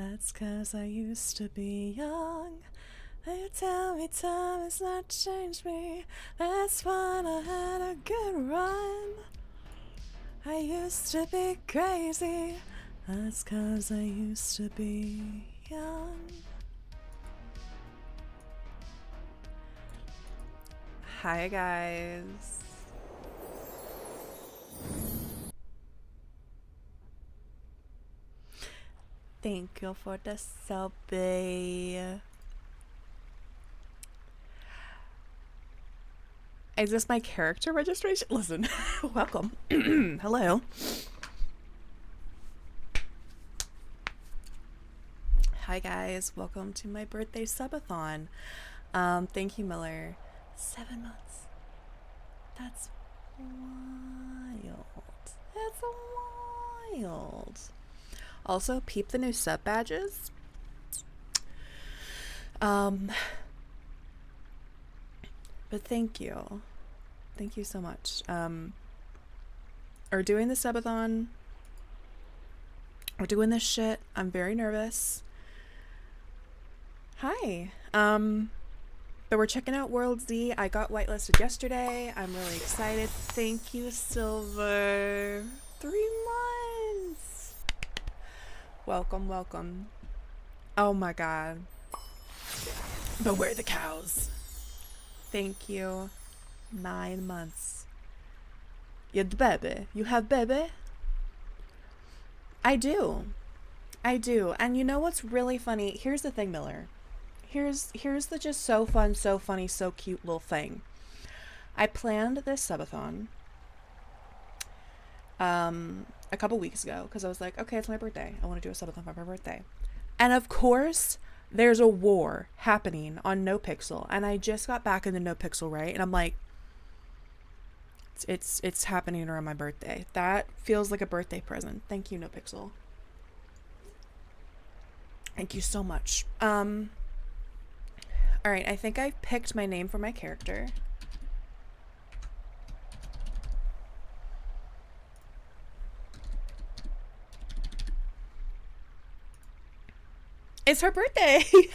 That's 'cause I used to be young. They tell me time has not changed me. That's when I had a good run. I used to be crazy. That's 'cause I used to be young. Hi guys. Thank you for the subway. Is this my character registration? Listen, welcome. Hello. Hi guys, welcome to my birthday subathon. Thank you, Miller. 7 months. That's wild. That's wild. Also, peep the new sub badges. But thank you. Thank you so much. We're doing the subathon. We're doing this shit. I'm very nervous. Hi. But we're checking out Worldz. I got whitelisted yesterday. I'm really excited. Thank you, Silver. 3 months. Welcome, welcome. Oh my god. But where are the cows? Thank you. 9 months. You had baby. You have baby? I do. I do. And you know what's really funny? Here's the thing, Miller. Here's the just so fun, so funny, so cute little thing. I planned this subathon a couple weeks ago because I was like, okay, it's my birthday. I want to do a subathon for my birthday. And of course, there's a war happening on NoPixel. And I just got back into NoPixel, right? And I'm like, it's happening around my birthday. That feels like a birthday present. Thank you, NoPixel. Thank you so much. All right, I think I've picked my name for my character. It's her birthday. Hey,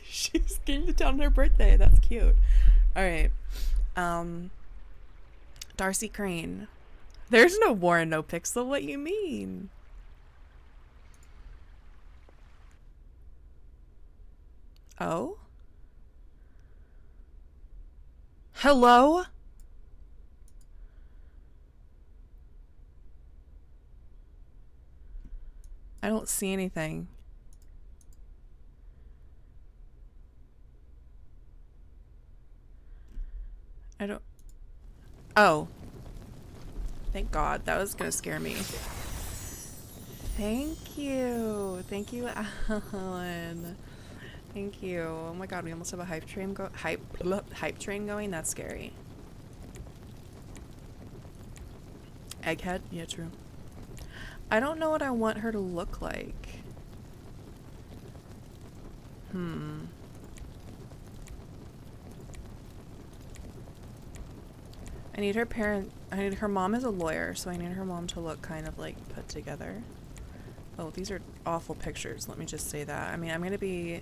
she's getting to town on her birthday. That's cute. All right. Darcy Crane. There's no war in NoPixel. What you mean? Oh? Hello? I don't see anything. I don't... Oh. Thank God. That was gonna scare me. Thank you. Thank you, Alan. Thank you. Oh my god, we almost have a hype train going. That's scary. Egghead? Yeah, true. I don't know what I want her to look like. I need her mom is a lawyer, so I need her mom to look kind of like put together. Oh, these are awful pictures. Let me just say that. I mean, I'm gonna be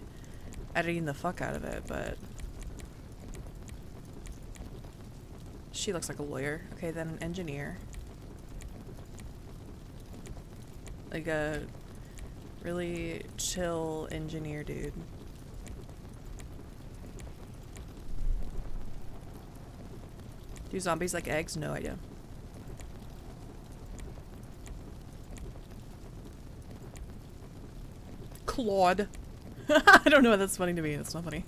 editing the fuck out of it, but she looks like a lawyer. Okay, then an engineer. Like a really chill engineer dude. Do zombies like eggs? No idea. Claude. I don't know why that's funny to me. That's not funny.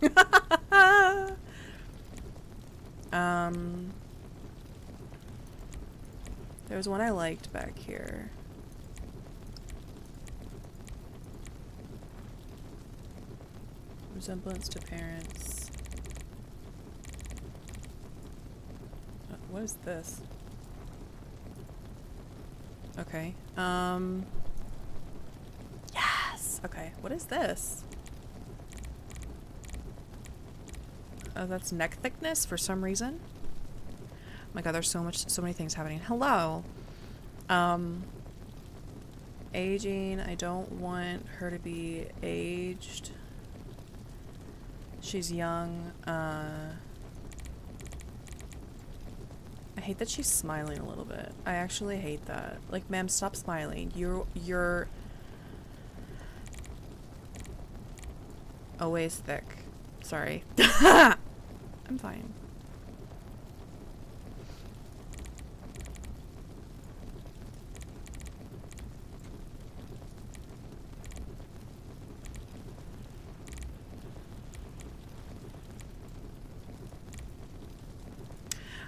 There was one I liked back here. Resemblance to parents. What is this? Okay. Yes! Okay, what is this? Oh, that's neck thickness for some reason. Oh my god, there's so many things happening. Hello. Aging, I don't want her to be aged. She's young. I hate that she's smiling a little bit. I actually hate that. Like, ma'am, stop smiling. You're always thick. Sorry. I'm fine.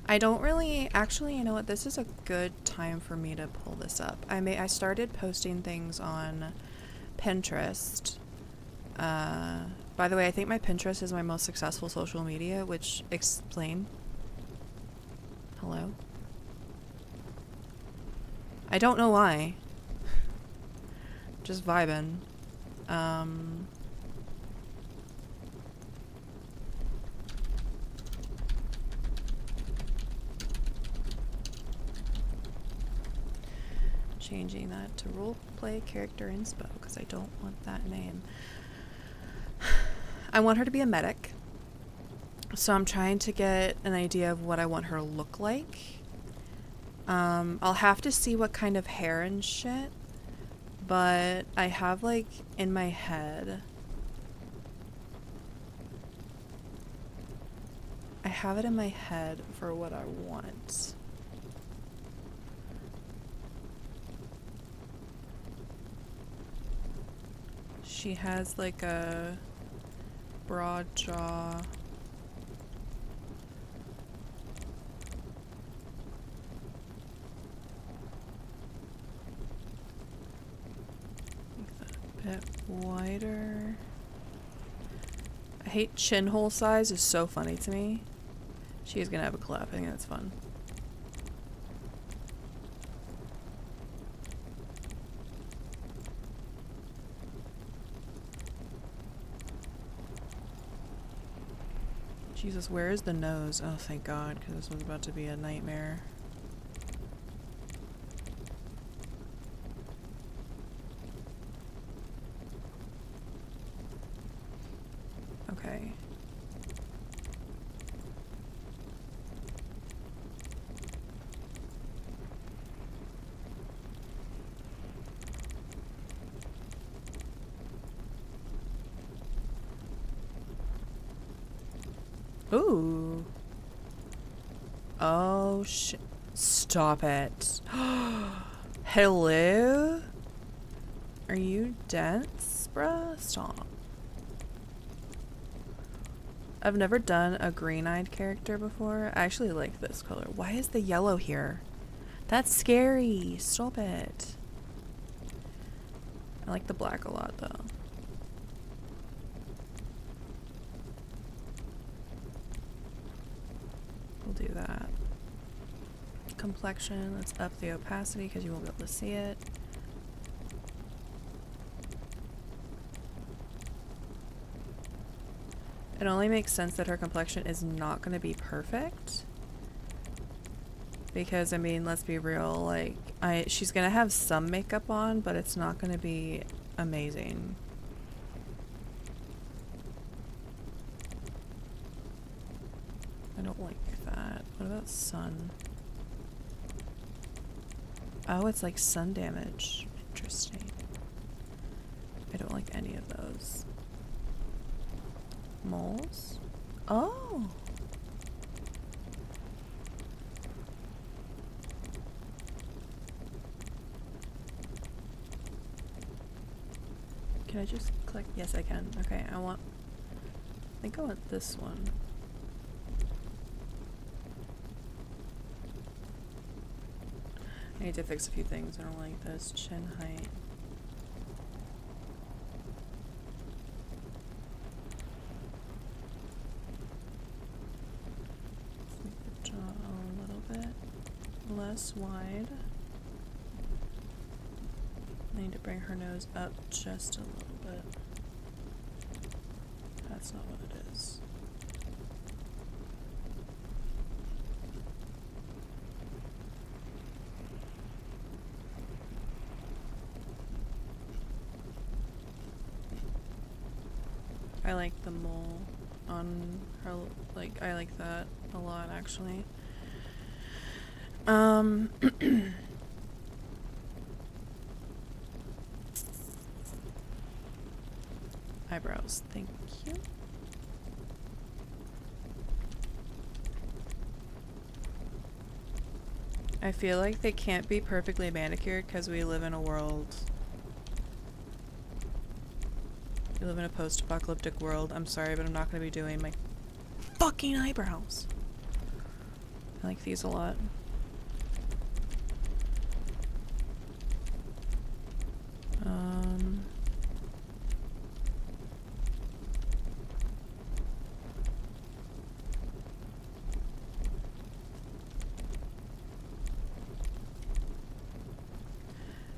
I don't really, actually, you know what, this is a good time for me to pull this up. I started posting things on Pinterest. By the way, I think my Pinterest is my most successful social media, which explain. Hello? I don't know why. Just vibing. Changing that to roleplay character inspo because I don't want that name. I want her to be a medic, so I'm trying to get an idea of what I want her to look like. I'll have to see what kind of hair and shit, but I have like in my head, I have it in my head for what I want. She has like a broad jaw. Make that a bit wider. I hate chin hole size, is so funny to me. She's gonna have a collab, I think that's fun. Jesus, where is the nose? Oh, thank God, because this was about to be a nightmare. Okay. Ooh. Oh, shit. Stop it. Hello? Are you dense, bruh? Stop. I've never done a green-eyed character before. I actually like this color. Why is the yellow here? That's scary. Stop it. I like the black a lot, though. We'll do that. Complexion, let's up the opacity because you won't be able to see it. It only makes sense that her complexion is not going to be perfect. Because, I mean, let's be real, like, she's going to have some makeup on, but it's not going to be amazing. I don't like that. What about sun? Oh, it's like sun damage. Interesting. I don't like any of those. Moles? Oh! Can I just click? Yes, I can. Okay, I think I want this one. I need to fix a few things. I don't like this. Chin height. Let's make the jaw a little bit less wide. I need to bring her nose up just a little bit. That's not what it is. I like the mole on her, like, I like that a lot, actually. Eyebrows, thank you. I feel like they can't be perfectly manicured because we live in a world. We live in a post-apocalyptic world. I'm sorry, but I'm not going to be doing my fucking eyebrows. I like these a lot.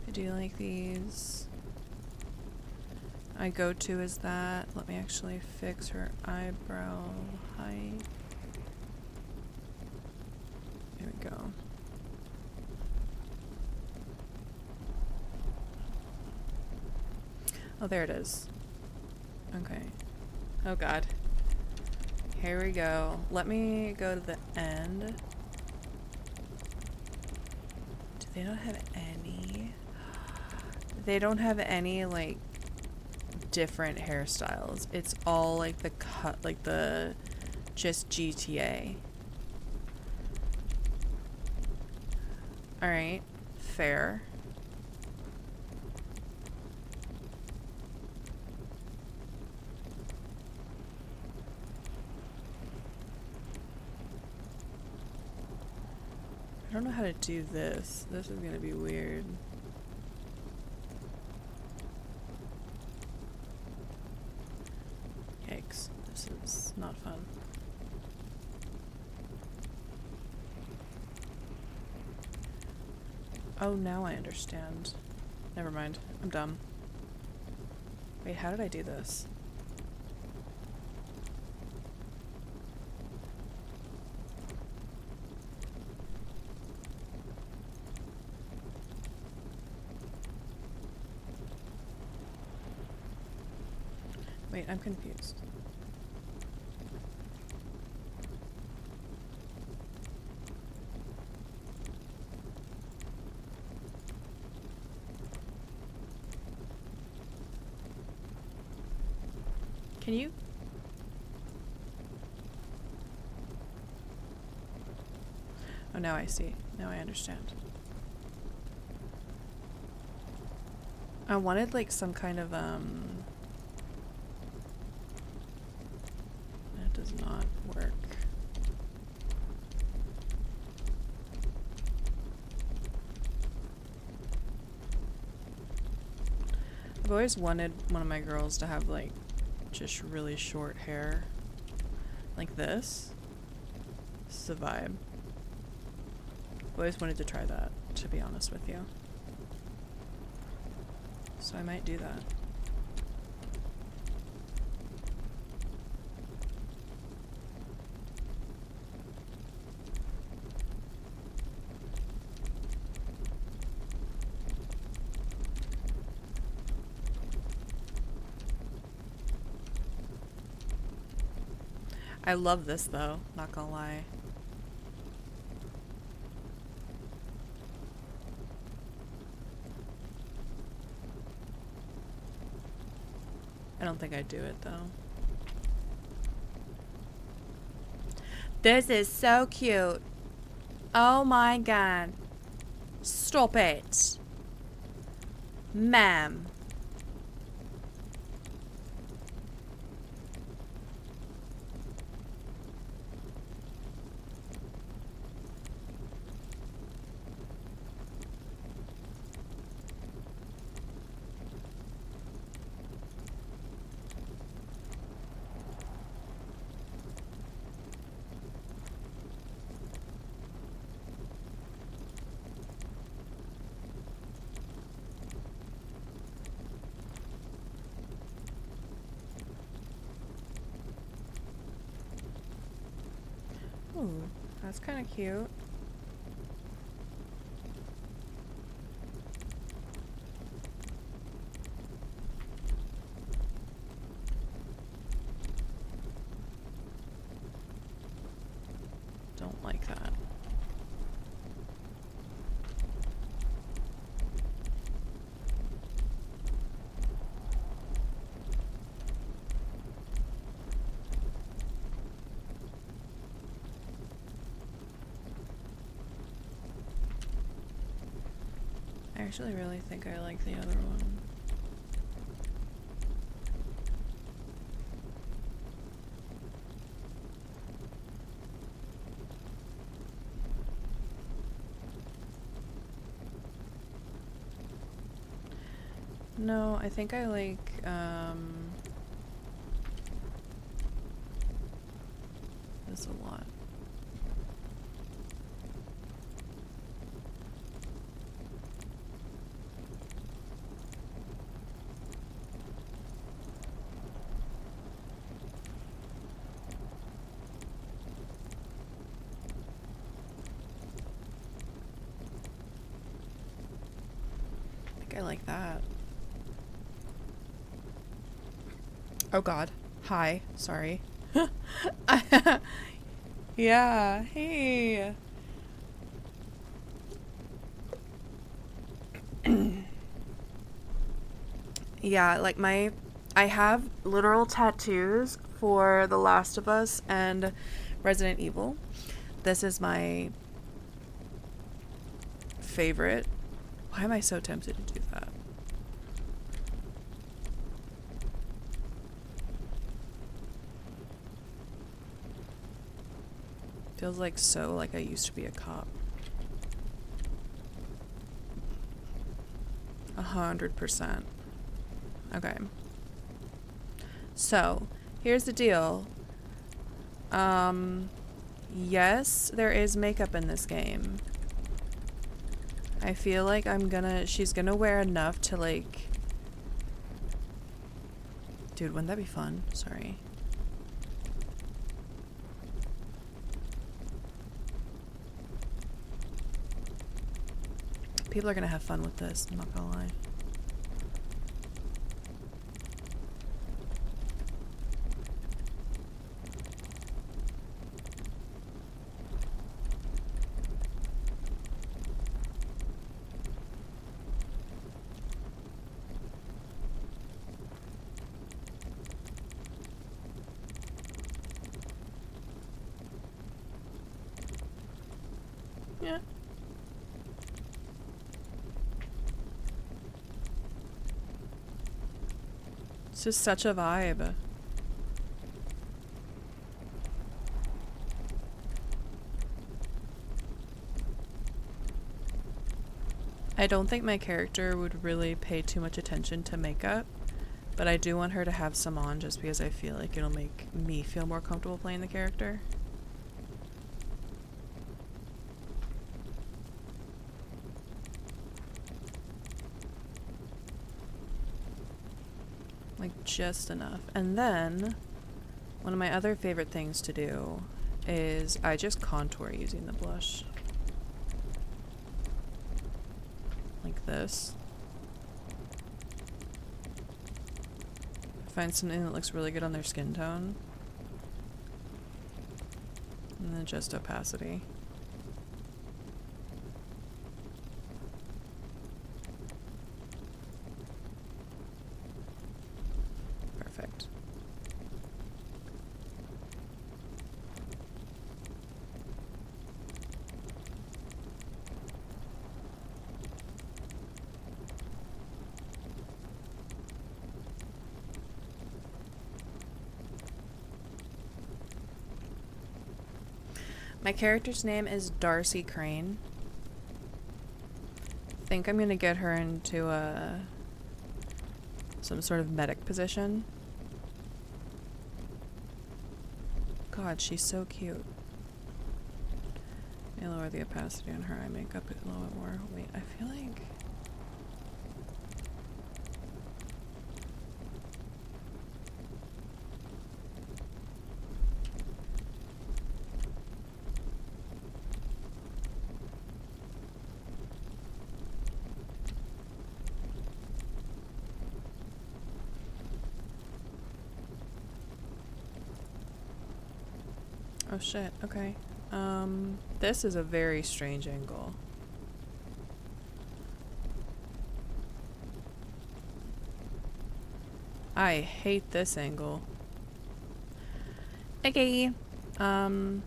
I do like these. My go-to is that. Let me actually fix her eyebrow height. There we go. Oh, there it is. Okay. Oh god. Here we go. Let me go to the end. Do they not have any? They don't have any, like, different hairstyles. It's all, like, the cut, like, the just GTA. Alright. Fair. I don't know how to do this. This is gonna be weird. Yikes. This is not fun. Oh, now I understand. Never mind. I'm dumb. Wait, how did I do this? Wait, I'm confused. Can you? Oh, now I see. Now I understand. I wanted, like, some kind of, that does not work. I've always wanted one of my girls to have, like, just really short hair. Like this. This is a vibe. I've always wanted to try that, to be honest with you. So I might do that. I love this though, not gonna lie. I don't think I'd do it though. This is so cute. Oh my god. Stop it. Ma'am. Ooh, that's kind of cute. don't like that. I actually really think I like the other one. No, I think I like, this a lot. I think I like that. Oh god. Hi. Sorry. Yeah. Hey. Yeah, like I have literal tattoos for The Last of Us and Resident Evil. This is my favorite. Why am I so tempted to do that? Feels like so like I used to be a cop. 100%. Okay. So, here's the deal. Yes, there is makeup in this game. I feel like she's gonna wear enough to like... Dude, wouldn't that be fun? Sorry. People are gonna have fun with this, I'm not gonna lie. Yeah. It's just such a vibe. I don't think my character would really pay too much attention to makeup, but I do want her to have some on just because I feel like it'll make me feel more comfortable playing the character. Like, just enough. And then, one of my other favorite things to do is I just contour using the blush. Like this. Find something that looks really good on their skin tone. And then just opacity. Perfect. My character's name is Darcy Crane. I think I'm gonna get her into some sort of medic position. God, she's so cute. Let me lower the opacity on her eye makeup a little bit more. Wait, I feel like... Oh shit, okay. This is a very strange angle. I hate this angle. Okay. Oh.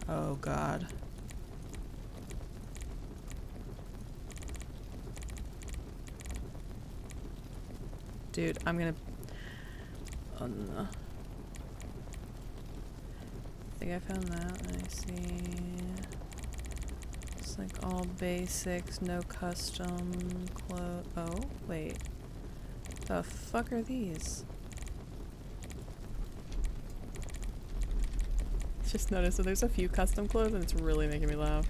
Oh, God. Dude, I'm gonna... Oh, no. I think I found that. Let me see. It's like all basics, no custom clothes. Oh, wait. The fuck are these? Just noticed that there's a few custom clothes and it's really making me laugh.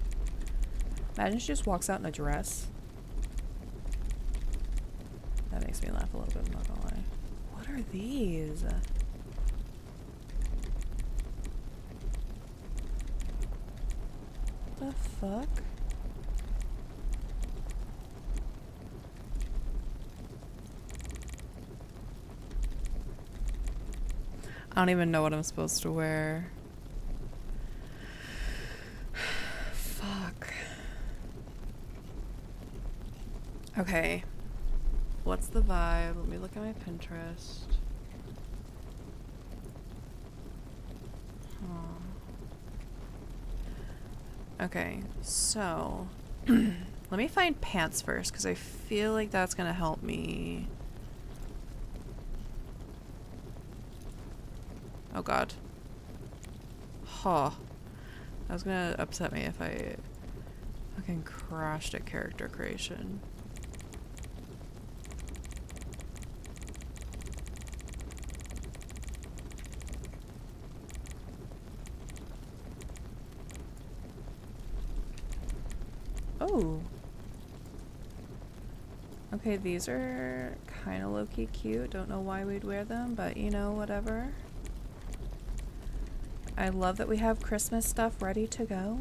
Imagine she just walks out in a dress. That makes me laugh a little bit, I'm not gonna lie. What are these? The fuck? I don't even know what I'm supposed to wear. Fuck. Okay. What's the vibe? Let me look at my Pinterest. Okay, so let me find pants first because I feel like that's gonna help me. Oh god. Huh. That was gonna upset me if I fucking crashed at character creation. Oh. Okay, these are kind of low-key cute. Don't know why we'd wear them, but you know, whatever. I love that we have Christmas stuff ready to go.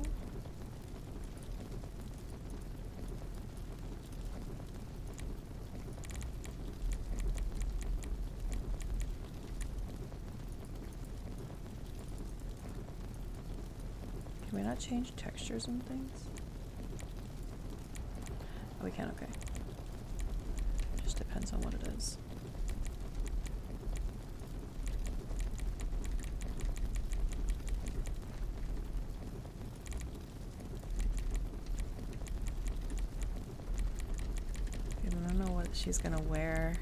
Can we not change textures and things? Oh, we can, okay. Just depends on what it is. I don't know what she's gonna wear.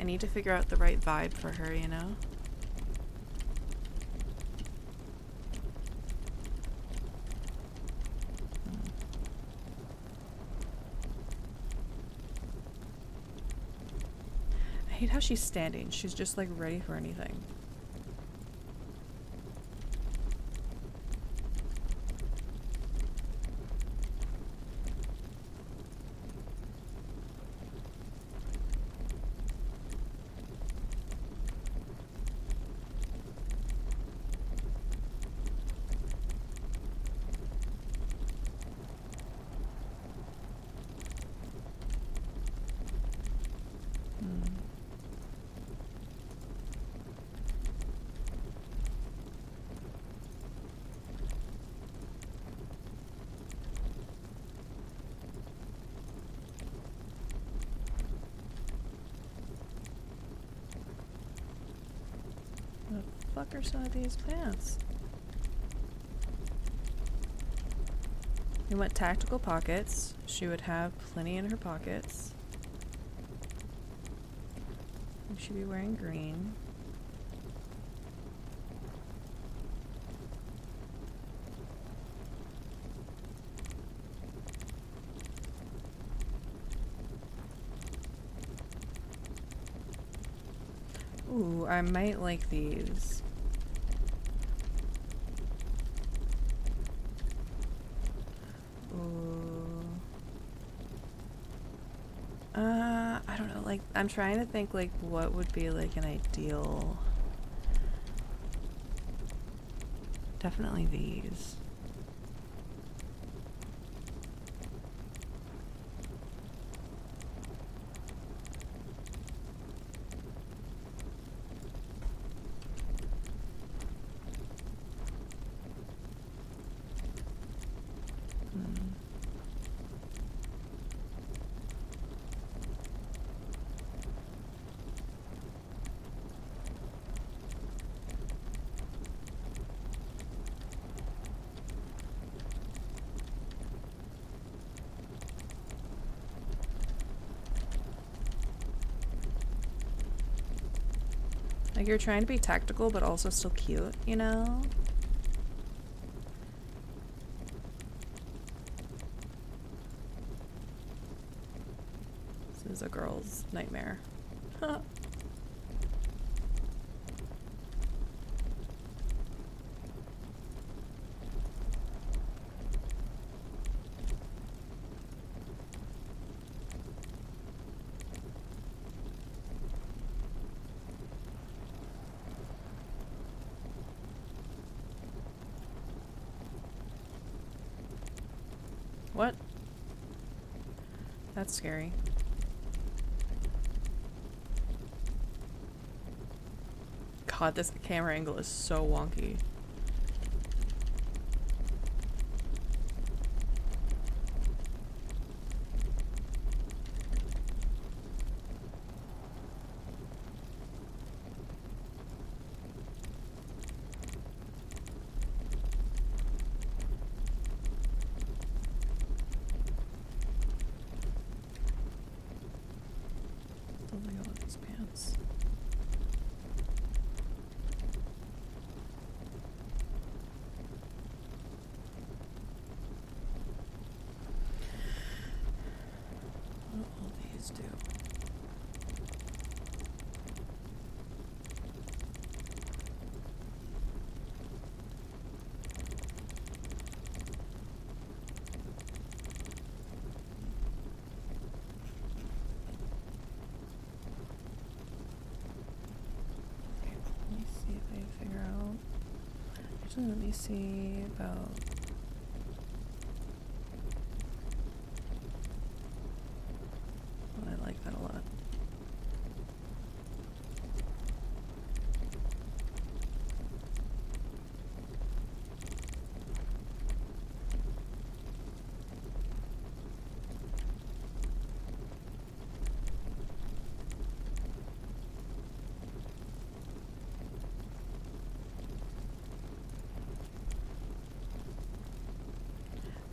I need to figure out the right vibe for her, you know? I hate how she's standing. She's just like ready for anything. What the fuck are some of these pants? We want tactical pockets. She would have plenty in her pockets. We should be wearing green. Ooh, I might like these. I don't know, like, I'm trying to think, like, what would be, like, an ideal... Definitely these. Like, you're trying to be tactical, but also still cute, you know? This is a girl's nightmare. What? That's scary. God, this camera angle is so wonky. Let me see about... Oh, I like that a lot.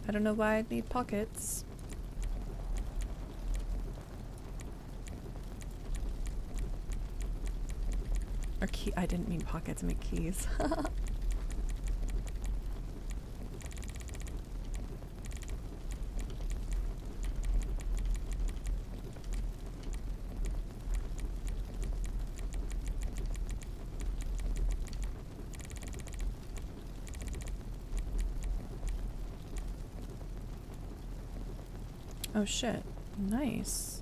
I don't know why I'd need pockets. Or key. I didn't mean pockets, I meant keys. Oh shit. Nice.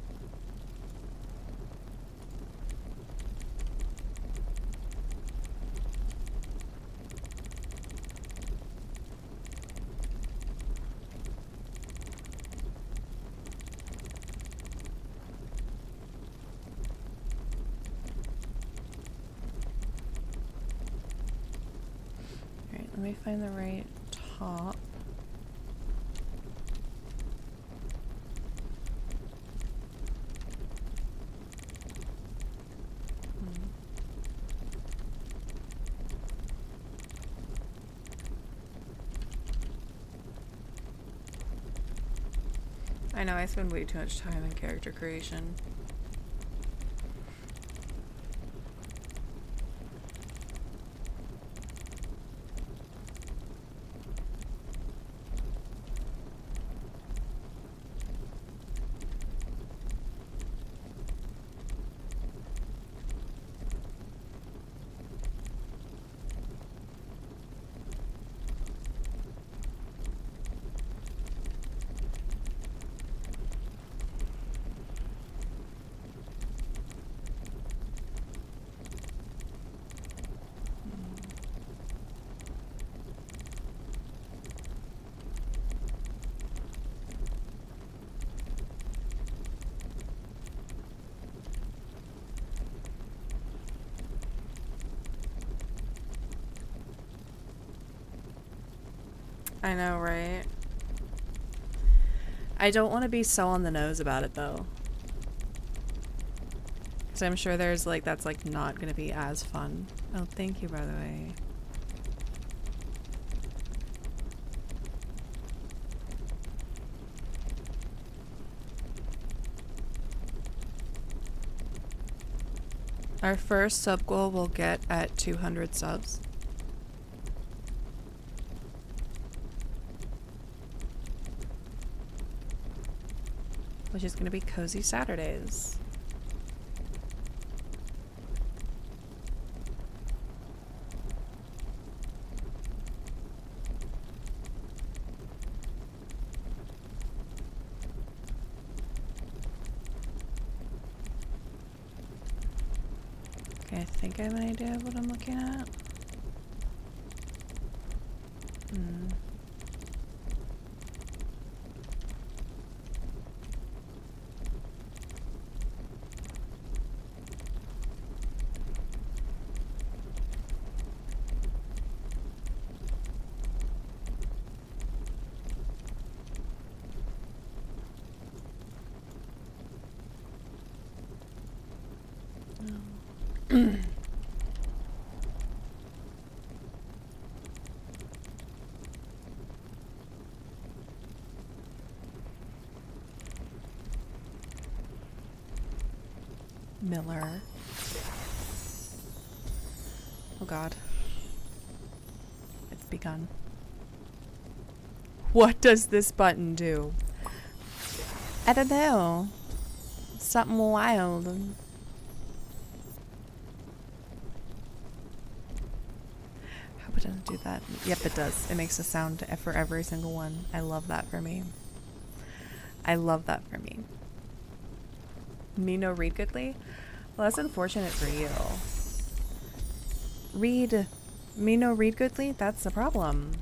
Alright, let me find the right top. I know, I spend way too much time in character creation. I know, right? I don't want to be so on the nose about it, though. Because I'm sure there's, like, that's, like, not going to be as fun. Oh, thank you, by the way. Our first sub goal we'll get at 200 subs. Which is going to be Cozy Saturdays. Okay, I think I have an idea of what I'm looking at. Miller. Oh god. It's begun. What does this button do? I don't know. Something wild. Hope it doesn't do that. Yep, it does. It makes a sound for every single one. I love that for me. I love that for me. Me no read goodly? Well, that's unfortunate for you. Read. Me no read goodly? That's the problem.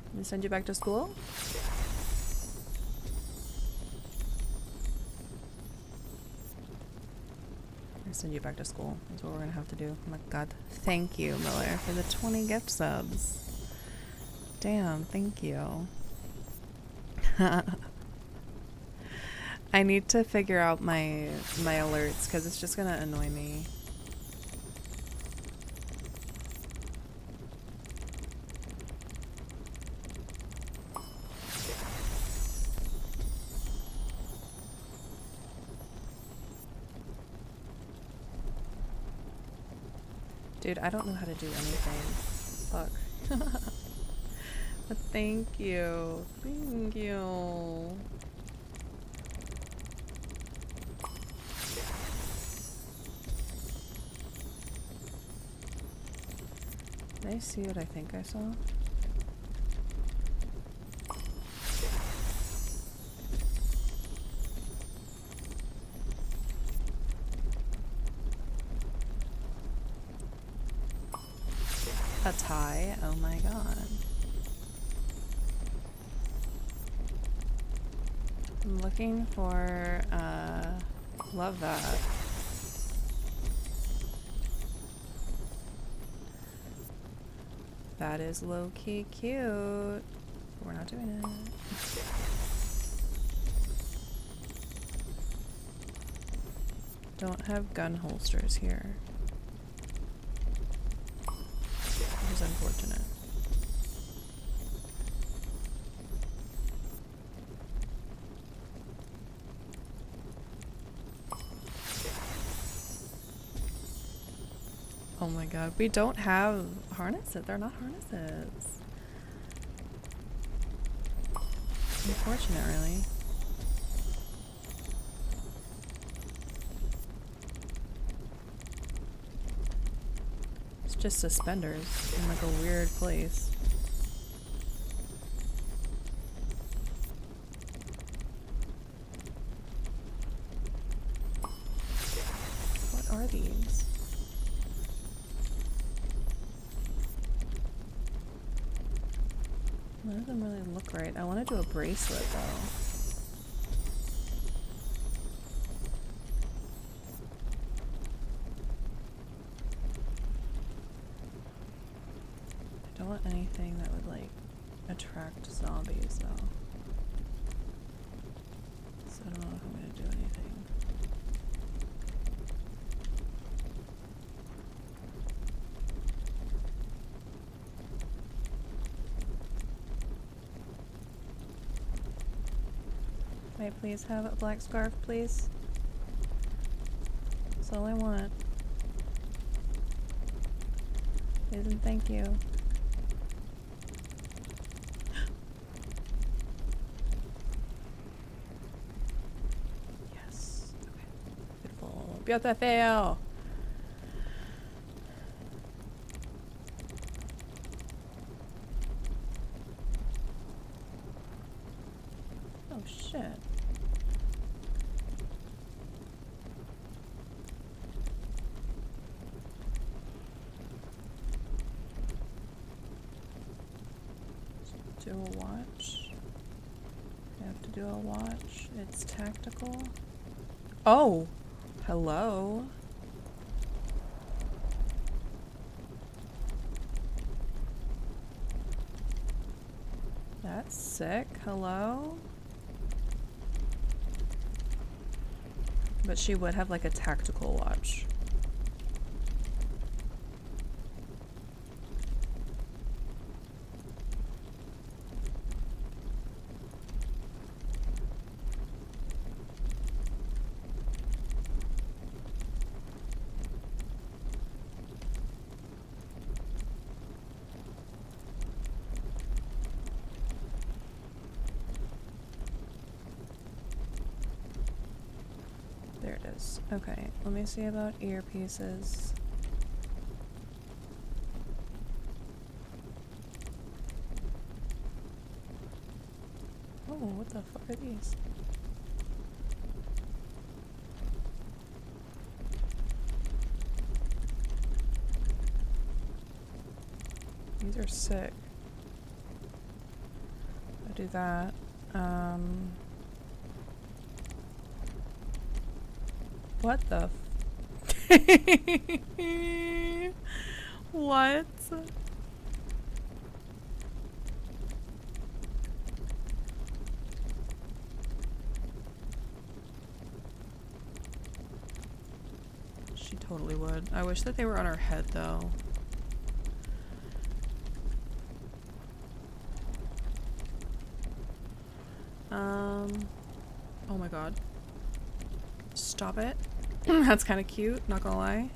Let me send you back to school? Send you back to school. That's what we're gonna have to do. Oh my god. Thank you, Miller, for the 20 gift subs. Damn, thank you. I need to figure out my alerts because it's just gonna annoy me. Dude, I don't know how to do anything. Fuck. But thank you. Thank you. Did I see what I think I saw? A tie? Oh my god. I'm looking for, love that. That is low-key cute. We're not doing it. Don't have gun holsters here. Which is unfortunate. Oh my god, we don't have harnesses. They're not harnesses. Unfortunate, really. It's just suspenders in like a weird place. What are these? None of them really look right. I want to do a bracelet though. I don't want anything that would like attract zombies though. So I don't know if I'm going to do anything. May I please have a black scarf, please? That's all I want. Please and thank you. Yes. Okay. Beautiful. Beautiful. Oh shit. Do a watch. I have to do a watch. It's tactical. Oh! Hello? That's sick. Hello? But she would have like a tactical watch. There it is. Okay, let me see about earpieces. Oh, what the fuck are these? These are sick. I'll do that. What the What? She totally would. I wish that they were on her head though. Oh my god. Stop it. That's kind of cute, not gonna lie.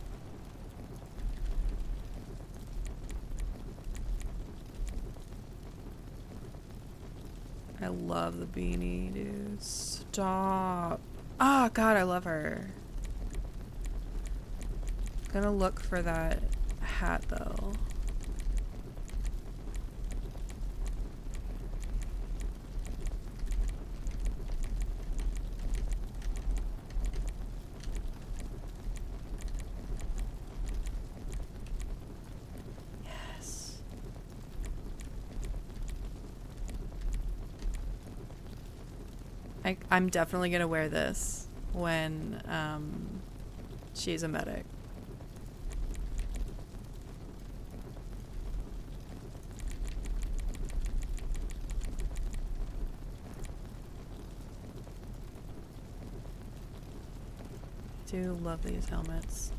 I love the beanie, dude. Stop. Oh god, I love her. Gonna look for that hat though. I'm definitely gonna wear this when she's a medic. Do love these helmets.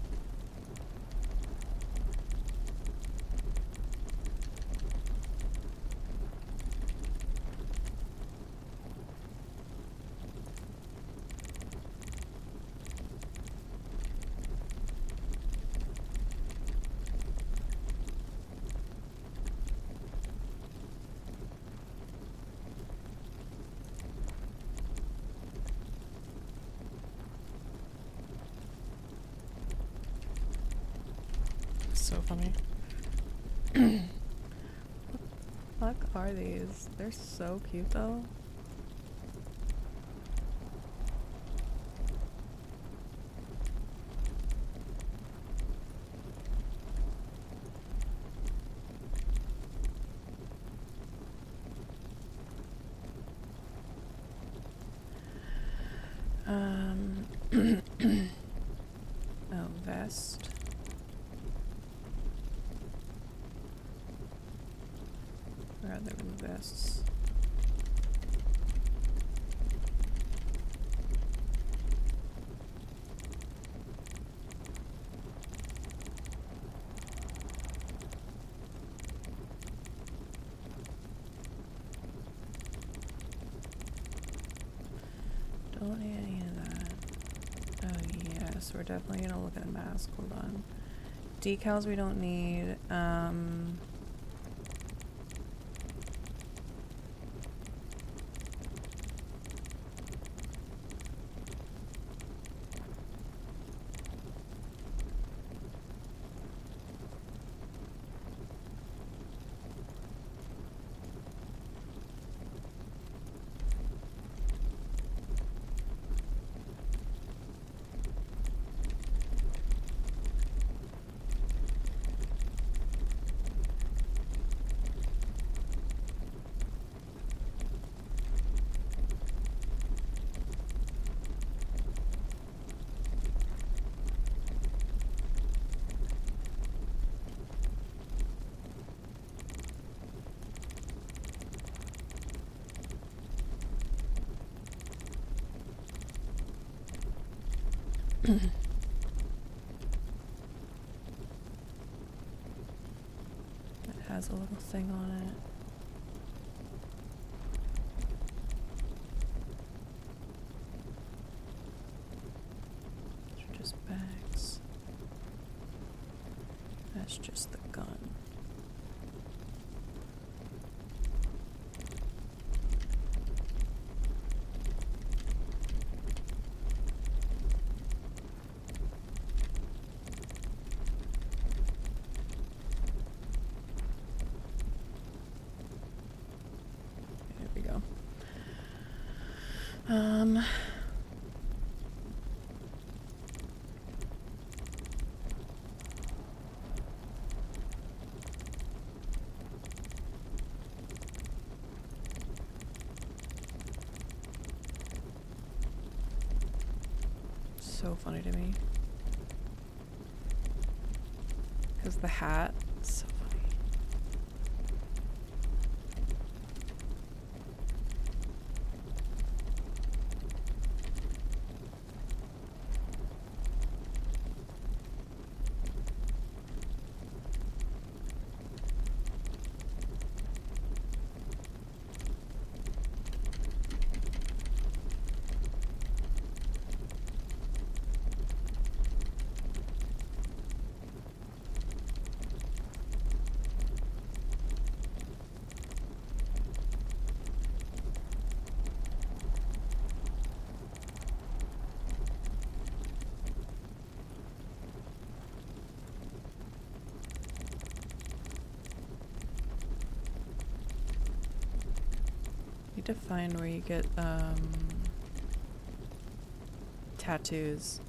So funny. What the fuck are these? They're so cute though. Oh, vest. Where are the vests? Don't need any of that. Oh, yes. so we're definitely gonna look at a mask. Hold on. Decals we don't need. It has a little thing on it. These are just bags. That's just the gun. So funny to me. Because the hat, so funny. Need to find where you get tattoos.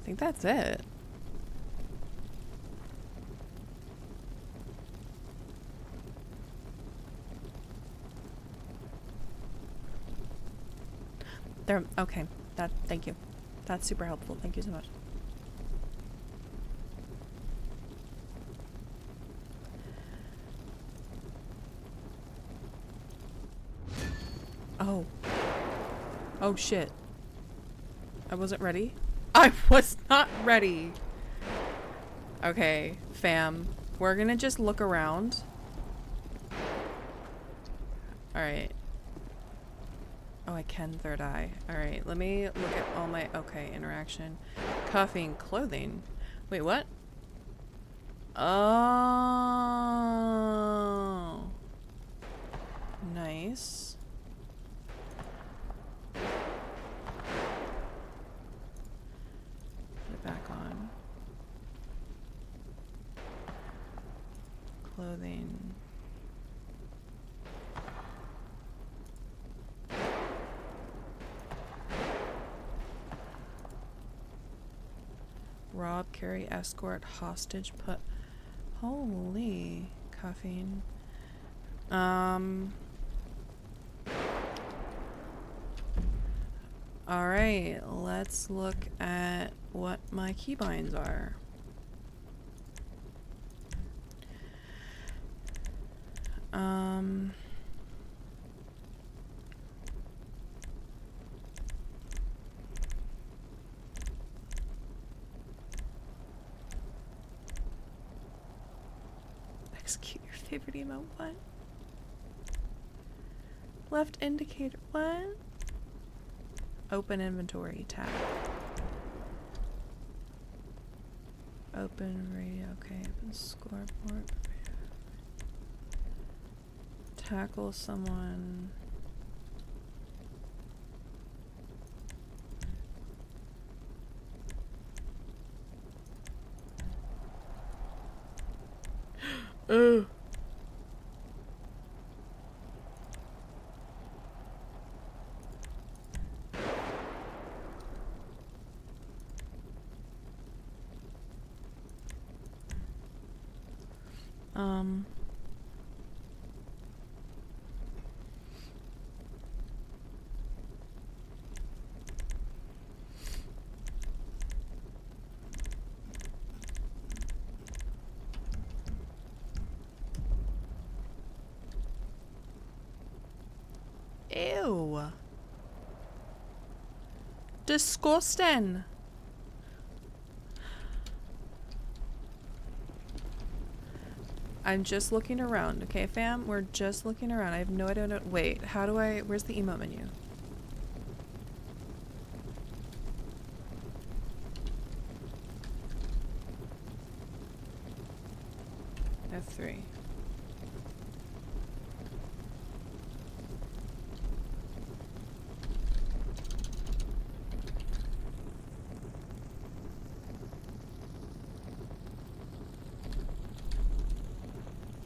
I think that's it. There, okay. Thank you. That's super helpful. Thank you so much. Oh. Oh shit. I wasn't ready. I was not ready. Okay, fam. We're gonna just look around. Alright. Oh, I can third eye. Alright, let me look at all my... Okay, interaction. Cuffing, clothing. Wait, what? Oh. Nice. Put it back on. Clothing. Rob, carry, escort, hostage, put... Holy... Cuffing. Alright, let's look at what my keybinds are. Execute your favorite emote. What? Left indicator. What? Open inventory tab. Open radio. Okay. Open scoreboard. Tackle someone. Ugh. Ew. Disgusting. I'm just looking around, okay, fam? We're just looking around. I have no idea. Wait, how do I... Where's the emote menu? F3.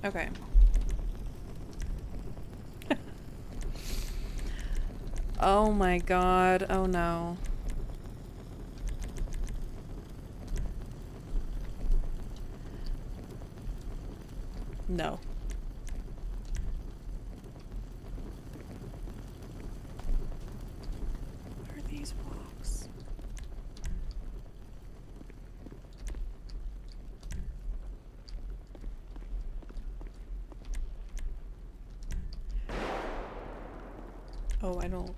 Okay. Oh my god. Oh no. No. What are these walks? Oh, I don't...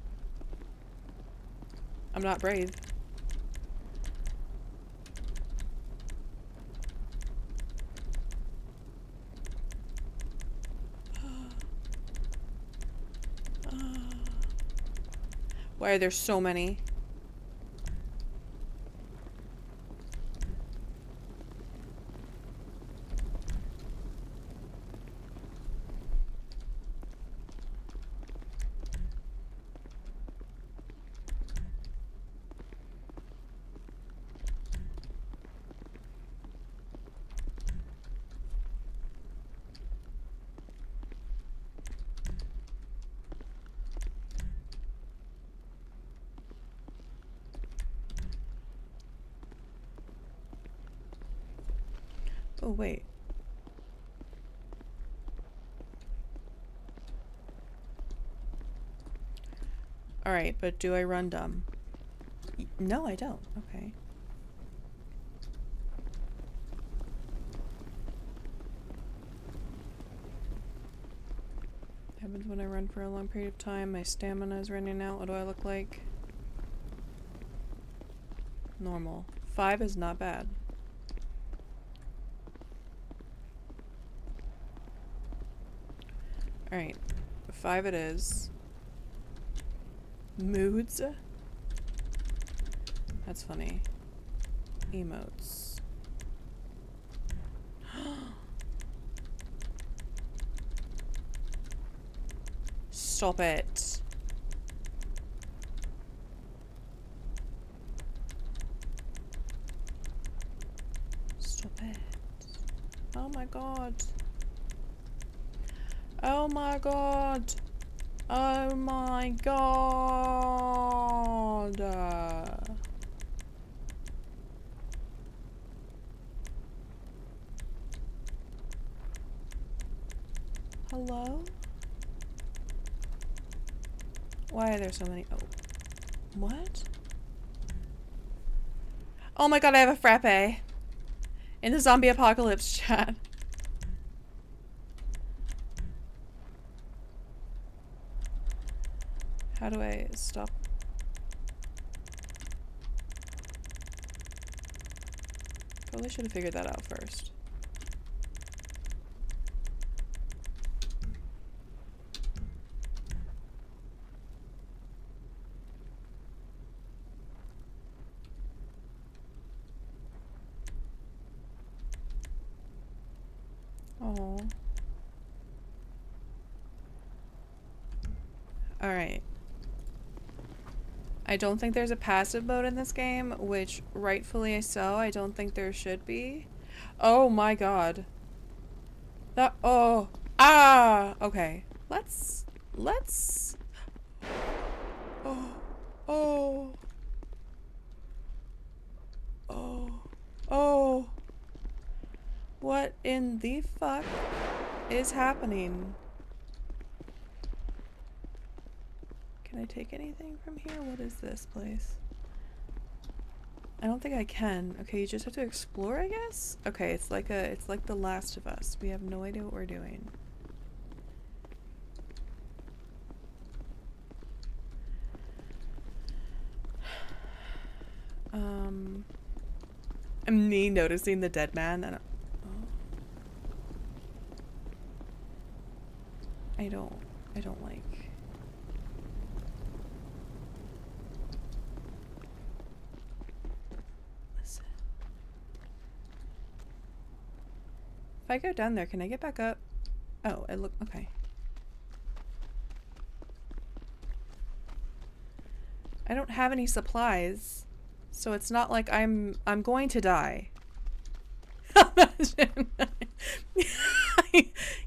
I'm not brave. Why are there so many? Oh, wait. Alright, but do I run dumb? No, I don't. Okay. Happens when I run for a long period of time. My stamina is running out. What do I look like? Normal. 5 is not bad. Alright. 5 it is. Moods? That's funny. Emotes. Stop it. Stop it. Oh my god. Oh my god. Oh my god. Hello? Why are there so many? Oh. What? Oh my god, I have a frappe. In the zombie apocalypse chat. How do I stop? Probably should have figured that out first. Oh. Alright. I don't think there's a passive mode in this game, which rightfully so. I don't think there should be. Oh my god. That, oh. Ah! Okay. Let's. Oh. Oh. Oh. Oh. What in the fuck is happening? Can I take anything from here? What is this place? I don't think I can. Okay, you just have to explore, I guess? Okay, it's like The Last of Us. We have no idea what we're doing. Me noticing the dead man. I don't like. Listen. If I go down there, can I get back up? Oh, I look okay. I don't have any supplies, so it's not like I'm going to die.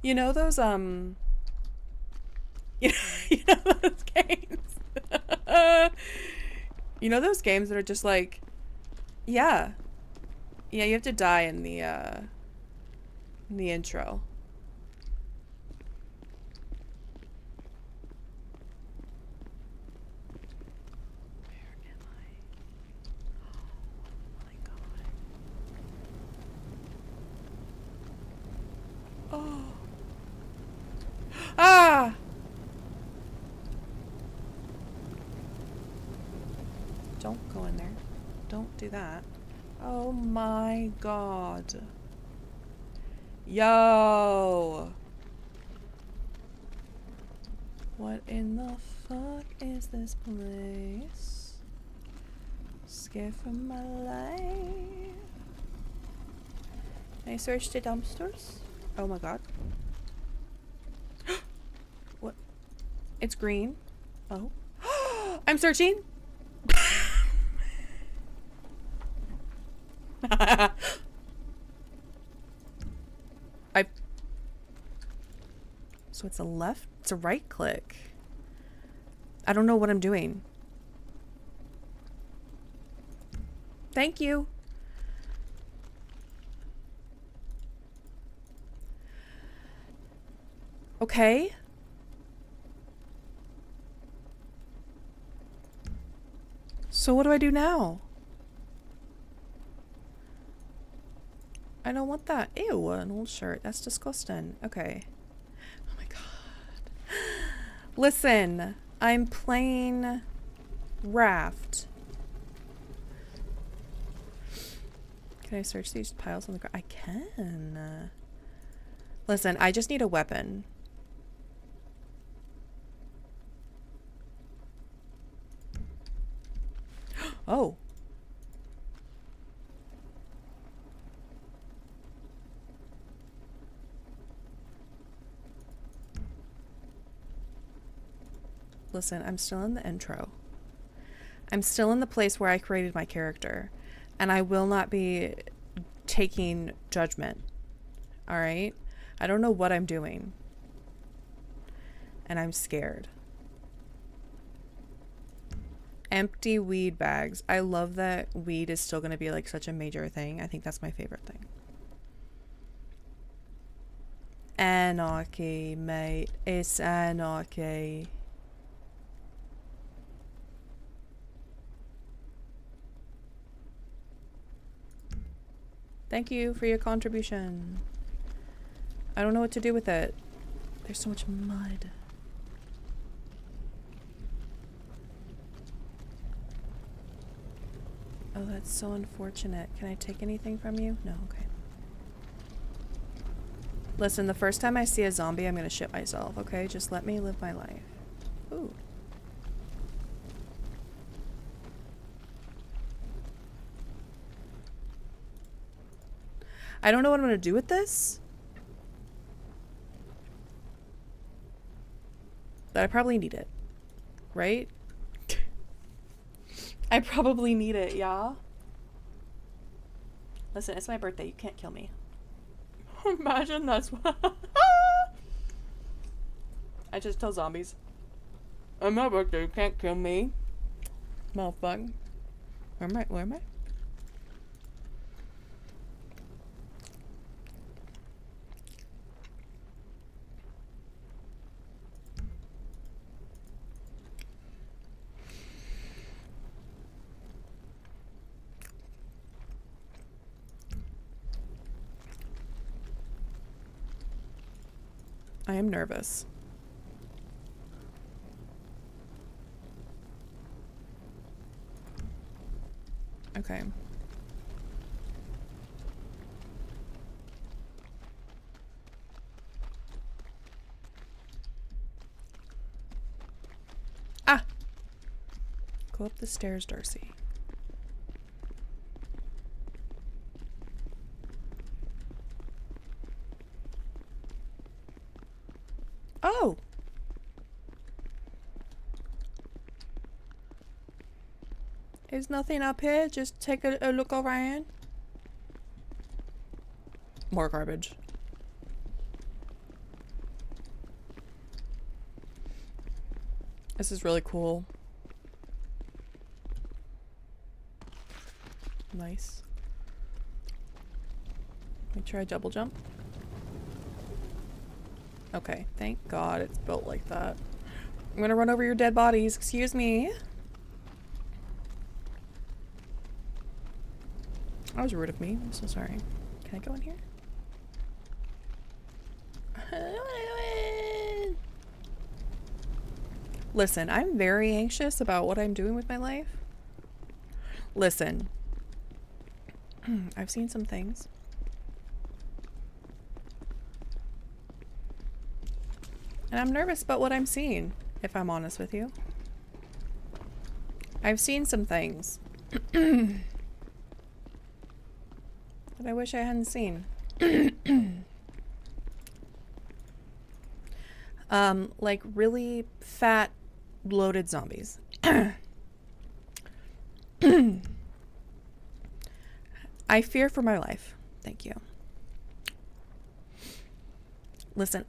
You know those you know those games. You know those games that are just like, yeah, you have to die in the intro. Oh. Ah! Don't go in there. Don't do that. Oh my god. Yo! What in the fuck is this place? Scared for my life. Can I search the dumpsters? Oh my god. What? It's green. Oh. I'm searching. So it's a left, it's a right click. I don't know what I'm doing. Thank you. Okay. So what do I do now? I don't want that. Ew, an old shirt. That's disgusting. Okay. Oh my god. Listen, I'm playing Raft. Can I search these piles on the ground? I can. Listen, I just need a weapon. Oh. Listen, I'm still in the intro. I'm still in the place where I created my character. And I will not be taking judgment. Alright? I don't know what I'm doing. And I'm scared. Empty weed bags. I love that weed is still going to be like such a major thing. I think that's my favorite thing. Anarchy, mate. It's anarchy. Thank you for your contribution. I don't know what to do with it. There's so much mud. Oh, that's so unfortunate. Can I take anything from you? No, okay. Listen, the first time I see a zombie, I'm gonna shit myself, okay? Just let me live my life. Ooh. I don't know what I'm gonna do with this. that I probably need it, right? I probably need it, y'all. Listen, it's my birthday. You can't kill me. Imagine that's what... I just tell zombies. On my birthday, you can't kill me. Motherfucker. Where am I? I am nervous. Okay. Ah! Go up the stairs, Darcy. Oh! There's nothing up here. Just take a look around. More garbage. This is really cool. Nice. Make sure I double jump. Okay, thank God it's built like that. I'm gonna run over your dead bodies. Excuse me. That was rude of me. I'm so sorry. Can I go in here? Listen, I'm very anxious about what I'm doing with my life. Listen. I've seen some things. And I'm nervous about what I'm seeing, if I'm honest with you. I've seen some things that I wish I hadn't seen. Like really fat, bloated zombies. I fear for my life. Thank you. Listen,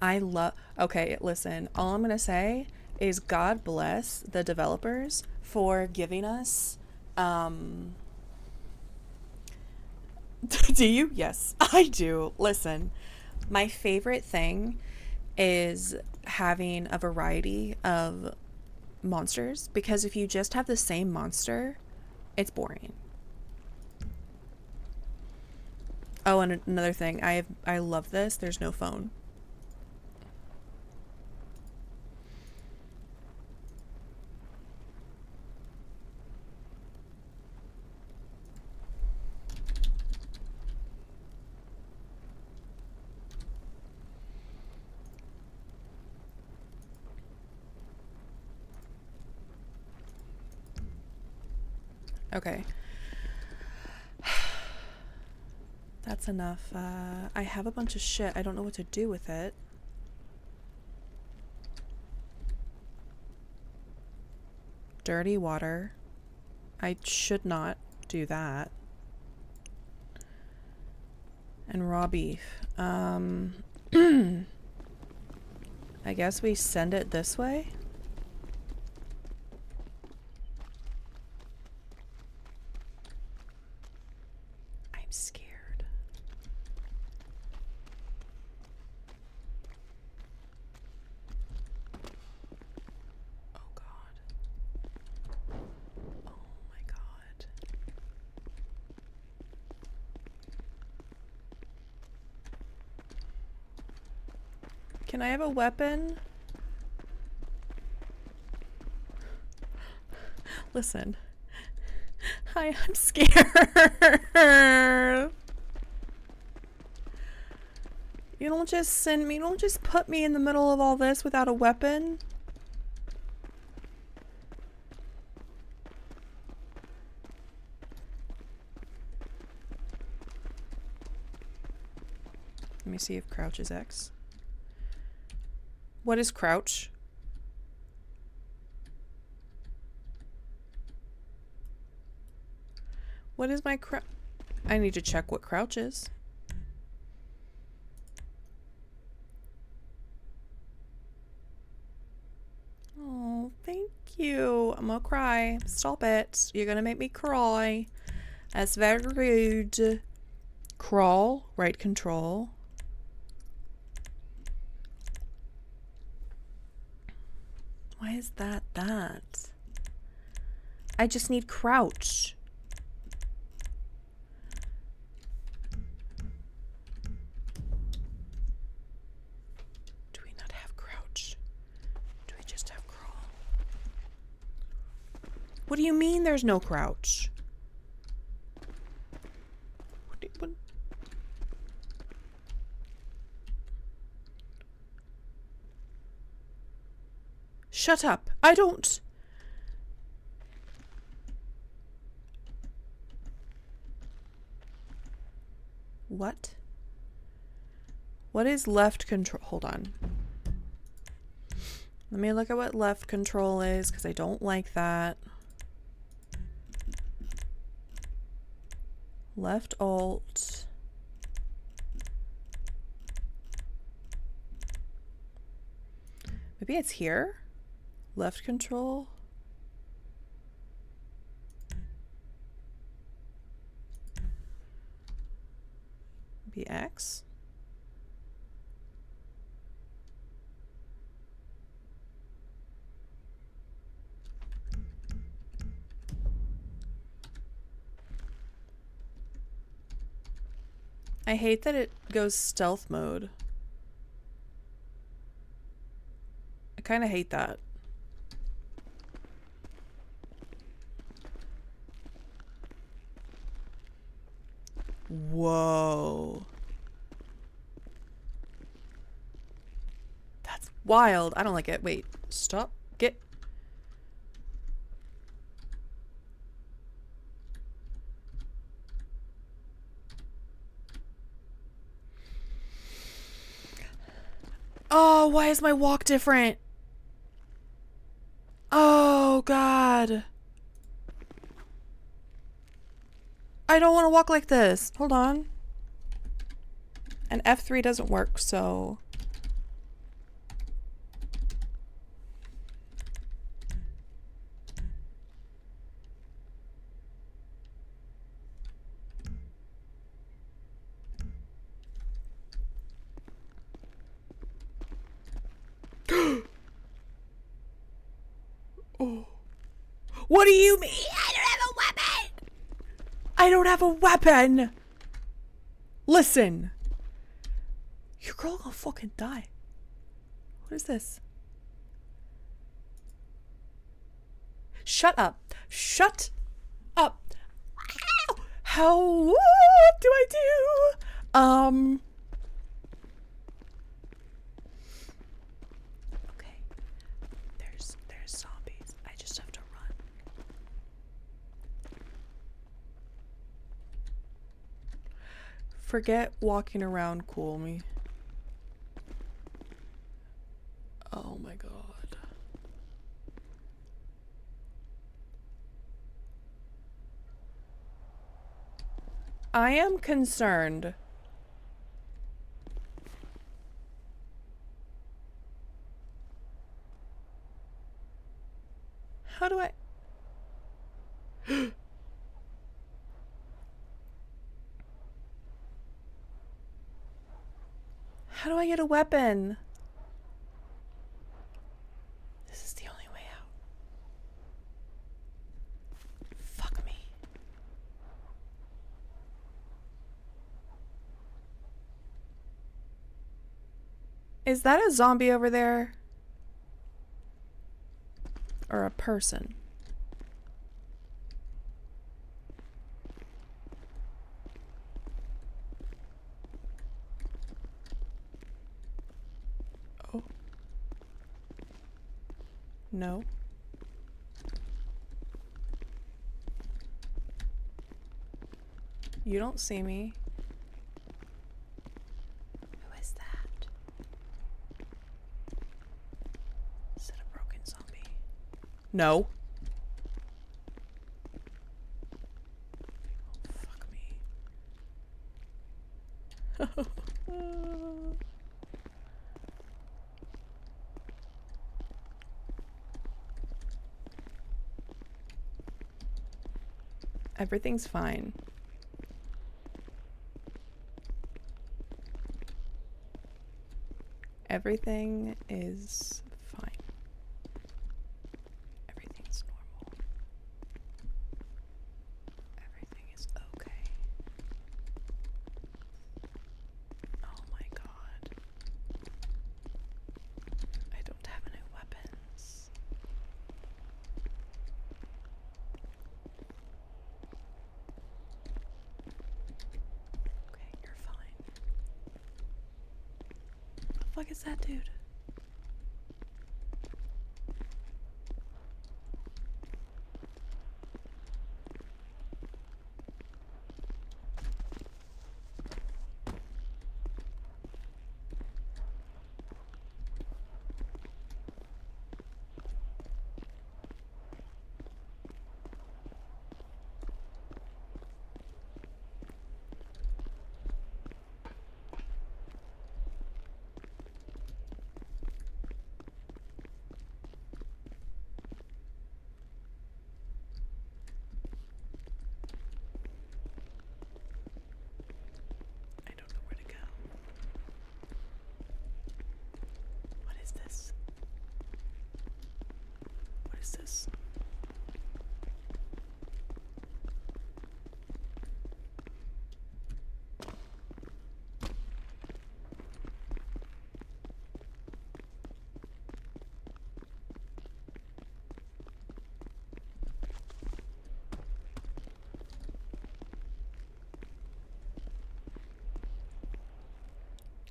okay, listen, all I'm gonna say is God bless the developers for giving us, do you? Yes, I do. Listen, my favorite thing is having a variety of monsters, because if you just have the same monster, it's boring. Oh, and another thing, I love this, there's no phone. Okay. That's enough. I have a bunch of shit. I don't know what to do with it. Dirty water. I should not do that. And raw beef. I guess we send it this way? I'm scared. Oh God. Oh my God. Can I have a weapon? Listen. I'm scared. You don't just put me in the middle of all this without a weapon. Let me see if crouch is X. What is crouch? What is my crouch? I need to check what crouch is. Oh, thank you. I'm gonna cry. Stop it. You're gonna make me cry. That's very rude. Crawl, right control. Why is that that? I just need crouch. Do we not have crouch? Do we just have crawl? What do you mean there's no crouch? What? Shut up. I don't. What? What is left control? Hold on. Let me look at what left control is, because I don't like that. Left alt. Maybe it's here? Left control. Maybe X. I hate that it goes stealth mode. I kind of hate that. Whoa. That's wild. I don't like it. Wait, stop. Get. Oh, why is my walk different? Oh, God. I don't want to walk like this. Hold on. And F3 doesn't work, so... Oh. What do you mean? I don't have a weapon! I don't have a weapon! Listen! Your girl gonna fucking die. What is this? Shut up. Shut up. Ow! How what do I do? Okay. There's zombies. I just have to run. Forget walking around, cool me. Oh my God. I am concerned. How do I... How do I get a weapon? This is the only way out. Fuck me. Is that a zombie over there? Or a person? Oh. No. You don't see me. Who is that? Is it a broken zombie? No. Everything's fine. Everything is fine. Everything's normal. Everything is okay. Oh my god. I don't have any weapons. Okay, you're fine. What the fuck is that, dude? I don't know where to go. What is this? What is this?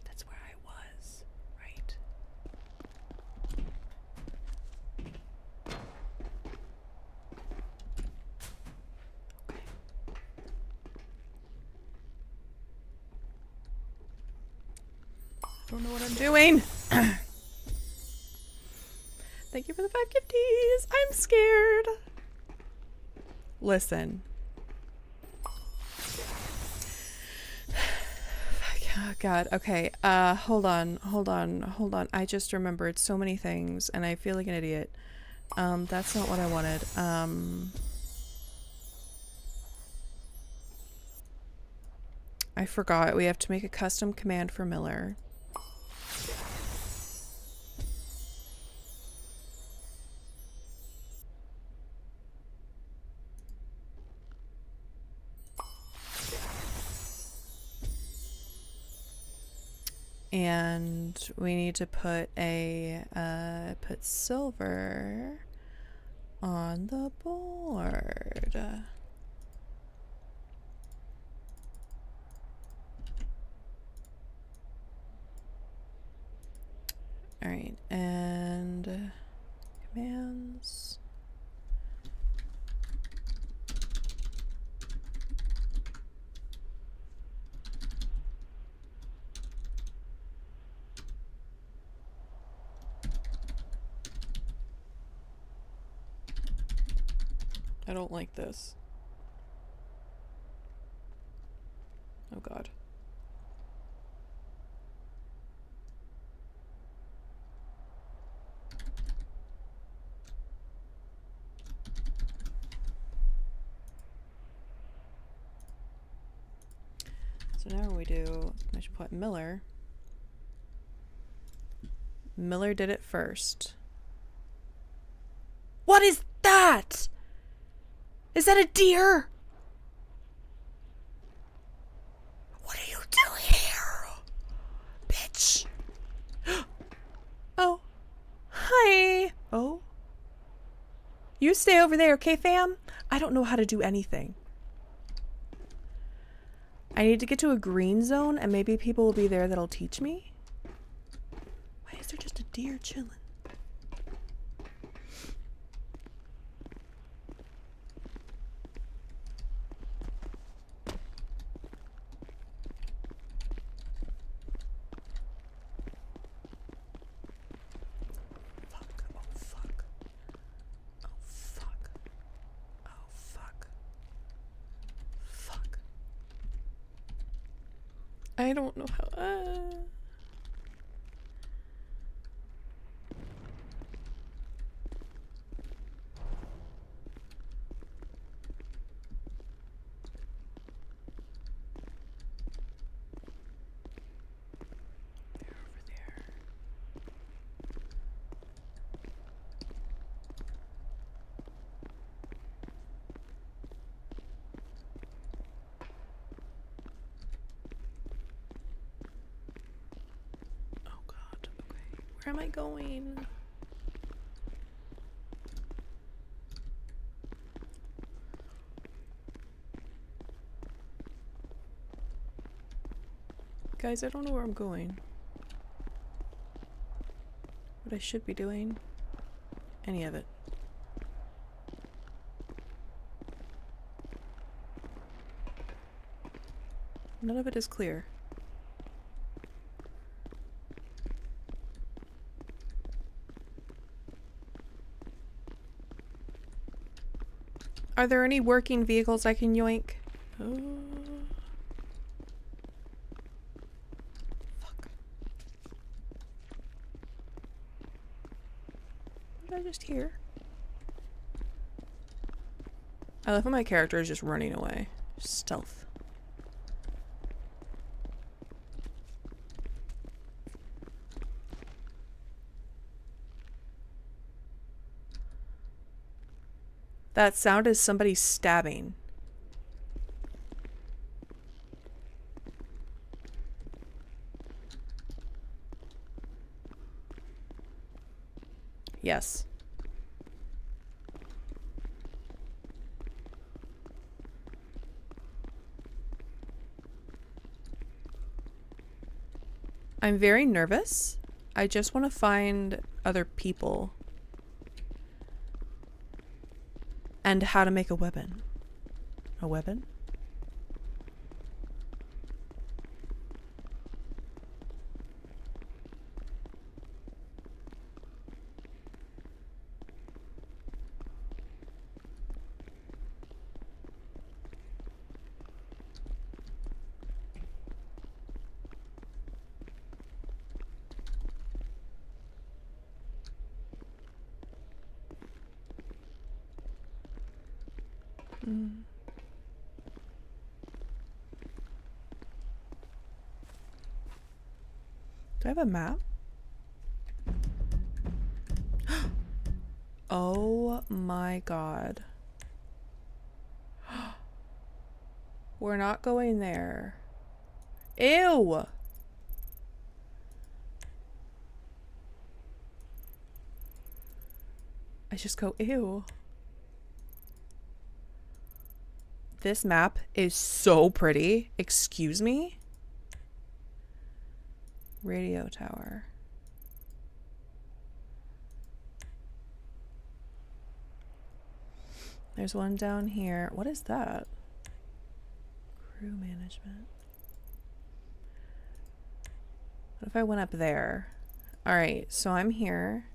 That's where I was, right? Okay. Don't know what I'm doing. Thank you for the 5 gifties. I'm scared. Listen. Oh God. Okay. Hold on. I just remembered so many things and I feel like an idiot. That's not what I wanted. I forgot. We have to make a custom command for Miller. And we need to put put silver on the board. All right, and commands. I don't like this. Oh God. So now we do, I should put Miller. Miller did it first. What is that? Is that a deer? What are you doing here? Bitch. Oh. Hi. Oh. You stay over there, okay, fam? I don't know how to do anything. I need to get to a green zone and maybe people will be there that'll teach me. Why is there just a deer chilling? I don't know how. Where am I going? Guys, I don't know where I'm going. What I should be doing. Any of it. None of it is clear. Are there any working vehicles I can yoink? Oh. Fuck. What did I just hear? I love how my character is just running away. Stealth. That sound is somebody stabbing. Yes. I'm very nervous. I just want to find other people. And how to make a weapon. A weapon? Do I have a map? Oh my god. We're not going there. Ew! I just go, ew. This map is so pretty. Excuse me? Radio tower. There's one down here. What is that? Crew management. What if I went up there? All right, so I'm here.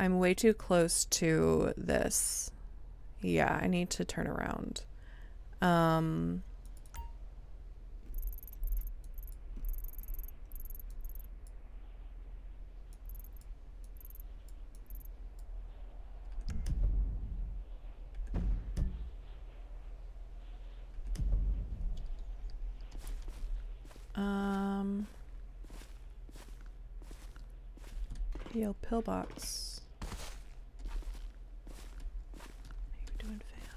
I'm way too close to this. Yeah, I need to turn around. Heal pillbox. What are you doing, fam?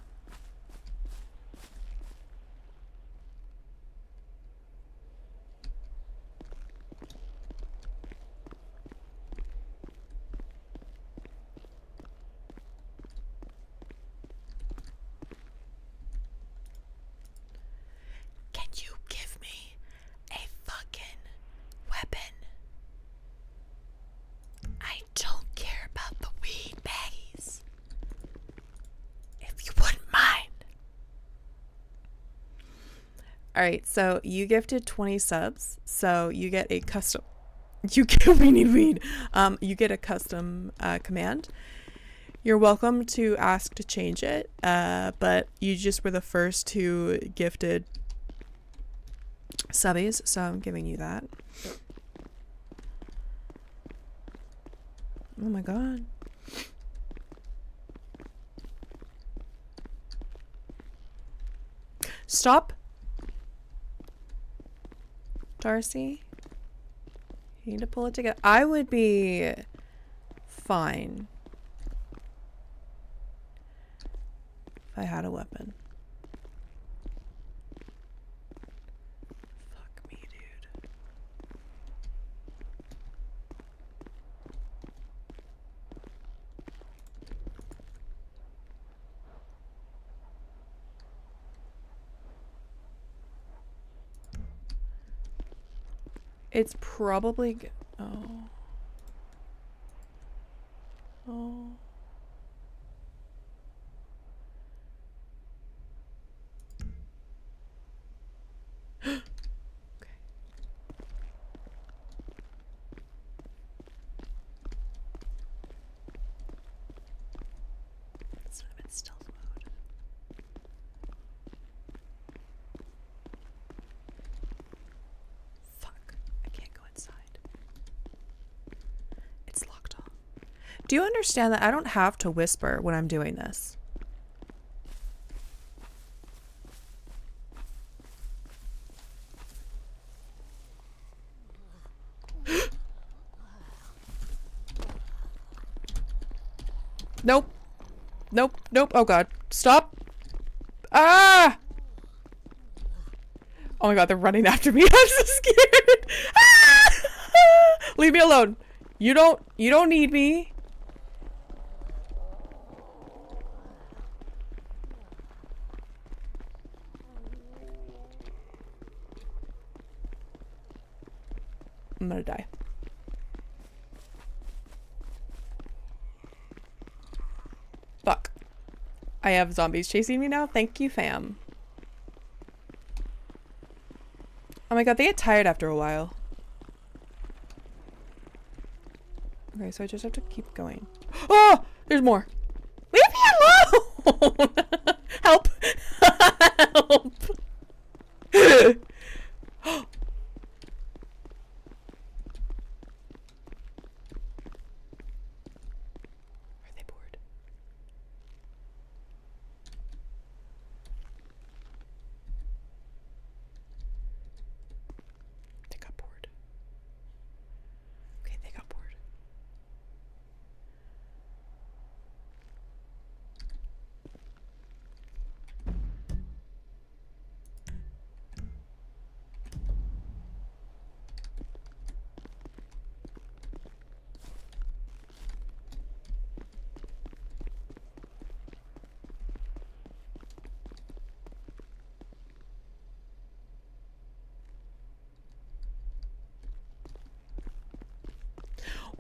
Can you give me a fucking weapon? I don't care about the weed baggies. If you wouldn't mind. Alright, so you gifted 20 subs, so you get a custom. We need weed. You get a custom command. You're welcome to ask to change it, but you just were the first who gifted subbies, so I'm giving you that. Oh my god. Stop. Darcy. You need to pull it together. I would be fine if I had a weapon. Fuck me, dude. It's probably oh. Oh. Okay. It's not in stealth mode. Fuck. I can't go inside. It's locked off. Do you understand that I don't have to whisper when I'm doing this? Nope. Nope. Nope. Oh god. Stop. Ah! Oh my god, they're running after me. I'm so scared. Ah! Leave me alone. You don't need me. I'm gonna die. Fuck. I have zombies chasing me now. Thank you, fam. Oh my god, they get tired after a while. Okay, so I just have to keep going. Oh! There's more. Leave me alone! Help! Help! Are they bored? They got bored. Okay, they got bored.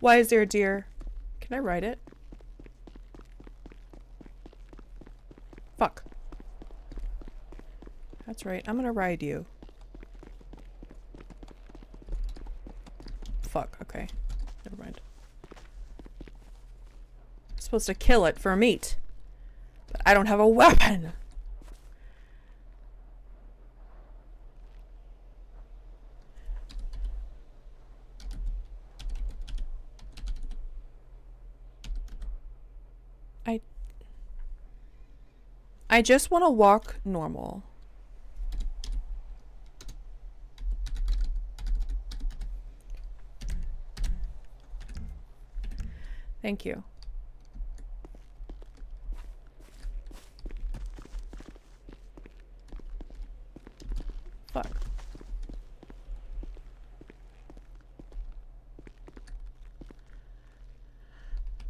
Why is there a deer? Can I ride it? Fuck. That's right. I'm gonna ride you. Fuck. Okay. Never mind. I'm supposed to kill it for meat. But I don't have a weapon. I just want to walk normal. Thank you. Fuck.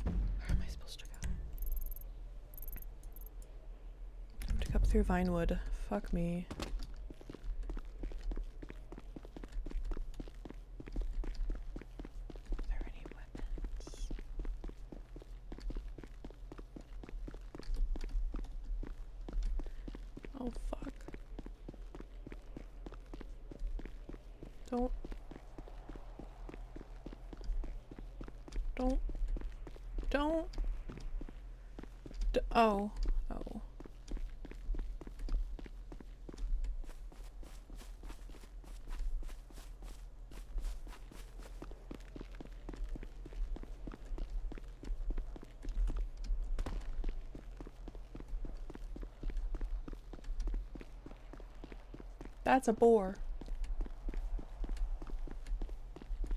Where am I supposed to go? I have to go up through Vinewood. Fuck me. Are there any weapons? Oh fuck. Don't. Don't. Oh. Oh. That's a boar.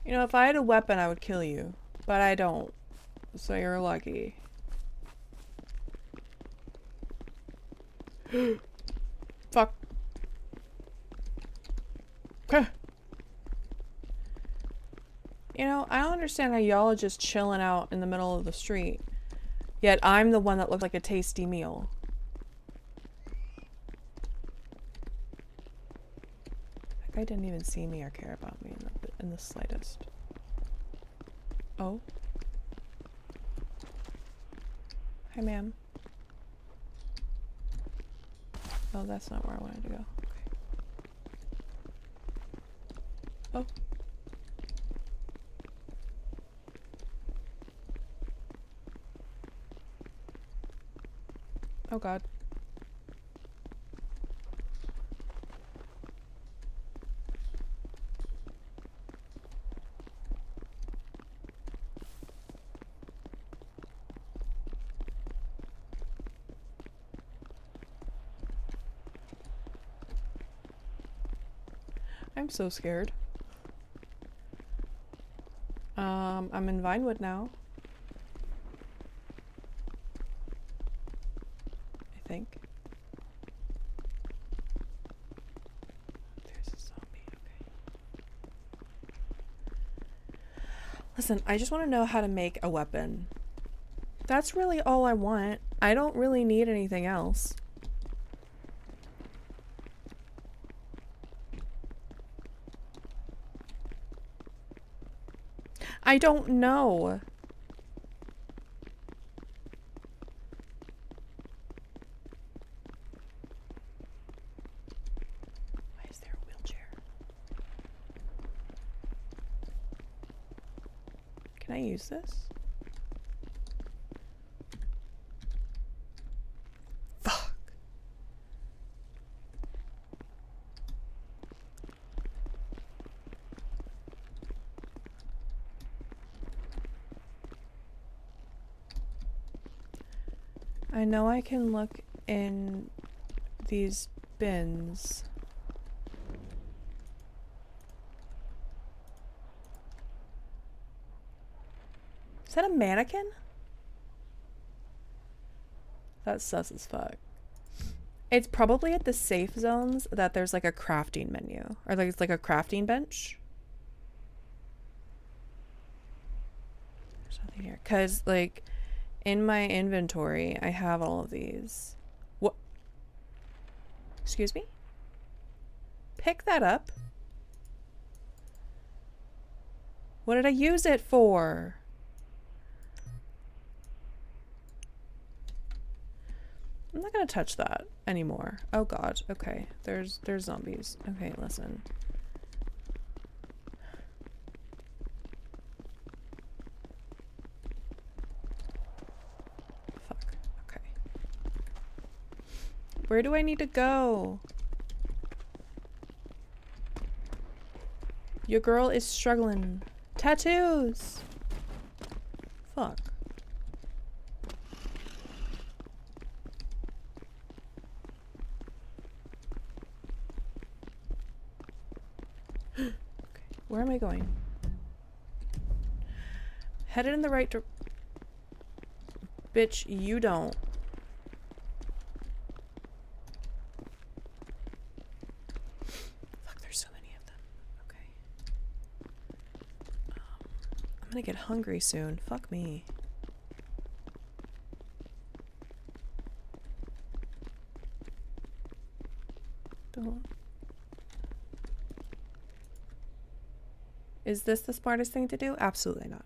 You know, if I had a weapon, I would kill you. But I don't. So you're lucky. Fuck. You know, I don't understand how y'all are just chilling out in the middle of the street. Yet I'm the one that looked like a tasty meal. That guy didn't even see me or care about me in the slightest. Oh. Hi, ma'am. Oh, that's not where I wanted to go. Okay. Oh. Oh, God. I'm so scared. I'm in Vinewood now. I think. There's a zombie, okay. Listen, I just want to know how to make a weapon. That's really all I want. I don't really need anything else. I don't know. Why is there a wheelchair? Can I use this? Fuck. I know I can look in these bins. Is that a mannequin? That's sus as fuck. It's probably at the safe zones that there's like a crafting menu. Or like it's like a crafting bench. There's nothing here. Cause like in my inventory I have all of these. What? Excuse me? Pick that up. What did I use it for? I'm not gonna touch that anymore. Oh god, okay. There's zombies. Okay, listen. Fuck. Okay. Where do I need to go? Your girl is struggling. Tattoos! Fuck. Okay, where am I going? Headed in the right direction. Bitch, you don't. Fuck, there's so many of them. Okay. I'm gonna get hungry soon. Fuck me. Don't. Is this the smartest thing to do? Absolutely not.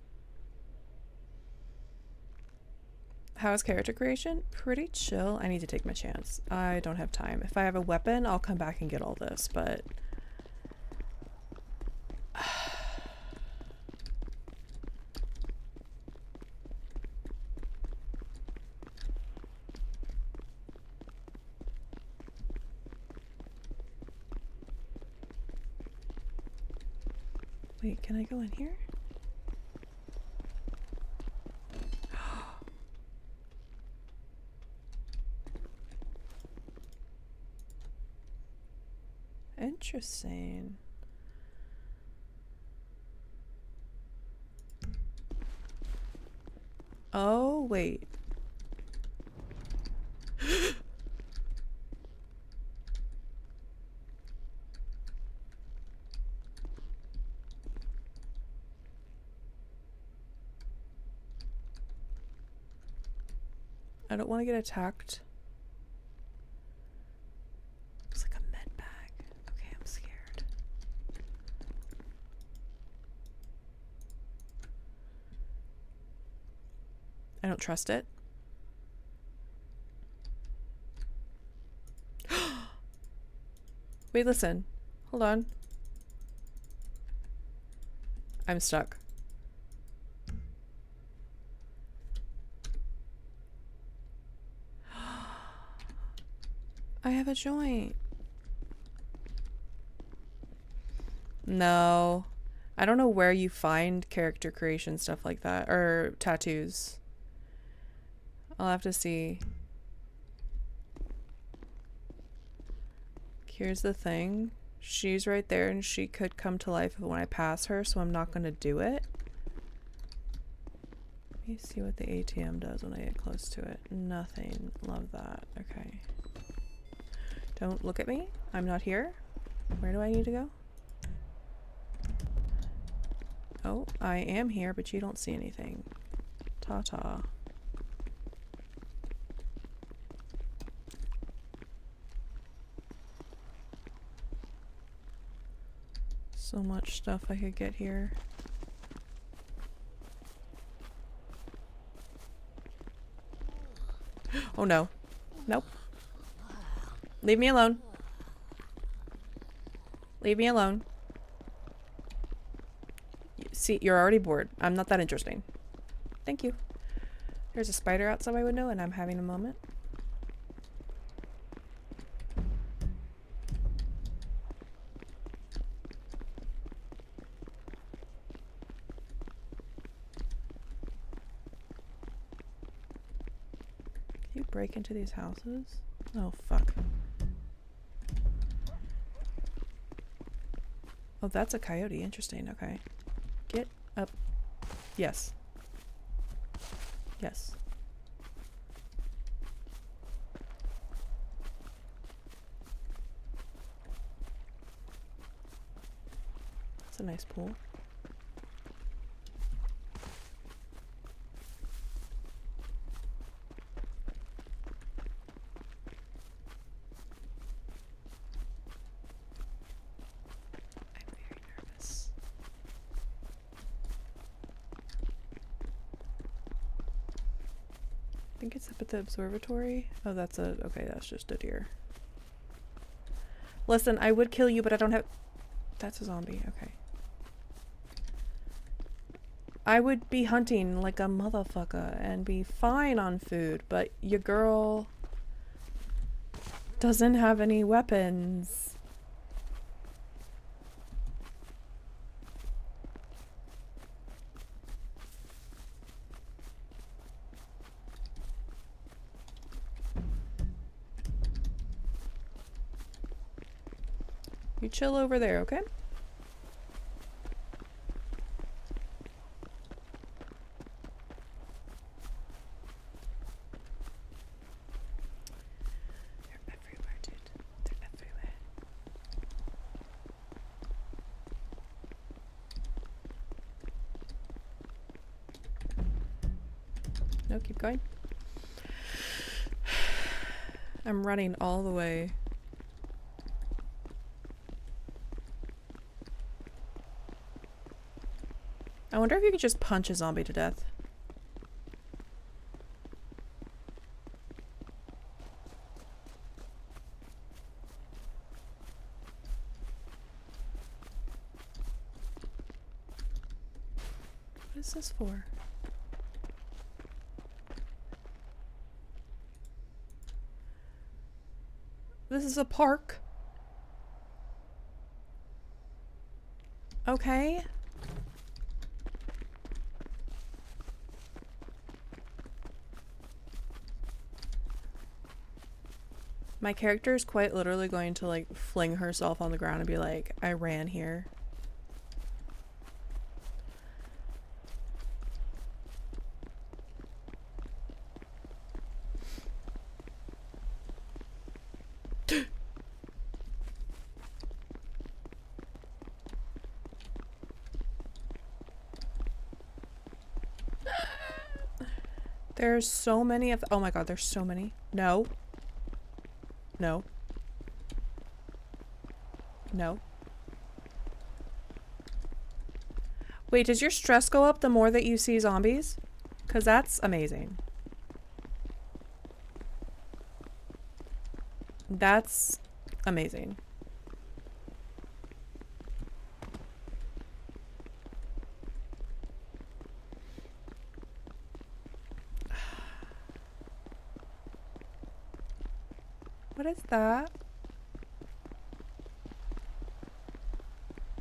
How is character creation? Pretty chill. I need to take my chance. I don't have time. If I have a weapon, I'll come back and get all this, but... Wait, can I go in here? Interesting. Oh, wait. I don't want to get attacked. Looks like a med bag. Okay, I'm scared. I don't trust it. Wait, listen. Hold on. I'm stuck. I have a joint. No. I don't know where you find character creation stuff like that. Or tattoos. I'll have to see. Here's the thing. She's right there and she could come to life when I pass her, so I'm not going to do it. Let me see what the ATM does when I get close to it. Nothing. Love that. Okay. Don't look at me. I'm not here. Where do I need to go? Oh, I am here, but you don't see anything. Ta-ta. So much stuff I could get here. Oh no. Nope. Leave me alone. Leave me alone. See, you're already bored. I'm not that interesting. Thank you. There's a spider outside my window and I'm having a moment. Can you break into these houses? Oh, fuck. Oh, that's a coyote. Interesting. Okay. Get up. Yes. Yes. That's a nice pool. I think it's up at the observatory. Oh, that's a... Okay, that's just a deer. Listen, I would kill you, but I don't have... That's a zombie. Okay. I would be hunting like a motherfucker and be fine on food, but your girl doesn't have any weapons. You chill over there, okay? They're everywhere, dude. They're everywhere. No, keep going. I'm running all the way. I wonder if you could just punch a zombie to death. What is this for? This is a park. Okay. My character is quite literally going to like fling herself on the ground and be like, I ran here. There's so many of, oh my god, there's so many. No. No. No. Wait, does your stress go up the more that you see zombies? Because that's amazing. That's amazing. What is that?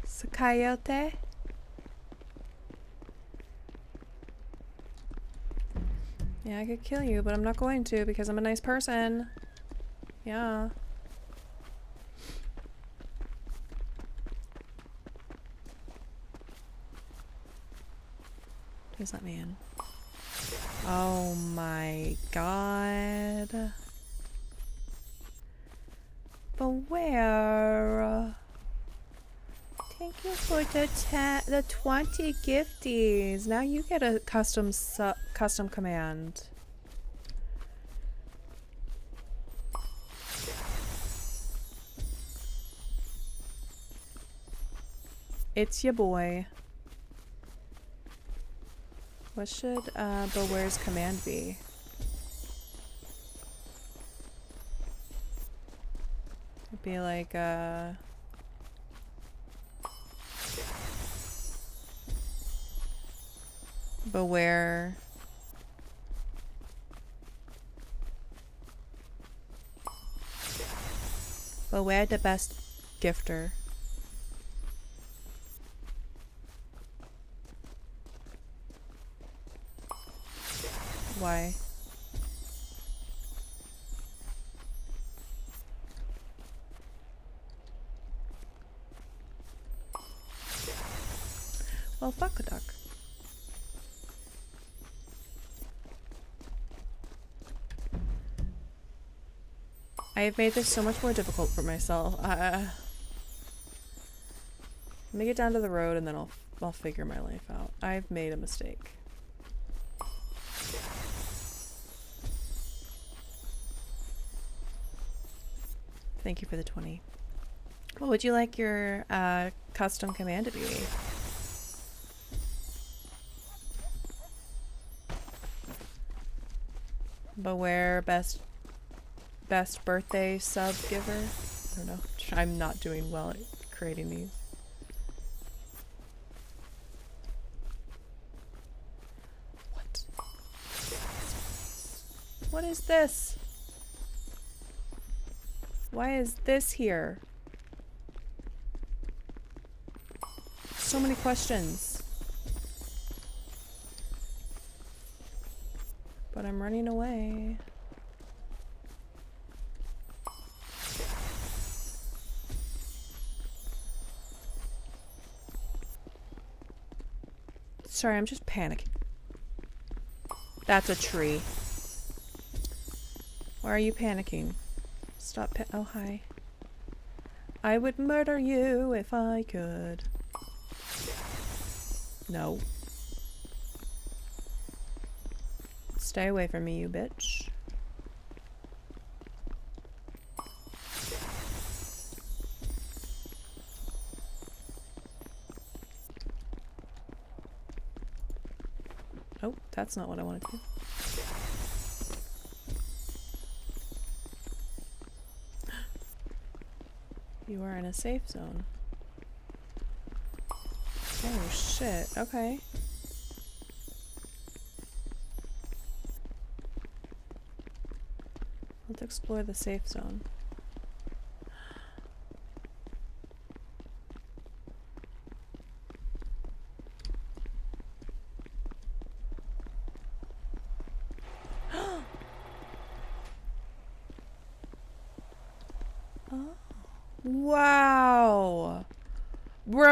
It's a coyote? Yeah, I could kill you, but I'm not going to because I'm a nice person. Yeah. Who's that man? Oh my god. Beware. Thank you for the 20 gifties. Now you get a custom command. It's your boy. What should Beware's command be? It'd be like Beware. Beware the best gifter. Why? Well, fuck a duck. I have made this so much more difficult for myself. Let me get down to the road and then I'll figure my life out. I've made a mistake. Thank you for the 20. What would you like your custom command to be? Beware best birthday sub giver? I don't know. I'm not doing well at creating these. What? What is this? Why is this here? So many questions. But I'm running away. Sorry, I'm just panicking. That's a tree. Why are you panicking? Stop oh, hi. I would murder you if I could. No. Stay away from me, you bitch. Oh, that's not what I wanted to do. You are in a safe zone. Oh shit, okay. Let's explore the safe zone. Oh. Wow. Bro.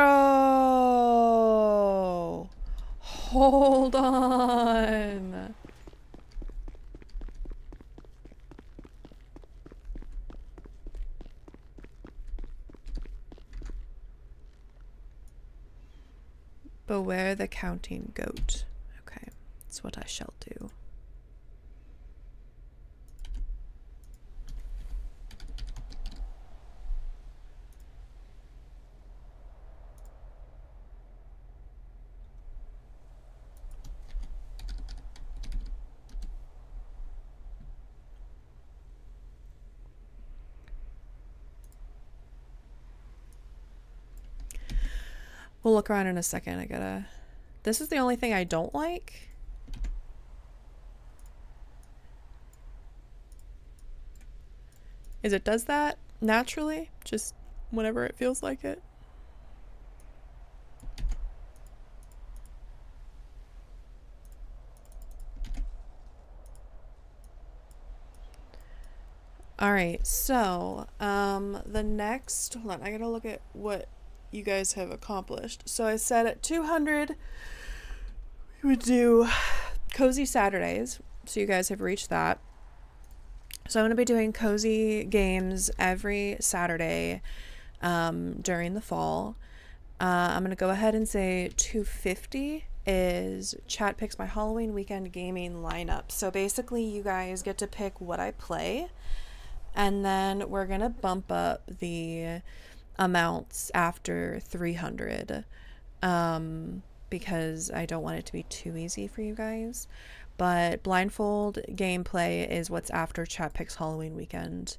Hold on. Beware the counting goat. Okay, that's what I shall do. We'll look around in a second. I gotta... This is the only thing I don't like. Is it does that naturally, just whenever it feels like it. All right, so the next, hold on, I gotta look at what you guys have accomplished. So I said at 200 we would do Cozy Saturdays, so you guys have reached that. So I'm going to be doing cozy games every Saturday during the fall. I'm going to go ahead and say 250 is Chat Picks my Halloween weekend gaming lineup. So basically you guys get to pick what I play, and then we're going to bump up the amounts after 300 because I don't want it to be too easy for you guys. But blindfold gameplay is what's after Chat Picks Halloween weekend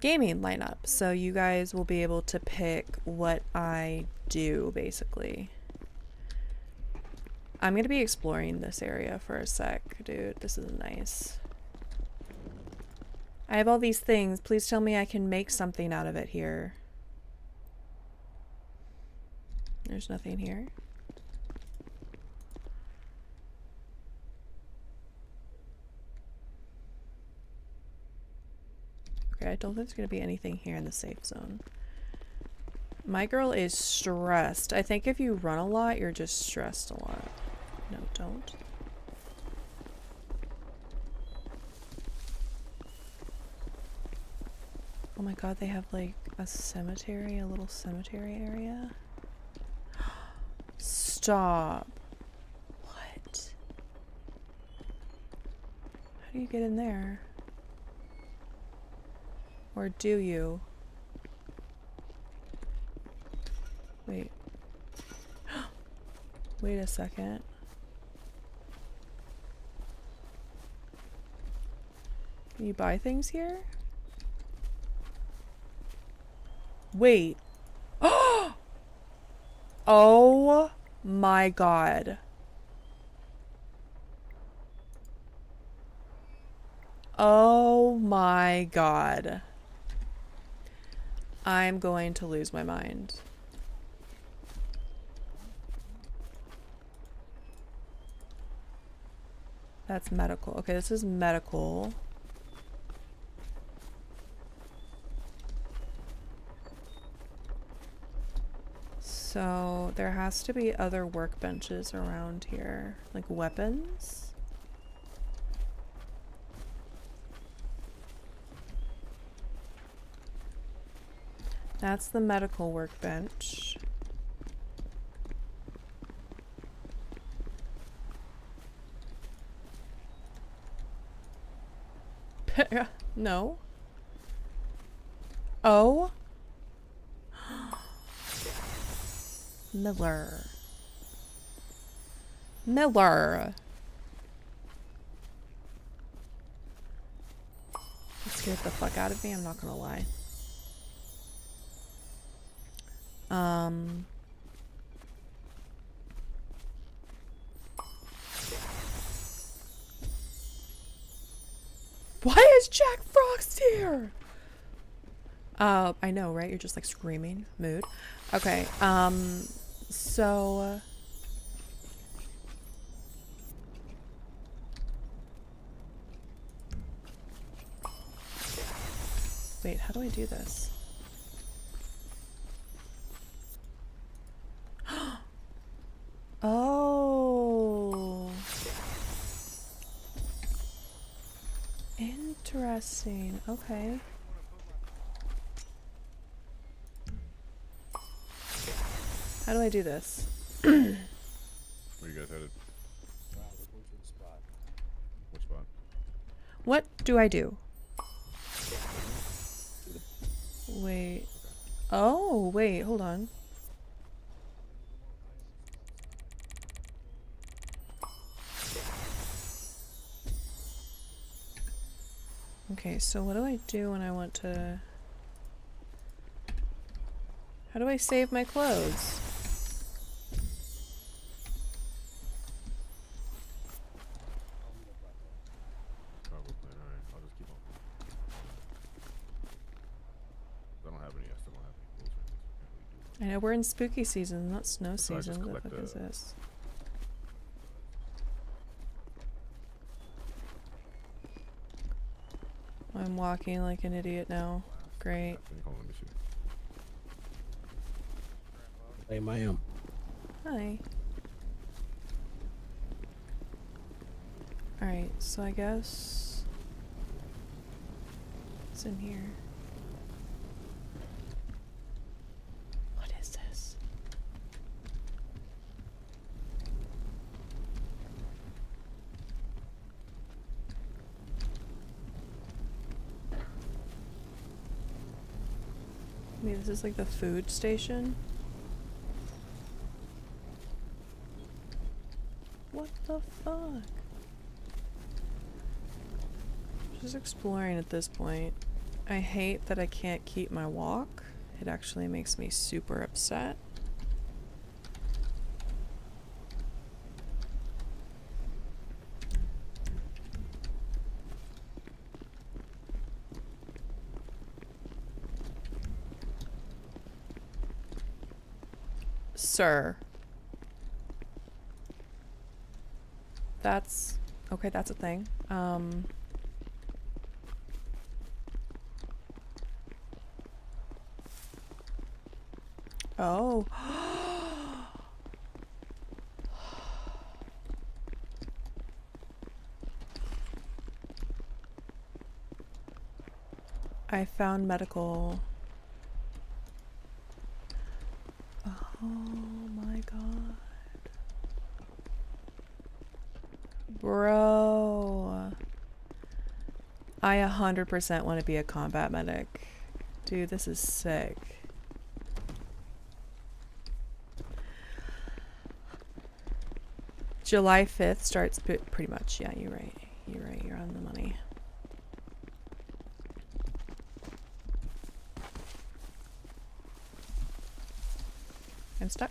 gaming lineup. So you guys will be able to pick what I do, basically. I'm going to be exploring this area for a sec, dude. This is nice. I have all these things. Please tell me I can make something out of it here. There's nothing here. Okay, I don't think there's going to be anything here in the safe zone. My girl is stressed. I think if you run a lot, you're just stressed a lot. No, don't. Oh my god, they have like a cemetery, a little cemetery area. Stop. What? How do you get in there? Or do you? Wait. Wait a second. Can you buy things here? Wait. Oh my god. Oh my god. I'm going to lose my mind. That's medical. Okay, this is medical. So there has to be other workbenches around here, like weapons. That's the medical workbench. No. Oh. Miller. Miller. That scared the fuck out of me, I'm not gonna lie. Why is Jack Frost here? I know, right? You're just like screaming. Mood. Okay, so... Wait, how do I do this? Interesting. Okay. How do I do this? Where you guys headed? We're going to the spot. What spot? What do I do? Wait. Oh, wait, hold on. Okay, so what do I do when I want to... How do I save my clothes? Cargo plane. Alright, I'll just keep on. I don't have any. I still don't have any clothes right now, so I can't really do much. I know we're in spooky season, not snow So I just season. What the collect fuck is this? I'm walking like an idiot now. Great. Hold on, let me see. Hey, ma'am. Hi. Alright, so I guess it's in here. What is this? Maybe this is like the food station? What the fuck? Just exploring at this point. I hate that I can't keep my walk. It actually makes me super upset. Sir. That's... okay, that's a thing. Oh. I found medical. Oh my god. Bro. I 100% want to be a combat medic. Dude, this is sick. July 5th starts pretty much. Yeah, you're right. You're right. You're on the money. I'm stuck.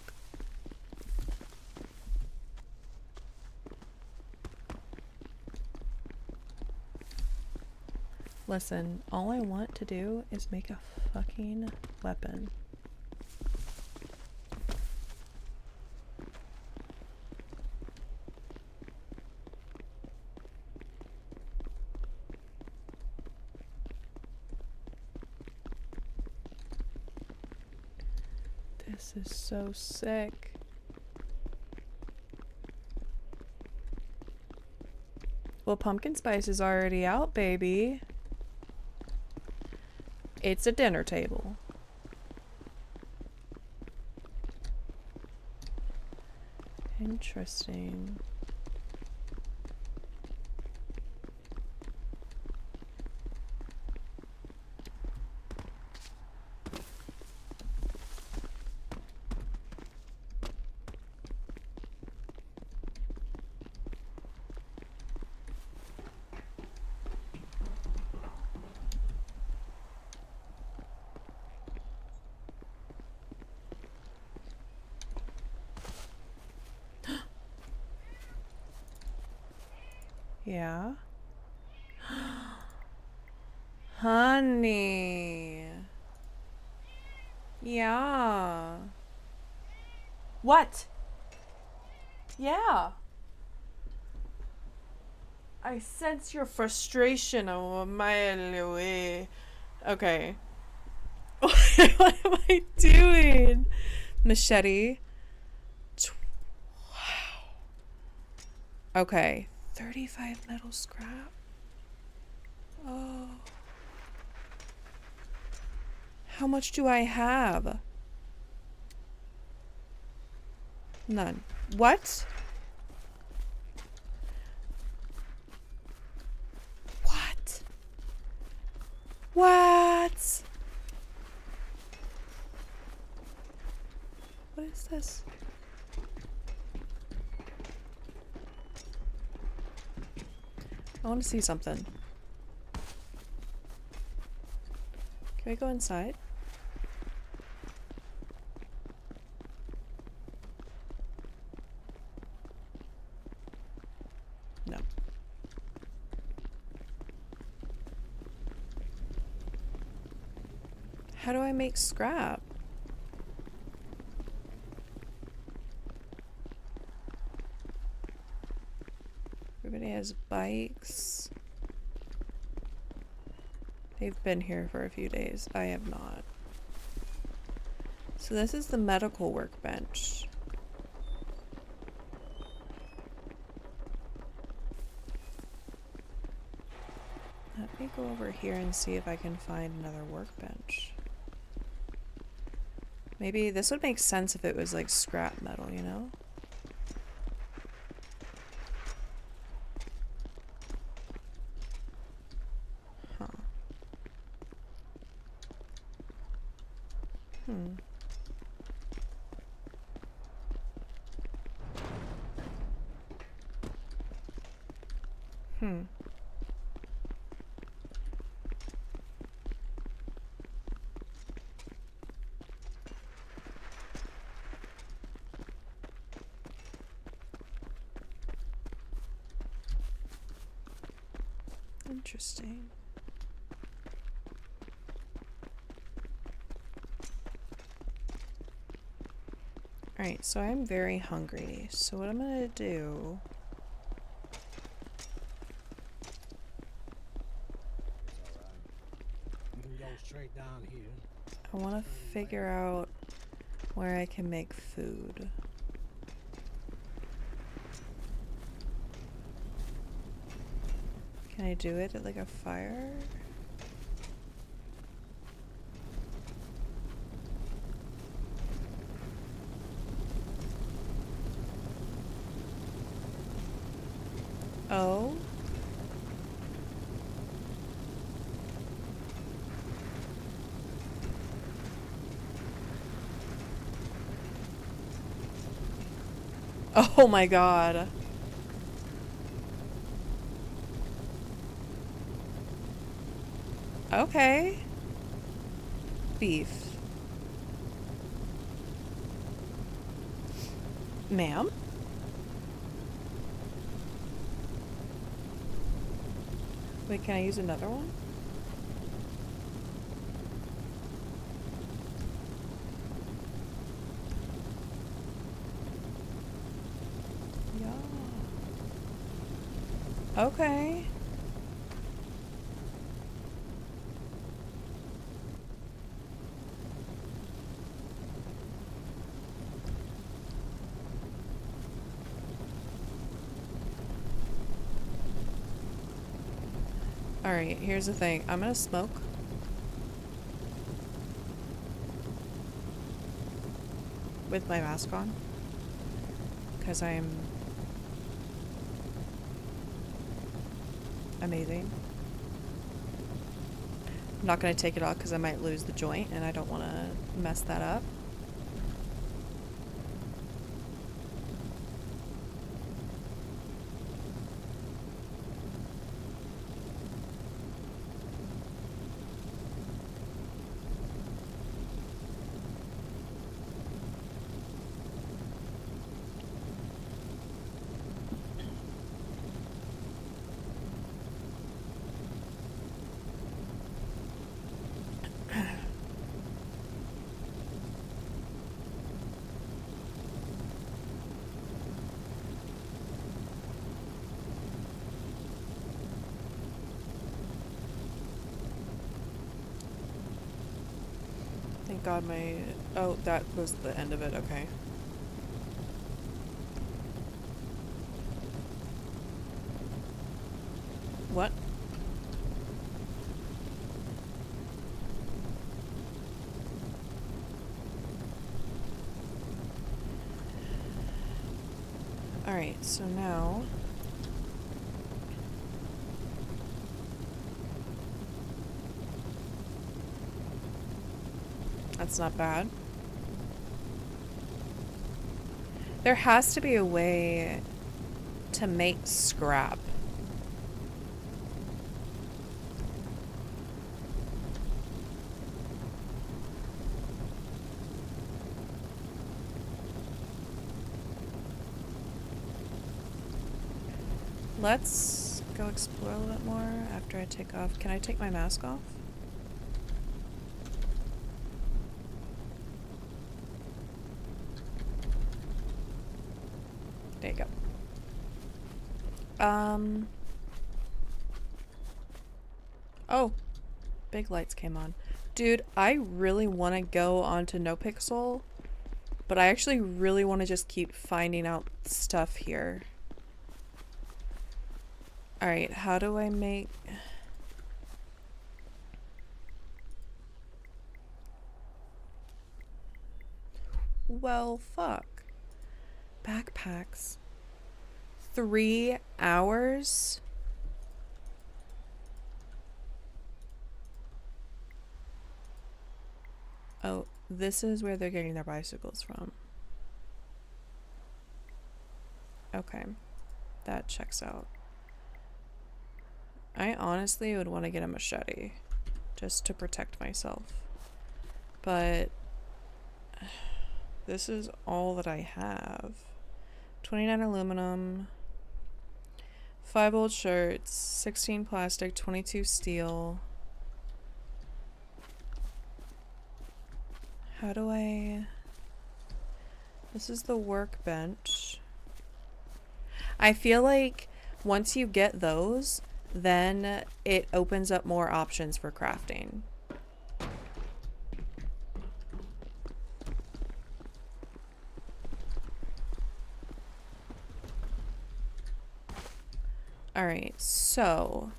Listen, all I want to do is make a fucking weapon. This is so sick. Well, pumpkin spice is already out, baby. It's a dinner table. Interesting. Yeah. Honey. Yeah. What? Yeah. I sense your frustration a mile away. Okay. What am I doing? Machete. Wow. Okay. 35 metal scrap. Oh. How much do I have? None. What? What? What? What is this? I want to see something. Can we go inside? No. How do I make scrap? Everybody has bikes. They've been here for a few days. I have not. So this is the medical workbench. Let me go over here and see if I can find another workbench. Maybe this would make sense if it was like scrap metal, you know? Huh. Interesting. Alright, so I'm very hungry. So what I'm gonna do... It's alright. You can go straight down here. I want to figure out where I can make food. Can I do it at like a fire? Oh? Oh my god. Okay. Beef. Ma'am? Wait, can I use another one? Yeah. Okay. Alright, here's the thing. I'm gonna smoke. With my mask on. Because I'm amazing. I'm not gonna take it off because I might lose the joint and I don't want to mess that up. Thank God my... Oh, that was the end of it. Okay. What? Alright, so now... That's not bad. There has to be a way to make scrap. Let's go explore a little bit more after I take off. Can I take my mask off? There you go. Oh, big lights came on. Dude, I really want to go onto NoPixel, but I actually really want to just keep finding out stuff here. Alright, how do I make... Well, fuck. Backpacks. 3 hours? Oh, this is where they're getting their bicycles from. Okay, that checks out. I honestly would want to get a machete just to protect myself. But this is all that I have. 29 aluminum, 5 old shirts, 16 plastic, 22 steel. How do I... This is the workbench. I feel like once you get those, then it opens up more options for crafting. Alright, so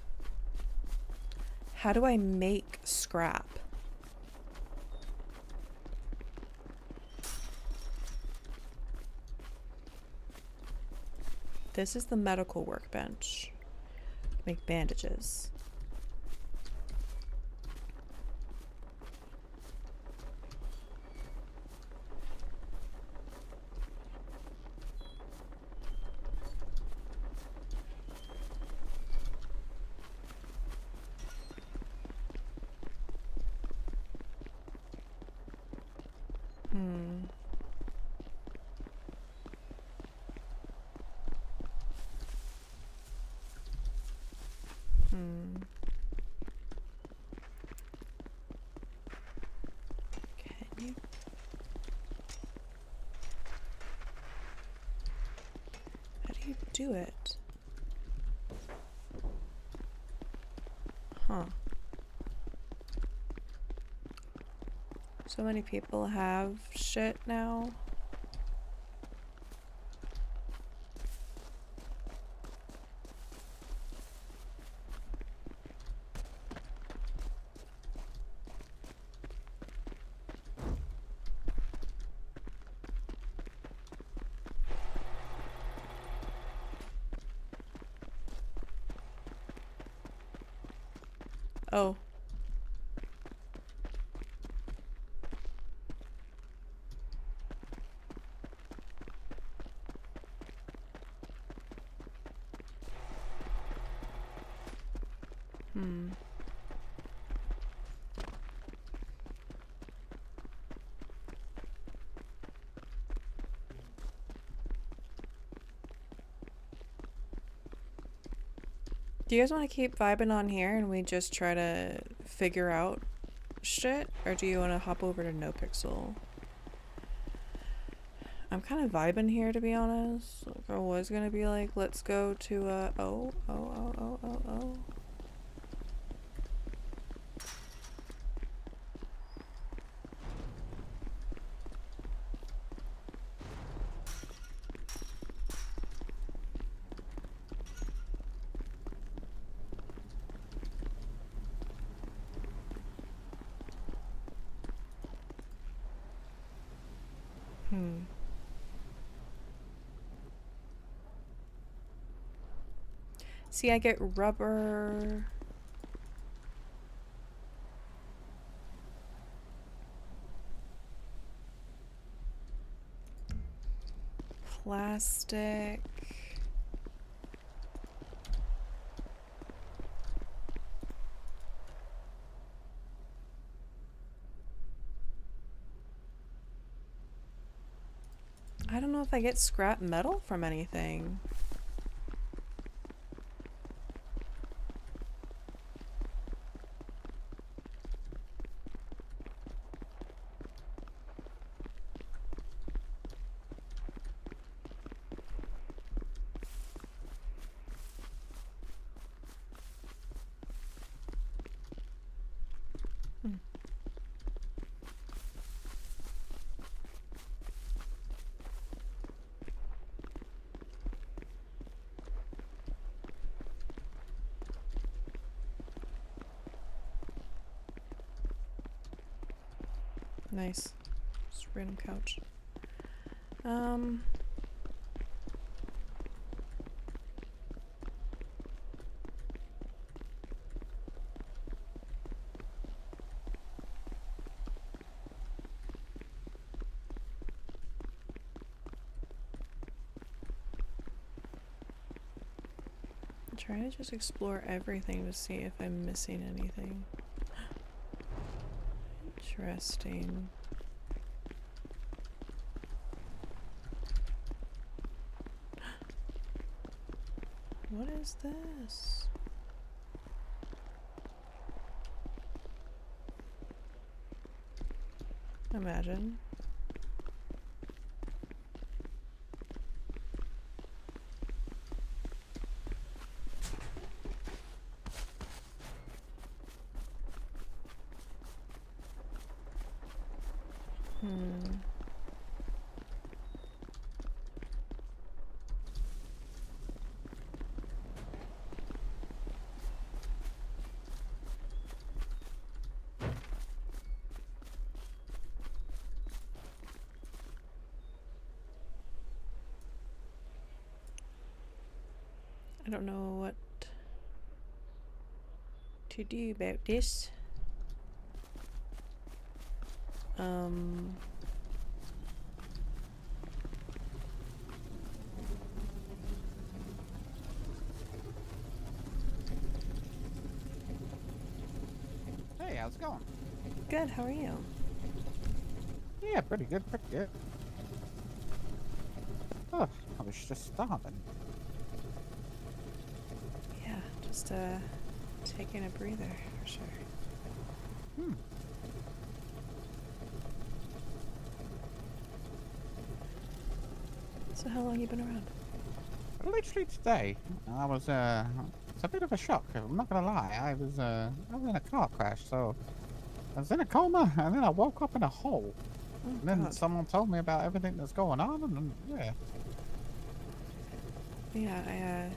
how do I make scrap? This is the medical workbench. Make bandages. Can you? How do you do it? Huh. So many people have shit now. Oh. Do you guys want to keep vibing on here and we just try to figure out shit? Or do you want to hop over to NoPixel? I'm kind of vibing here, to be honest. Like, I was gonna be like, let's go to, oh. See, I get rubber. Plastic. I don't know if I get scrap metal from anything. Hmm. Nice. Just random couch. Try to just explore everything to see if I'm missing anything. Interesting. What is this? Imagine. I don't know what to do about this. Hey, how's it going? Good, how are you? Yeah, pretty good, pretty good. Oh, I was just starving. Yeah, just taking a breather for sure. Hmm. So how long you been around? Literally today, I was, it's a bit of a shock. I'm not gonna lie. I was in a car crash, so I was in a coma, and then I woke up in a hole. Oh, And then God. someone told me about everything that's going on, and yeah. Yeah,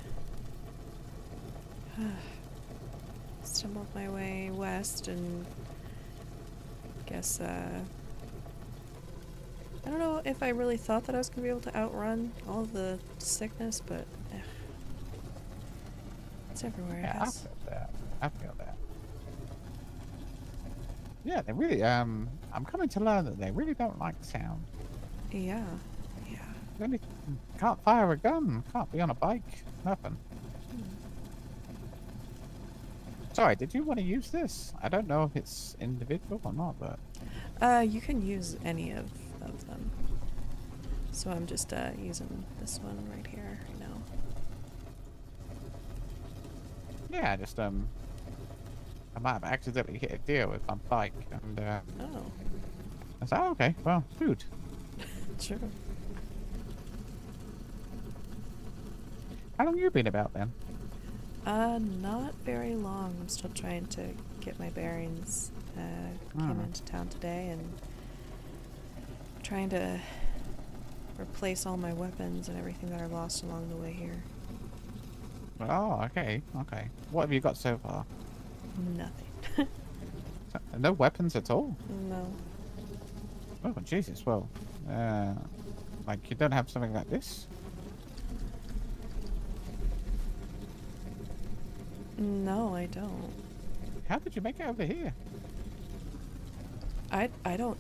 I stumbled my way west and guess I don't know if I really thought that I was gonna be able to outrun all of the sickness, but it's everywhere, Yeah, I I guess. feel that. I feel that. Yeah, they really, I'm coming to learn that they really don't like sound. Yeah, yeah. Really can't fire a gun, can't be on a bike, nothing. Sorry, did you want to use this? I don't know if it's individual or not, but... You can use any of them. So I'm just using this one right here, right now. Yeah, just, I might have accidentally hit a deer with my bike, and, Oh, I said, oh, okay, well, food. sure. How long you been about, then? Not very long. I'm still trying to get my bearings. Came into town today and trying to replace all my weapons and everything that I lost along the way here. Oh, okay, okay. What have you got so far? Nothing. No weapons at all? No. Oh, Jesus, well, like, you don't have something like this? No, I don't. How did you make it over here? I don't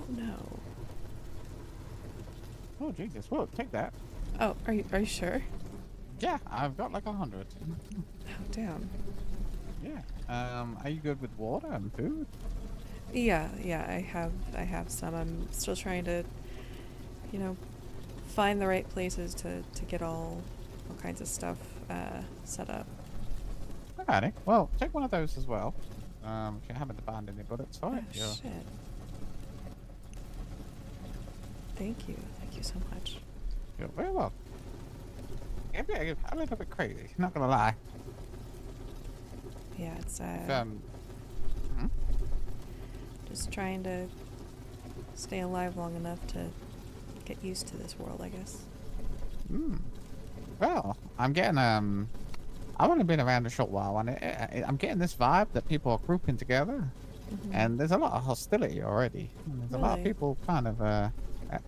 know. Oh, Jesus. Well, take that. Oh, are you sure? Yeah, I've got like 100. Oh, damn. Yeah. Are you good with water and food? Yeah, I have some. I'm still trying to, you know, find the right places to get all kinds of stuff set up. Alrighty. Well, take one of those as well. If you happen to find any bullets for Oh, it, shit. Thank you so much. you're very welcome. Yeah, a little bit crazy, not gonna lie. Yeah, it's Hmm? just trying to stay alive long enough to get used to this world, I guess. Well, I'm getting I've only been around a short while, and I'm getting this vibe that people are grouping together, and there's a lot of hostility already. And there's a lot of Really? people kind of at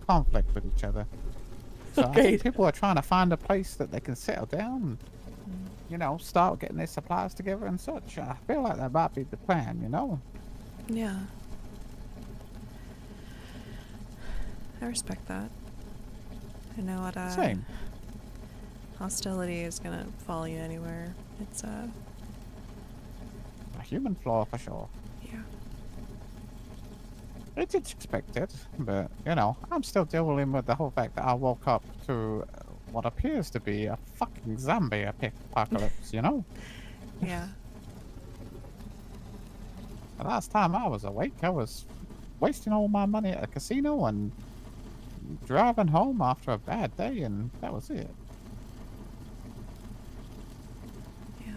conflict with each other. So I Okay. think people are trying to find a place that they can settle down, and, start getting their supplies together and such. I feel like that might be the plan. Yeah. I respect that. I know what Same. hostility is gonna follow you anywhere. It's A human flaw for sure. yeah. It's expected, but, I'm still dealing with the whole fact that I woke up to what appears to be a fucking zombie apocalypse. Yeah. The last time I was awake, I was wasting all my money at a casino and driving home after a bad day, and that was it. Yeah.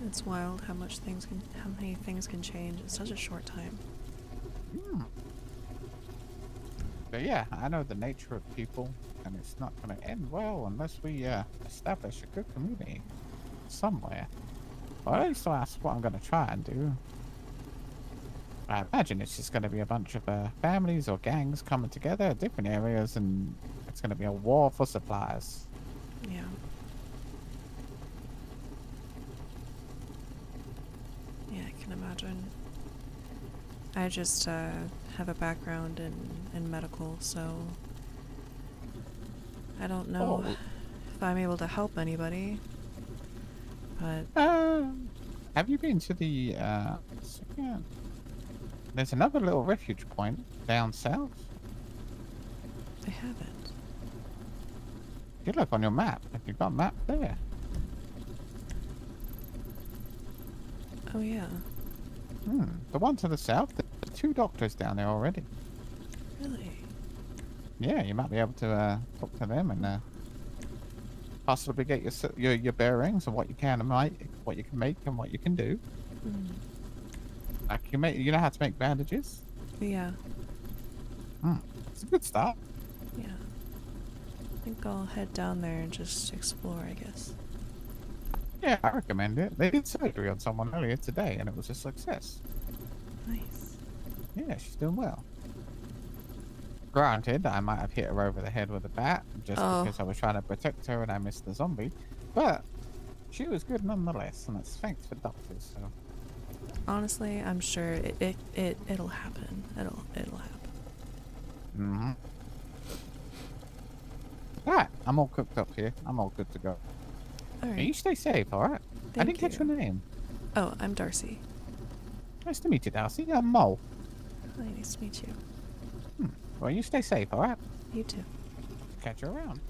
It's wild how many things can change in such a short time. But yeah, I know the nature of people, and it's not going to end well unless we establish a good community somewhere. Or at least that's what I'm going to try and do. I imagine it's just going to be a bunch of families or gangs coming together at different areas, and it's going to be a war for supplies. Yeah. Yeah, I can imagine. I just have a background in medical, so I don't know Oh. if I'm able to help anybody. But Have you been to the there's another little refuge point down south. I haven't. If you look on your map, if you've got a map there. Oh yeah. The one to the south, there are 2 doctors down there already. Really? Yeah, you might be able to talk to them and possibly get your bearings of what you can make, and what you can do. Like you know how to make bandages. Yeah. It's a good start. Yeah. I think I'll head down there and just explore, I guess. Yeah, I recommend it. They did surgery on someone earlier today, and it was a success. Nice. Yeah, she's doing well. Granted, I might have hit her over the head with a bat just because I was trying to protect her and I missed the zombie, but she was good nonetheless, and it's thanks for doctors. So Honestly, I'm sure it'll happen. It'll happen. Alright, I'm all cooked up here. I'm all good to go. All Hey, right. you stay safe, alright? I didn't catch your name. Oh, I'm Darcy. Nice to meet you, Darcy. I'm Mo. Hi, nice to meet you. Well, you stay safe, alright? You too. Catch you around.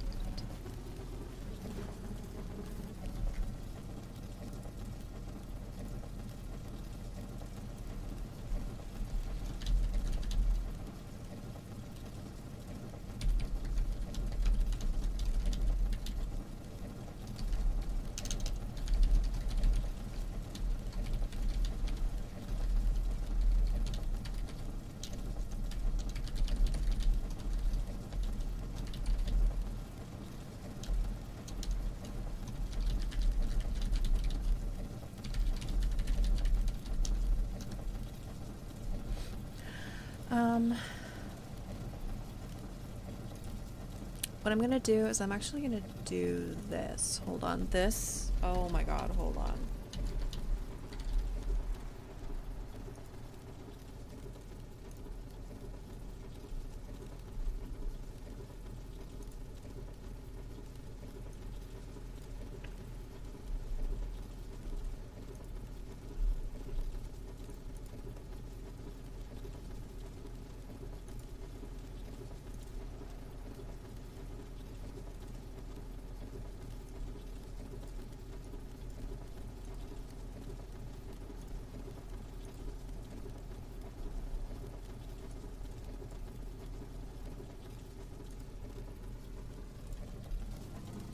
What I'm gonna do is I'm actually gonna do this. Hold on. This. Oh my god, hold on.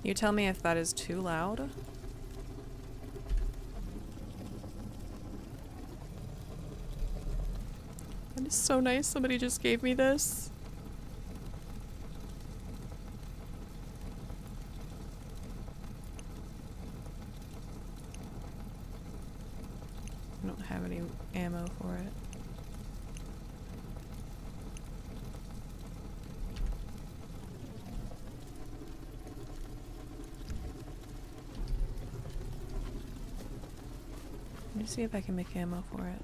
You tell me if that is too loud. That is so nice. Somebody just gave me this. I don't have any ammo for it. Let me see if I can make ammo for it.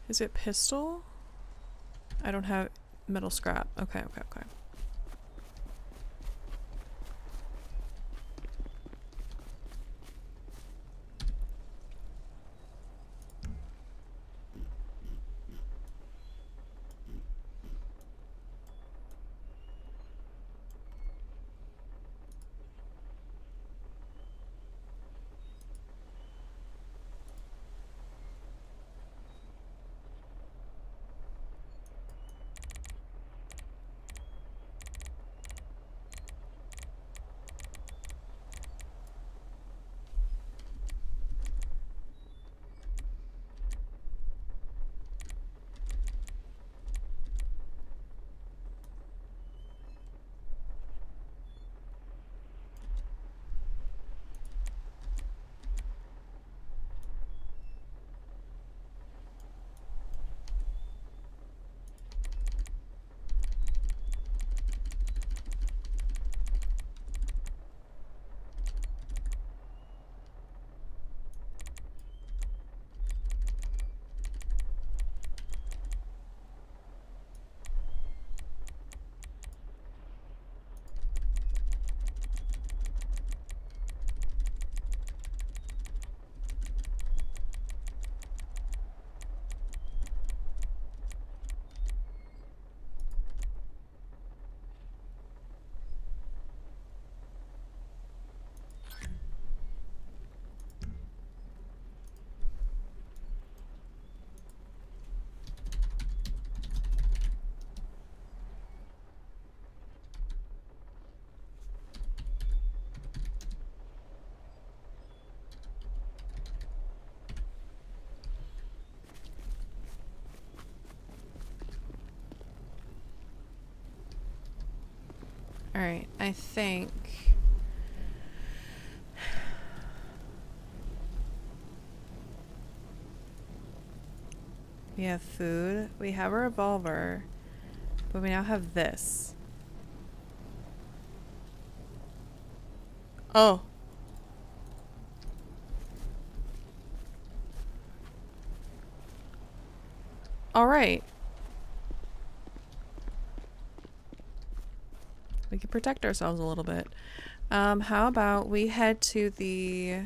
Is it pistol? I don't have metal scrap. Okay, okay, okay. Alright, I think... we have food, we have a revolver, but we now have this. Oh. Alright. We can protect ourselves a little bit. How about we head to the...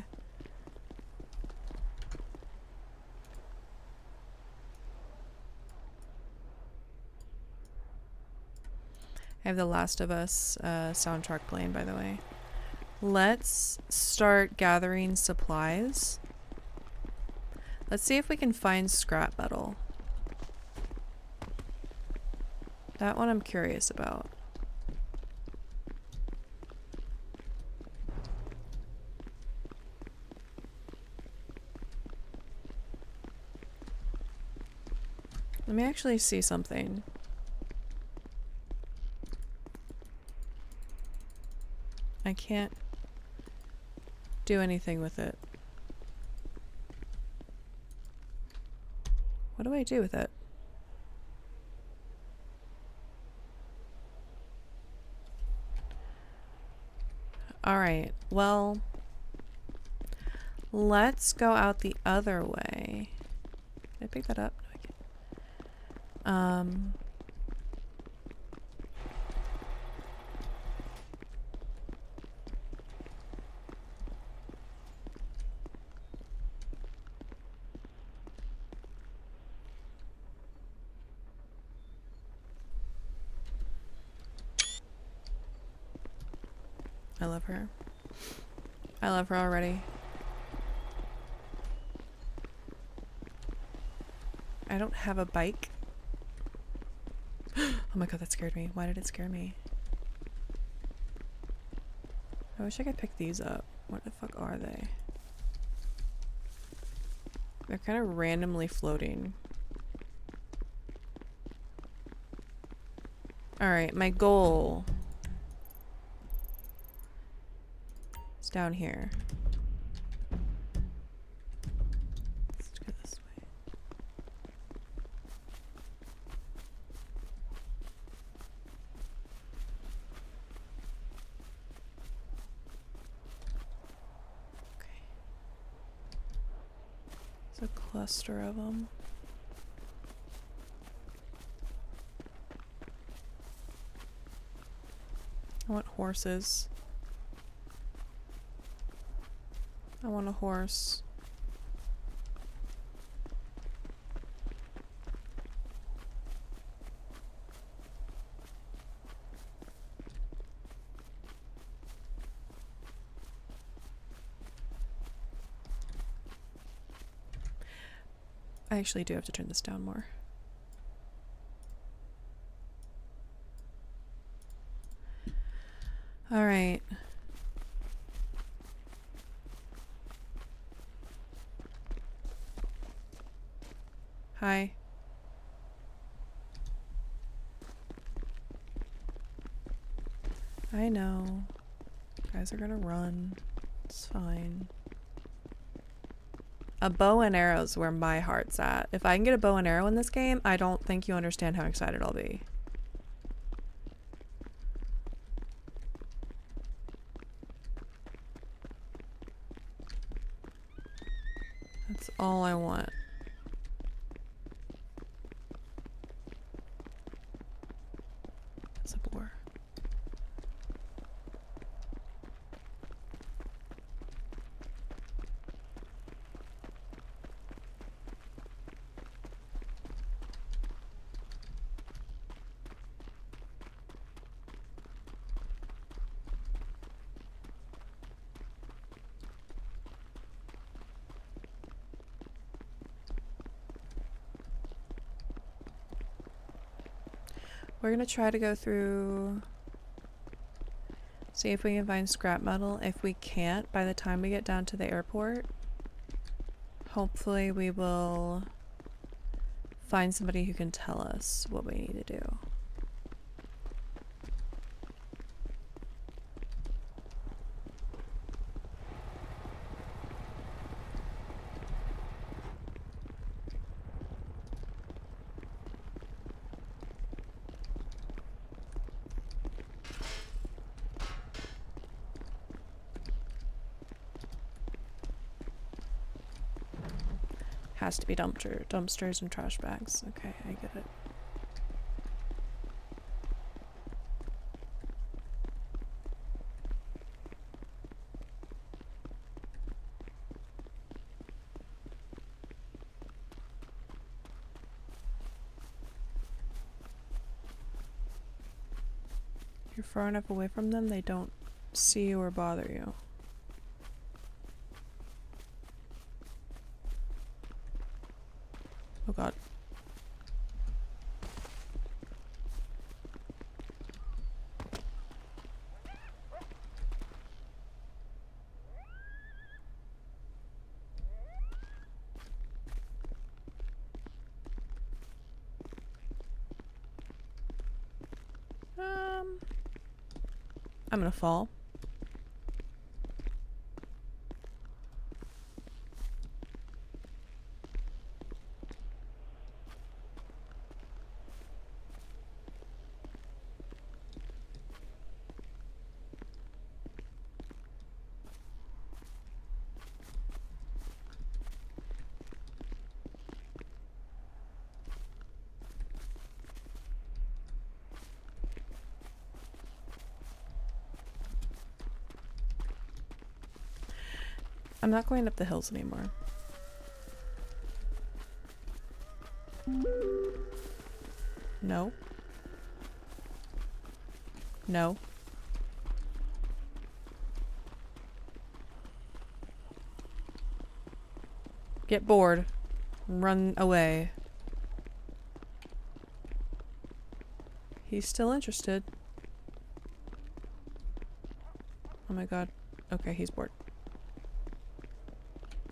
I have the Last of Us soundtrack playing, by the way. Let's start gathering supplies. Let's see if we can find scrap metal. That one I'm curious about. Let me actually see something. I can't do anything with it. What do I do with it? Alright, well, let's go out the other way. Did I pick that up? No, I can't. I love her. I love her already. I don't have a bike. Oh my god, that scared me. Why did it scare me? I wish I could pick these up. What the fuck are they? They're kind of randomly floating. Alright, my goal is down here. Let's go this way. Okay. There's a cluster of them. I want horses. I want a horse. I actually do have to turn this down more. All right. Hi. I know. Guys are gonna run. It's fine. A bow and arrow is where my heart's at. If I can get a bow and arrow in this game, I don't think you understand how excited I'll be. That's all I want. That's a boar. We're gonna try to go through, see if we can find scrap metal. If we can't, by the time we get down to the airport, hopefully we will find somebody who can tell us what we need to do. Has to be dumpsters and trash bags. Okay, I get it. You're far enough away from them, they don't see you or bother you. Oh god. I'm gonna fall. I'm not going up the hills anymore. No. No. Get bored. Run away. He's still interested. Oh my god. Okay, he's bored.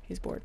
He's bored.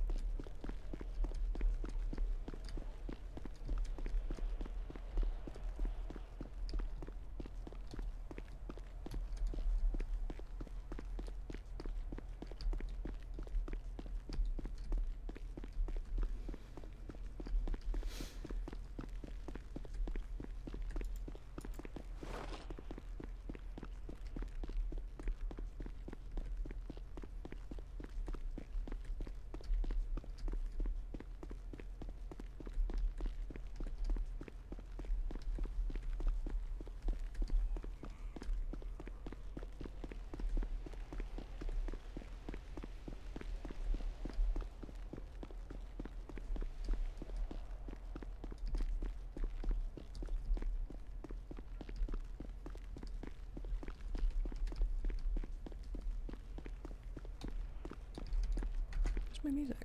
Where's my music?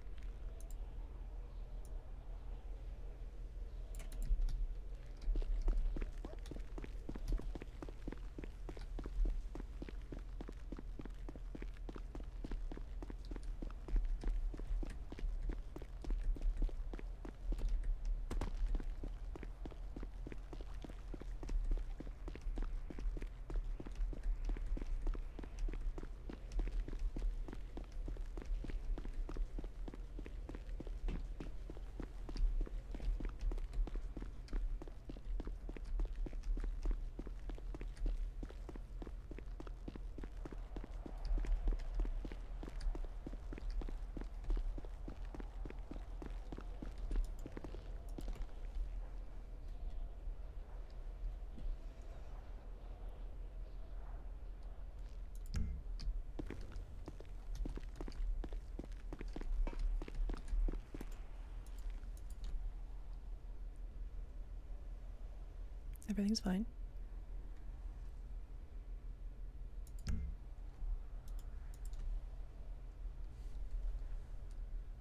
Everything's fine.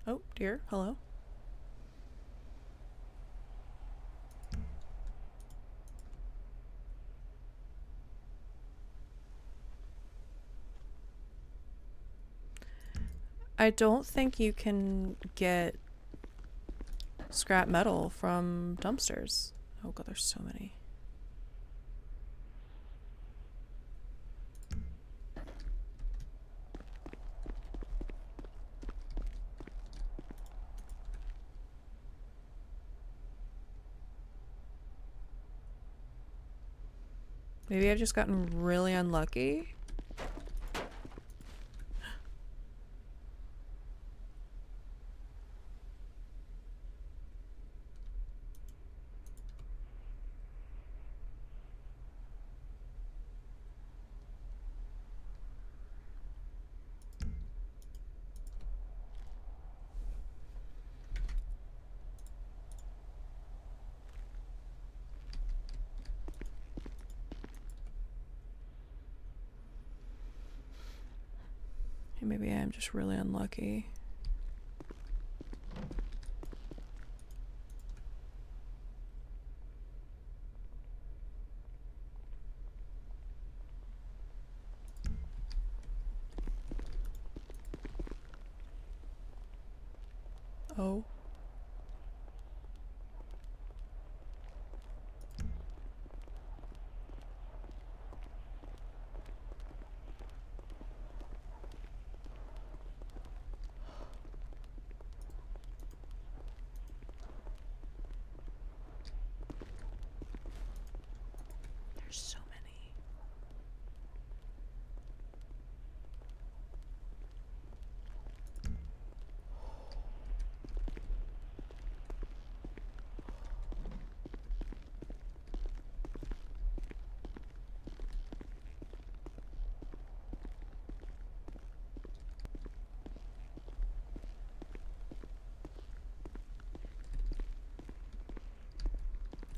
Oh, dear. Hello. I don't think you can get scrap metal from dumpsters. Oh god, there's so many. Maybe I've just gotten really unlucky. Maybe I'm just really unlucky. Oh. There's so many.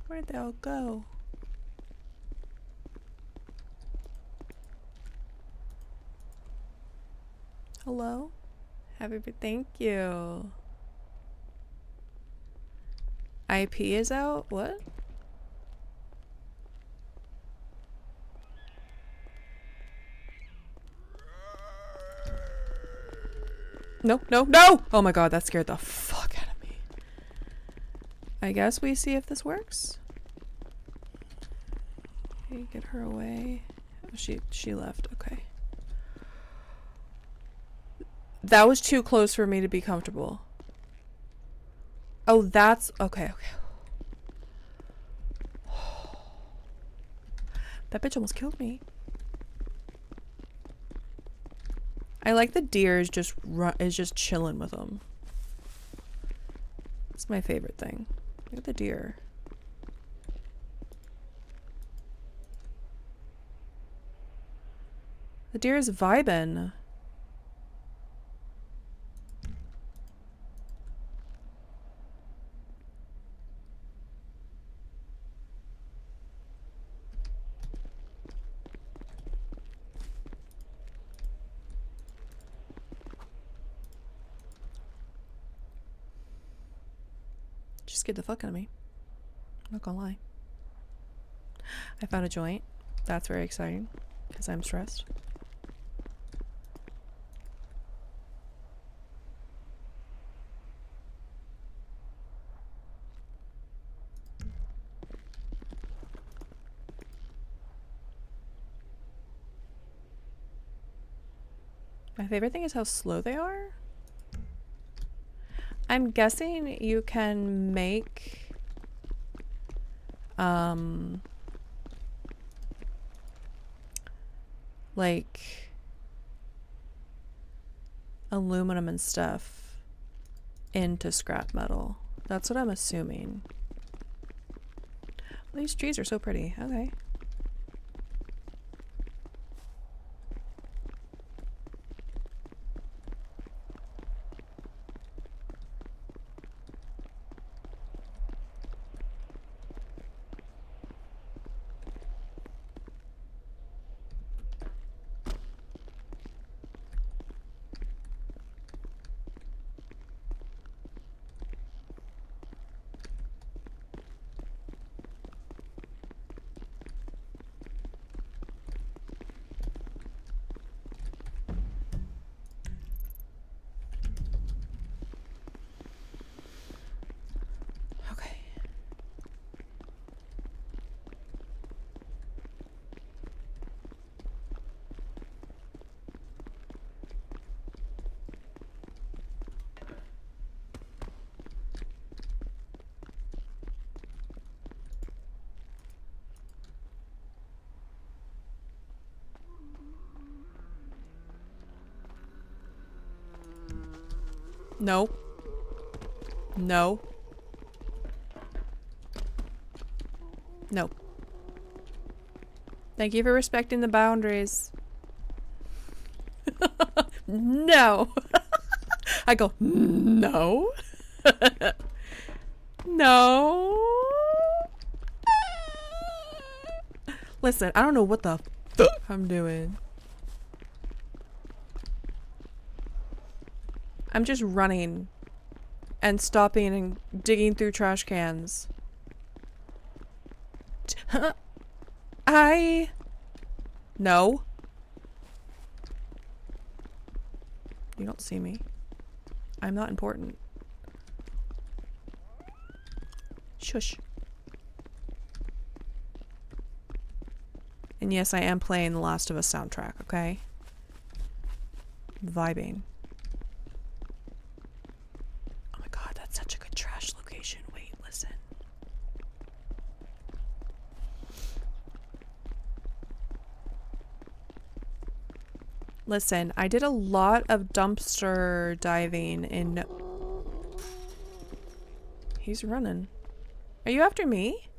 Where'd they all go? Hello? Thank you. IP is out? What? No, no, no! Oh my god, that scared the fuck out of me. I guess we see if this works. Okay, get her away. Oh, she left, okay. That was too close for me to be comfortable. Oh, that's... Okay, okay. That bitch almost killed me. I like the deer is just chilling with them. It's my favorite thing. Look at the deer. The deer is vibing. Just scared the fuck out of me. I'm not gonna lie. I found a joint. That's very exciting because I'm stressed. My favorite thing is how slow they are. I'm guessing you can make like aluminum and stuff into scrap metal. That's what I'm assuming. Well, these trees are so pretty. Okay. No. No. No. Thank you for respecting the boundaries. No. I go, no. No. Listen, I don't know what the fuck I'm doing. I'm just running and stopping and digging through trash cans. No. You don't see me. I'm not important. Shush. And yes, I am playing the Last of Us soundtrack, okay? Vibing. Oh my god, that's such a good trash location. Wait, listen. Listen, I did a lot of dumpster diving in... He's running. Are you after me?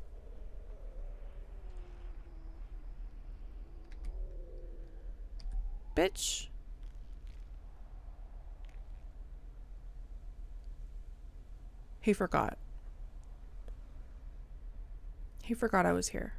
Bitch. He forgot. He forgot I was here.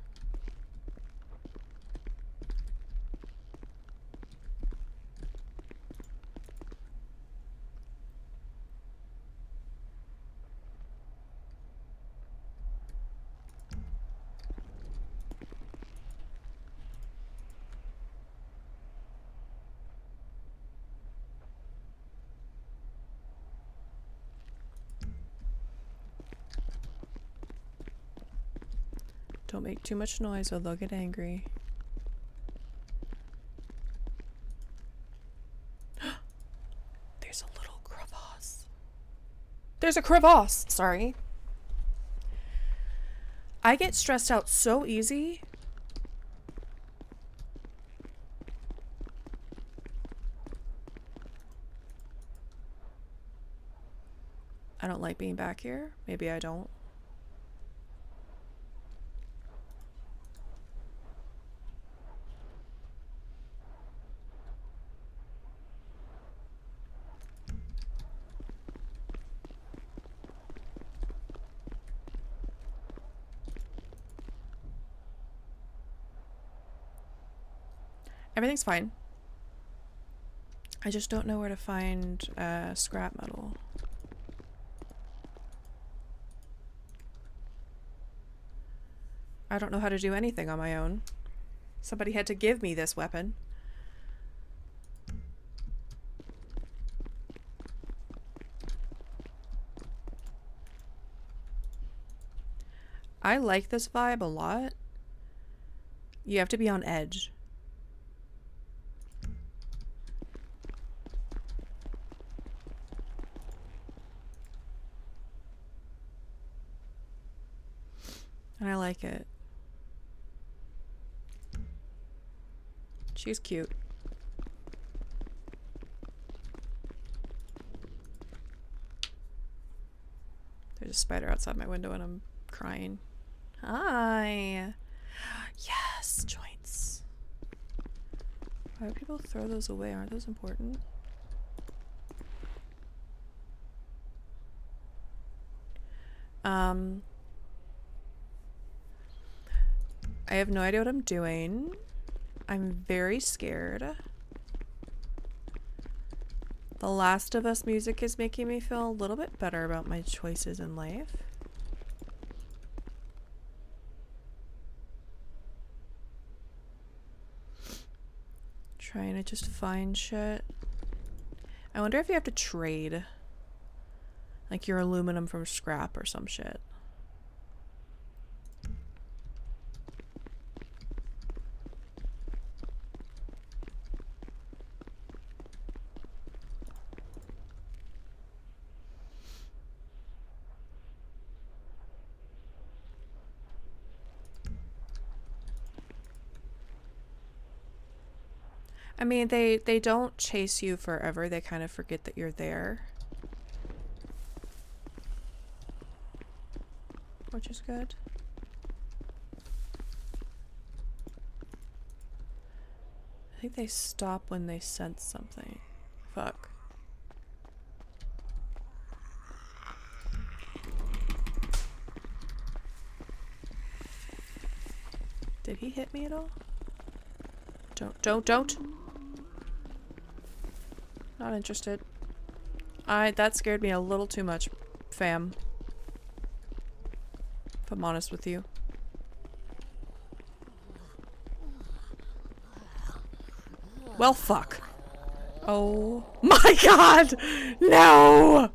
Don't make too much noise or they'll get angry. There's a little crevasse. There's a crevasse! Sorry. I get stressed out so easy. I don't like being back here. Maybe I don't. Everything's fine. I just don't know where to find scrap metal. I don't know how to do anything on my own. Somebody had to give me this weapon. I like this vibe a lot. You have to be on edge. And I like it. She's cute. There's a spider outside my window and I'm crying. Hi. Yes, joints. Why do people throw those away? Aren't those important? I have no idea what I'm doing. I'm very scared. The Last of Us music is making me feel a little bit better about my choices in life. Trying to just find shit. I wonder if you have to trade. Like your aluminum from scrap or some shit. I mean, they don't chase you forever. They kind of forget that you're there. Which is good. I think they stop when they sense something. Fuck. Did he hit me at all? Don't. Not interested. That scared me a little too much, fam. If I'm honest with you. Well, fuck. Oh my god! No!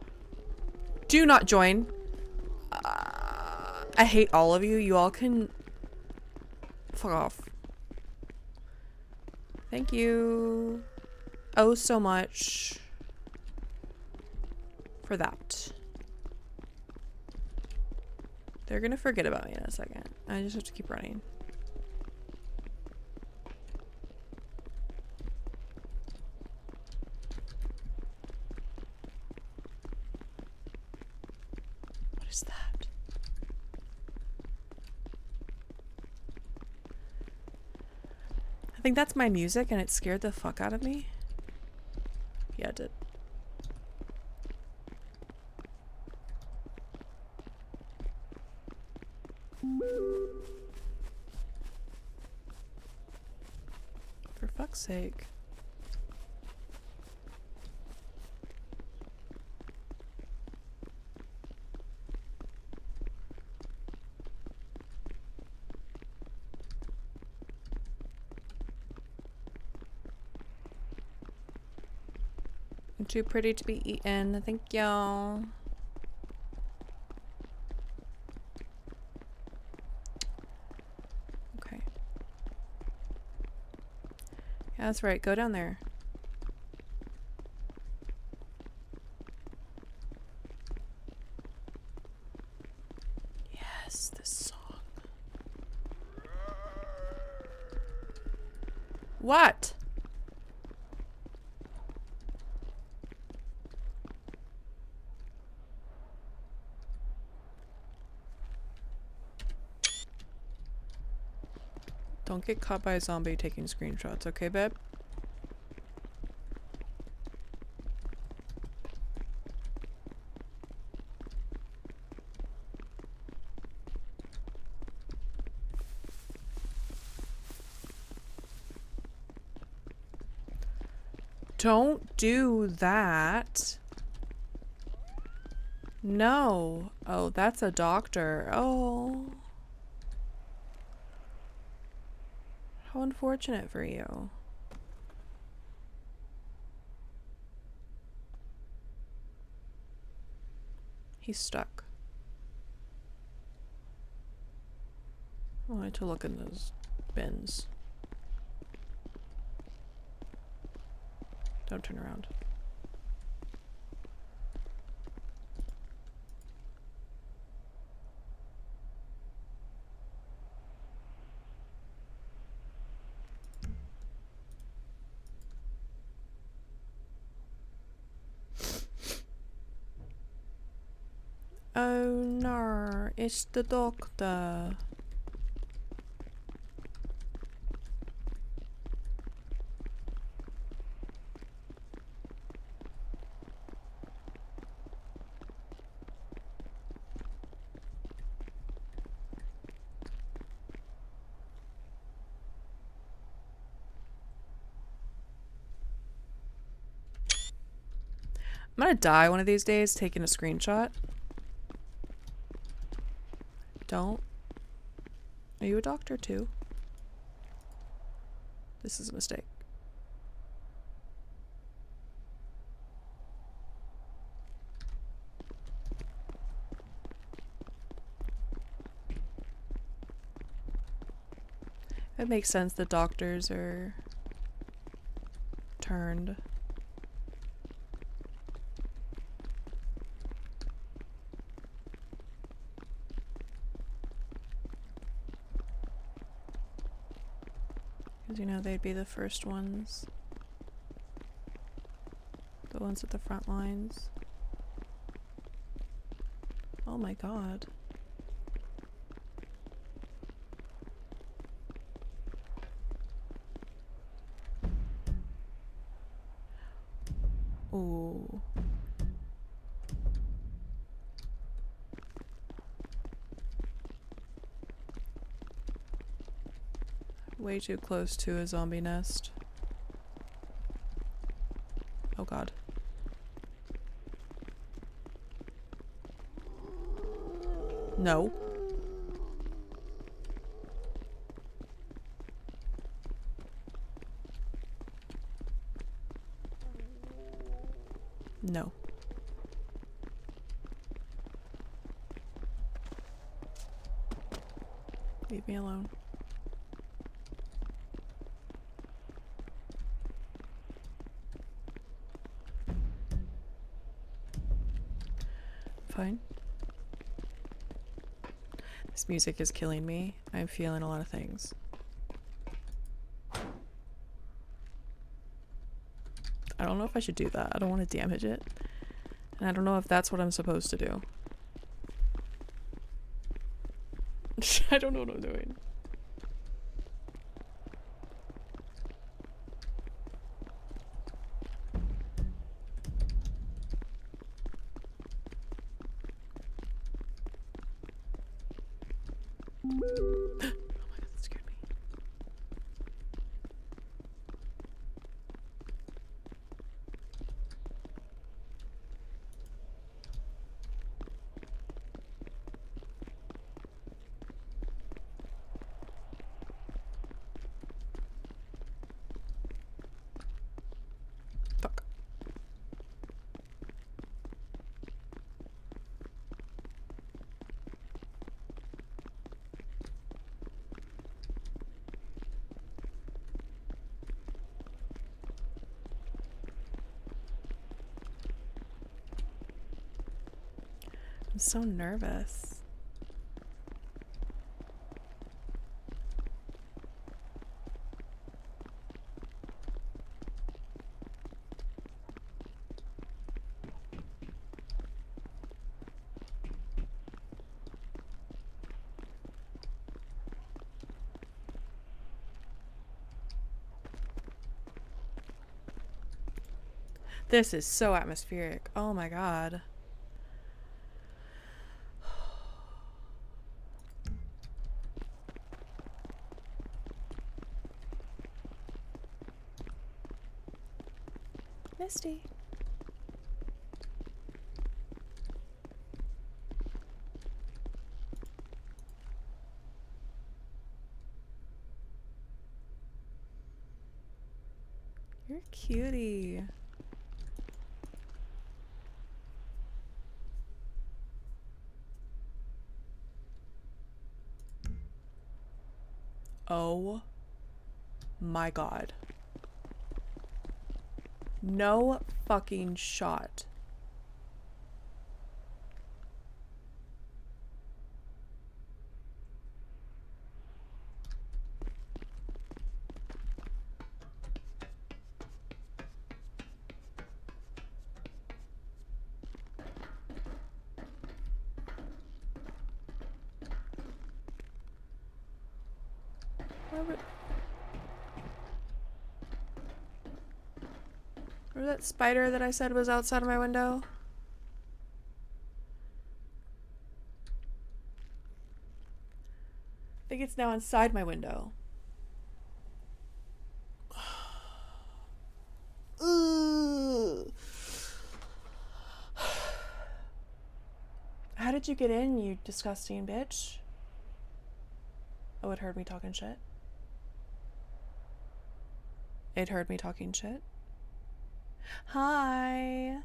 Do not join. I hate all of you. You all can... fuck off. Thank you. Oh, so much for that. They're gonna forget about me in a second. I just have to keep running. What is that? I think that's my music and it scared the fuck out of me. Yeah, it did. For fuck's sake. I'm too pretty to be eaten. Thank y'all. That's right. Go down there. Yes, this song. What? Don't get caught by a zombie taking screenshots, okay, babe? Don't do that. No. Oh, that's a doctor. Oh. How unfortunate for you. He's stuck. I wanted to look in those bins. Don't turn around. Oh no, it's the doctor. I'm gonna die one of these days taking a screenshot. Don't. Are you a doctor too? This is a mistake. It makes sense the doctors are turned. Because, you know, they'd be the first ones. The ones at the front lines. Oh my god. Ooh. Way too close to a zombie nest. Oh god. No. No. Leave me alone. Fine. This music is killing me. I'm feeling a lot of things. I don't know if I should do that. I don't want to damage it. And I don't know if that's what I'm supposed to do. I don't know what I'm doing. Oh my god, that scared me. Fuck. I'm so nervous. This is so atmospheric. Oh my god. Misty. You're a cutie. Oh my god. No fucking shot. Remember that spider that I said was outside of my window? I think it's now inside my window. How did you get in, you disgusting bitch? Oh, it heard me talking shit. It heard me talking shit. Hi.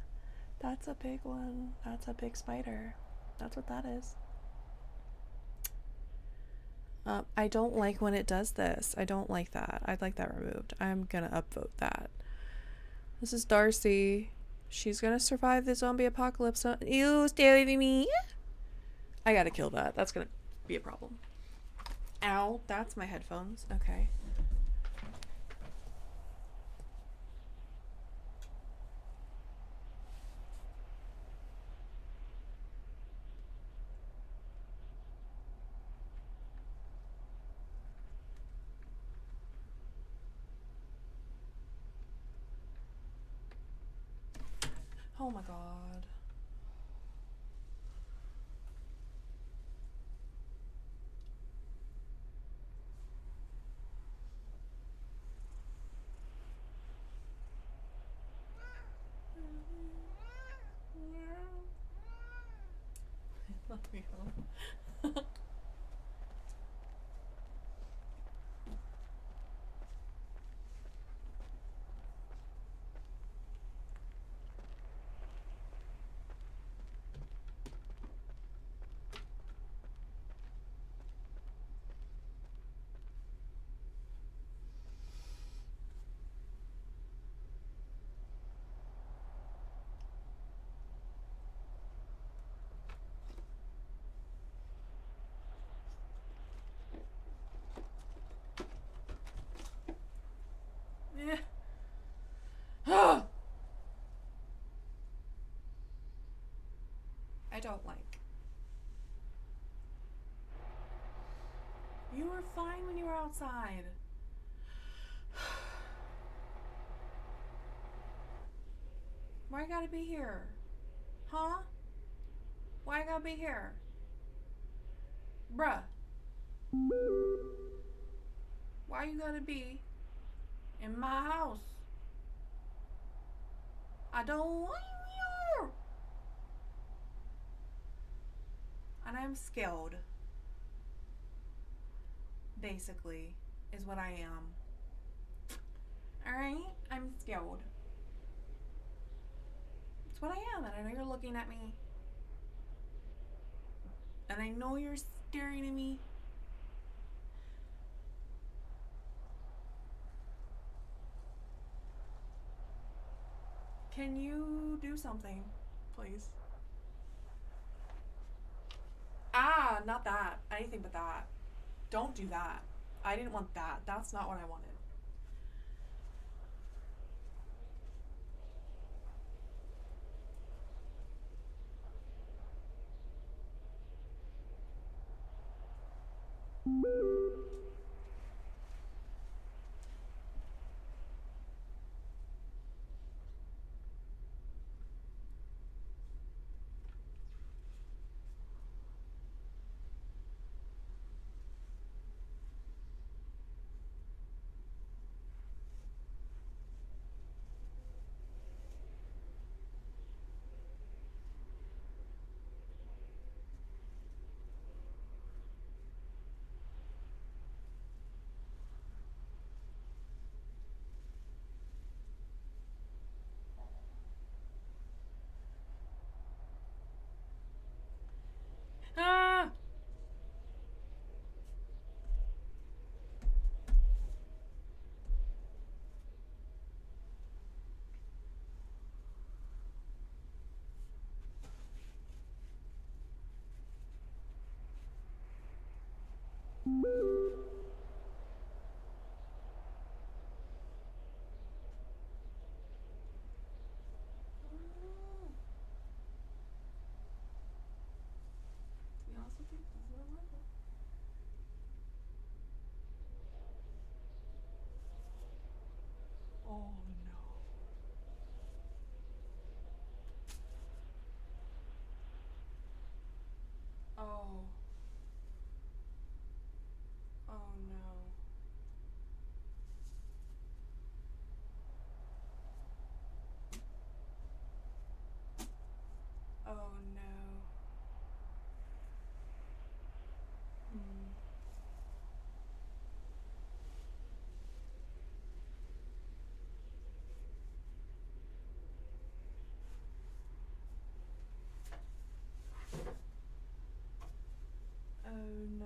That's a big one. That's a big spider. That's what that is. I don't like when it does this. I don't like that. I'd like that removed. I'm gonna upvote that. This is Darcy. She's gonna survive the zombie apocalypse. You stay with me. I gotta kill that. That's gonna be a problem. Ow. That's my headphones. Okay. Oh my god. Let me go. I don't like. You were fine when you were outside. Why I gotta be here? Huh? Why I gotta be here? Bruh. Why you gotta be in my house? I don't want you. And I'm scared. Basically, is what I am. Alright? I'm scared. It's what I am, and I know you're looking at me. And I know you're staring at me. Can you do something, please? Not that. Anything but that. Don't do that. I didn't want that. That's not what I wanted. Ah! To be honest with you, this is what I like. Oh no. Oh. Oh no. Oh no. Hmm. Oh no.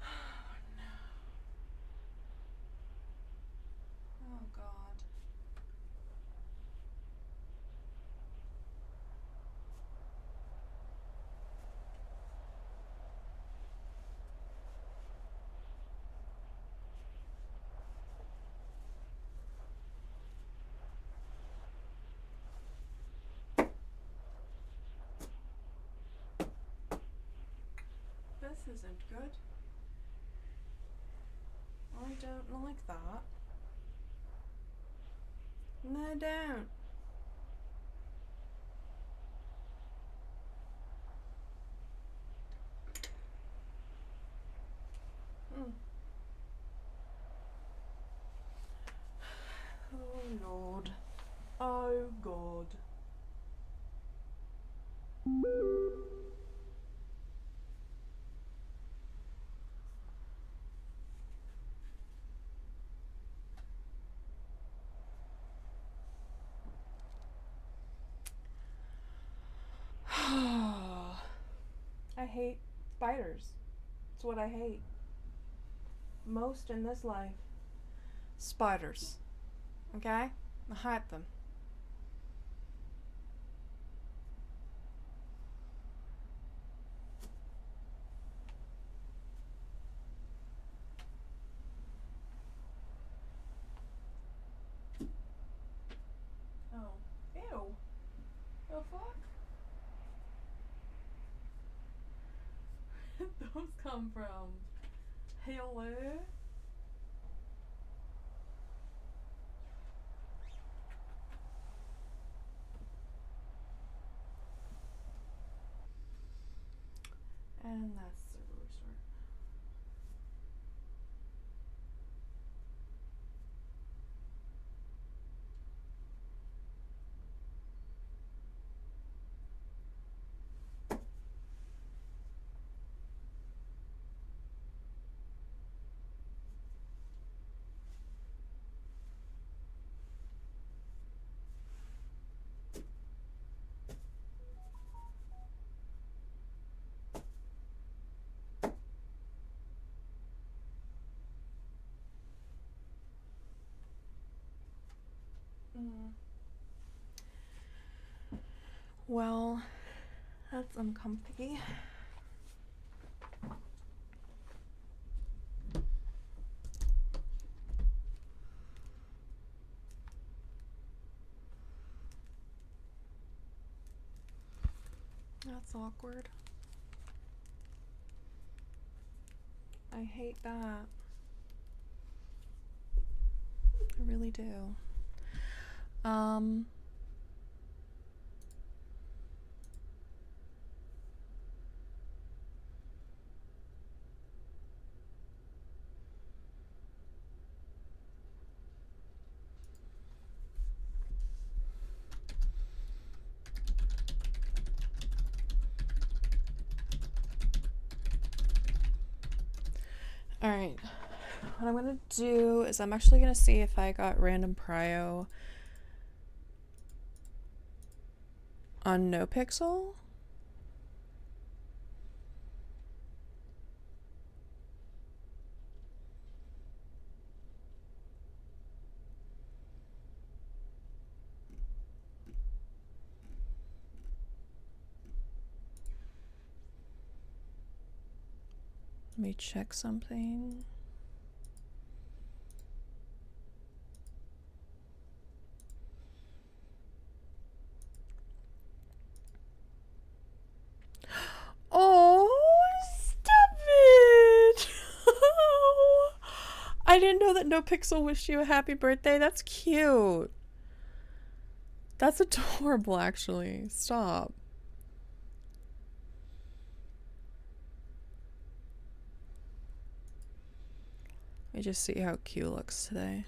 Oh no. Oh god. This isn't good. I don't like that. No, I don't. Mm. Oh Lord. Oh God. I hate spiders. It's what I hate most in this life. Spiders. Okay? I hate them. Oh. Ew. The fuck? Those come from? Hello? And that's the restart. Well, that's uncomfy. That's awkward. I hate that. I really do. All right. What I'm going to do is I'm actually going to see if I got random prio on NoPixel. Let me check something. Oh, stop it! I didn't know that NoPixel wished you a happy birthday. That's cute. That's adorable, actually. Stop. Let me just see how Q looks today.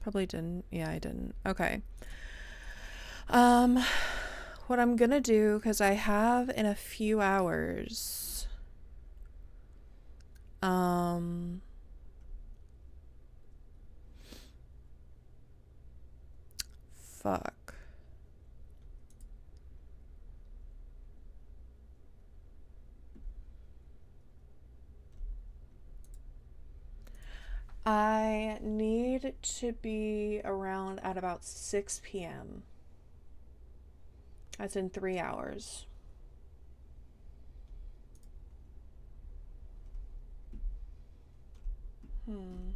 Probably didn't. Yeah, I didn't. Okay. What I'm gonna do, because I have in a few hours, fuck. I need to be around at about 6 p.m. That's in 3 hours. Hmm.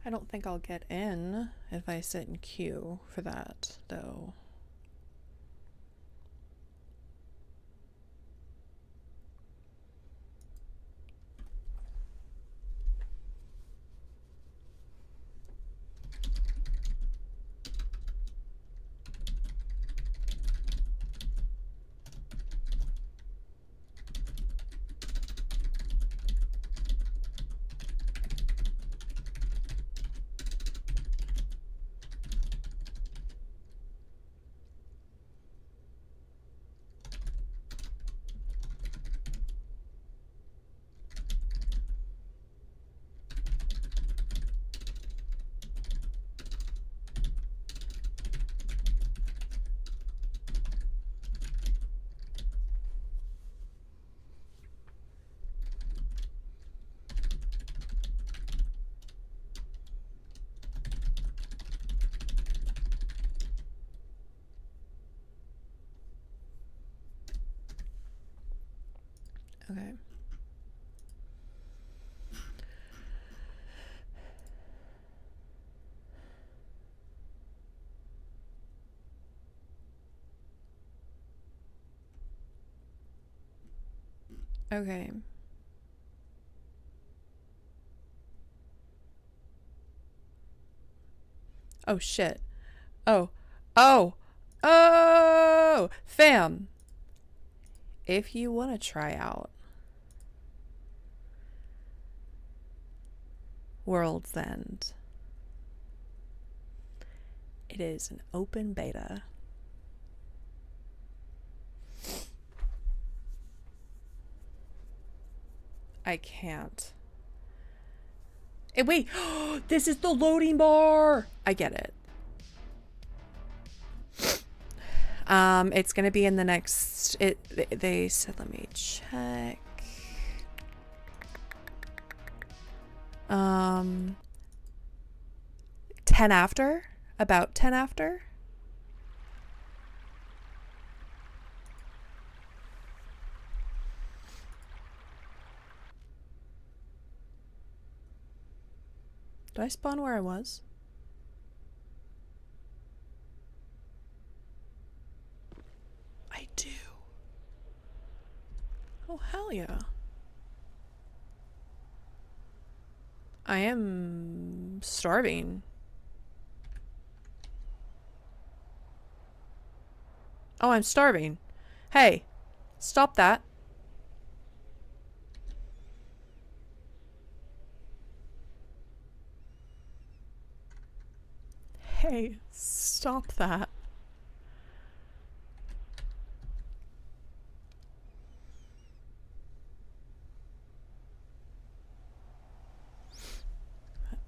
I don't think I'll get in if I sit in queue for that, though. Okay. Okay. Oh, shit. Oh. Oh! Oh! Fam! If you want to try out World's End, It is an open beta. I can't. Hey, wait! This is the loading bar! I get it. It's gonna be in the next... They said, let me check. 10 after? About 10 after? Do I spawn where I was? I do. Oh, hell yeah. I am starving. Oh, I'm starving. Hey, stop that. Hey, stop that.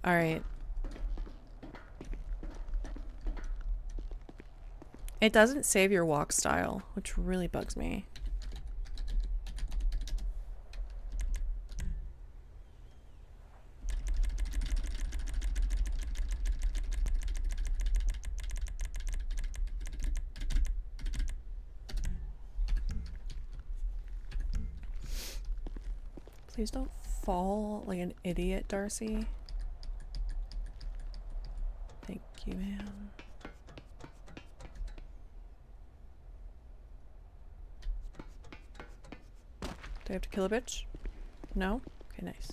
All right. It doesn't save your walk style, which really bugs me. Please don't fall like an idiot, Darcy. Thank you, man. Do I have to kill a bitch? No? Okay, nice.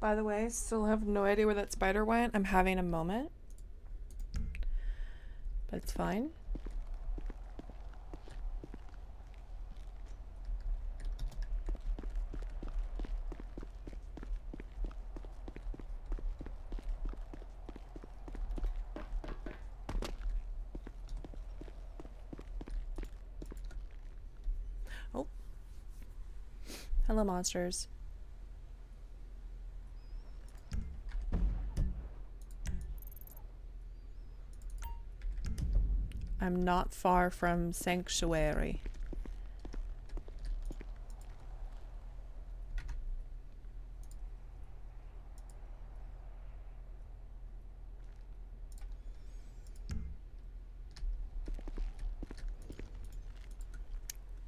By the way, still have no idea where that spider went. I'm having a moment. But it's fine. Oh. Hello, monsters. I'm not far from Sanctuary.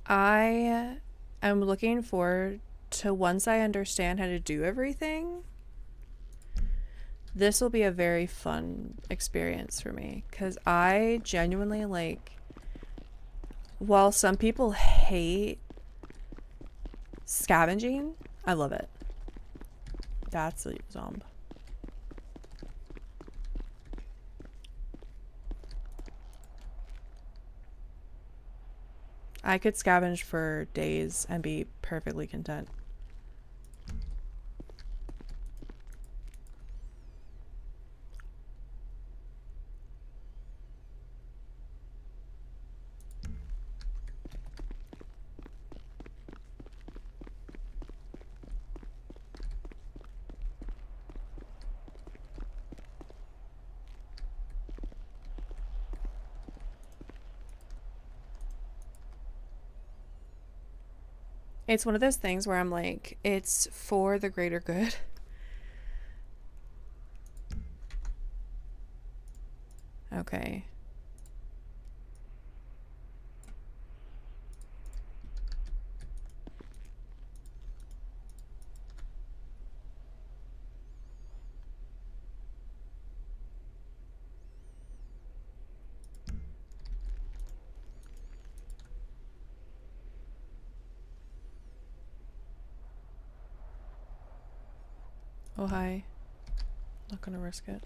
I am looking forward to, once I understand how to do everything, this will be a very fun experience for me, because I genuinely, like, while some people hate scavenging, I love it. That's a zombie. I could scavenge for days and be perfectly content. It's one of those things where I'm like, it's for the greater good. Okay. Oh, hi. Not gonna risk it.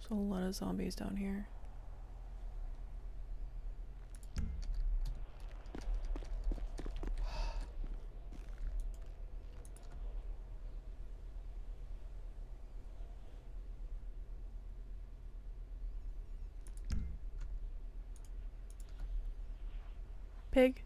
There's a lot of zombies down here. Pig.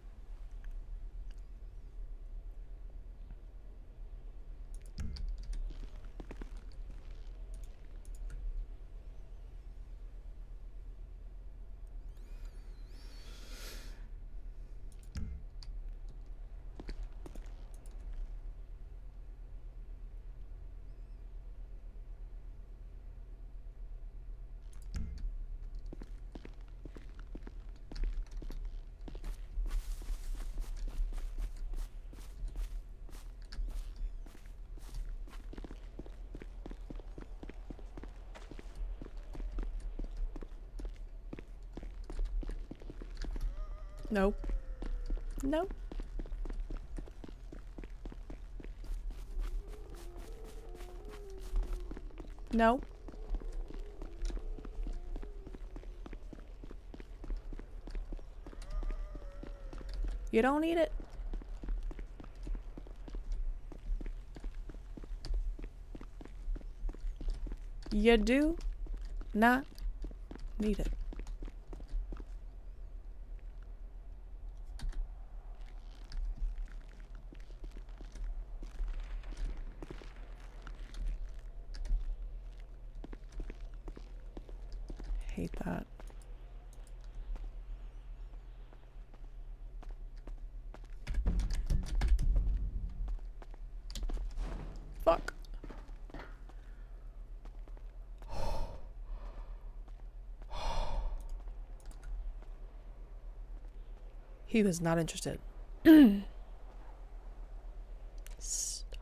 Nope. Nope. No. You don't need it. You do not need it. Hate that. Fuck. He was not interested. Stop.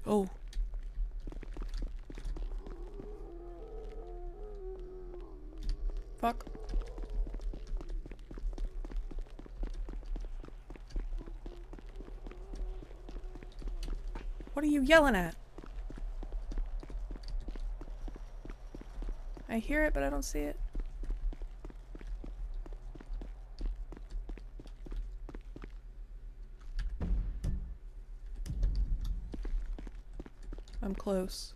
Oh. Fuck. What are you yelling at? I hear it, but I don't see it. I'm close.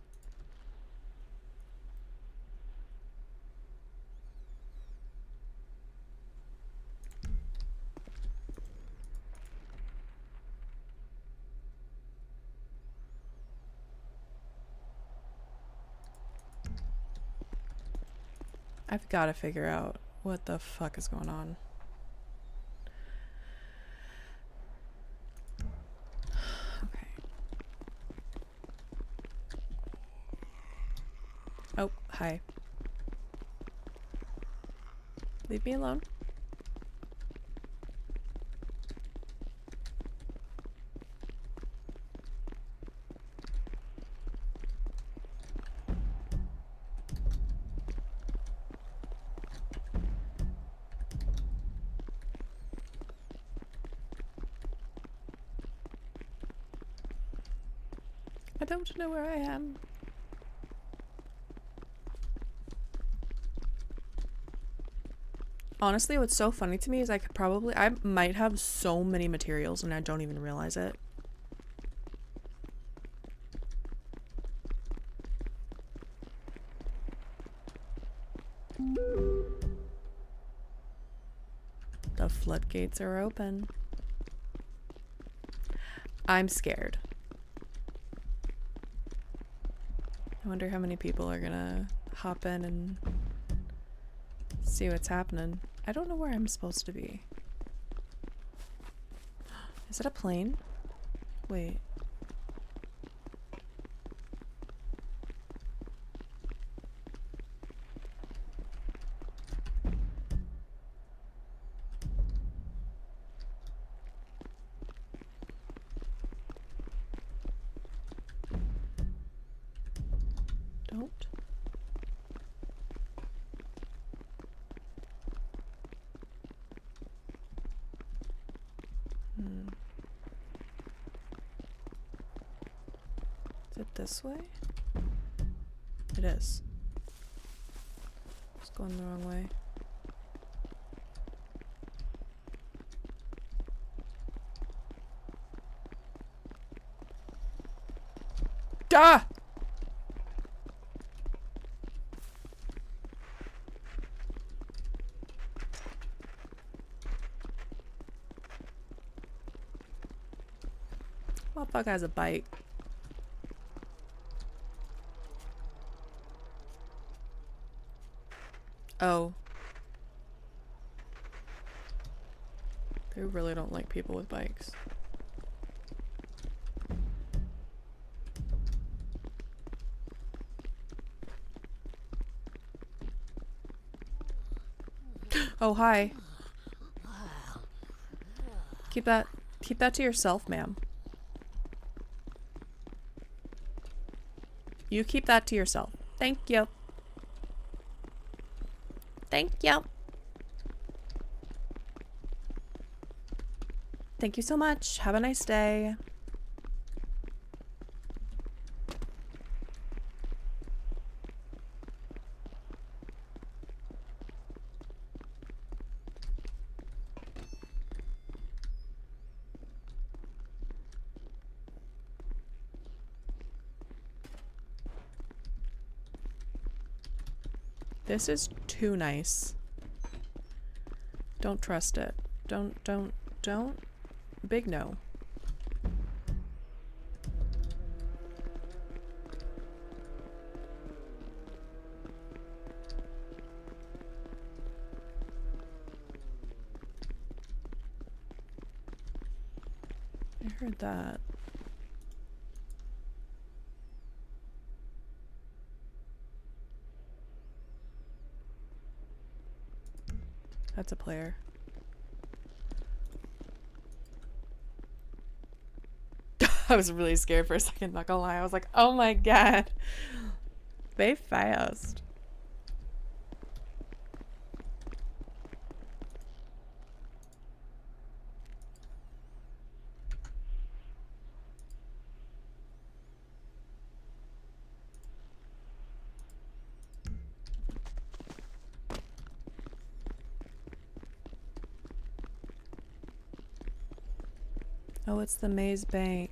I've got to figure out what the fuck is going on. Okay. Oh, hi. Leave me alone. I don't know where I am. Honestly, what's so funny to me is I might have so many materials and I don't even realize it. The floodgates are open. I'm scared. I wonder how many people are gonna hop in and see what's happening. I don't know where I'm supposed to be. Is it a plane? Wait. Don't. it this way? It is. It's going the wrong way. Duh! Motherfucker has a bike. Oh. They really don't like people with bikes. Oh, hi. Keep that to yourself, ma'am. You keep that to yourself. Thank you. Thank you. Thank you so much. Have a nice day. This is too nice. Don't trust it. Don't. Big no. I heard that. That's a player. I was really scared for a second, not gonna lie. I was like, oh my god. They fast. Oh, it's the maze bank.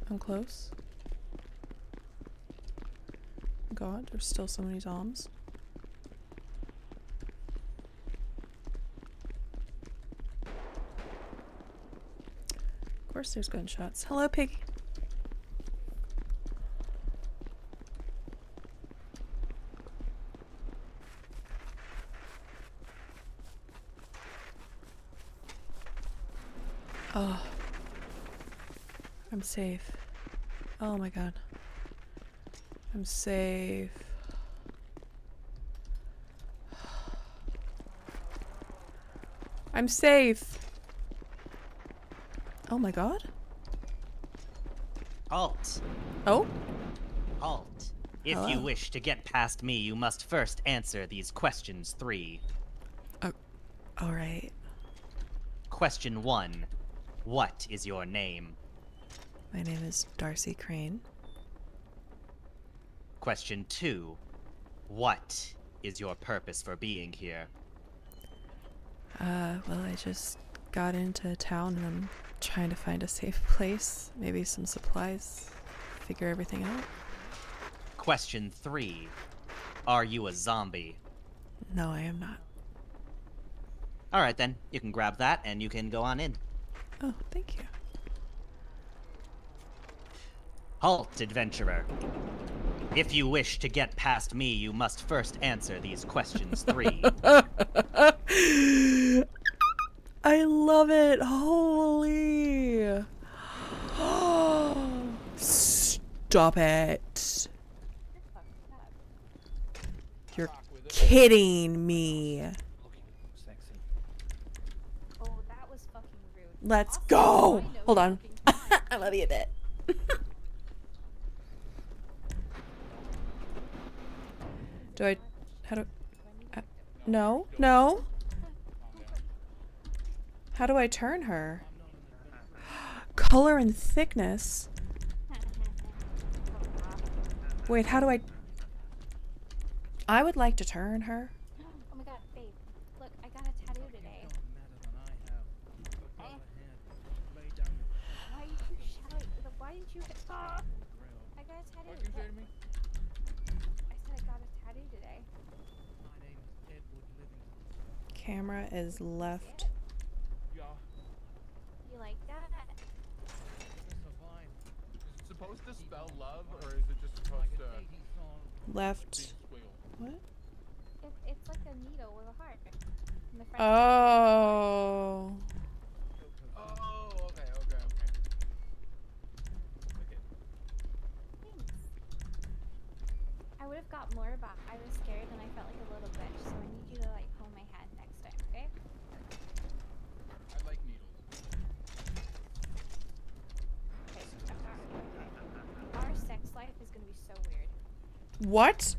I'm close. God, there's still so many zombies. Of course there's gunshots. Hello, pig. Oh. I'm safe. Oh my god. I'm safe. I'm safe. Oh my god. Halt. Oh? Halt. If Hello. you wish to get past me, you must first answer these questions 3. Alright. Question 1. What is your name? My name is Darcy Crane. Question 2. What is your purpose for being here? Well, I just got into town and I'm trying to find a safe place. Maybe some supplies. Figure everything out. Question 3. Are you a zombie? No, I am not. Alright then, you can grab that and you can go on in. Oh, thank you. Halt, adventurer. If you wish to get past me, you must first answer these questions 3. I love it. Holy. Stop it. kidding me? Looking sexy. Oh, that was fucking rude. Let's Also, go. I know Hold you're on. looking fine. I love you a bit. Do I? How do? No, no. How do I turn her? Color and thickness. Wait, how do I? I would like to turn her. Oh my god, babe. Look, I got a tattoo today. Why did you shout? Why didn't you? Ah! I got a tattoo. I said I got a tattoo today. Camera is left. You like that? Is it supposed to spell love, or is it just supposed to Left. squiggle? What? It's like a needle with a heart. In the front. Oh. Oh, okay. Thanks. I would have got more, but I was scared and I felt like a little bitch. So I need you to like hold my hand next time, okay? I like needles. Okay. Our sex life is gonna be so weird. What?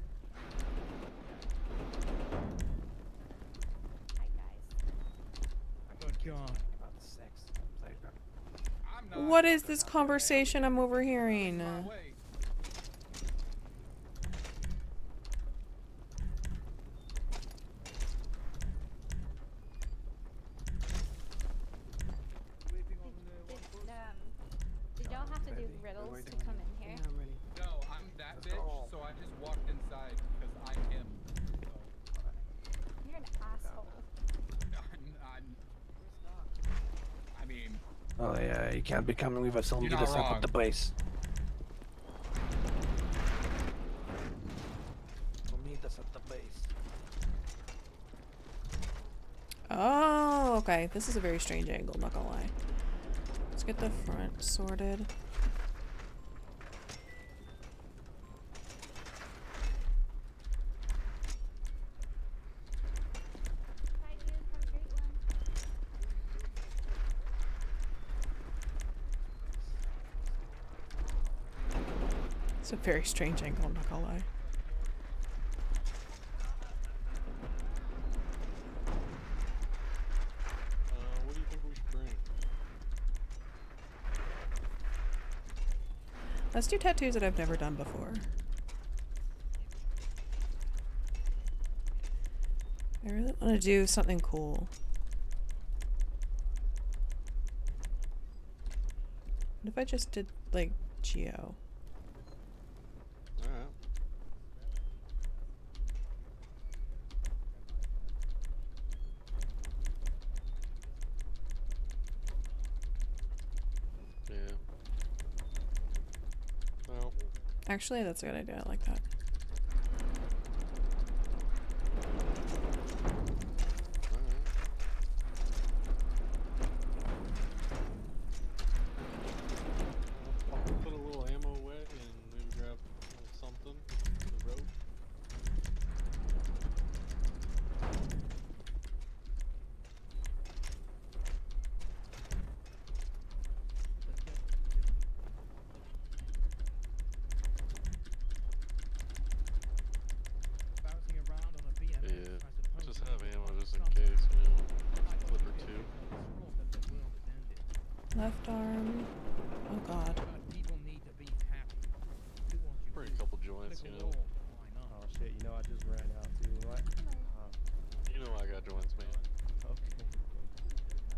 Hi guys. About sex. I'm not. What is this conversation I'm overhearing? My way. Did y'all have to do riddles to come in here? No, I'm that bitch, so I just walked inside because I'm him. You're an asshole. I mean, Oh yeah, you can't be coming with us. I'll You're meet not us up wrong. at the base. Meet us at the base. Oh, okay. This is a very strange angle, not gonna lie. Let's get the front sorted. Bye, dude. Have a great one. It's a very strange angle, not gonna lie. What do you think we should bring? Let's do tattoos that I've never done before. I really want to do something cool. What if I just did, like, Geo? Alright. Yeah. Well, Actually, that's a good idea. I like that. alright. I'll put a little ammo away and maybe grab a little something for the road. Yeah, just have ammo just in case, you know. Flip or two. Left arm. Oh god. Bring a couple joints, you know. Oh shit, you know I just ran out too. What? You know I got joints, man. Okay.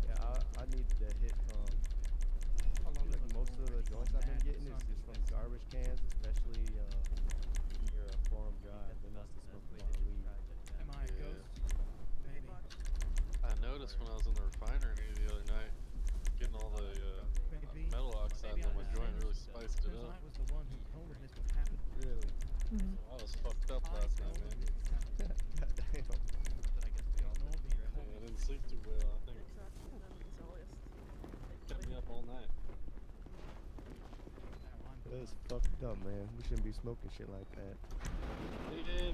Yeah, I needed to hit like most of the joints I've been getting is just from garbage cans, especially near a forum drive. They must have smoked a lot of weed. I noticed when I was in the refinery the other night, getting all the metal oxides on my joint really spiced it up. Really? Mhm. I was fucked up last night, man. Goddamn. Yeah, I didn't sleep too well. I think it kept me up all night. That's fucked up, man. We shouldn't be smoking shit like that. Yeah.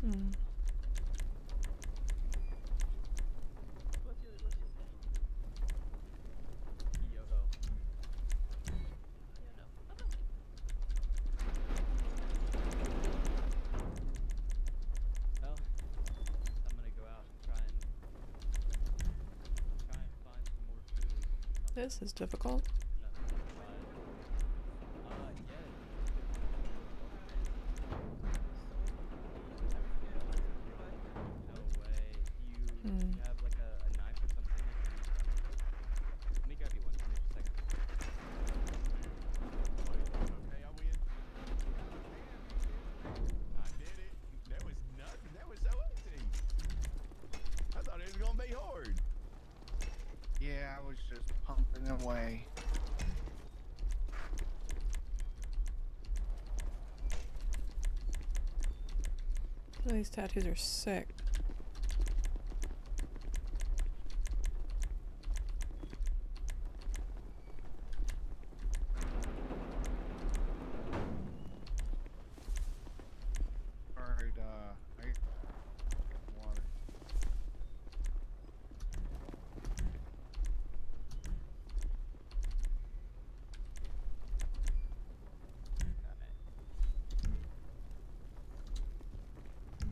Hmm. Well, I'm gonna go out and try and find some more food. This is difficult. Nothing to provide. Yeah. No way. Hmm. You have like a knife or something that you use on me? Let me grab you one. Give me just a second. Okay, I win. I did it. That was nothing. That was so easy. I thought it was gonna be hard. Yeah, I was just pumping away. Oh, these tattoos are sick. Alright, I get water.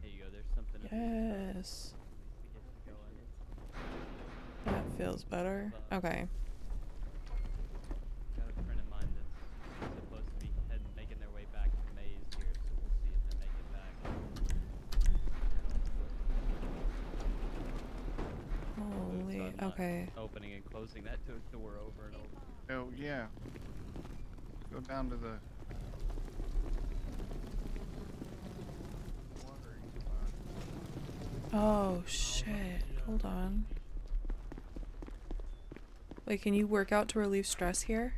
Here you go. There's something at least Yes. to get you going. That feels better. Okay. Got a friend of mine that's supposed to be making their way back to Maze here, so we'll see if they make it back. Holy. So I'm not Okay. opening and closing that door over and over. Oh, yeah. Go down to the watering spot. Oh shit. Hold on. Wait, can you work out to relieve stress here?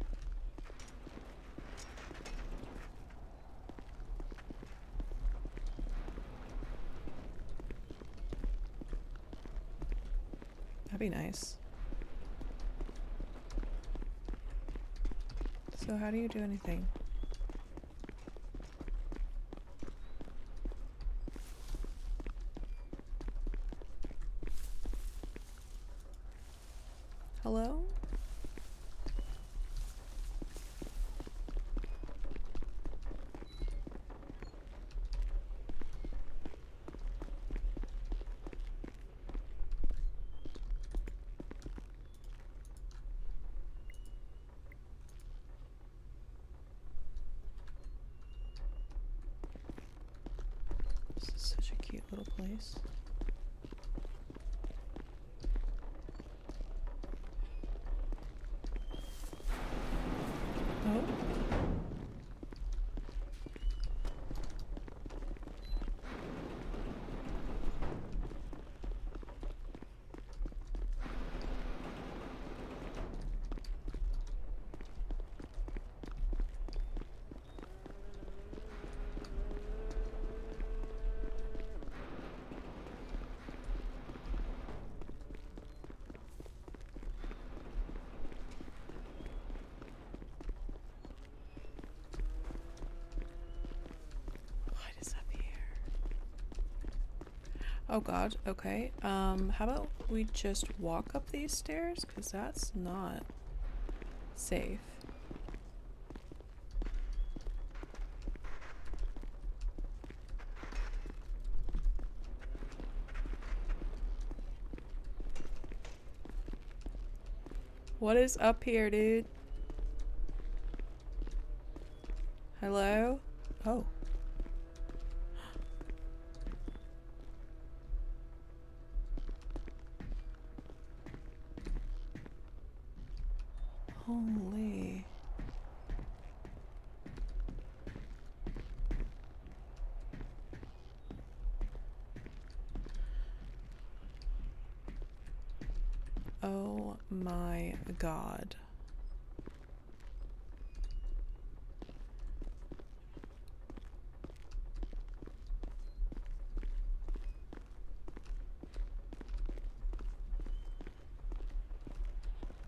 That'd be nice. So how do you do anything? Hello? This is such a cute little place. Oh. What is up here? Oh god, okay. How about we just walk up these stairs? Because that's not safe. What is up here, dude? Hello? Oh. Holy. Oh my god.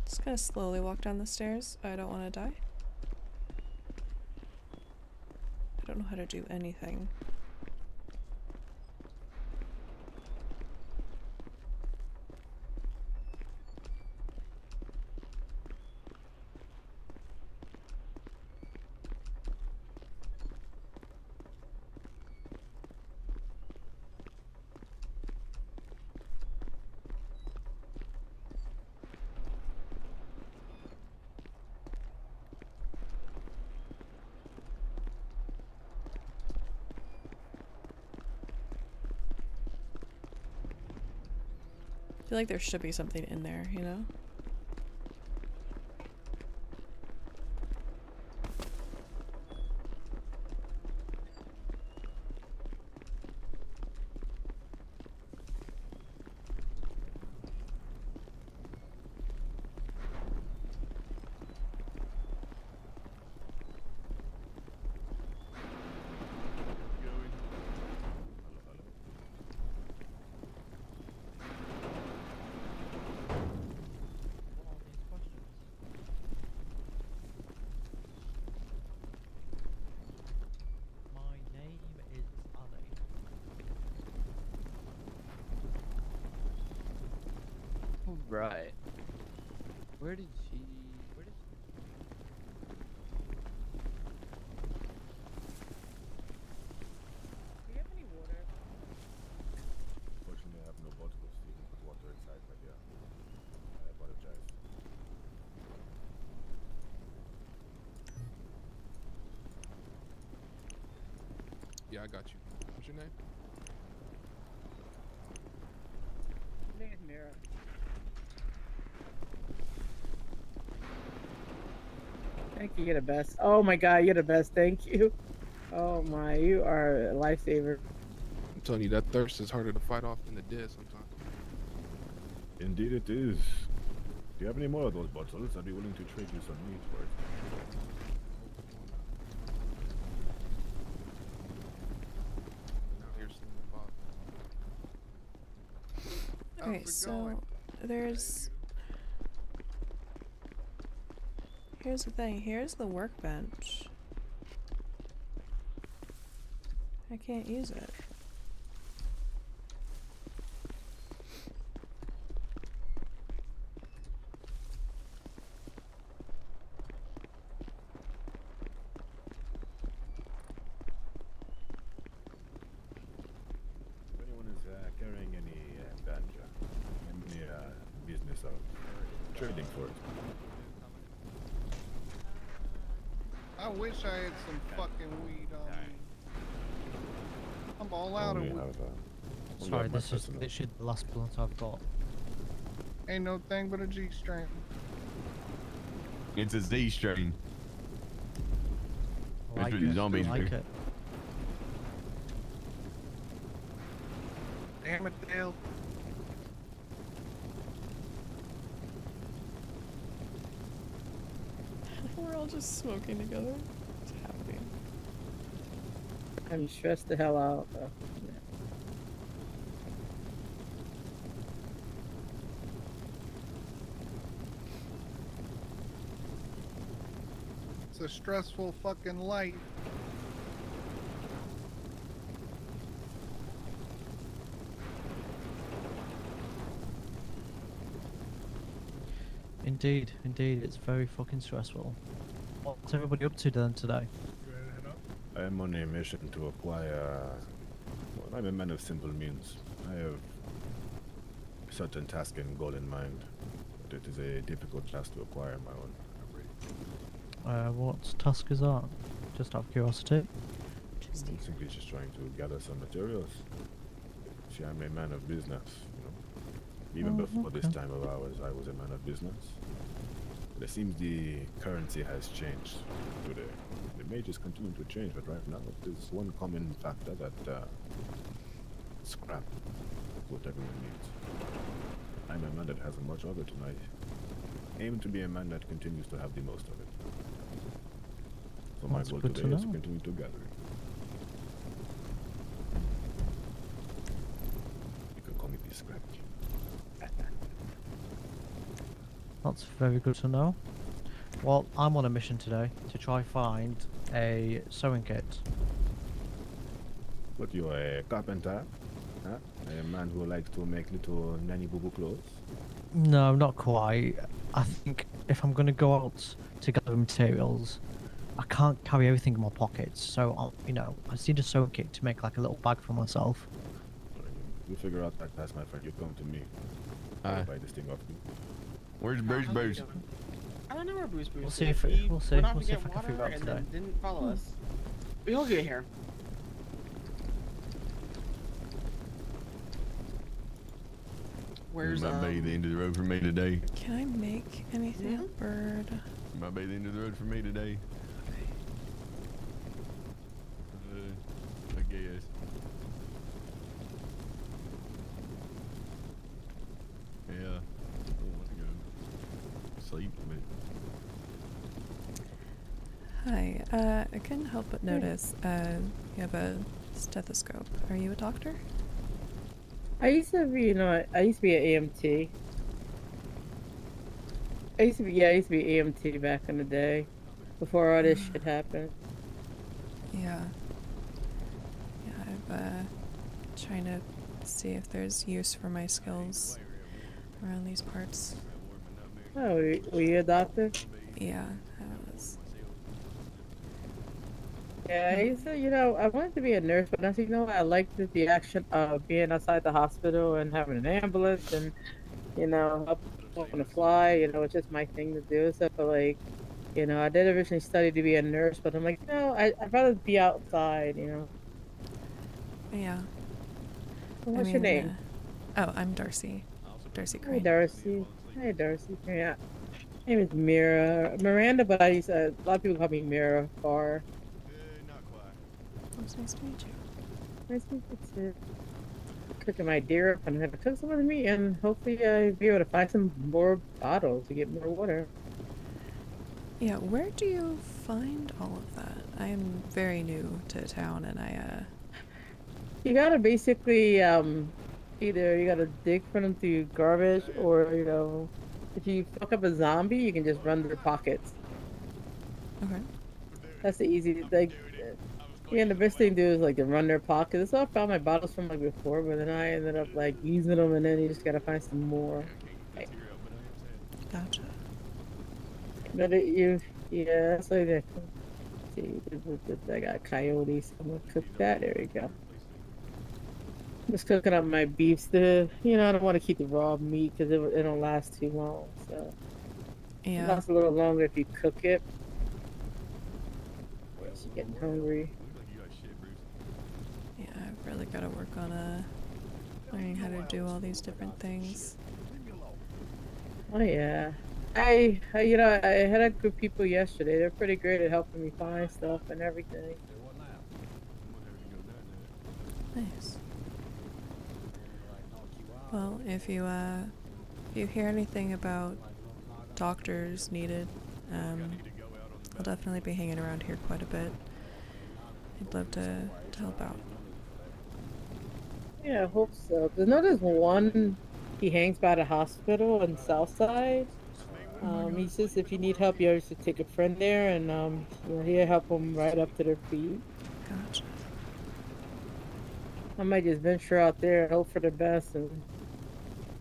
Just gonna slowly walk down the stairs. I don't want to die. I don't know how to do anything. I feel like there should be something in there, you know? My name is Ali. Right. Where did she? Do you have any water? Unfortunately, I have no bottles. You can put water inside, my dear. I apologize. Yeah, I got you. What's your name? Name is Mira. Thank you, you're the best. Oh my god, you're the best. Thank you. Oh my, you are a lifesaver. I'm telling you, that thirst is harder to fight off than the dead sometimes. Indeed it is. Do you have any more of those bottles? I'd be willing to trade you some meat for it. Now here's some in the bottle. Okay, so there's. Here's the thing. Here's the workbench. I can't use it. If anyone is carrying any ganja, any business of trading for it. I wish I had some fucking weed on me. I'm all out of Only weed. have, only Sorry, have my this is personal. literally the last blunt I've got. Ain't no thing but a G string. It's a Z strain. I like really it. zombies, I like dude. it. Damn it, Dale. We're all just smoking together. What's happening? I'm stressed the hell out. It's a stressful fucking life. Indeed, indeed, it's very fucking stressful. What's everybody up to then today? I am on a mission to acquire. Well, I'm a man of simple means. I have a certain task and goal in mind, but it is a difficult task to acquire my own. What task is that? Just out of curiosity. I'm simply just trying to gather some materials. See, I'm a man of business, you know. Even before this time of ours, I was a man of business. But it seems the currency has changed today. It may just continue to change, but right now there's one common factor that scrap is what everyone needs. I'm a man that has much of it, and I aim to be a man that continues to have the most of it. So my That's goal good to today is to know. continue to gather it. You can call me the scrap. That's very good to know. Well, I'm on a mission today to try find a sewing kit. But you're a carpenter, huh? A man who likes to make little nanny boo boo clothes. No, not quite. I think if I'm going to go out to gather materials, I can't carry everything in my pockets. So, I just need a sewing kit to make like a little bag for myself. You figure out that task, my friend. You come to me. Hi. I'll buy this thing off you. Where's Bruce? Bruce? I don't know where Bruce We'll is. see if He we'll see. went off We'll to see get if I can water figure out and today. then didn't follow us. We'll get here. Where's might be the end of the road for me today. Can I make anything a bird? Might be the end of the road for me today. I guess. Yeah. I want to go sleep a bit. Hi. I couldn't help but notice you have a stethoscope. Are you a doctor? I used to be, I used to be an AMT. I used to be AMT back in the day, before all this shit happened. Yeah. Yeah, I've trying to see if there's use for my skills around these parts. Oh, were you a doctor? Yeah, I was. Yeah, I used to, I wanted to be a nurse, but as you know, I liked the action of being outside the hospital and having an ambulance and, help people on the fly, it's just my thing to do. So, like, I did originally study to be a nurse, but I'm like, I'd rather be outside, Yeah. What's your name? Oh, I'm Darcy. Darcy Hi, Crane. Darcy. Hi, Darcy. Yeah. My name is Mira. Miranda, but a lot of people call me Mira Farr. Not quite. It's nice to meet you. Nice to meet you too. Cooking my deer up and I'm gonna cook some of the meat and hopefully I'll be able to find some more bottles to get more water. Yeah, where do you find all of that? I am very new to town and You gotta basically either you gotta dig for them through garbage or if you fuck up a zombie you can just run their pockets. Okay. That's the easy yeah, the best thing to do is like to run their pockets. So I found my bottles from like before, but then I ended up like using them and then you just gotta find some more. Gotcha. But yeah, that's like that. See, I got coyotes. I'm gonna cook that. There we go. Just cooking up my beefs. I don't want to keep the raw meat because it don't last too long. So it lasts a little longer if you cook it. She's getting hungry. Yeah, I've really got to work on learning how to do all these different things. Oh yeah. I had a group of people yesterday. They're pretty great at helping me find stuff and everything. Nice. Well, if you hear anything about doctors needed, I'll definitely be hanging around here quite a bit. I'd love to help out. Yeah, I hope so. There's one. He hangs by the hospital in Southside. He says if you need help, you always should take a friend there, and he'll help them right up to their feet. Gotcha. I might just venture out there and hope for the best and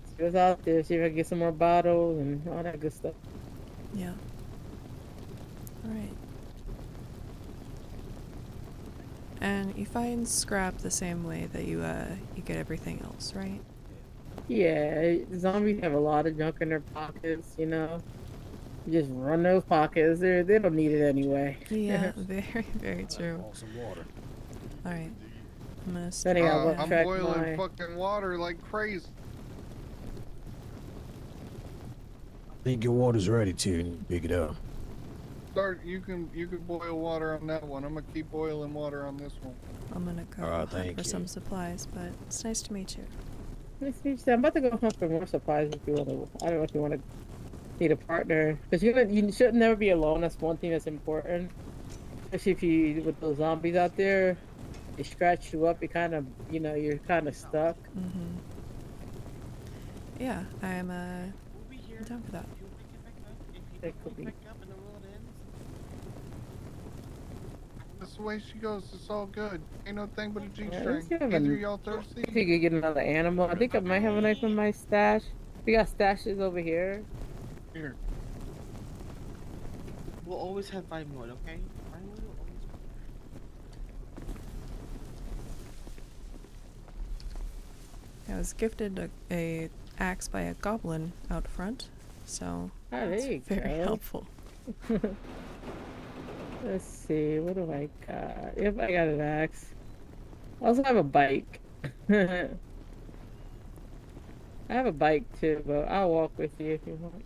see what's out there, see if I can get some more bottles and all that good stuff. Yeah. All right. And you find scrap the same way that you get everything else, right? Yeah, zombies have a lot of junk in their pockets, You just run those pockets. They don't need it anyway. Yeah, very, very true. Some water. All right. I'm gonna I'm boiling fucking water like crazy. I think your water's ready to pick it up. You can boil water on that one. I'm gonna keep boiling water on this one. I'm gonna go hunt for some supplies, but it's nice to meet you. Nice to meet you. I'm about to go hunt for more supplies if you want to. I don't know if you want to need a partner because you should never be alone. That's one thing that's important. Especially with those zombies out there, they scratch you up. You kind of you're kind of stuck. Mm-hmm. Yeah, I'm down for that. That could be. That's the way she goes. It's all good. Ain't no thing but a Yeah, G-string. Either y'all thirsty? If you could get another animal, I think I might have a knife in my stash. We got stashes over here. Here. We'll always have vitamin wood, okay? Vitamin wood will always. I was gifted a axe by a goblin out front, so that's very helpful. Let's see, what do I got? Yep, I got an axe. I also have a bike. I I have a bike too, but I'll walk with you if you want.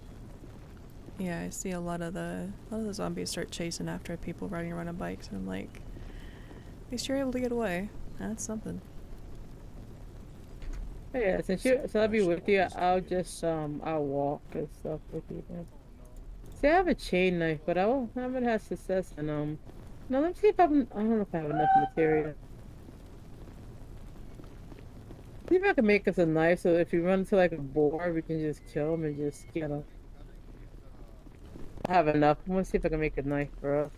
Yeah, I see a lot of the zombies start chasing after people riding around on bikes, and I'm like, at least you're able to get away. That's something. But yeah, so I'll be with you. I'll just I'll walk and stuff with you then. See, I have a chain knife, but I haven't had success in no, let me see if I don't know if I have enough material. See if I can make us a knife so if we run into like a boar, we can just kill him and just get him. I have enough. I'm gonna see if I can make a knife for us.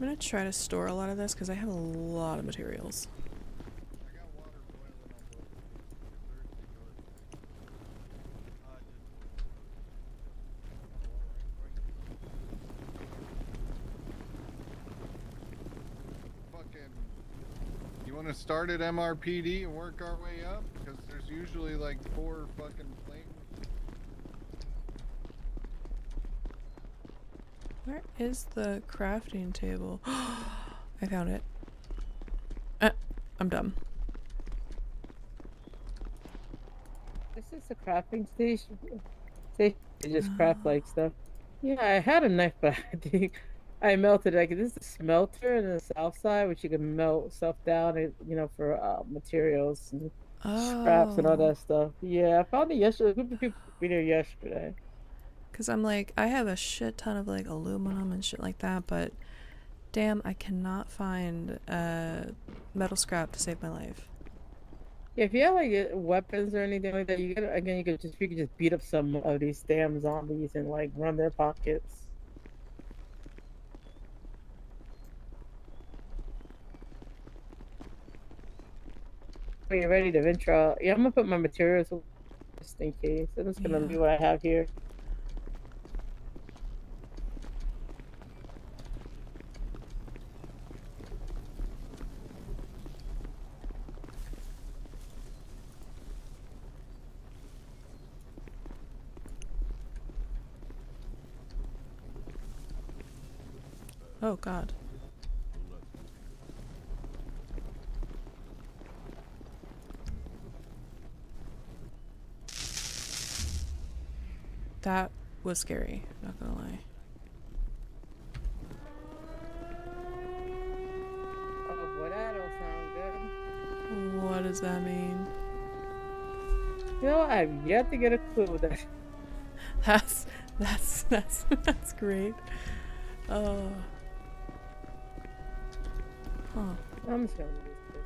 I'm gonna try to store a lot of this because I have a lot of materials. You want to start at MRPD and work our way up? Because there's usually like 4 fucking flames. Where is the crafting table? I found it. I'm dumb. This is the crafting station. They just craft like stuff. Yeah, I had a knife, but I think I melted it. Like this is a smelter in the south side, which you can melt stuff down, and for materials and scraps and all that stuff. Yeah, I found it yesterday. A group of people were there yesterday. Cause I'm like, I have a shit ton of like aluminum and shit like that, but damn, I cannot find metal scrap to save my life. Yeah, if you have like weapons or anything like that, you could just beat up some of these damn zombies and like run their pockets. When you're ready to venture out, yeah, I'm gonna put my materials away just in case. I'm just gonna leave what I have here. Oh God. That was scary, not gonna lie. Oh boy, that don't sound good. What does that mean? You know, I've yet to get a clue with that. That's great. Oh. Huh. I'm just gonna use this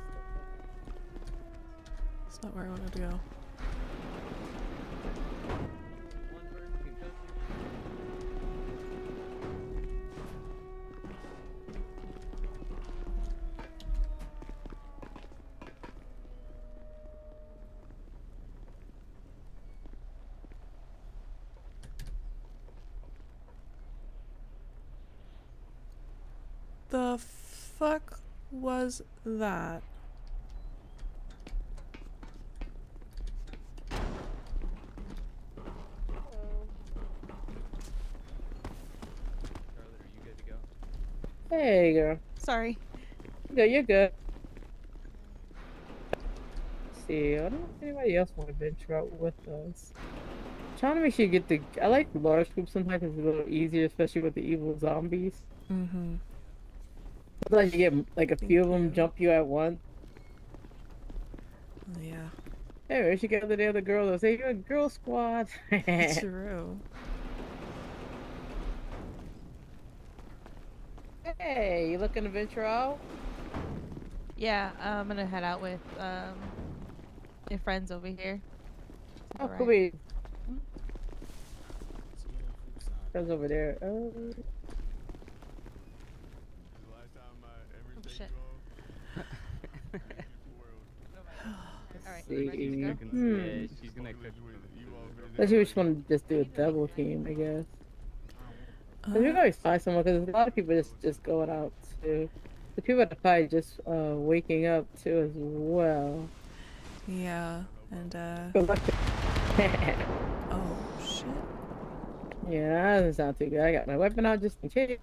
stuff. It's not where I wanted to go. The fuck was that? Hey, girl. Sorry. Yeah, you're good. Let's see, I don't know if anybody else want to venture out with us. Trying to make sure you get I like the large groups sometimes it's a little easier, especially with the evil zombies. Mm-hmm. Sometimes you get like a few of them jump you at once. Yeah. Hey, we should get the other girl. They'll say you're a girl squad. True. Hey, you looking to venture out? Yeah, I'm gonna head out with your friends over here. Oh, cool. Wait. Friends over there. Oh shit. Alright, ready to go? Yeah, she's gonna cook. Unless you just want to just do a double team, I guess. Cause we can always find someone, because a lot of people just going out too. The people at the fight just waking up too as well. Yeah, and Good luck. oh shit. Yeah, that doesn't sound too good. I got my weapon out just in case.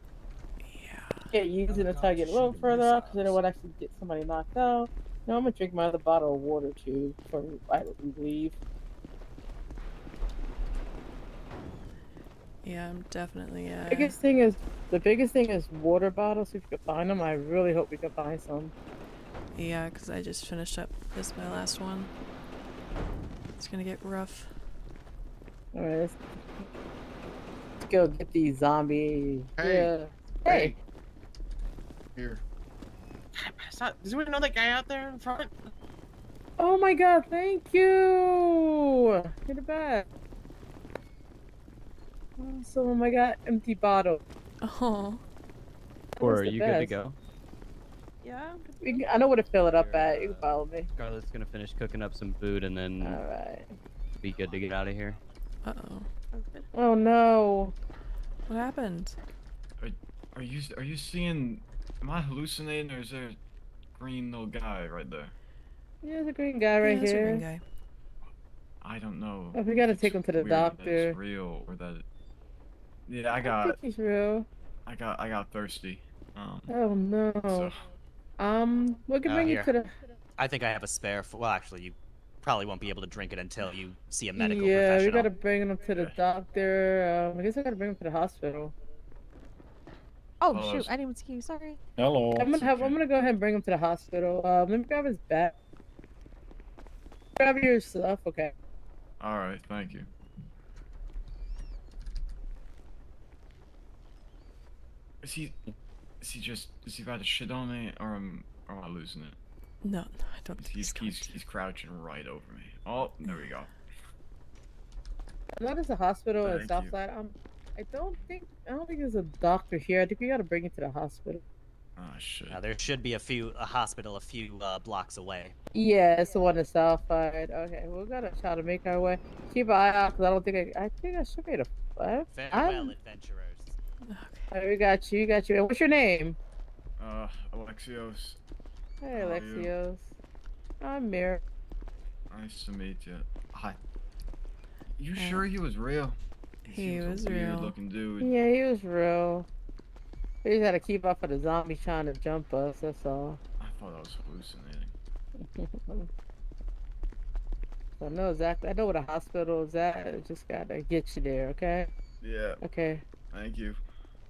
Yeah. Can't use it until I get a little further up, because then it would actually get somebody knocked out. No, I'm gonna drink my other bottle of water too before I leave. Yeah, I'm definitely The biggest thing is water bottles. If you could find them, I really hope we could find some. yeah, because I just finished up this my last one. It's gonna get rough. All right, let's go get these zombies. Yeah. Hey. Here. Does anyone know that guy out there in front? Oh my God! Thank you. Get it back. Awesome! I got empty bottle. Oh. Or are you good to go? Yeah. I know where to fill it up You're, at. You can follow me. Scarlett's gonna finish cooking up some food and then All right. be good to get out of here. Uh-oh. Oh no. What happened? Are you seeing? Am I hallucinating, or is there a green little guy right there? Yeah, there's a green guy right yeah, that's here. a green guy. I don't know. Oh, we gotta if take it's him to the weird that doctor. it's real or that. Yeah, I think he's real. I got thirsty. Oh no. So, we can bring you Here. to the. I think I have a spare. Well, actually, you probably won't be able to drink it until you see a medical Yeah, professional. we gotta bring him to the doctor. I guess I gotta bring him to the hospital. Oh shoot! I didn't even see you. Sorry. Hello. I'm gonna go ahead and bring him to the hospital. Let me grab his bag. Grab your stuff, okay? all right, thank you. Is he about to shit on me, or am I losing it? No, I don't think He's crouching right over me. Oh, there we go. That is a hospital in Thank you. Southside. I don't think there's a doctor here. I think we gotta bring him to the hospital. Oh shit. There should be a hospital a few blocks away. Yeah, it's the one in Southside. Okay, we're gonna try to make our way. Keep an eye out, cause I don't think I think I should be able to. Farewell, adventurers. Alright, we got you. And what's your name? Alexios. Hey, How are you? Alexios. I'm Mir. Nice to meet you. Hi. You sure he was real? He seems was a weird real. looking dude. Yeah, he was real. We just gotta keep up with the zombies trying to jump us. That's all. I thought I was hallucinating. I know exactly. I know where the hospital is at. I just gotta get you there, okay? Yeah. Okay. Thank you.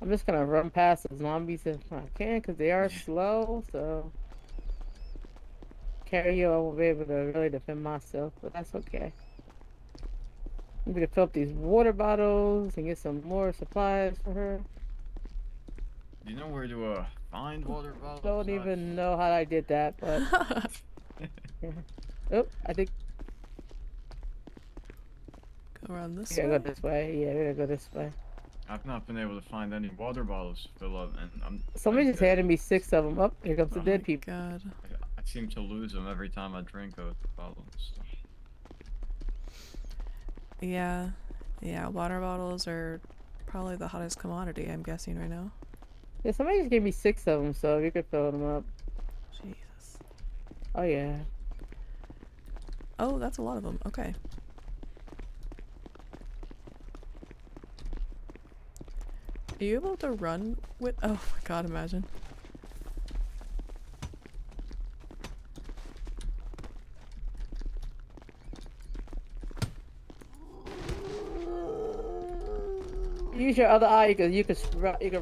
I'm just gonna run past the zombies if I can, cause they are slow. So carry you, I won't be able to really defend myself, but that's okay. We can fill up these water bottles and get some more supplies for her. Do you know where to find water bottles? Don't even know how I did that, but oh, I think Go around this we way. gotta go this way. Yeah, we gotta go this way. I've not been able to find any water bottles to fill up, and Somebody just handed me 6 of them. Up, here comes the Oh dead my people. God. I seem to lose them every time I drink a bottle. So. Yeah. Yeah, water bottles are probably the hottest commodity, I'm guessing, right now. Yeah, somebody just gave me 6 of them, so we could fill them up. Jesus. Oh yeah. Oh, that's a lot of them. Okay. Are you able to run with? Oh my God! Imagine. Use your other eye, cause you can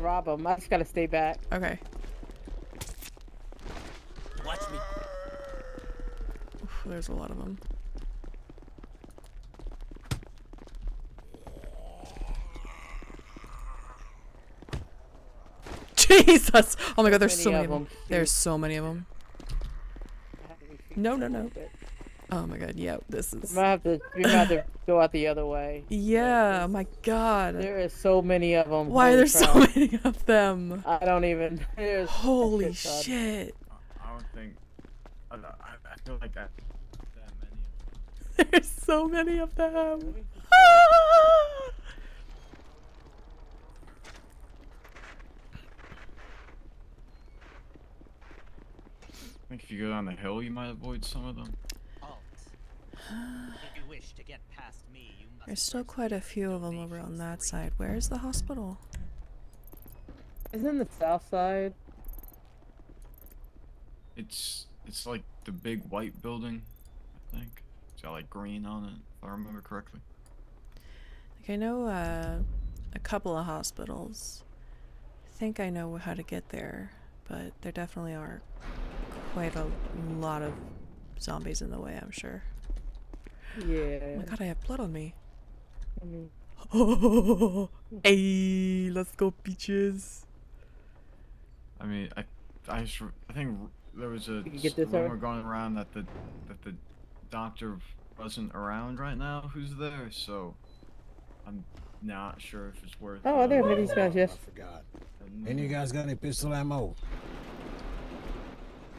rob them. I just gotta stay back. Okay. Watch me. Oof, there's a lot of them. Jesus! Oh my God, there's so many of them. There's so many of them. No, no, no. Oh my God, yeah, this is. We might have to go out the other way. Yeah, my God. There is so many of them. Why are there so many of them? I don't even. There's Holy shit. I don't think. I feel like that many. There's so many of them. Ah! I think if you go down the hill, you might avoid some of them. If you wish to get past me, you must. There's still quite a few of them over on that side. Where's the hospital? It's in the south side. It's like the big white building, I think. It's got like green on it, if I remember correctly. Like I know a couple of hospitals. I think I know how to get there, but there definitely are quite a lot of zombies in the way, I'm sure. Yeah. Oh my god, I have blood on me. I mean, Oh, hey, let's go, beaches. I mean, I think there was a You get this rumor over? going around that the doctor wasn't around right now. Who's there? So I'm not sure if it's worth. Oh, I didn't met these guys, yes. I forgot. Any of you guys got any pistol ammo?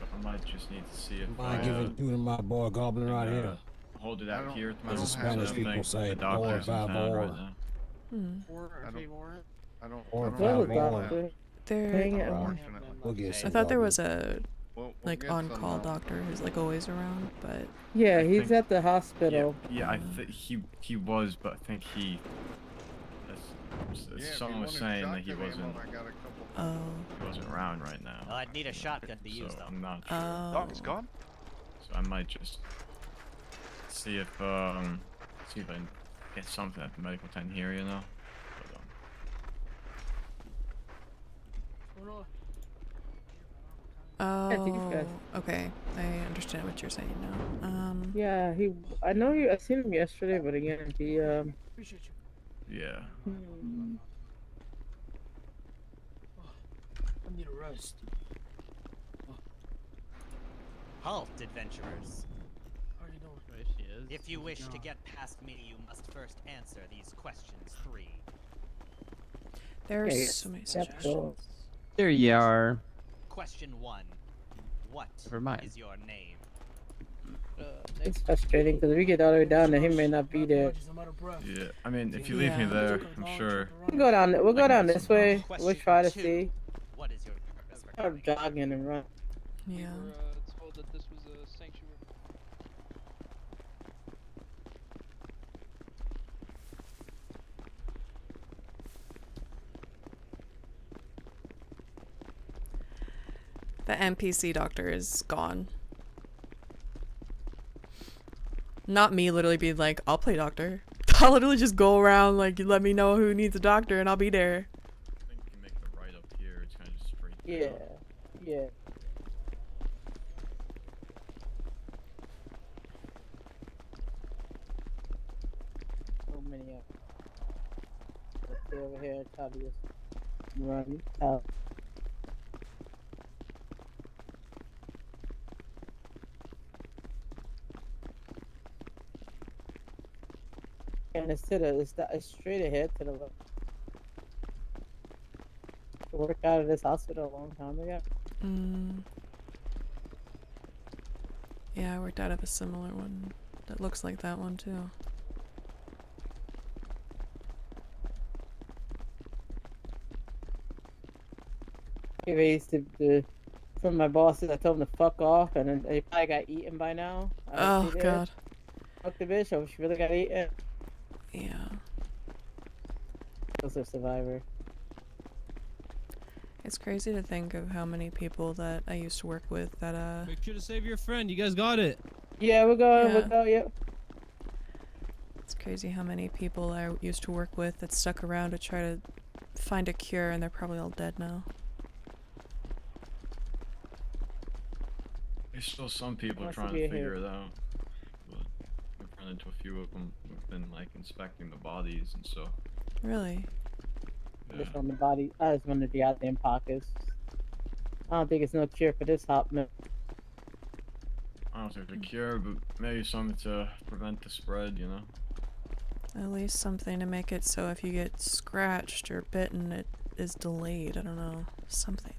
I might just need to see if Mind giving two to my boy Goblin right here. hold it out here to my As the Spanish people say, the doctor's in town right now. I don't Or Well, five more. doctor. There, Dang it. We'll get I some thought there Goblin. was a We'll like get some, on-call doctor who's like always around, but Yeah, he's think- at the hospital. Yeah, I think he was, but I think he. Someone was saying that he wasn't. He wasn't around right now. Well, I'd need a shotgun to use, though. I'm not sure. Oh. It's gone. So I might just see if I can get something at the medical tent here, you know. Oh, Yeah, these guys. okay. I understand what you're saying now. Yeah, I know I seen him yesterday, but again, Yeah. I need a rest. Halt, adventurers. How are you doing? There she is. If you wish to get past me, you must first answer these questions 3. There are Okay, so many step suggestions. There you are. Question 1. What Never mind. is your name? it's frustrating because if we get all the way down there, he may not be there. Yeah. I mean, if you leave me there, I'm sure. We'll go down. We'll go down this way. We'll Question try to 2. see. What is your Start jogging and run. Yeah. Told that this was a sanctuary. The NPC doctor is gone. Not me literally being like, I'll play doctor. I'll literally just go around like, you let me know who needs a doctor and I'll be there. I think you can make the right up here. It's kind of just straight. Yeah. Yeah. So many of them. Let's stay over here and try to just run out. And it's it's straight ahead to the left. I worked out of this hospital a long time ago. Yeah, I worked out of a similar one that looks like that one too. I used to from my bosses, I told them to fuck off, and then they probably got eaten by now. Oh god. Fuck the bitch, oh, she really got eaten. Yeah. Was a survivor. It's crazy to think of how many people that I used to work with that Make sure to save your friend. You guys got it. Yeah, we're going. Yeah. We'll go. Yep. It's crazy how many people I used to work with that stuck around to try to find a cure and they're probably all dead now. There's still some people Wants to trying be to a figure hit. it out. But we've run into a few of them who've been like inspecting the bodies and stuff. Really? Just on the body. I just wanted the goddamn pockets. I don't think it's no cure for this hop man. I don't think it's a cure, but maybe something to prevent the spread, you know? At least something to make it so if you get scratched or bitten, it is delayed. I don't know. Something.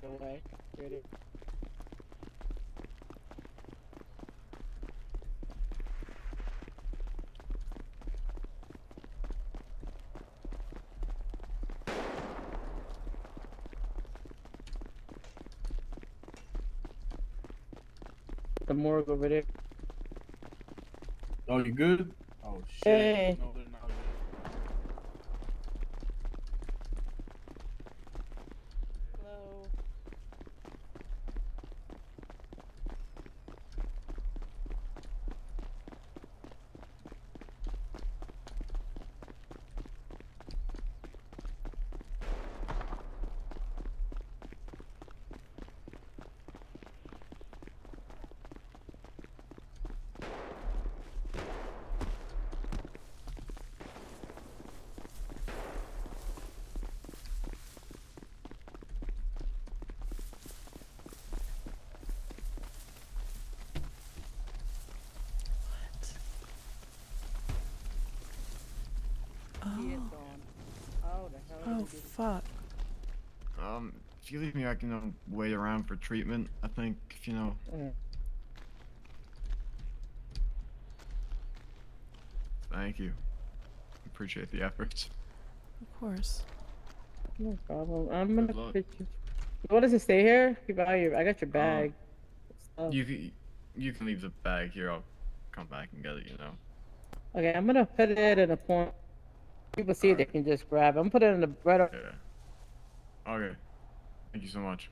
Away. Ready. The morgue over there. Oh, you good? Oh, Hey. He is Oh. gone. Oh, the hell. Oh, did he do? fuck. If you leave me, I can wait around for treatment. I think, you know. Thank you. Appreciate the efforts. Of course. No problem. I'm gonna Good luck. put you. You want us to stay here? I got your bag. Oh. You can leave the bag here. I'll come back and get it. You know. Okay, I'm gonna put it in a point. People see it, they can just grab it. I'm putting it in the right. Yeah. Okay. Thank you so much.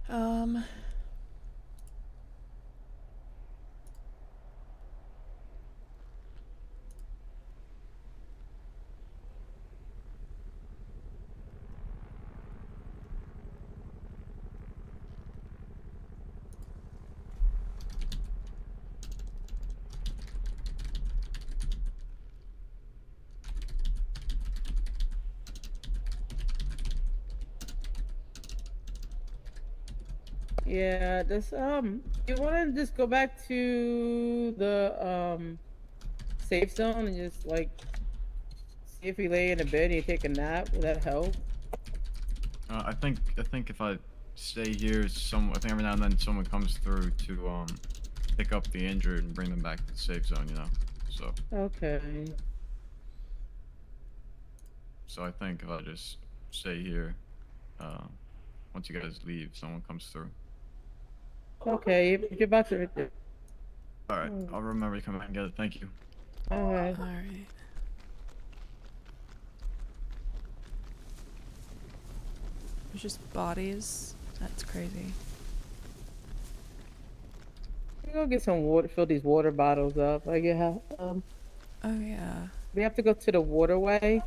Um. Yeah, this you wanna just go back to the safe zone and just like see if you lay in a bed and you take a nap, will that help? I think if I stay here, I think every now and then someone comes through to pick up the injured and bring them back to the safe zone. You know. So. Okay. So I think if I just stay here, once you guys leave, someone comes through. Okay, if you're about to. All right, I'll remember to come back and get it. Thank you. Alright. Alright. There's just bodies. That's crazy. We go get some water, fill these water bottles up. Like, yeah, Oh, yeah. we have to go to the waterway.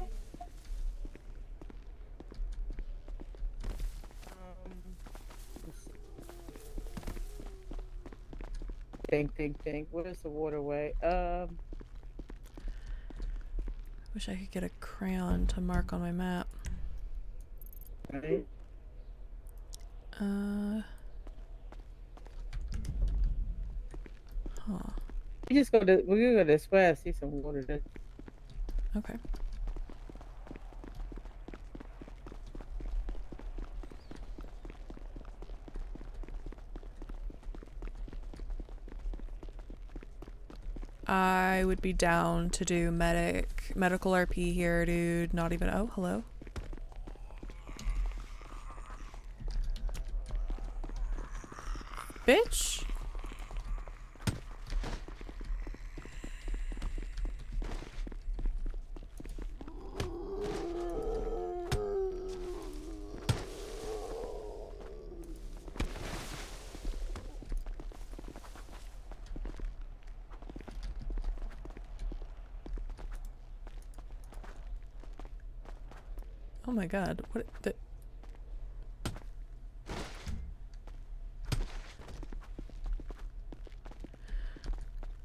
Think. What is the waterway? Wish I could get a crayon to mark on my map. Right. Huh. We can go this way. I see some water there. Okay. I would be down to do medical RP here, dude. Not even. Oh, hello. Bitch. Oh my god, what the...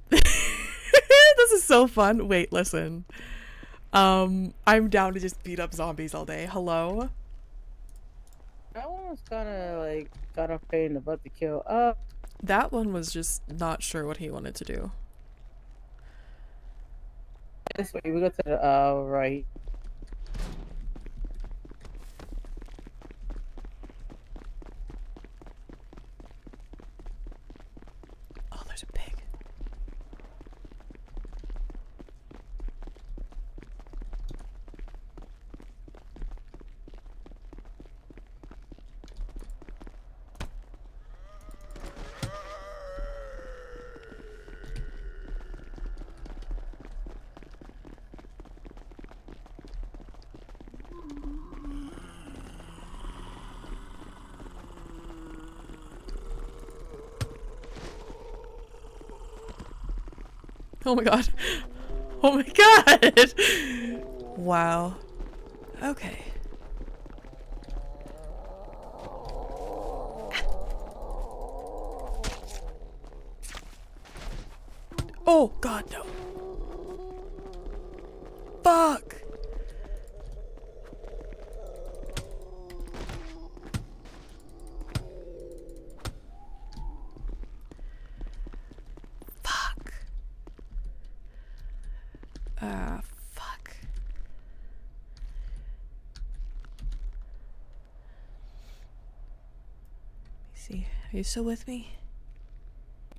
This is so fun. Wait, listen. I'm down to just beat up zombies all day. Hello? That one was kind of like got a pain in the butt to kill. That one was just not sure what he wanted to do. This way we go to the right. Oh, there's a pig. Oh my god. Oh my god! Wow. Okay. Oh god, no. Fuck! Fuck. Fuck. Let me see. Are you still with me?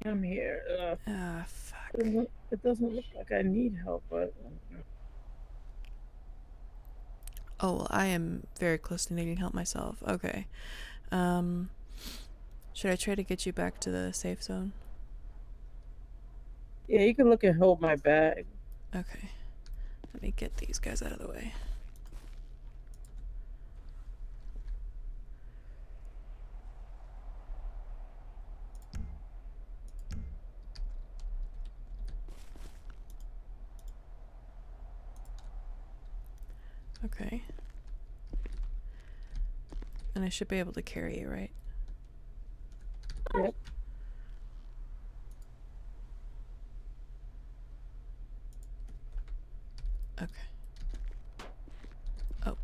I'm here. Fuck. It doesn't look like I need help, but. Oh, well, I am very close to needing help myself. Okay. Should I try to get you back to the safe zone? Yeah, you can look and hold my bag. Okay. Let me get these guys out of the way. Okay. And I should be able to carry you, right? Yep. Okay. Oh.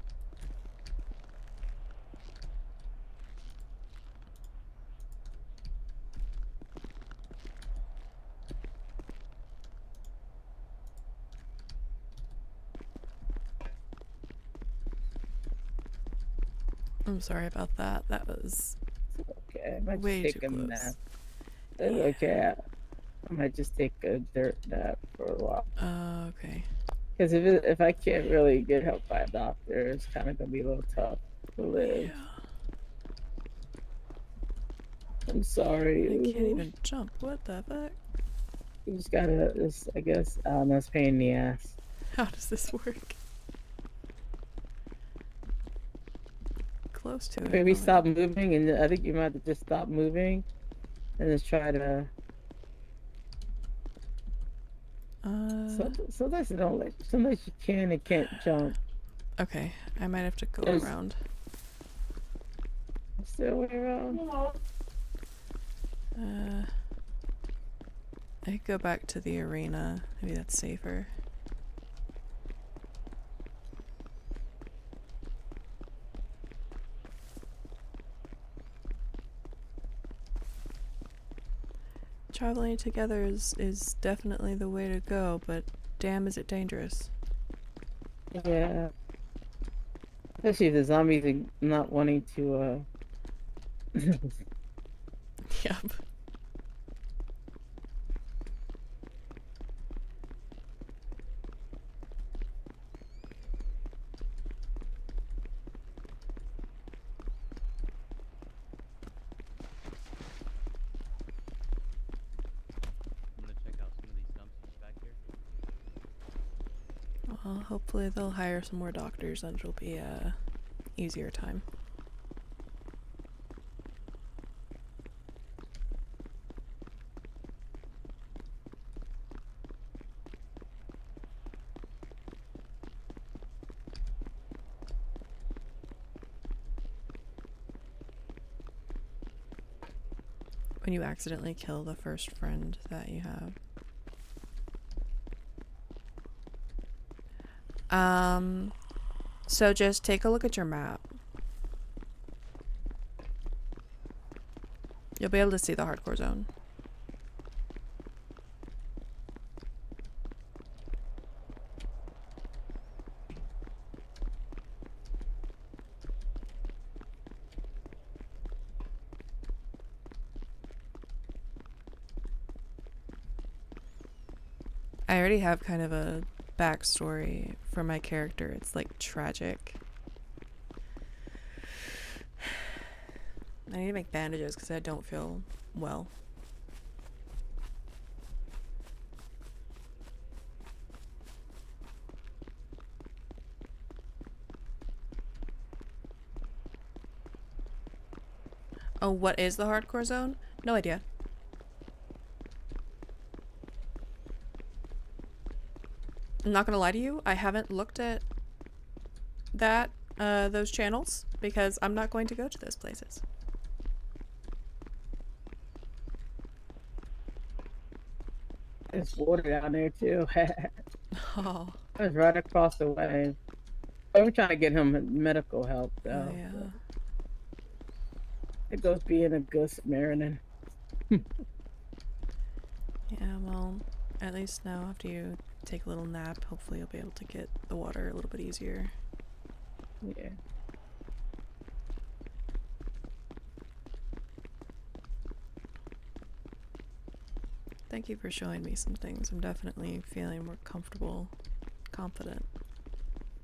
I'm sorry about that. That was Okay, I might way just too take a close. nap. Okay, I might just take a dirt nap for a while. Okay. Because if I can't really get help by a doctor, it's kind of gonna be a little tough to live. I'm sorry. I can't even jump. What the fuck? You just gotta, I guess, I don't know, it's a pain in the ass. How does this work? Close to it. Maybe Oh, stop moving, and I think you might have to just stop moving, and just try to. Sometimes they don't let. Sometimes you can and can't jump. Okay, I might have to go around. Still way around. I could go back to the arena. Maybe that's safer. Traveling together is definitely the way to go, but damn is it dangerous. Yeah. Especially if the zombies are not wanting to, Yep. I'm gonna check out some of these dumpsters back here. Well, hopefully they'll hire some more doctors and it'll be a easier time. When you accidentally kill the first friend that you have. So just take a look at your map. You'll be able to see the hardcore zone. I already have kind of a backstory for my character. It's like tragic. I need to make bandages because I don't feel well. Oh, what is the hardcore zone? No idea. I'm not gonna lie to you, I haven't looked at those channels because I'm not going to go to those places. There's water down there too. Oh. I was right across the way. I'm trying to get him medical help though. Oh, yeah. It goes being a good Samaritan. Yeah, well, at least now after you take a little nap, hopefully you'll be able to get the water a little bit easier. Yeah. Thank you for showing me some things. I'm definitely feeling more comfortable, confident.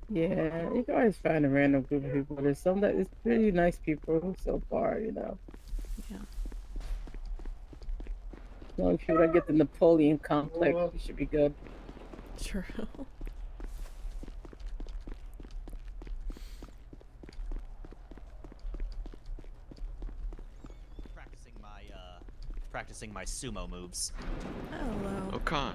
Yeah, you can always find a random group of people. There's some that is pretty nice people so far, you know. Yeah. As long as you don't get the Napoleon complex, you should be good. True. Practicing my sumo moves. Hello. Okay.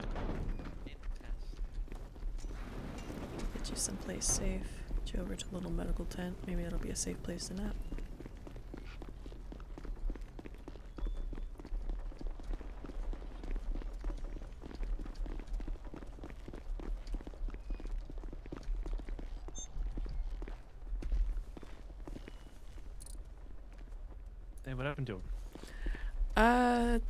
Get you someplace safe. Get you over to a little medical tent. Maybe that'll be a safe place to nap. Hey, what happened to him? A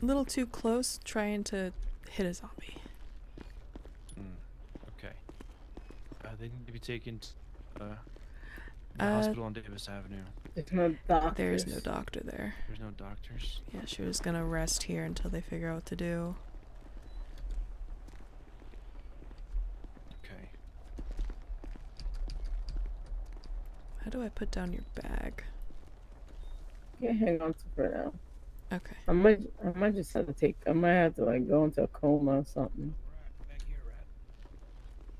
little too close, trying to hit a zombie. Okay. They need to be taken to the hospital on Davis Avenue. There's no doctors. There's no doctor there. There's no doctors. Yeah, she was gonna rest here until they figure out what to do. Okay. How do I put down your bag? Yeah, hang on to for now. Okay. I might just have to I might have to like go into a coma or something.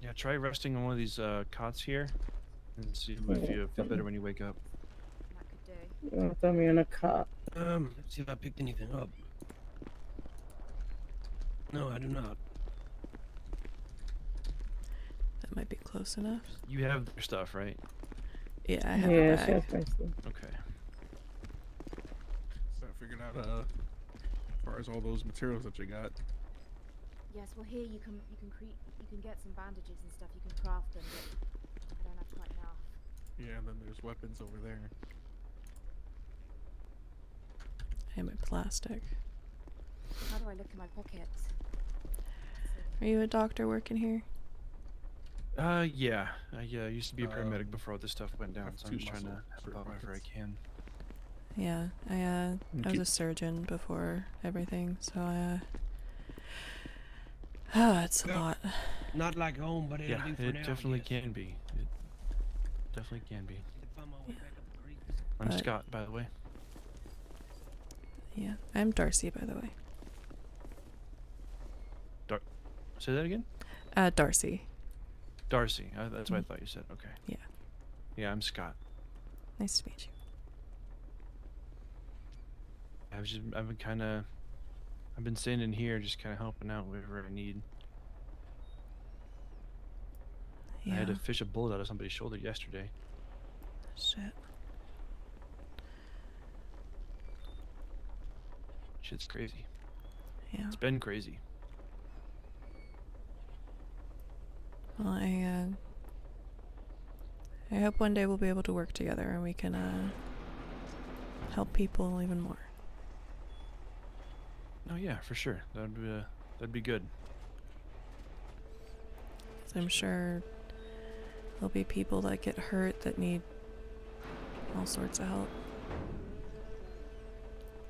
Yeah, try resting on one of these cots here, and see if you feel better when you wake up. You want to throw me in a cot? Let's see if I picked anything up. No, I do not. That might be close enough. You have your stuff, right? Yeah, I have a bag. Okay. So I figured out as far as all those materials that you got. Yes, well here you can get some bandages and stuff. You can craft them, but I don't have quite enough. Yeah, and then there's weapons over there. And my plastic. How do I look in my pockets? Are you a doctor working here? Yeah. I used to be a paramedic before all this stuff went down, so I'm just trying to help out wherever I can. Yeah, I was a surgeon before everything, so it's a lot. Not like home, but it'll Yeah, do for it now, I definitely guess. can be. It definitely can be. Find my way back up the creek. I'm But- Scott, by the way. Yeah, I'm Darcy, by the way. Say that again? Darcy. Darcy. That's what I thought you said. Okay. Yeah. Yeah, I'm Scott. Nice to meet you. I've been staying in here, just kind of helping out wherever I need. I had to Yeah. fish a bullet out of somebody's shoulder yesterday. Shit. Shit's crazy. Yeah. It's been crazy. Well, I hope one day we'll be able to work together and we can help people even more. Oh yeah, for sure. That'd be good. 'Cause I'm sure there'll be people that get hurt that need all sorts of help.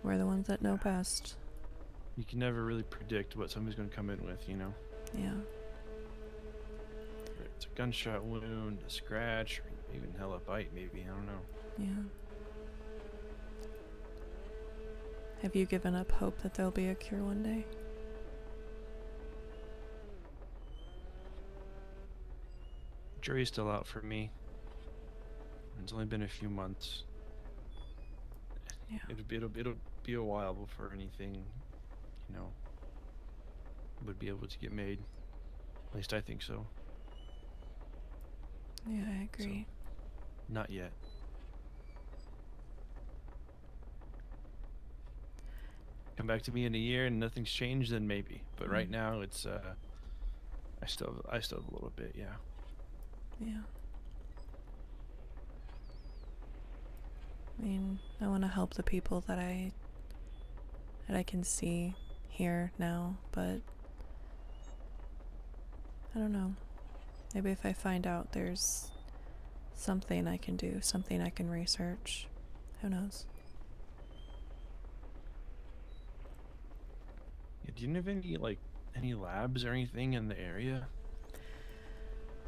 We're the ones that know best. You can never really predict what somebody's going to come in with, you know? Yeah. Whether it's a gunshot wound, a scratch, or even hell, a bite, maybe. I don't know. Yeah. Have you given up hope that there'll be a cure one day? Jury's still out for me. It's only been a few months. Yeah. It'll be a while before anything, you know, would be able to get made. At least I think so. Yeah, I agree. So, not yet. Come back to me in a year and nothing's changed, then maybe. But right now, it's I still have a little bit, yeah. Yeah. I mean, I want to help the people that I can see here now, but I don't know. Maybe if I find out there's something I can do, something I can research, who knows? Yeah, do you have any labs or anything in the area?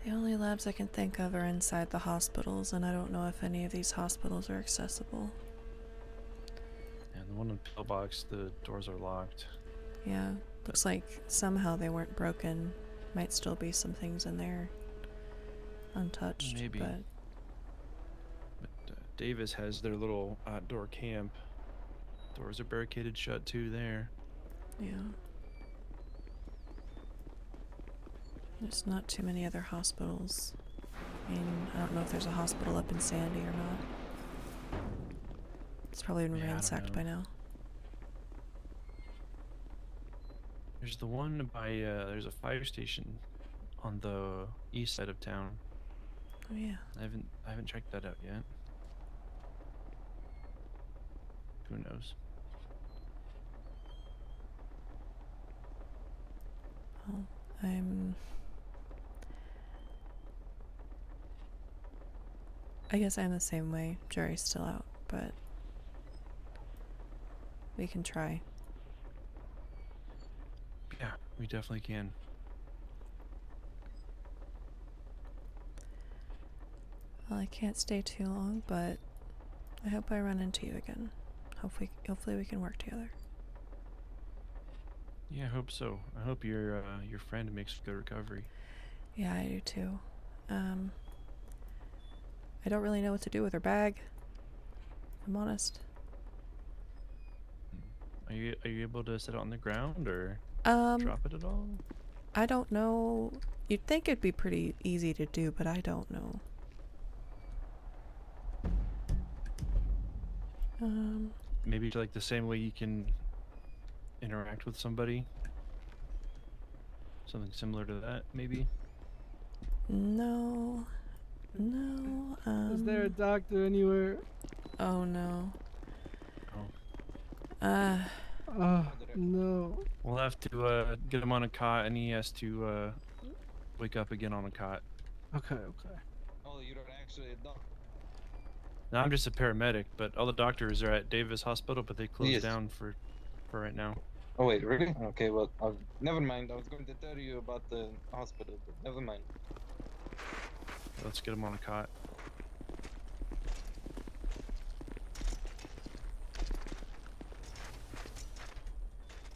The only labs I can think of are inside the hospitals, and I don't know if any of these hospitals are accessible. And the one in Pillbox, the doors are locked. Yeah, looks like somehow they weren't broken. Might still be some things in there untouched. Maybe. But Davis has their little outdoor camp. Doors are barricaded shut too there. yeah. There's not too many other hospitals. I mean, I don't know if there's a hospital up in Sandy or not. It's probably been Yeah, I don't ransacked by know. now. There's the one by there's a fire station on the east side of town. Oh yeah. I haven't checked that out yet. Who knows? Well, I guess I'm the same way. Jury's still out, but we can try. Yeah, we definitely can. Well, I can't stay too long, but I hope I run into you again. Hopefully we can work together. Yeah, I hope so. I hope your friend makes good recovery. Yeah, I do too. I don't really know what to do with her bag, if I'm honest. Are you able to set it on the ground or drop it at all? I don't know. You'd think it'd be pretty easy to do, but I don't know. Maybe like the same way you can interact with somebody. Something similar to that, maybe. No. Is there a doctor anywhere? Oh no. No. We'll have to get him on a cot, and he has to wake up again on a cot. Okay. Oh, you're actually a doctor. Now I'm just a paramedic, but all the doctors are at Davis Hospital, but they closed Yes. down for right now. Oh wait, really? Okay, well, never mind. I was going to tell you about the hospital, but never mind. Let's get him on a cot.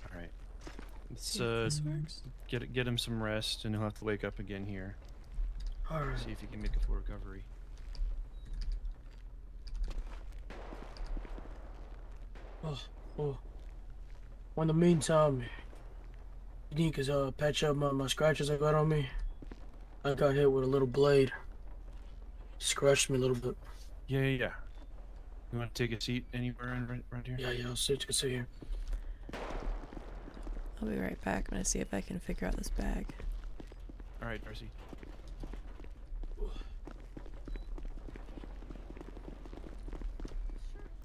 All right. Let's See if this works. get him some rest, and he'll have to wake up again here. All right. See if he can make a full recovery. Well, in the meantime, you need patch up my scratches I got on me. I got hit with a little blade. Scratched me a little bit. Yeah. You want to take a seat anywhere around here? Yeah, I'll sit here. I'll be right back. I'm gonna see if I can figure out this bag. All right, Darcy.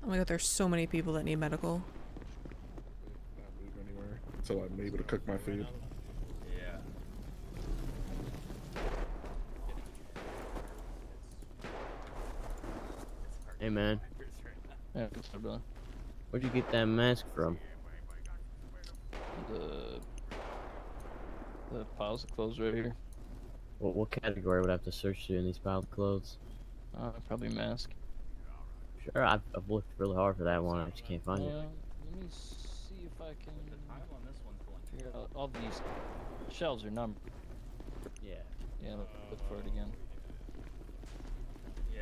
Oh my god, there's so many people that need medical. Not move anywhere. until I'm able to cook my food. Yeah. Hey man, Yeah, what's up, brother? where'd you get that mask from? The piles of clothes right here. What category would I have to search through in these piled clothes? Probably mask. Sure, I've looked really hard for that one. I just can't find it. Let me see if I can figure out. All these shelves are numbered. Yeah. Yeah, look for it again. Yeah.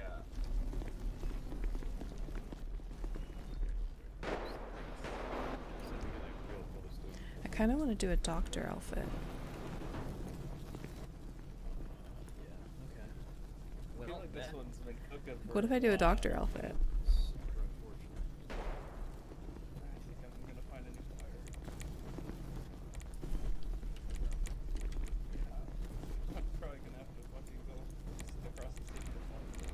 I kind of want to do a doctor outfit. I feel like this one's been cooking for What if I do a doctor outfit? super unfortunate. I think I'm gonna find a new fire. Yeah. I'm probably gonna have to fucking go across the city to find it.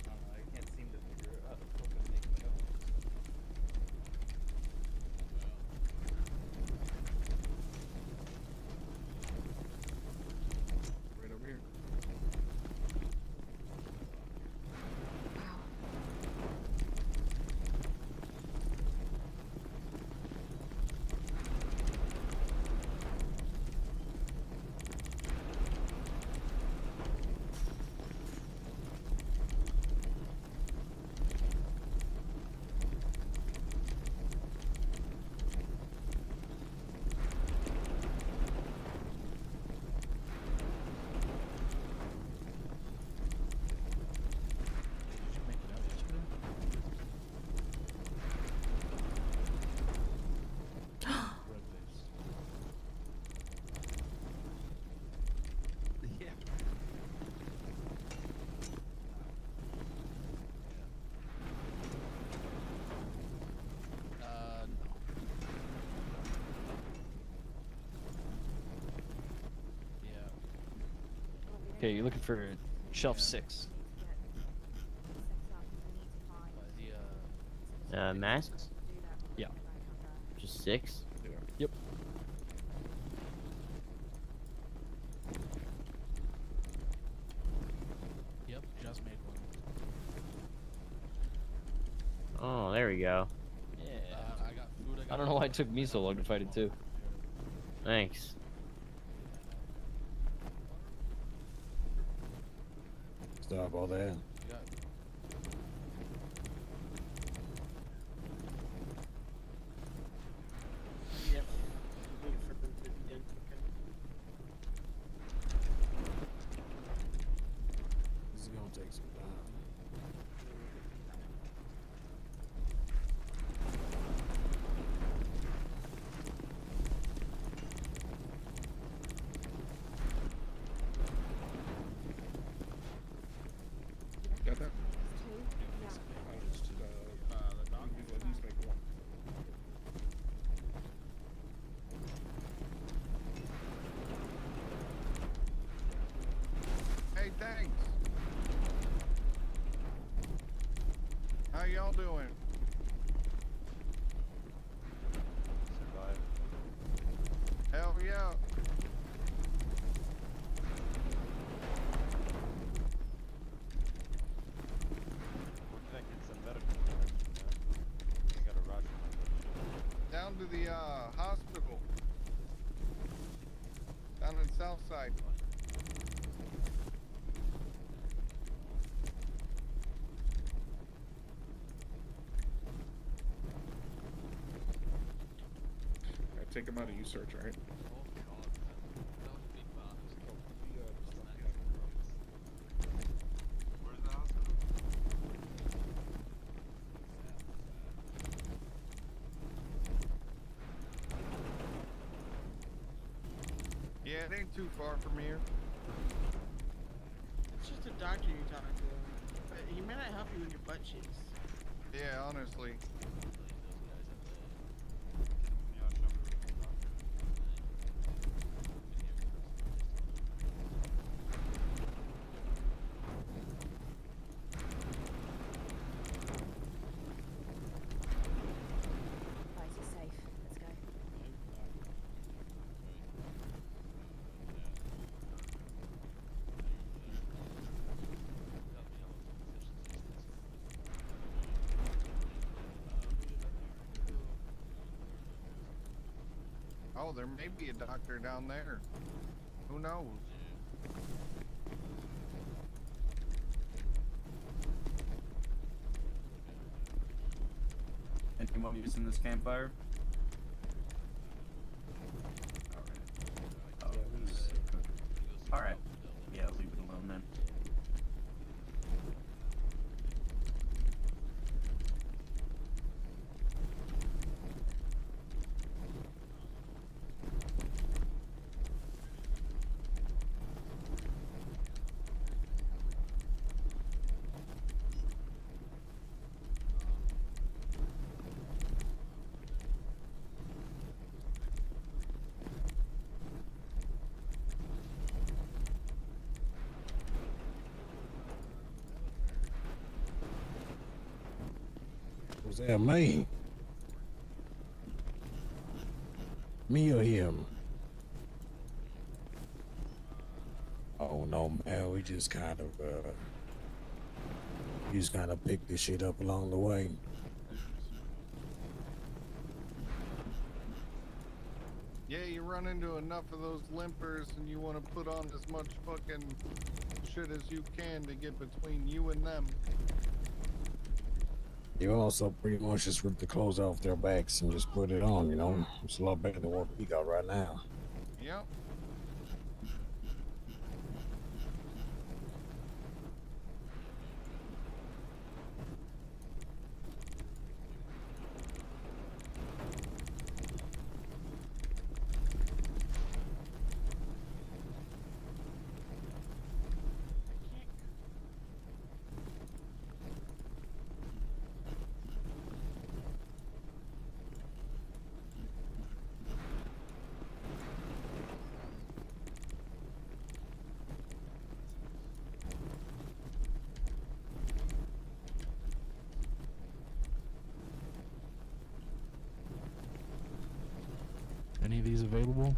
I don't know, I can't seem to figure out how to fucking make my own. Right over here. Yeah. No. Yeah. Okay, you're looking for shelf 6. Masks? Yeah. Just 6? Yep. Yep, just made one. Oh, there we go. Yeah. I got food. I don't know why it took me so long to find it too. Thanks. Stop all that. Yep. Wait for them to be done cooking. This is gonna take some time. Got that? I'll just, at least make one. Hey, thanks. How y'all doing? Hell yeah. Down to the hospital. Down in Southside. I take him out of you search, right? Yeah, it ain't too far from here. It's just a doctor you're talking to. But he may not help you with your butt cheeks. Yeah, honestly. Oh, there may be a doctor down there. Who knows? Anyone using this campfire? Alright. Yeah, leave it alone then. Was that me? Me or him? Oh no, man, we just kind of picked this shit up along the way. Yeah, you run into enough of those limpers and you want to put on as much fucking shit as you can to get between you and them. You also pretty much just rip the clothes off their backs and just put it on, you know? It's a lot better than what we got right now. Yep. Any of these available?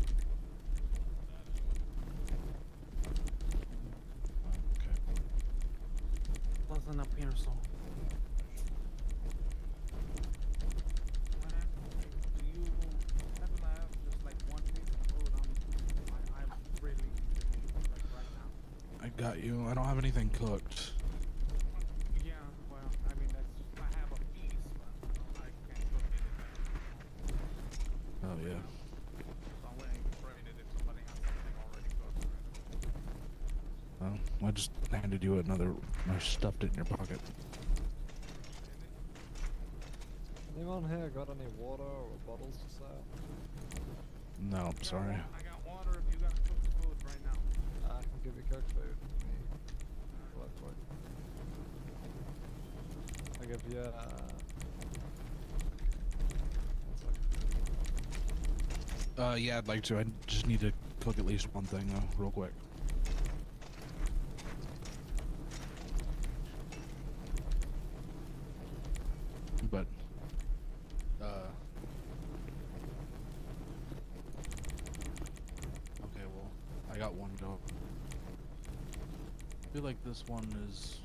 Wasn't up here, so. Do you happen to have just like 1 piece of food? I really need to eat like right now. I got you. I don't have anything cooked. Yeah, well, I mean I have a piece, but I can't cook anything. Oh yeah. So I wouldn't trade it if somebody has something already cooked. I just handed you another. I stuffed it in your pocket. Anyone here got any water or bottles to sell? No, I'm sorry. I got water if you got cooked food right now. I can give you cooked food. I give you. Yeah, I'd like to. I just need to cook at least one thing though, real quick. But, okay, well, I got one go. I feel like this one is.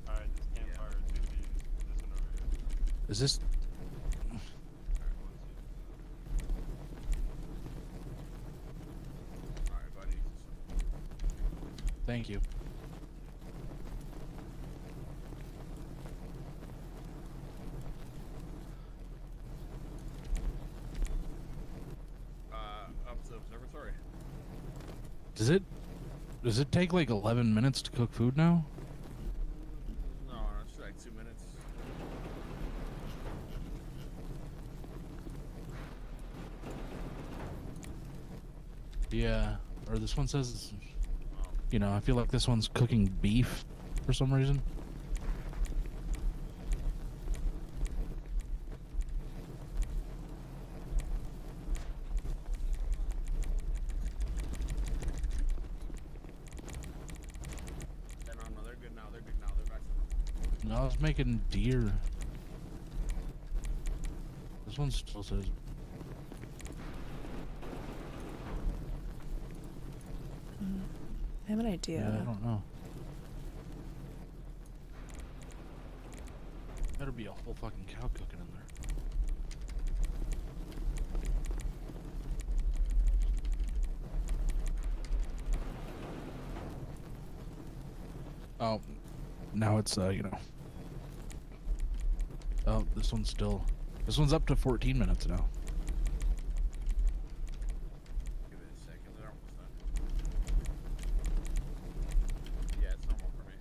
Alright, this campfire is gonna be this one over here. Is this? Alright, buddy. Thank you. Up to observatory. Does it take like 11 minutes to cook food now? No, it's like 2 minutes. Yeah, or this one says, you know, I feel like this one's cooking beef for some reason. No, they're good now. They're good now. They're back to No, I was making deer. This one still says. I have an idea. Yeah, I don't know. Better be a whole fucking cow cooking in there. Oh, now it's you know. Oh, this one's up to 14 minutes now. Give it a second. They're almost done. Yeah, it's normal for me.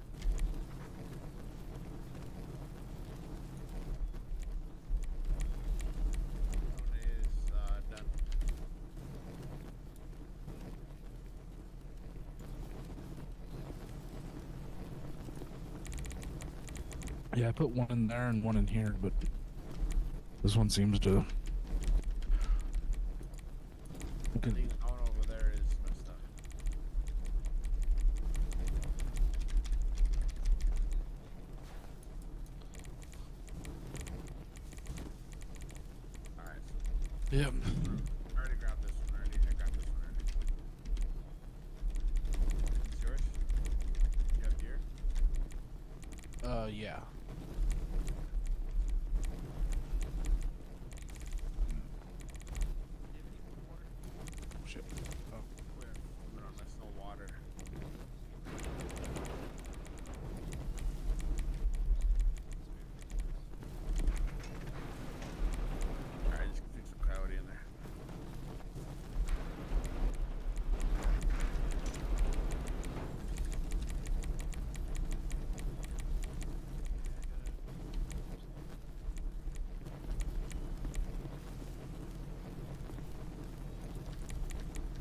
One is done. Yeah, I put one in there and one in here, but this one seems to. I think the one over there is messed up. Alright. Yep. I already grabbed this one already. I grabbed this one already. It's yours? You have gear? Yeah. Shit. Oh. Where? No, that's no water. Alright, just fix some coyote in there.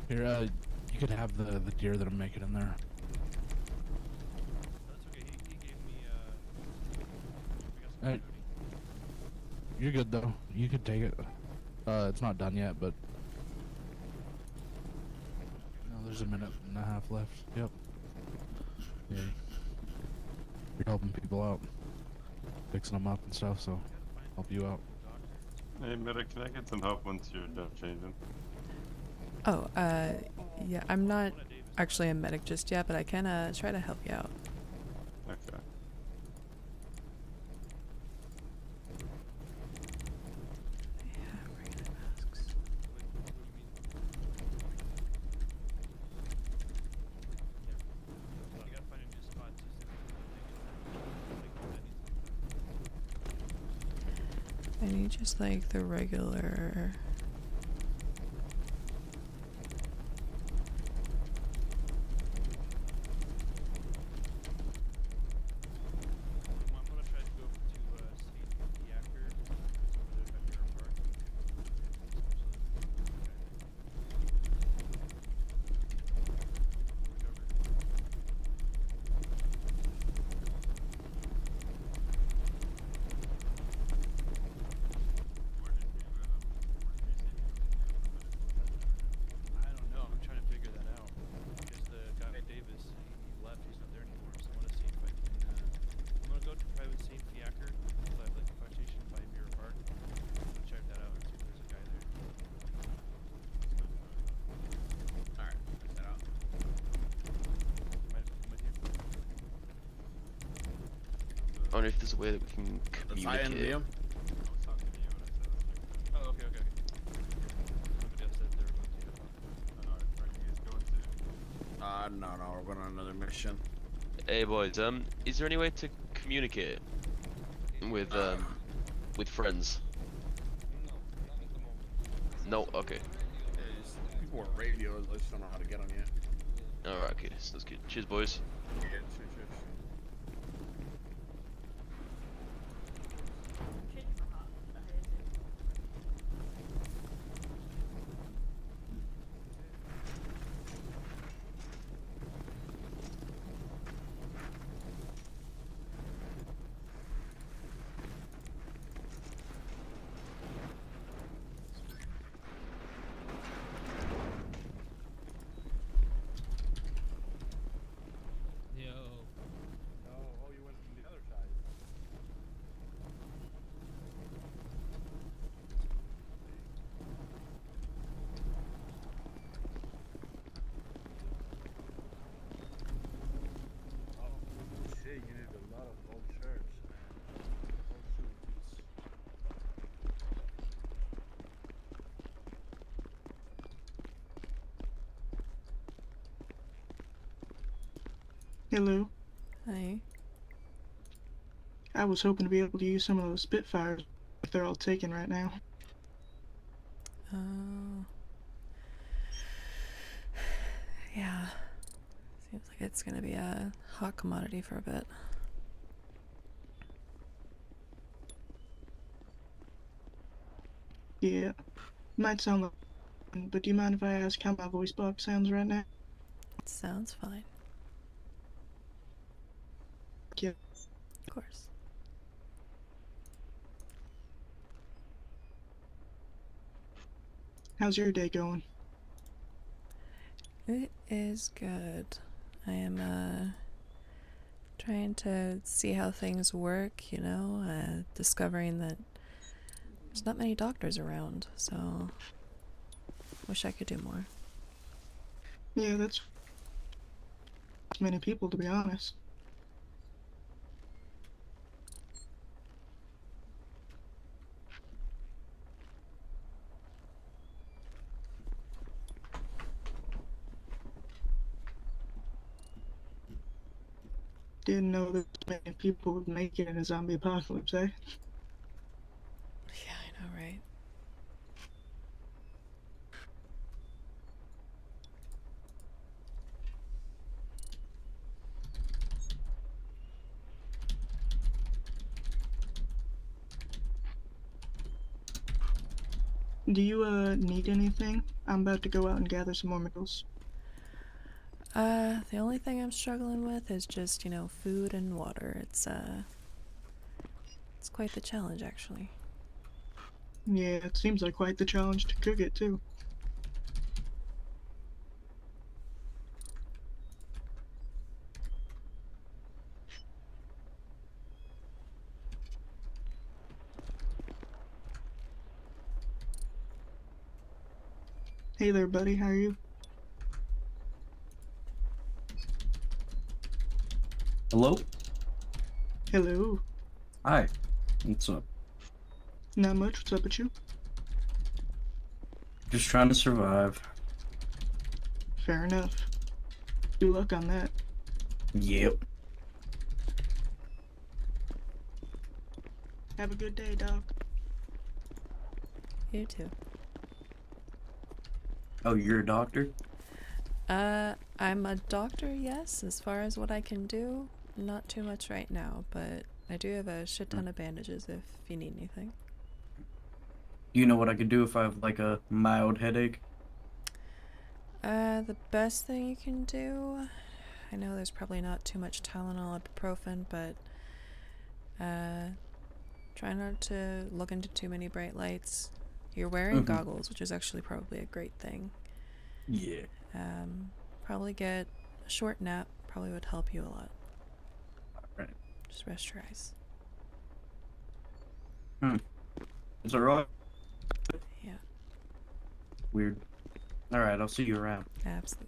Here, you could have the deer that I'm making in there. That's okay. He gave me You're good though. You could take it. It's not done yet, but no, there's a minute and a half left. Yep. Yeah. You're helping people out, fixing them up and stuff, so help you out. Hey, medic, can I get some help once you're done changing? Oh, yeah, I'm not actually a medic just yet, but I can try to help you out. Okay. I need just like the regular. I wonder if there's a way that we can communicate. Oh, okay. Somebody else said they were going to. No, we're going on another mission. Hey boys, is there any way to communicate with friends? No, okay. People with radios, I just don't know how to get them yet. Alright, okay, sounds good. Cheers, boys. Yeah, cheers. Yo. Hello. Hi. I was hoping to be able to use some of those Spitfires if they're all taken right now. Oh. Yeah. Seems like it's gonna be a hot commodity for a bit. Yeah. Might sound like, but do you mind if I ask how my voice box sounds right now? It sounds fine. Yeah. Of course. How's your day going? It is good. I am trying to see how things work, you know, discovering that there's not many doctors around, so wish I could do more. Yeah, that's many people, to be honest. Didn't know that many people would make it in a zombie apocalypse, eh? Yeah, I know, right? Do you, need anything? I'm about to go out and gather some more metals. The only thing I'm struggling with is just, you know, food and water. It's quite the challenge, actually. Yeah, it seems like quite the challenge to cook it, too. Hey there, buddy, how are you? Hello? Hello. Hi. What's up? Not much, what's up with you? Just trying to survive. Fair enough. Good luck on that. Yep. Have a good day, Doc. You too. Oh, you're a doctor? I'm a doctor, yes, as far as what I can do. Not too much right now, but I do have a shit ton of bandages if you need anything. Do you know what I could do if I have like a mild headache? The best thing you can do, I know there's probably not too much Tylenol, ibuprofen, but try not to look into too many bright lights. You're wearing goggles, which is actually probably a great thing. Yeah. Probably get a short nap, probably would help you a lot. Alright. Just rest your eyes. Is that right? Yeah. Weird. Alright, I'll see you around. Absolutely.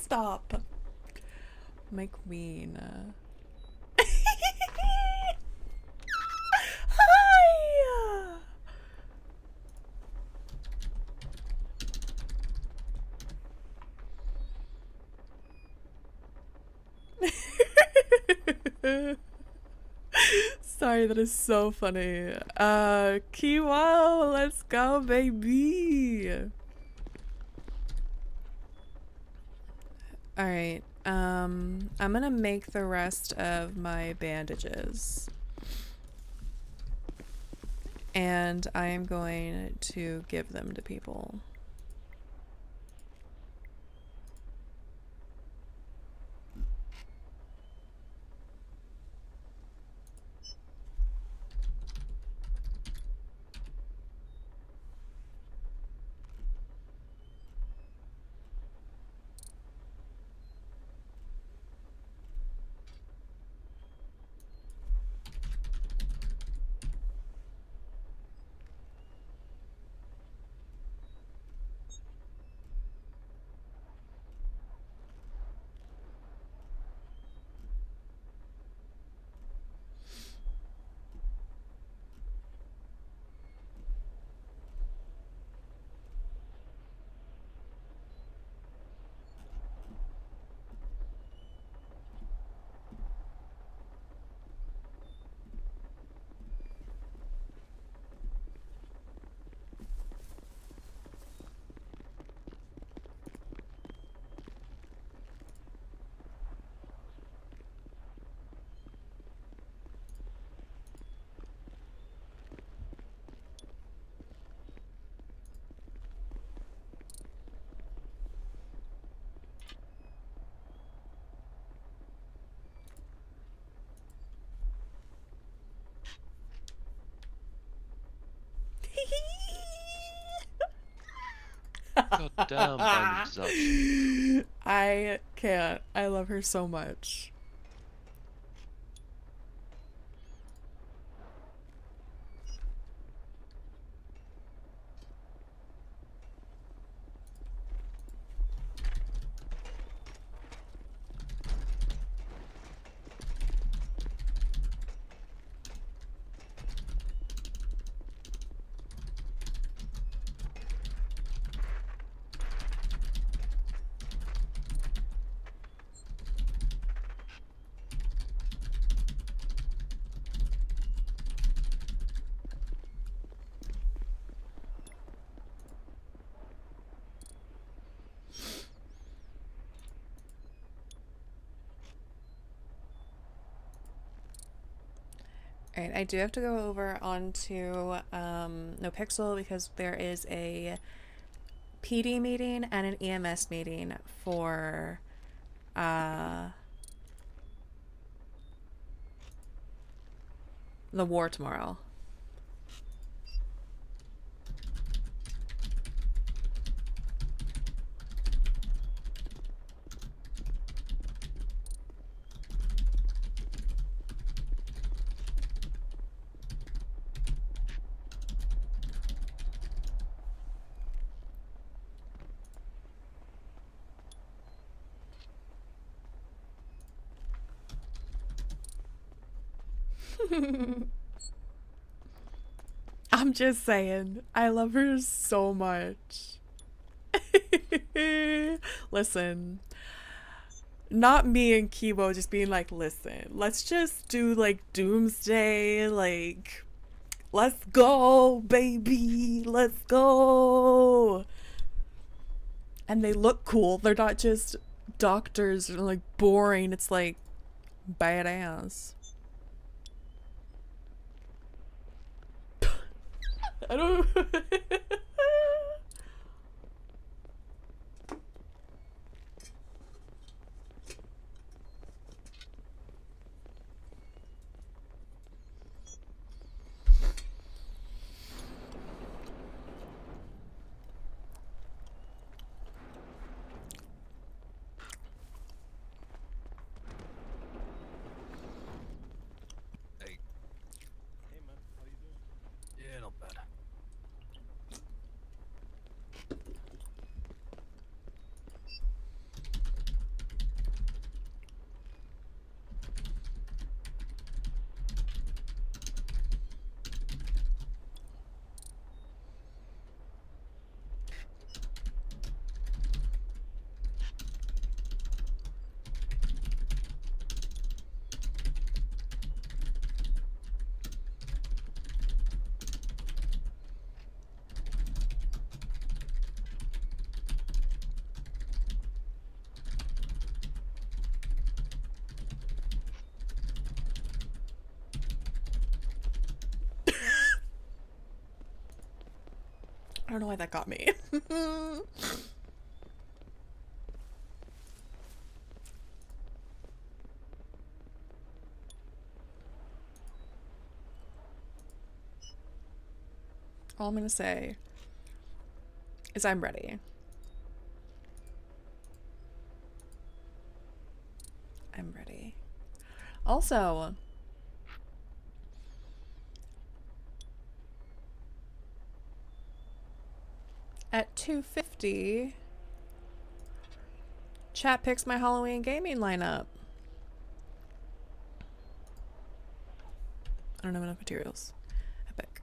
Stop. My queen. Hi! Sorry, that is so funny. Kiwo, let's go, baby. Alright, I'm gonna make the rest of my bandages. And I am going to give them to people. God damn, bandage disaster. I can't. I love her so much. Alright, I do have to go over onto NoPixel because there is a PD meeting and an EMS meeting for the war tomorrow. I'm just saying, I love her so much. Listen, not me and Kibo just being like, listen, let's just do like Doomsday, like, let's go, baby, let's go. And they look cool. They're not just doctors or like boring. It's like badass. I don't. Yeah, not bad. I don't know why that got me. All I'm gonna say is I'm ready. I'm ready. Also, at 2:50, chat picks my Halloween gaming lineup. I don't have enough materials. Epic.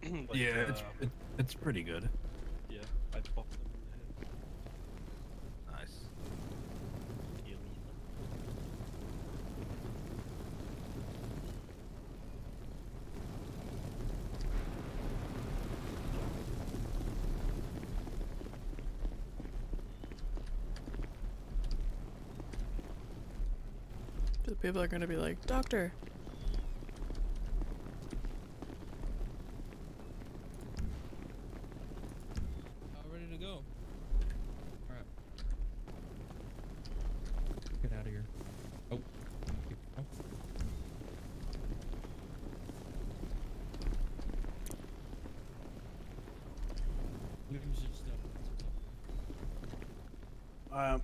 Like, yeah, it's pretty good. Yeah, I popped them in the head. Nice. The people are gonna be like, Doctor. Ready to go. Alright. Get out of here. Oh. Oh. I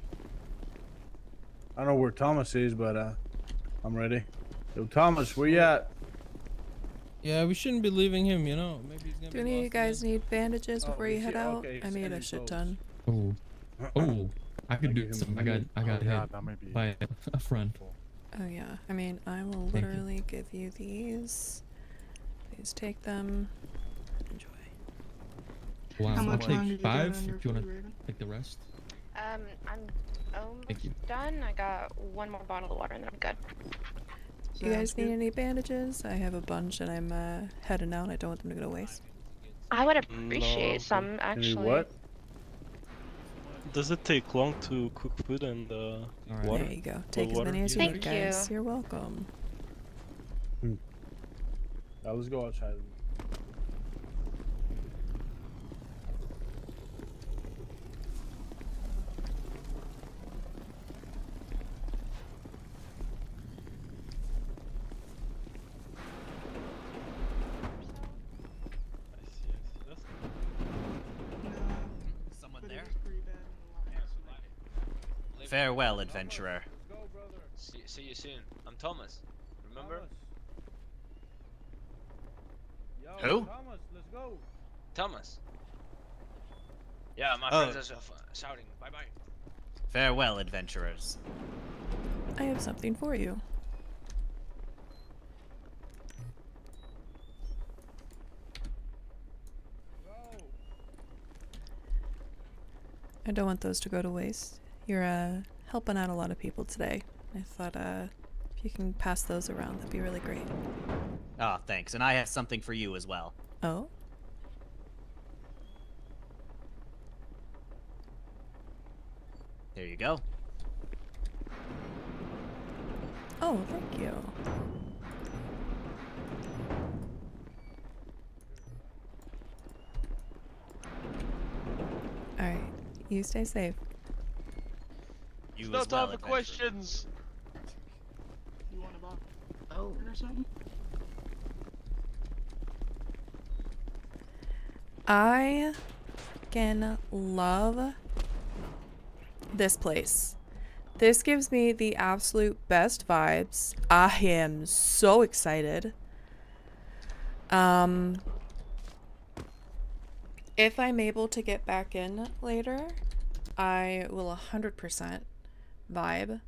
don't know where Thomas is, but I'm ready. Yo, Thomas, where you at? Yeah, we shouldn't be leaving him, you know. Maybe he's gonna Do be any of you lost guys again. need bandages before you head out? okay, I made send a me shit clothes. ton. Oh. Oh. I could do some. I got Oh, hit God, that may be by a friend. Oh yeah, I mean, I will Thank you. literally give you these. Please take them. Enjoy. Wow, How I'll much longer take you got 5 on your if you wanna food, Raven? take the rest. I'm Thank you. almost done. I got one more bottle of water and then I'm good. Do you guys need any bandages? I have a bunch and I'm heading out. I don't want them to go to waste. I would appreciate some, actually. What? Does it take long to cook food and water? There you go. Take as water? many as you need, Thank you. guys. You're welcome. Now let's go outside. Someone there? Farewell, adventurer. See you soon. I'm Thomas. Remember? Who? Thomas, let's go. Thomas. Yeah, my Oh. friends are shouting. Bye bye. Farewell, adventurers. I have something for you. I don't want those to go to waste. You're helping out a lot of people today. I thought if you can pass those around, that'd be really great. Ah, thanks. And I have something for you as well. Oh? There you go. Oh, thank you. Alright, you stay safe. You It's no as well, time for adventurer. questions. You want a bottle Oh. or something? I can love this place. This gives me the absolute best vibes. I am so excited. If I'm able to get back in later, I will 100% vibe.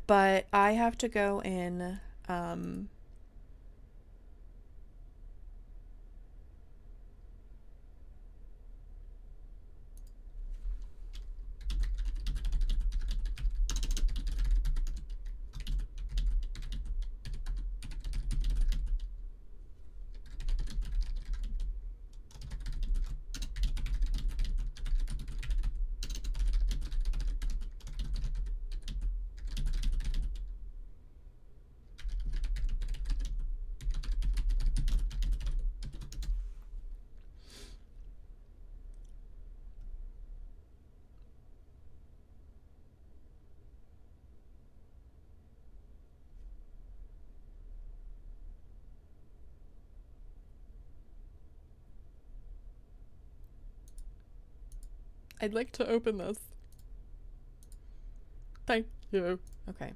But I have to go in, I'd like to open this. Thank you. Okay.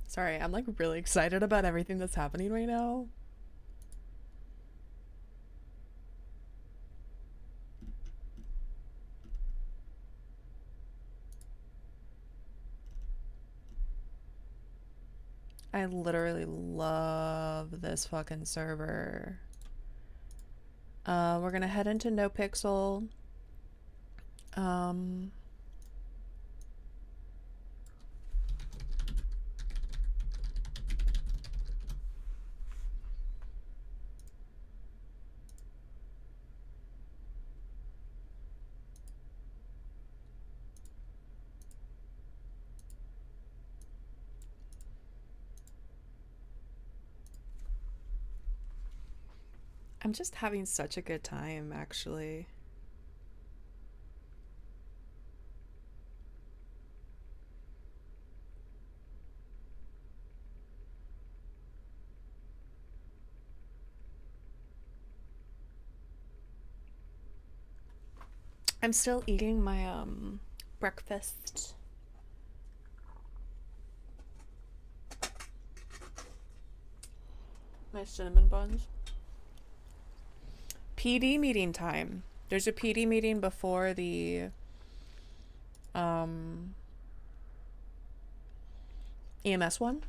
Sorry, I'm like really excited about everything that's happening right now. I literally love this fucking server. We're gonna head into NoPixel. I'm just having such a good time, actually. I'm still eating my breakfast. My cinnamon buns. PD meeting time. There's a PD meeting before the EMS one.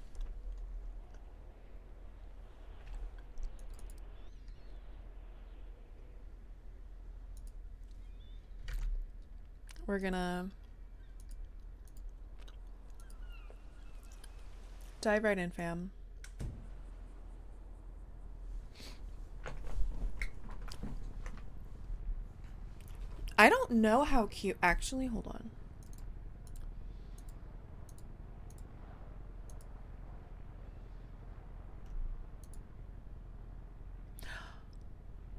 We're gonna dive right in, fam. I don't know how cute. Actually, hold on.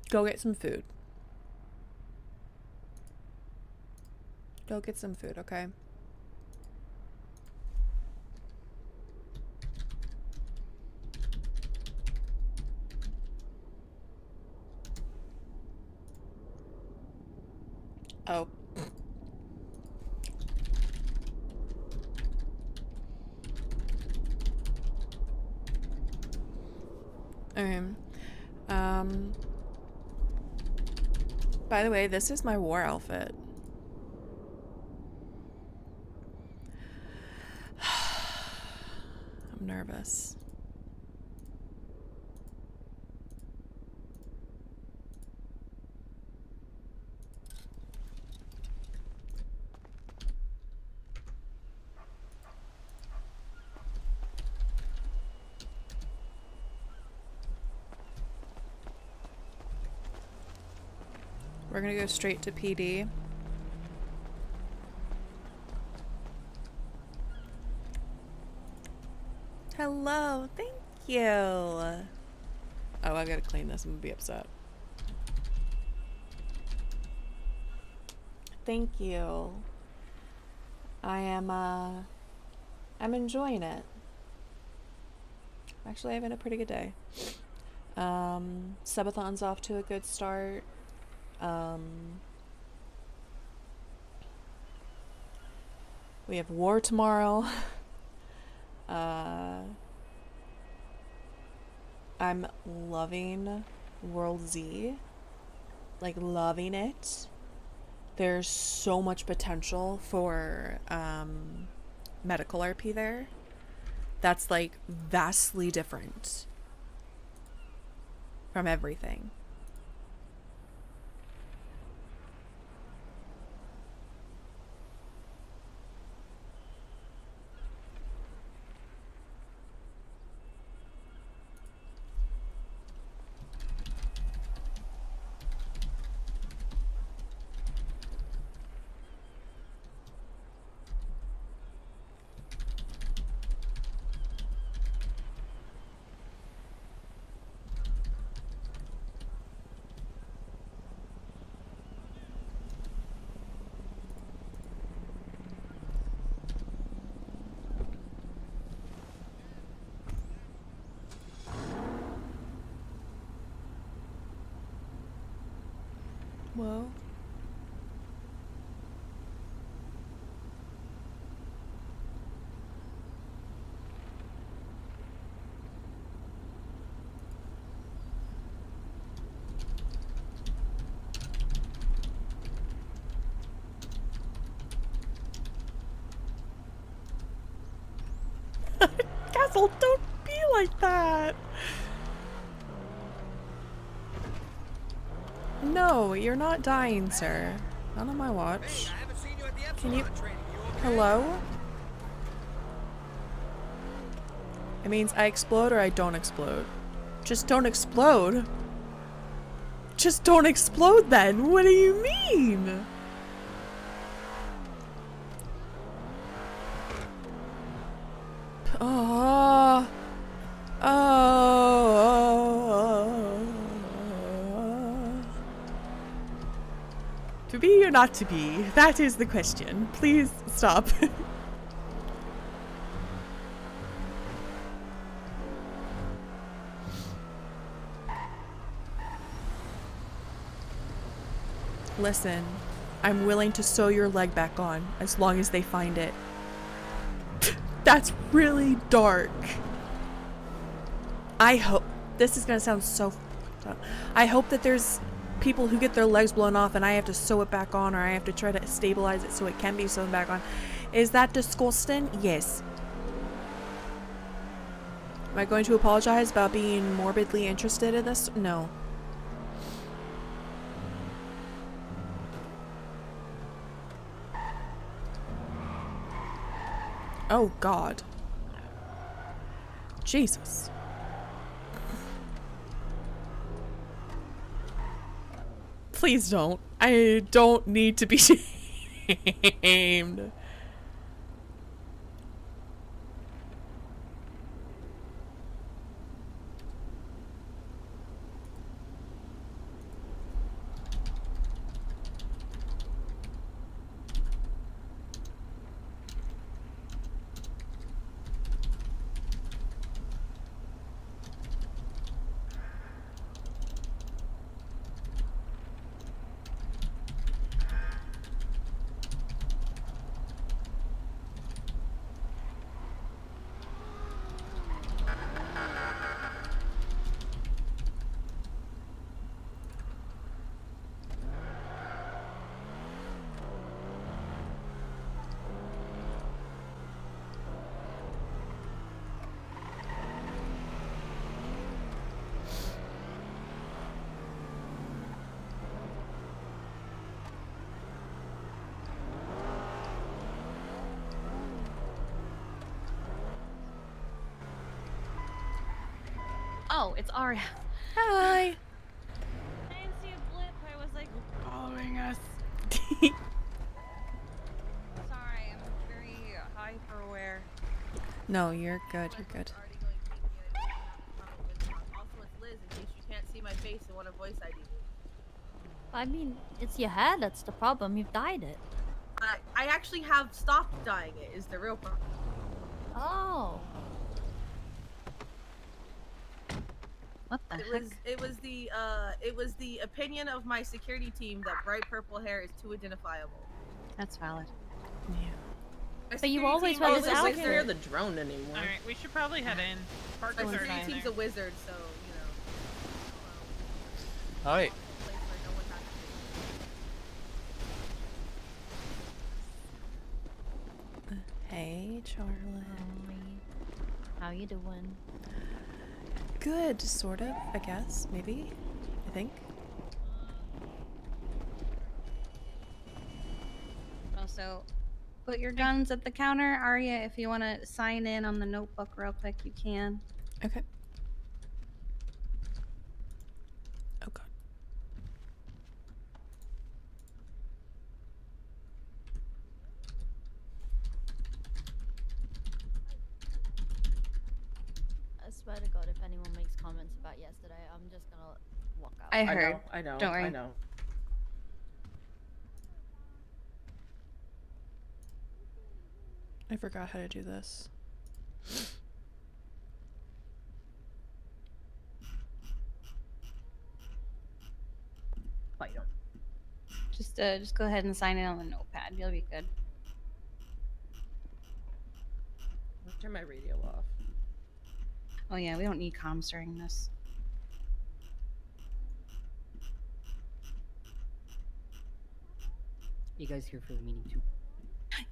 Go get some food. Go get some food, okay? Oh. Okay. By the way, this is my war outfit. I'm nervous. We're gonna go straight to PD. Hello, thank you. Oh, I gotta clean this. I'm gonna be upset. Thank you. I'm enjoying it. Actually having a pretty good day. Subathon's off to a good start. We have war tomorrow. I'm loving Worldz. Like, loving it. There's so much potential for medical RP there. That's like vastly different from everything. Whoa. Castle, don't be like that. No, you're not dying, sir. Not on my watch. Can you... Hello? It means I explode or I don't explode. Just don't explode. Just don't explode then. What do you mean? Oh. To be or not to be? That is the question. Please stop. Listen, I'm willing to sew your leg back on as long as they find it. That's really dark. I hope, this is gonna sound so fucked up. I hope that there's people who get their legs blown off and I have to sew it back on, or I have to try to stabilize it so it can be sewn back on. Is that disgusting? Yes. Am I going to apologize about being morbidly interested in this? No. Oh God. Jesus. Please don't. I don't need to be shamed. Oh, it's Aria. Hi. I didn't see a blip. I was like following us. Sorry, I'm very hyper aware. No, you're good. You're good. Also, it's Liz, in case you can't see my face and want to voice ID me. I mean, it's your head that's the problem. You've dyed it. I actually have stopped dyeing it, is the real problem. Oh. What the heck? It was the opinion of my security team that bright purple hair is too identifiable. That's valid. My But you security always team wear is this a outfit. wizard. Hear the drone anymore. Alright, we should probably head in. My Parker's security fine team's there. a wizard, so Alright. Hey, Charlotte. How you doing? Good, sort of, I guess. Maybe. I think. Also, put your guns at the counter. Aria, if you want to sign in on the notebook real quick, you can. Okay. Oh God. I swear to God, if anyone makes comments about yesterday, I'm just gonna walk out. I heard. I know. Don't worry. I know. I forgot how to do this. Fight him. Just go ahead and sign in on the notepad. You'll be good. Turn my radio off. Oh yeah, we don't need comms during this. You guys here for the meeting too?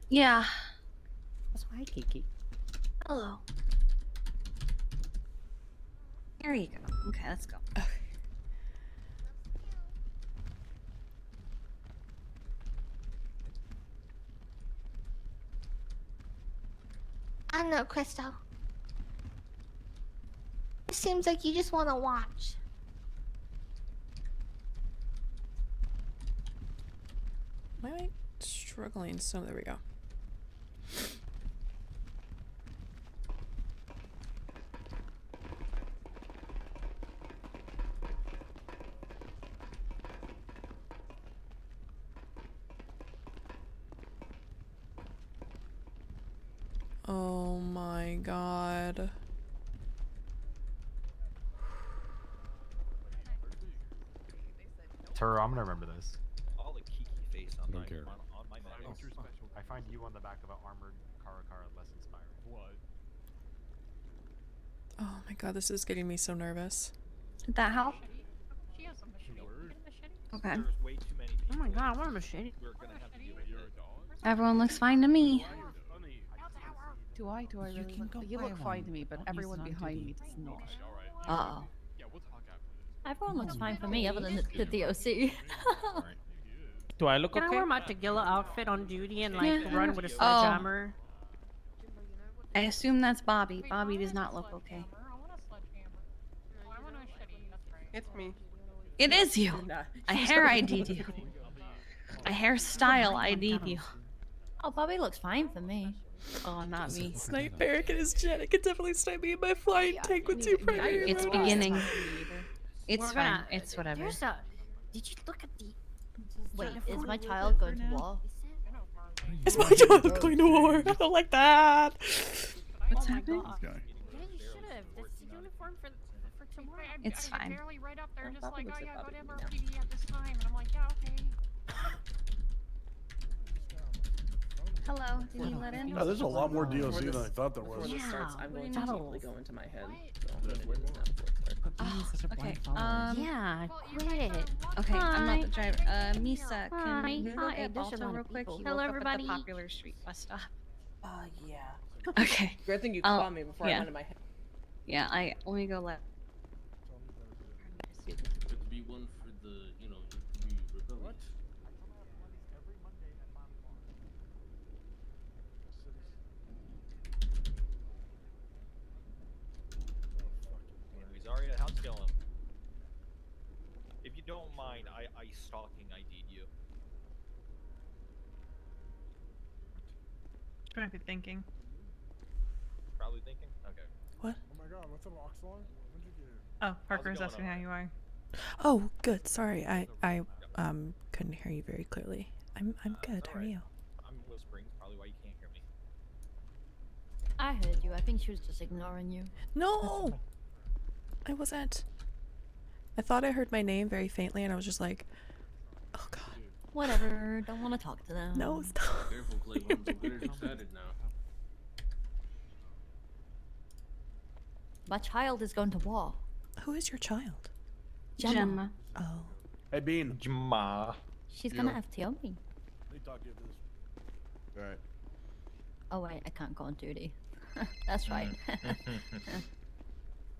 Yeah. That's why, Kiki. Hello. There you go. Okay, let's go. I don't know, Crystal. It seems like you just want to watch. Why am I struggling? So there we go. Oh my god. Turo, I'm gonna remember this. All the kiki face on my care. on my medals. I find you on the back of an armored Karakara less inspiring. What? Oh my god, this is getting me so nervous. Did that help? She has a machete. Okay. There's way too many Oh my god, I want a machete. We're gonna have to deal with it. Everyone looks fine to me. Do I really look? You look fine to me, but everyone behind me does not. Uh oh. Everyone looks fine for me, other than the DOC. Do I look Can okay? I wear my Tagilla outfit on duty and like Yeah. run with a Oh. sledgehammer? I assume that's Bobby. Bobby does not look okay. It's me. It is you. Nah. A hair ID'd you. A hairstyle ID'd you. Oh, Bobby looks fine for me. Oh, not me. Snipe Eric and his jet. It could definitely snipe me in my flying tank with two primary It's robots. beginning. It's We're fine. gonna- It's whatever. There's a. Did you look at the? Wait, is my child going to war? Is my child going to war? I don't like that. What's happening? Yeah, you should have. That's the uniform for tomorrow. It's fine. Barely right up there, just Bobby like, looks oh like yeah, Bobby go to now. MRPD at this time, and I'm like, yeah, okay. Hello. Did you let in? No, there's a lot more DLC than I thought there was. Before this starts, I'm going to Battles. deeply go into my head. So I'm going to do this now before it starts. Oh, okay. Yeah, quit. Okay, I'm not the Hi. driver. Misa, can Hi. you go Hi, get there's a Balto lot real of quick? people. He Hello, woke up everybody. at the Popular Street bus stop. Yeah. Okay. Good thing you I'll- called me before I yeah. went in my head. Yeah, let me go let. Could be one for the, you know, it could be rebellion. Anyways, Aria, how's it going? If you don't mind, I stalking ID'd you. Might be thinking. Probably thinking? Okay. What? Oh my god, what's up, Oxlong? When'd you get here? Oh, Parker is going, asking how you are. Oh, good. Sorry, I couldn't hear you very clearly. I'm good. How are you? I'm whispering, probably why you can't hear me. I heard you. I think she was just ignoring you. No, I wasn't. I thought I heard my name very faintly, and I was just like, "Oh God." Whatever. Don't want to talk to them. No, stop. Careful, Cleveland. I'm very excited now. My child is going to war. Who is your child? Gemma. Oh. Hey, Bean. Gemma. She's gonna FTO me. Let me talk to you after this. Alright. Oh wait, I can't go on duty. That's right.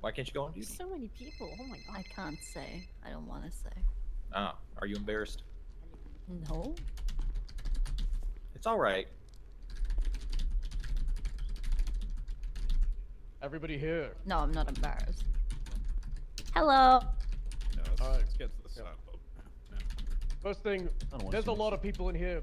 Why can't you go on duty? So many people. Oh my god. I can't say. I don't want to say. Ah, are you embarrassed? No. It's alright. Everybody here. No, I'm not embarrassed. Hello. Let's get to the setup. First thing, I don't want there's to a see lot of people in here.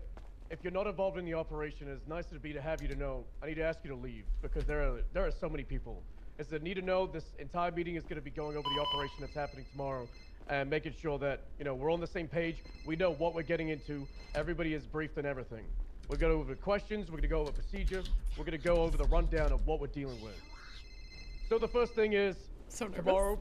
If you're not involved in the operation, as nice as it'd be to have you to know, I need to ask you to leave because there are so many people. As I need to know, this entire meeting is going to be going over the operation that's happening tomorrow, and making sure that we're on the same page. We know what we're getting into. Everybody is briefed on everything. We're going to go over questions. We're going to go over procedure. We're going to go over the rundown of what we're dealing with. So the first thing is tomorrow,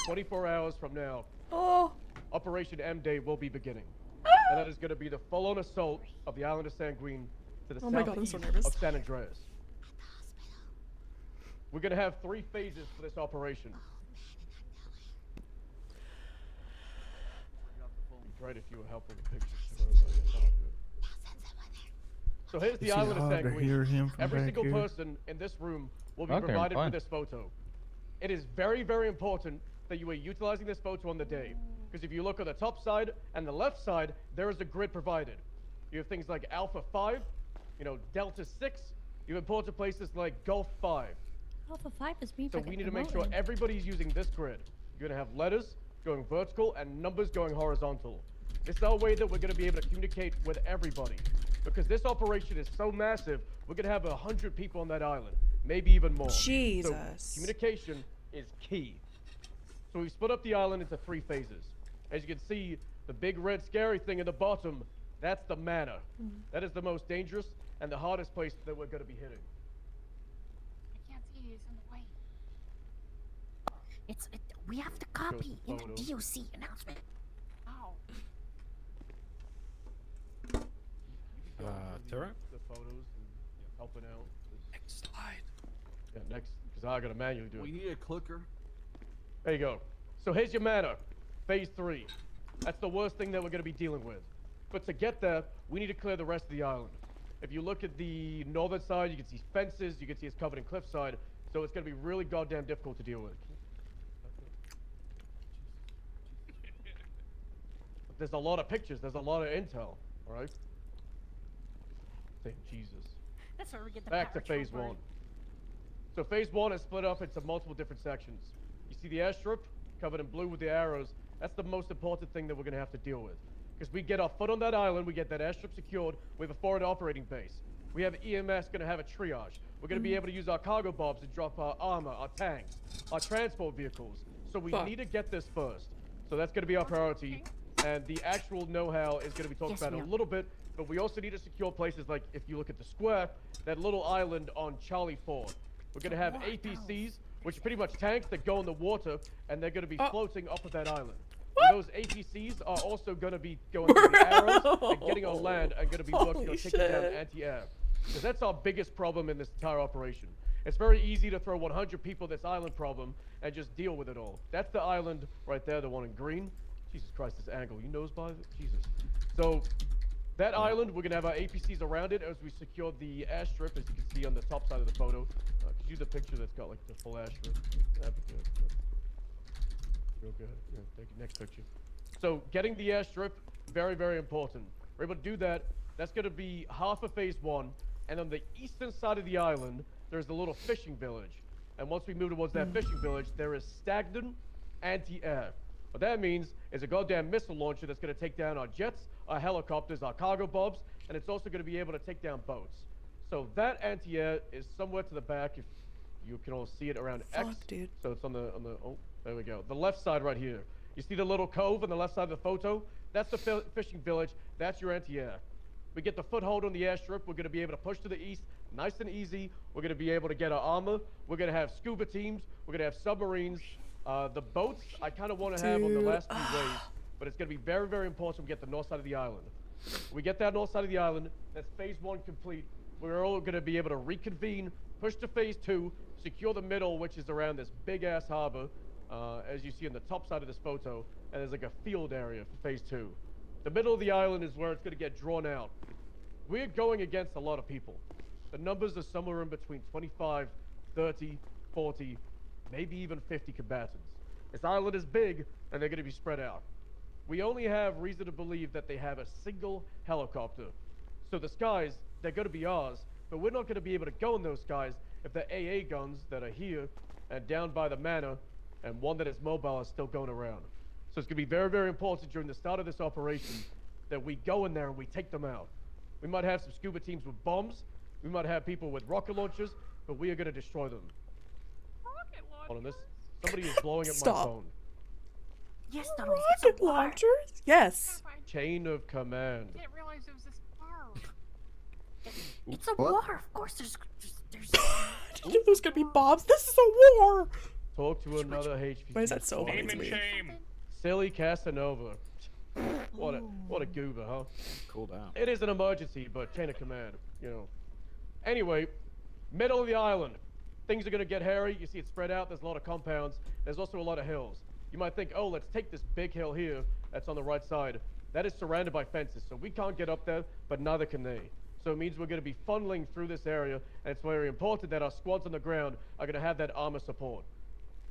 24 hours from now, Oh. Operation M Day will be beginning. And that is going to be the full-on assault of the island of Sanguine to the Oh my God, I'm southeast so nervous. of San Andreas. We're going to have 3 phases for this operation. Great if you were helping with the pictures. So here's the Is it island of hard to hear Sanguine. him from Every back single here? person in this room will be Okay, provided fine. with this photo. It is very, very important that you are utilizing this photo on the day. Because if you look on the top side and the left side, there is a grid provided. You have things like Alpha 5, Delta 6, you have important places like Gulf 5. Alpha 5 is me. So we need to make sure everybody's using this grid. You're going to have letters going vertical and numbers going horizontal. This is our way that we're going to be able to communicate with everybody. Because this operation is so massive, we're going to have 100 people on that island, maybe even more. Jesus. So communication is key. So we split up the island into 3 phases. As you can see, the big red scary thing in the bottom, that's the manor. That is the most dangerous and the hardest place that we're going to be hitting. I can't see. It's in the way. We have to copy in the DOC announcement. Oh. Tara? The photos and helping out. Next slide. Yeah, next, because I gotta manually do it. We need a clicker. There you go. So here's your manor, phase 3. That's the worst thing that we're gonna be dealing with. But to get there, we need to clear the rest of the island. If you look at the northern side, you can see fences, you can see it's covered in cliffside, so it's gonna be really goddamn difficult to deal with. There's a lot of pictures, there's a lot of intel, alright? Thank Jesus. That's where we get the Back to power phase trooper. 1. So phase 1 is split up into multiple different sections. You see the airstrip covered in blue with the arrows. That's the most important thing that we're going to have to deal with. Because we get our foot on that island, we get that airstrip secured, we have a forward operating base. We have EMS going to have a triage. We're going to be able to use our cargo bobs to drop our armor, our tanks, our transport vehicles. So we need to get this first. So that's going to be our priority. And the actual know-how is going to be talked about a little bit, but we also need to secure places like, if you look at the square, that little island on Charlie 4. We're going to have APCs, which are pretty much tanks that go in the water, and they're going to be floating off of that island. Those APCs are also going to be going through the arrows and getting on land and going to be working on taking down anti-air. Because that's our biggest problem in this entire operation. It's very easy to throw 100 people this island problem and just deal with it all. That's the island right there, the one in green. Jesus Christ, this angle. You nose by it? Jesus. So, that island, we're going to have our APCs around it as we secure the airstrip, as you can see on the top side of the photo. Could you do the picture that's got, like, the full airstrip? That'd be good. Real good. Yeah, take the next picture. So, getting the airstrip, very, very important. We're able to do that. That's going to be half of phase 1. And on the eastern side of the island, there's a little fishing village. And once we move towards that fishing village, there is stagnant anti-air. What that means is a goddamn missile launcher that's going to take down our jets, our helicopters, our cargo bobs, and it's also going to be able to take down boats. So that anti-air is somewhere to the back, if you can all see it around X. Dude. So it's on the, oh, there we go. The left side right here. You see the little cove on the left side of the photo? That's the fishing village. That's your anti-air. We get the foothold on the airstrip. We're going to be able to push to the east, nice and easy. We're going to be able to get our armor. We're going to have scuba teams. We're going to have submarines. The boats, I kind of want to have on the last few waves, but it's going to be very, very important we get the north side of the island. We get that north side of the island, that's phase 1 complete. We're all going to be able to reconvene, push to phase 2, secure the middle, which is around this big-ass harbor, as you see on the top side of this photo, and there's like a field area for phase 2. The middle of the island is where it's going to get drawn out. We're going against a lot of people. The numbers are somewhere in between 25, 30, 40, maybe even 50 combatants. This island is big, and they're going to be spread out. We only have reason to believe that they have a single helicopter. So the skies, they're going to be ours, but we're not going to be able to go in those skies if the AA guns that are here and down by the manor and one that is mobile are still going around. So it's going to be very, very important during the start of this operation that we go in there and we take them out. We might have some scuba teams with bombs. We might have people with rocket launchers, but we are going to destroy them. Hold on, this. Somebody is blowing up my phone. Yes, the rocket launchers? Yes. Chain of command. I didn't realize it was this far. It's a war, of course. There's I knew there's gonna be bombs. This is a war. Talk to another HVC. Why is that so funny Name to and me? shame. Silly Casanova. What a goober, huh? Cool down. It is an emergency, but chain of command, you know. Anyway, middle of the island. Things are gonna get hairy. You see it spread out. There's a lot of compounds. There's also a lot of hills. You might think, oh, let's take this big hill here that's on the right side. That is surrounded by fences, so we can't get up there, but neither can they. So it means we're gonna be funneling through this area, and it's very important that our squads on the ground are gonna have that armor support.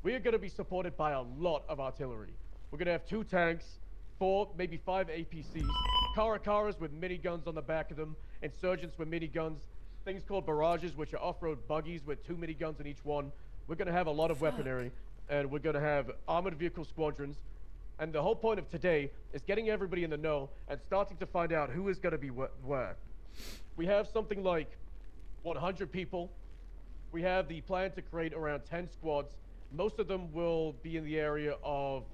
We are gonna be supported by a lot of artillery. We're gonna have 2 tanks, 4, maybe 5 APCs, Karakaras with miniguns on the back of them, insurgents with miniguns, things called barrages, which are off-road buggies with 2 miniguns in each one. We're gonna have a lot of weaponry, and we're gonna have armored vehicle squadrons. And the whole point of today is getting everybody in the know and starting to find out who is gonna be where. We have something like 100 people. We have the plan to create around 10 squads. Most of them will be in the area of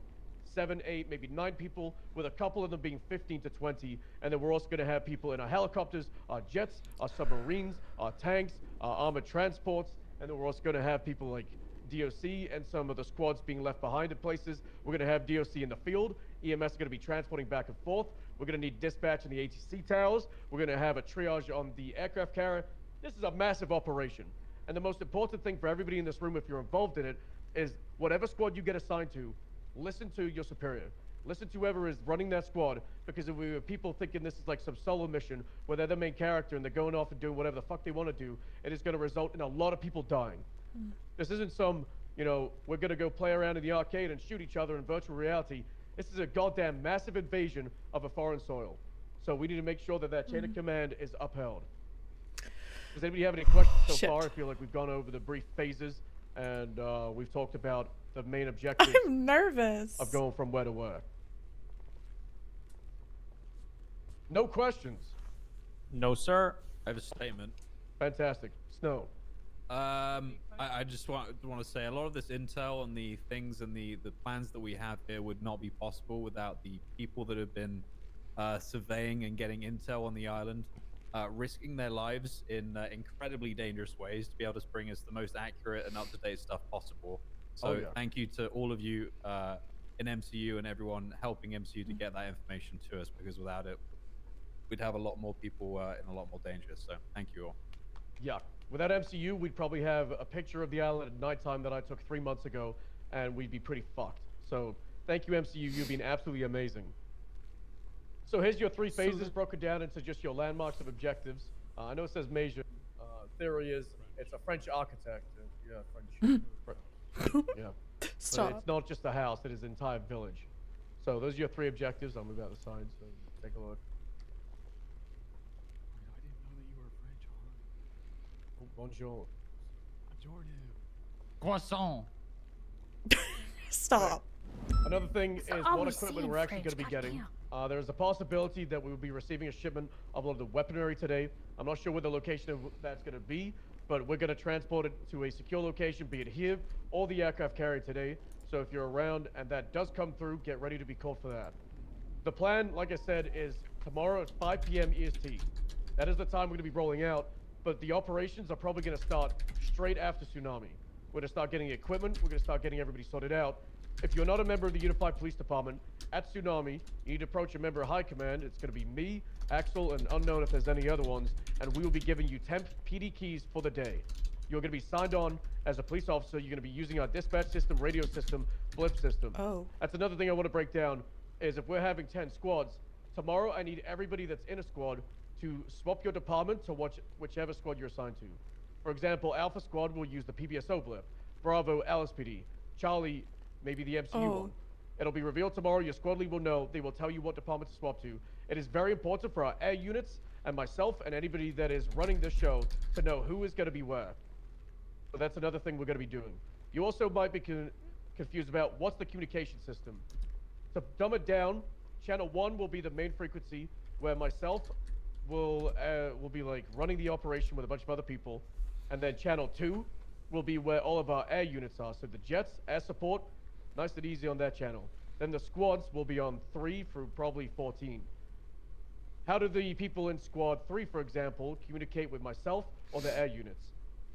7, 8, maybe 9 people, with a couple of them being 15 to 20. And then we're also going to have people in our helicopters, our jets, our submarines, our tanks, our armored transports. And then we're also going to have people like DOC and some of the squads being left behind in places. We're going to have DOC in the field. EMS is going to be transporting back and forth. We're going to need dispatch in the ATC towers. We're going to have a triage on the aircraft carrier. This is a massive operation. And the most important thing for everybody in this room, if you're involved in it, is whatever squad you get assigned to, listen to your superior. Listen to whoever is running that squad, because if we have people thinking this is like some solo mission where they're the main character and they're going off and doing whatever the fuck they want to do, it is going to result in a lot of people dying. This isn't some, you know, we're going to go play around in the arcade and shoot each other in virtual reality. This is a goddamn massive invasion of a foreign soil. So we need to make sure that that chain of command is upheld. Does anybody have any questions so far? I feel like we've gone over the brief phases and we've talked about the main objectives. I'm nervous. Of going from where to where. No questions. No, sir. I have a statement. Fantastic. Snow. I just want to say a lot of this intel and the things and the plans that we have here would not be possible without the people that have been surveying and getting intel on the island, risking their lives in incredibly dangerous ways to be able to bring us the most accurate and up-to-date stuff possible. So thank you to all of you in MCU and everyone helping MCU to get that information to us, because without it, we'd have a lot more people in a lot more danger. So thank you all. Yeah. Without MCU, we'd probably have a picture of the island at nighttime that I took 3 months ago, and we'd be pretty fucked. So thank you, MCU. You've been absolutely amazing. So here's your 3 phases broken down into just your landmarks of objectives. I know it says major. Theory is it's a French architect. Yeah, French. Yeah. Stop. But it's not just a house, it is an entire village. So those are your 3 objectives. I'll move out the sign so take a look. Oh, bonjour. Croissant. Stop. Another thing is what always equipment saying we're actually French, going to be getting. goddamn. There's a possibility that we will be receiving a shipment of a lot of the weaponry today. I'm not sure where the location of that's going to be, but we're going to transport it to a secure location, be it here or the aircraft carrier today. So if you're around and that does come through, get ready to be called for that. The plan, like I said, is tomorrow at 5 p.m. EST. That is the time we're going to be rolling out, but the operations are probably going to start straight after tsunami. We're going to start getting equipment. We're going to start getting everybody sorted out. If you're not a member of the Unified Police Department, at Tsunami, you need to approach a member of High Command. It's going to be me, Axel, and unknown if there's any other ones, and we will be giving you 10 PD keys for the day. You're going to be signed on as a police officer. You're going to be using our dispatch system, radio system, blip system. Oh. That's another thing I want to break down, is if we're having 10 squads, tomorrow I need everybody that's in a squad to swap your department to whichever squad you're assigned to. For example, Alpha Squad will use the PBSO blip, Bravo, LSPD, Charlie, maybe the MCU one. It'll be revealed tomorrow. Your squad lead will know. They will tell you what department to swap to. It is very important for our air units and myself and anybody that is running this show to know who is going to be where. So that's another thing we're going to be doing. You also might be confused about what's the communication system. To dumb it down, channel 1 will be the main frequency where myself will be like running the operation with a bunch of other people, and then channel 2 will be where all of our air units are. So the jets, air support, nice and easy on that channel. Then the squads will be on 3 through probably 14. How do the people in squad 3, for example, communicate with myself or the air units?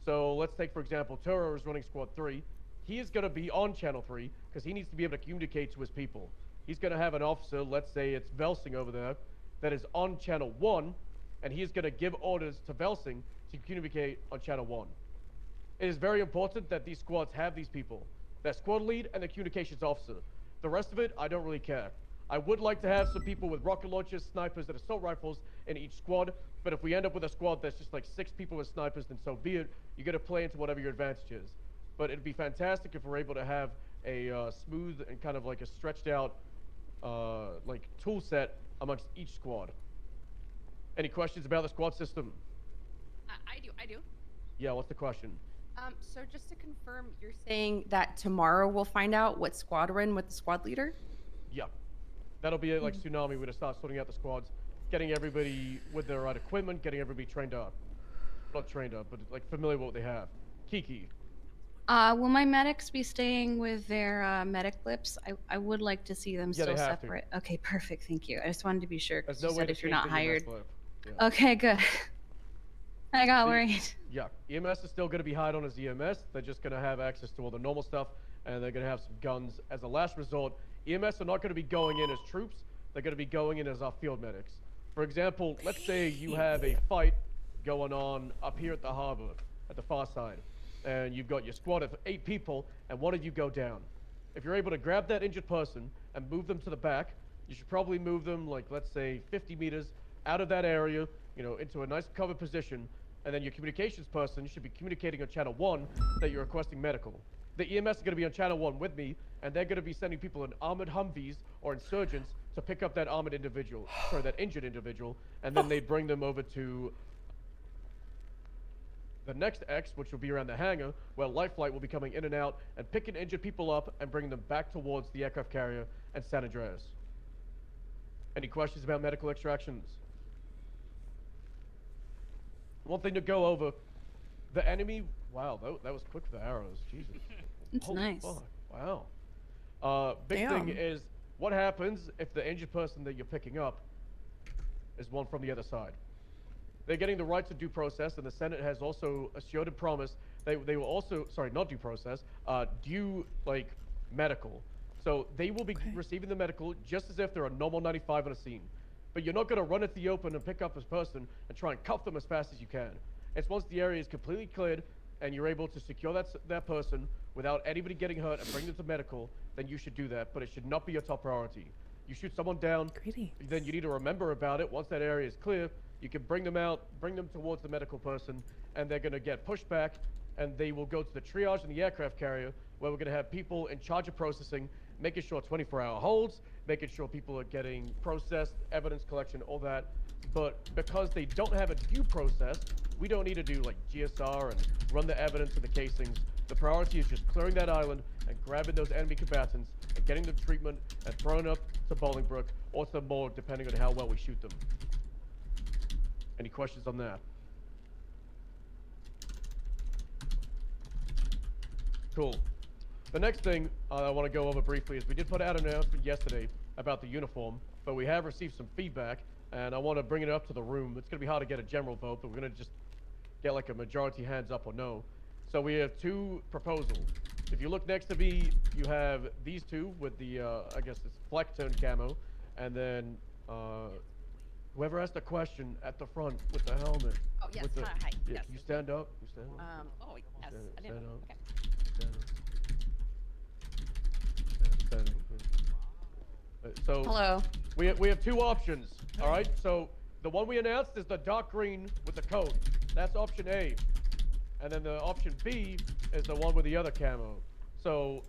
So let's take, for example, Turo is running squad 3. He is going to be on channel 3 because he needs to be able to communicate to his people. he's going to have an officer, let's say it's Velsing over there, that is on channel 1, and he is going to give orders to Velsing to communicate on channel 1. It is very important that these squads have these people, that squad lead and the communications officer. The rest of it, I don't really care. I would like to have some people with rocket launchers, snipers, and assault rifles in each squad, but if we end up with a squad that's just like 6 people with snipers, then so be it. You got to play into whatever your advantage is. But it'd be fantastic if we're able to have a smooth and kind of like a stretched out like tool set amongst each squad. Any questions about the squad system? I do. Yeah, what's the question? So just to confirm, you're saying that tomorrow we'll find out what squad we're in with the squad leader? Yeah. That'll be like Tsunami. We're gonna start sorting out the squads, getting everybody with their right equipment, getting everybody trained up. Not trained up, but like familiar with what they have. Kiki. Will my medics be staying with their medic lips? I would like to see them Yeah, still they have to. separate. Okay, perfect. Thank you. I just wanted to be sure because There's you no way said to if you're change not the EMS hired. flip. Yeah. Okay, good. I got worried. Yeah, EMS is still going to be hired on as EMS. They're just going to have access to all the normal stuff, and they're going to have some guns as a last resort. EMS are not going to be going in as troops. They're going to be going in as our field medics. For example, let's say you have a fight going on up here at the harbor, at the far side, and you've got your squad of 8 people, and one of you go down. If you're able to grab that injured person and move them to the back, you should probably move them, like, let's say 50 meters out of that area, you know, into a nice covered position, and then your communications person should be communicating on channel 1 that you're requesting medical. The EMS is going to be on channel 1 with me, and they're going to be sending people in armored Humvees or insurgents to pick up that armored individual, sorry, that injured individual, and then they bring them over to the next X, which will be around the hangar, where Life Flight will be coming in and out and picking injured people up and bringing them back towards the aircraft carrier and San Andreas. Any questions about medical extractions? One thing to go over, the enemy, wow, that was quick with the arrows, Jesus. It's Holy nice. fuck, wow. Big thing is, what happens if the injured person that you're picking up is one from the other side? They're getting the rights of due process, and the Senate has also assured and promised they will also, sorry, not due process, due, like, medical. So they will be receiving the medical just as if they're a normal 95 on a scene. But you're not going to run into the open and pick up this person and try and cuff them as fast as you can. It's once the area is completely cleared and you're able to secure that person without anybody getting hurt and bring them to medical, then you should do that, but it should not be your top priority. You shoot someone down, then you need to remember about it. Once that area is clear, you can bring them out, bring them towards the medical person, and they're going to get pushed back, and they will go to the triage in the aircraft carrier, where we're going to have people in charge of processing, making sure 24-hour holds, making sure people are getting processed, evidence collection, all that. But because they don't have a due process, we don't need to do like GSR and run the evidence of the casings. The priority is just clearing that island and grabbing those enemy combatants and getting them treatment and throwing up to Bolingbrook or to the morgue, depending on how well we shoot them. Any questions on that? Cool. The next thing I want to go over briefly is we did put out an announcement yesterday about the uniform, but we have received some feedback, and I want to bring it up to the room. It's going to be hard to get a general vote, but we're going to just get like a majority hands up or no. So we have 2 proposals. If you look next to me, you have these 2 with the, I guess it's fleck tone camo, and then whoever asked the question at the front with the helmet. Oh, yes, with the, hi, yeah, yes. Can you stand up? You stand up? Oh, yes, I didn't Stand know. up. Okay. Stand up. Stand up. So Hello. We have 2 options. All right. So the one we announced is the dark green with the coat. That's option A, and then the option B is the one with the other camo. So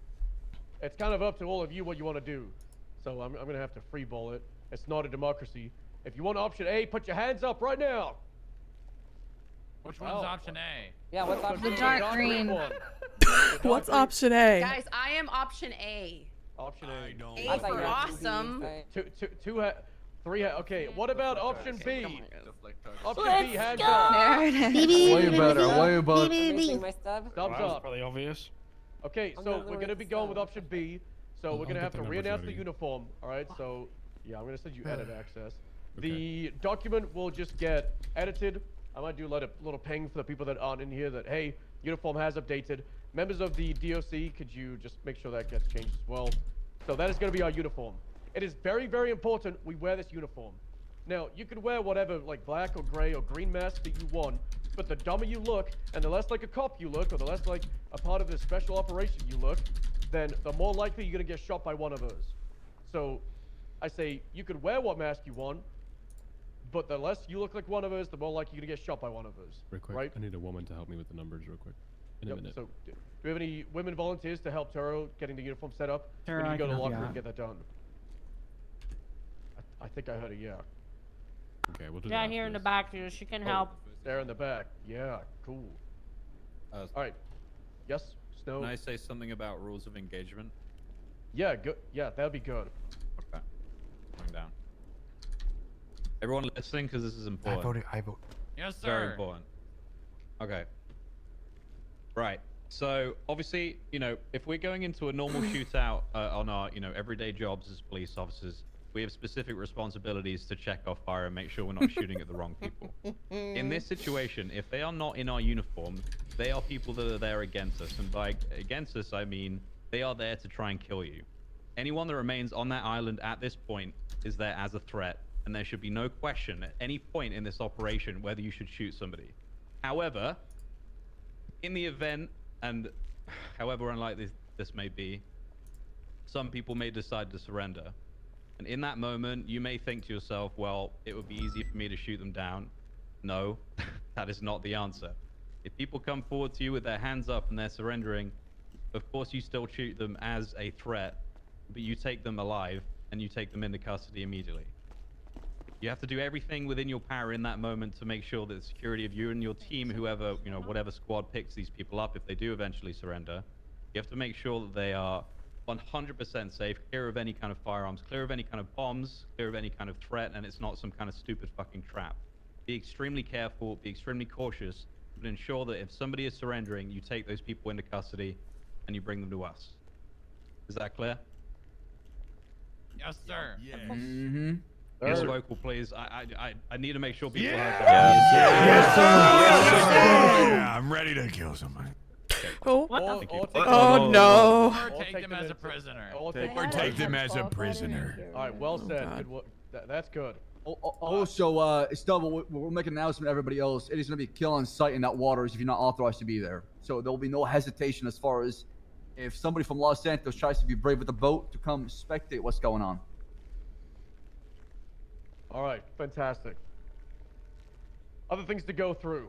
it's kind of up to all of you what you want to do. So I'm gonna have to freeball it. It's not a democracy. If you want option A, put your hands up right now. Which one's option A? Yeah, what's The dark green. one. What's option A? Guys, I am option A. Option A. A for awesome. 3. Okay. What about option B? Option B, hands go. up. There it is. Way better. Way better. Thumbs That was up. probably obvious. Okay, so we're gonna be going with option B. So we're gonna have to re-announce the uniform. All right. So yeah, I'm gonna send you edit access. The document will just get edited. I might do a little ping for the people that aren't in here that, hey, uniform has updated. Members of the DOC, could you just make sure that gets changed as well? So that is going to be our uniform. it is very, very important we wear this uniform. Now, you can wear whatever, like black or gray or green mask that you want, but the dumber you look, and the less like a cop you look, or the less like a part of this special operation you look, then the more likely you're gonna get shot by one of us. So, I say, you can wear what mask you want, but the less you look like one of us, the more likely you're gonna get shot by one of us. Real quick, right? I need a woman to help me with the numbers real quick. In a minute. So, do we have any women volunteers to help Turo getting the uniform set up? Sure, we need I to go can to the help locker you room out. and get that done. I think I heard a yeah. Okay, we'll do Yeah, that here in after the this. back, dude. She can help. There in the back. Yeah, cool. All right. Yes, Snow. Can I say something about rules of engagement? Yeah, good. Yeah, that'd be good. Okay. Going down. Everyone listening, because this is important. I vote. Yes, sir. Very important. Okay. Right. So obviously, if we're going into a normal shootout on our, everyday jobs as police officers, we have specific responsibilities to check our fire and make sure we're not shooting at the wrong people. In this situation, if they are not in our uniform, they are people that are there against us. And by against us, I mean they are there to try and kill you. Anyone that remains on that island at this point is there as a threat, and there should be no question at any point in this operation whether you should shoot somebody. However, in the event, and however unlikely this may be, some people may decide to surrender. And in that moment, you may think to yourself, well, it would be easy for me to shoot them down. No, that is not the answer. If people come forward to you with their hands up and they're surrendering, of course you still shoot them as a threat, but you take them alive and you take them into custody immediately. You have to do everything within your power in that moment to make sure that the security of you and your team, whoever, whatever squad picks these people up, if they do eventually surrender, you have to make sure that they are 100% safe, clear of any kind of firearms, clear of any kind of bombs, clear of any kind of threat, and it's not some kind of stupid fucking trap. Be extremely careful, be extremely cautious, but ensure that if somebody is surrendering, you take those people into custody and you bring them to us. Is that clear? Yes, sir. Yeah. Mm-hmm. Yes, vocal, please. I need to make sure people heard that. Yes, sir. Yeah, I'm ready to kill somebody. Oh, Or no. Or take them as a prisoner. Or take them as a prisoner. All right, well said. God. Good work. That's good. Also, it's double. We'll make an announcement to everybody else. It is going to be kill on sight in that waters if you're not authorized to be there. So there will be no hesitation as far as if somebody from Los Santos tries to be brave with the boat to come spectate what's going on. All right, fantastic. Other things to go through.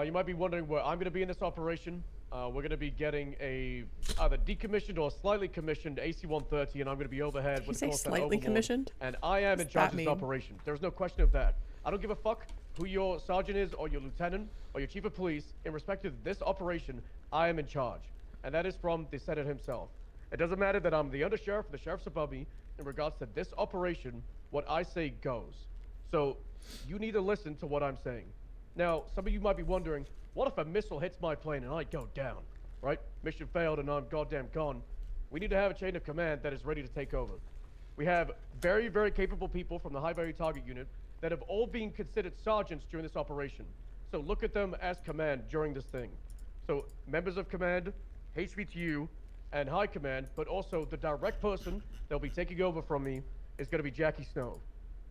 You might be wondering where I'm going to be in this operation. We're going to be getting a either decommissioned or slightly commissioned AC-130, and I'm going to be overhead Did with you say the slightly Overlord, commissioned? and I am in What's charge that of this mean? operation. There's no question of that. I don't give a fuck who your sergeant is, or your lieutenant, or your chief of police. In respect to this operation, I am in charge, and that is from the Senate himself. It doesn't matter that I'm the undersheriff, the sheriff's above me. In regards to this operation, what I say goes. So you need to listen to what I'm saying. Now, some of you might be wondering, what if a missile hits my plane and I go down? Right? Mission failed and I'm goddamn gone. We need to have a chain of command that is ready to take over. We have very, very capable people from the high value target unit that have all been considered sergeants during this operation. So look at them as command during this thing. So members of command, HVTU, and high command, but also the direct person that'll be taking over from me is going to be Jackie Snow.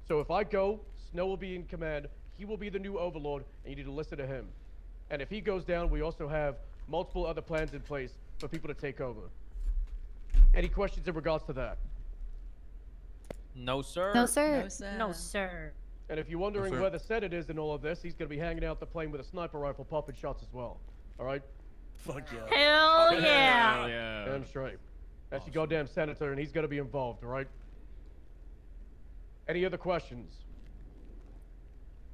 So if I go, Snow will be in command. He will be the new overlord, and you need to listen to him. And if he goes down, we also have multiple other plans in place for people to take over. Any questions in regards to that? No, sir. No, sir. No, sir. No, sir. And if you're wondering sir. where the Senate is in all of this, he's going to be hanging out the plane with a sniper rifle popping shots as well. All right? Fuck yeah. Hell yeah. yeah. Damn straight. That's your goddamn senator, and he's going to be involved, all right? Any other questions?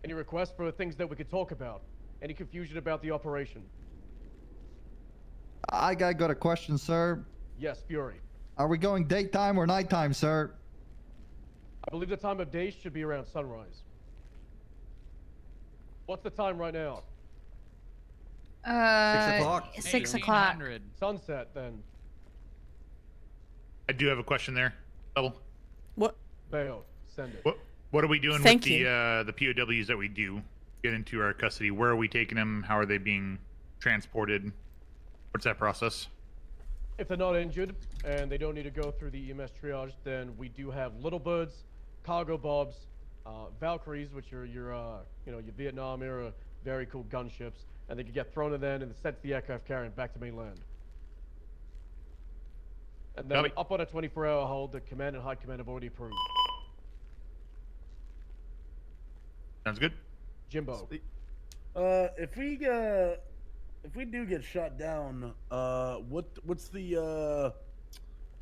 Any requests for things that we could talk about? Any confusion about the operation? I got a question, sir. Yes, Fury. Are we going daytime or nighttime, sir? I believe the time of day should be around sunrise. What's the time right now? 6 o'clock. 6 o'clock. Sunset, then. I do have a question there. Double. What? Bail. Send it. What are we doing Thank with the POWs that we do get into our custody? Where are we taking them? How are they being transported? What's that process? if they're not injured and they don't need to go through the EMS triage, then we do have Little Birds, Cargo Bobs, Valkyries, which are your, your Vietnam era very cool gunships, and they can get thrown in there and sent to the aircraft carrier back to mainland. And then up on a 24-hour hold, the command and high command have already approved. Sounds good. Jimbo. If we do get shot down, what's the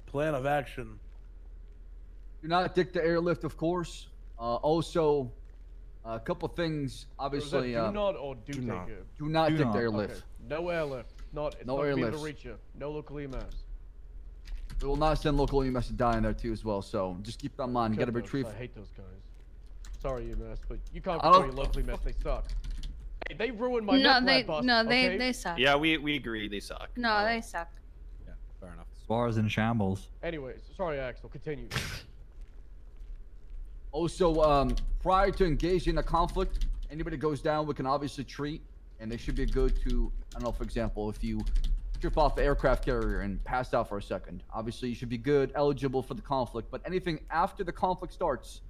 plan of action? Do not dig the airlift, of course. Also, a couple things. Obviously, do not or do take not. it? Do not dig the airlift. Okay. No airlift. It's No not gonna be able airlifts. to reach you. No local EMS. We will not send local EMS to die in there too as well. So just keep that in mind. You got to Good, though, 'cause retrieve. I hate those guys. Sorry, EMS, but you can't I control don't- your local EMS. They suck. Hey, they ruined my No, meth they lab bus, no, okay? they suck. Yeah, we agree. They suck. No, they suck. Yeah, fair enough. Suarez in shambles. Anyways, sorry, Axel. Continue. Also, prior to engaging a conflict, anybody goes down, we can obviously treat, and they should be good to. I don't know, for example, if you trip off the aircraft carrier and pass out for a second, obviously you should be good, eligible for the conflict. But anything after the conflict starts,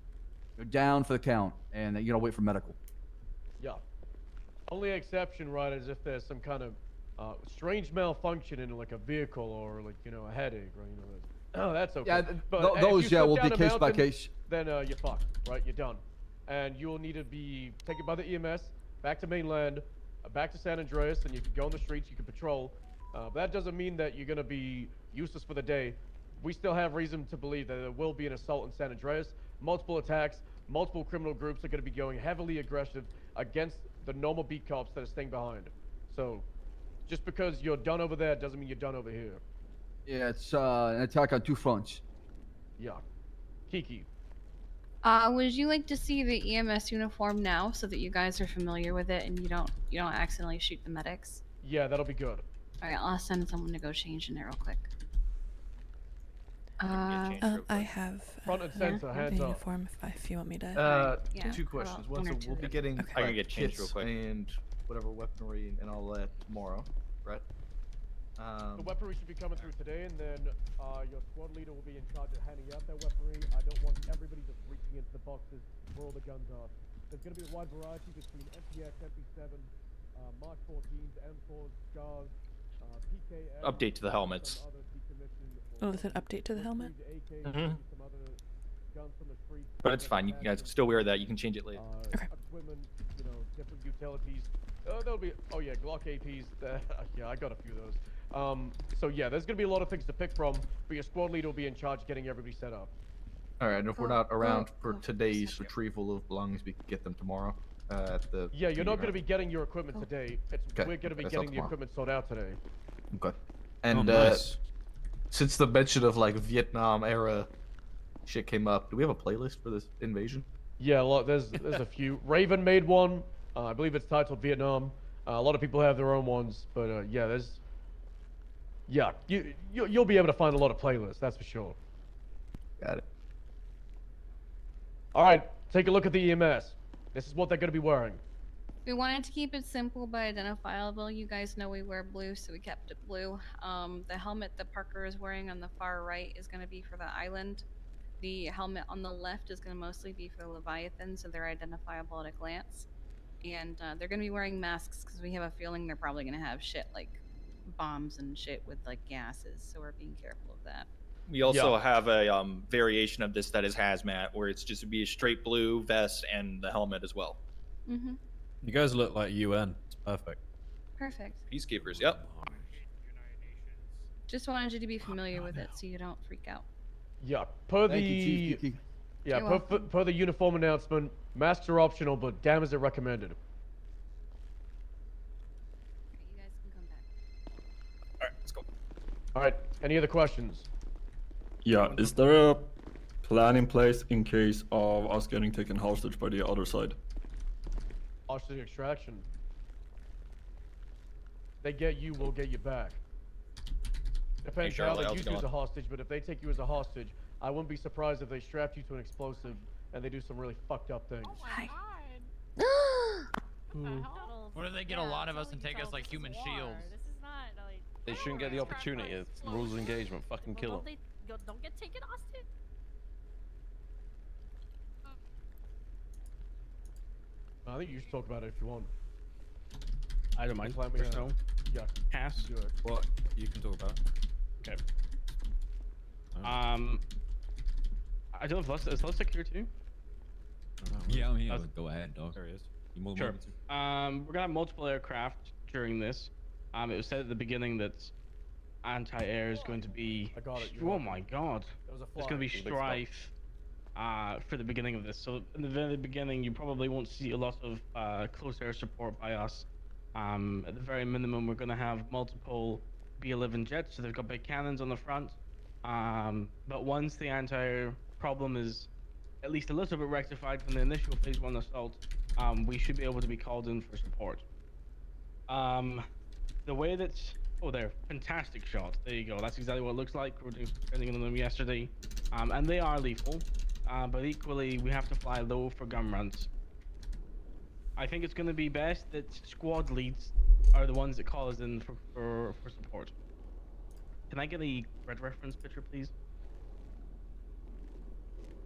you're down for the count, and you gotta wait for medical. Yeah. Only exception, right, is if there's some kind of strange malfunction in like a vehicle or like a headache, right? Oh, that's okay. Yeah, But if those you will slip be down a case by mountain, case. Then you're fucked, right? You're done, and you will need to be taken by the EMS back to mainland, back to San Andreas, and you can go on the streets, you can patrol. But that doesn't mean that you're gonna be useless for the day. We still have reason to believe that there will be an assault in San Andreas, multiple attacks, multiple criminal groups are gonna be going heavily aggressive against the normal beat cops that are staying behind. So, just because you're done over there doesn't mean you're done over here. Yeah, it's an attack on two fronts. Yeah. Kiki. Would you like to see the EMS uniform now so that you guys are familiar with it and you don't accidentally shoot the medics? Yeah, that'll be good. All right, I'll send someone to go change in there real quick. I have Front and center, the hands up. uniform if you want me to. Yeah, Two questions. one One, or so two. we'll be getting Okay. I can get changed real kits quick. and whatever weaponry and all that tomorrow, right? The weaponry should be coming through today, and then your squad leader will be in charge of handing out that weaponry. I don't want everybody just reaching into the boxes where all the guns are. There's going to be a wide variety between MPX, MP7, Mark 14s, M4s, SCARs, PKM. Update to the helmets. Oh, there's an update to the helmet. Mhm. But it's fine. You guys can still wear that. You can change it later. Equipment, different utilities. There'll be, yeah, Glock APs. Yeah, I got a few of those. So yeah, there's gonna be a lot of things to pick from, but your squad leader will be in charge of getting everybody set up. All right, and if we're not around for today's retrieval of belongings, we can get them tomorrow at the. Yeah, you're not meeting, gonna be getting your equipment today. Okay, We're gonna be that's not getting the tomorrow. equipment sorted out today. Okay. And nice. since the mention of like Vietnam era shit came up, do we have a playlist for this invasion? Yeah, there's a few. Raven made one. I believe it's titled Vietnam. A lot of people have their own ones, but yeah, you'll be able to find a lot of playlists. That's for sure. Got it. All right, take a look at the EMS. This is what they're gonna be wearing. We wanted to keep it simple but identifiable. You guys know we wear blue, so we kept it blue. The helmet that Parker is wearing on the far right is going to be for the island. The helmet on the left is going to mostly be for the Leviathan, so they're identifiable at a glance. And they're going to be wearing masks because we have a feeling they're probably going to have shit like bombs and shit with like gases, so we're being careful of that. We also have a variation of this that is hazmat, where it's just be a straight blue vest and the helmet as well. Mm-hmm. You guys look like UN. It's perfect. Perfect. Peacekeepers. Yep. Just wanted you to be familiar with it so you don't freak out. Yeah, per Thank you, Chief Kiki. yeah, You're per the uniform announcement, masks are optional, but damn is it recommended. You guys can come back. All right, let's go. All right, any other questions? Yeah, is there a plan in place in case of us getting taken hostage by the other side? Hostage extraction. They get you, we'll get you back. Depends Hey, how Charlie, they how's use it you as a going? hostage, but if they take you as a hostage, I wouldn't be surprised if they strapped you to an explosive and they do some really fucked up things. Hi. What if they get a lot of us and take us like human shields? This is not like. They shouldn't get the opportunity. It's the rules of engagement. Fucking kill them. Don't get taken hostage. I think you should talk about it if you want. I don't mind. Let me know. Yeah. Pass. Do it. Well, you can talk about it. Okay. I don't know if is Lustig here too? Yeah, I'm here. Go ahead, dog. There he is. You more than Sure. welcome to. We're gonna have multiple aircraft during this. It was said at the beginning that anti-air is going to be. I got it. Oh my god. There was a There's gonna be fly. strife. For the beginning of this. So in the very beginning, you probably won't see a lot of close air support by us. At the very minimum, we're going to have multiple B-11 jets, so they've got big cannons on the front. But once the anti-air problem is at least a little bit rectified from the initial phase 1 assault, we should be able to be called in for support. The way that's... Oh, there. Fantastic shot. There you go. That's exactly what it looks like. We were training on them yesterday. And they are lethal. But equally, we have to fly low for gun runs. I think it's going to be best that squad leads are the ones that call us in for support. Can I get a red reference picture, please?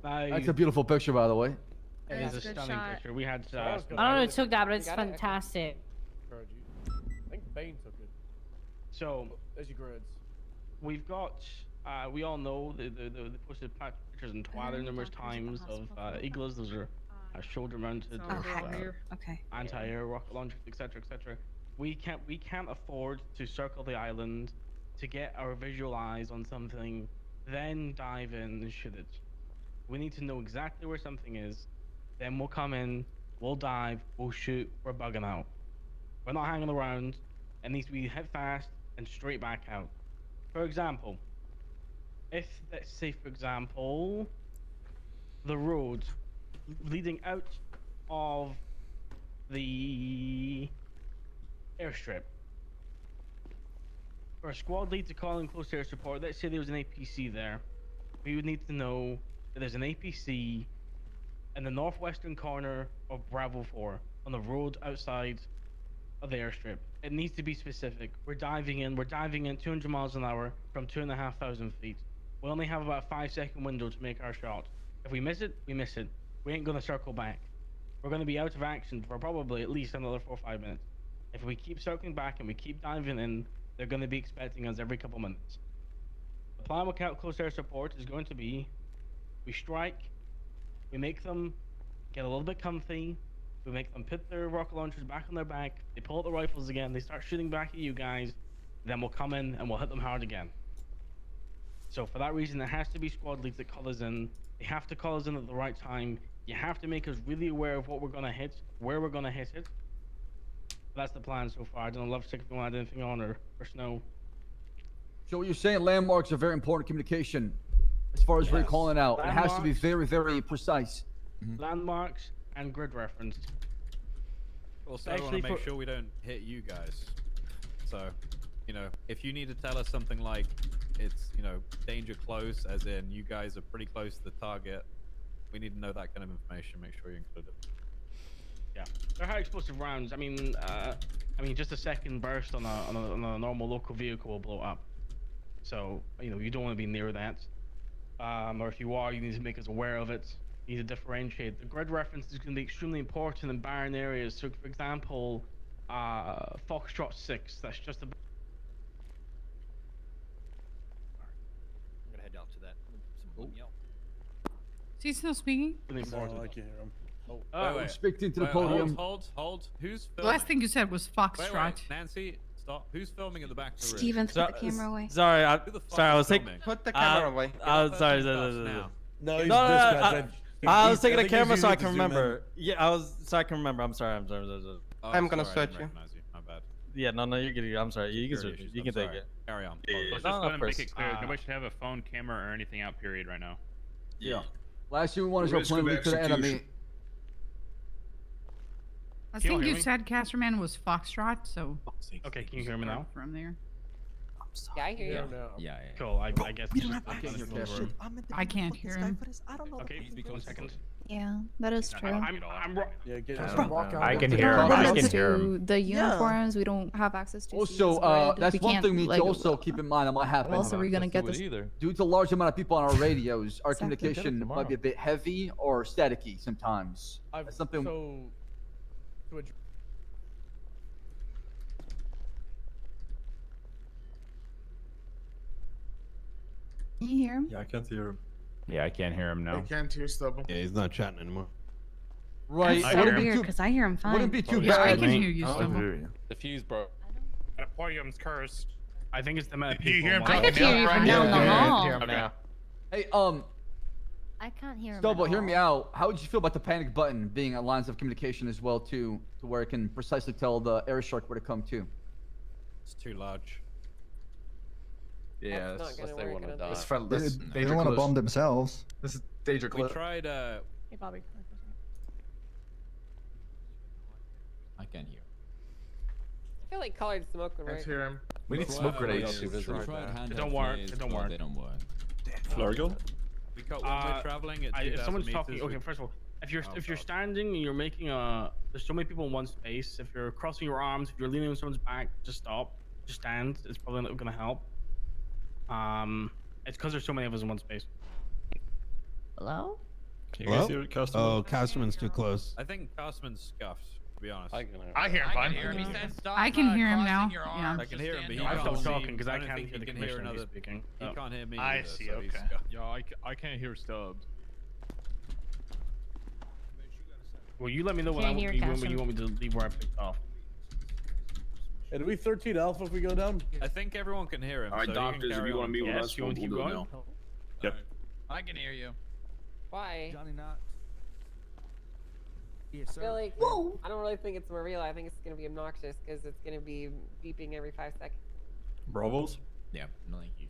That's a beautiful picture, by the way. It is a stunning picture. We had... I don't know who took that, but it's fantastic. I think Bane took it. So... There's your grids. We've got... we all know they posted pictures in Twitter numerous times of Eagles. Those are shoulder-mounted, anti-air rocket launchers, etc., etc. We can't afford to circle the island to get our visual eyes on something, then dive in and shoot it. We need to know exactly where something is, then we'll come in, we'll dive, we'll shoot, we're bugging out. We're not hanging around. It needs to be hit fast and straight back out. For example, if, let's say for example, the road leading out of the airstrip, for a squad lead to call in close air support, let's say there was an APC there, we would need to know that there's an APC in the northwestern corner of Bravo 4 on the road outside of the airstrip. It needs to be specific. We're diving in 200 miles an hour from 2,500 feet. We only have about a 5-second window to make our shot. If we miss it, we miss it. We ain't gonna circle back. We're gonna be out of action for probably at least another 4 or 5 minutes. If we keep circling back and we keep diving in, they're gonna be expecting us every couple minutes. The plan with close air support is going to be, we strike, we make them get a little bit comfy, we make them put their rocket launchers back on their back, they pull out the rifles again, they start shooting back at you guys, then we'll come in and we'll hit them hard again. So for that reason, there has to be squad leads that call us in. They have to call us in at the right time. You have to make us really aware of what we're gonna hit, where we're gonna hit it. That's the plan so far. I don't know, Lovesick, if you want to add anything on or Snow. So what you're saying, landmarks are very important communication as far as recalling out. It has to be very, very precise. Landmarks and grid reference. Also, I want to make sure we don't hit you guys. So, you know, if you need to tell us something like it's, you know, danger close, as in you guys are pretty close to the target, we need to know that kind of information. Make sure you include it. Yeah, they're high explosive rounds. I mean, just a second burst on a normal local vehicle will blow up. So, you know, you don't want to be near that. Or if you are, you need to make us aware of it. You need to differentiate. The grid reference is going to be extremely important in barren areas. So, for example, Foxtrot 6. That's just a. I'm gonna head out to that. Some yell. Is he still speaking? No, I can't hear him. Wait. Speak into the podium. Hold. Who's The filming? last thing you said was Foxtrot. Wait. Nancy, stop. Who's filming at the back of the room? Steven, put the camera away. Sorry, I was taking. Put the camera away. Sorry. No, he's I was taking I the think camera he's so I using can to zoom in. remember. Yeah, so I can remember. I'm sorry. Oh, I'm gonna sorry, I search didn't you. recognize you. My bad. Yeah, no, you're good. I'm sorry. You can search it. You can take it. Carry on. Let's just go ahead and make it clear. Nobody should have a phone, camera, or anything out, period, right now. Yeah. Last thing we want is our Risk plane of leak to the enemy. execution. I Can you think hear you me? said Casterman was Foxtrot, so. Okay, can you hear me now? From there. Yeah, I hear you. Cool. I guess. We don't have access to this shit. I can't hear him. Okay, 1 second. Yeah, that is true. Yeah, get I can hear him. I can hear him. The uniforms, we don't have access to. Also, that's one thing we need to also keep in mind that might happen. How else are we gonna get this? Due to a large amount of people on our radios, our Exactly. communication might be a bit heavy or staticky sometimes. That's something. Can you hear him? Yeah, I can't hear him. Yeah, I can't hear him now. can't hear Stubble. Yeah, he's not chatting anymore. Right. That's so weird because I hear him fine. Wouldn't be too Yeah, bad. I can hear you, I Stubble. hear you. The fuse, bro. That podium's cursed. I think it's the amount of Do you people. hear him I could hear you from down the hall. Hey, I can't hear him. Stubble, hear me out. How would you feel about the panic button being a lines of communication as well too, to where it can precisely tell the air shark where to come to? It's too large. Yeah, That's not Unless gonna they work, want I to don't die. it's fun. They, This they don't want to bomb themselves. This is danger We clip. tried. Hey, Bobby. I can't hear. I feel like colored smoke would work. Can't hear him. We need smoke grenades. Too busy. It don't work. It don't work. They don't work. Flare gun? We got when we're traveling at 2,000 if someone's meters, talking, okay, first of all, if you're standing and you're making there's so many people in one space. If you're crossing your arms, if you're leaning on someone's back, just stop, just stand. It's probably not gonna help. It's because there's so many of us in one space. Hello? Can you guys hear Casterman? Oh, Casterman's too close. I think Castman's scuffed, to be honest. I can hear him. I hear him fine. I can hear him now. Yeah. I can hear him, but he I can't stopped see. talking because I don't can't think hear the he can hear commissioner another. speaking. He can't hear me. I either, see, so he's okay. scuffed. Yeah, I can't hear Stubbs. Well, you let me know when Can't hear you Castman. want me to leave where I picked off. Hey, do we 13 Alpha if we go down? I think everyone can hear him. All right, so doctors, you if can you want to meet with Yes, us, you want to keep we'll do it going? now. Yep. I can hear you. Why? Johnny Knox. I feel like I don't really think it's more real. I think it's gonna be obnoxious because it's gonna be beeping every 5 seconds. Bravos? Yeah, no thank you.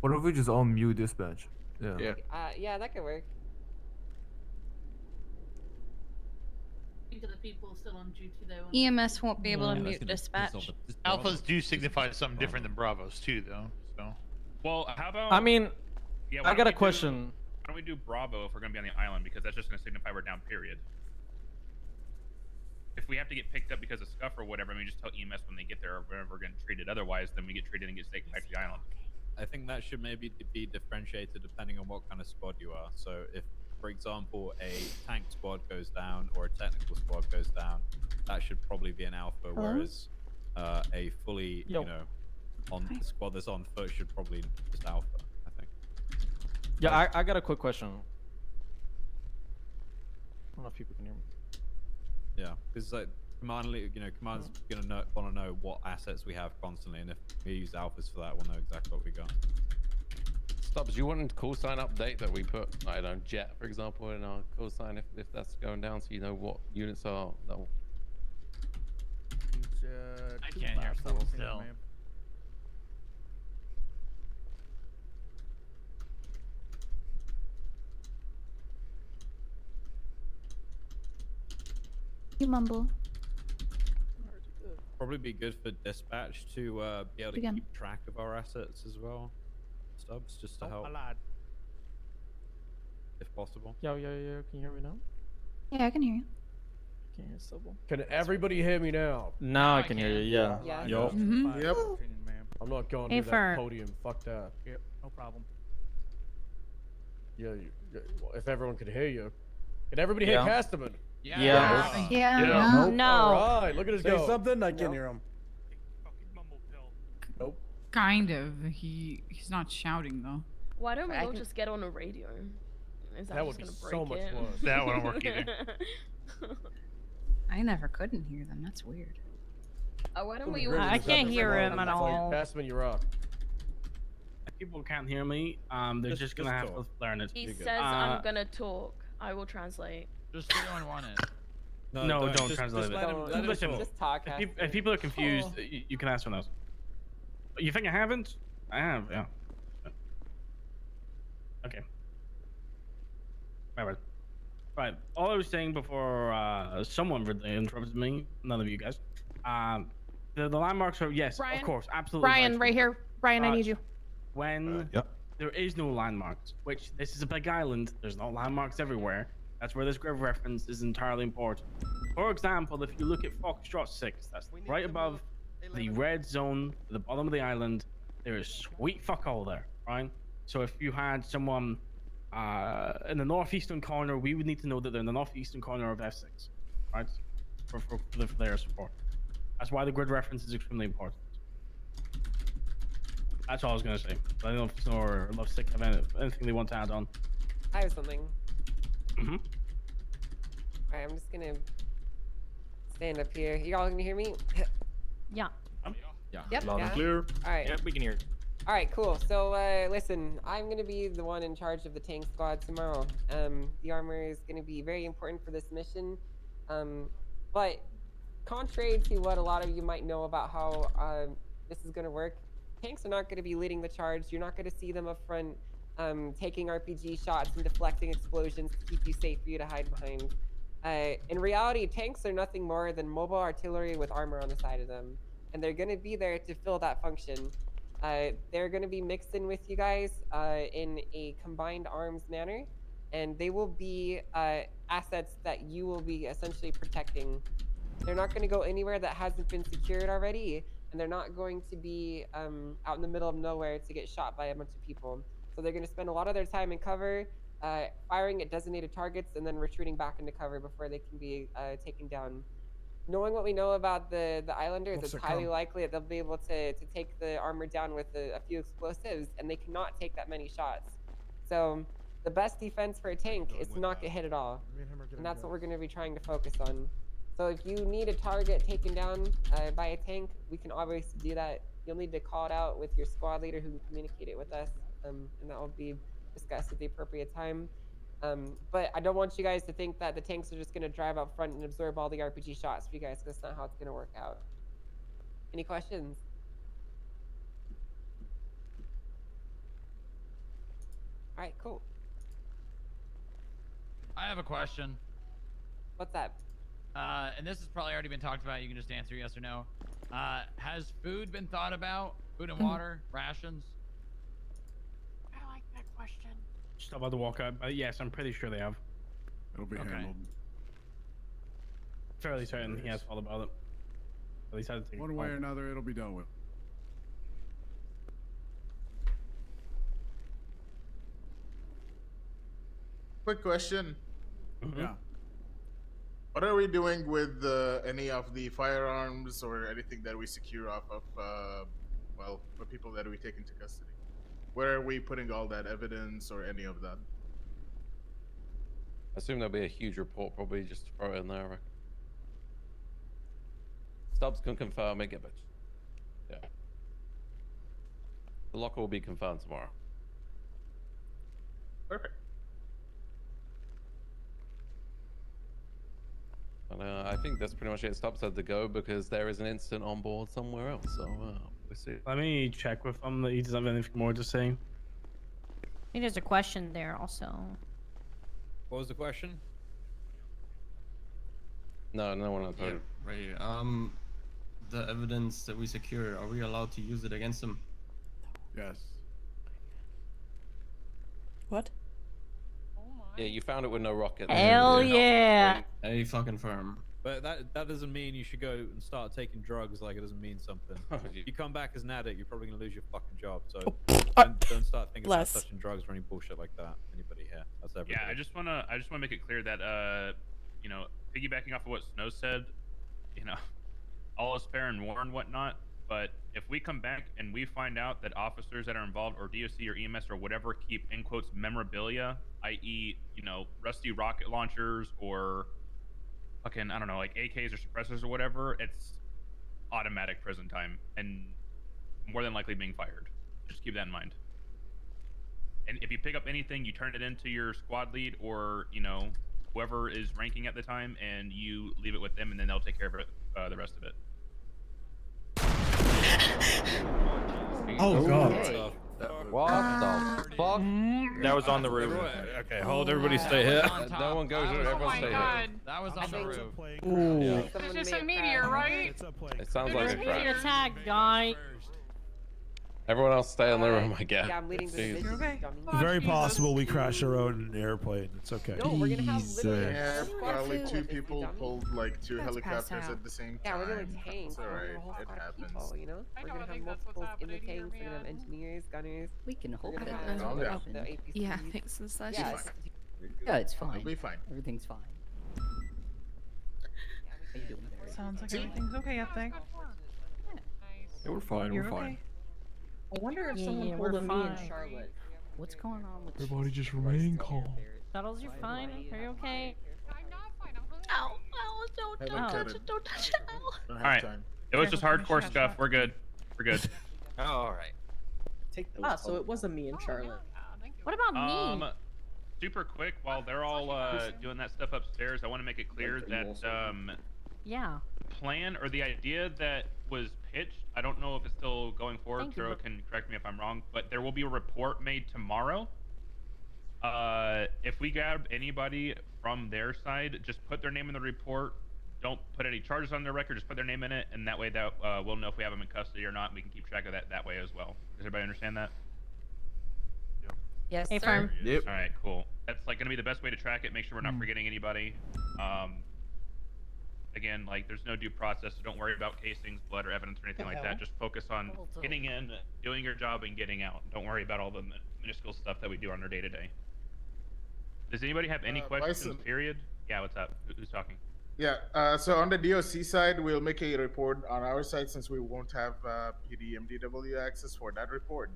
What if we just all mute dispatch? Yeah. Yeah, that could work. Think of the people still on duty though. EMS won't be able to Yeah, that's mute gonna piss dispatch. off the- Alphas do signify something different than Bravos too, though. So. Well, how about? I mean, yeah, why I don't got a we do- question. Why don't we do Bravo if we're gonna be on the island, because that's just gonna signify we're down. Period. If we have to get picked up because of scuff or whatever, I mean, just tell EMS when they get there, or whenever we're getting treated. Otherwise, then we get treated and get taken back to the island. I think that should maybe be differentiated depending on what kind of squad you are. So if, for example, a tank squad goes down or a technical squad goes down, that should probably be an alpha, whereas a fully, you know, on the squad that's on foot should probably just alpha, I think. Yeah, I got a quick question. I don't know if people can hear me. Yeah, because like command's gonna want to know what assets we have constantly, and if we use alphas for that, we'll know exactly what we got. Stubbs, you want a call sign update that we put, I don't know, Jet, for example, in our call sign if that's going down, so you know what units are. That will... I can't hear Stubble still. You mumble. Probably be good for dispatch to be able to Again. keep track of our assets as well. Stubbs, just to help, if possible. Yo, can you hear me now? Yeah, I can hear you. Can't hear Stubble. Can everybody hear me now? Now I can hear you. Yeah. Yeah. Yup. Yep. I'm not going Hey, to that Fer. podium. Fuck that. Yep. No problem. Yeah, well, if everyone could hear you. Can everybody hear Yeah. Casterman? Yeah. Nope. No. All right, look at us Say go. something. I can't hear him. Nope. Kind of. He's not shouting though. Why don't we I all can- just get on a radio? Is That would just be gonna so much break it? worse. That wouldn't work either. I never couldn't hear them. That's weird. Why don't Wouldn't we be all great just if I it's can't up hear for him at all. Casterman, you're up. If people can't hear me, they're just gonna have to learn it. He You're good. says I'm gonna talk. I will translate. Just so you don't want it. No, don't translate it. let him, let him Listen, talk. Just talk. If people are confused, you can ask someone else. You think I haven't? I have, yeah. Okay. Right. All I was saying before someone really interrupted me, none of you guys. The landmarks are, yes, Brian? of course, absolutely. Brian, vice right versa. here. Brian, I need you. When Yep. there is no landmarks. Which this is a big island. There's no landmarks everywhere. That's where this grid reference is entirely important. For example, if you look at Foxtrot 6, that's right above the red zone at the bottom of the island. There is sweet fuck all there, right? So if you had someone in the northeastern corner, we would need to know that they're in the northeastern corner of F6, right? For their support. That's why the grid reference is extremely important. That's all I was gonna say. I don't know if Snore or Lovesick have anything they want to add on. I have something. Mm-hmm. Alright, I'm just gonna stand up here. Y'all can hear me? Yeah. Yeah. Yep. Loud and yeah. clear. Alright. Yep, we can hear. Alright, cool. So, listen, I'm gonna be the one in charge of the tank squad tomorrow. The armor is gonna be very important for this mission. But contrary to what a lot of you might know about how this is gonna work, tanks are not gonna be leading the charge. You're not gonna see them up front taking RPG shots and deflecting explosions to keep you safe for you to hide behind. In reality, tanks are nothing more than mobile artillery with armor on the side of them. And they're gonna be there to fill that function. They're going to be mixed in with you guys in a combined arms manner, and they will be assets that you will be essentially protecting. They're not going to go anywhere that hasn't been secured already, and they're not going to be out in the middle of nowhere to get shot by a bunch of people. So they're going to spend a lot of their time in cover, firing at designated targets, and then retreating back into cover before they can be taken down. Knowing what we know about the Islanders, it's highly likely that they'll be able to take the armor down with a few explosives, and they cannot take that many shots. So the best defense for a tank is to not get hit at all, and that's what we're going to be trying to focus on. So if you need a target taken down by a tank, we can obviously do that. You'll need to call it out with your squad leader who can communicate it with us, and that will be discussed at the appropriate time. But I don't want you guys to think that the tanks are just going to drive up front and absorb all the RPG shots for you guys, because that's not how it's going to work out. Any questions? All right, cool. I have a question. What's that? And this has probably already been talked about. You can just answer yes or no. Has food been thought about? Food and water, rations? I like that question. Just about to walk out, but yes, I'm pretty sure they have. It'll be handled. Fairly certain he has thought about it. At least I had to take One way or another, it'll be done with. Quick question. Yeah. What are we doing with any of the firearms or anything that we secure off of, well, the people that we take into custody? Where are we putting all that evidence or any of that? I assume there'll be a huge report, probably just throw it in there. I reckon. Stubbs can confirm it, but yeah. The locker will be confirmed tomorrow. Perfect. And I think that's pretty much it. Stubbs had to go because there is an incident on board somewhere else. So we'll see. Let me check with him that he doesn't have anything more to say. I think there's a question there also. What was the question? No one else heard. Right. The evidence that we secure, are we allowed to use it against them? Yes. What? Yeah, you found it with no rocket. Hell yeah! A fucking firm. But that doesn't mean you should go and start taking drugs. Like, it doesn't mean something. If you come back as an addict, you're probably gonna lose your fucking job. So don't start thinking about touching drugs or any bullshit like that. Anybody here? That's everybody. Yeah, I just wanna make it clear that you know, piggybacking off of what Snow said, you know, all is fair in war and whatnot. But if we come back and we find out that officers that are involved, or DOC or EMS or whatever, keep in quotes memorabilia, i.e., you know, rusty rocket launchers or fucking, I don't know, like AKs or suppressors or whatever, it's automatic prison time and more than likely being fired. Just keep that in mind. And if you pick up anything, you turn it into your squad lead or, you know, whoever is ranking at the time, and you leave it with them, and then they'll take care of it, the rest of it. Oh god. What the fuck? That was on the roof. Okay, hold. Everybody stay here. No one goes. Everyone stay here. That was on the roof. Yeah. It's just a meteor, right? It sounds like a Meteor crash. attack, guy. Everyone else stay on the room, I guess. Yeah, I'm leading the Jeez. mission. Okay. dummy. Very possible we crash our own airplane. It's okay. No, we're gonna have literally Yeah, a squad probably full two of busy people dummies. pulled like two That's passed helicopters out. at the same Yeah, time. we're gonna tank. It's We're gonna have a alright. whole It squad of happens. people, you know? We're gonna have multiples in the tanks. We're gonna have engineers, gunners. We can We're hope gonna that have doesn't Calm down. the happen. APCs. Yeah, thanks and such. Yeah, It's Yeah, it's fine. It'll be fine. Everything's fine. How you doing there? Sounds like everything's okay up there. Yeah, we're fine. You're we're fine. okay. I wonder if Yeah, someone yeah, pulled we're a me in fine. Charlotte. What's going on with Everybody just remain calm. Shuttles? You're fine. Are you okay? Ow! Ow! Don't Haven't cut touch it. it! Don't touch it! Ow! Don't have All right. time. It was just Careful, hardcore finish that stuff. shot. We're good. We're good. All right. Take those. Ah, so it was a me in Charlotte. What about me? Super quick, while they're all doing that stuff upstairs, I want to make it clear that Yeah. the plan or the idea that was pitched, I don't know if it's still going forward. Thank you, Zero but- can correct me if I'm wrong, but there will be a report made tomorrow. If we grab anybody from their side, just put their name in the report. Don't put any charges on their record. Just put their name in it, and that way that we'll know if we have them in custody or not. And we can keep track of that way as well. Does everybody understand that? Yes, Hey, sir. firm. Yep. All right, cool. That's like gonna be the best way to track it. Make sure we're not forgetting anybody. Again, like there's no due process, so don't worry about casings, blood, or evidence or anything like that. Just focus on getting in, doing your job, and getting out. Don't worry about all the minuscule stuff that we do on our day to day. Does anybody have any questions? Bison. Period. Yeah, what's up? Who's talking? Yeah, so on the DOC side, we'll make a report on our side since we won't have PD MDW access for that report.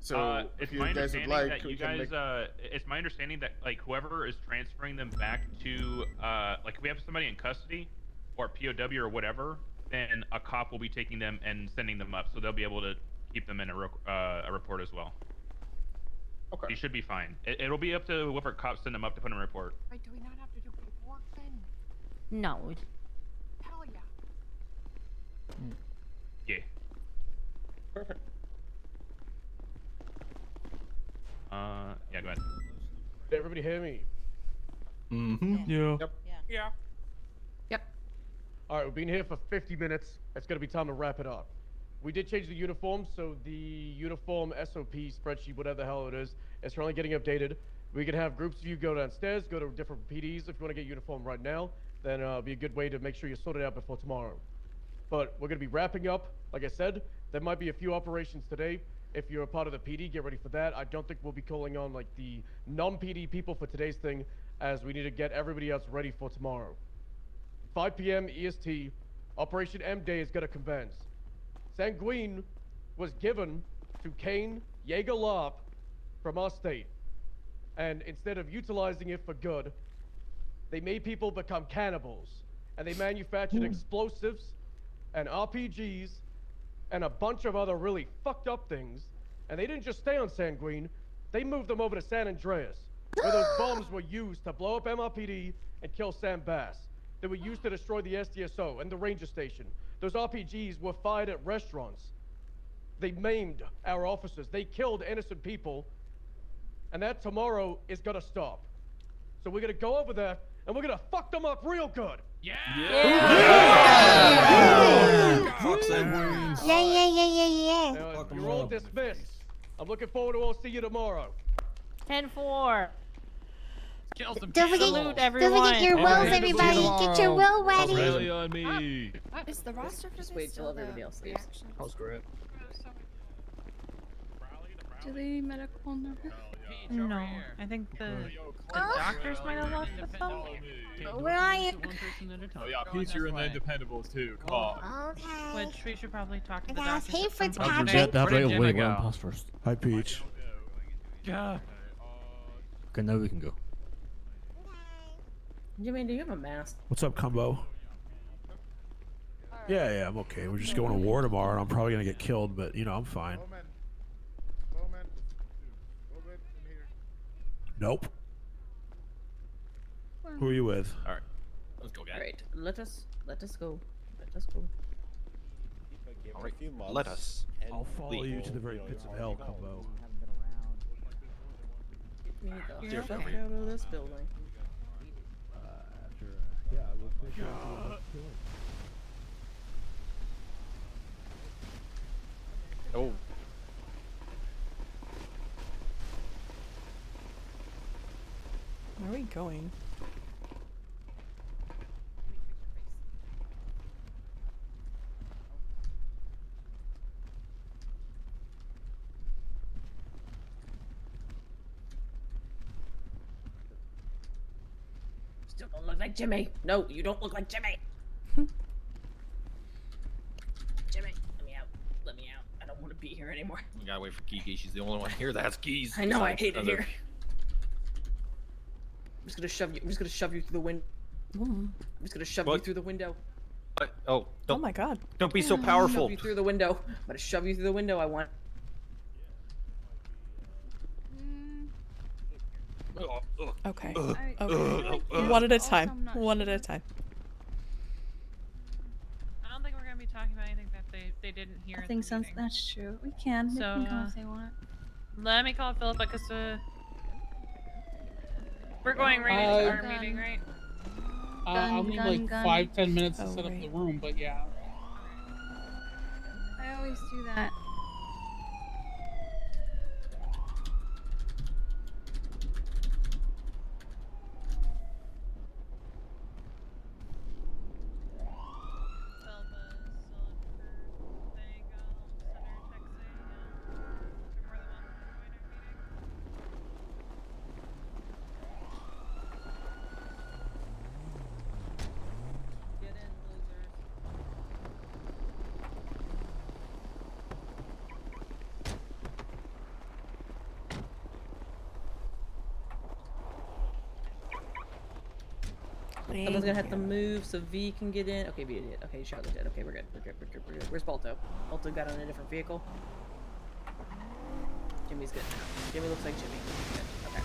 So it's if my you guys would understanding like, that we you can guys, make... it's my understanding that like whoever is transferring them back to, like if we have somebody in custody or POW or whatever, then a cop will be taking them and sending them up, so they'll be able to keep them in a report as well. Okay. You should be fine. It'll be up to whoever cops send them up to put in a report. Wait, do we not have to do paperwork then? No. Hell yeah. Yeah. Perfect. Yeah, go ahead. Did everybody hear me? Mm-hmm. Yeah. Yep. Yeah. Yep. All right, we've been here for 50 minutes. It's gonna be time to wrap it up. We did change the uniform, so the uniform SOP spreadsheet, whatever the hell it is currently getting updated. We can have groups of you go downstairs, go to different PDs. If you want to get uniform right now, then it'll be a good way to make sure you sort it out before tomorrow. But we're gonna be wrapping up. Like I said, there might be a few operations today. If you're a part of the PD, get ready for that. I don't think we'll be calling on like the non-PD people for today's thing, as we need to get everybody else ready for tomorrow. 5 p.m. EST, Operation M Day is gonna commence. Sanguine was given to Kane Jaeger Larp from our state. And instead of utilizing it for good, they made people become cannibals. And they manufactured explosives and RPGs and a bunch of other really fucked up things. And they didn't just stay on Sanguine, they moved them over to San Andreas, where those bombs were used to blow up MRPD and kill Sam Bass. They were used to destroy the SDSO and the ranger station. Those RPGs were fired at restaurants. They maimed our officers. They killed innocent people. And that tomorrow is gonna stop. So we're gonna go over there and we're gonna fuck them up real good. Yeah! Fuck Sanguine. Now, you're all dismissed. I'm looking forward to all see you tomorrow. 10-4. Kill some Don't forget, Salute everyone. don't forget your wills, everybody. Get your will ready. Rally on me. Is the roster for Just this wait till still everybody the else leaves. reactions? How's Grant? Do they need medical number? No, I think the doctors might have left the phone. Where are you? Oh yeah, Peach, you're in the Independables too. Come on. Okay. Which we should probably talk to the Guys, doctors. hey at some point. Fitzpatrick. Wait, go? Pass first. Hi, Peach. Yeah. Okay, now we can go. Jimmy, do you have a mask? What's up, Cumbo? Yeah, I'm okay. We're just going to war tomorrow, and I'm probably gonna get killed, but you know, I'm fine. Moment. Moment in here. Nope. Who are you with? All right. Let's go, guys. All right, let us go. Let us go. All right. Let us. I'll follow you to the very pits of hell, Cumbo. Get me the You're fuck okay. out of this building. Yeah, we'll finish Oh. going? Still don't look like Jimmy. No, you don't look like Jimmy. Jimmy, let me out. Let me out. I don't want to be here anymore. We gotta wait for Kiki. She's the only one here that has keys. I know. I besides hate it other- here. I'm just gonna shove you. I'm just gonna shove you through the window. I'm just gonna shove you What? through the window. What? Oh, don't, Oh my god. Don't be so powerful. Shove you through the window. I'm gonna shove you through the window. I want. Okay. I Okay. can't. One at a Also, time. I'm not One at a time. I don't think we're gonna be talking about anything that they didn't hear. I at think the since meeting. that's true. We can. They So, can come if they want. Let me call Philip because we're going right into our meeting, right? I'll need like 5-10 minutes to set up the room, but yeah. I always do that. Someone's gonna have to move so V can get in. Okay, V did. Okay, Charlotte did. Okay, we're good. We're good. We're good. We're good. Where's Balto? Balto got on a different vehicle. Jimmy's good now. Jimmy looks like Jimmy. Good. Okay.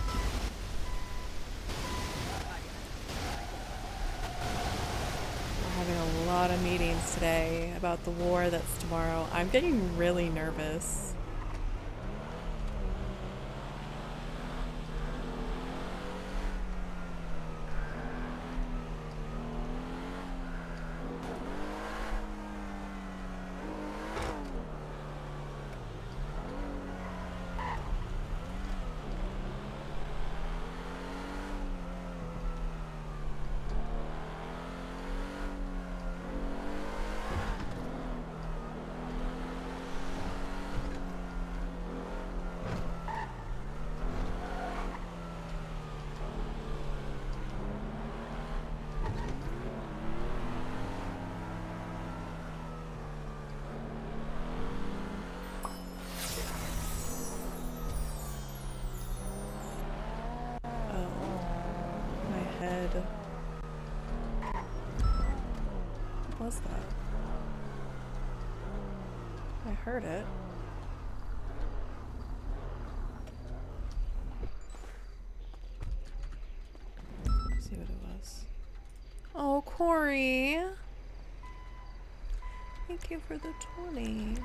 We're having a lot of meetings today about the war that's tomorrow. I'm getting really nervous. What was that? I heard it. Let's see what it was. Oh, Corey. Thank you for the 20.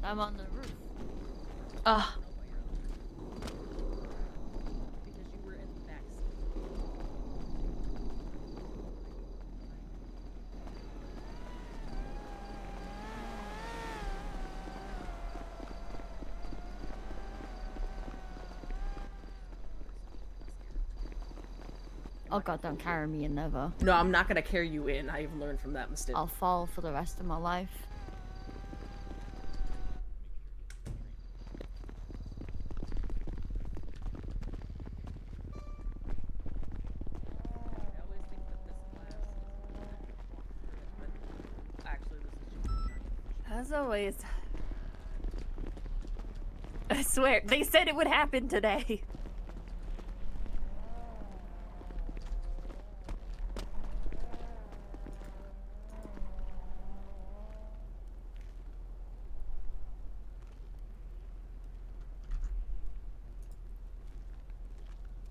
I'm on the roof. Ah. Because you were in the back seat. Oh god, don't carry me in never. No, I'm not gonna carry you in. I've learned from that mistake. I'll fall for the rest of my life. As always. I swear, they said it would happen today.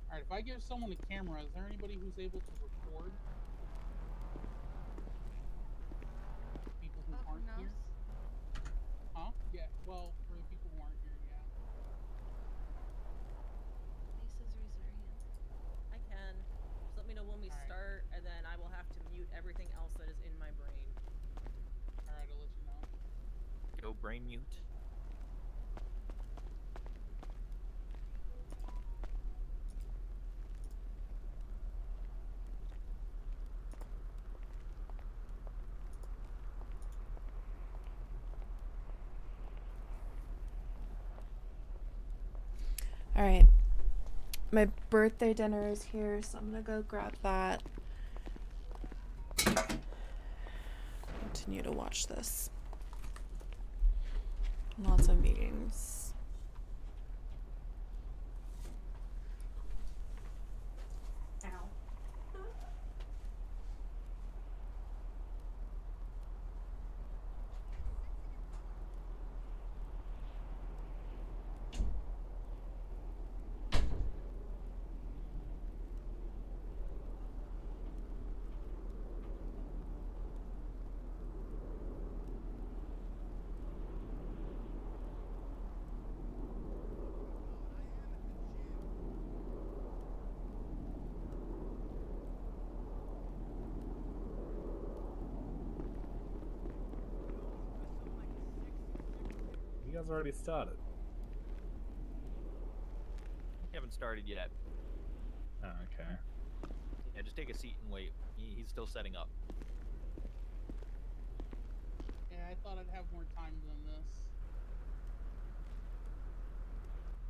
Alright, if I give someone a camera, is there anybody who's able to record people who aren't here? Huh? Yeah, well, for the people who aren't here, yeah. everything else that is in my brain. Alright, I'll let you know. Go brain mute. All right. My birthday dinner is here, so I'm gonna go grab that. Continue to watch this. Lots of meetings. You guys already started. We haven't started yet. Oh, okay. Yeah, just take a seat and wait. He's still setting up. Yeah, I thought I'd have more time than this.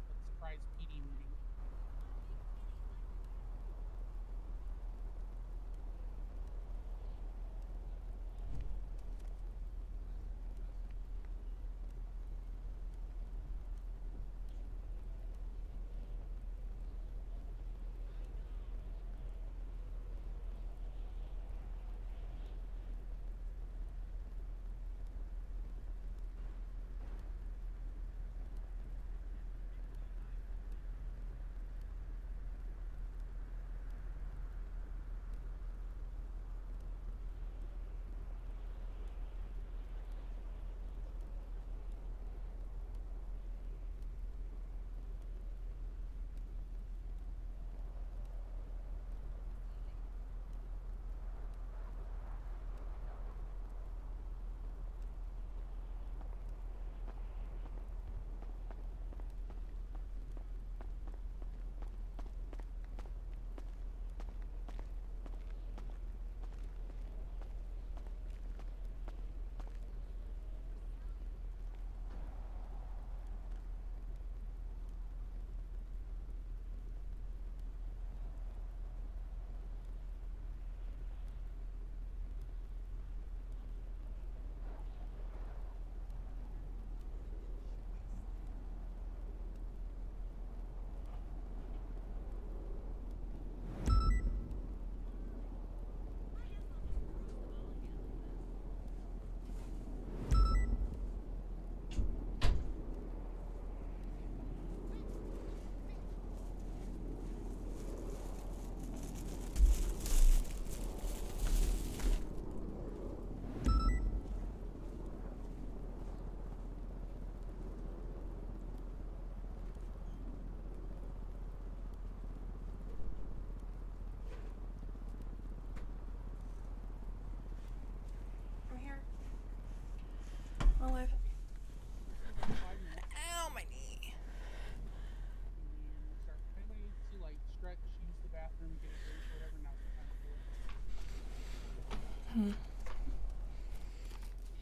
That surprise PD meeting. Alive. Ow, my knee. Start. If anybody needs to like stretch, use the bathroom, get a drink, whatever, now's the time to do it.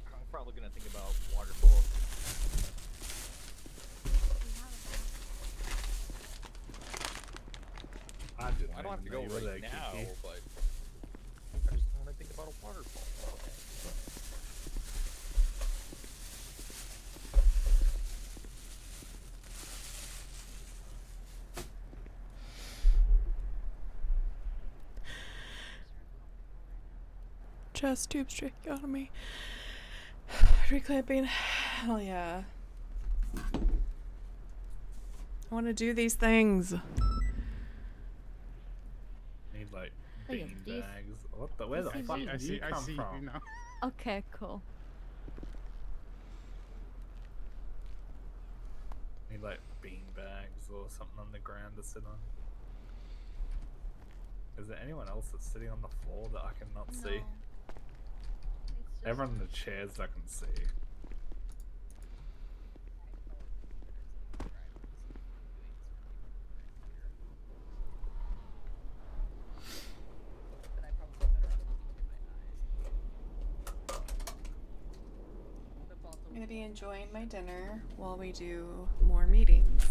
I'm probably gonna think about waterfall. I don't have to go right now, but I just want to think about a waterfall. Chest tube tracheotomy. Reclamping. Hell yeah. I want to do these things. Need like Oh, yeah, bean these- bags. What the? Where the I fuck see- did you come from? now. Okay, cool. Need like bean bags or something on the ground to sit on. Is there anyone else that's sitting on the floor that I cannot see? Everyone in the chairs that can see. I'm gonna be enjoying my dinner while we do more meetings.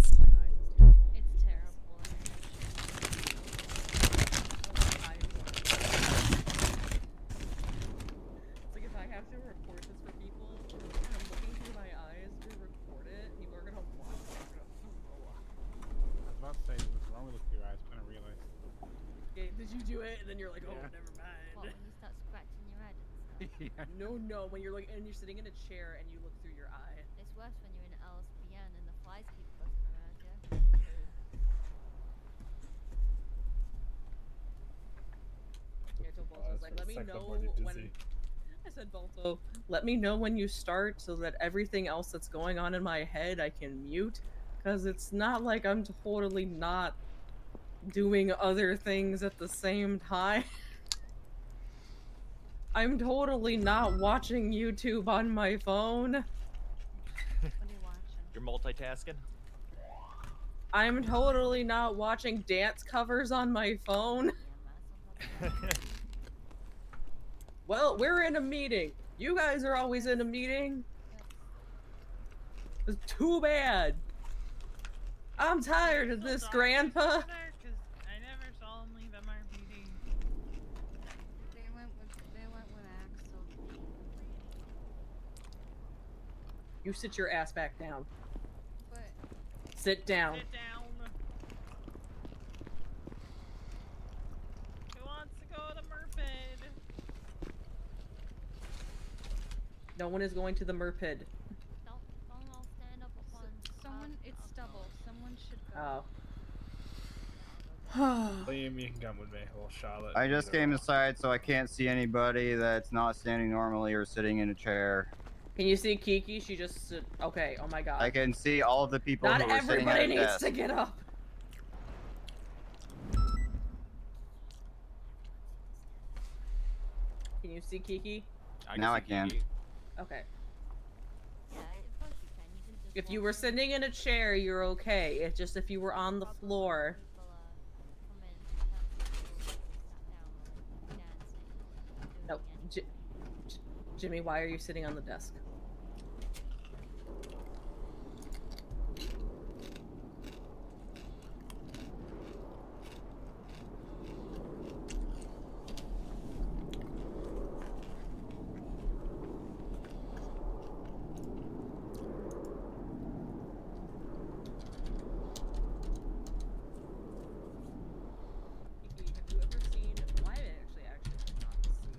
It's terrible. It's like if I have to report this for people, and I'm looking through my eyes to record it, people are gonna watch it. I was about to say, what's wrong with your eyes? But I realized. Okay, did you do it? And then you're like, oh, Yeah. never mind. What, when you start scratching your head and stuff? No, when you're like, and you're sitting in a chair and you look through your eye. It's worse when you're in LSPN and the flies keep buzzing around you. Yeah, I told Balto, I was like, let me know when. I said, Balto, let me know when you start so that everything else that's going on in my head I can mute. Because it's not like I'm totally not doing other things at the same time. I'm totally not watching YouTube on my phone. What are you watching? You're multitasking? I'm totally not watching dance covers on my phone. Well, we're in a meeting. You guys are always in a meeting. It's too bad. I'm tired of this, Grandpa. I never saw him leave MRPD. They went with Axel. You sit your ass back down. But Sit down. Sit down. Who wants to go to Merpid? No one is going to the Merpid. Don't all stand up at once. Someone, it's stubble. Someone should go. Oh. Liam, you can come with me, or Charlotte. I just came inside, so I can't see anybody that's not standing normally or sitting in a chair. Can you see Kiki? She just stood. Okay. Oh my God. I can see all of the people Not who are sitting at everybody a needs desk. to get up. Can you see Kiki? Now I can. Okay. Yeah, of course you can. You can just If you were sitting in a chair, you're okay. It's just if you were on the floor. No, Jimmy, why are you sitting on the desk? Kiki, have you ever seen? Well, I actually have not seen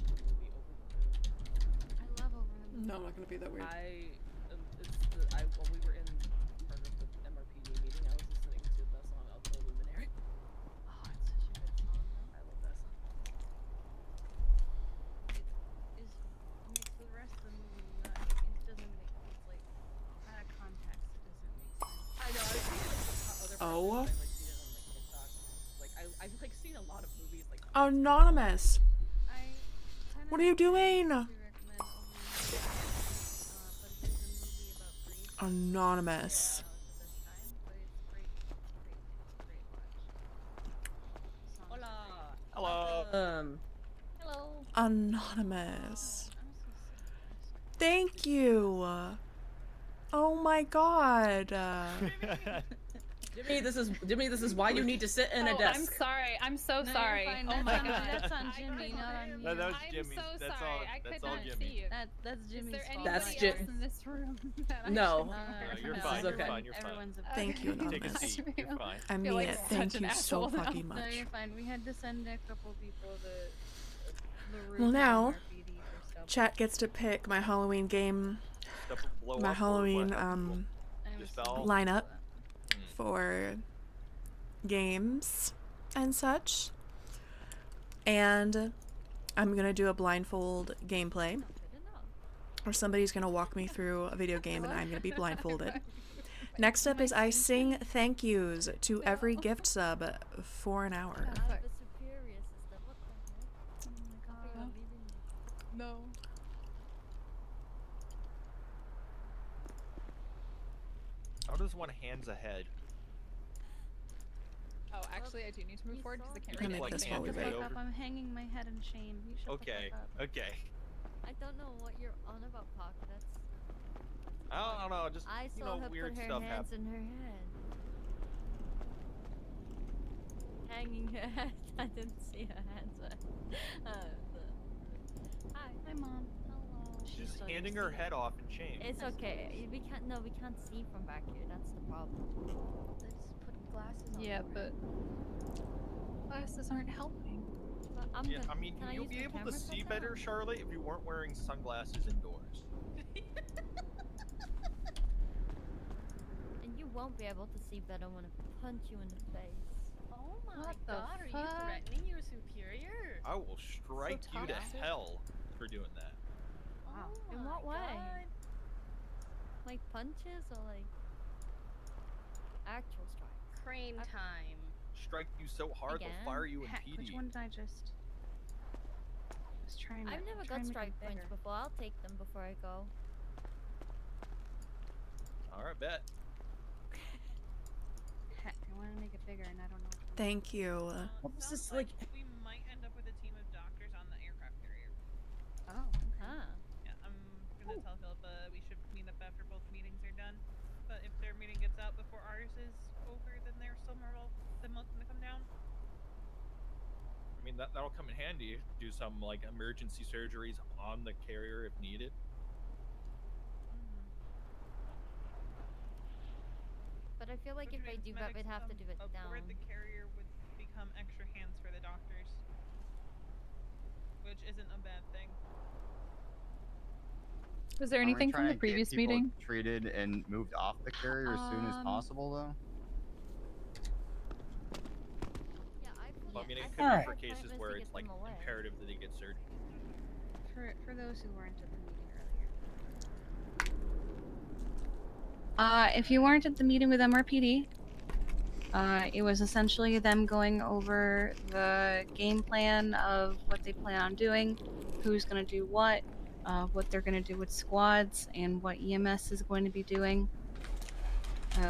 the movie Over the Moon. I love Over the Moon. No, I'm not gonna be that weird. While we were in part of the MRPD meeting, I was listening to the song of the Luminary. Oh, it's such a good song though. I love that song. Is makes the rest of the movie not, it doesn't make it's like out of context it doesn't make sense. I know, I've seen it on other Oh. I've like seen it on like TikTok. Like I've like seen a lot of movies like Anonymous. I What are you doing? recommend Over the Moon, but there's a movie about Greece. Anonymous. This time, but it's great. It's great watch. Hola. Hello. Hello. Anonymous. Thank you. Oh my God. Jimmy, this is why you need to sit in a desk. I'm sorry. I'm so No, sorry. you're fine. Oh That's my on, God. That's on Jimmy, not on you. No, that was I'm Jimmy's. so That's sorry. all. I That's could all not Jimmy. see you. That's Jimmy's Is there fault. That's anybody else Jim- in this room that I No. should No, you're no, fine. This is You're okay. fine. You're fine. Everyone's Thank you, Take a Anonymous. seat. You're fine. I mean like it. such Thank an you so asshole now. fucking No, much. you're fine. We had to send a couple people the route Well, to now, MRPD for stuff. Chat gets to pick my Halloween game, Stuff will blow my up or Halloween what happened? Just fell? lineup for games and such. And I'm gonna do a blindfold gameplay, or somebody's gonna walk me through a video game and I'm gonna be blindfolded. Next up is I sing thank yous to every gift sub for an hour. Out of a superior system. What the heck? Oh my god. No. does one hands ahead? Oh, actually, I do need to move forward because I can't Gonna read make it. this Shut while we the wait. fuck up. I'm hanging my head in shame. You shut Okay, the fuck up. okay. I don't know what you're on about, Pock. That's. I don't know, just I you saw know, her weird put her stuff hands happen. in her head. Hanging her head. I didn't see her hands. Hi. Hi, Mom. Hello. She's just handing her head off in shame. It's okay. We can't. No, we can't see from back here. That's the problem. Let's put glasses on. Yeah, for her. but glasses aren't helping. But I'm Yeah, gonna. I mean, Can I you'll use be my able to camera see for better, that? Charlotte, if you weren't wearing sunglasses indoors. And you won't be able to see better when I punch you in the face. Oh my What the god, are you fuck? threatening your superior? I will strike you to toxic. hell for doing that. Wow. Oh In my what way? God. Like punches or like actual strikes? Crane time. Strike you so hard Again? they'll fire you in Heck, PD. which one did I just? Was trying to. I've never trying got to make strike it points bigger. before. I'll take them before I go. Alright, bet. Heck, I want to make it bigger, and I don't know. Thank you. This is like. We might end up with a team of doctors on the aircraft carrier. Oh. Okay. Huh. Yeah, I'm gonna tell Philippa we should meet up after both meetings are done. But if their meeting gets out before ours is over, then they're still more than welcome to come down. I mean, that'll come in handy. Do some, like, emergency surgeries on the carrier if needed. But I feel like if I do that, we'd have to do it down. Aboard the carrier would become extra hands for the doctors, which isn't a bad thing. Was there Aren't we anything from trying the to get previous people meeting? treated and moved off the carrier as soon as possible, though? Yeah, Well, I mean, it I could think be the for whole cases point was where to it's, get like, them away. imperative that they get surgery. For those who weren't at the meeting earlier. If you weren't at the meeting with MRPD, it was essentially them going over the game plan of what they plan on doing, who's going to do what they're going to do with squads, and what EMS is going to be doing.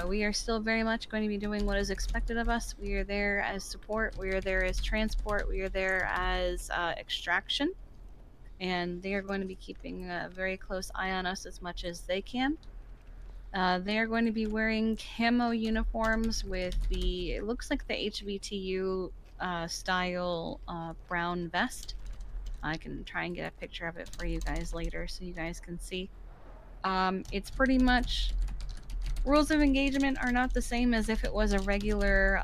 We are still very much going to be doing what is expected of us. We are there as support, we are there as transport, we are there as extraction, and they are going to be keeping a very close eye on us as much as they can. They are going to be wearing camo uniforms with it looks like the HVTU style brown vest. I can try and get a picture of it for you guys later so you guys can see. It's pretty much, rules of engagement are not the same as if it was a regular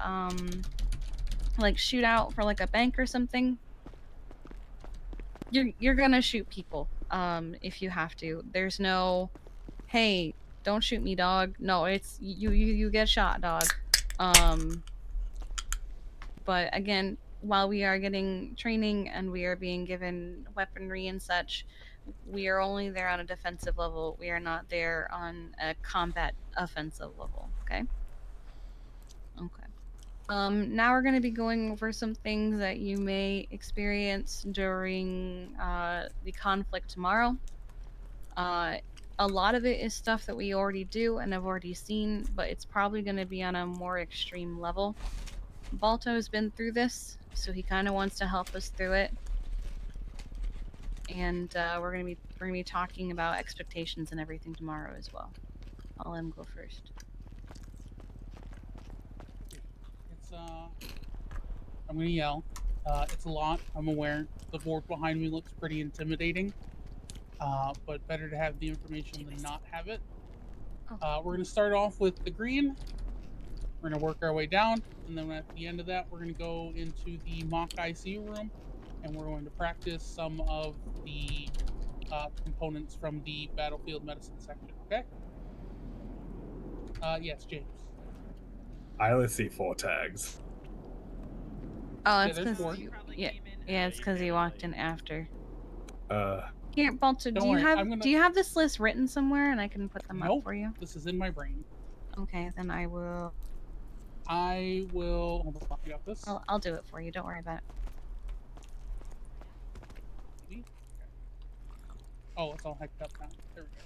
like shootout for like a bank or something. You're gonna shoot people if you have to. There's no, hey, don't shoot me, dog. No, it's you get shot, dog. But again, while we are getting training and we are being given weaponry and such, we are only there on a defensive level. We are not there on a combat offensive level, okay? Okay. Now we're going to be going over some things that you may experience during the conflict tomorrow. A lot of it is stuff that we already do and have already seen, but it's probably going to be on a more extreme level. Balto has been through this, so he kind of wants to help us through it. And we're gonna be talking about expectations and everything tomorrow as well. I'll let him go first. It's I'm gonna yell. It's a lot. I'm aware. The board behind me looks pretty intimidating. But better to have the information than not have it. We're gonna start off with the green. We're gonna work our way down, and then at the end of that, we're gonna go into the mock ICU room, and we're going to practice some of the components from the battlefield medicine section. Okay? Yes, James. I only see 4 tags. Oh, Yeah, it's there's because 4. yeah, it's because he walked in after. Uh. Here, Balto, Don't do you worry, have do you have this list written somewhere, and I can put them up for you? This is in my brain. Okay, then I will. Hold on, I got this. I'll do it for you. Don't worry about it. Oh, it's all hecked up now. There we go.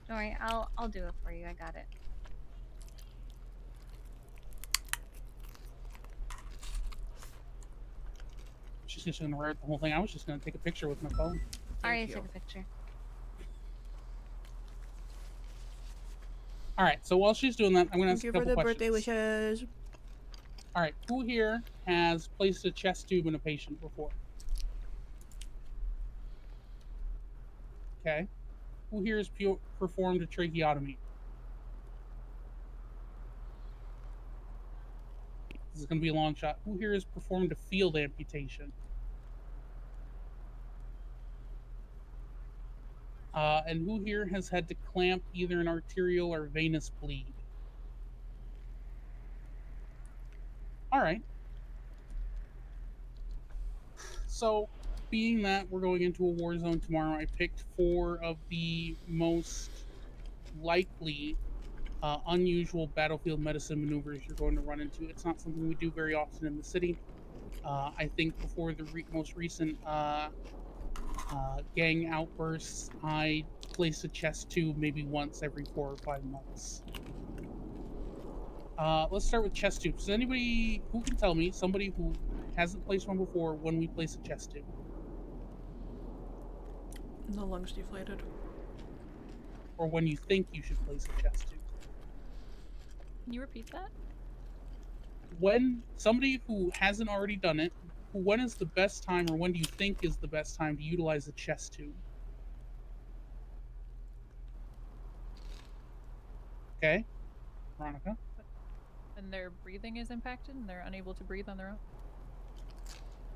Don't worry, I'll do it for you. I got it. just gonna narrate the whole thing. I was just gonna take a picture with my phone. Alright, take a picture. All right. So while she's doing that, I'm gonna ask Thank a you for couple the questions. birthday wishes. All right. Who here has placed a chest tube in a patient before? Okay. Who here has performed a tracheotomy? This is going to be a long shot. Who here has performed a field amputation? And who here has had to clamp either an arterial or venous bleed? All right. So, being that we're going into a war zone tomorrow, I picked 4 of the most likely unusual battlefield medicine maneuvers you're going to run into. It's not something we do very often in the city. I think before the most recent gang outbursts, I placed a chest tube maybe once every 4 or 5 months. Let's start with chest tubes. Is anybody who can tell me, somebody who hasn't placed one before, when we place a chest tube? The lungs deflated. Or when you think you should place a chest tube? Can you repeat that? When somebody who hasn't already done it, when is the best time, or when do you think is the best time to utilize a chest tube? Okay, Veronica. And their breathing is impacted and they're unable to breathe on their own?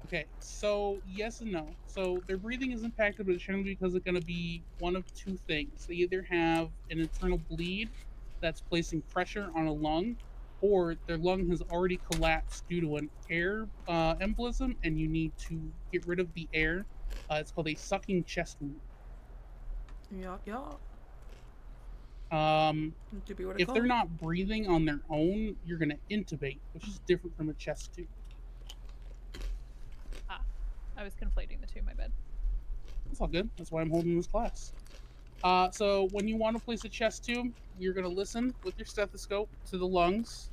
Okay, so yes and no. So their breathing is impacted, but it's generally because it's going to be one of 2 things. They either have an internal bleed that's placing pressure on a lung, or their lung has already collapsed due to an air embolism, and you need to get rid of the air. It's called a sucking chest wound. Yeah. If they're not breathing on their own, you're going to intubate, which is different from a chest tube. I was conflating the 2, my bad. That's all good. That's why I'm holding this class. So when you want to place a chest tube, you're going to listen with your stethoscope to the lungs.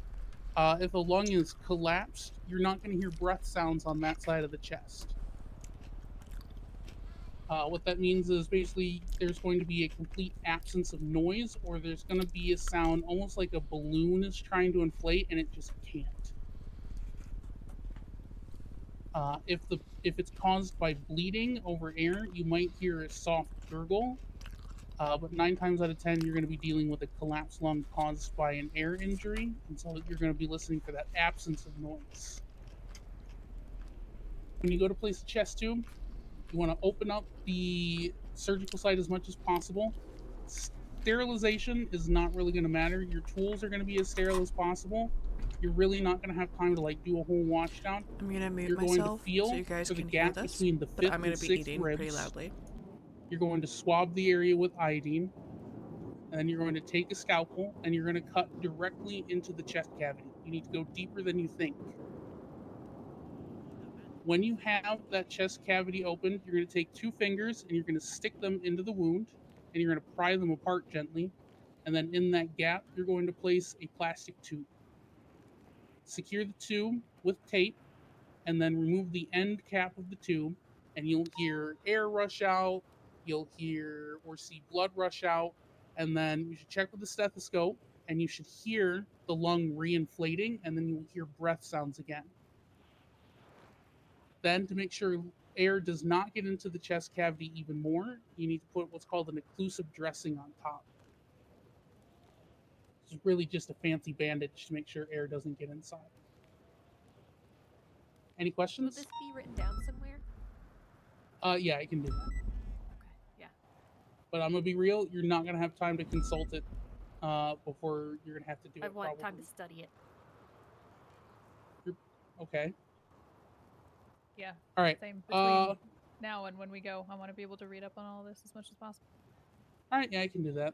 If a lung is collapsed, you're not going to hear breath sounds on that side of the chest. What that means is basically there's going to be a complete absence of noise, or there's going to be a sound almost like a balloon is trying to inflate and it just can't. If it's caused by bleeding over air, you might hear a soft gurgle, but 9 times out of 10, you're going to be dealing with a collapsed lung caused by an air injury, and so you're going to be listening for that absence of noise. When you go to place a chest tube, you want to open up the surgical site as much as possible. Sterilization is not really going to matter. Your tools are going to be as sterile as possible. You're really not going to have time to like do a whole wash down. I'm gonna mute You're going myself to feel so you guys for the can hear gap this, between the but 5th I'm gonna and be 6th eating ribs. pretty loudly. You're going to swab the area with iodine, and then you're going to take a scalpel and you're going to cut directly into the chest cavity. You need to go deeper than you think. When you have that chest cavity open, you're going to take 2 fingers and you're going to stick them into the wound, and you're going to pry them apart gently. And then in that gap, you're going to place a plastic tube. Secure the tube with tape, and then remove the end cap of the tube, and you'll hear air rush out, you'll hear or see blood rush out, and then you should check with the stethoscope, and you should hear the lung reinflating, and then you'll hear breath sounds again. Then, to make sure air does not get into the chest cavity even more, you need to put what's called an occlusive dressing on top. It's really just a fancy bandage to make sure air doesn't get inside. Any questions? Will this be written down somewhere? Yeah, I can do that. Okay, yeah. But I'm gonna be real, you're not gonna have time to consult it before you're gonna have to do it. I want probably. time to study it. Okay. Yeah. All right. Same between now and when we go. I want to be able to read up on all this as much as possible. All right, yeah, I can do that.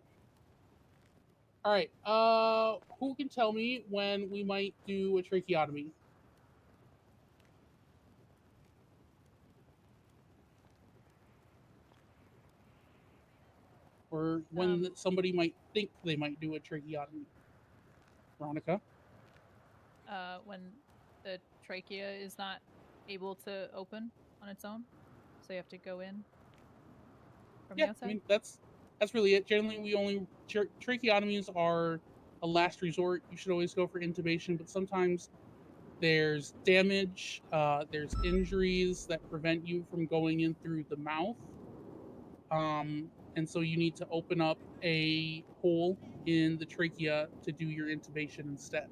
All right. Who can tell me when we might do a tracheotomy? Or when somebody might think they might do a tracheotomy? Veronica? When the trachea is not able to open on its own, so you have to go in from the Yeah, outside. I mean that's really it. Generally, we only tracheotomies are a last resort. You should always go for intubation, but sometimes there's damage, there's injuries that prevent you from going in through the mouth, and so you need to open up a hole in the trachea to do your intubation instead.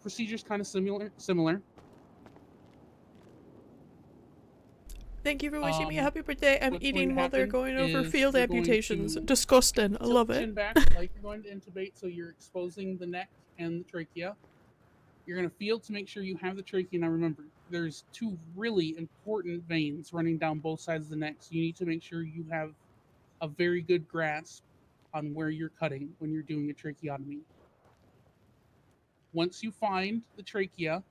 Procedure's kind of similar. Thank you for wishing me a happy birthday. I'm What's going eating to while they're happen going over is field you're going amputations. to Disgusting. I tilt love the it. chin back like you're going to intubate, so you're exposing the neck and the trachea. You're going to feel to make sure you have the trachea. Now remember, there's two really important veins running down both sides of the neck, so you need to make sure you have a very good grasp on where you're cutting when you're doing a tracheotomy. Once you find the trachea,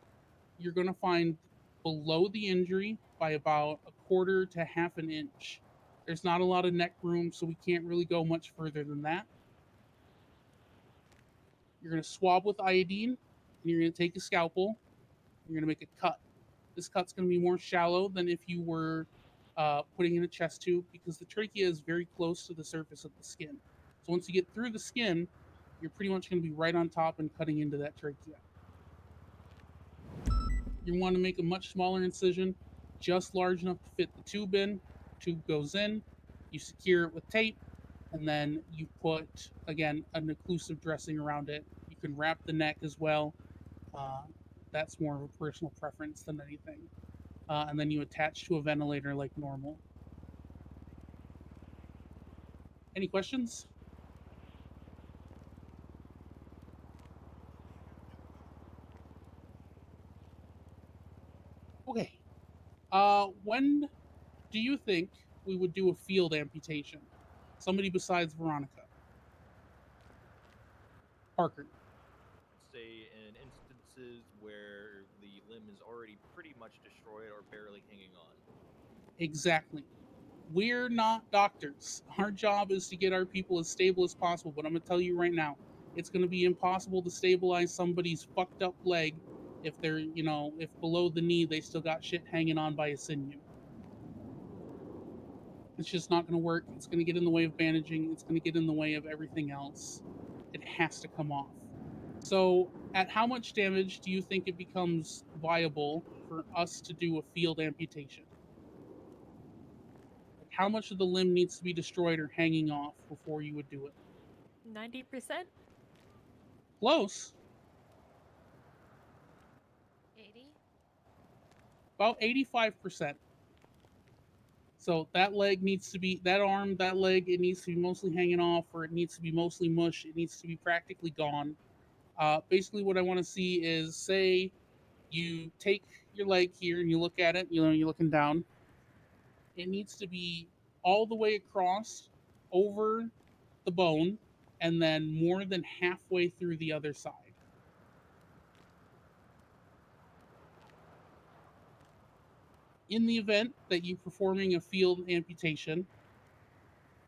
you're going to find below the injury by about a quarter to half an inch. There's not a lot of neck room, so we can't really go much further than that. You're going to swab with iodine, and you're going to take a scalpel. You're going to make a cut. This cut's going to be more shallow than if you were putting in a chest tube, because the trachea is very close to the surface of the skin. So once you get through the skin, you're pretty much going to be right on top and cutting into that trachea. You want to make a much smaller incision, just large enough to fit the tube in. Tube goes in, you secure it with tape, and then you put, again, an occlusive dressing around it. You can wrap the neck as well. That's more of a personal preference than anything. And then you attach to a ventilator like normal. Any questions? Okay. When do you think we would do a field amputation? Somebody besides Veronica. Parker. Say in instances where the limb is already pretty much destroyed or barely hanging on. Exactly. We're not doctors. Our job is to get our people as stable as possible, but I'm going to tell you right now, it's going to be impossible to stabilize somebody's fucked up leg if they're, if below the knee they still got shit hanging on by a sinew. It's just not going to work. It's going to get in the way of bandaging. It's going to get in the way of everything else. It has to come off. So, at how much damage do you think it becomes viable for us to do a field amputation? How much of the limb needs to be destroyed or hanging off before you would do it? 90%? Close. 80? About 85%. So that leg needs to be, that arm, that leg, it needs to be mostly hanging off, or it needs to be mostly mush. It needs to be practically gone. Basically, what I want to see is, say you take your leg here and you look at it, you're looking down. It needs to be all the way across over the bone and then more than halfway through the other side. In the event that you're performing a field amputation,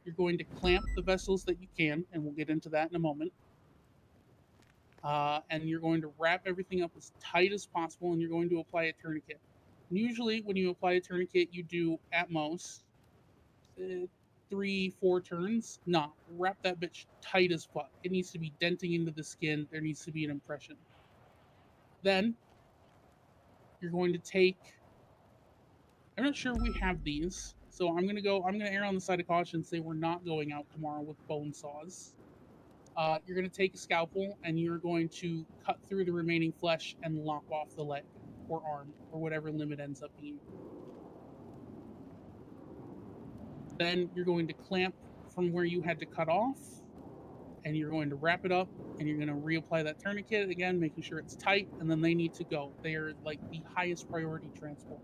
you're going to clamp the vessels that you can, and we'll get into that in a moment. And you're going to wrap everything up as tight as possible, and you're going to apply a tourniquet. And usually, when you apply a tourniquet, you do at most 3-4 turns. Nah, wrap that bitch tight as fuck. It needs to be denting into the skin. There needs to be an impression. Then you're going to take, I'm not sure we have these, so I'm gonna err on the side of caution and say we're not going out tomorrow with bone saws. You're gonna take a scalpel and you're going to cut through the remaining flesh and lop off the leg or arm or whatever limb it ends up being. Then you're going to clamp from where you had to cut off, and you're going to wrap it up, and you're going to reapply that tourniquet again, making sure it's tight, and then they need to go. They are like the highest priority transport,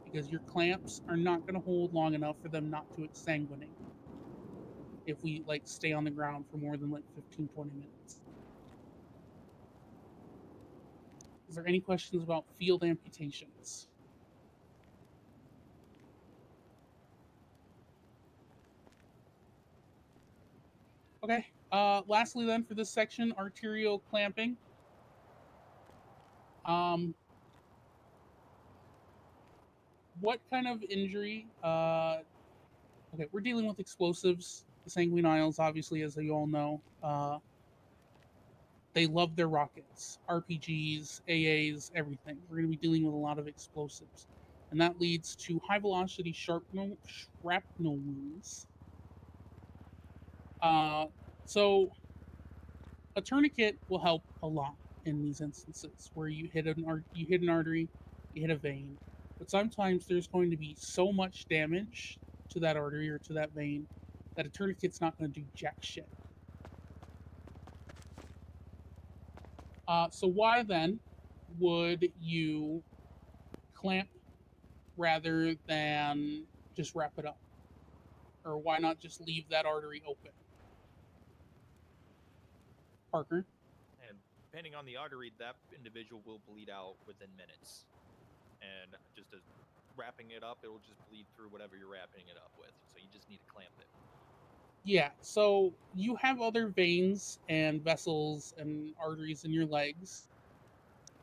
because your clamps are not going to hold long enough for them not to exsanguinate if we stay on the ground for more than 15-20 minutes. Is there any questions about field amputations? Okay. Lastly, then, for this section, arterial clamping. what kind of injury? Okay, we're dealing with explosives. The Sanguine Isles, obviously, as you all know, they love their rockets, RPGs, AAs, everything. We're going to be dealing with a lot of explosives, and that leads to high velocity shrapnel wounds. So a tourniquet will help a lot in these instances where you hit an artery, you hit a vein, but sometimes there's going to be so much damage to that artery or to that vein that a tourniquet's not going to do jack shit. So why then would you clamp rather than just wrap it up? Or why not just leave that artery open? Parker? And depending on the artery, that individual will bleed out within minutes. And just as wrapping it up, it'll just bleed through whatever you're wrapping it up with. So you just need to clamp it. Yeah, so you have other veins and vessels and arteries in your legs.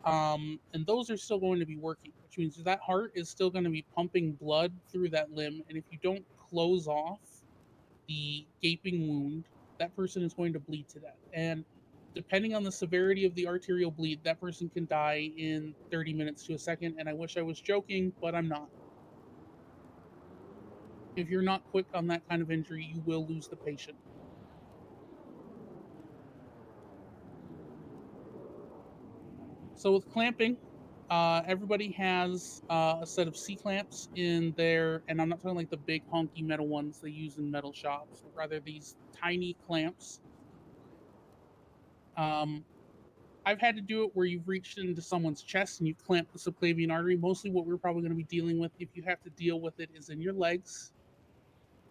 And those are still going to be working, which means that heart is still going to be pumping blood through that limb. And if you don't close off the gaping wound, that person is going to bleed to death. And depending on the severity of the arterial bleed, that person can die in 30 minutes to a second. And I wish I was joking, but I'm not. If you're not quick on that kind of injury, you will lose the patient. So with clamping, everybody has a set of C-clamps in there, and I'm not talking like the big honky metal ones they use in metal shops, but rather these tiny clamps. I've had to do it where you've reached into someone's chest and you clamp the subclavian artery. Mostly what we're probably going to be dealing with, if you have to deal with it, is in your legs.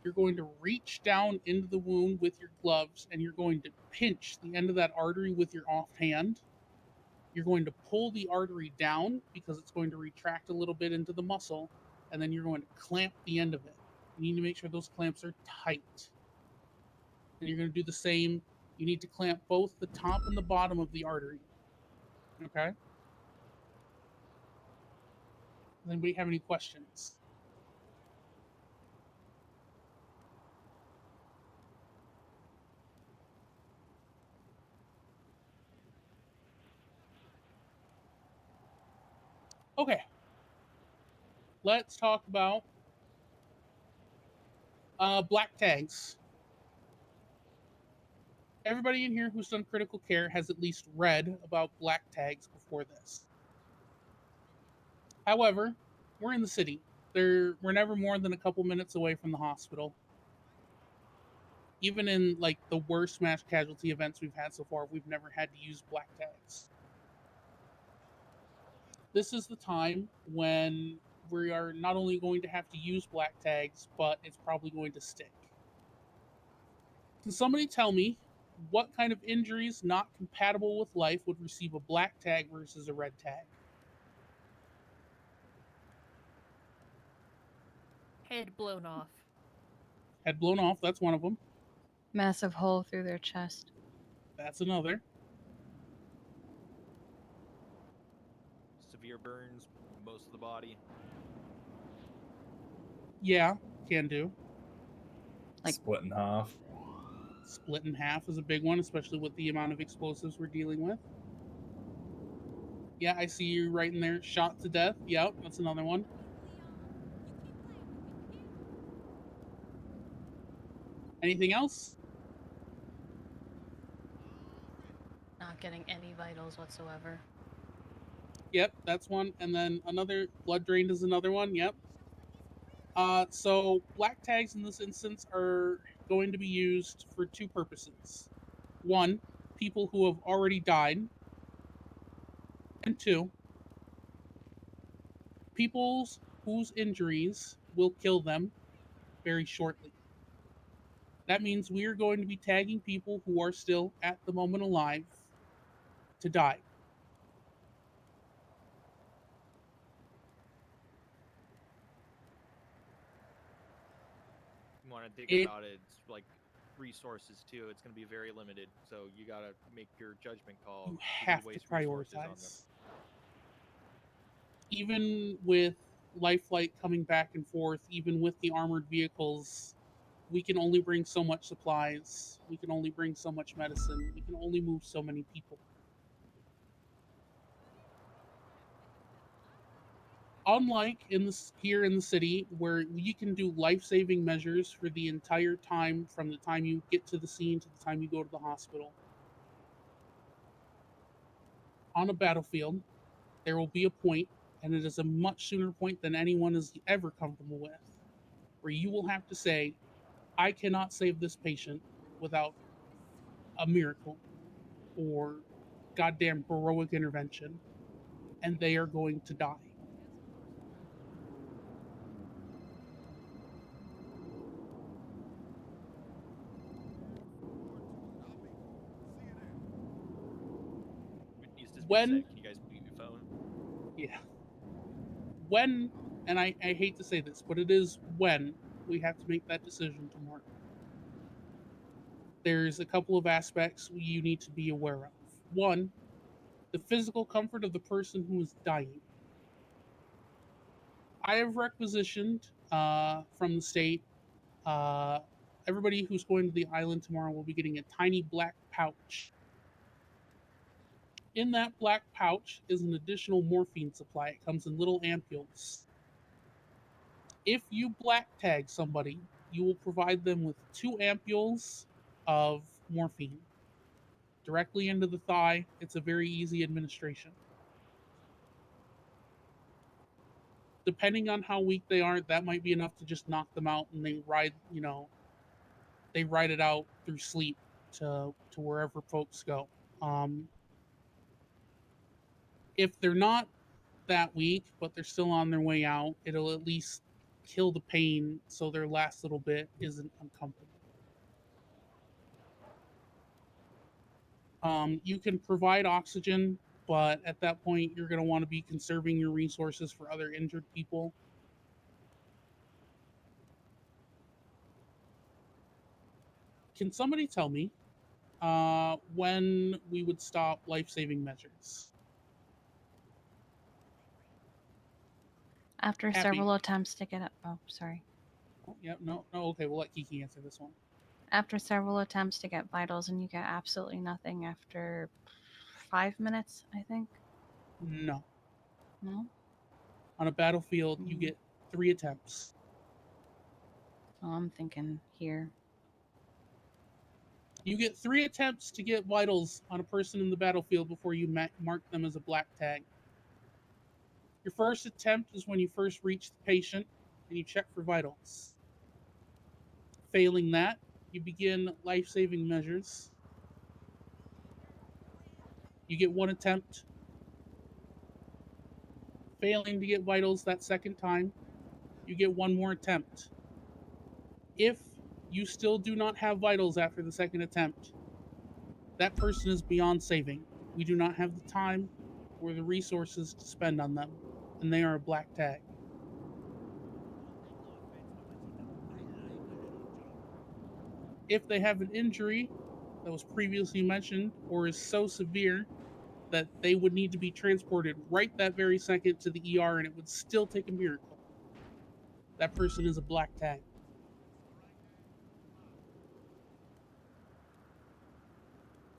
You're going to reach down into the wound with your gloves, and you're going to pinch the end of that artery with your off hand. You're going to pull the artery down because it's going to retract a little bit into the muscle, and then you're going to clamp the end of it. You need to make sure those clamps are tight. And you're going to do the same. You need to clamp both the top and the bottom of the artery. Okay? Does anybody have any questions? Okay. Let's talk about black tags. Everybody in here who's done critical care has at least read about black tags before this. However, we're in the city. We're never more than a couple minutes away from the hospital. Even in like the worst mass casualty events we've had so far, we've never had to use black tags. This is the time when we are not only going to have to use black tags, but it's probably going to stick. Can somebody tell me what kind of injuries not compatible with life would receive a black tag versus a red tag? Head blown off. Head blown off, that's one of them. Massive hole through their chest. That's another. Severe burns, most of the body. Yeah, can do. Like split in half. Split in half is a big one, especially with the amount of explosives we're dealing with. Yeah, I see you right in there. Shot to death. Yep, that's another one. Anything else? Not getting any vitals whatsoever. Yep, that's one. And then another, blood drained is another one. Yep. So black tags in this instance are going to be used for two purposes. One, people who have already died. And two, people whose injuries will kill them very shortly. That means we are going to be tagging people who are still at the moment alive to die. You want to think about it, it's like resources too. It's going to be very limited, so you got to make your judgment call. You have to prioritize. Even with life flight coming back and forth, even with the armored vehicles, we can only bring so much supplies. We can only bring so much medicine. We can only move so many people. Unlike here in the city, where you can do life-saving measures for the entire time from the time you get to the scene to the time you go to the hospital. On a battlefield, there will be a point, and it is a much sooner point than anyone is ever comfortable with, where you will have to say, I cannot save this patient without a miracle or goddamn heroic intervention, and they are going to die. When Can you guys mute your phone? Yeah. When, and I hate to say this, but it is when we have to make that decision tomorrow. There's a couple of aspects you need to be aware of. One, the physical comfort of the person who is dying. I have requisitioned from the state. Everybody who's going to the island tomorrow will be getting a tiny black pouch. In that black pouch is an additional morphine supply. It comes in little ampules. If you black tag somebody, you will provide them with 2 ampules of morphine directly into the thigh. It's a very easy administration. Depending on how weak they are, that might be enough to just knock them out, and they ride it out through sleep to wherever folks go. If they're not that weak, but they're still on their way out, it'll at least kill the pain so their last little bit isn't uncomfortable. You can provide oxygen, but at that point, you're going to want to be conserving your resources for other injured people. Can somebody tell me when we would stop life-saving measures? After Happy. several attempts to get up. Oh, sorry. Oh, yeah, no, okay, we'll let Kiki answer this one. After several attempts to get vitals and you get absolutely nothing after 5 minutes, I think. No. No? On a battlefield, you get 3 attempts. Oh, I'm thinking here. You get 3 attempts to get vitals on a person in the battlefield before you mark them as a black tag. Your first attempt is when you first reach the patient and you check for vitals. Failing that, you begin life-saving measures. You get 1 attempt. Failing to get vitals that second time, you get 1 more attempt. If you still do not have vitals after the second attempt, that person is beyond saving. We do not have the time or the resources to spend on them, and they are a black tag. If they have an injury that was previously mentioned or is so severe that they would need to be transported right that very second to the ER and it would still take a miracle, that person is a black tag.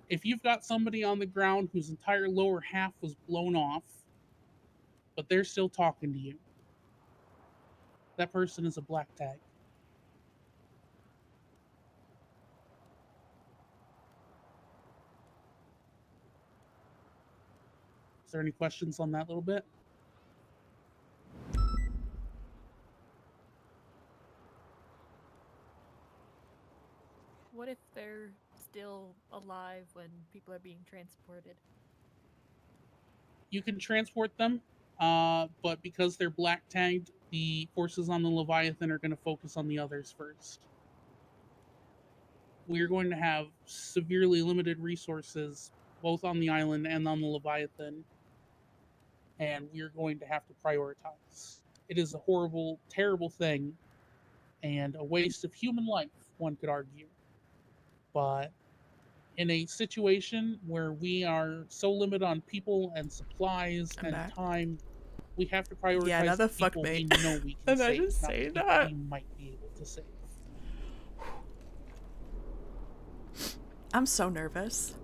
If you've got somebody on the ground whose entire lower half was blown off, but they're still talking to you, that person is a black tag. Is there any questions on that little bit? What if they're still alive when people are being transported? You can transport them, but because they're black tagged, the forces on the Leviathan are going to focus on the others first. We're going to have severely limited resources, both on the island and on the Leviathan, and we're going to have to prioritize. It is a horrible, terrible thing, and a waste of human life, one could argue. But in a situation where we are so limited on people and supplies and time, we have to prioritize Yeah, another the people we fuckmate. know we can save, Imagine not the saying people that. we might be able to save. I'm so nervous.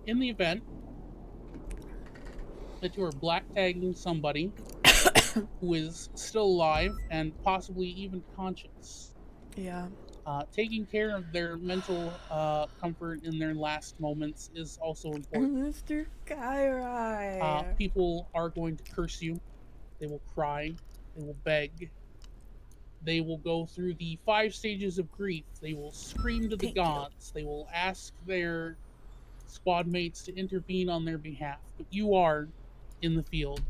In the event that you are black tagging somebody who is still alive and possibly even conscious, Yeah. taking care of their mental comfort in their last moments is also important. Mr. Kyrie. People are going to curse you. They will cry. They will beg. They will go through the 5 stages of grief. They will scream to the gods. They will ask their squad mates to intervene on their behalf. But you are, in the field,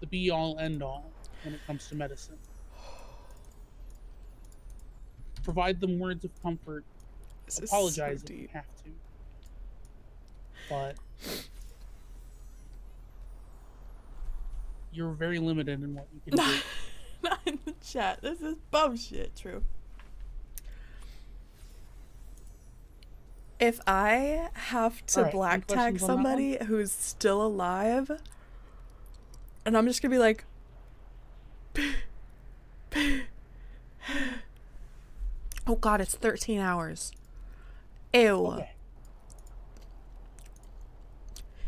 the be-all, end-all when it comes to medicine. Provide them words of comfort. This is Apologize so if you deep. have to. But you're very limited in what you can do. Not in the chat. This is bum shit. True. If I have to Alright, any black tag questions on that one? somebody who's still alive, and I'm just gonna be like, oh god, it's 13 hours. Ew. Okay.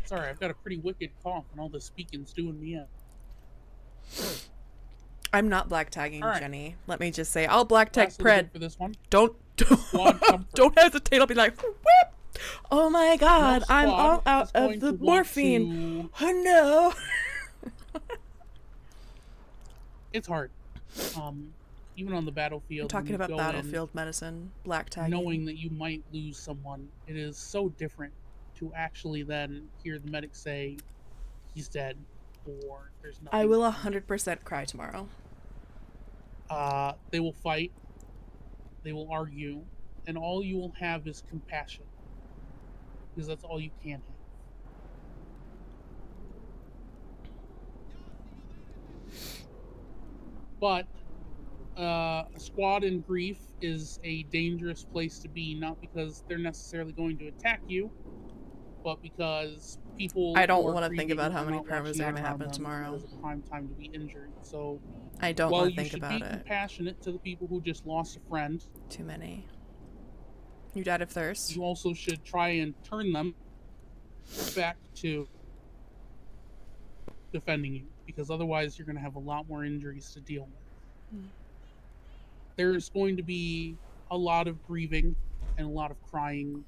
Sorry, I've got a pretty wicked cough and all the speaking's doing me in. I'm not black tagging Alright. Jenny. Let me just say, I'll black tag Last little Pred. bit for this one. Don't hesitate. I'll be like, whip. Oh my god, I'm squad all out is going of the to want morphine. Oh no. It's hard. Even on the battlefield. I'm talking when you about go battlefield medicine, black in, tagging. knowing that you might lose someone, it is so different to actually then hear the medic say, he's dead, or there's nothing. I will 100% cry tomorrow. They will fight, they will argue, and all you will have is compassion. Because that's all you can have. But a squad in grief is a dangerous place to be, not because they're necessarily going to attack you, but because people I don't want to think about how many promos are going to happen tomorrow. It's a prime time to be injured. So I don't while want to you think should about be it. compassionate to the people who just lost a friend, Too many. You died of thirst. you also should try and turn them back to defending you, because otherwise you're going to have a lot more injuries to deal with. There's going to be a lot of grieving and a lot of crying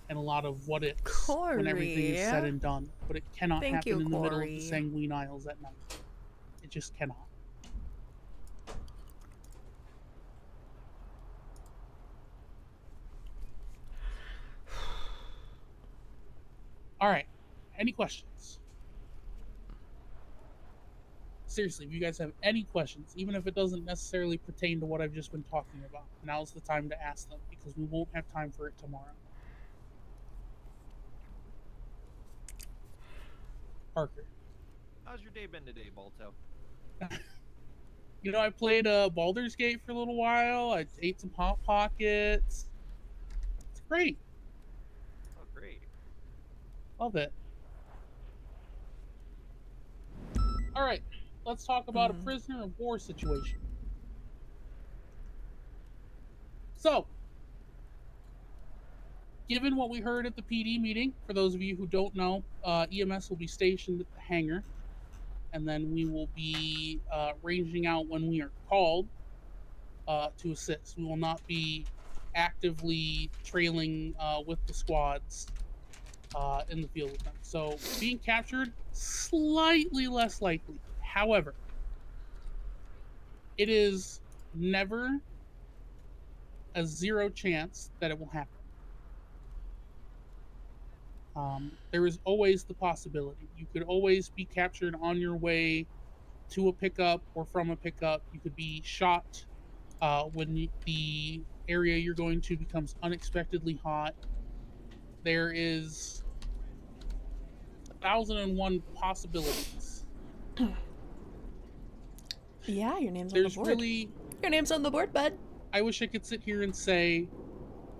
and a lot of what ifs when everything is said and done, but it cannot Thank happen you, in the middle of Corey. the Sanguine Isles at night. It just cannot. All right. Any questions? Seriously, if you guys have any questions, even if it doesn't necessarily pertain to what I've just been talking about, now's the time to ask them, because we won't have time for it tomorrow. Parker. How's your day been today, Balto? You know, I played Baldur's Gate for a little while. I ate some Hot Pockets. It's great. Oh, great. Love it. All right, let's talk about a prisoner of war situation. So, given what we heard at the PD meeting, for those of you who don't know, EMS will be stationed at the hangar, and then we will be ranging out when we are called to assist. We will not be actively trailing with the squads in the field with them. So being captured, slightly less likely. However, it is never a 0 chance that it will happen. There is always the possibility. You could always be captured on your way to a pickup or from a pickup. You could be shot when the area you're going to becomes unexpectedly hot. There is 1,001 possibilities. Yeah, your name's on There's the board. really Your name's on the board, bud. I wish I could sit here and say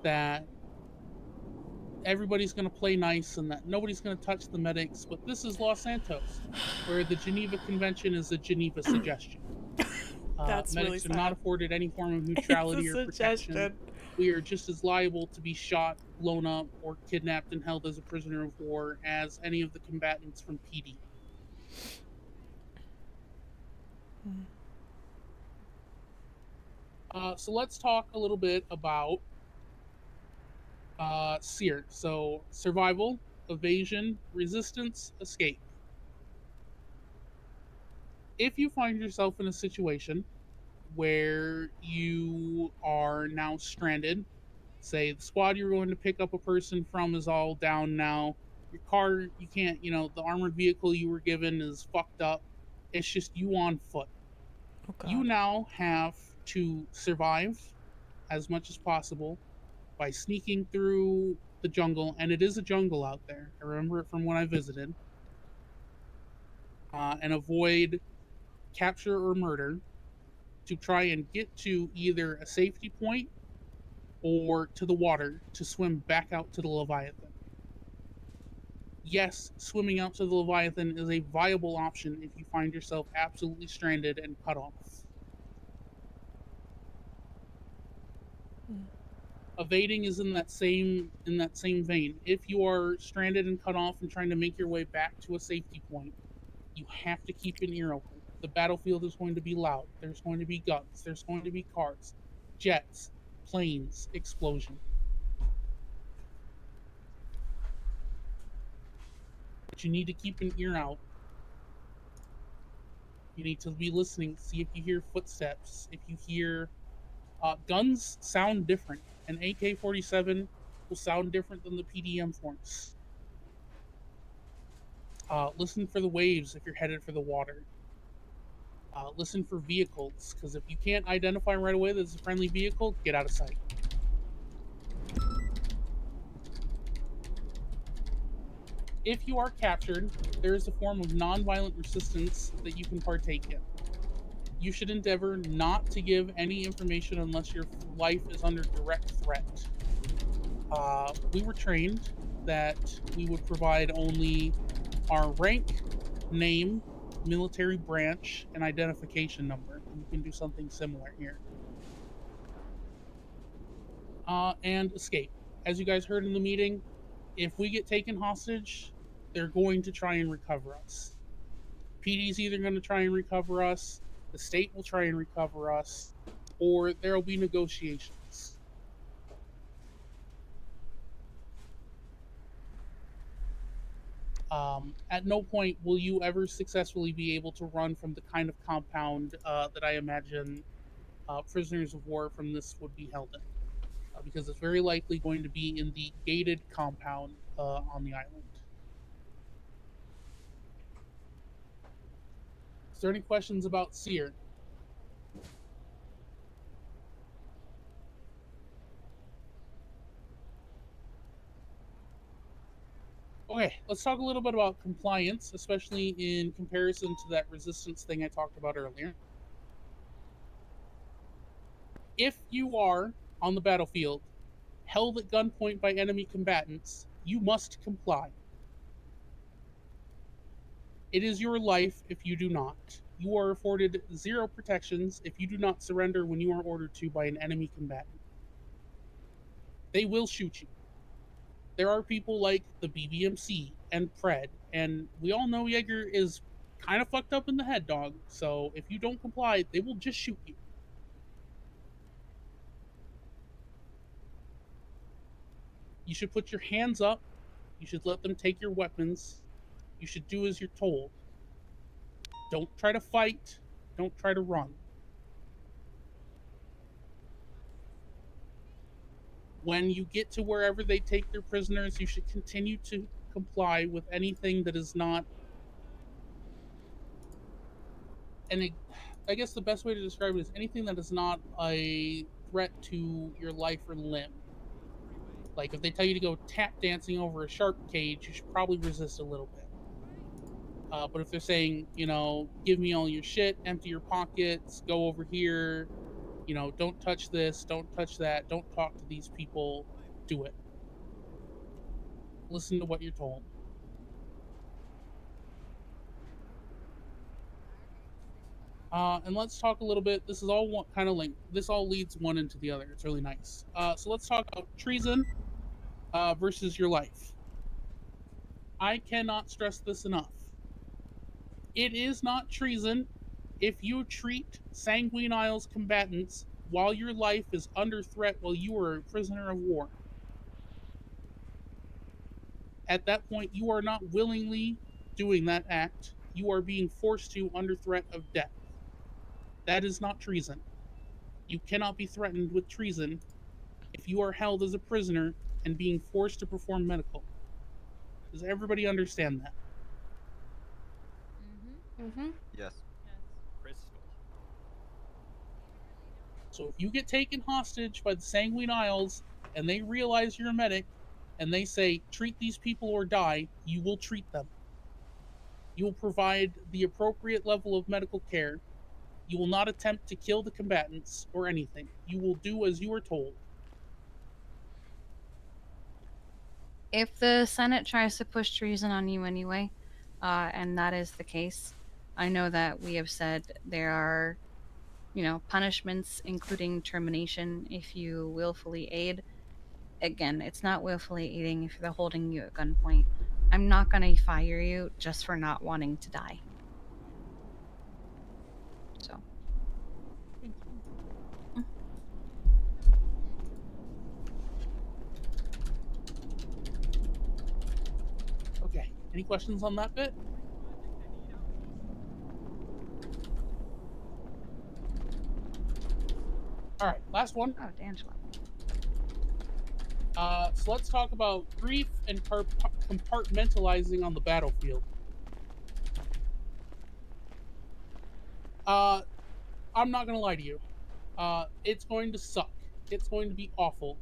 that everybody's going to play nice and that nobody's going to touch the medics, but this is Los Santos, where the Geneva Convention is a Geneva suggestion. That's really Medics are not sad. afforded any form of neutrality It's or a protection. suggestion. We are just as liable to be shot, blown up, or kidnapped and held as a prisoner of war as any of the combatants from PD. So let's talk a little bit about SEER. So survival, evasion, resistance, escape. If you find yourself in a situation where you are now stranded, say the squad you're going to pick up a person from is all down now, your car, you can't, the armored vehicle you were given is fucked up, it's just you on foot. You now have to survive as much as possible by sneaking through the jungle, and it is a jungle out there. I remember it from when I visited. And avoid capture or murder to try and get to either a safety point or to the water to swim back out to the Leviathan. Yes, swimming out to the Leviathan is a viable option if you find yourself absolutely stranded and cut off. Evading is in that same vein. If you are stranded and cut off and trying to make your way back to a safety point, you have to keep an ear open. The battlefield is going to be loud. There's going to be guns. There's going to be cars, jets, planes, explosion. But you need to keep an ear out. You need to be listening, see if you hear footsteps, if you hear guns sound different. An AK-47 will sound different than the PDM force. Listen for the waves if you're headed for the water. Listen for vehicles, because if you can't identify right away that it's a friendly vehicle, get out of sight. If you are captured, there is a form of non-violent resistance that you can partake in. You should endeavor not to give any information unless your life is under direct threat. We were trained that we would provide only our rank, name, military branch, and identification number. You can do something similar here. And escape. As you guys heard in the meeting, if we get taken hostage, they're going to try and recover us. PD's either going to try and recover us, the state will try and recover us, or there will be negotiations. At no point will you ever successfully be able to run from the kind of compound that I imagine prisoners of war from this would be held in. Because it's very likely going to be in the gated compound on the island. Is there any questions about SEER? Okay, let's talk a little bit about compliance, especially in comparison to that resistance thing I talked about earlier. If you are on the battlefield, held at gunpoint by enemy combatants, you must comply. It is your life if you do not. You are afforded 0 protections if you do not surrender when you are ordered to by an enemy combatant. They will shoot you. There are people like the BBMC and Pred, and we all know Jaeger is kind of fucked up in the head, dog. So if you don't comply, they will just shoot you. You should put your hands up. You should let them take your weapons. You should do as you're told. Don't try to fight. Don't try to run. When you get to wherever they take their prisoners, you should continue to comply with anything that is not... And I guess the best way to describe it is anything that is not a threat to your life or limb. Like, if they tell you to go tap dancing over a shark cage, you should probably resist a little bit. But if they're saying, give me all your shit, empty your pockets, go over here, you know, don't touch this, don't touch that, don't talk to these people, do it. Listen to what you're told. And let's talk a little bit. This is all one kind of linked. This all leads one into the other. It's really nice. So let's talk about treason versus your life. I cannot stress this enough. It is not treason if you treat Sanguine Isles combatants while your life is under threat while you are a prisoner of war. At that point, you are not willingly doing that act. You are being forced to under threat of death. That is not treason. You cannot be threatened with treason if you are held as a prisoner and being forced to perform medical. Does everybody understand that? Yes. Crystal. So if you get taken hostage by the Sanguine Isles and they realize you're a medic and they say, treat these people or die, you will treat them. You will provide the appropriate level of medical care. You will not attempt to kill the combatants or anything. You will do as you are told. If the Senate tries to push treason on you anyway, and that is the case, I know that we have said there are, you know, punishments including termination if you willfully aid. Again, it's not willfully aiding if they're holding you at gunpoint. I'm not going to fire you just for not wanting to die. So. Okay, any questions on that bit? All right, last one. Oh, D'Angelo. So let's talk about grief and compartmentalizing on the battlefield. I'm not gonna lie to you. It's going to suck. It's going to be awful.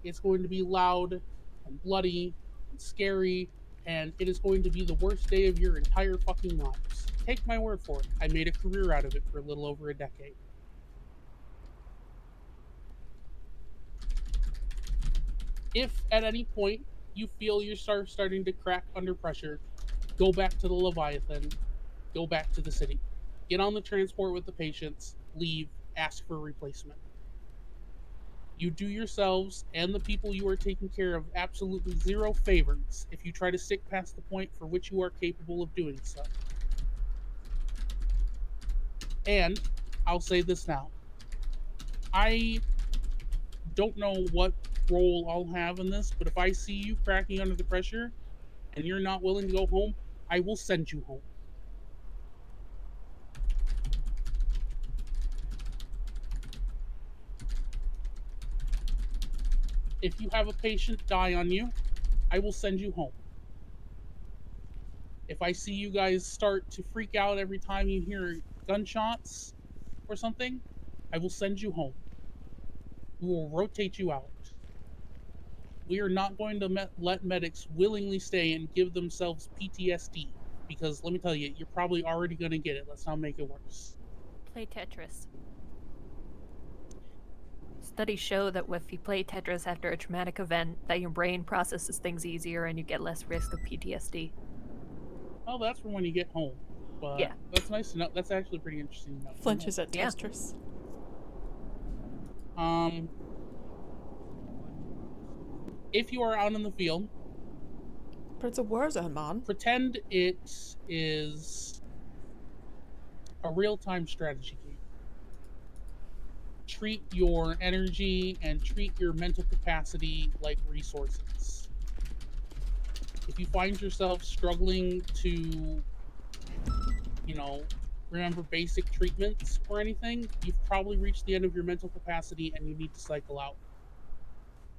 It's going to be loud and bloody and scary, and it is going to be the worst day of your entire fucking lives. Take my word for it. I made a career out of it for a little over a decade. If at any point you feel you're starting to crack under pressure, go back to the Leviathan, go back to the city. Get on the transport with the patients, leave, ask for a replacement. You do yourselves and the people you are taking care of absolutely zero favors if you try to stick past the point for which you are capable of doing so. And I'll say this now. I don't know what role I'll have in this, but if I see you cracking under the pressure and you're not willing to go home, I will send you home. If you have a patient die on you, I will send you home. If I see you guys start to freak out every time you hear gunshots or something, I will send you home. We will rotate you out. We are not going to let medics willingly stay and give themselves PTSD, because let me tell you, you're probably already going to get it. Let's not make it worse. Play Tetris. Studies show that if you play Tetris after a traumatic event, that your brain processes things easier and you get less risk of PTSD. Well, that's for when you get home. But yeah. That's nice to know. That's actually pretty interesting to know. Flinches at Tetris. If you are out in the field, but it's a war zone, man. Pretend it is a real-time strategy game. Treat your energy and treat your mental capacity like resources. If you find yourself struggling to, you know, remember basic treatments or anything, you've probably reached the end of your mental capacity and you need to cycle out.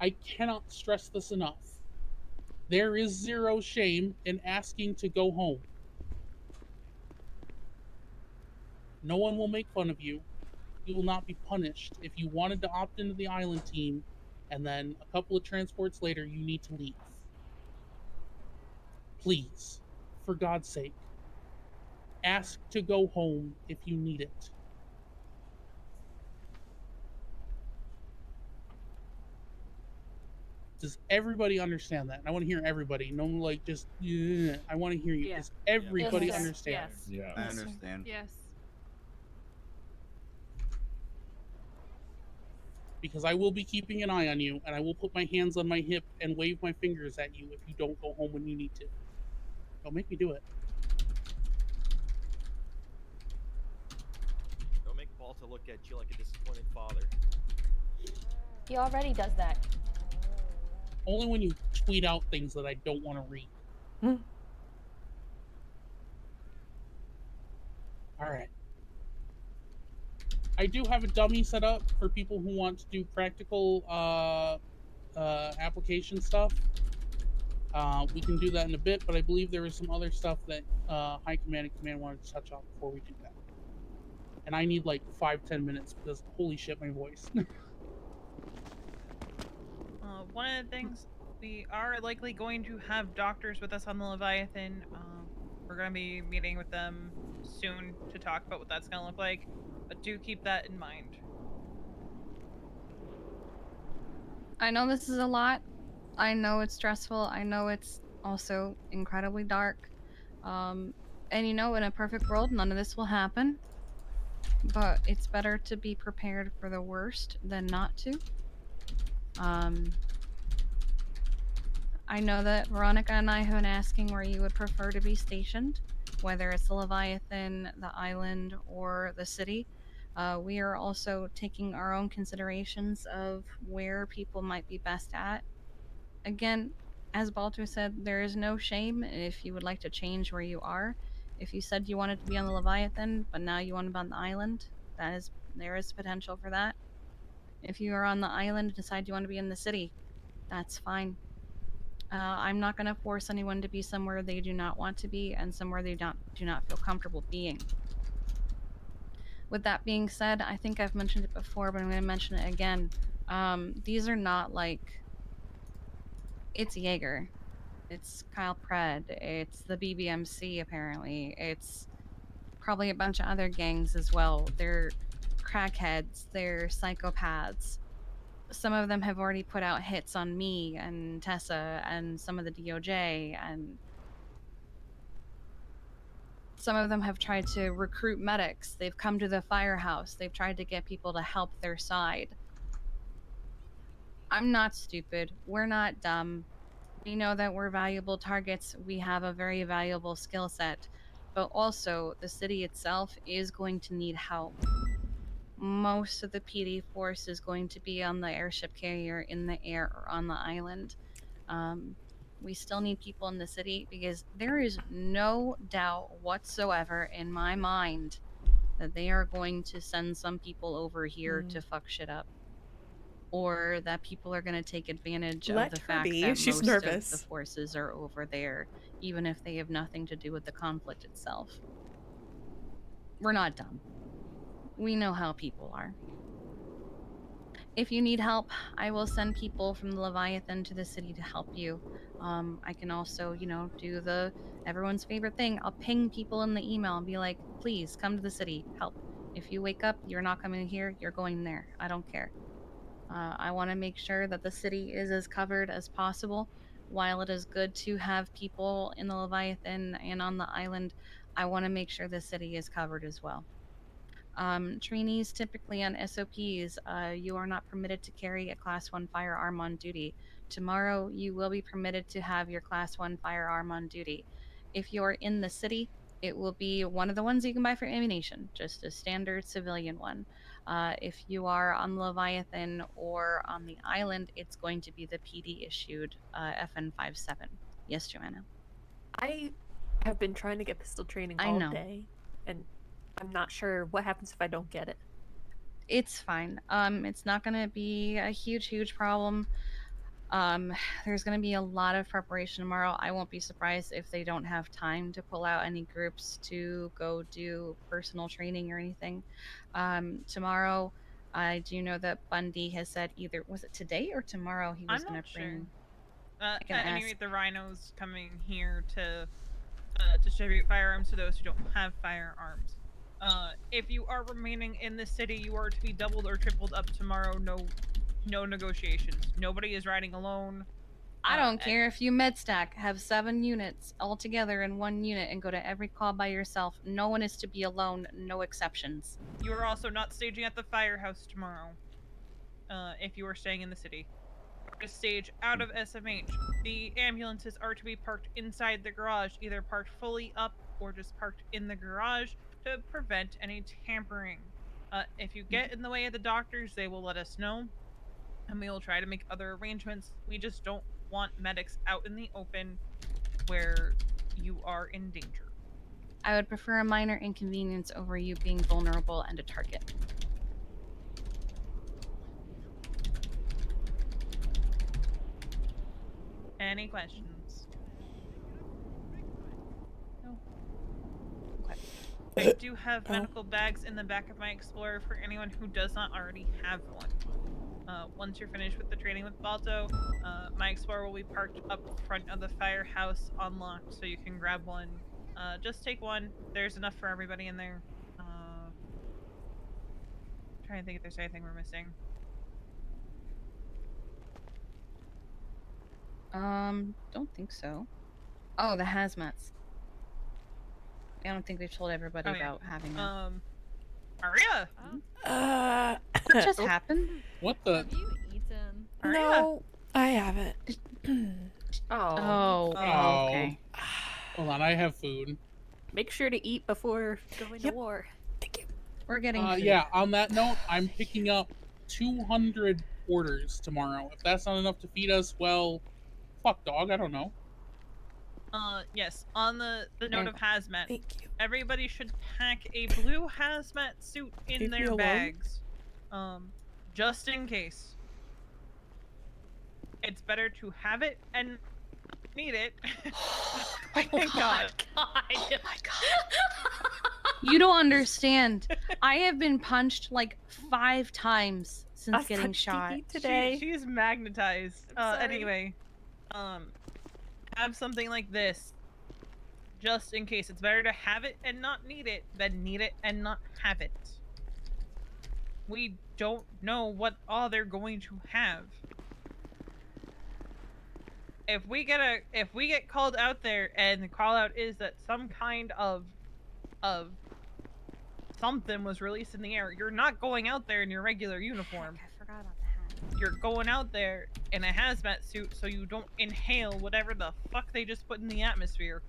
I cannot stress this enough. There is zero shame in asking to go home. No one will make fun of you. You will not be punished if you wanted to opt into the island team and then a couple of transports later you need to leave. Please, for God's sake, ask to go home if you need it. Does everybody understand that? And I want to hear everybody. No, like just yeah. I want to hear you. Yeah. Does everybody Yes. understand? Yes. Yeah. I Yes, sir. understand. Yes. Because I will be keeping an eye on you, and I will put my hands on my hip and wave my fingers at you if you don't go home when you need to. Don't make me do it. Don't make Balta look at you like a disappointed father. He already does that. Only when you tweet out things that I don't want to read. All right. I do have a dummy set up for people who want to do practical application stuff. We can do that in a bit, but I believe there is some other stuff that High Command and Command wanted to touch on before we do that. And I need like 5-10 minutes because holy shit, my voice. One of the things, we are likely going to have doctors with us on the Leviathan. We're going to be meeting with them soon to talk about what that's going to look like, but do keep that in mind. I know this is a lot. I know it's stressful. I know it's also incredibly dark. And you know, in a perfect world, none of this will happen. But it's better to be prepared for the worst than not to. I know that Veronica and I have been asking where you would prefer to be stationed, whether it's the Leviathan, the island, or the city. We are also taking our own considerations of where people might be best at. Again, as Balto said, there is no shame if you would like to change where you are. If you said you wanted to be on the Leviathan, but now you want to be on the island, there is potential for that. If you are on the island and decide you want to be in the city, that's fine. I'm not going to force anyone to be somewhere they do not want to be and somewhere they do not feel comfortable being. With that being said, I think I've mentioned it before, but I'm going to mention it again. These are not like... It's Jaeger. It's Kyle Pred. It's the BBMC, apparently. It's probably a bunch of other gangs as well. They're crackheads. They're psychopaths. Some of them have already put out hits on me and Tessa and some of the DOJ, and some of them have tried to recruit medics. They've come to the firehouse. They've tried to get people to help their side. I'm not stupid. We're not dumb. We know that we're valuable targets. We have a very valuable skill set. But also, the city itself is going to need help. Most of the PD force is going to be on the airship carrier, in the air, or on the island. We still need people in the city because there is no doubt whatsoever in my mind that they are going to send some people over here to fuck shit up. Or that people are going to take advantage of Let the her fact be. that She's most of nervous. the forces are over there, even if they have nothing to do with the conflict itself. We're not dumb. We know how people are. If you need help, I will send people from the Leviathan to the city to help you. I can also, you know, do the everyone's favorite thing. I'll ping people in the email and be like, please come to the city, help. If you wake up, you're not coming here, you're going there. I don't care. I want to make sure that the city is as covered as possible. While it is good to have people in the Leviathan and on the island, I want to make sure the city is covered as well. Trainees typically on SOPs, you are not permitted to carry a Class 1 firearm on duty. Tomorrow, you will be permitted to have your Class 1 firearm on duty. If you're in the city, it will be one of the ones you can buy for ammunition, just a standard civilian one. If you are on Leviathan or on the island, it's going to be the PD issued FN57. Yes, Joanna. I have been trying to get pistol training I all know. day, and I'm not sure what happens if I don't get it. It's fine. It's not going to be a huge problem. There's going to be a lot of preparation tomorrow. I won't be surprised if they don't have time to pull out any groups to go do personal training or anything. Tomorrow, I do know that Bundy has said either, was it today or tomorrow, he was I'm going not to bring... sure. I can At any ask. rate, the Rhino's coming here to distribute firearms to those who don't have firearms. If you are remaining in the city, you are to be doubled or tripled up tomorrow. No no negotiations. Nobody is riding alone. I don't care if you med stack, have 7 units all together in 1 unit and go to every call by yourself. No one is to be alone, no exceptions. You are also not staging at the firehouse tomorrow. If you are staying in the city. To stage out of SMH. The ambulances are to be parked inside the garage, either parked fully up or just parked in the garage to prevent any tampering. If you get in the way of the doctors, they will let us know, and we will try to make other arrangements. We just don't want medics out in the open where you are in danger. I would prefer a minor inconvenience over you being vulnerable and a target. Any questions? No. Okay. I do have medical bags in the back of my Explorer for anyone who does not already have one. Once you're finished with the training with Balto, my Explorer will be parked up front of the firehouse unlocked, so you can grab one. Just take one. There's enough for everybody in there. Trying to think if there's anything we're missing. Don't think so. Oh, the hazmats. I don't think we've told everybody about having them. Maria! What just happened? What the? Have you eaten? No, I haven't. Oh, okay. Hold on, I have food. Make sure to eat before going to war. We're getting food. Yeah, on that note, I'm picking up 200 orders tomorrow. If that's not enough to feed us, well, fuck dog, I don't know. Yes, on the note of hazmat, everybody should pack a blue hazmat suit in Leave me their alone. bags. Just in case. It's better to have it and need it. Oh my god. Oh my god. You don't understand. I have been punched like 5 times since I've getting punched shot. Kiki today. She's magnetized. I'm sorry. Anyway, have something like this. Just in case. It's better to have it and not need it than need it and not have it. We don't know what all they're going to have. If we get called out there and the call out is that some kind of something was released in the air, you're not going out there in your regular uniform. I forgot about the hat. You're going out there in a hazmat suit so you don't inhale whatever the fuck they just put in the atmosphere.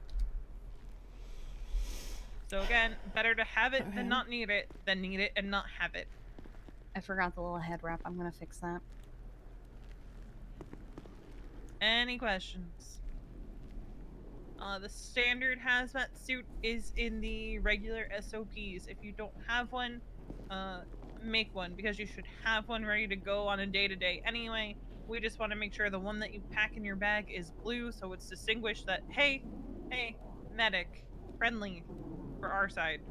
So again, better to have it than not need it, than need it and not have it. I forgot the little head wrap. I'm gonna fix that. Any questions? The standard hazmat suit is in the regular SOPs. If you don't have one, make one, because you should have one ready to go on a day-to-day anyway. We just want to make sure the one that you pack in your bag is blue, so it's distinguished that, hey, medic, friendly, for our side.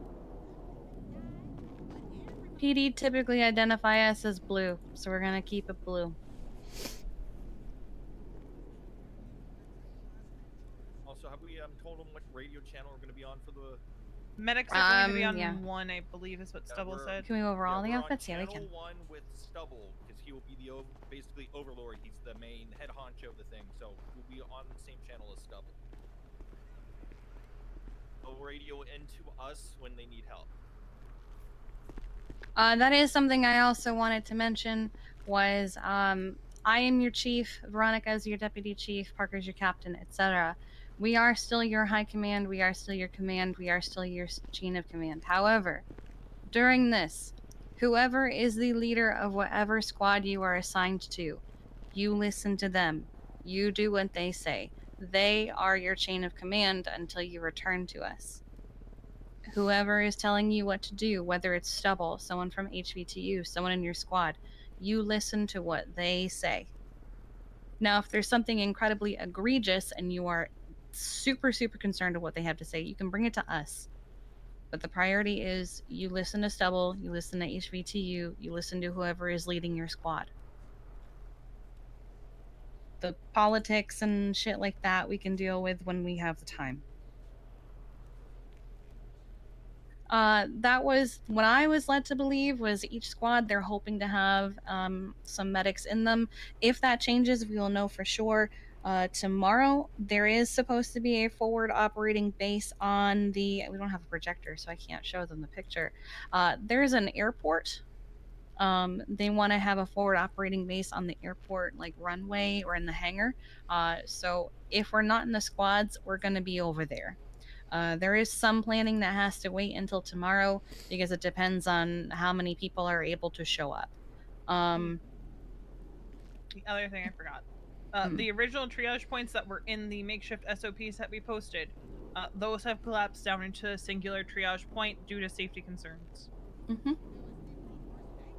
PD typically identify us as blue, so we're gonna keep it blue. Also, have we told them what radio channel we're going to be on for the... Medics are going to be on yeah. 1, I believe is what Stubble we're- said. Can we go over all the we're on outfits? Yeah, we channel can. 1 with Stubble, because he will be the basically overlord. He's the main head honcho of the thing, so we'll be on the same channel as Stubble. They'll radio into us when they need help. That is something I also wanted to mention was I am your chief, Veronica is your deputy chief, Parker's your captain, etc. We are still your high command, we are still your command, we are still your chain of command. However, during this, whoever is the leader of whatever squad you are assigned to, you listen to them. You do what they say. They are your chain of command until you return to us. Whoever is telling you what to do, whether it's Stubble, someone from HVTU, someone in your squad, you listen to what they say. Now, if there's something incredibly egregious and you are super, super concerned with what they have to say, you can bring it to us. But the priority is you listen to Stubble, you listen to HVTU, you listen to whoever is leading your squad. The politics and shit like that we can deal with when we have the time. That was what I was led to believe was each squad they're hoping to have some medics in them. If that changes, we will know for sure. Tomorrow there is supposed to be a forward operating base on the. We don't have a projector, so I can't show them the picture. There's an airport. They want to have a forward operating base on the airport, like runway or in the hangar. So if we're not in the squads, we're going to be over there. There is some planning that has to wait until tomorrow because it depends on how many people are able to show up. The other thing I forgot. The original triage points that were in the makeshift SOPs that we posted, those have collapsed down into a singular triage point due to safety concerns.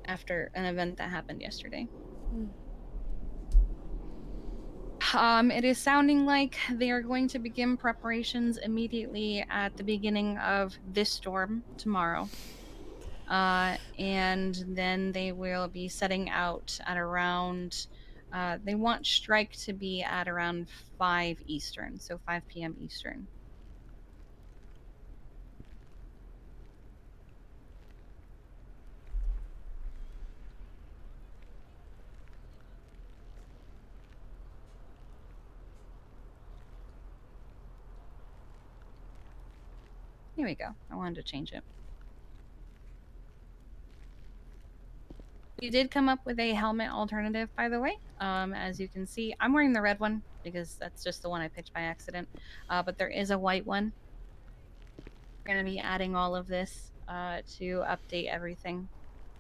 After an event that happened yesterday. It is sounding like they are going to begin preparations immediately at the beginning of this storm tomorrow. And then they will be setting out at around, they want strike to be at around 5 Eastern, so 5 p.m. Eastern. Here we go. I wanted to change it. We did come up with a helmet alternative, by the way. As you can see, I'm wearing the red one because that's just the one I picked by accident. But there is a white one. We're going to be adding all of this to update everything.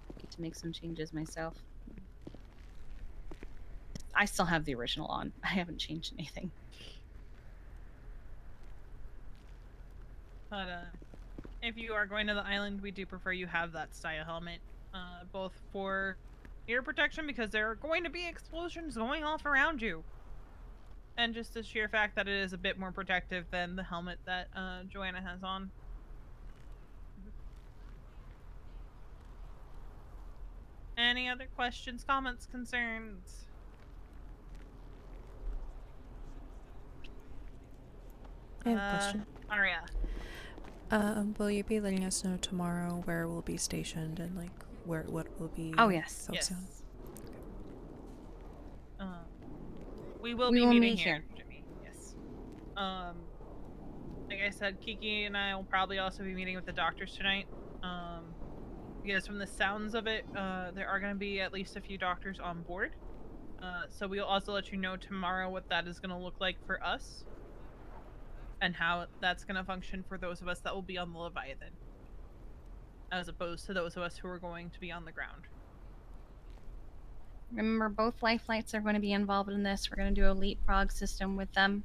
I need to make some changes myself. I still have the original on. I haven't changed anything. But if you are going to the island, we do prefer you have that style helmet, both for ear protection because there are going to be explosions going off around you, and just the sheer fact that it is a bit more protective than the helmet that Joanna has on. Any other questions, comments, concerns? I have a question. Aria. Will you be letting us know tomorrow where we'll be stationed and like what will be? Oh yes, focused on? We will be meeting here, Jimmy. Yes. Like I said, Kiki and I will probably also be meeting with the doctors tonight. Because from the sounds of it, there are going to be at least a few doctors on board. So we'll also let you know tomorrow what that is going to look like for us. And how that's going to function for those of us that will be on the Leviathan. As opposed to those of us who are going to be on the ground. Remember, both life flights are going to be involved in this. We're going to do a leapfrog system with them.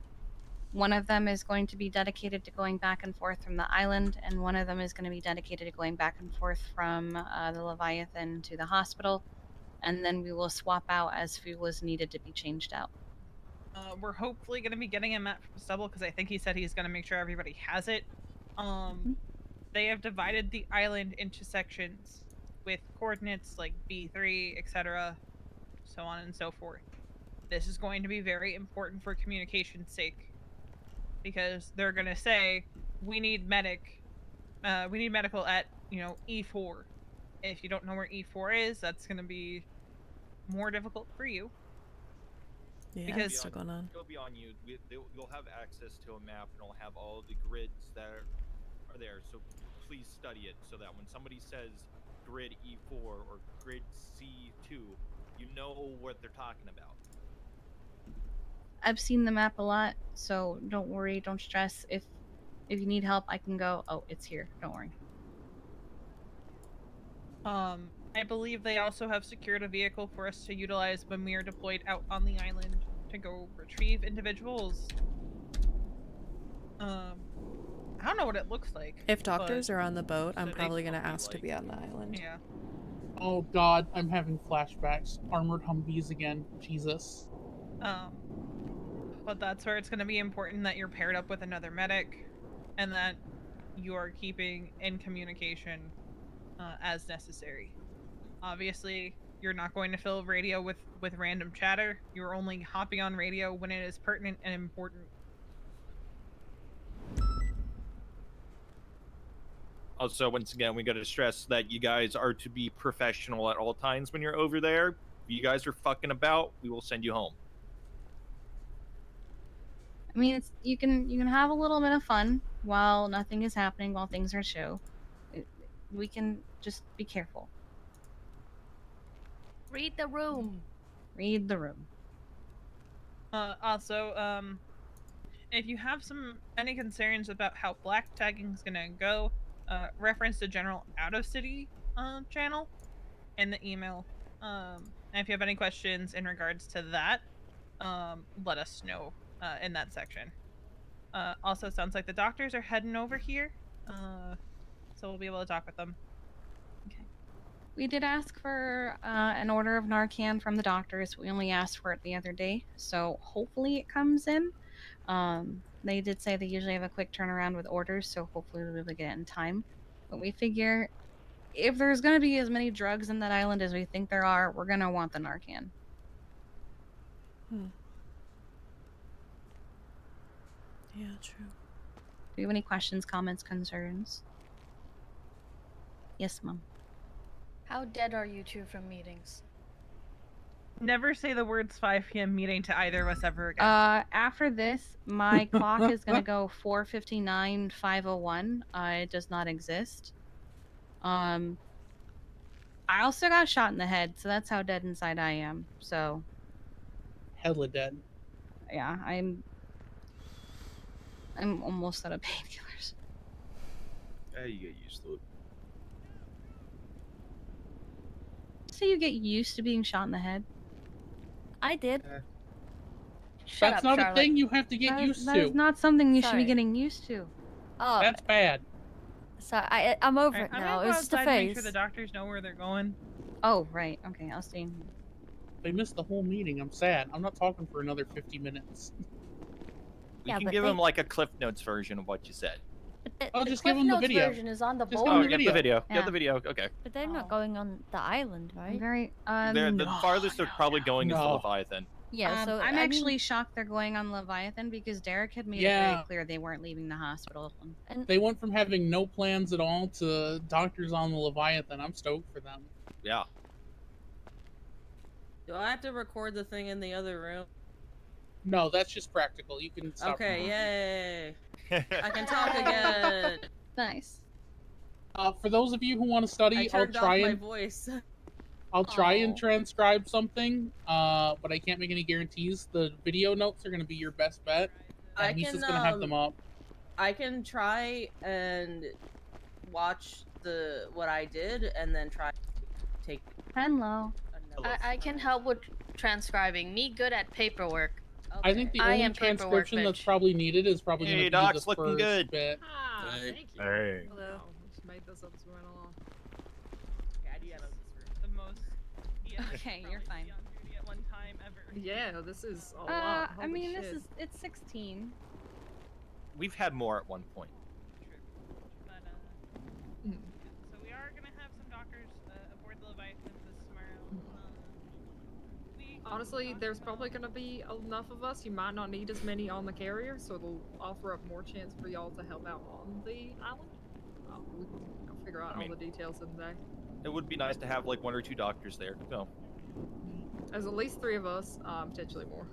One of them is going to be dedicated to going back and forth from the island, and one of them is going to be dedicated to going back and forth from the Leviathan to the hospital. And then we will swap out as fuel is needed to be changed out. We're hopefully going to be getting a map from Stubble because I think he said he's going to make sure everybody has it. They have divided the island into sections with coordinates like B3, etc., so on and so forth. This is going to be very important for communication's sake because they're going to say, we need medical at, E4. If you don't know where E4 is, that's going to be more difficult for you. Yeah, because still going on. It'll be on you. You'll have access to a map and it'll have all the grids that are there. So please study it so that when somebody says grid E4 or grid C2, you know what they're talking about. I've seen the map a lot, so don't worry, don't stress. If you need help, I can go. Oh, it's here. Don't worry. I believe they also have secured a vehicle for us to utilize when we are deployed out on the island to go retrieve individuals. I don't know what it looks like. If doctors are on the boat, I'm probably gonna ask to be on the island. Yeah. Oh god, I'm having flashbacks. Armored Humvees again. Jesus. But that's where it's going to be important that you're paired up with another medic and that you are keeping in communication as necessary. Obviously, you're not going to fill radio with random chatter. You're only hopping on radio when it is pertinent and important. Also, once again, we got to stress that you guys are to be professional at all times when you're over there. If you guys are fucking about, we will send you home. I mean, it's you can have a little bit of fun while nothing is happening, while things are show. We can just be careful. Read the room. Read the room. Also, if you have any concerns about how black tagging is gonna go, reference the general out of city channel in the email. And if you have any questions in regards to that, let us know in that section. Also, sounds like the doctors are heading over here, so we'll be able to talk with them. We did ask for an order of Narcan from the doctors. We only asked for it the other day, so hopefully it comes in. They did say they usually have a quick turnaround with orders, so hopefully we'll be able to get it in time. But we figure if there's going to be as many drugs in that island as we think there are, we're going to want the Narcan. Yeah, true. Do you have any questions, comments, concerns? Yes, Mom. How dead are you two from meetings? Never say the words 5 p.m. meeting to either of us ever again. After this, my clock is going to go 4:59, 5:01. It does not exist. I also got shot in the head, so that's how dead inside I am. So, Hella dead. yeah, I'm almost out of painkillers. Yeah, you get used to it. So you get used to being shot in the head? I did. Shut That's up, not a Charlotte. thing you have to get used That to. is not something you should Sorry. be getting used to. Oh, That's bad. so I'm over Alright, it I'm now. gonna It go was just a outside and make phase. sure the doctors know where they're going. Oh, right. Okay, I'll stay in here. They missed the whole meeting. I'm sad. I'm not talking for another 50 minutes. We Yeah, can but give they- them like a Cliff Notes version of what you said. Oh, The just give Cliff them the Notes video. version is on the Just board. give 'em the Get the video. Yeah. Get the video. Okay. But they're not going on the island, right? Very They're the no, farthest they're probably going is the No. Leviathan. Yeah, so I'm I actually mean, shocked they're going on Leviathan because Derek had made it Yeah. very clear they weren't leaving the hospital. and They went from having no plans at all to doctors on the Leviathan. I'm stoked for them. Yeah. Do I have to record the thing in the other room? No, that's just practical. You can stop. Okay, yay. I can Oh. talk again. Nice. For those of you who want to study, I I'll turned try off my and voice. I'll try and Oh. transcribe something. But I can't make any guarantees. The video notes are going to be your best bet. I And Lisa's can, going to have them up. I can try and watch what I did and then try to take Hello. I can help with transcribing. Me good at paperwork. I think the I only am paperwork transcription that's bitch. probably needed is probably going to Hey, be Doc's the looking first good. bit. Ah, thank you. Hey. Hello. Just made this up as we went along. The most. Okay, you're fine. On duty at one time ever. Yeah, this is a lot. I Holy mean, shit. it's 16. We've had more at one point. But, so we are gonna have some doctors aboard the Leviathan this tomorrow. Honestly, there's probably going to be enough of us. You might not need as many on the carrier, so it'll offer up more chance for y'all to help out on the island. We can figure out I mean- all the details in the day. It would be nice to have like 1 or 2 doctors there. So. There's at least 3 of us, potentially more.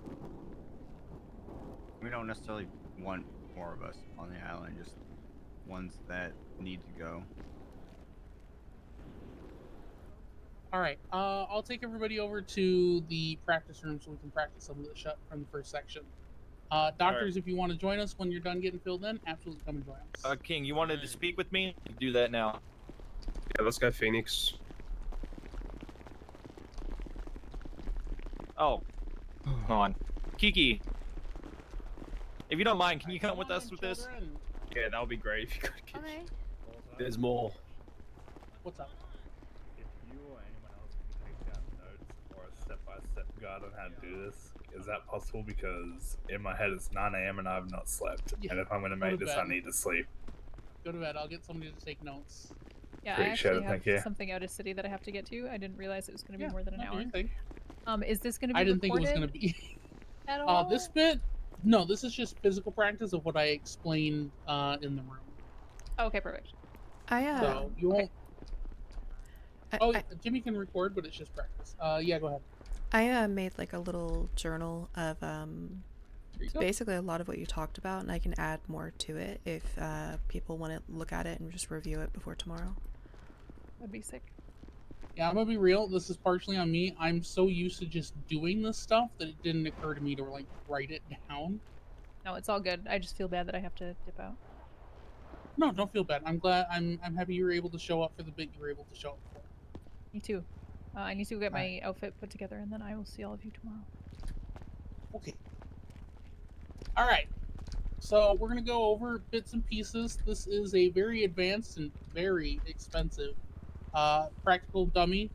We don't necessarily want more of us on the island, just ones that need to go. All right. I'll take everybody over to the practice room so we can practice some of the shut from the first section. Doctors, if you want to join us when you're done getting filled in, absolutely come and join us. King, you wanted to speak with me? Do that now. Yeah, let's go Phoenix. Oh. Hold on. Kiki. If you don't mind, can you come with us with this? Yeah, that would be great if you could. Okay. There's more. What's up? If you or anyone else can take down notes or a step-by-step guide on how to do this, is that possible? Because in my head it's 9 a.m. and I have not slept. Yeah, And if I'm going to go to make this, I bed. need to sleep. Go to bed. I'll get somebody to take notes. Yeah, I Appreciate actually it, have thank you. something out of city that I have to get to. I didn't realize it was going to be Yeah, more than an no, do hour. your thing. Is this going to be I didn't think it was recorded going to be. at all? This bit, no, this is just physical practice of what I explained in the room. Okay, perfect. So you won't. I, Oh, I, Jimmy can record, but it's just practice. Yeah, go ahead. I made like a little journal of go. basically a lot of what you talked about, and I can add more to it if people want to look at it and just review it before tomorrow. That'd be sick. Yeah, I'm gonna be real. This is partially on me. I'm so used to just doing this stuff that it didn't occur to me to like write it down. No, it's all good. I just feel bad that I have to dip out. No, don't feel bad. I'm glad. I'm happy you were able to show up for the bit you were able to show up for. Me too. I need to get my Alright. outfit put together, and then I will see all of you tomorrow. Okay. All right. So we're gonna go over bits and pieces. This is a very advanced and very expensive practical dummy.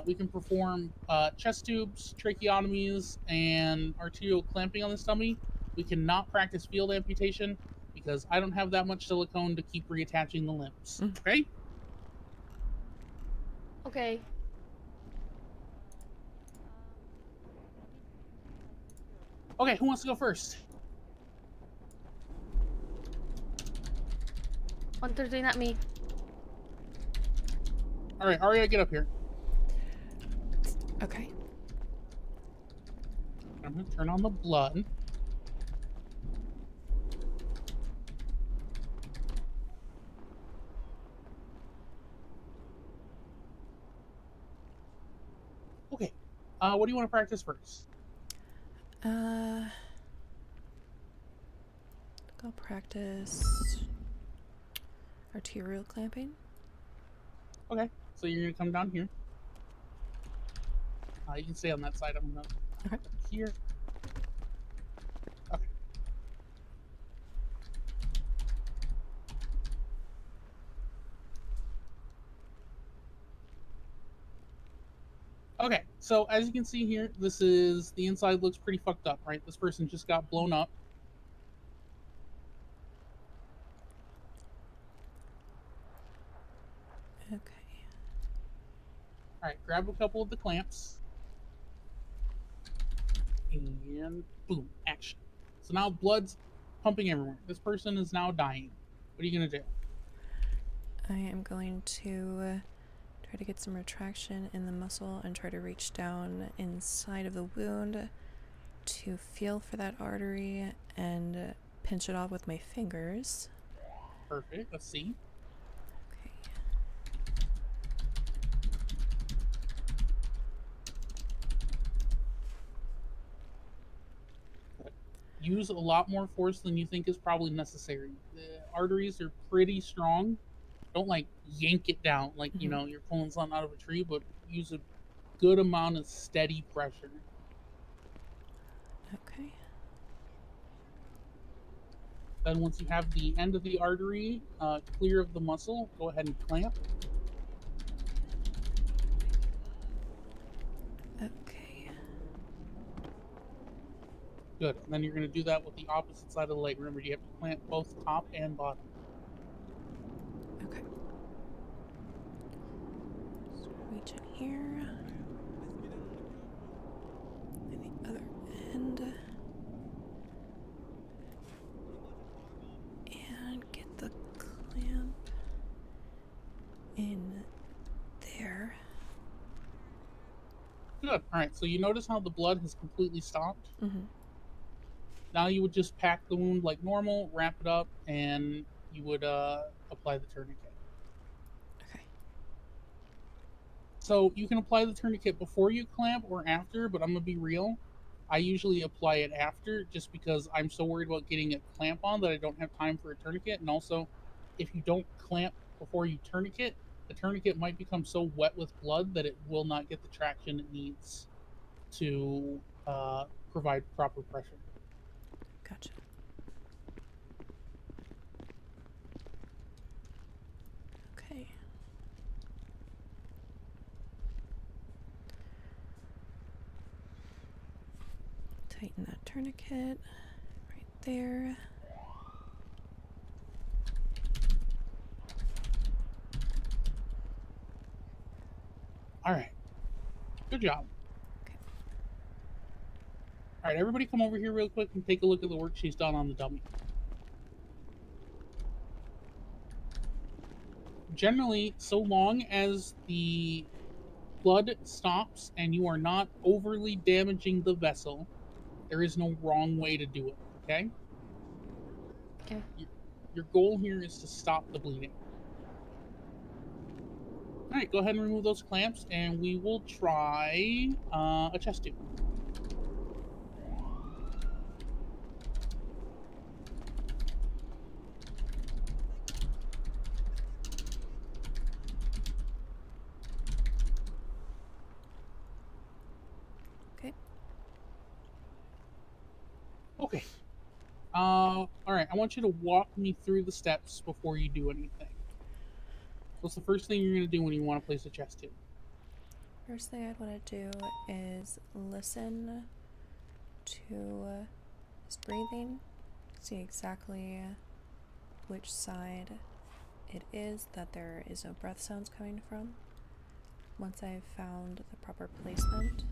We can perform chest tubes, tracheotomies, and arterial clamping on this dummy. We cannot practice field amputation because I don't have that much silicone to keep reattaching the limbs. Okay? Okay. Okay, who wants to go first? 113, not me. All right, Aria, get up here. Okay. I'm gonna turn on the blood. Okay. What do you want to practice first? I'll practice arterial clamping. Okay, so you're gonna come down here. You can stay on that side. I'm gonna come here. Okay. Okay, so as you can see here, this is the inside looks pretty fucked up, right? This person just got blown up. Okay. All right, grab a couple of the clamps. And boom, action. So now blood's pumping everywhere. This person is now dying. What are you gonna do? I am going to try to get some retraction in the muscle and try to reach down inside of the wound to feel for that artery and pinch it off with my fingers. Perfect. Let's see. Use a lot more force than you think is probably necessary. The arteries are pretty strong. Don't like yank it down like you know you're pulling something out of a tree, but use a good amount of steady pressure. Okay. Then once you have the end of the artery clear of the muscle, go ahead and clamp. Okay. Good. And then you're going to do that with the opposite side of the leg. Remember, you have to clamp both top and bottom. Okay. So reach in here. And the other end. And get the clamp in there. Good. All right. So you notice how the blood has completely stopped? Mm-hmm. Now you would just pack the wound like normal, wrap it up, and you would apply the tourniquet. Okay. So you can apply the tourniquet before you clamp or after, but I'm going to be real. I usually apply it after just because I'm so worried about getting a clamp on that I don't have time for a tourniquet. And also, if you don't clamp before you tourniquet, the tourniquet might become so wet with blood that it will not get the traction it needs to provide proper pressure. Gotcha. Okay. Tighten that tourniquet right there. All right. Good job. Okay. All right, everybody come over here real quick and take a look at the work she's done on the dummy. generally, so long as the blood stops and you are not overly damaging the vessel, there is no wrong way to do it. Okay. Okay. Your goal here is to stop the bleeding. All right, go ahead and remove those clamps, and we will try a chest tube. Okay. Okay. All right. I want you to walk me through the steps before you do anything. What's the first thing you're going to do when you want to place a chest tube? First thing I'd want to do is listen to his breathing, see exactly which side it is that there is no breath sounds coming from. Once I've found the proper placement,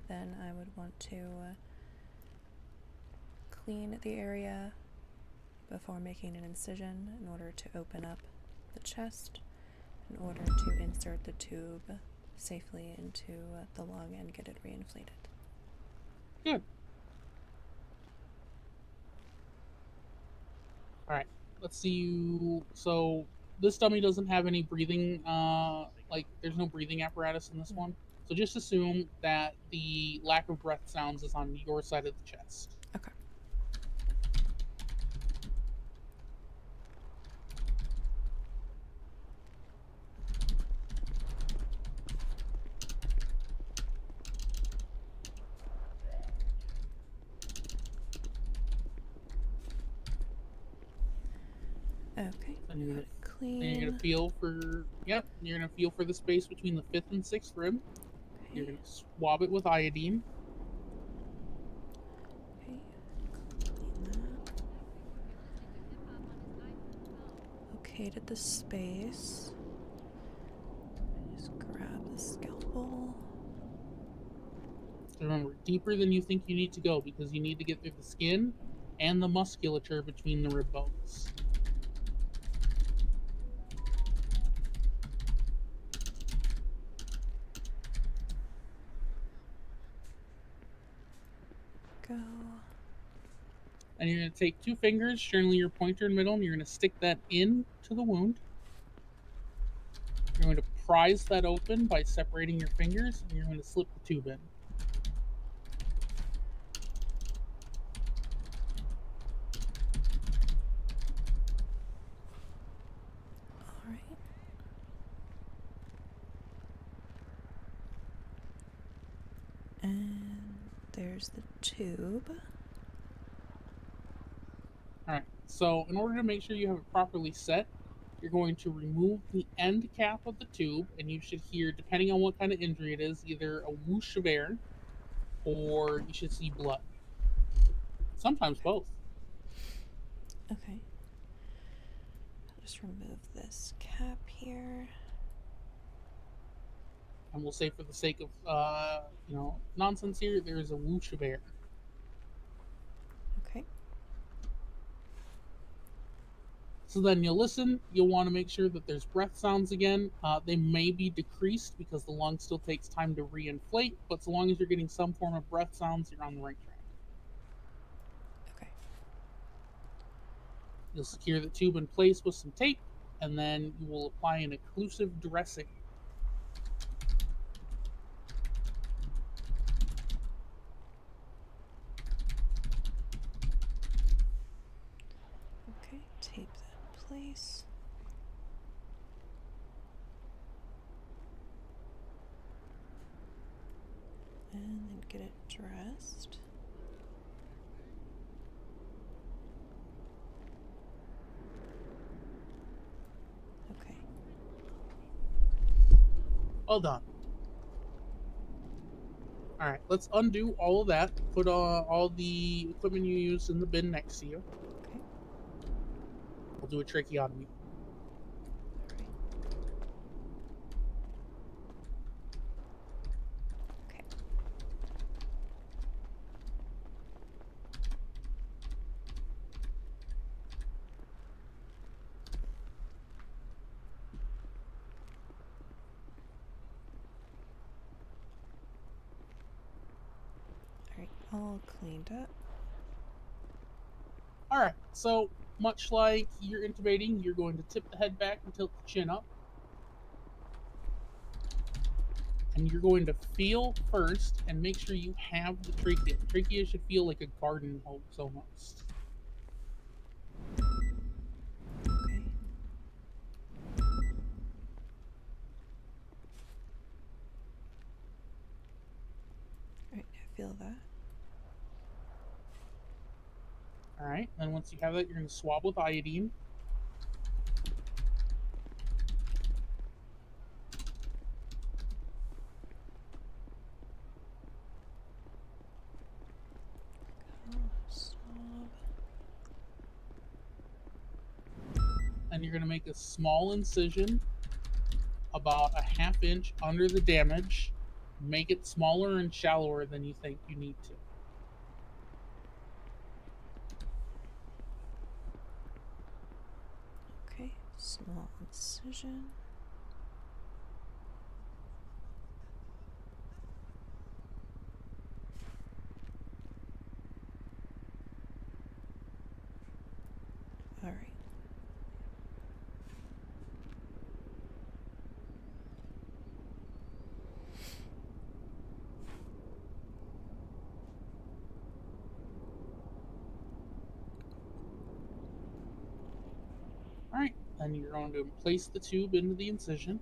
then I would want to clean the area before making an incision in order to open up the chest, in order to insert the tube safely into the lung and get it reinflated. Good. All right. Let's see you. So this dummy doesn't have any breathing. There's no breathing apparatus in this one. So just assume that the lack of breath sounds is on your side of the chest. Okay. Okay. And you're gonna clean. And you're gonna feel for You're gonna feel for the space between the 5th and 6th rib. Okay. You're gonna swab it with iodine. Okay. Clean that. Located the space. Just grab the scalpel. Remember, deeper than you think you need to go because you need to get through the skin and the musculature between the rib bones. Go. And you're going to take 2 fingers, generally your pointer and middle, and you're going to stick that into the wound. You're going to prise that open by separating your fingers, and you're going to slip the tube in. All right. And there's the tube. Alright, so in order to make sure you have it properly set, you're going to remove the end cap of the tube, and you should hear, depending on what kind of injury it is, either a whoosh of air, or you should see blood. Sometimes both. Okay. I'll just remove this cap here. And we'll say for the sake of, nonsense here, there is a whoosh of air. Okay. So then you'll listen, you'll want to make sure that there's breath sounds again. They may be decreased because the lung still takes time to reinflate, but so long as you're getting some form of breath sounds, you're on the right track. Okay. You'll secure the tube in place with some tape, and then you will apply an occlusive dressing. Okay, tape that in place. And then get it dressed. Okay. Well done. Alright, let's undo all of that. Put all the equipment you used in the bin next to you. Okay. We'll do a tracheotomy. Okay. all cleaned up. Alright, so much like you're intubating, you're going to tip the head back and tilt the chin up. And you're going to feel first and make sure you have the trachea. The trachea should feel like a garden hose almost. Okay. Alright, I feel that. Alright, then once you have that, you're going to swab with iodine. And you're going to make a small incision about a ½ inch under the damage. Make it smaller and shallower than you think you need to. Okay, small incision. All right. Alright, then you're going to place the tube into the incision.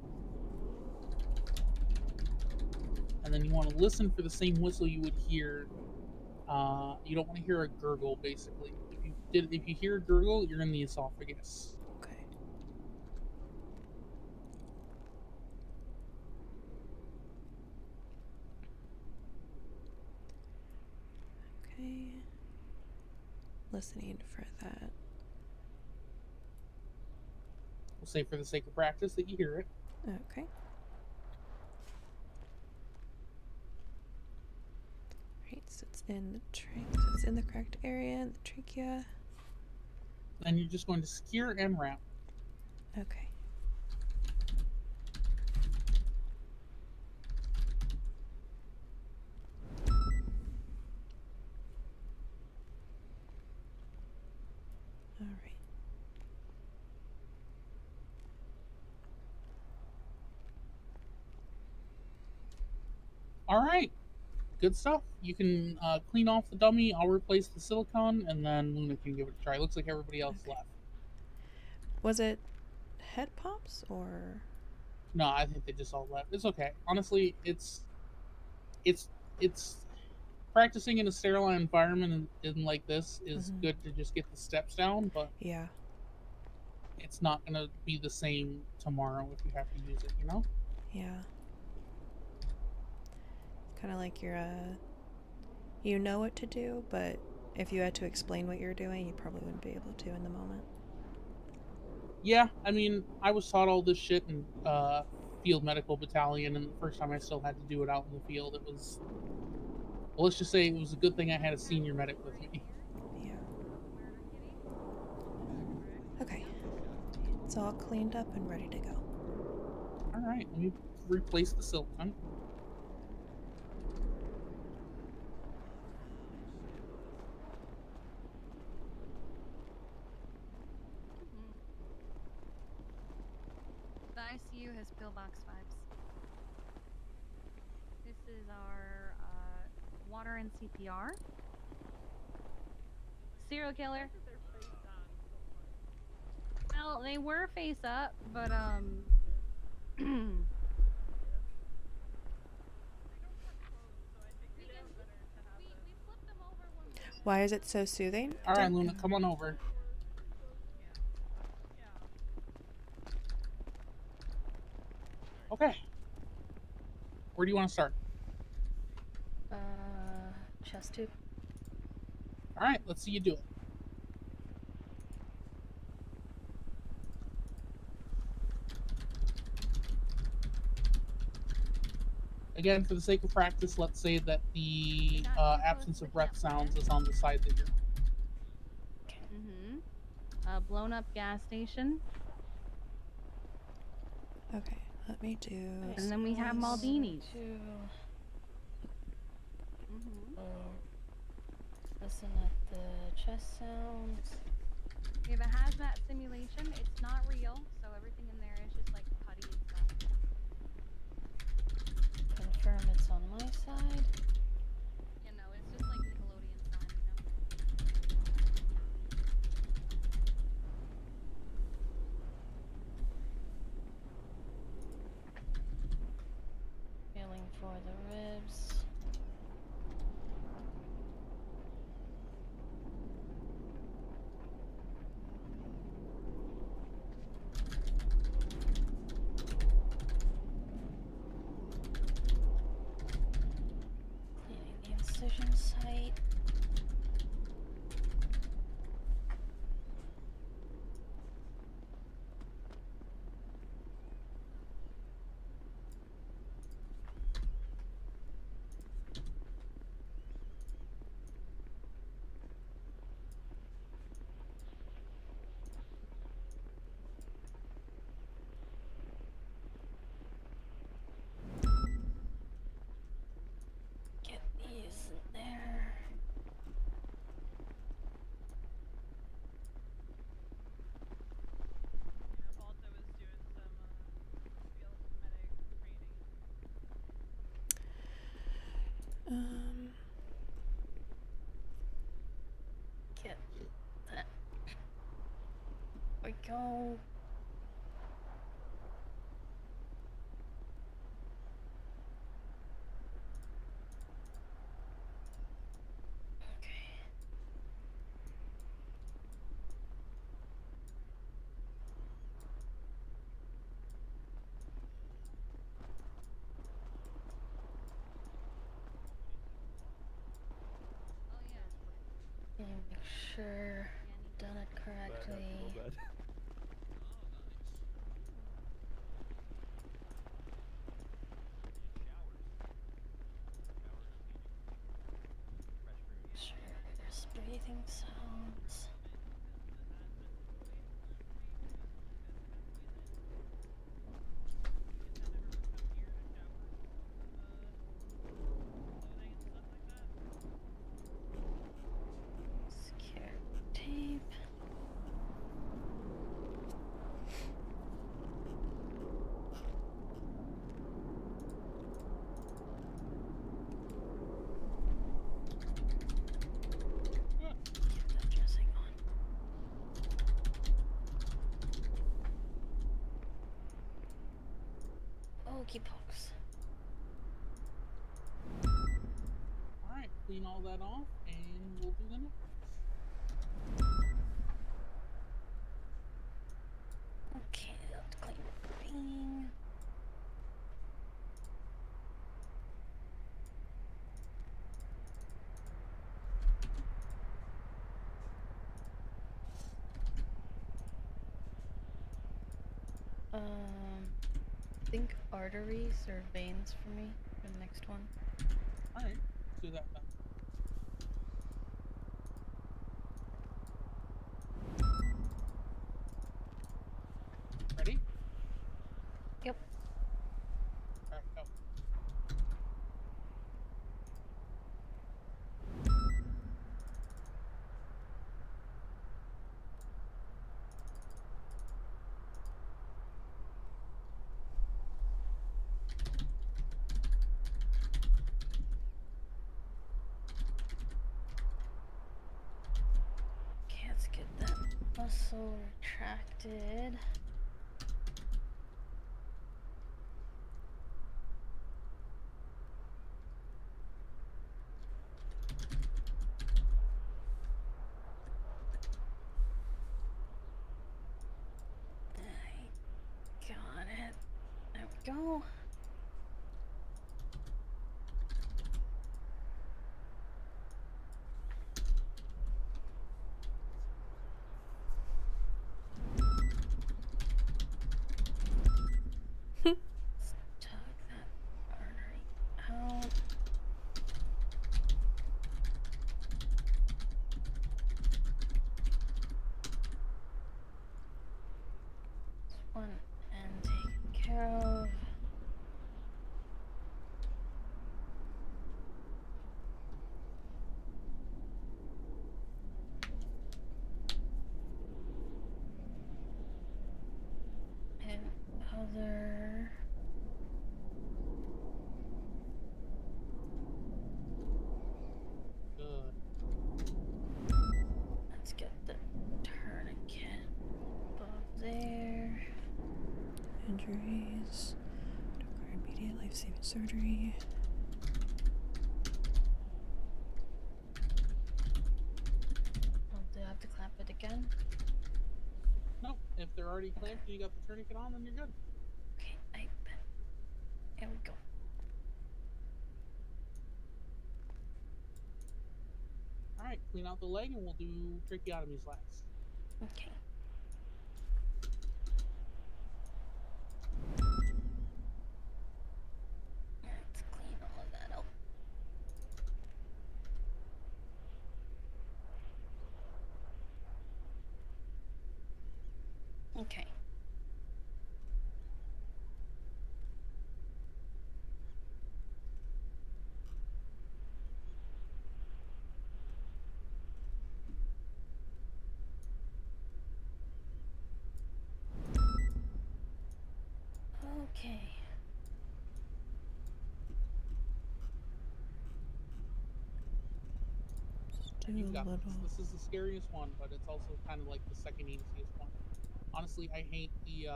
And then you want to listen for the same whistle you would hear. You don't want to hear a gurgle, basically. If you hear a gurgle, you're in the esophagus. Okay. Okay. Listening for that. We'll say for the sake of practice that you hear it. Okay. Right, so it's in the it's in the correct area, in the trachea. Then you're just going to secure and wrap. Okay. All right. All right, good stuff. You can clean off the dummy. I'll replace the silicone, and then Luna can give it a try. Looks like everybody else left. Was it head pops or? No, I think they just all left. It's okay. Honestly, it's practicing in a sterile environment and like this is good to just get the steps down, but yeah, it's not gonna be the same tomorrow if you have to use it. You know? Yeah. Kind of like you're you know what to do, but if you had to explain what you're doing, you probably wouldn't be able to in the moment. Yeah, I mean, I was taught all this shit in field medical battalion, and the first time I still had to do it out in the field, it was, well, let's just say it was a good thing I had a senior medic with me. Yeah. Okay. It's all cleaned up and ready to go. All right, let me replace the silicone. The ICU has pillbox vibes. This is our water and CPR. Serial killer. Well, they were face up, but Why is it so soothing? All right, Luna, come on over. Okay. Where do you want to start? Chest tube. All right, let's see you do it. Again, for the sake of practice, let's say that the absence of breath sounds is on the side that you're on. Blown up gas station. Okay, let me do. And then we have Maldini's. Listen at the chest sounds. We have a hazmat simulation. It's not real, so everything in there is just like putty and stuff. Confirm it's on my side. You know, it's just like Nickelodeon slime, you know? Feeling for the ribs. Cleaning the incision site. Get these in there. Balto was doing some field medic training. Get that. We go. Let me make sure I've done it correctly. Sure, there's breathing sounds. Secure tape. Get that dressing on. Okey pokes. Alright, clean all that off and we'll do the next. Okay, let's clean everything. I think arteries or veins for me for the next one. Alright, do that then. Ready? Yep. Alright, go. Okay, let's get that muscle retracted. I got it. There we go. Let's tug that artery out. This one and taken care of. together. Good. Let's get the tourniquet above there. Injuries. Require immediate life-saving surgery. Oh, do I have to clamp it again? Nope. If they're already clamped and you got the tourniquet on, then you're good. Okay, I bet. There we go. Alright, clean out the leg and we'll do tracheotomies last. Okay. Let's clean all of that out. Okay. Okay. And you've got this. This is the scariest one, but it's also kind of like the second easiest one. Honestly, I hate the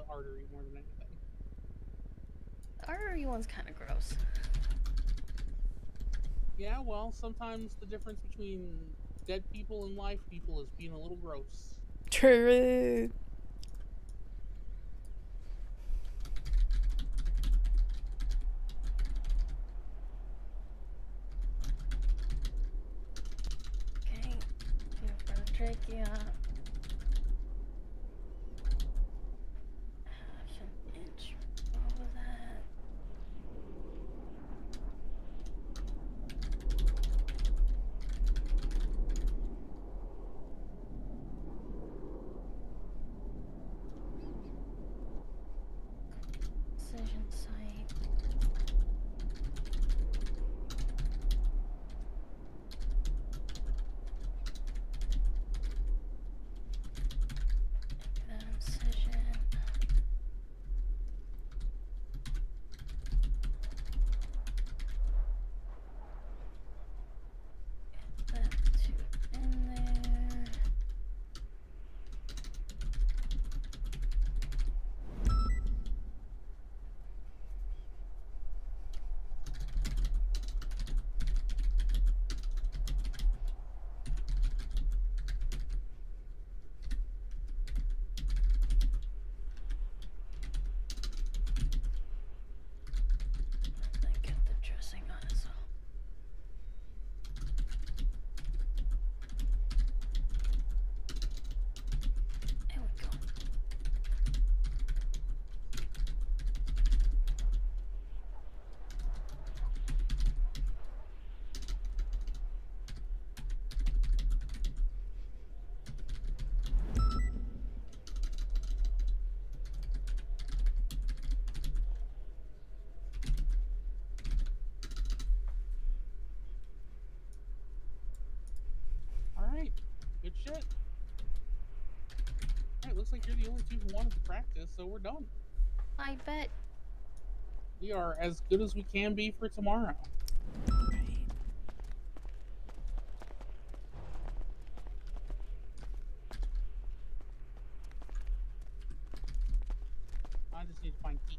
artery more than anything. The artery one's kind of gross. Yeah, well, sometimes the difference between dead people and live people is being a little gross. True. Okay. Feel for the trachea. Half an inch over that. Incision site. That incision. Get that tube in there. Then get the dressing on as well. There we go. Alright, good shit. Alright, looks like you're the only two who wanted to practice, so we're done. I bet. We are as good as we can be for tomorrow. I just need to find Keith.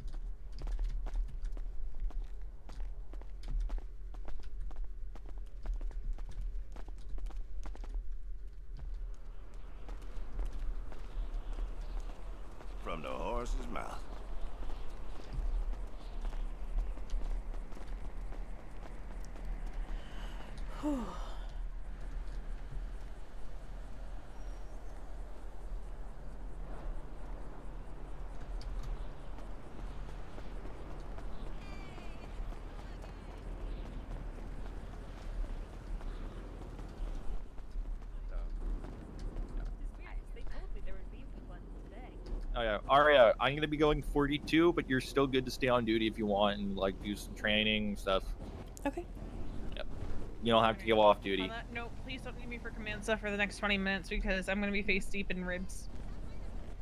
From the horse's mouth. Whew. Oh yeah, Aria, I'm gonna be going 42, but you're still good to stay on duty if you want and like do some training and stuff. Okay. Yep. You don't have to go off duty. On that note, please don't need me for command stuff for the next 20 minutes because I'm going to be face deep in ribs.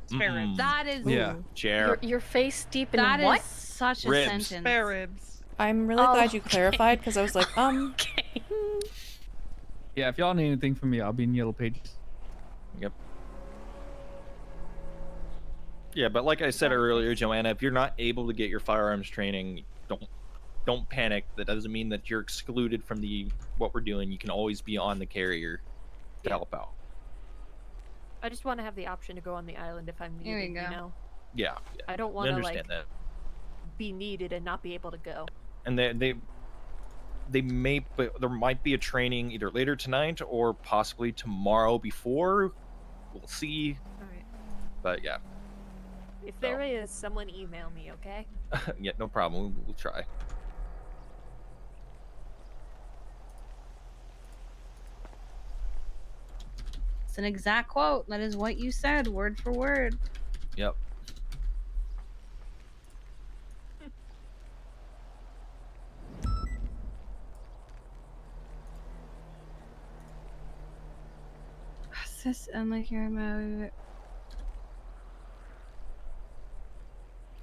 Spare ribs. That is Chair. Your face deep in that is what? such a Ribs. sentence. Spare ribs. I'm really Oh, glad you okay. clarified because I was like, Yeah, if y'all need anything from me, I'll be in Yellow Pages. Yep. Yeah, but like I said earlier, Joanna, if you're not able to get your firearms training, don't panic. That doesn't mean that you're excluded from what we're doing. You can always be on the carrier to help out. I just want to have the option to go on the island if I'm Here needed, we go. you know? Yeah. I don't I want to, understand that. be needed and not be able to go. And they may, but there might be a training either later tonight or possibly tomorrow before. We'll see. Alright. But yeah. If there is, someone email me, okay? Yeah, no problem. We'll try. It's an exact quote. That is what you said, word for word. Yep. Assist and like your mode.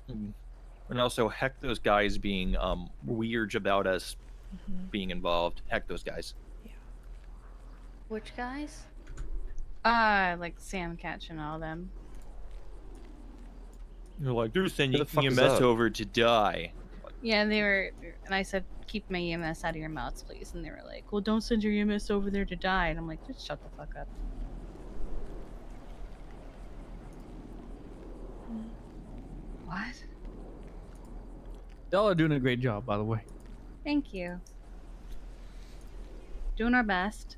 And also, heck those guys being weird about us being involved. Heck those guys. Which guys? Like Sam Catch and all them. You're like, they're sending Who the fuck is EMS that? over to die. Yeah, they were, and I said, keep my EMS out of your mouths, please. And they were like, well, don't send your EMS over there to die. And I'm like, just shut the fuck up. What? Y'all are doing a great job, by the way. Thank you. Doing our best.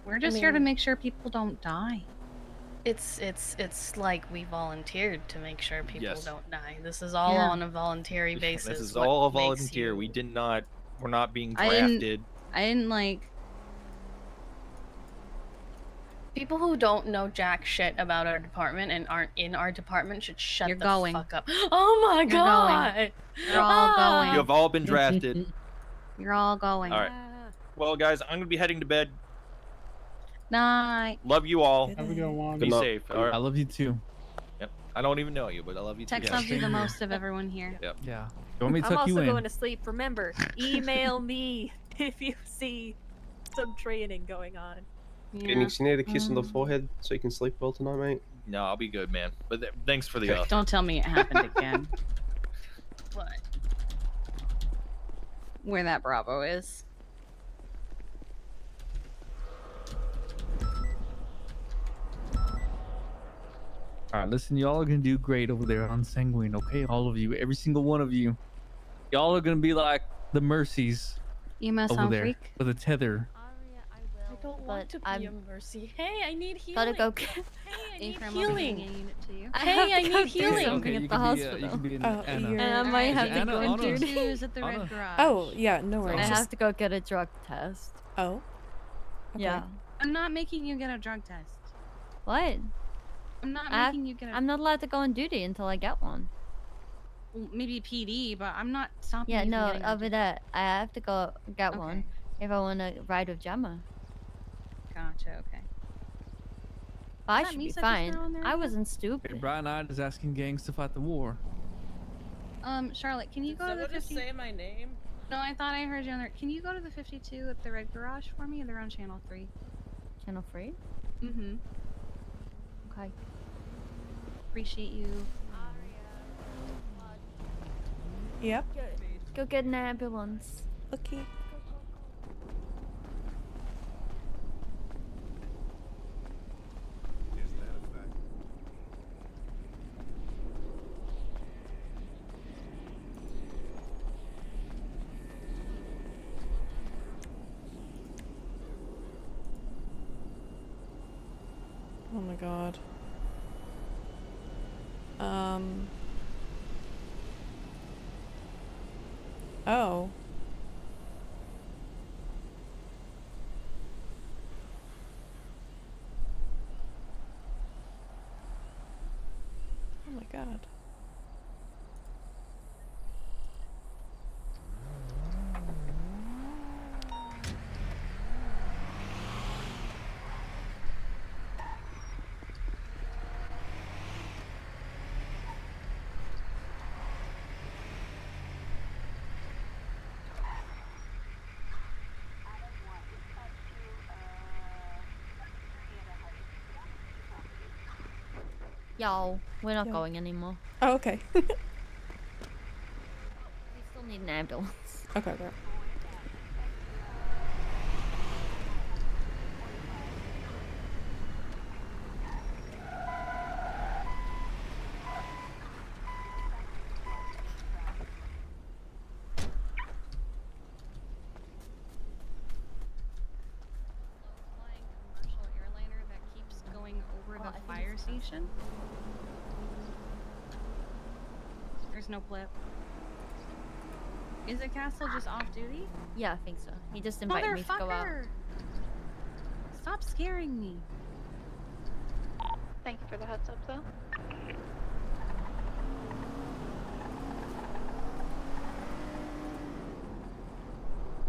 We're just here to mean- make sure people don't die. It's like we volunteered to make sure people Yes. don't die. This is all Yeah. on a voluntary basis. This is what all a makes volunteer. you- We did not. We're not being I didn't- drafted. I didn't like. People who don't know jack shit about our department and aren't in our department should shut You're the going. fuck up. Oh my You're god! going. You're all going. You have all been drafted. You're all going. All right. Well, guys, I'm gonna be heading to bed. Night. Love you all. Have a good one. Be safe. All right. I love you too. Yep. I don't even know you, but I love you too. Tex loves you the most of everyone here. Yep. Yeah. You want me to I'm tuck also you in? going to sleep. Remember, email me if you see some training going on. Phoenix, you need a kiss on the forehead so you can sleep well tonight, mate. No, I'll be good, man. But thanks for the offer. Don't tell me it happened again. What? Where that Bravo is. Alright, listen, y'all are gonna do great over there on Sanguine, okay? All of you, every single one of you. Y'all are gonna be like the Mercies EMS over on there freak. with a tether. I don't want to be I'm- a mercy. Hey, I need healing. Gotta go get. Hey, I need Ephraim, healing. I'll bring a unit to you. Hey, I need healing. Something you at the can be, hospital. you can be in Oh, Anna. you're- And I might Alright, have to Anna, go Anna. into. Two is at the Anna. Red Garage. Oh, yeah, no worries. I have to go get a drug test. Oh. Okay. Yeah. I'm not making you get a drug test. What? I'm not I- making you get a. I'm not allowed to go on duty until I get one. Well, maybe PD, but I'm not stopping Yeah, you no, from getting a over that. I have to go get one if I want to ride with Gemma. Gotcha, okay. But I that should be Misa just fine. now in there I again? wasn't Hey, stupid. Brian Knight is asking gangs to fight the war. Charlotte, can you Did go to the someone just 50? say my name? No, I thought I heard you on there. Can you go to the 52 at the Red Garage for me? They're on channel 3. Channel 3? Mm-hmm. Okay. Appreciate you. Yep. Go get an ambulance. Okay. Oh my god. Oh. Oh my god. Yo, we're not Yo. going anymore. Oh, okay. We still need an ambulance. Okay, okay. Flying commercial airliner that keeps going over the fire station. There's no blip. Is it Castle just off duty? Yeah, I think so. He just invited me to go out. Motherfucker! Stop scaring me. Thank you for the heads up, though.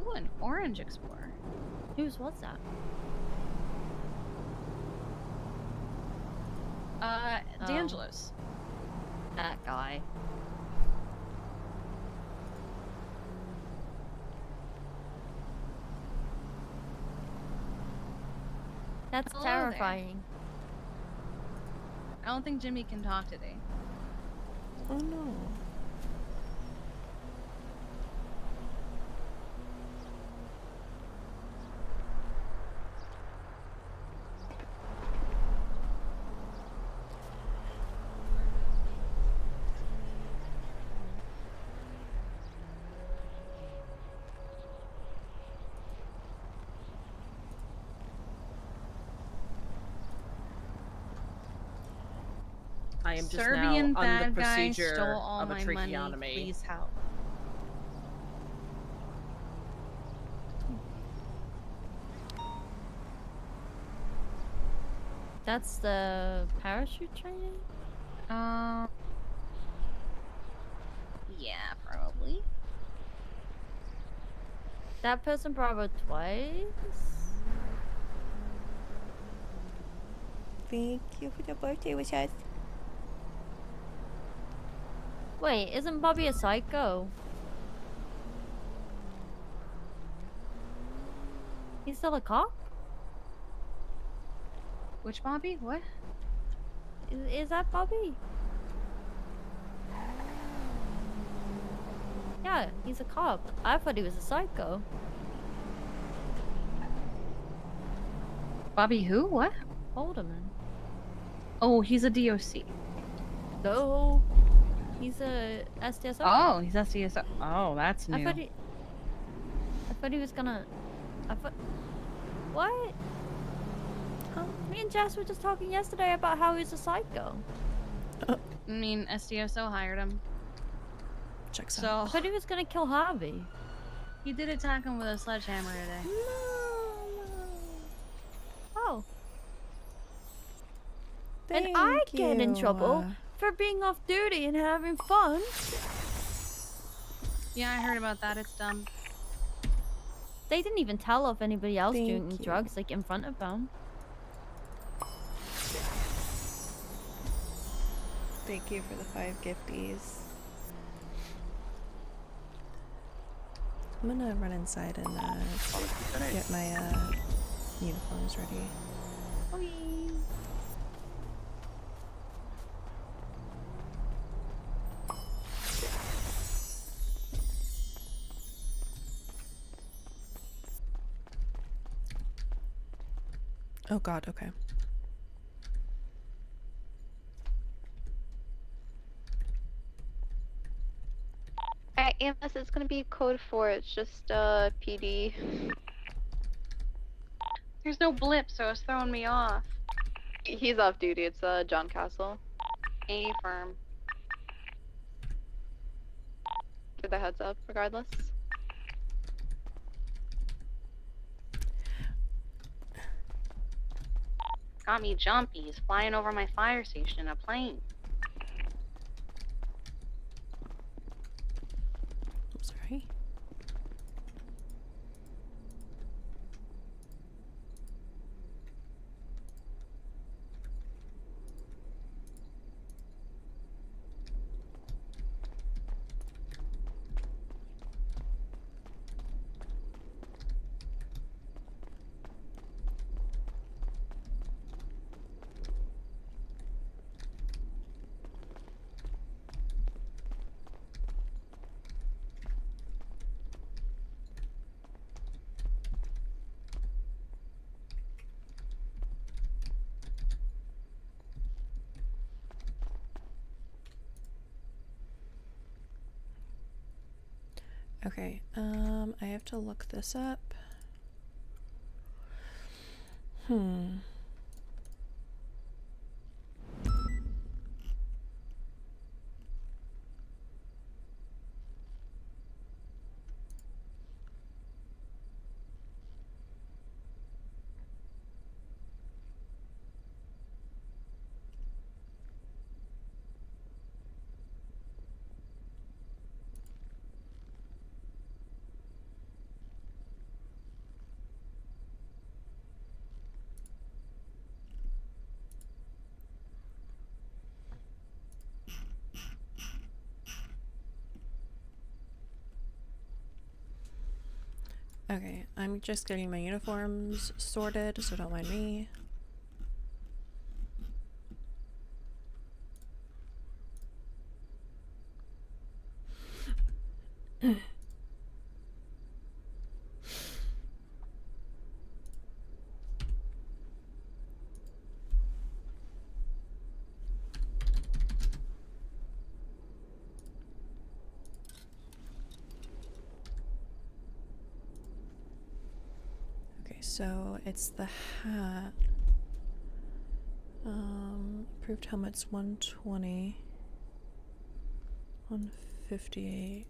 Ooh, an orange Explorer. Whose was that? D'Angelo's. That guy. That's Hello there. terrifying. I don't think Jimmy can talk today. Oh no. I am just Serbian now on bad the guy procedure stole all of a my money. tracheotomy. Please help. That's the parachute training? Yeah, probably. That person Bravo twice? Thank you for the birthday wishes. Wait, isn't Bobby a psycho? He's still a cop? Which Bobby? What? Is that Bobby? Yeah, he's a cop. I thought he was a psycho. Bobby who? What? Haldeman. Oh, he's a DOC. No. He's a SDSO. Oh, he's SDSO. Oh, that's new. I thought he was gonna... I thought... What? Me and Jess were just talking yesterday about how he's a psycho. I mean, SDSO hired him. Checks So I thought he was gonna kill Harvey. he did attack him with a sledgehammer today. Oh. Thank and I get in you. trouble for being off duty and having fun. Yeah, I heard about that. It's dumb. They didn't even tell if anybody else Thank doing you. drugs like in front of them. Thank you for the 5 gifties. I'm gonna run inside and get my uniforms ready. Okay. Oh god, okay. Alright, EMS is gonna be code 4, it's just PD. There's no blip, so it's throwing me off. He's off duty, it's John Castle. A firm. Give the heads up, regardless. Got me jumpy. He's flying over my fire station in a plane. I'm sorry. Okay, I have to look this up. Okay, I'm just getting my uniforms sorted, so don't mind me. Okay, so it's the hat. Approved helmet's 120. 158.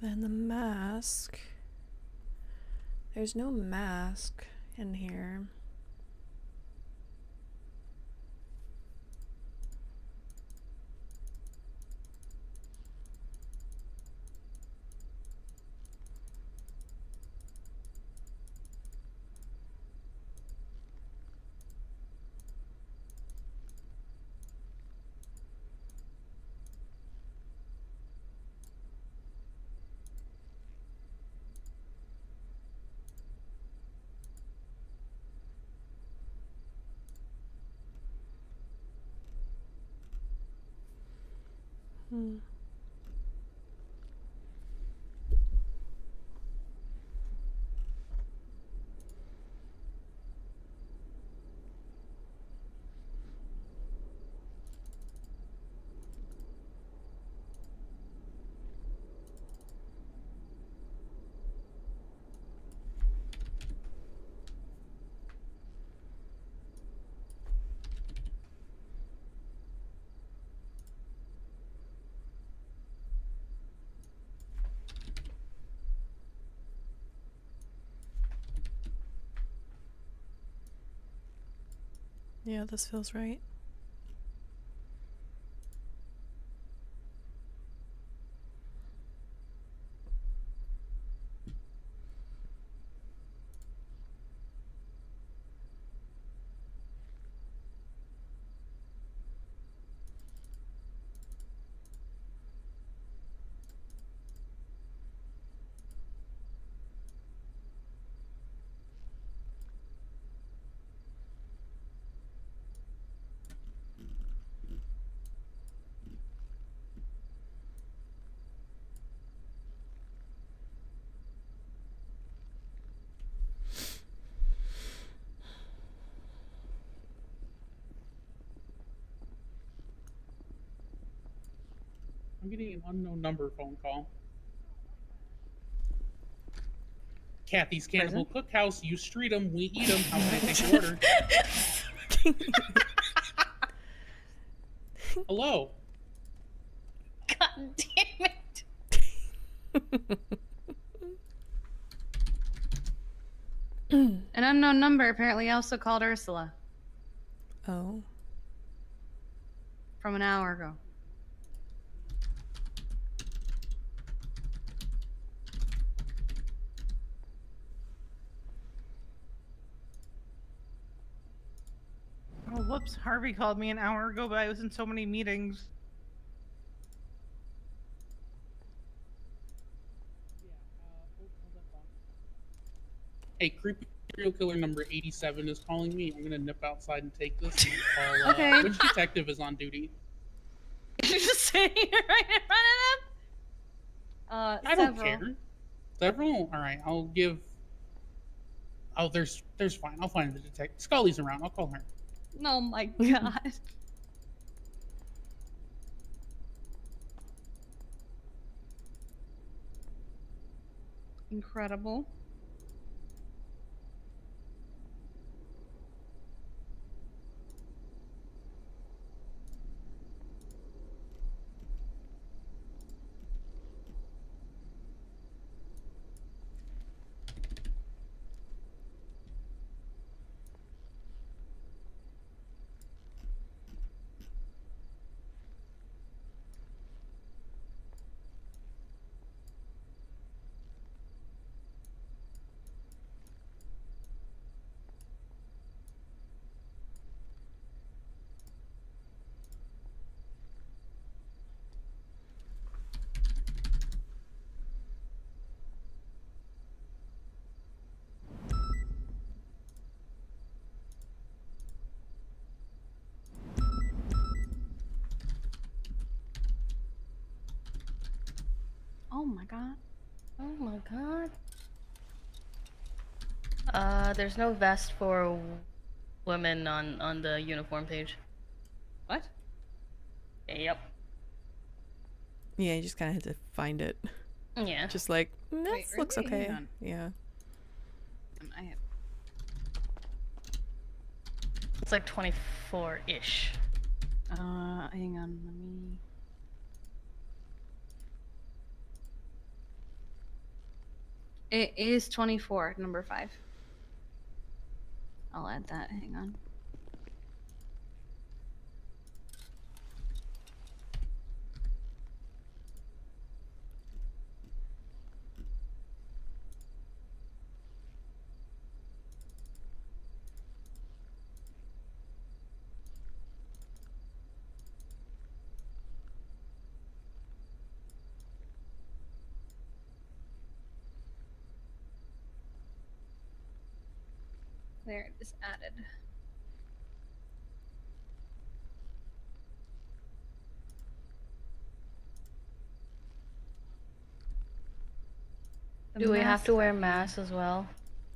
Then the mask. There's no mask in here. Yeah, this feels right. I'm getting an unknown number phone call. Kathy's Cannibal Cookhouse. You street 'em, we eat 'em. How can I take your order? Hello. God damn it. An unknown number apparently also called Ursula. Oh. From an hour ago. Oh, Whoops, Harvey called me an hour ago, but I was in so many meetings. Hey, creepy serial killer number 87 is calling me. I'm gonna nip outside and take this. And call, Okay. Which detective is on duty? You're just sitting here right in front of them. I don't Several. care. Several? All right. I'll give. Oh, there's fine. I'll find the detective. Scully's around. I'll call her. Oh my god. Incredible. Oh my god. Oh my god. There's no vest for women on the uniform page. What? Yep. Yeah, you just kind of had to find it. Yeah. Just like, this looks really? Hang okay. on. Yeah. I have. It's like 24-ish. Hang on. Let me. It is 24, number 5. I'll add that. Hang on. There it is added. The Do we have to mask- wear masks as well?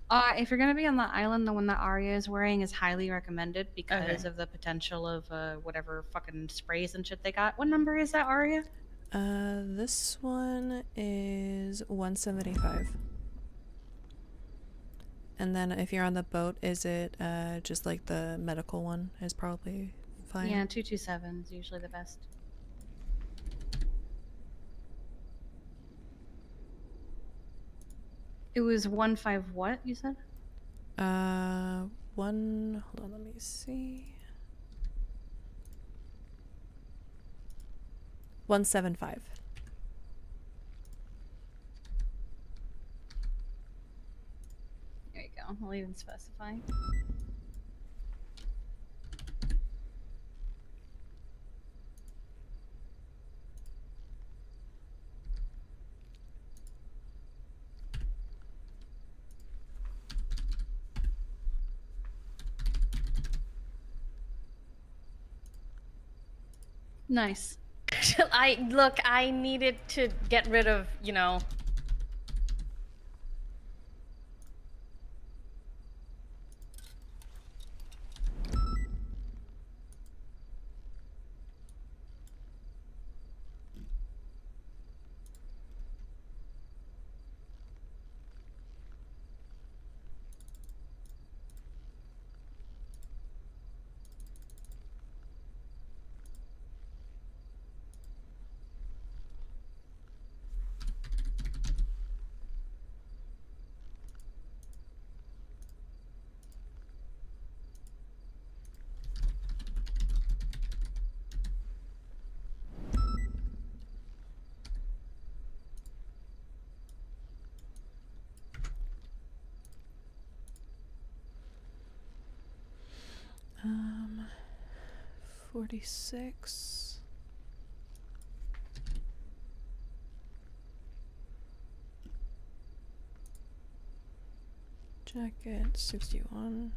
If you're gonna be on the island, the one that Arya is wearing is highly recommended because Okay. of the potential of whatever fucking sprays and shit they got. What number is that, Arya? This one is 175. And then if you're on the boat, is it just like the medical one is probably fine? Yeah, 227 is usually the best. It was 15 what you said? Hold on, let me see. 175. There you go. I'll even specify. Nice. I needed to get rid of, you know. 46. Jacket 61.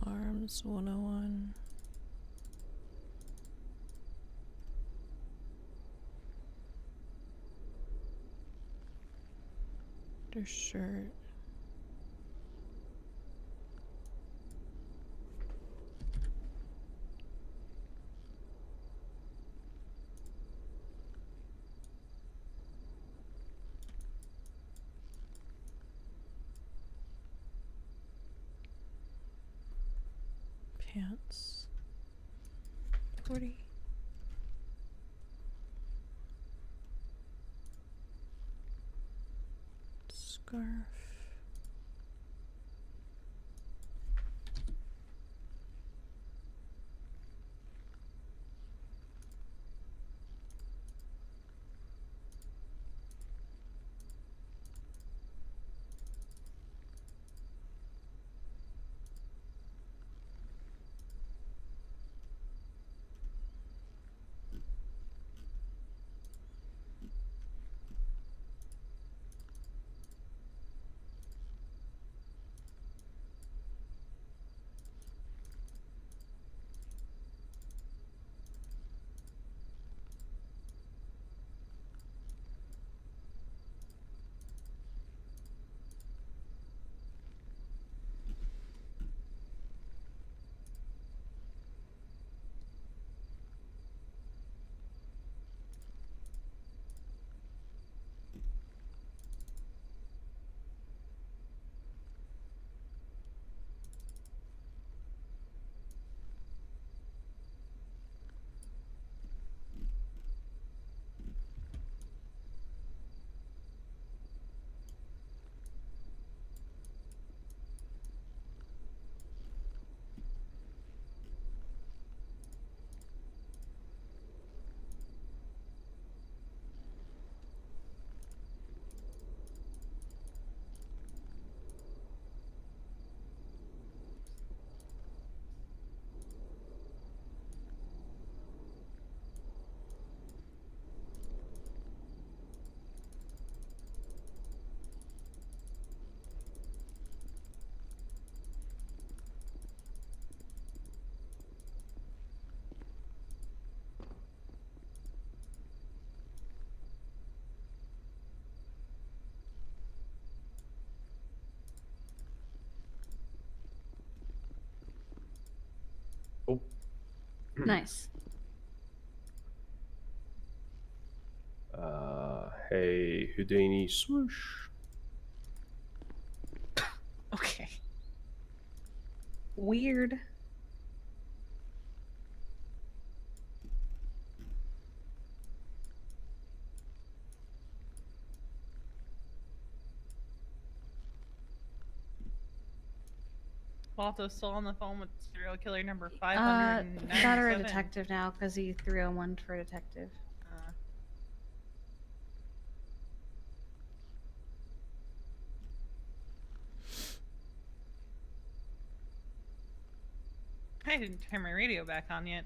Arms 101. Their shirt. Pants 40. Scarf. Oh. Nice. Hey, Houdini, swoosh. Okay. Weird. Balto's still on the phone with serial killer number Got 597. her a detective now because he 301 for a detective. I didn't turn my radio back on yet.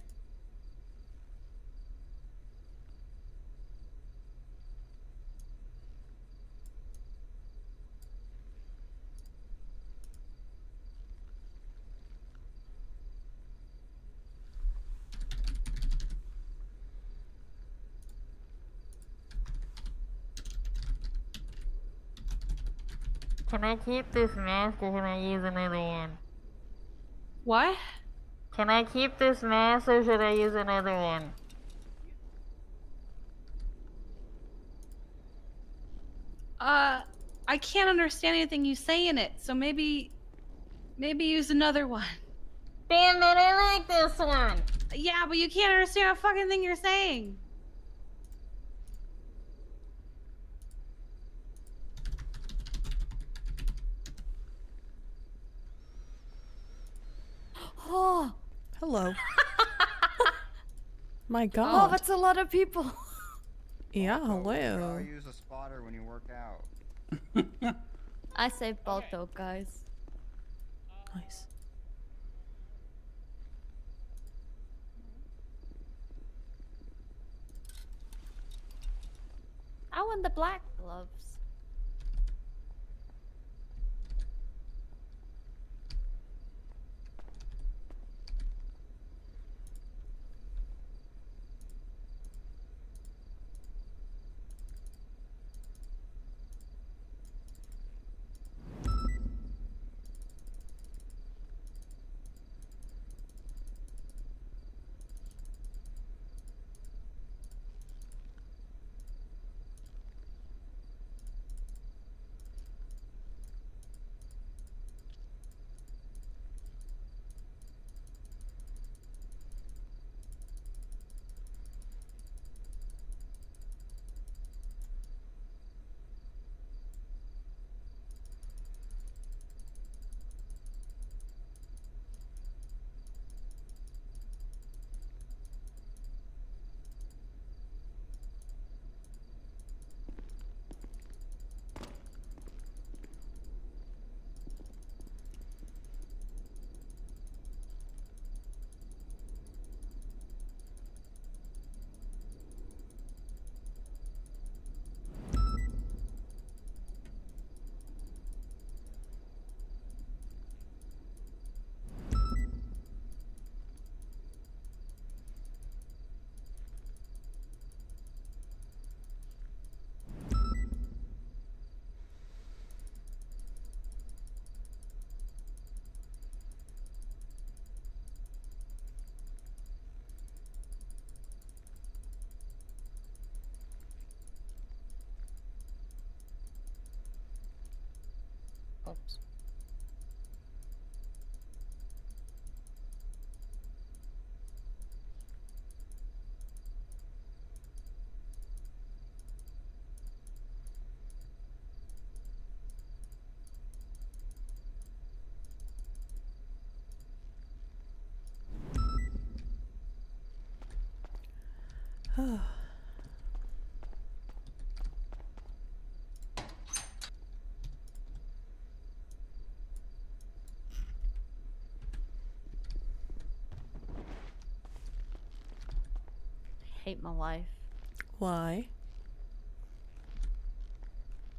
Can I keep this mask or can I use another one? What? Can I keep this mask or should I use another one? I can't understand anything you say in it, so maybe use another one. Damn it, I like this one! Yeah, but you can't understand a fucking thing you're saying. Oh, Hello. My oh, God. that's a lot of people. Yeah, Gotta hello. use a spotter when you work out. I say Balto, guys. Nice. want the black gloves. Oops. Hate my life. Why?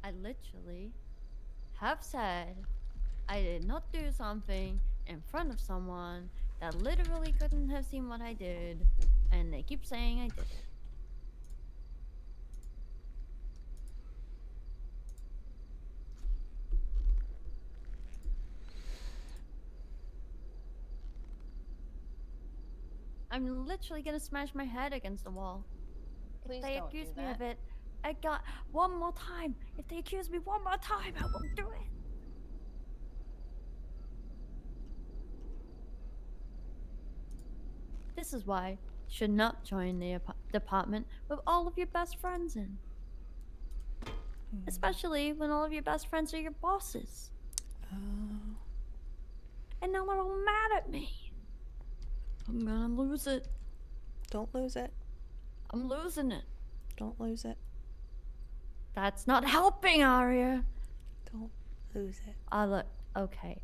I literally have said I did not do something in front of someone that literally couldn't have seen what I did, and they keep saying I did it. I'm literally gonna smash my head against the wall. Please If they don't accuse do me of that. it, I got one more time. If they accuse me one more time, I won't do it. This is why you should not join the department with all of your best friends in. Especially when all of your best friends are your bosses. Oh. And now they're all mad at me. I'm gonna lose it. Don't lose it. I'm losing it. Don't lose it. That's not helping, Arya. Don't lose it. Look, okay.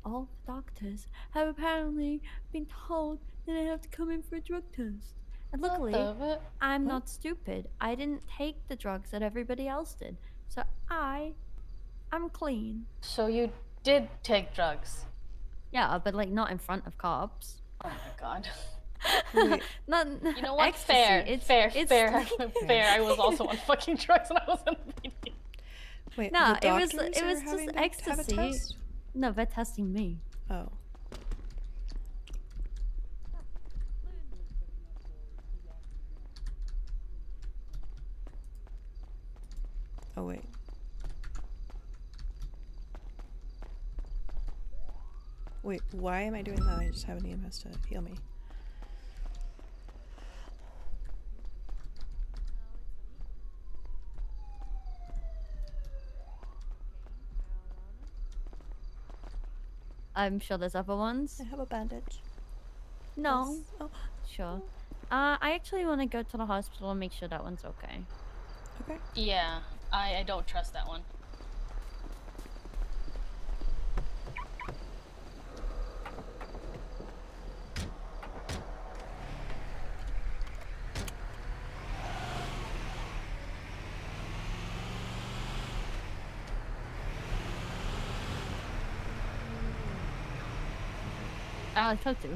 All the doctors have apparently been told that I have to come in for a drug test. And What luckily, the- I'm what? not stupid. I didn't take the drugs that everybody else did. So I'm clean. So you did take drugs? Yeah, but like not in front of cops. Oh my god. Wait. Not You know what? ecstasy. Fair. It's fair. sleeping. Fair. I was also on fucking drugs when I was in the meeting. Wait, No, the it was doctors are just having to have a ecstasy. test? No, they're testing me. Oh. Oh wait. Wait, why am I doing that? I just have an EMS to heal me. I'm sure there's other ones. I have a bandage. No. Yes. Oh. Sure. I actually want to go to the hospital and make sure that one's okay. Okay. Yeah, I don't trust that one. I was supposed to.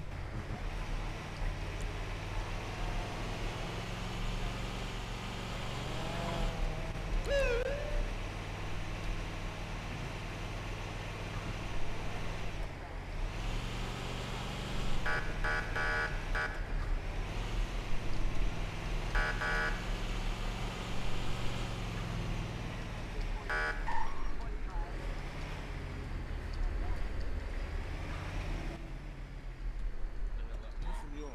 Listen, yo.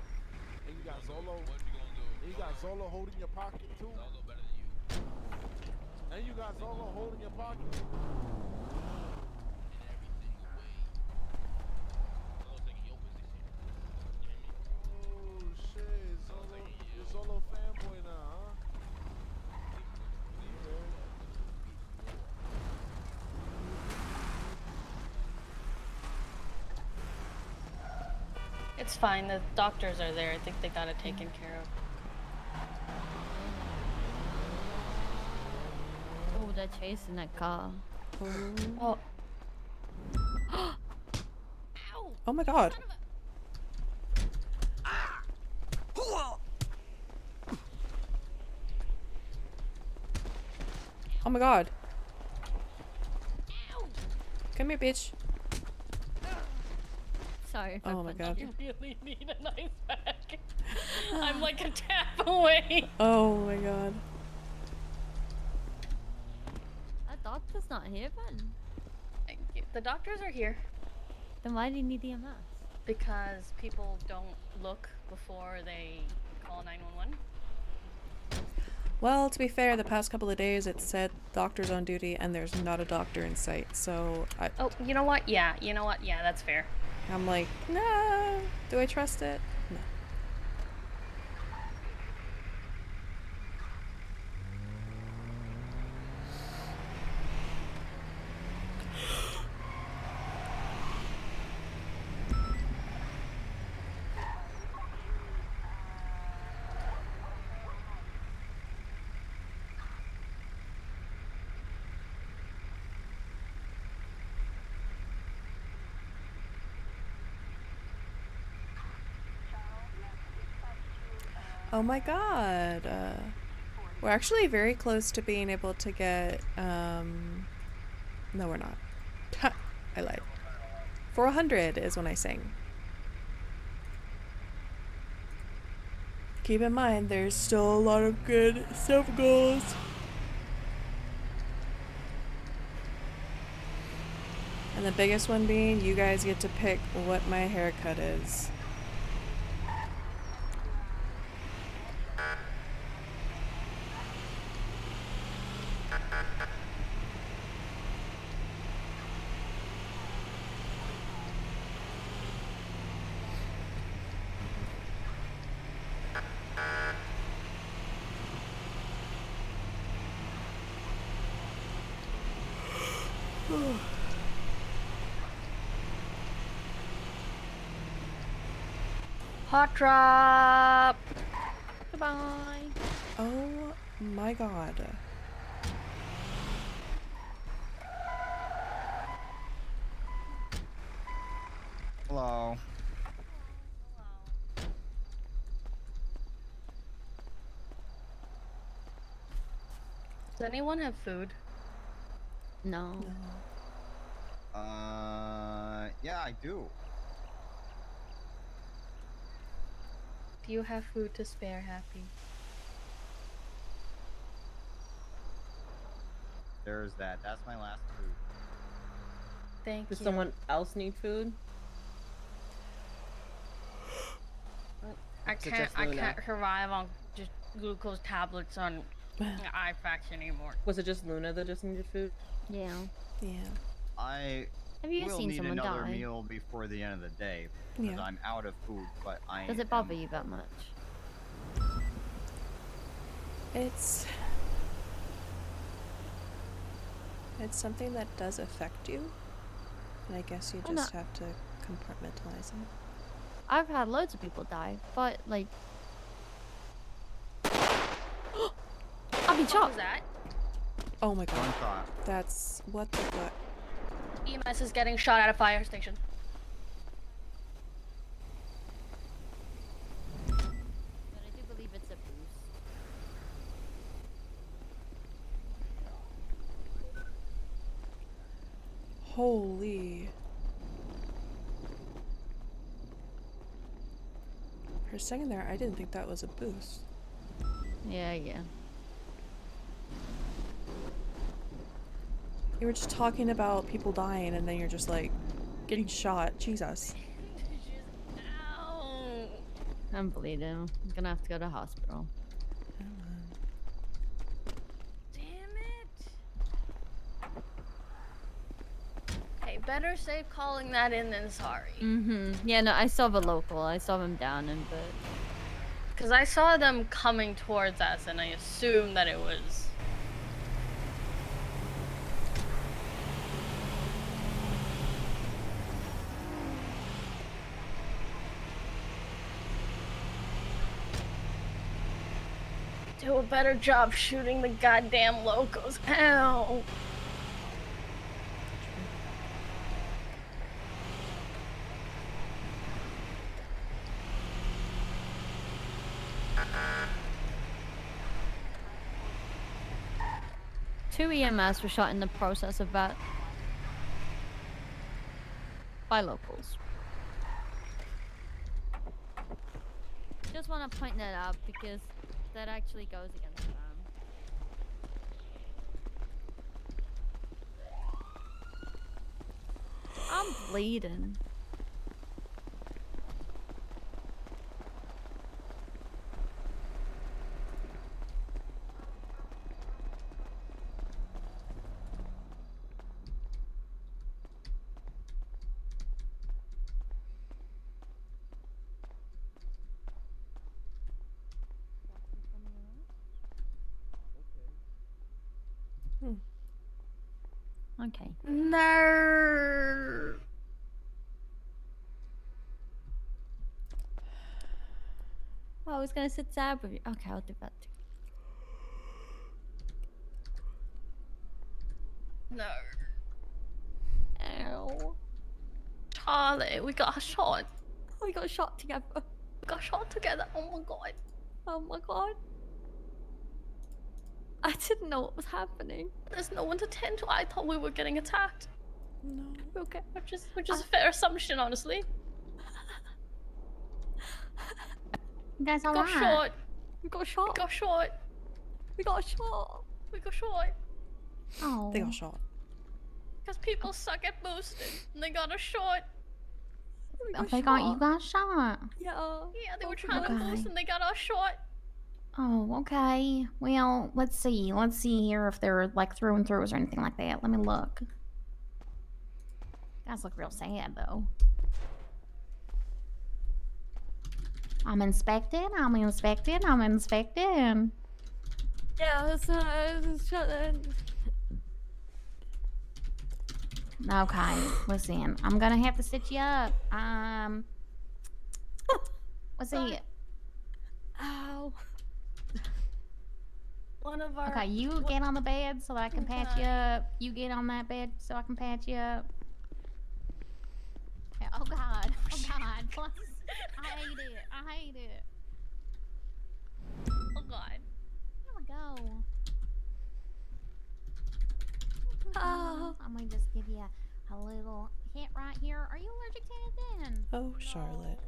And you got Zolo. And you got Zolo holding your pocket too. Zolo better than you. And you got Zolo holding your pocket. Oh shit, Zolo, you're Zolo fanboy now, huh? It's fine. The doctors are there. I think they got it taken care of. Oh, they're chasing that car. Oh. Oh my god. Oh my god. Come here, bitch. Sorry. Oh my god. You really need an ice pack. I'm like a tap away. Oh my god. That doctor's not here, then. The doctors are here. Then why do you need EMS? Because people don't look before they call 911. Well, to be fair, the past couple of days it said doctors on duty and there's not a doctor in sight, so Oh, you know what? Yeah, you know what? Yeah, that's fair. I'm like, nah, do I trust it? No. Oh my god. We're actually very close to being able to get, no we're not. Ha, I lied. 400 is when I sing. Keep in mind, there's still a lot of good sub goals. And the biggest one being, you guys get to pick what my haircut is. Hot drop. Goodbye. Oh my god. Hello. Does anyone have food? No. Yeah, I do. Do you have food to spare, Happy? There's that. That's my last food. Thank Does you. someone else need food? I Is it can't. just I Luna? can't survive on just glucose tablets on IFAX anymore. Was it just Luna that just needed food? Yeah. Yeah. I Have you will seen need someone another die? meal before the end of the day because Yeah. I'm out of food, but I Does it bother you that much? It's something that does affect you. And I guess you Oh, just no. have to compartmentalize it. I've had loads of people die, but like I've been What shot. was that? Oh my god. One thought. That's what the fuck. EMS is getting shot at a fire station. Holy. For a second there, I didn't think that was a boost. Yeah, yeah. You were just talking about people dying and then you're just like getting shot. Jesus. I'm bleeding. I'm gonna have to go to the hospital. Damn it. Hey, better safe calling that in than sorry. Yeah, no, I saw the local. I saw them down in the... Because I saw them coming towards us and I assumed that it was... Do a better job shooting the goddamn locals. Ow! Two EMS were shot in the process of that. By locals. Just want to point that out because that actually goes against them. I'm bleeding. Okay. No. Oh, I was gonna sit down with you. Okay, I'll do that too. No. Ow. Charlie, we got shot. We got shot together. We got shot together. Oh my god. Oh my god. I didn't know what was happening. There's no one to tend to. I thought we were getting attacked. No. Okay. Which is a fair assumption, honestly. You guys We got alright? shot. We got shot. We got shot. We got shot. We got shot. Oh. They got shot. Because people suck at boosting. And they got a shot. Oh, they got you got shot. Yeah, they were trying to boost and they got us shot. Oh, okay. Well, let's see. Let's see here if they're like through and throughs or anything like that. Let me look. Guys look real sad though. I'm inspecting. I'm inspecting. I'm inspecting. Yeah, that's shut in. Okay, listen. I'm gonna have to stitch you up. Let's see. Ow. One of our... Okay, you get on the bed so that I can patch you up. You get on that bed so I can patch you up. Yeah, oh god. Oh god. Plus, I hate it. I hate it. Oh god. Here we go. Oh. I'm gonna just give you a little hit right here. Are you allergic to anything? Oh, Charlotte.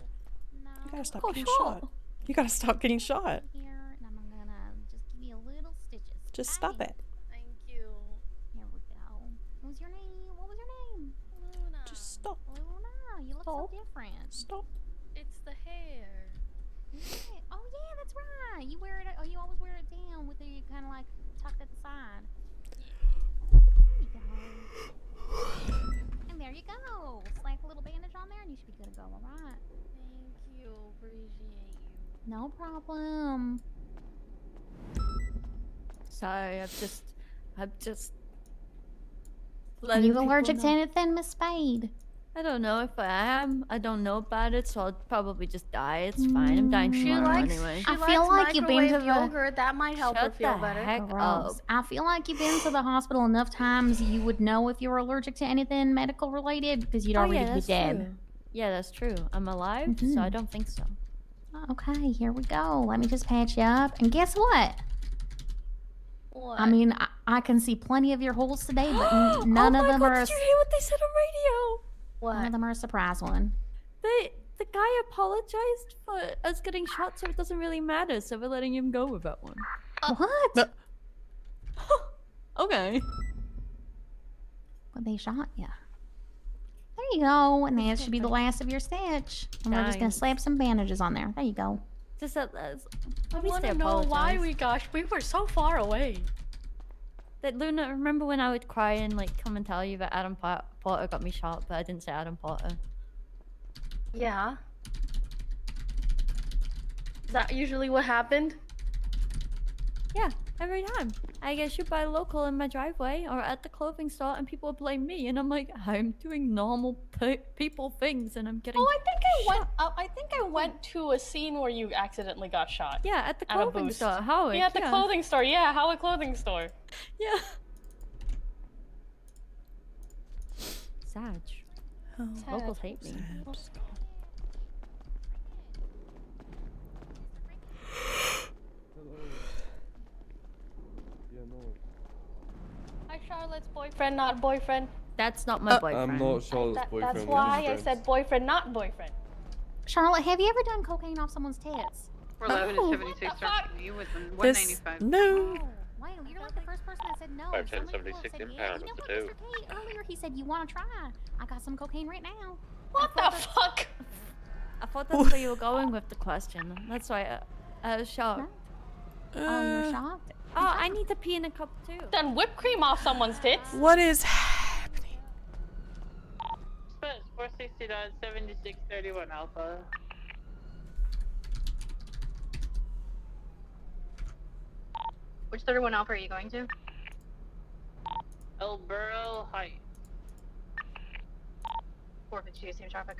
No. You gotta stop Oh, getting shot. shot. You gotta stop getting shot. Here, and I'm gonna just give you little stitches. Just stop okay? it. Thank you. Here we go. What was your name? What was your name? Luna. Just stop. Luna. You look so Stop. different. Stop. It's the hair. Yeah. Oh yeah, that's right. You wear it. Oh, you always wear it down with it kind of like tucked at the side. There you go. And there you go. Slap a little bandage on there, and you should be good to go. All right. Thank you. Appreciate you. No problem. Sorry, I've just Are letting you people allergic to know. anything, Miss Spade? I don't know if I am. I don't know about it, so I'll probably just die. It's fine. I'm dying She tomorrow likes- anyway. I feel like you've been to the yogurt. That might help her Shut feel the better. heck Gross. up. I feel like you've been to the hospital enough times you would know if you were allergic to anything medical related because you'd Oh, already yeah, be that's dead. true. Yeah, that's true. I'm alive, so I Mhm. don't think so. Okay, here we go. Let me just patch you up. And guess what? What? I mean, I can see plenty of your holes today, but none of them are. Did you hear what they said on radio? None of them are a surprise one. The guy apologized for us getting shot, so it doesn't really matter. So we're letting him go with that one. What? Okay. But they shot ya. There you go, and that should be the last of your stitch. And we're just gonna Thanks. slap some bandages on there. There you go. Just I at least they want to know why apologized. we gosh, we were so far away. That Luna, remember when I would cry and like come and tell you that Adam Porter got me shot, but I didn't say Adam Porter. Yeah. Is that usually what happened? Yeah, every time. I get shoot by a local in my driveway or at the clothing store, and people blame me, and I'm like, I'm doing normal people things, and I'm getting. Oh, I think I went to a scene where you accidentally got shot. Yeah, at the At a clothing boost. store. Howard. Yeah, at the yeah. clothing store. Yeah, Howard clothing store. Yeah. Sag. Locals hate me. Hi, Charlotte's boyfriend, not boyfriend. That's not my boyfriend. I'm not Charlotte's boyfriend. That's we're why just I said boyfriend, not boyfriend. Charlotte, have you ever done cocaine off someone's tits? We're 11 to 76 starts from you with 195. No. Wow, you're like the first person that said no. 5, So 10, many people 76 have said, impound, yeah, you know what's what, the Mr. two? K, earlier he said you want to try. I got some cocaine right now. What the fuck? I thought that's where you were going with the question. That's why I was shocked. Oh, you're shocked? Oh, I need to pee in a cup too. Done whipped cream off someone's tits. What is 469, 76, 31 Alpha. Which 31 Alpha are you going to? El Burro Heights. 452, same traffic.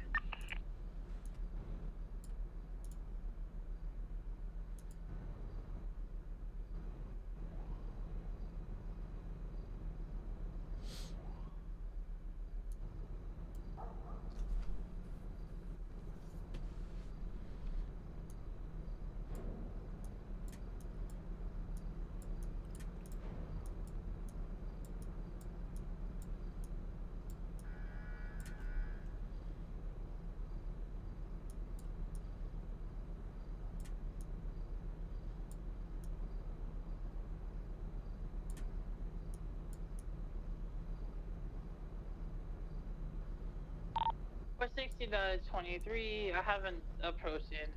We're 69-23. I haven't approached in.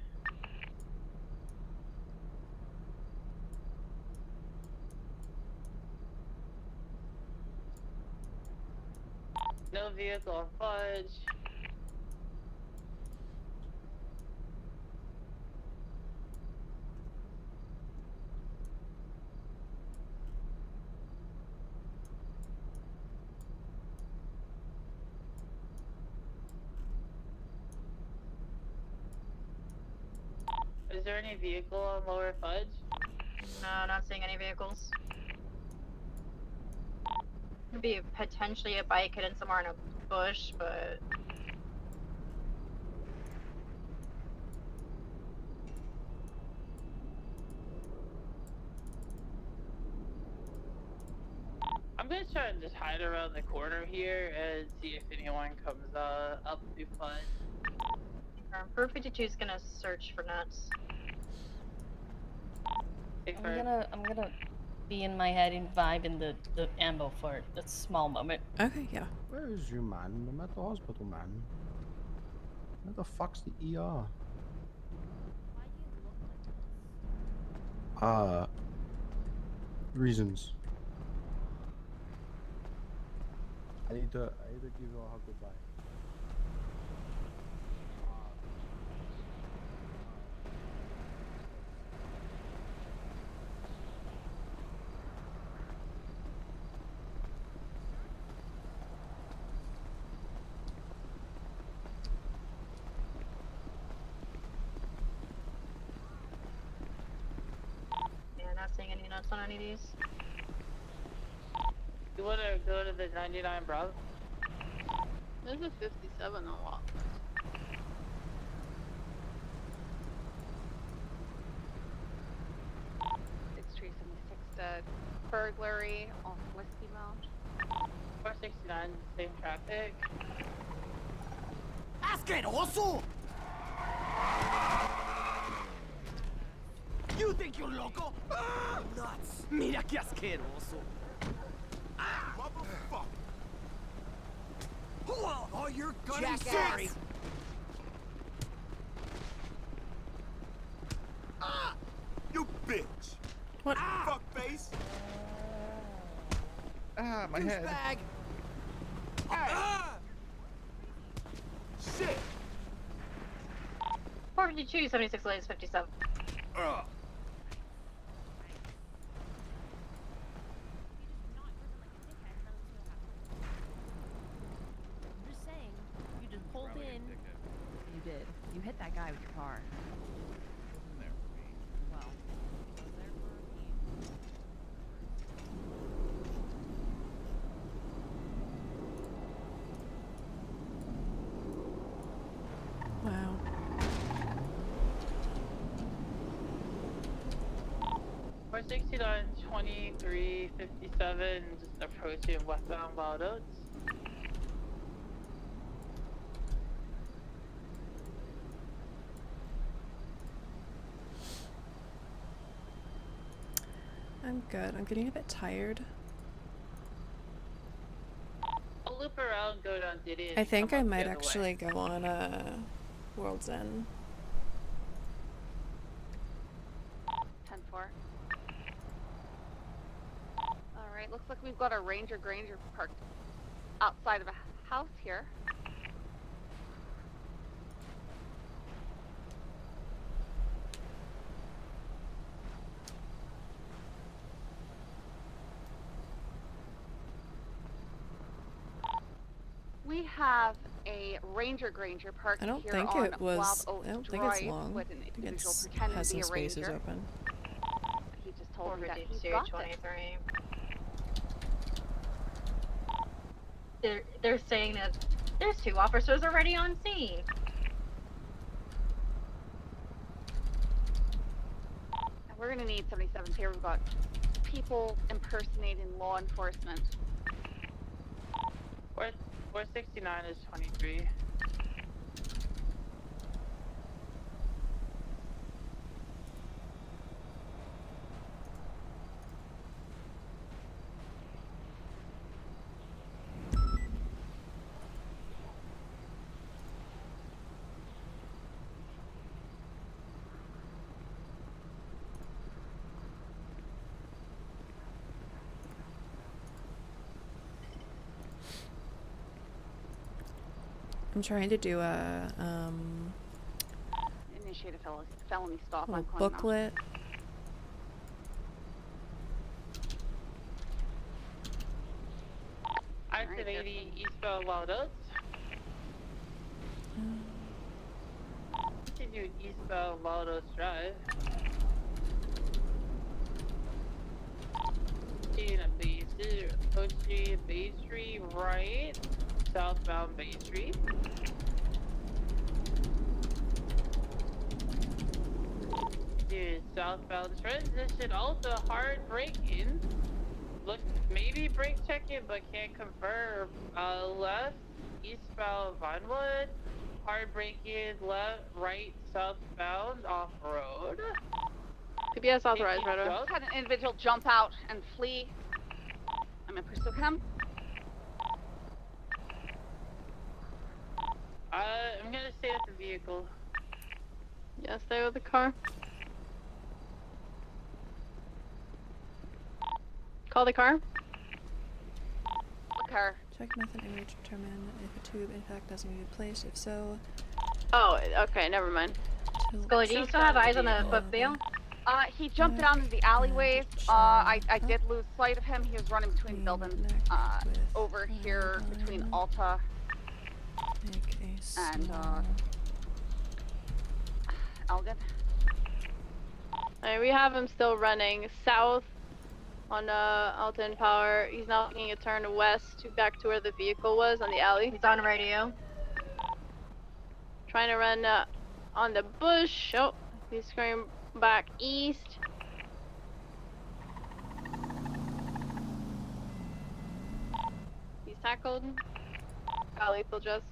No vehicle on Fudge. Is there any vehicle on Lower Fudge? No, not seeing any vehicles. Could be potentially a bike hidden somewhere in a bush, but I'm gonna try and just hide around the corner here and see if anyone comes up to Fudge. 452 is gonna search for nuts. I'm gonna be in my head and vibe in the ambo for a small moment. Okay, yeah. Where is you, man? I'm at the hospital, man. Where the fuck's the ER? Reasons. I need to give you a hug goodbye. Yeah, not seeing any nuts on any of these. You wanna go to the 99 Bravo? There's a 57 on walk. burglary on Whiskey Mount. 469, same traffic. ¡Asqueroso! You think you're loco? Ah, nuts! Mira qué asqueroso! Ah, motherfucker! Oh, you're gonna be sorry! Ah! You bitch! What? Fuck face! Ah, my head. Douchebag! Ah! Shit! 452, 76 lanes, 57. I'm just saying, you just pulled in. You did. You hit that guy with your car. Well, it was there for me. Wow. We're 69, 23, 57, just approaching westbound Worldz. I'm good. I'm getting a bit tired. I'll loop around, go down Diddy. And I think come I up the might other actually way. go on World's End. 10-4. Alright, looks like we've got a Ranger Granger parked outside of a house here. We have a Ranger Granger parked I don't here think on it was. Wild Oak I don't think Drive it's long. with an I think individual it's pretending has to be some a spaces ranger. open. He just told me that he's 452, got 23. They're saying that there's 2 officers already on scene. And we're gonna need 77s here. We've got people impersonating law enforcement. 469 is 23. I'm trying to do a Initiate a felony stop little on Clinton. booklet. Active 80 eastbound Worldz. Continue eastbound Worldz Drive. Approaching Bay Street right, southbound Bay Street. Dude, southbound transition, also hard braking. Look, maybe brake checking, but can't confirm. Left, eastbound Vinewood. Hard braking, left, right, southbound, off road. PBS authorized, right? Had an individual jump out and flee. I'm in pursuit of him. I'm gonna stay with the vehicle. Yeah, stay with the car. Call the car. The car. Check method image to determine if a tube in fact doesn't need to be placed. If so, Oh, okay, never mind. Scully, do you still have eyes on the footfield? He jumped down into the alleyways. I did lose sight of him. He was running between buildings. Over here between Alta and Elgin. Alright, we have him still running south on Alta and Power. He's now taking a turn west to back to where the vehicle was on the alley. He's on radio. Trying to run on the bush. Oh, he's going back east. tackled. Got lethal just.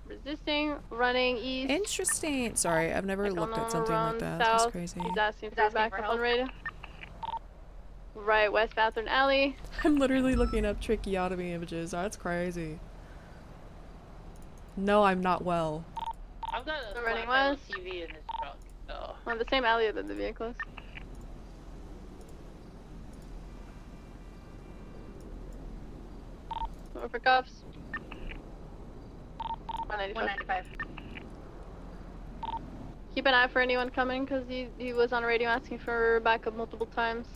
Resisting, running east. Interesting. Sorry, I've never looked at something like that. That's South. crazy. He's asking for backup on radio. Right, West Bathurst Alley. I'm literally looking up tracheotomy images. That's crazy. No, I'm not well. I've got a Running flat west. TV in this truck, so. On the same alley that the vehicle is. Over for cuffs. 195. Keep an eye for anyone coming, because he was on radio asking for backup multiple times.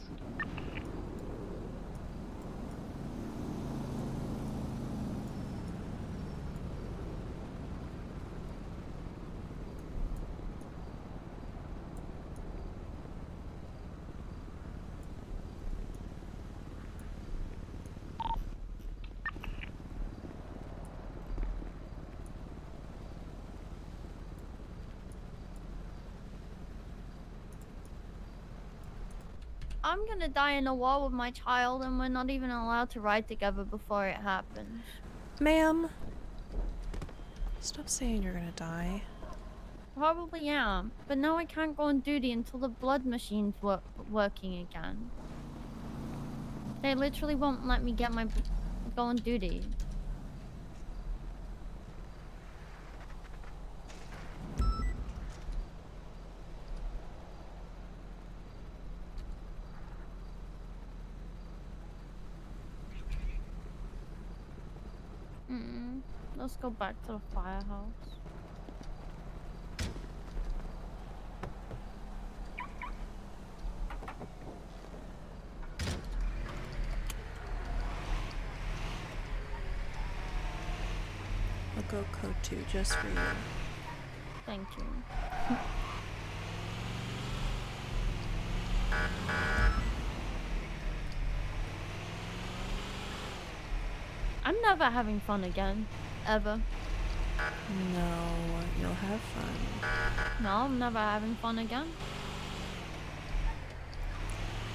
I'm gonna die in a wall with my child, and we're not even allowed to ride together before it happens. Ma'am, stop saying you're gonna die. Probably am, but now I can't go on duty until the blood machine's working again. They literally won't let me get my go on duty. Let's go back to the firehouse. I'll go code 2 just for you. Thank you. I'm never having fun again. Ever. No, you'll have fun. No, I'm never having fun again.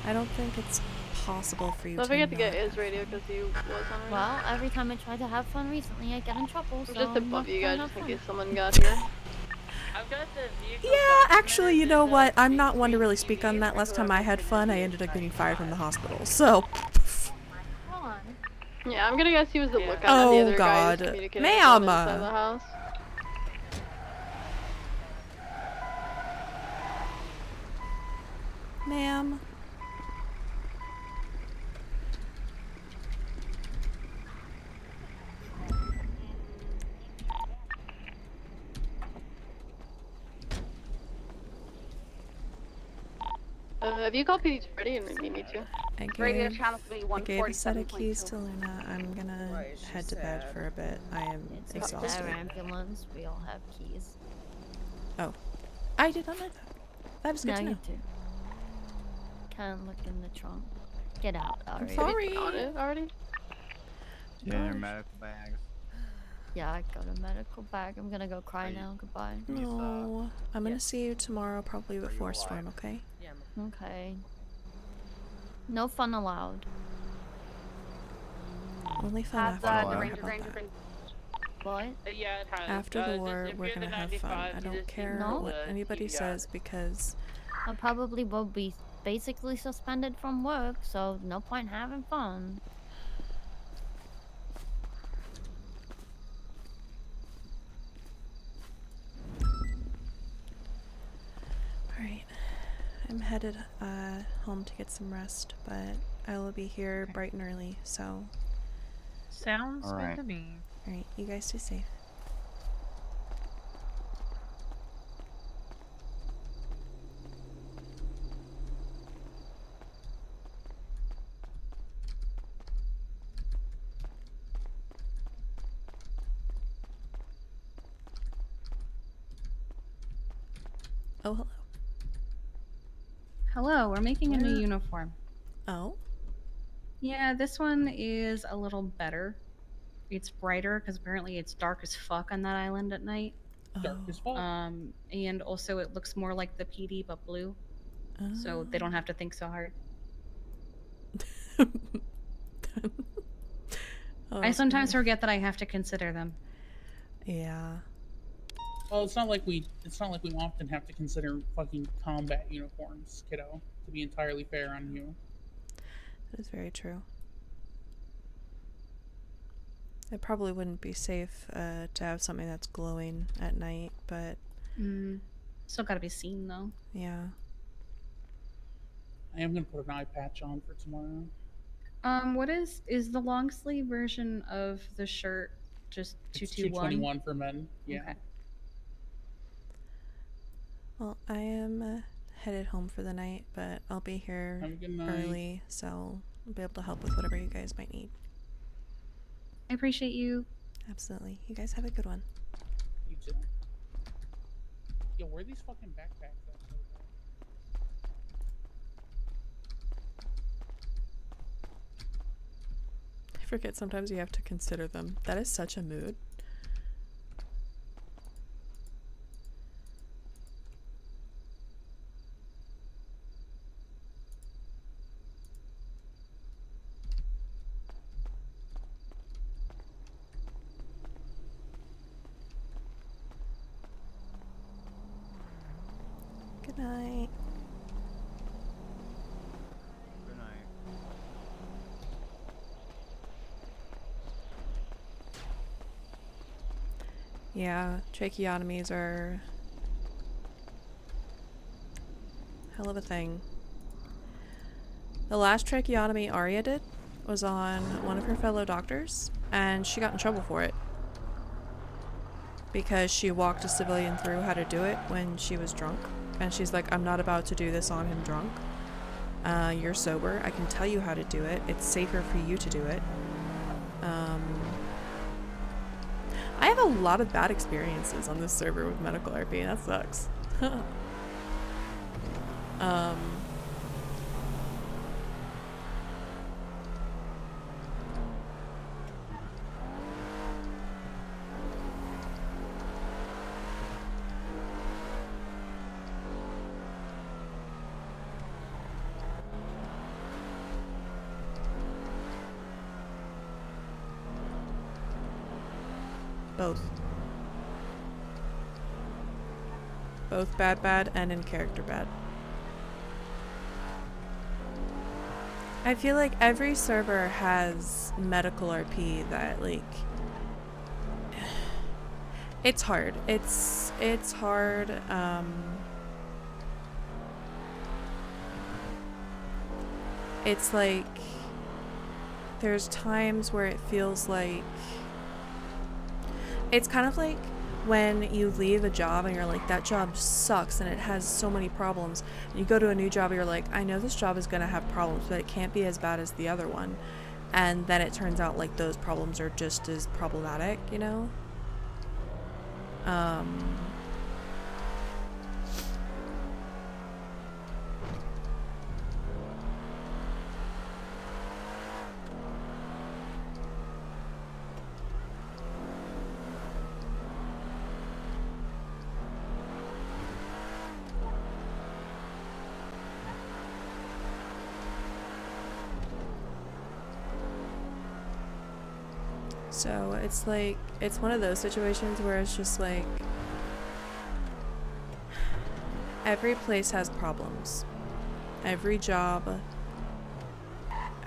I don't think it's possible for you Don't to forget to get not his radio, because he was on radio. Well, every time I try to have fun recently, I get in trouble. So Just I'm above not you gonna guys, have just in fun. case someone got here. I've got the vehicle. Yeah, actually, you know what? I'm not one to really speak on that. Last time I had fun, I ended up getting fired from the hospital. So. Hold on. Yeah, I'm gonna guess he was the lookout. Oh, the other guy was God. communicating with Ma'am! someone inside the house. Ma'am. Have you called PD Freddy and you need to? I gave a set of keys to Luna. I'm gonna head to bed for a bit. I am It's exhausted. our ambulance. We all have keys. Oh. I did not know that. That was good Now to know. you do. Can't look in the trunk. Get out, I'm Ari. sorry. On it already? Yeah, their medical bags. Yeah, I got a medical bag. I'm gonna go cry now. Goodbye. No. I'm gonna see you tomorrow, probably before storm, okay? Okay. No fun allowed. Only fun Has, after the war. Ranger How about been What? Yeah, it has. After the war, if we're you're the gonna have fun. 95, I you don't just care No. what anybody says because I probably will be basically suspended from work, so no point having fun. Alright. I'm headed home to get some rest, but I will be here bright and early, so Sounds Alright. good to me. alright, you guys stay safe. Oh, hello. Hello, we're making a new uniform. Oh? Yeah, this one is a little better. It's brighter because apparently it's dark as fuck on that island at night. Dark as fuck. And also it looks more like the PD but blue, so they don't have to think so hard. Oh, I that's sometimes funny. forget that I have to consider them. Yeah. Well, it's not like we often have to consider fucking combat uniforms, kiddo. To be entirely fair on you. That is very true. It probably wouldn't be safe to have something that's glowing at night, but Still gotta be seen though. yeah. I am gonna put an eye patch on for tomorrow. What is the long sleeve version of the shirt just It's 221? 221 for men. Yeah. Okay. Well, I am headed home for the night, but I'll be here Have a good night. early, so I'll be able to help with whatever you guys might need. I appreciate you. Absolutely. You guys have a good one. You too. Yo, where are these fucking backpacks at? I forget sometimes you have to consider them. That is such a mood. Good night. Good night. Yeah, tracheotomies are hell of a thing. The last tracheotomy Arya did was on one of her fellow doctors, and she got in trouble for it. Because she walked a civilian through how to do it when she was drunk. And she's like, I'm not about to do this on him drunk. You're sober. I can tell you how to do it. It's safer for you to do it. I have a lot of bad experiences on this server with medical RP. That sucks. Both. Both bad and in character bad. I feel like every server has medical RP that like it's hard. It's hard. It's like there's times where it feels like it's kind of like when you leave a job and you're like, that job sucks and it has so many problems. And you go to a new job and you're like, I know this job is going to have problems, but it can't be as bad as the other one. And then it turns out like those problems are just as problematic, you know? So it's like, it's one of those situations where it's just like, every place has problems. Every job,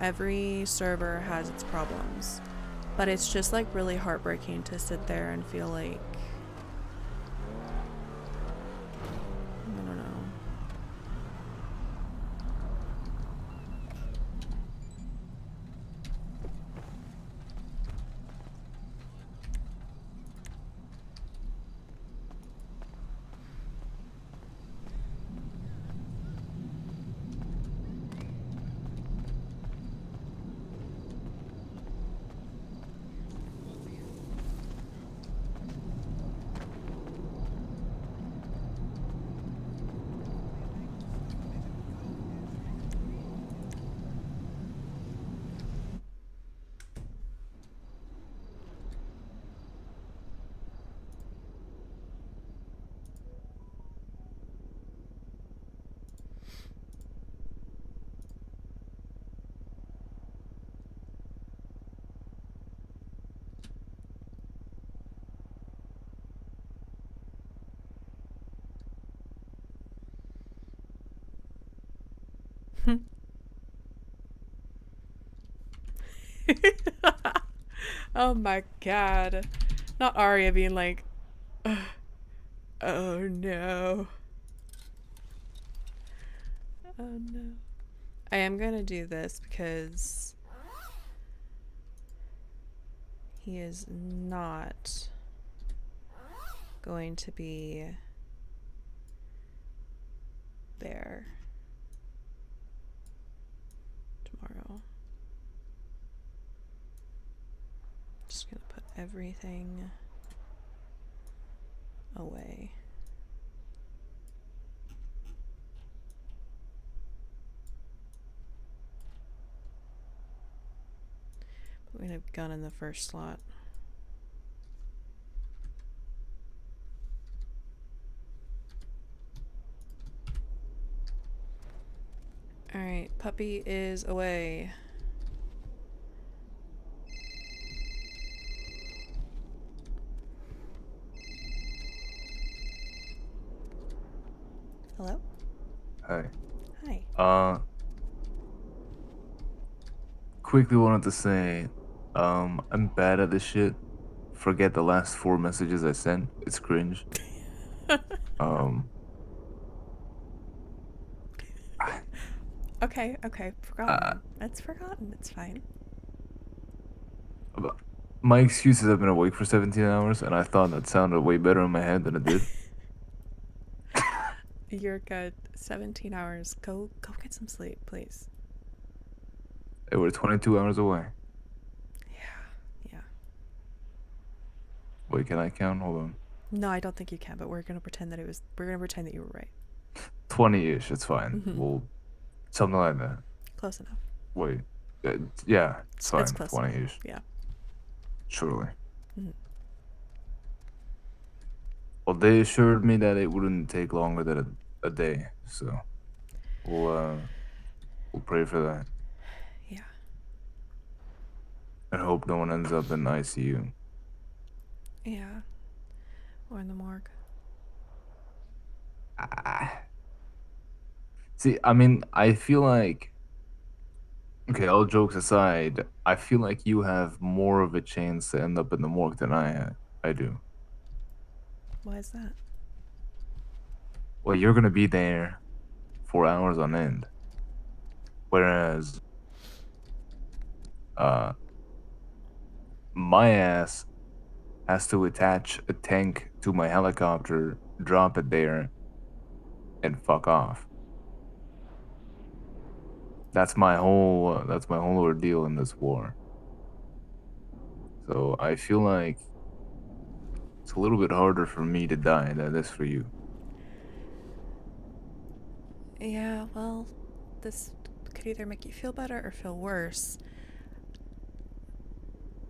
every server has its problems. But it's just like really heartbreaking to sit there and feel like, I don't know. Oh my god. Not Arya being like, "Ugh, oh no. Oh no. I am gonna do this because he is not going to be there tomorrow. Just gonna put everything away. We're gonna have gun in the first slot. Alright, puppy is away. Hello? Hi. Hi. Quickly wanted to say, I'm bad at this shit. Forget the last 4 messages I sent. It's cringe. um, Okay, forgotten. That's forgotten. It's fine. but my excuse is I've been awake for 17 hours, and I thought that sounded way better in my head than it did. You're good. 17 hours. Go get some sleep, please. They were 22 hours away. Yeah. Wait, can I count? Hold on. No, I don't think you can, but we're gonna pretend that you were right. 20-ish, it's fine. Mhm. Well, something like that. Close enough. Wait. Yeah, it's fine. It's close enough. 20-ish. Yeah. Surely. Mhm. Well, they assured me that it wouldn't take longer than a day, so we'll pray for that. Yeah. And hope no one ends up in ICU. Yeah. Or in the morgue. See, I mean, I feel like, okay, all jokes aside, I feel like you have more of a chance to end up in the morgue than I do. Why is that? Well, you're gonna be there for hours on end. Whereas, my ass has to attach a tank to my helicopter, drop it there, and fuck off. That's my whole ordeal in this war. So I feel like it's a little bit harder for me to die than it is for you. Yeah, well, this could either make you feel better or feel worse.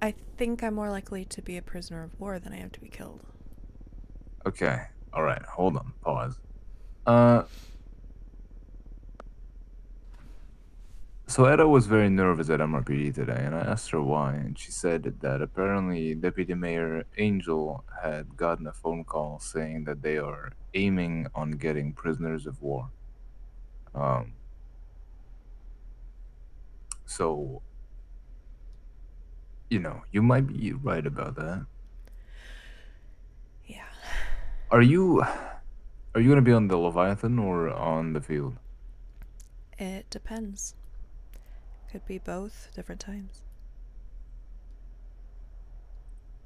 I think I'm more likely to be a prisoner of war than I am to be killed. Okay, all right, hold on, pause. So Etta was very nervous at MRPD today, and I asked her why, and she said that apparently Deputy Mayor Angel had gotten a phone call saying that they are aiming on getting prisoners of war. So, you know, you might be right about that. Yeah. Are you gonna be on the Leviathan or on the field? It depends. Could be both, different times.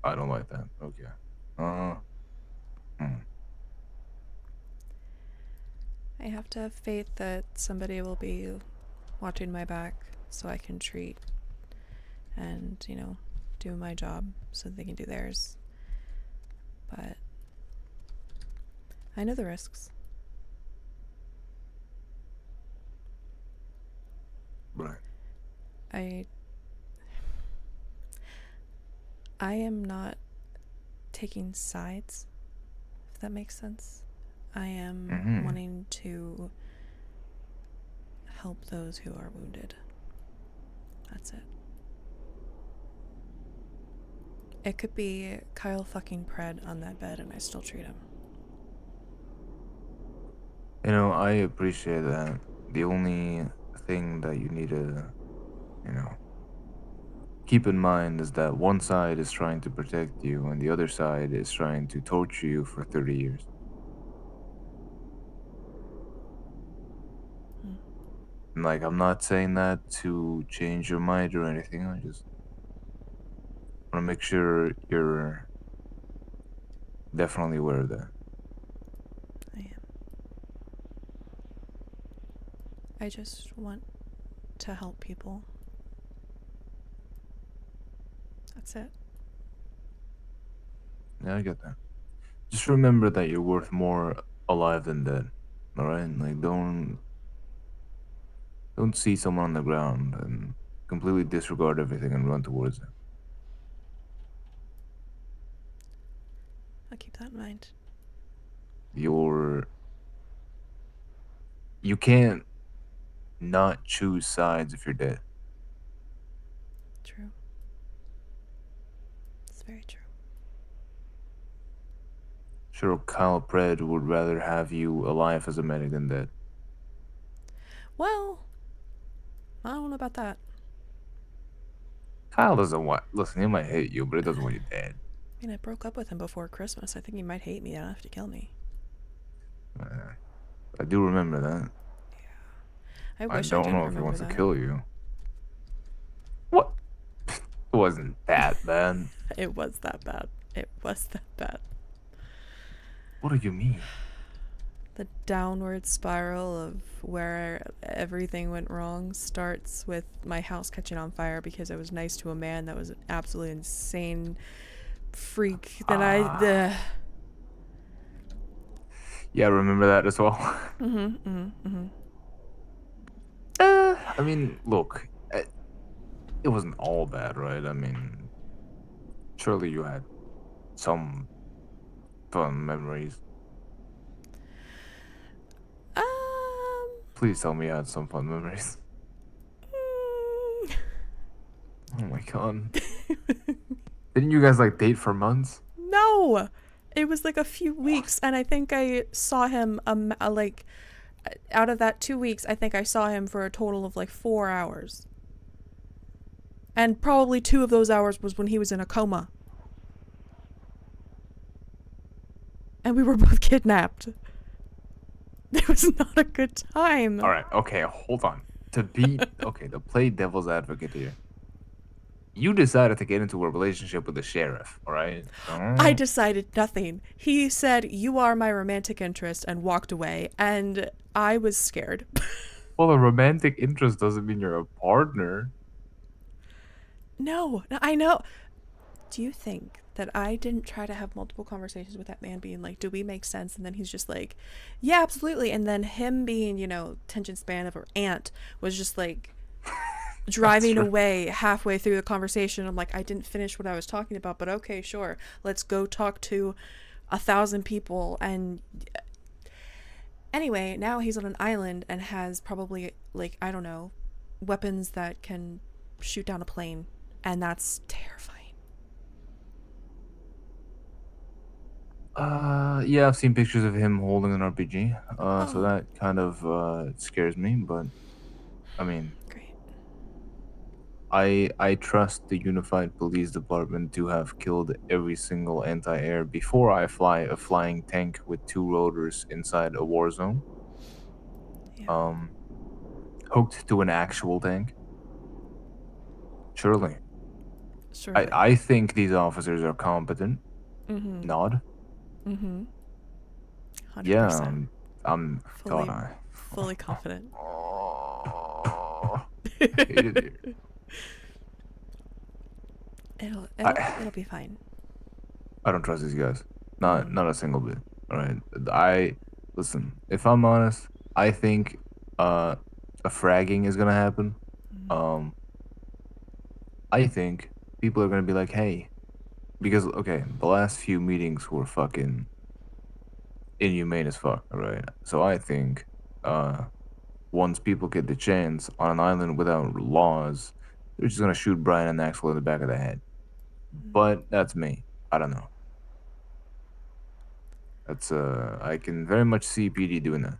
I don't like that. Okay. I have to have faith that somebody will be watching my back so I can treat and, you know, do my job so they can do theirs. But I know the risks. Right. I am not taking sides, if that makes sense. I am wanting to help those who are wounded. That's it. It could be Kyle fucking Pred on that bed and I still treat him. You know, I appreciate that. The only thing that you need to, keep in mind is that one side is trying to protect you and the other side is trying to torture you for 30 years. And, like, I'm not saying that to change your mind or anything. I just want to make sure you're definitely aware of that. I just want to help people. That's it. Yeah, I get that. Just remember that you're worth more alive than dead. Alright? Like, don't see someone on the ground and completely disregard everything and run towards it. I'll keep that in mind. You can't not choose sides if you're dead. True. It's very true. Sure, Kyle Pred would rather have you alive as a medic than dead. Well, I don't know about that. Kyle doesn't want. Listen, he might hate you, but he doesn't want you dead. I mean, I broke up with him before Christmas. I think he might hate me enough to kill me. I do remember that. I I wish I don't didn't know if he remember wants that. to kill you. What? It wasn't that bad. It was that bad. It was that bad. What do you mean? The downward spiral of where everything went wrong starts with my house catching on fire because I was nice to a man that was an absolutely insane freak that Yeah, I remember that as well. I mean, look, it wasn't all bad, right? I mean, surely you had some fun memories. Please tell me you had some fun memories. Oh my god. Didn't you guys like date for months? No! It was like a few weeks, and I think I saw him like out of that 2 weeks, I think I saw him for a total of like 4 hours. And probably 2 of those hours was when he was in a coma. And we were both kidnapped. It was not a good time. All right, okay, hold on. To play devil's advocate here. You decided to get into a relationship with the sheriff, all right? I decided nothing. He said, "You are my romantic interest," and walked away, and I was scared. Well, a romantic interest doesn't mean you're a partner. No, I know. Do you think that I didn't try to have multiple conversations with that man being like, do we make sense? And then he's just like, yeah, absolutely. And then him being, attention span of an ant was just like driving away halfway through the conversation. I'm like, I didn't finish what I was talking about, but okay, sure. Let's go talk to 1,000 people. And anyway, now he's on an island and has probably, like, I don't know, weapons that can shoot down a plane. And that's terrifying. Yeah, I've seen pictures of him holding an RPG. So that kind of scares me, but I mean, great. I trust the Unified Police Department to have killed every single anti-air before I fly a flying tank with 2 rotors inside a war zone. Yeah. Hooked to an actual tank. Surely. I think these officers are competent. Mm-hmm. Nod. Mm-hmm. 100%. Yeah, I'm fully confident. I hated it. It'll be fine. I don't trust these guys. Not a single bit. All right. Listen. If I'm honest, I think a fragging is gonna happen. I think people are gonna be like, hey, because the last few meetings were fucking inhumane as fuck. All right. So I think once people get the chance on an island without laws, they're just gonna shoot Brian and Axel in the back of the head. But that's me. I don't know. That's I can very much see PD doing that.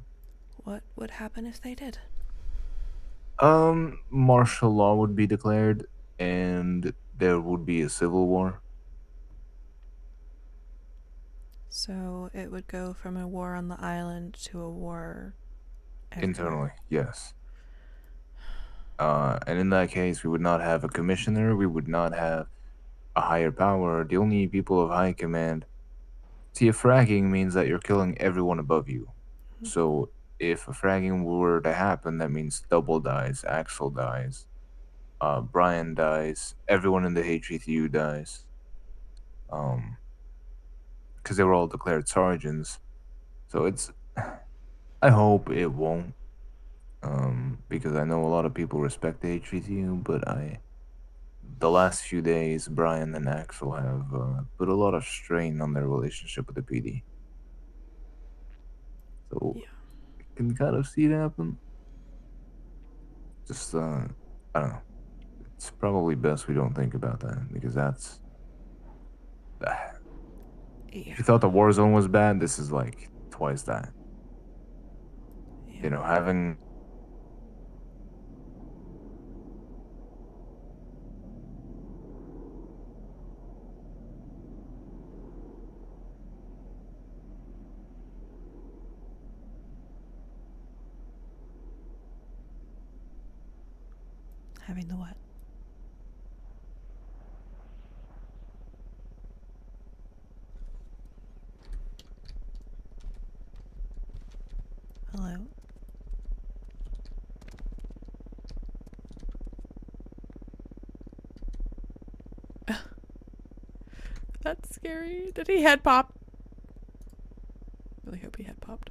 What would happen if they did? Martial law would be declared, and there would be a civil war. So it would go from a war on the island to a war everywhere. Internally, yes. And in that case, we would not have a commissioner. We would not have a higher power. The only people of high command. See, a fragging means that you're killing everyone above you. So if a fragging were to happen, that means Double dies, Axel dies, Brian dies, everyone in the HETU dies. Because they were all declared sergeants. So it's. I hope it won't. Because I know a lot of people respect the HETU, but the last few days, Brian and Axel have put a lot of strain on their relationship with the PD. So I can kind of see it happen. Just I don't know. It's probably best we don't think about that because that's. If you thought the war zone was bad, this is like twice that. You know, having. Having the what? Hello? That's scary. Did he head pop? Really hope he head popped.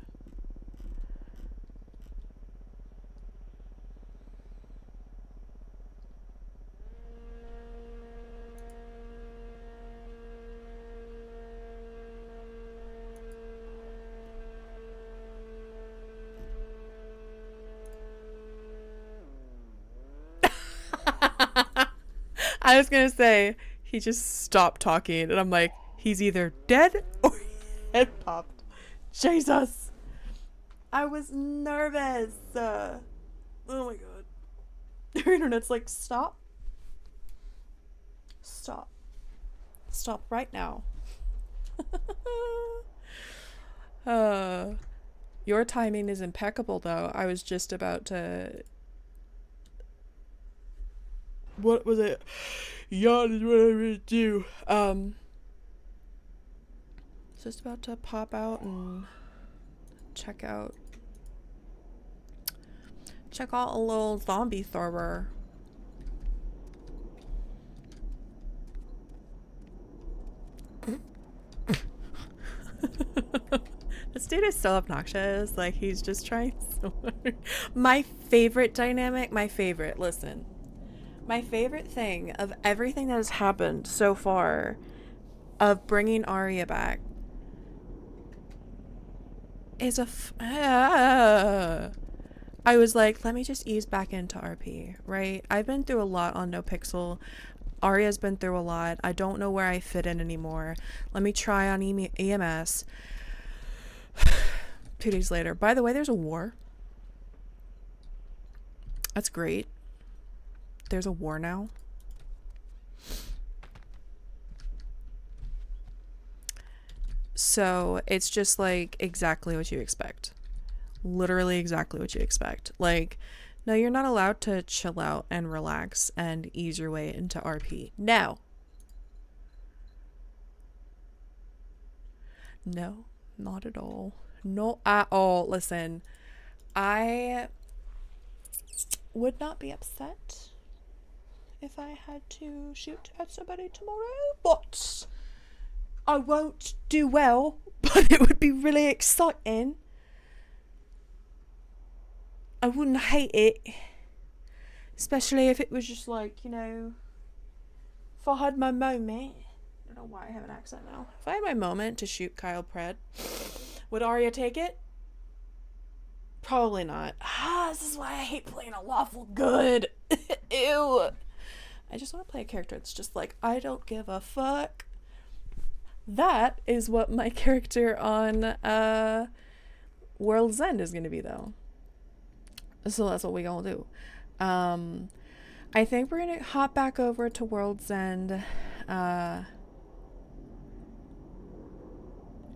I was gonna say, he just stopped talking, and I'm like, he's either dead or head popped. Jesus! I was nervous. Oh my god. Your internet's like, stop. Stop. Stop right now. Your timing is impeccable, though. I was just about to... What was it? Yawn is what I really do. Just about to pop out and check out a little zombie thrower. This dude is so obnoxious. Like, he's just trying so hard. My favorite dynamic, listen. My favorite thing of everything that has happened so far of bringing Arya back is I was like, let me just ease back into RP, right? I've been through a lot on NoPixel. Arya's been through a lot. I don't know where I fit in anymore. Let me try on EMS. 2 days later. By the way, there's a war. That's great. There's a war now. So it's just like exactly what you expect. Literally exactly what you expect. Like, no, you're not allowed to chill out and relax and ease your way into RP. No. No, not at all. Not at all. Listen, I would not be upset if I had to shoot at somebody tomorrow, but I won't do well, but it would be really exciting. I wouldn't hate it, especially if it was just like, you know, if I had my moment. I don't know why I have an accent now. If I had my moment to shoot Kyle Pred, would Arya take it? Probably not. This is why I hate playing a lawful good. Ew. I just want to play a character that's just like, I don't give a fuck. That is what my character on World's End is going to be, though. So that's what we gonna do. I think we're gonna hop back over to World's End.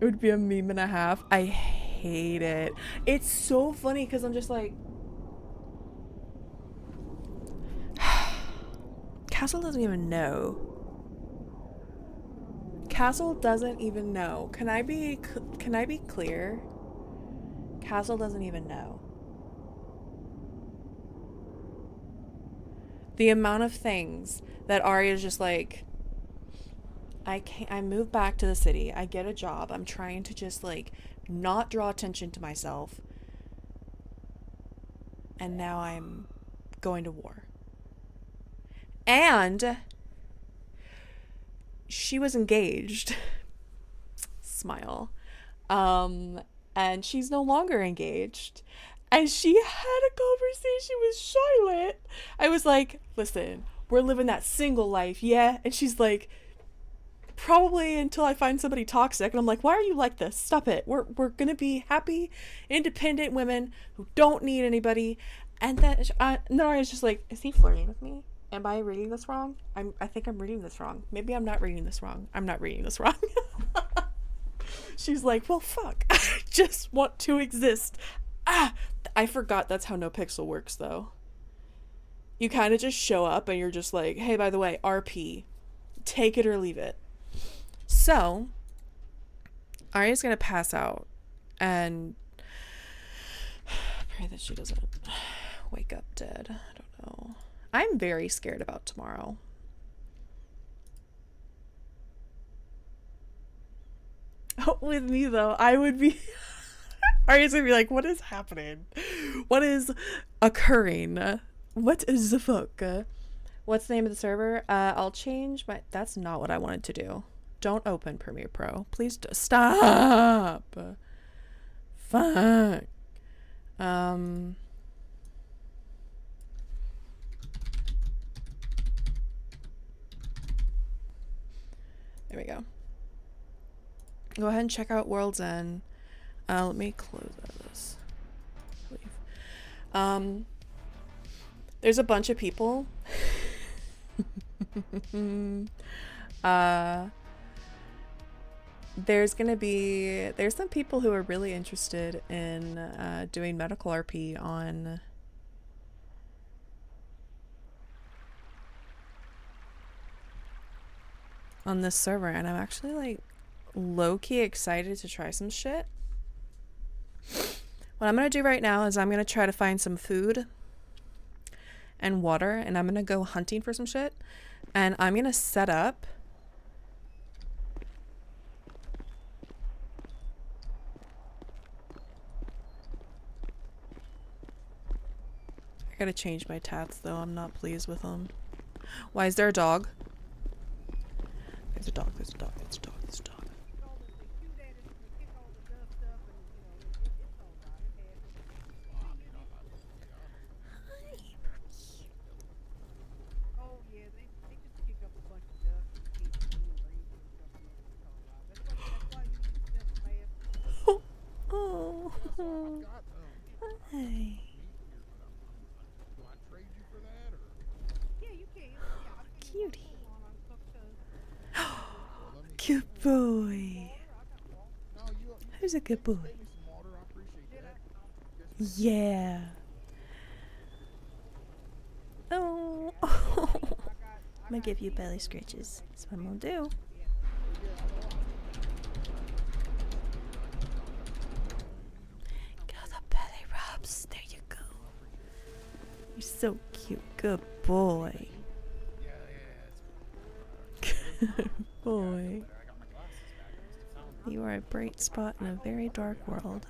It would be a meme and a half. I hate it. It's so funny because I'm just like, Castle doesn't even know. Castle doesn't even know. Can I be clear? Castle doesn't even know. The amount of things that Arya's just like, I move back to the city. I get a job. I'm trying to just like not draw attention to myself. And now I'm going to war. And she was engaged. Smile. And she's no longer engaged. And she had a conversation with Charlotte. I was like, listen, we're living that single life, yeah? And she's like, probably until I find somebody toxic. And I'm like, why are you like this? Stop it. We're gonna be happy, independent women who don't need anybody. And then Nara is just like, is he flirting with me? Am I reading this wrong? I think I'm reading this wrong. Maybe I'm not reading this wrong. I'm not reading this wrong. She's like, well, fuck. I just want to exist. I forgot that's how NoPixel works, though. You kind of just show up and you're just like, hey, by the way, RP. Take it or leave it. So, Arya's gonna pass out and pray that she doesn't wake up dead. I don't know. I'm very scared about tomorrow. Oh, with me, though, I would be... Arya's gonna be like, what is happening? What is occurring? What is the fuck? What's the name of the server? I'll change my... That's not what I wanted to do. Don't open Premiere Pro. Please stop. Fuck. There we go. Go ahead and check out World's End. Let me close out of this. Leave. There's a bunch of people. There's some people who are really interested in doing medical RP on this server, and I'm actually like low-key excited to try some shit. What I'm gonna do right now is I'm gonna try to find some food and water, and I'm gonna go hunting for some shit, and I'm gonna set up I gotta change my tats though. I'm not pleased with them. Why is there a dog? There's a dog, there's a dog, there's a dog, there's a dog. Oh. Hey. Cutie. Good boy. Who's a good boy? Yeah. Oh. I'm gonna give you belly scratches. That's what I'm gonna do. Get all the belly rubs. There you go. You're so cute. Good boy. Good boy. You are a bright spot in a very dark world.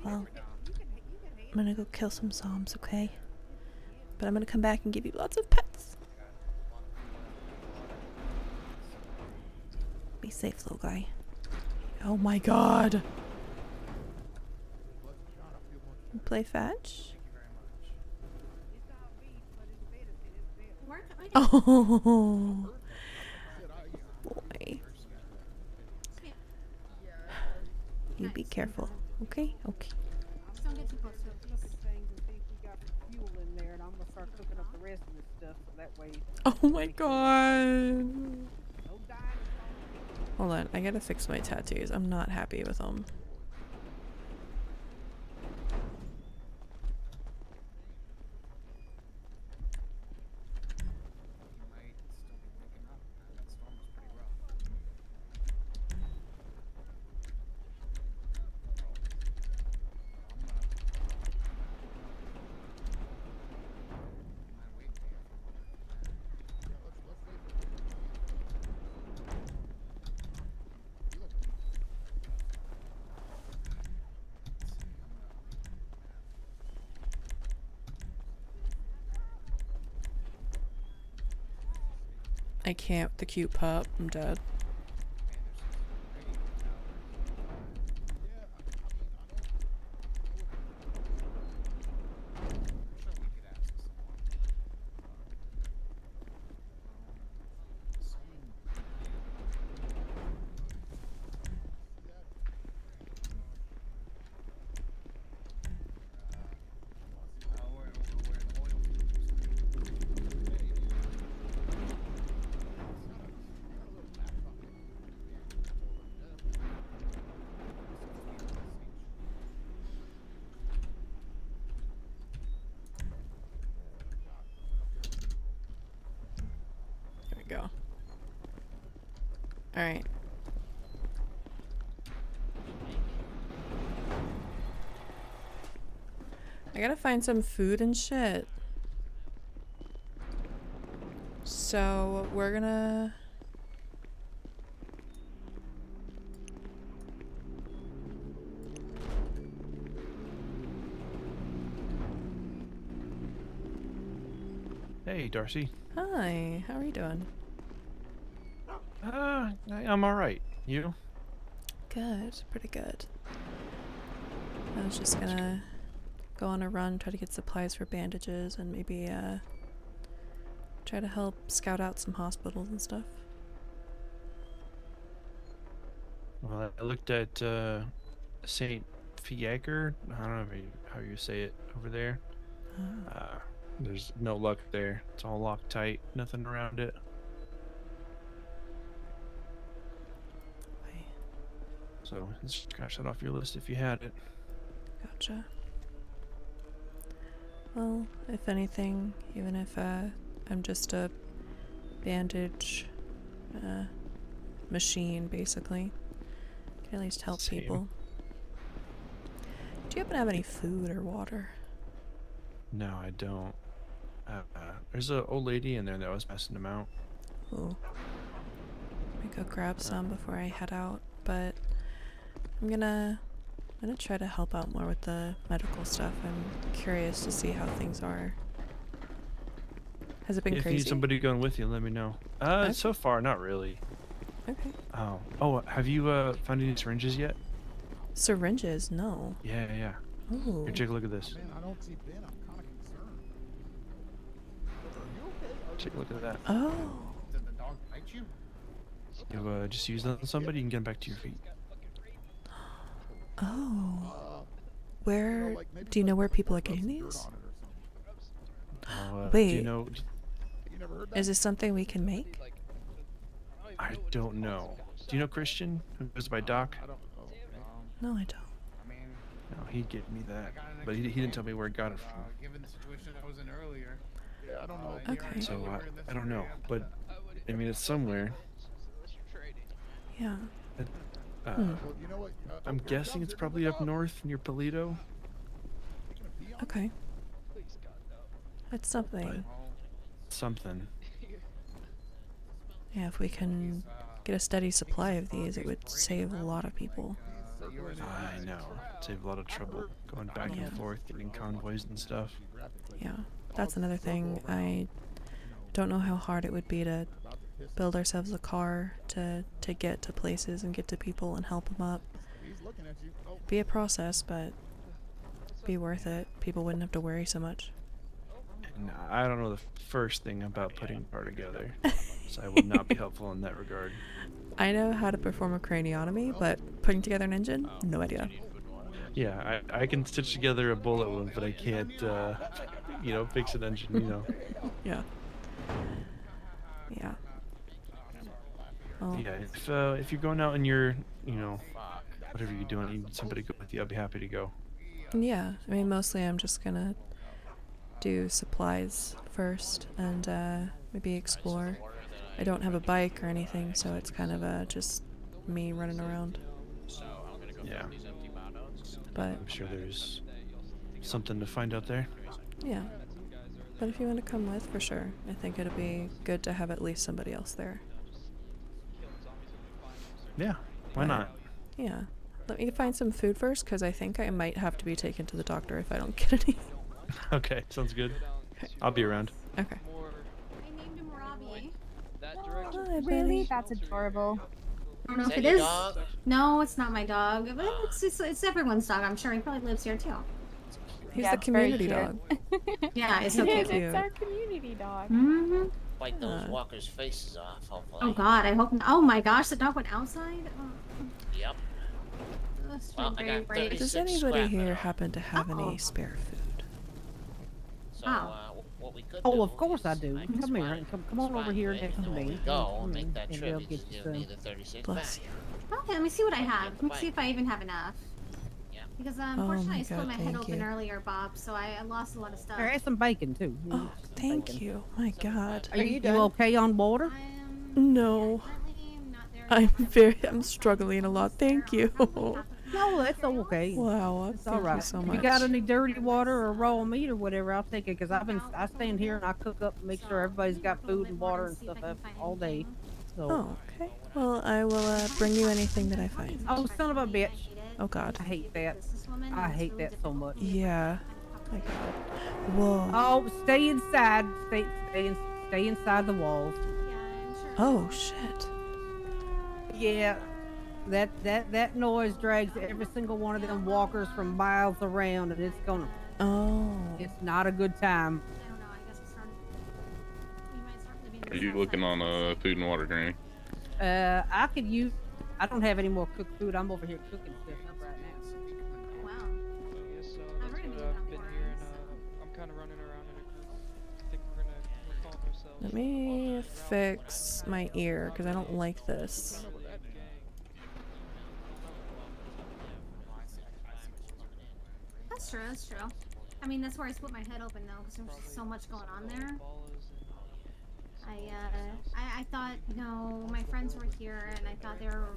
Well, I'm gonna go kill some zombies, okay? But I'm gonna come back and give you lots of pets. Be safe, little guy. Oh my god! Play fetch? Oh, boy. You be careful. Okay? Okay. Just don't get too close to it, Look please. at things and see if we got fuel in there, and I'm gonna start cooking up the rest of this stuff so that way. Oh my god. Hold on, I gotta fix my tattoos. I'm not happy with them. I can't with the cute pup. I'm dead. There we go. Alright. I gotta find some food and shit. So we're gonna... Hey, Darcy. Hi, how are you doing? I'm alright. You? Good, pretty good. I was just gonna go on a run, try to get supplies for bandages, and maybe try to help scout out some hospitals and stuff. Well, I looked at St. Fiacre. I don't know how you say it over there. Oh. There's no luck there. It's all locked tight. Nothing around it. So let's scratch that off your list if you had it. Gotcha. Well, if anything, even if I'm just a bandage machine, basically, I can at least help Same. people. Do you happen to have any food or water? No, I don't. There's an old lady in there that was passing them out. Ooh. Let me go grab some before I head out, but I'm gonna try to help out more with the medical stuff. I'm curious to see how things are. Has it been If crazy? you need somebody going with you, let me know. Okay. So far, not really. Okay. Oh, have you found any syringes yet? Syringes? No. Yeah. Ooh. Here, take a look at this. Man, I don't see Ben. I'm kind of concerned. Are you okay? Take a look at that. Oh. Did the dog bite you? You just use that on somebody, you can get back to your feet. Oh. Where do you know where people are getting these? Do Wait. you know? Is this something we can make? I don't know. Do you know Christian, who goes by Doc? No, I don't. No, he'd give me that, but he didn't tell me where he got it from. Given the situation I was in earlier. Yeah, I don't know. Okay. So I don't know, but I mean it's somewhere. Yeah. Well, you know what? I'm guessing it's probably up north near Polito. Okay. That's something. Something. Yeah, if we can get a steady supply of these, it would save a lot of people. I know. Save a lot of trouble going back Yeah. and forth, getting convoys and stuff. Yeah, that's another thing. I don't know how hard it would be to build ourselves a car to get to places and get to people and help them up. It'd be a process, but be worth it. People wouldn't have to worry so much. And I don't know the first thing about putting a car together, so I would not be helpful in that regard. I know how to perform a craniotomy, but putting together an engine, no idea. Yeah, I can stitch together a bullet wound, but I can't, you know, fix an engine. You know. Yeah. Yeah. Oh. Yeah, if you're going out and you're, you know, whatever you're doing, you need somebody to go with you. I'll be happy to go. Yeah, I mean, mostly I'm just gonna do supplies first and maybe explore. I don't have a bike or anything, so it's kind of just me running around. Yeah. But I'm sure there's something to find out there. yeah. But if you want to come with, for sure. I think it'll be good to have at least somebody else there. Yeah, why But, not? Yeah. Let me find some food first, because I think I might have to be taken to the doctor if I don't get any. Okay, sounds good. I'll be around. Okay. I named him Robbie. Hi, Really? buddy. That's adorable. I don't know Is if that it your is. dog? No, it's not my dog. But it's everyone's dog. I'm sure he probably lives here too. He's Yeah, the it's very community cute. dog. Yeah, it's He's okay. cute. It's our community dog. Mm-hmm. Wipe those walkers' faces off, hopefully. Oh God, I hope. Oh my gosh, the dog went outside. Yep. Well, I got Does anybody here happen to have any spare food? So, what we could Oh, do of course I is do. I can Come here. spot Come on over spot here you next in, to and when me. we go and make that and trip, we'll you get just you give me some. the 36 Bless back. you. Okay, let me see what I have. Let me see if I even have enough. Because unfortunately my I split God, my head thank open you. earlier, Bob, so I lost a lot of stuff. There is some bacon too. Oh, thank you. My God. Are you okay on water? No. I'm struggling a lot. Thank you. No, that's okay. Wow. It's Thank all right. you so If much. you got any dirty water or raw meat or whatever, I'll take it because I stand here and I cook up and make sure everybody's got food and water and stuff all day. So. Oh, okay. Well, I will bring you anything that I find. Oh, son of a bitch. Oh, God. I hate that. I hate that so much. Yeah. My God. Whoa. Oh, stay inside. Stay inside the walls. Oh, shit. Yeah. That noise drags every single one of them walkers from miles around, and it's gonna. Oh. It's not a good time. Are you looking on food and water, Granny? I could use. I don't have any more cooked food. I'm over here cooking stuff up right now. Wow. I've been here and I'm kind of running around in a group. I think we're gonna recall ourselves. Let me fix my ear, because I don't like this. That's true. That's true. I mean, that's where I split my head open though, because there's so much going on there. I thought, you know, my friends were here and I thought they were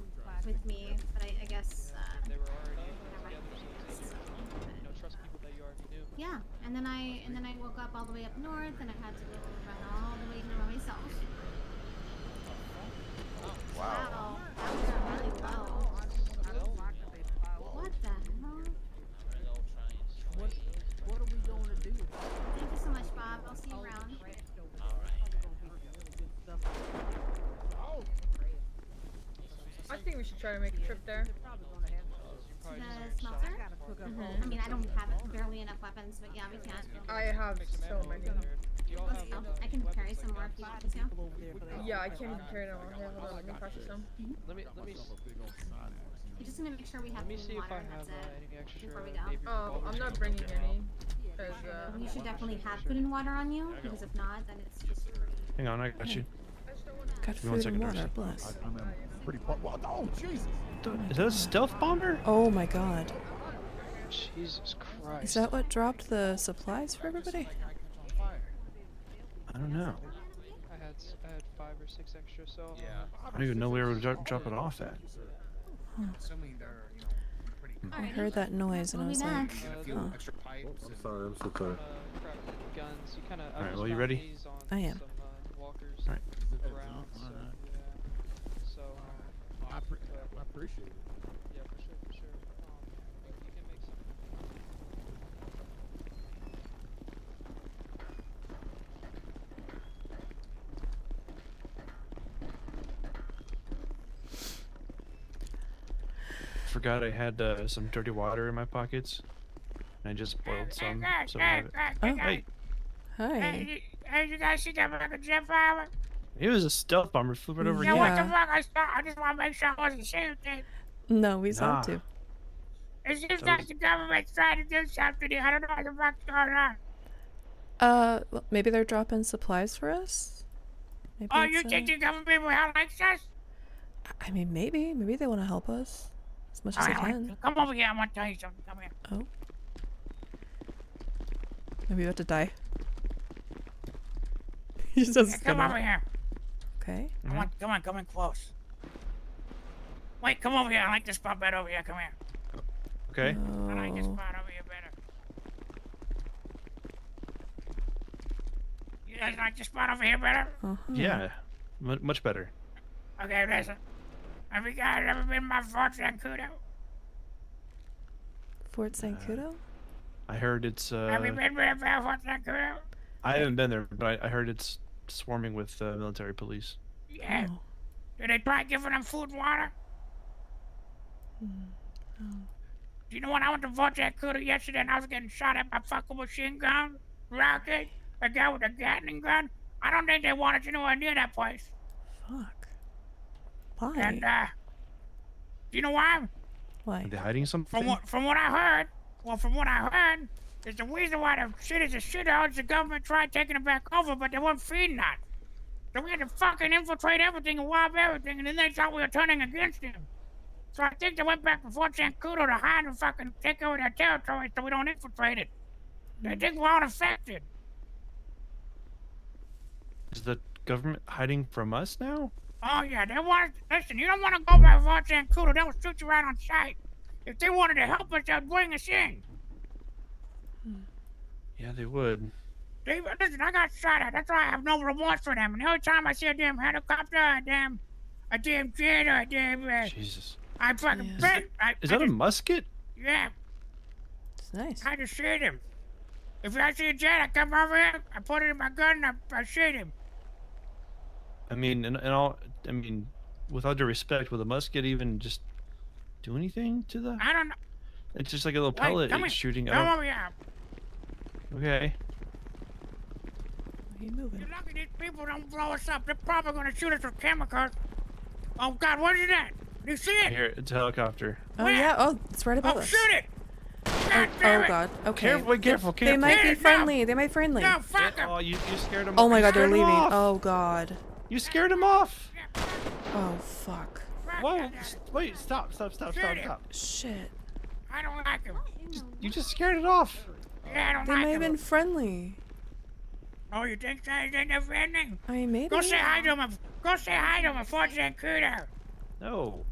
with me, but I guess. They were already together, so it's you know, trust people that you already knew. Yeah, and then I woke up all the way up north, and I had to go run all the way here by myself. Wow. That was really low. What the hell? What are we going to do? Thank you so much, Bob. I'll see you around. I think we should try to make a trip there. To the smelter? I mean, I don't have barely enough weapons, but yeah, we can. I have so many. Let's go. I can carry some more if you want me to. Yeah, I can't even carry them all. Yeah, hold on, let me purchase some. Let me I'm just gonna make sure we have let me see clean if water, I and have that's it. any extra Before we maybe go. revolvers I'm not or bringing something. any. Cause, You should definitely have food and water on you, because if not, then it's just. Hang on, I got you. Got Give me 1 food second, and water, Darcy. bless. Pretty what? Oh, Jesus. Is that a stealth bomber? Oh my God. Jesus Christ. Is that what dropped the supplies for everybody? I don't know. I had 5 or 6 extra, so I don't even know where to drop it off at. I heard that noise and I was like, huh. I'm sorry, I'm so sorry. guns. You kind of. Alright, well, you ready? I am. Walkers Alright. around. So yeah. So. I appreciate it. Yeah, for sure, for sure. You can make some. Forgot I had some dirty water in my pockets. And I just boiled some, so we have it. Oh. Hey. Hi. Hey, you guys see that fucking jet flower? He was a stealth bomber. Flew right over Yeah. here. What the fuck? I just want to make sure I wasn't shooting. No, we saw Nah. it too. It seems That like was- the government's trying to do something here. I don't know what the fuck's going on. Well, maybe they're dropping supplies for us? Maybe Oh, it's, you think the government will help like us? I mean, maybe. Maybe they want to help us as much as they can. Come over here. I want to tell you something. Come here. Oh. Are we about to die? He just Come over here. Okay. Come on, come in close. Wait, come over here. I like this spot better over here. Come here. Okay. I like this spot over here better. You guys like this spot over here better? Yeah, much better. Okay, listen. Have you guys ever been to my Fort Zancudo? Fort Zancudo? I heard it's. Have you been to Fort Zancudo? I haven't been there, but I heard it's swarming with military police. Yeah. Did they try giving them food and water? Do you know when I went to Fort Zancudo yesterday and I was getting shot at by fucking machine gun, rocket, a guy with a Gatling gun? I don't think they wanted you nowhere near that place. Fuck. Why? And, do you know why? Why? Are they hiding something? From what I heard, is the reason why the shit is a shithole is the government tried taking it back over, but they weren't feeding that. So we had to fucking infiltrate everything and wipe everything, and then they thought we were turning against them. So I think they went back to Fort Zancudo to hide and fucking take over their territory so we don't infiltrate it. They think we're unaffected. Is the government hiding from us now? Oh yeah, they want to, listen, you don't want to go by Fort Zancudo, they'll shoot you right on sight. If they wanted to help us, they'd bring us in. Yeah, they would. Listen, I got shot at. That's why I have no remorse for them. And the only time I see a damn helicopter, a damn jet, or a damn... Jesus. I fucking bet. Is that a musket? Yeah. It's nice. I just shoot him. If I see a jet, I come over here, I put it in my gun, and I shoot him. I mean, I mean, with all due respect, will the musket even just do anything to the? I don't know. It's just like a little pellet come it's here. shooting. Come over here. Okay. Are you moving? You're lucky these people don't blow us up. They're probably gonna shoot us with chemicals. Oh God, what is that? You see it? Here, it's a helicopter. Oh yeah. Oh, it's right above Oh, us. shoot it! Oh God. Okay. Careful, They might be friendly. They might be friendly. No, fuck them. Oh, you scared him. Oh my you God, they're scared him leaving. off. Oh God. You scared him off. Oh fuck. Whoa! Wait! Stop! Shit. I don't like him. You just scared it off. Yeah, I don't They like may have him. been friendly. Oh, you think they're friendly? I mean, maybe. Go say hi to him. Go say hi to him at Fort Zancudo. No.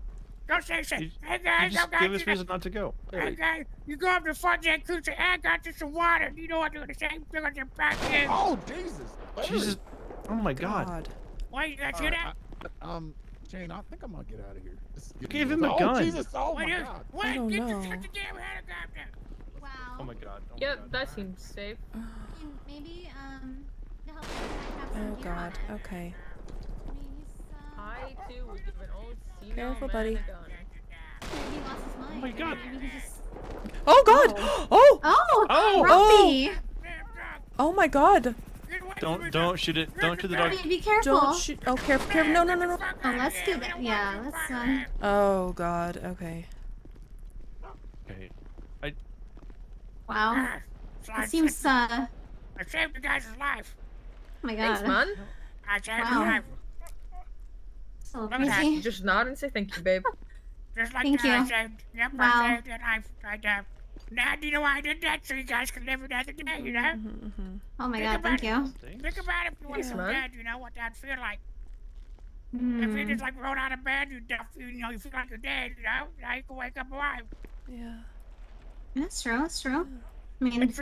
Go say, You, hey guys, you I just got give you. us reason not to go. Hey guys, you go up to Fort Zancudo, say, hey, I got you some water. You know what? Do the same thing on your back end. Oh, Jesus. Jesus. Oh my God. Wait, you guys hear that? Jane, I think I'm gonna get out of here. You gave him a gun. Oh, Jesus. Oh, Wait, my God. wait, I don't get know. the damn helicopter. Wow. Oh my God. Oh my Yep, God. that seems safe. Maybe, to help have some Oh gear on God. it. Okay. I too would give an old senile Careful, man buddy. a gun. Maybe he lost his mind. Oh my God. Maybe he just... Oh God. Oh. Oh, Oh. Ruffy! Oh my God. Don't shoot it. Don't shoot the dog. Ruffy, be careful. Don't shoot. Oh, careful. No. Oh, let's do that. Yeah, let's, Oh God. Okay. Okay. Wow. So It seems, I saved the guy's life. Oh my God. Thanks, man. I saved his Wow. life. So Look at that. crazy. Just nod and say thank you, babe. Just like Thank that, I you. saved. Yep, Wow. I saved your life. Now, do you know why I did that? So you guys can live another day, you know? Oh my Think God, about thank it. you. Think about it if you Thanks, were man. dead, you know what that'd feel like. If you just like rolled out of bed, you feel like you're dead, you know? Now you can wake up alive. Yeah. That's true, that's true. I mean,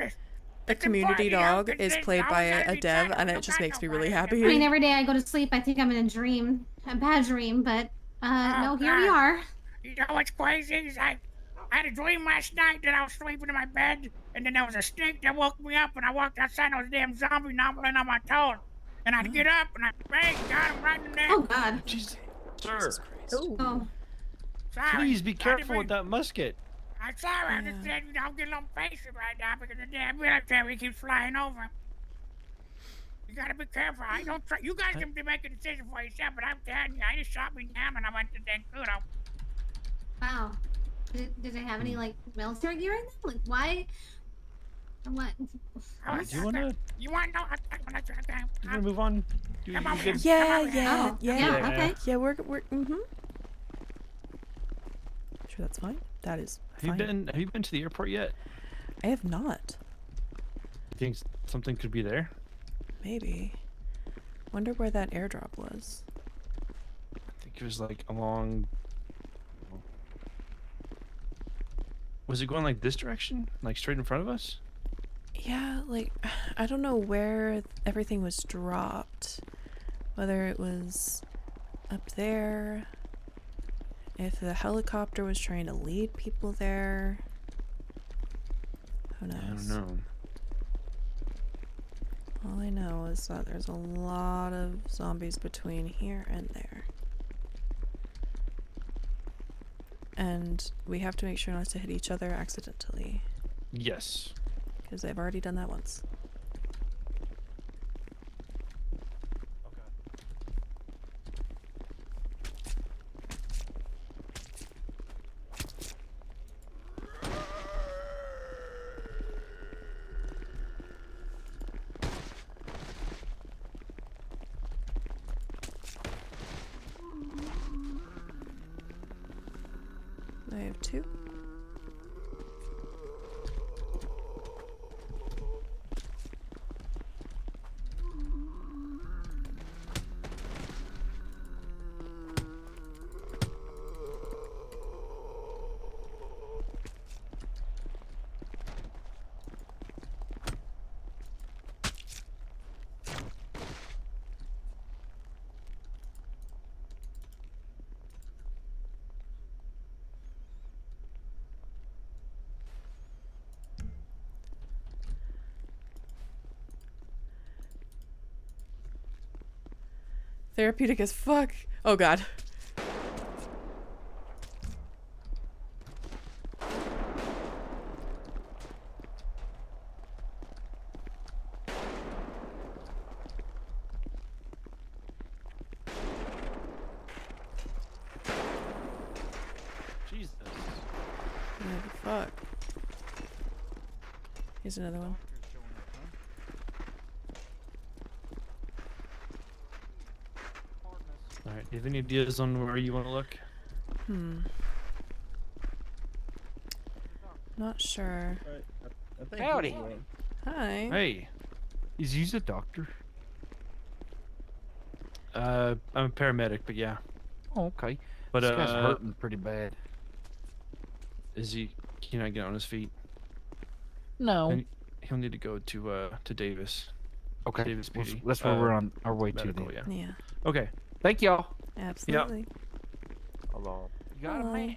The community dog is played by a dev, and it just makes me really happy. I mean, every day I go to sleep, I think I'm in a dream. A bad dream, but, no, here we God. are. You know what's crazy is I had a dream last night that I was sleeping in my bed, and then there was a snake that woke me up, and I walked outside, and there was a damn zombie nibbling on my toes. And I'd get up, and I bang, got him right in the neck. Oh God. Jesus, sir. Oh. Sorry. Please be I didn't careful mean- with that musket. I'm sorry, I'm just saying, I'm getting a little impatient right now because the damn military keeps flying over. You gotta be careful. I don't try. You guys can make a decision for yourself, but I'm telling you, I just shot me down and I went to Denkudo. Wow. Did it have any like military gear in them? Like why? What? Do you wanna? You wanna know? You wanna move on? Come over good? here. Yeah, Come over here. yeah, Oh, yeah. yeah, okay. Yeah, we're Sure, that's fine. That is fine. Have you been to the airport yet? I have not. Think something could be there? Maybe. Wonder where that airdrop was. I think it was like along. Was it going like this direction? Like straight in front of us? Yeah, like, I don't know where everything was dropped. Whether it was up there, if the helicopter was trying to lead people there. Who knows? I don't know. All I know is that there's a lot of zombies between here and there. And we have to make sure not to hit each other accidentally. Yes. Because I've already done that once. I have 2. Therapeutic as fuck. Oh god. Jesus. What the fuck? Here's another one. Alright, do you have any ideas on where you want to look? Not sure. Howdy. Hi. Hey. Is he a doctor? I'm a paramedic, but yeah. Oh, okay. But this guy's hurting pretty bad. Is he? Can I get on his feet? No. And he'll need to go to Davis. Okay. Davis PD. That's where we're on our way medical, to. Yeah. Yeah. Okay. Thank y'all. Absolutely. Hello. You got Hello. a man.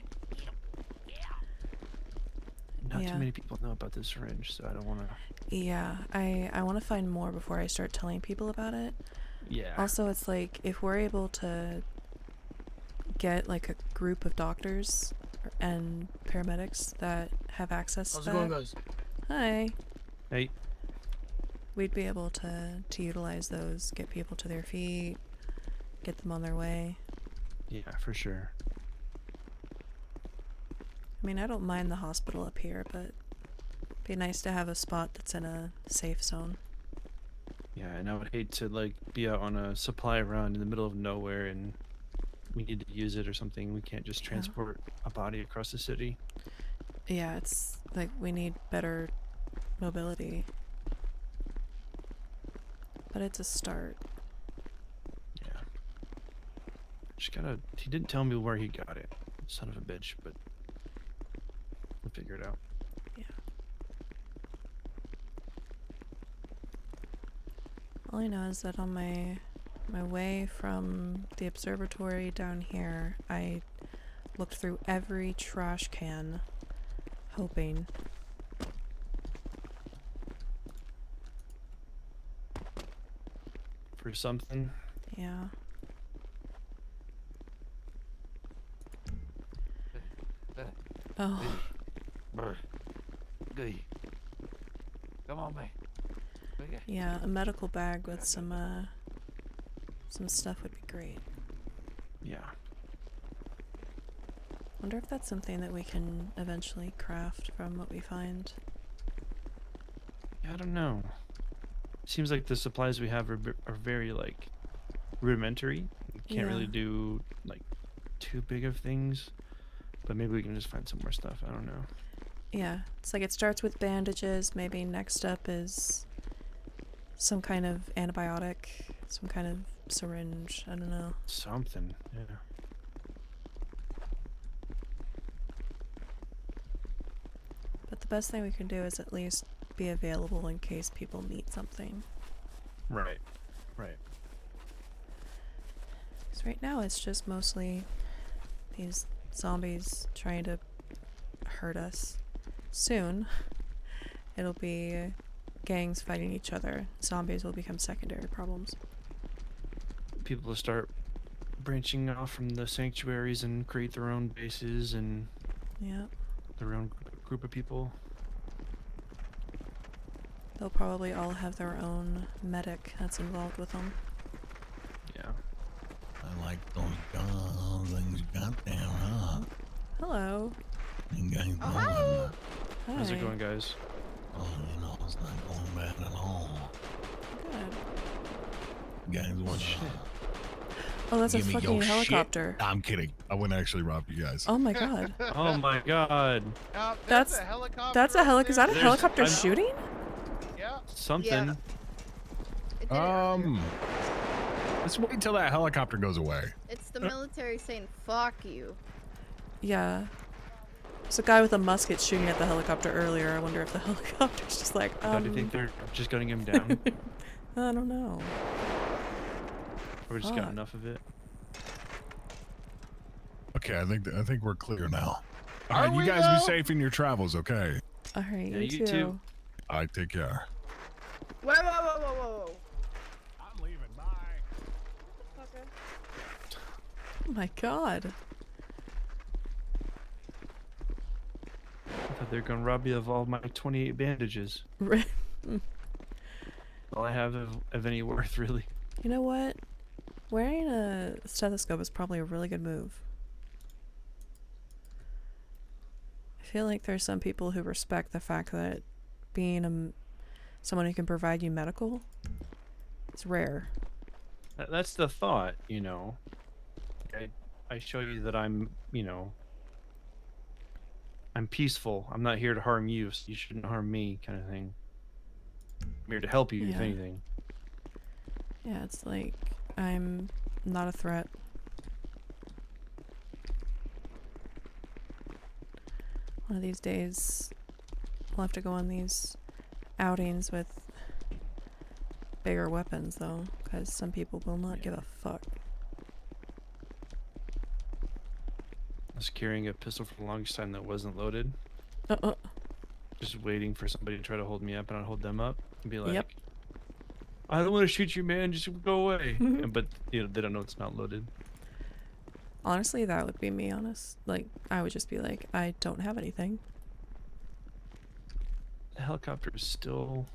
Not Yeah. too many people know about this syringe, so I don't want to. Yeah, I want to find more before I start telling people about it. Yeah. Also, it's like if we're able to get like a group of doctors and paramedics that have access How's to it that. going, guys? Hi. Hey. We'd be able to utilize those, get people to their feet, get them on their way. Yeah, for sure. I mean, I don't mind the hospital up here, but it'd be nice to have a spot that's in a safe zone. Yeah, and I would hate to like be out on a supply run in the middle of nowhere and we need to use it or something. We can't just transport a body across the city. Yeah, it's like we need better mobility. But it's a start. Yeah. Just gotta. He didn't tell me where he got it. Son of a bitch, but we'll figure it out. Yeah. All I know is that on my way from the observatory down here, I looked through every trash can, hoping. For something. Yeah. Oh. Good. Come on, man. Yeah, a medical bag with some stuff would be great. Yeah. Wonder if that's something that we can eventually craft from what we find. I don't know. Seems like the supplies we have are very like rudimentary. We can't really Yeah. do like too big of things, but maybe we can just find some more stuff. I don't know. Yeah, it's like it starts with bandages. Maybe next up is some kind of antibiotic, some kind of syringe. I don't know. Something. Yeah. But the best thing we can do is at least be available in case people need something. Right. Right. Because right now it's just mostly these zombies trying to hurt us. Soon, it'll be gangs fighting each other. Zombies will become secondary problems. People will start branching off from the sanctuaries and create their own bases and Yeah. their own group of people. They'll probably all have their own medic that's involved with them. Yeah. I like those things you got there, huh? Hello. You guys Oh, know hi. How's it Hi. going, guys? Oh, you know, it's not going bad at all. Good. You guys want Oh, that's a give me fucking your shit? helicopter. I'm kidding. I wouldn't actually rob you guys. Oh my god. Oh my god. That's a helicopter. Is that a There's- helicopter I'm- shooting? Yeah. Something. Let's wait until that helicopter goes away. It's the military saying "fuck you." Yeah. There's a guy with a musket shooting at the helicopter earlier. I wonder if the helicopter's just like, Do you think they're just gunning him down? I don't know. Or we just got Fuck. enough of it? Okay, I think we're clear now. All Are right, you we guys though? be safe in your travels, okay? Alright, Yeah, you you too. too. All right, take care. Whoa, whoa, whoa, whoa, whoa! I'm leaving. Bye. Oh my god. I thought they were gonna rob you of all my 28 bandages. You All I have of any worth, really. know what? Wearing a stethoscope is probably a really good move. I feel like there's some people who respect the fact that being someone who can provide you medical is rare. That's the thought, you know. I show you that I'm, you know, I'm peaceful. I'm not here to harm you, so you shouldn't harm me, kind of thing. I'm here to help you, if Yeah. anything. Yeah, it's like I'm not a threat. One of these days, we'll have to go on these outings with bigger weapons, though, because some people will not give a fuck. I was carrying a pistol for the longest time that wasn't loaded. Uh-uh. Just waiting for somebody to try to hold me up, and I'd hold them up and be like, Yep. I don't want to shoot you, man. Just go away. But, you know, they don't know it's not loaded. Honestly, that would be me, Like, I would just be like, I don't have anything. The helicopter is still...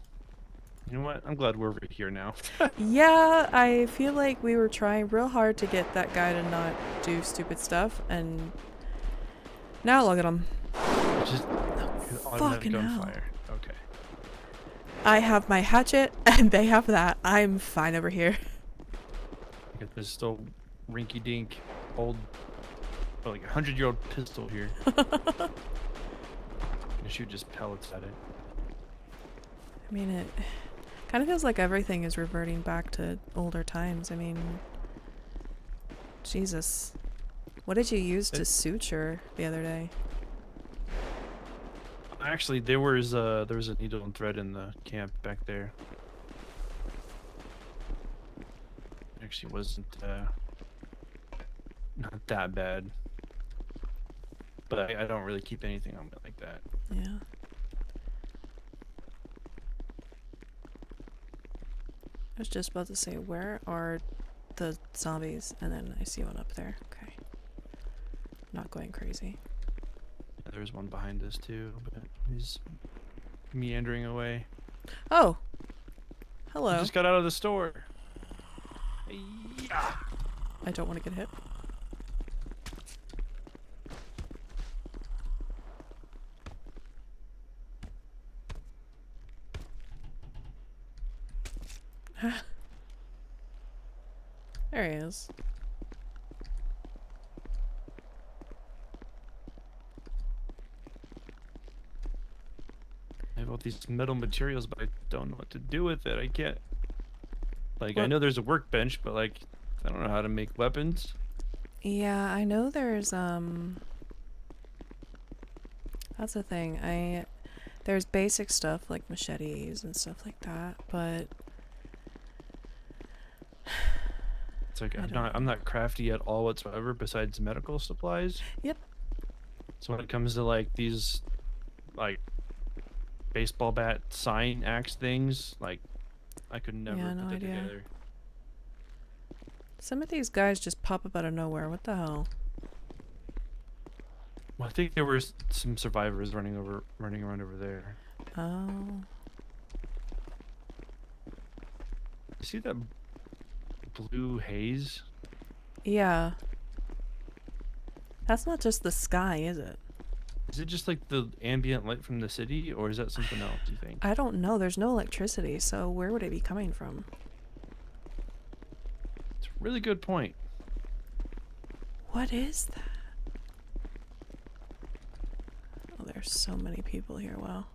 You know what? I'm glad we're over here now. Yeah, I feel like we were trying real hard to get that guy to not do stupid stuff, and now look at him. Just automatic Fucking hell. gunfire. Okay. I have my hatchet, and they have that. I'm fine over here. I got this still rinky-dink old, like 100-year-old pistol here. I shoot just pellets at it. I mean, it kind of feels like everything is reverting back to older times. I mean, Jesus. What did you use to suture the other day? Actually, there was a needle and thread in the camp back there. Actually, wasn't not that bad. But I don't really keep anything on me like that. Yeah. I was just about to say, where are the zombies? And then I see one up there. Okay. Not going crazy. Yeah, there's one behind us too, but he's meandering away. Oh! Hello. Just got out of the store. Yeah. I don't want to get hit. There he is. I have all these metal materials, but I don't know what to do with it. I can't. Like, I Well- know there's a workbench, but like, I don't know how to make weapons. Yeah, I know there's that's the thing. There's basic stuff like machetes and stuff like that, but It's like I I'm not crafty at all whatsoever besides medical supplies. Yep. So when it comes to like these like baseball bat sign axe things, like I could never Yeah, put no that idea. together. some of these guys just pop up out of nowhere. What the hell? Well, I think there were some survivors running around over there. Oh. You see that blue haze? Yeah. That's not just the sky, is it? Is it just like the ambient light from the city, or is that something else, do you think? I don't know. There's no electricity, so where would it be coming from? It's a really good point. What is that? Oh, there's so many people here. Wow.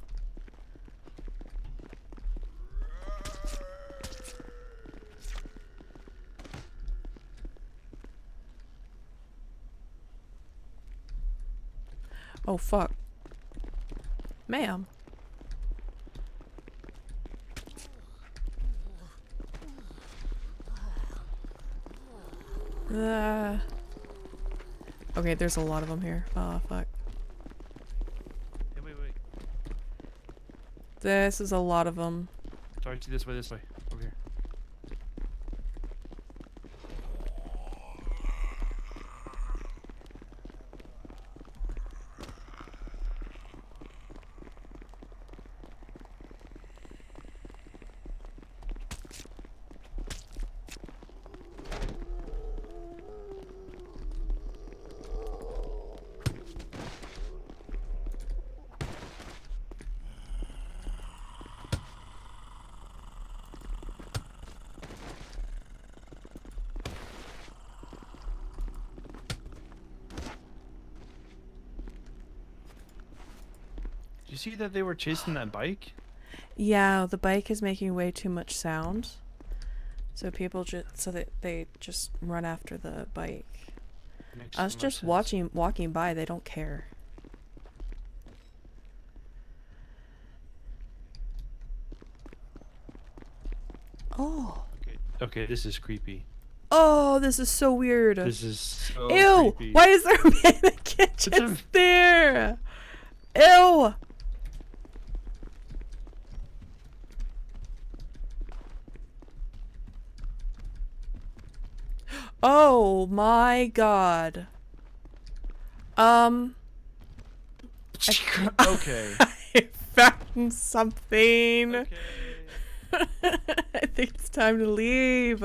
Oh, fuck. Ma'am. Okay, there's a lot of them here. Oh, fuck. Hey, wait. This is a lot of them. Sorry, this way, over here. Did you see that they were chasing that bike? Yeah, the bike is making way too much sound. So people they just run after the bike. Makes Us so much just sense. walking by, they don't care. Oh. Okay, this is creepy. Oh, this is so weird. This is so Ew! creepy. Why is there a mannequin just there? Ew! Oh my god. Okay. I found something. Okay. I think it's time to leave.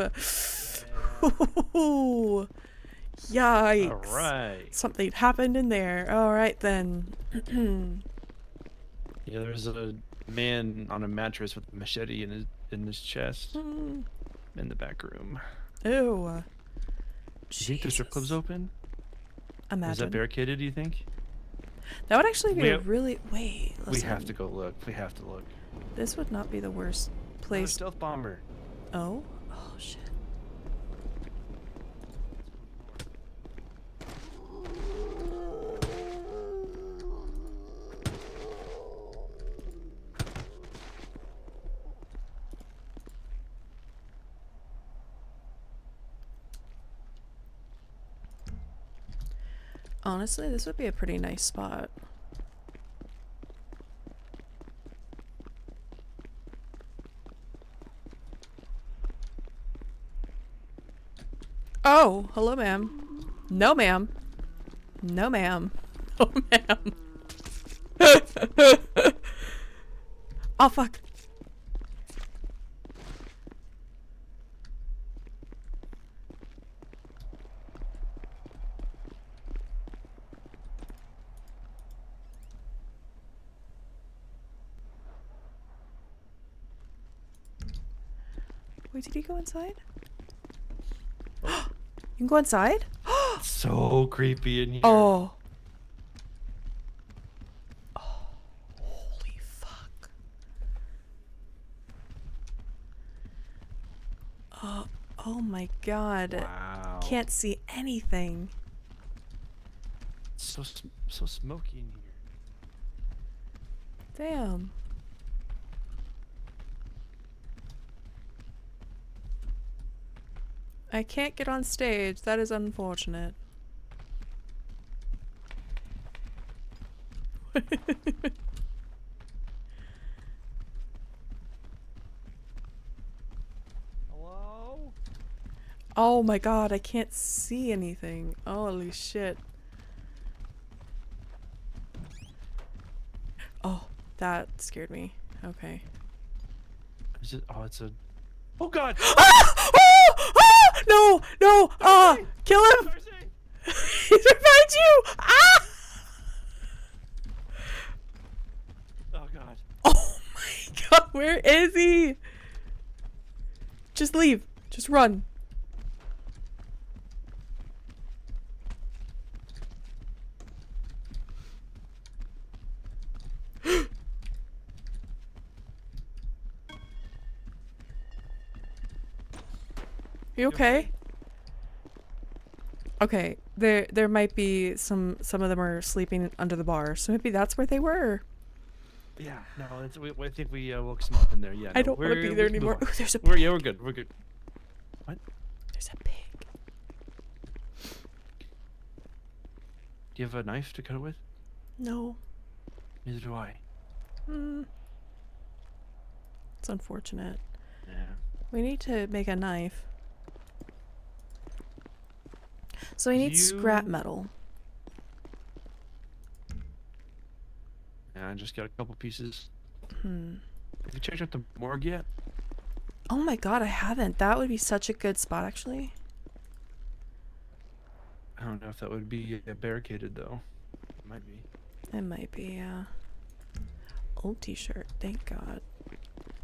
Ooh. Yikes. Alright. Something happened in there. Alright then. Yeah, there's a man on a mattress with a machete in his chest. In the back room. Ew. Do you think the strip club's open? Imagine. Is that barricaded, do you think? That would actually be We a have- really... Wait, We listen. have to go look. We have to look. This would not be the worst Another place. stealth bomber. Oh? Oh, shit. Honestly, this would be a pretty nice spot. Oh, hello, ma'am. No, ma'am. No, ma'am. No, ma'am. Oh, fuck. Wait, did he go inside? You can go inside? It's so creepy in here. Oh. Oh. Holy fuck. Oh my god. Wow. Can't see anything. It's so smoky in here. Damn. I can't get on stage. That is unfortunate. Hello? Oh my god, I can't see anything. Holy shit. Oh, that scared me. Okay. Is it? Oh, it's a. Oh god! No! No! Kill him! He's behind you! Ah! Oh god. Oh my god, where is he? Just leave. Just run. You okay? Okay, there might be some of them are sleeping under the bar, so maybe that's where they were. Yeah, no, I think we woke some up in there. Yeah, I no, don't want to be there we can move anymore. on. Ooh, there's a Yeah, we're good. We're good. What? There's a pig. Do you have a knife to cut it with? No. Neither do I. It's unfortunate. Yeah. We need to make a knife. So we need scrap metal. Yeah, I just got a couple pieces. Hmm. Have you checked out the morgue yet? Oh my god, I haven't. That would be such a good spot, actually. I don't know if that would be barricaded though. It might be. It might be, yeah. Old t-shirt, thank god.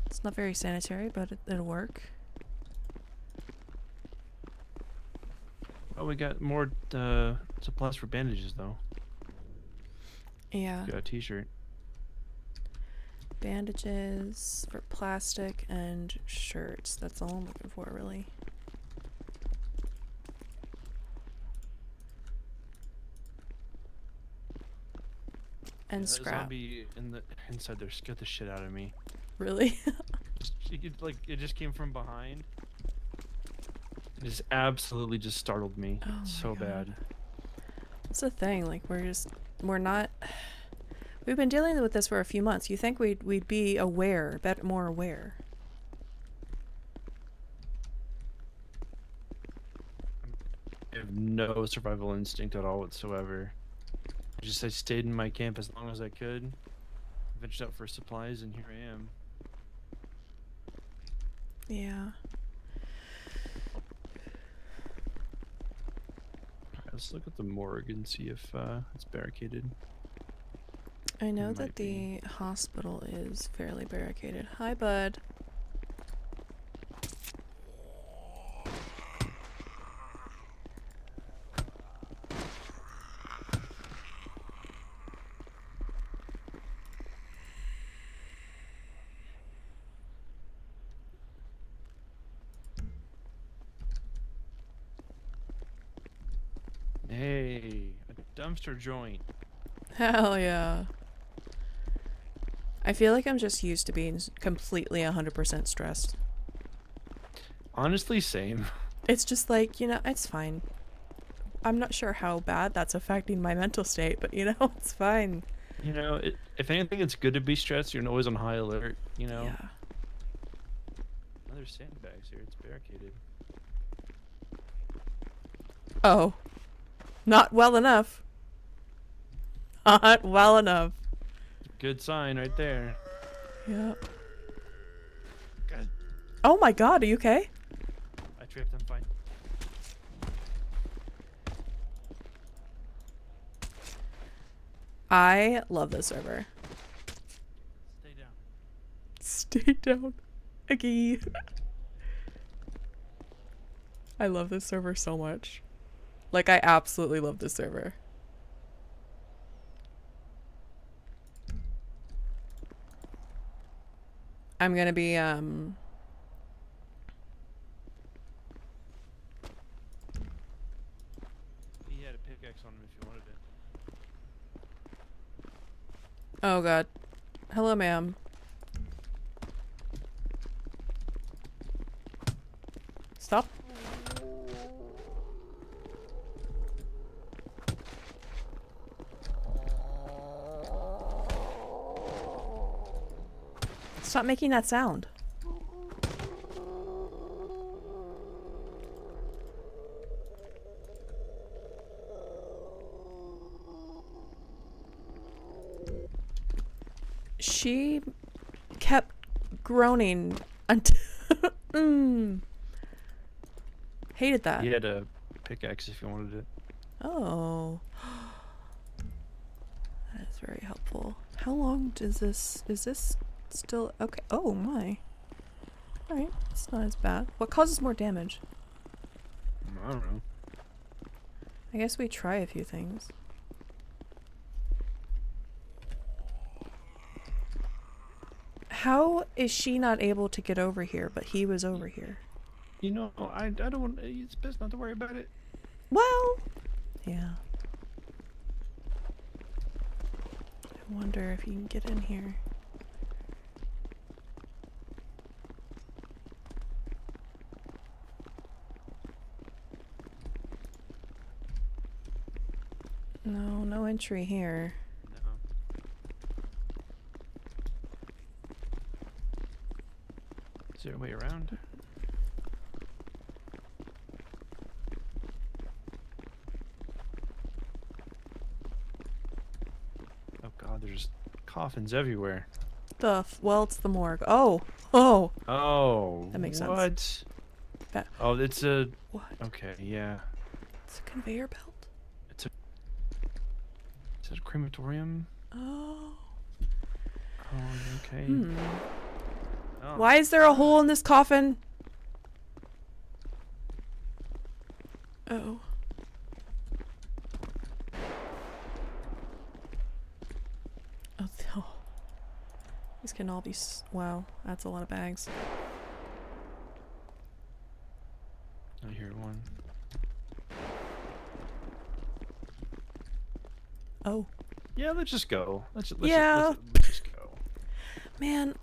It's not very sanitary, but it'll work. Oh, we got more supplies for bandages though. Yeah. Got a t-shirt. Bandages for plastic and shirts. That's all I'm looking for, really. And That scrap. zombie inside there scared the shit out of me. Really? It just came from behind. It just absolutely just startled me. Oh So bad. That's the thing, like we're not we've been dealing with this for a few months. You think we'd be aware, more aware. I have no survival instinct at all whatsoever. I stayed in my camp as long as I could. Ventured out for supplies, and here I am. Yeah. Alright, let's look at the morgue and see if it's barricaded. I know that the hospital is fairly barricaded. Hi, bud. Hey, a dumpster joint. Hell yeah. I feel like I'm just used to being completely 100% stressed. Honestly, same. It's just like, you know, it's fine. I'm not sure how bad that's affecting my mental state, but you know, it's fine. You know, if anything, it's good to be stressed. You're always on high alert, you know? Yeah. Another sandbags here. It's barricaded. Oh. Not well enough. Not well enough. Good sign right there. Yeah. God. Oh my god, are you okay? I tripped. I'm fine. I love this server. Stay down. Stay down. Aggie. I love this server so much. Like, I absolutely love this server. I'm gonna be, He had a pickaxe on him if you wanted it. oh god. Hello, ma'am. Stop. Stop making that sound. She kept groaning until hated that. He had a pickaxe if you wanted it. Oh. That is very helpful. How long does this is this still okay? Oh my. Alright, it's not as bad. What causes more damage? I don't know. I guess we try a few things. How is she not able to get over here, but he was over here? You know, I don't want. It's best not to worry about it. Well, yeah. I wonder if you can get in here. No, no entry here. Is there a way around? Oh god, there's coffins everywhere. Well, it's the morgue. Oh! Oh! Oh, That makes sense. what? That, Oh, it's a... What? Okay, yeah. It's a conveyor belt. It's a... Is it a crematorium? Oh. Oh, okay. Hmm. Oh. Why is there a hole in this coffin? Oh. Oh. These can all be wow, that's a lot of bags. I hear one. Oh. Yeah, let's just go. Let's just go. Man,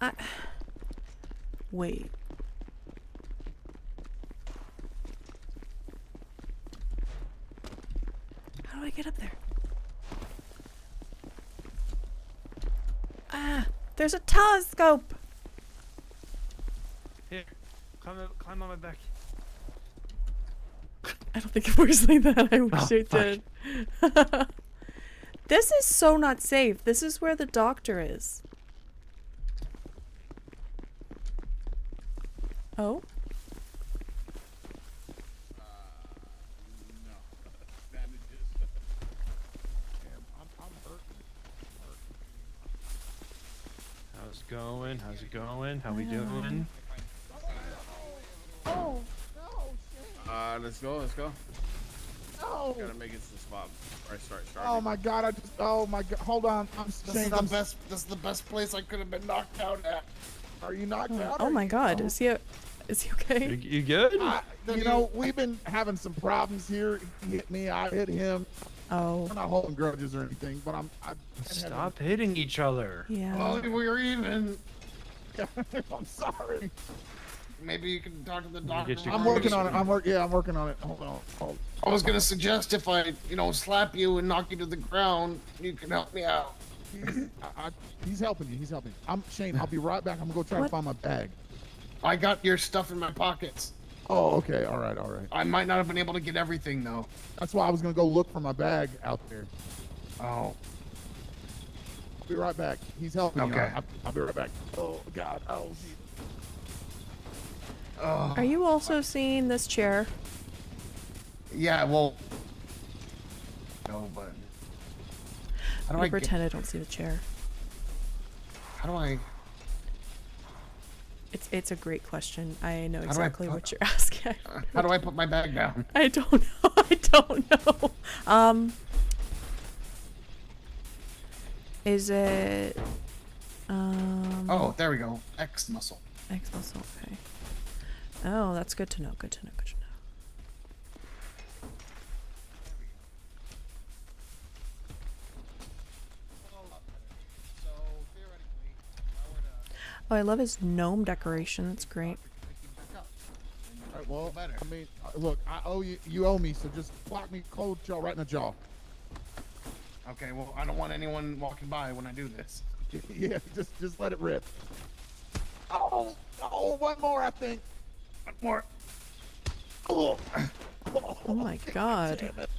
wait. How do I get up there? Ah, there's a telescope. Here, climb on my back. I don't think it works like that. I wish it fuck. did. This is so not safe. This is where the doctor is. Oh? How's it going? How's it going? How we doing? Oh, no, Let's go. Let's go. no. Gotta make it to the spot. All right, start. Oh my god, oh my god, hold on. This is the best place I could have been knocked out at. Are you knocked out? Oh my god, is he okay? You good? You know, we've been having some problems here. He hit me, I hit him. Oh. We're not holding grudges or anything, but I'm Stop hitting each other. Yeah. Oh, we're even. I'm sorry. Maybe you can talk to the doctor. I'm working on it. I'm working on it. Hold on. I was gonna suggest if I, slap you and knock you to the ground, you can help me out. He's helping you. He's helping you. Shane, I'll be right back. I'm gonna go try to find my bag. I got your stuff in my pockets. Oh, okay. All right. I might not have been able to get everything though. That's why I was gonna go look for my bag out there. Oh. I'll be right back. He's helping me. Okay. I'll be right back. Oh God. Oh. Are you also seeing this chair? Yeah. Well. No, but. How do I I pretend I don't see the chair. How do I? It's a great question. I know How do I exactly put- what you're asking. How do I put my bag down? I don't know. I don't know. Is it Oh, there we go. X muscle. X muscle, okay. Oh, that's good to know. Good to know. Good to know. Oh, I love his gnome decoration. That's great. All right, well, I mean, look, I owe you. You owe me, so just block me cold jaw right in the jaw. Okay. Well, I don't want anyone walking by when I do this. Yeah, just let it rip. Oh, one more, I think. One more. Oh, Oh my god. damn it.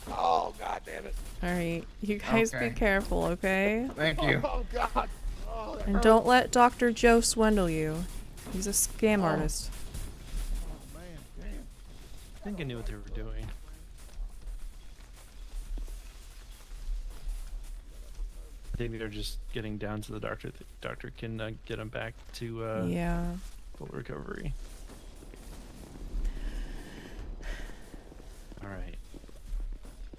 Oh, god damn it. Alright, you guys Okay. be careful, okay? Thank you. Oh, god. Oh, that And hurts. don't let Dr. Joe swindle you. He's a scam artist. Man, damn. I think I knew what they were doing. I think they're just getting down to the doctor. The doctor can get them back to Yeah. full recovery. All right.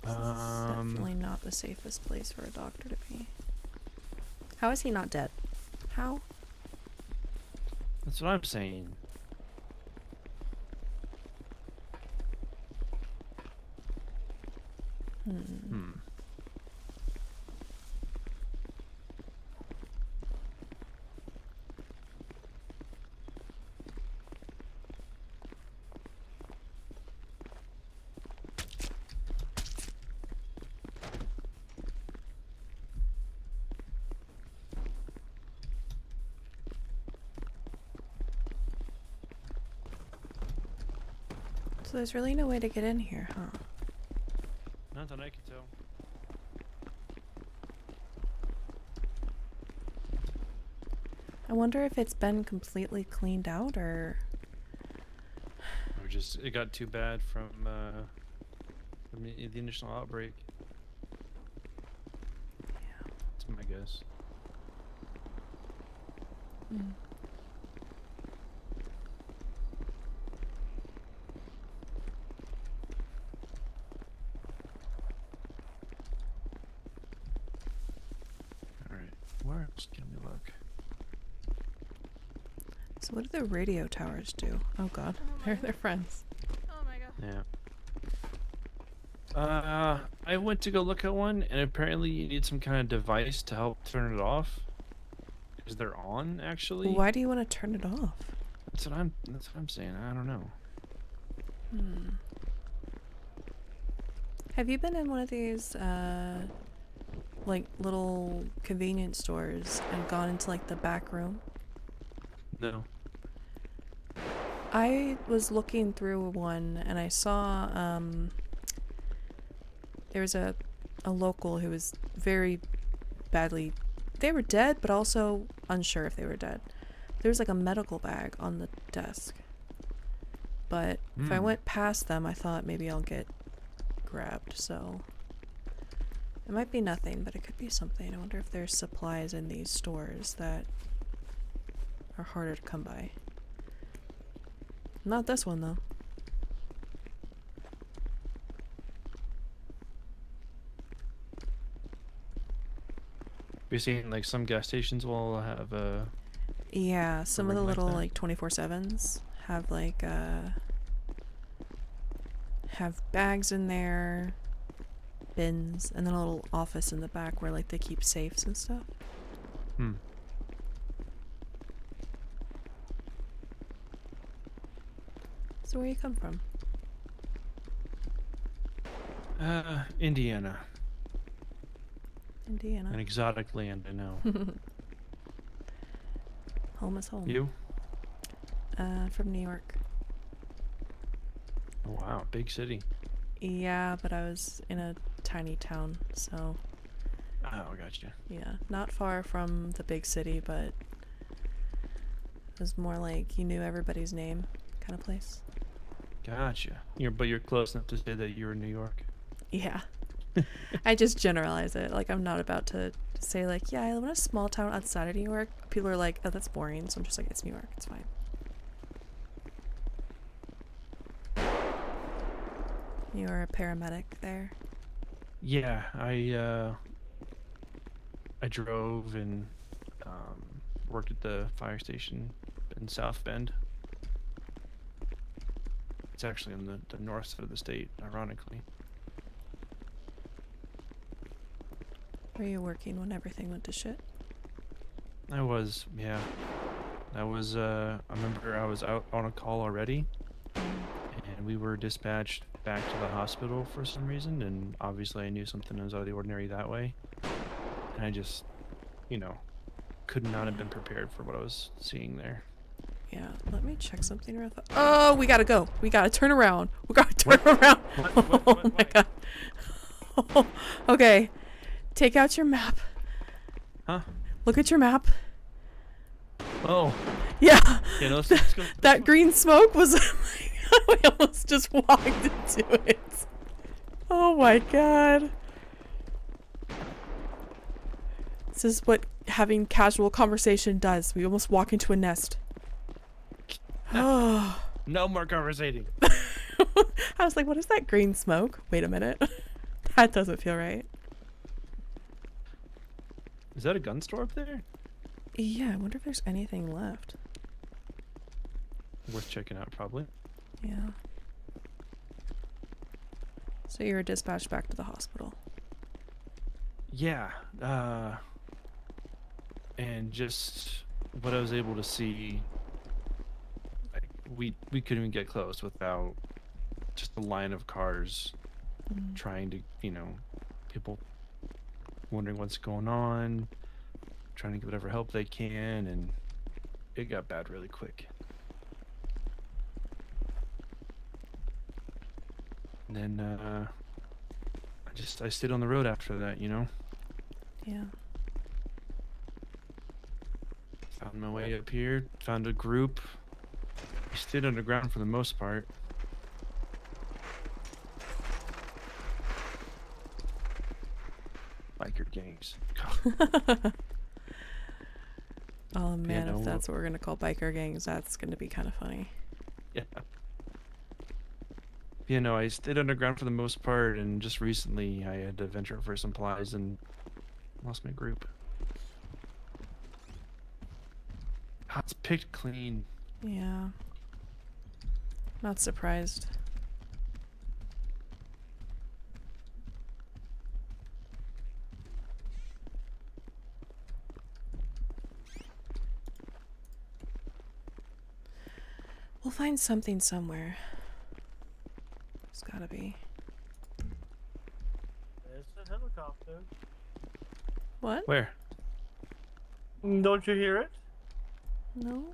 Definitely not the safest place for a doctor to be. How is he not dead? How? That's what I'm saying. Hmm. So there's really no way to get in here, huh? Not that I can tell. I wonder if it's been completely cleaned out or... Or just it got too bad from the initial outbreak. Yeah. That's my guess. Mm. Alright, where else can we look? So what do the radio towers do? Oh god, they're friends. Oh my god. Yeah. I went to go look at one, and apparently you need some kind of device to help turn it off. Because they're on, actually. Why do you want to turn it off? That's what I'm saying. I don't know. Hmm. Have you been in one of these, like, little convenience stores and gone into, like, the back room? No. I was looking through one and I saw, there was a local who was very badly... They were dead, but also unsure if they were dead. There was, like, a medical bag on the desk. But if I went past them, I thought maybe I'll get grabbed, so... It might be nothing, but it could be something. I wonder if there's supplies in these stores that are harder to come by. Not this one, though. You're seeing like some gas stations will have a. Yeah, some of the ring like little that? like 24/7s have like have bags in there, bins, and then a little office in the back where like they keep safes and stuff. Hmm. So where you come from? Indiana. Indiana. An exotic land, I know. Home is home. You? From New York. Oh, wow, big city. Yeah, but I was in a tiny town, so Oh, gotcha. yeah, not far from the big city, but it was more like you knew everybody's name kind of place. Gotcha. But you're close enough to say that you're in New York. Yeah. I just generalize it. Like, I'm not about to say, like, yeah, I live in a small town outside of New York. People are like, oh, that's boring. So I'm just like, it's New York. It's fine. You are a paramedic there. Yeah, I drove and worked at the fire station in South Bend. It's actually on the north side of the state, ironically. Were you working when everything went to shit? I was, yeah. I was, I remember I was out on a call already, and we were dispatched back to the hospital for some reason, and obviously I knew something was out of the ordinary that way. And I just, you know, could not have been prepared for what I was seeing there. Yeah, let me check something real fast. Oh, we gotta go. We gotta turn around. We gotta turn around. Oh my god. Okay. Take out your map. Huh? Look at your map. Oh. Yeah. Yeah, no, let's go. That green smoke was... we almost just walked into it. Oh my god. This is what having casual conversation does. We almost walk into a nest. Oh. No more conversating. I was like, what is that green smoke? Wait a minute. That doesn't feel right. Is that a gun store up there? Yeah, I wonder if there's anything left. Worth checking out, probably. Yeah. So you were dispatched back to the hospital. Yeah. And just what I was able to see, like, we couldn't even get close without just a line of cars trying to, you know, people wondering what's going on, trying to get whatever help they can, and it got bad really quick. And then I stayed on the road after that, you know. Yeah. Found my way up here, found a group. We stayed underground for the most part. Biker gangs. Oh man, no, if that's what we're gonna call biker gangs, that's gonna be kind of funny. Yeah. You know, I stayed underground for the most part, and just recently I had to venture out for supplies and lost my group. Oh, it's picked clean. Yeah. Not surprised. We'll find something somewhere. There's gotta be. There's a helicopter. What? Where? Don't you hear it? No?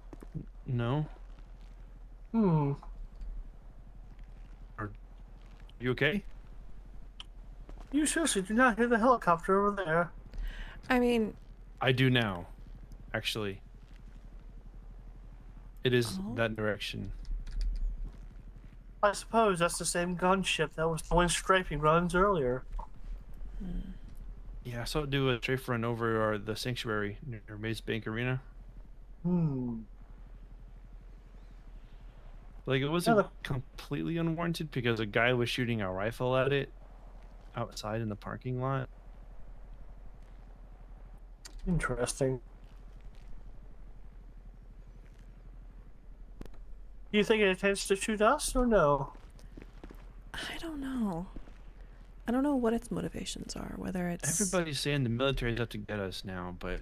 No. Hmm. Are you okay? You seriously do not hear the helicopter over there? I mean... I do now, actually. It is Oh. that direction. I suppose that's the same gunship that was doing strafing runs earlier. Yeah, I saw it do a strafe run over the sanctuary near Maze Bank Arena. Hmm. Like, it wasn't completely unwarranted because a guy was shooting a rifle at it outside in the parking lot. Interesting. Do you think it intends to shoot us or no? I don't know. I don't know what its motivations are, whether it's... Everybody's saying the military's out to get us now, but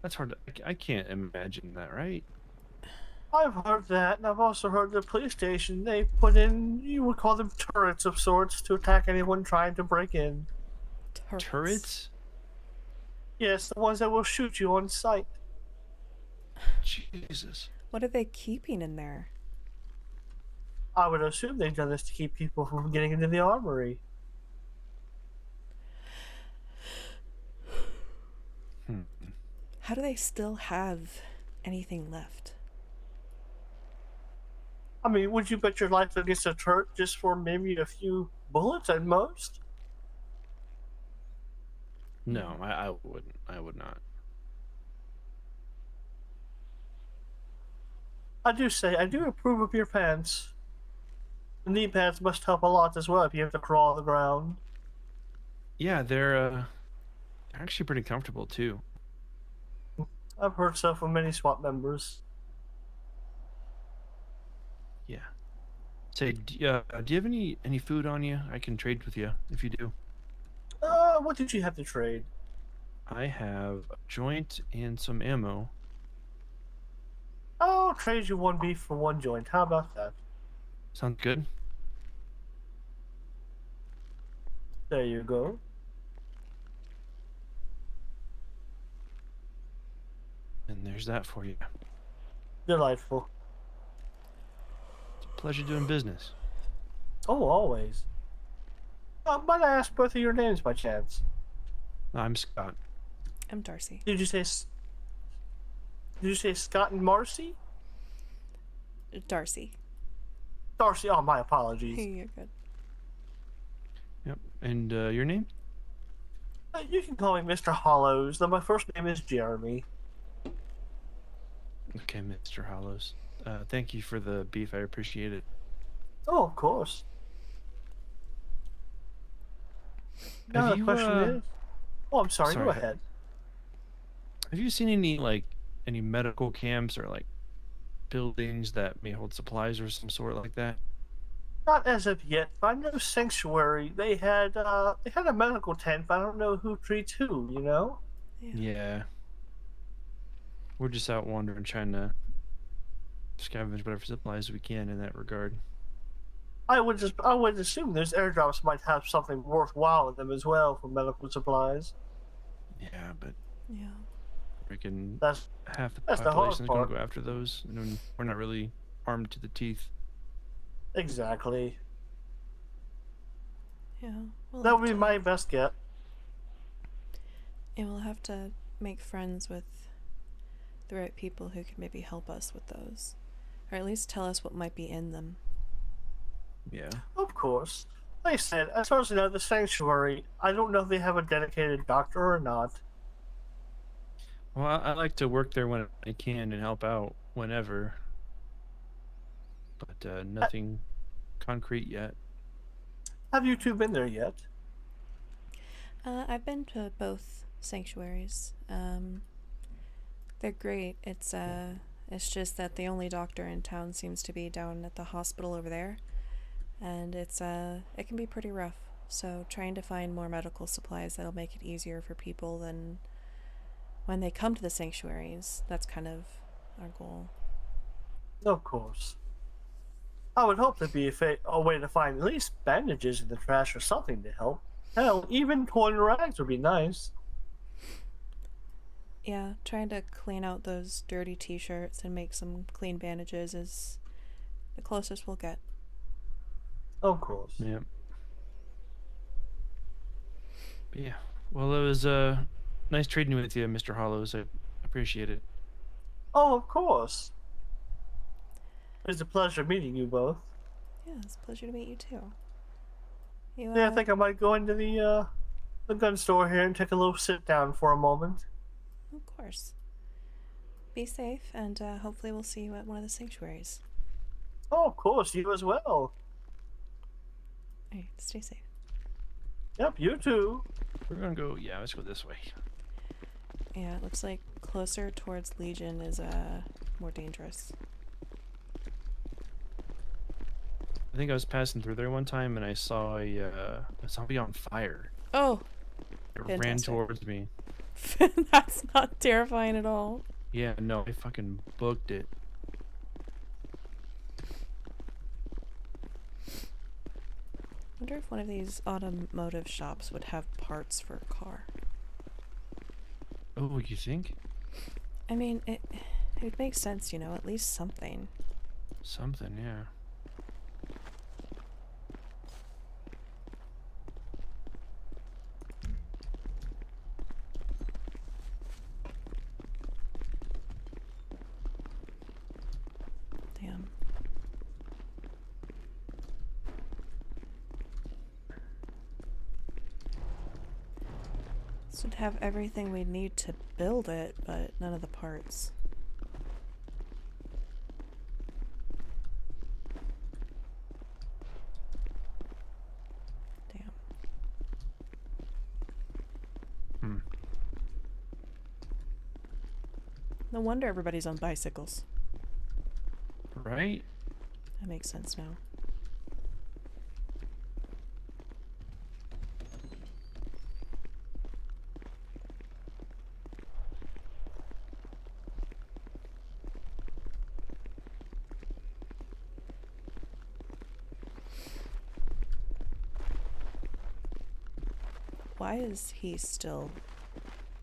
that's hard to... I can't imagine that, right? I've heard that, and I've also heard the police station, they put in, you would call them turrets of sorts, to attack anyone trying to break in. Turrets? Yes, the ones that will shoot you on sight. Jesus. What are they keeping in there? I would assume they've done this to keep people from getting into the armory. How do they still have anything left? I mean, would you bet your life against a turret just for maybe a few bullets at most? No, I wouldn't. I would not. I do approve of your pants. The knee pads must help a lot as well if you have to crawl on the ground. Yeah, they're actually pretty comfortable too. I've heard so from many SWAT members. Yeah. Say, do you have any food on you? I can trade with you if you do. What did you have to trade? I have a joint and some ammo. I'll trade you one beef for one joint. How about that? Sounds good. There you go. And there's that for you. Delightful. It's a pleasure doing business. Oh, always. Might I ask both of your names by chance? I'm Scott. I'm Darcy. Did you say Scott and Marcy? Darcy. Darcy. Oh, my apologies. Hey, you're good. Yep. And your name? You can call me Mr. Hollows, though my first name is Jeremy. Okay, Mr. Hollows. Thank you for the beef. I appreciate it. Oh, of course. Now Have the you, question is... Oh, I'm sorry. Go sorry. ahead. Have you seen any medical camps or buildings that may hold supplies or some sort like that? Not as of yet, but I know Sanctuary. They had a medical tent, but I don't know who treats who. You know? Yeah. We're just out wandering, trying to scavenge whatever supplies we can in that regard. I would assume those airdrops might have something worthwhile in them as well for medical supplies. Yeah, but yeah, freaking half the that's the hard population is going to part. go after those, and we're not really armed to the teeth. Exactly. Yeah. That would be my best get. And we'll have to make friends with the right people who could maybe help us with those, or at least tell us what might be in them. Yeah. Of course. Like I said, as far as I know, the Sanctuary, I don't know if they have a dedicated doctor or not. Well, I like to work there when I can and help out whenever, but nothing concrete yet. Have you two been there yet? I've been to both sanctuaries. They're great. It's just that the only doctor in town seems to be down at the hospital over there, and it can be pretty rough. So trying to find more medical supplies that'll make it easier for people than when they come to the sanctuaries. That's kind of our goal. Of course. I would hope there'd be a way to find at least bandages in the trash or something to help. Hell, even torn rags would be nice. Yeah, trying to clean out those dirty t-shirts and make some clean bandages is the closest we'll get. Of course. Yeah. But yeah. Well, it was nice trading with you, Mr. Hollows. I appreciate it. Oh, of course. It's a pleasure meeting you both. Yeah, it's a pleasure to meet you too. Yeah, I think I might go into the gun store here and take a little sit down for a moment. Of course. Be safe, and hopefully we'll see you at one of the sanctuaries. Oh, of course, you as well. Alright, stay safe. Yep, you too. We're gonna go. Yeah, let's go this way. Yeah, it looks like closer towards Legion is more dangerous. I think I was passing through there one time and I saw a zombie on fire. Oh! It ran Fantastic. towards me. That's not terrifying at all. Yeah, no, I fucking booked it. I wonder if one of these automotive shops would have parts for a car. Oh, you think? I mean, it would make sense, you know, at least something. Something, yeah. Damn. It's This would have everything we need to build it, but none of the parts. Damn. No wonder everybody's on bicycles. Right? That makes sense now. Why is he still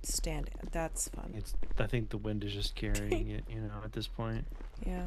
standing? That's fun. I think the wind is just carrying it, you know, at this point. Yeah.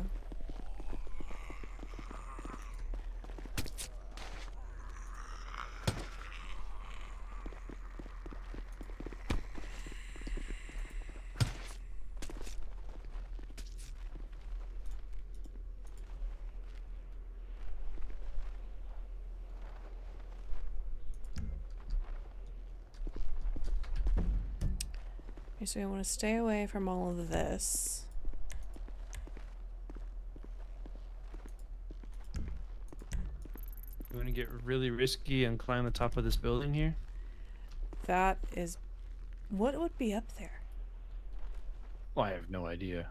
Okay, so I want to stay away from all of this. You want to get really risky and climb the top of this building here? That is... What would be up there? Well, I have no idea.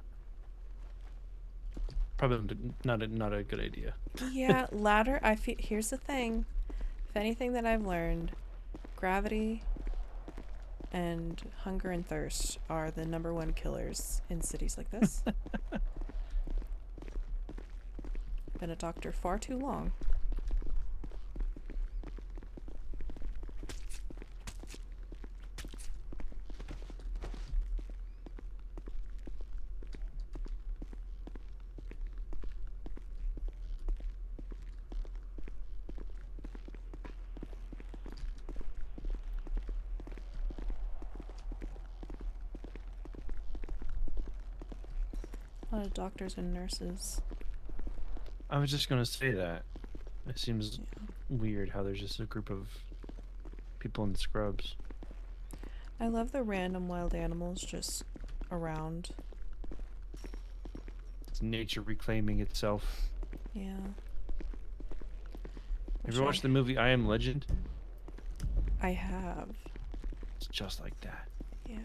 Probably not a good idea. Yeah, ladder. Here's the thing. If anything that I've learned, gravity and hunger and thirst are the #1 killers in cities like this. Been a doctor far too long. A lot of doctors and nurses. I was just gonna say that. It seems weird how there's just a group of people in scrubs. I love the random wild animals just around. It's nature reclaiming itself. Yeah. Have you watched the movie I Am Legend? I have. It's just like that. Yeah.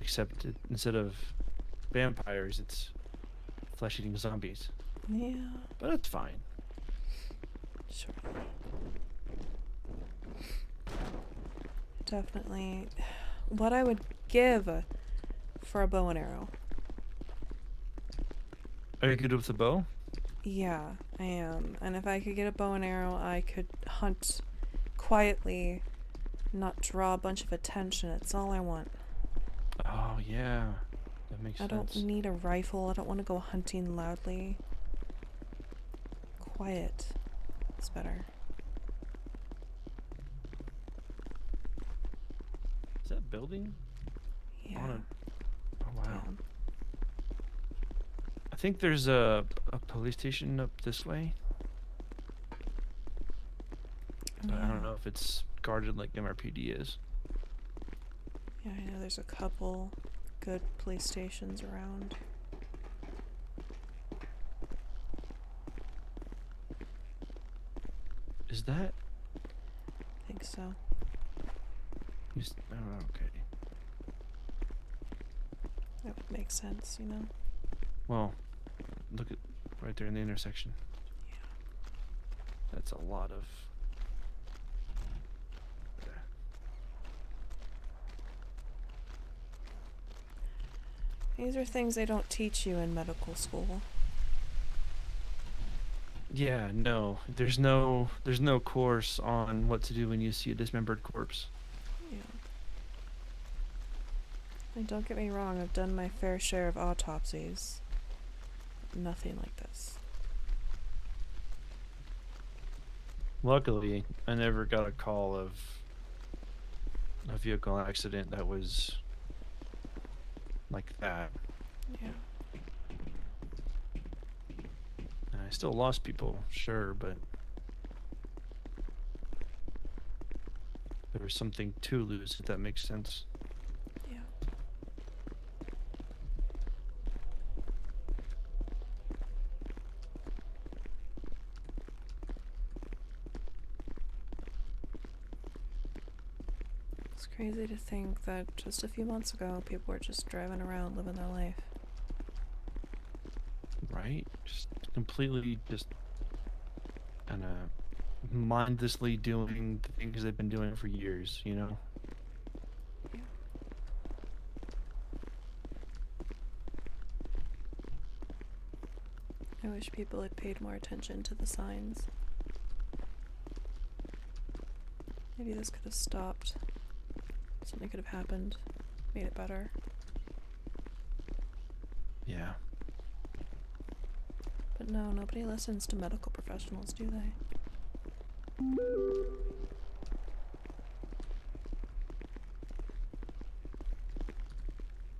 Except instead of vampires, it's flesh-eating zombies. Yeah. But it's fine. Sure. Definitely. What I would give for a bow and arrow. Are you good with the bow? Yeah, I am. And if I could get a bow and arrow, I could hunt quietly, not draw a bunch of attention. It's all I want. Oh, yeah. That makes sense. I don't need a rifle. I don't want to go hunting loudly. Quiet. It's better. Is that building? Yeah. Oh, wow. I think there's a police station up this way. But I don't know if it's guarded like MRPD is. Yeah, I know there's a couple good police stations around. Is that? I think so. Oh, okay. That would make sense, you know? Well, look at right there in the intersection. Yeah. That's a lot of... These are things they don't teach you in medical school. Yeah, no. There's no course on what to do when you see a dismembered corpse. Yeah. And don't get me wrong, I've done my fair share of autopsies. Nothing like this. Luckily, I never got a call of a vehicle accident that was like that. Yeah. And I still lost people, sure, but there was something to lose, if that makes sense. Yeah. It's crazy to think that just a few months ago, people were just driving around living their life. Right? Just completely just kind of mindlessly doing the things they've been doing for years, you know? I wish people had paid more attention to the signs. Maybe this could have stopped. Something could have happened, made it better. Yeah. But no, nobody listens to medical professionals, do they?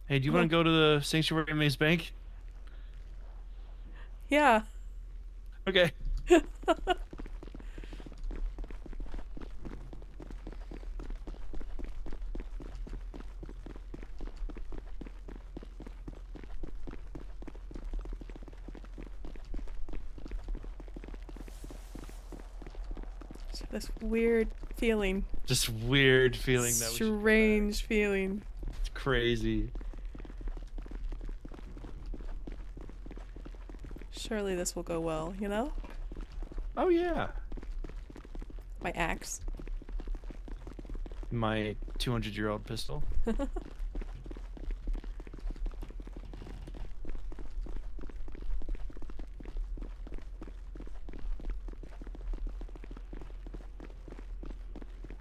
Hey, do you want to go to the Sanctuary Maze Bank? Yeah. Okay. So this weird feeling. Just weird feeling that we should Strange feeling. It's crazy. Surely this will go well, you know? Oh yeah. My axe. My 200-year-old pistol.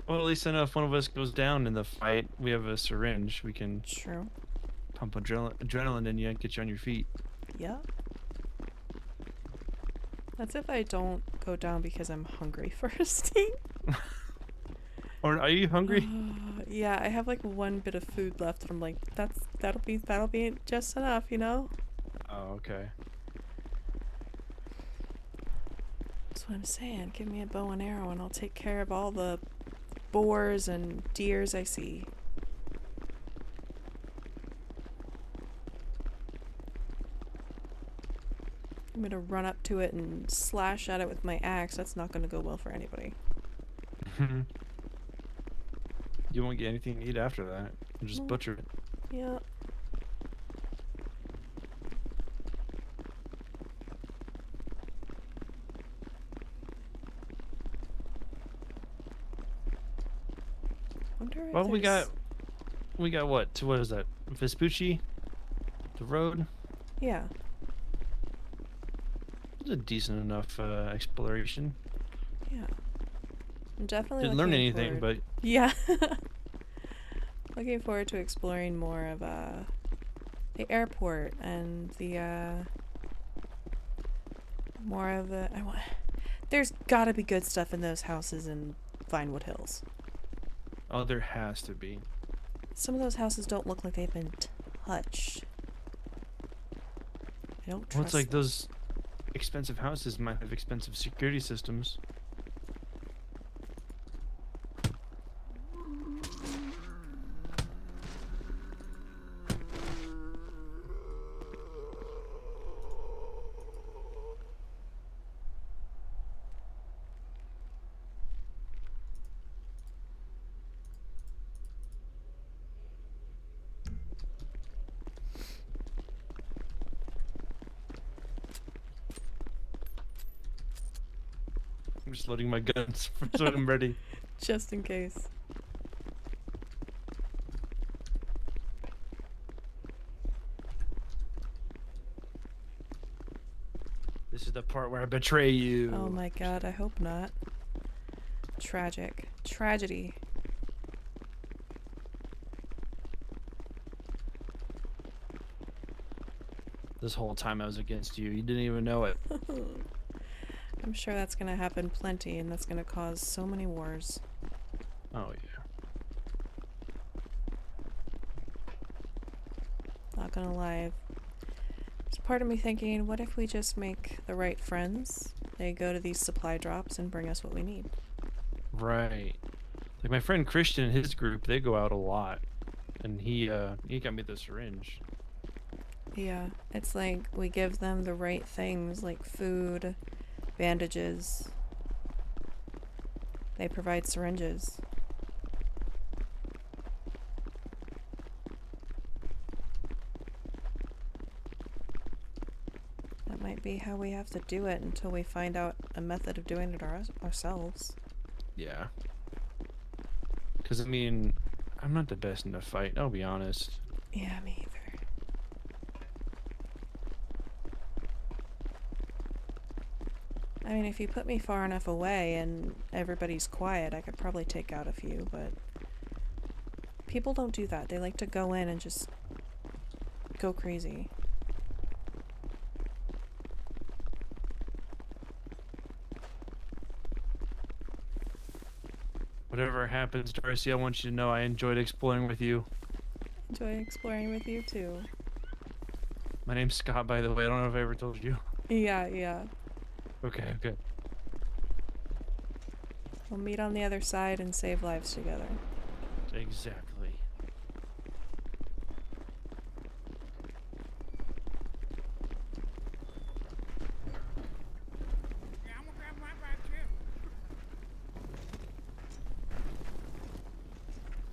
Well, at least I know if one of us goes down in the fight, we have a syringe. We can pump adrenaline in you and get you on your feet. Yeah. That's if I don't go down because I'm hungry first. Or are you hungry? Yeah, I have like one bit of food left and I'm like, that'll be just enough, you know? Oh, okay. That's what I'm saying. Give me a bow and arrow and I'll take care of all the boars and deers I see. I'm gonna run up to it and slash at it with my axe. That's not gonna go well for anybody. You won't get anything to eat after that. You'll just butcher it. Yeah. Wonder if Well, we there's- got what? What is that? Vespucci? The road? Yeah. It's a decent enough exploration. Yeah. I'm definitely Didn't learn looking anything, forward- but yeah. Looking forward to exploring more of the airport and the more of the there's gotta be good stuff in those houses in Vinewood Hills. oh, there has to be. Some of those houses don't look like they've been touched. I don't trust Well, it's like those expensive houses might have expensive security systems. I'm just loading my guns so I'm ready. just in case. This is the part where I betray you. Oh my god, I hope not. Tragic. Tragedy. This whole time I was against you. You didn't even know it. I'm sure that's gonna happen plenty and that's gonna cause so many wars. Oh, yeah. Not gonna lie. There's part of me thinking, what if we just make the right friends? They go to these supply drops and bring us what we need. Right. Like my friend Christian and his group, they go out a lot, and he got me the syringe. Yeah, it's like we give them the right things like food, bandages. They provide syringes. That might be how we have to do it until we find out a method of doing it ourselves. Yeah. Because, I mean, I'm not the best in a fight, I'll be honest. Yeah, me either. I mean, if you put me far enough away and everybody's quiet, I could probably take out a few, but people don't do that. They like to go in and just go crazy. Whatever happens, Darcy, I want you to know I enjoyed exploring with you. Enjoy exploring with you too. My name's Scott, by the way. I don't know if I ever told you. Yeah. Okay, okay. We'll meet on the other side and save lives together. Exactly. Yeah, I'm gonna grab my bag too.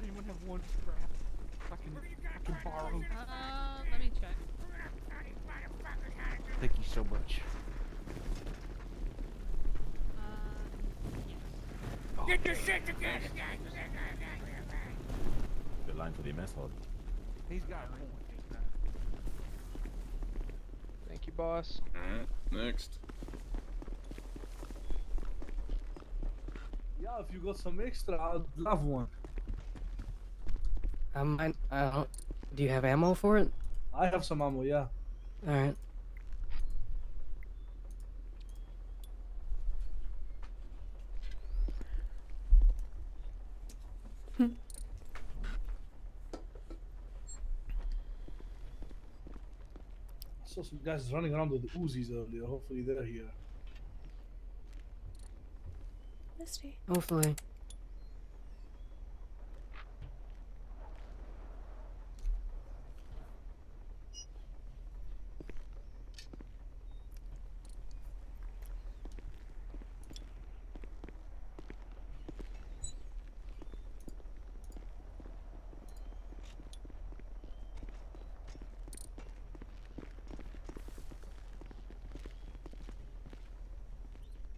Anyone have one scrap? I can borrow. Let me check. Thank you so much. Get your shit together. Good line for the mess hall. He's got a point. Thank you, boss. Alright, next. Yeah, if you got some extra, I'd love one. Do you have ammo for it? I have some ammo, yeah. Alright. I saw some guys running around with Uzis earlier. Hopefully they're here. Misty. Hopefully.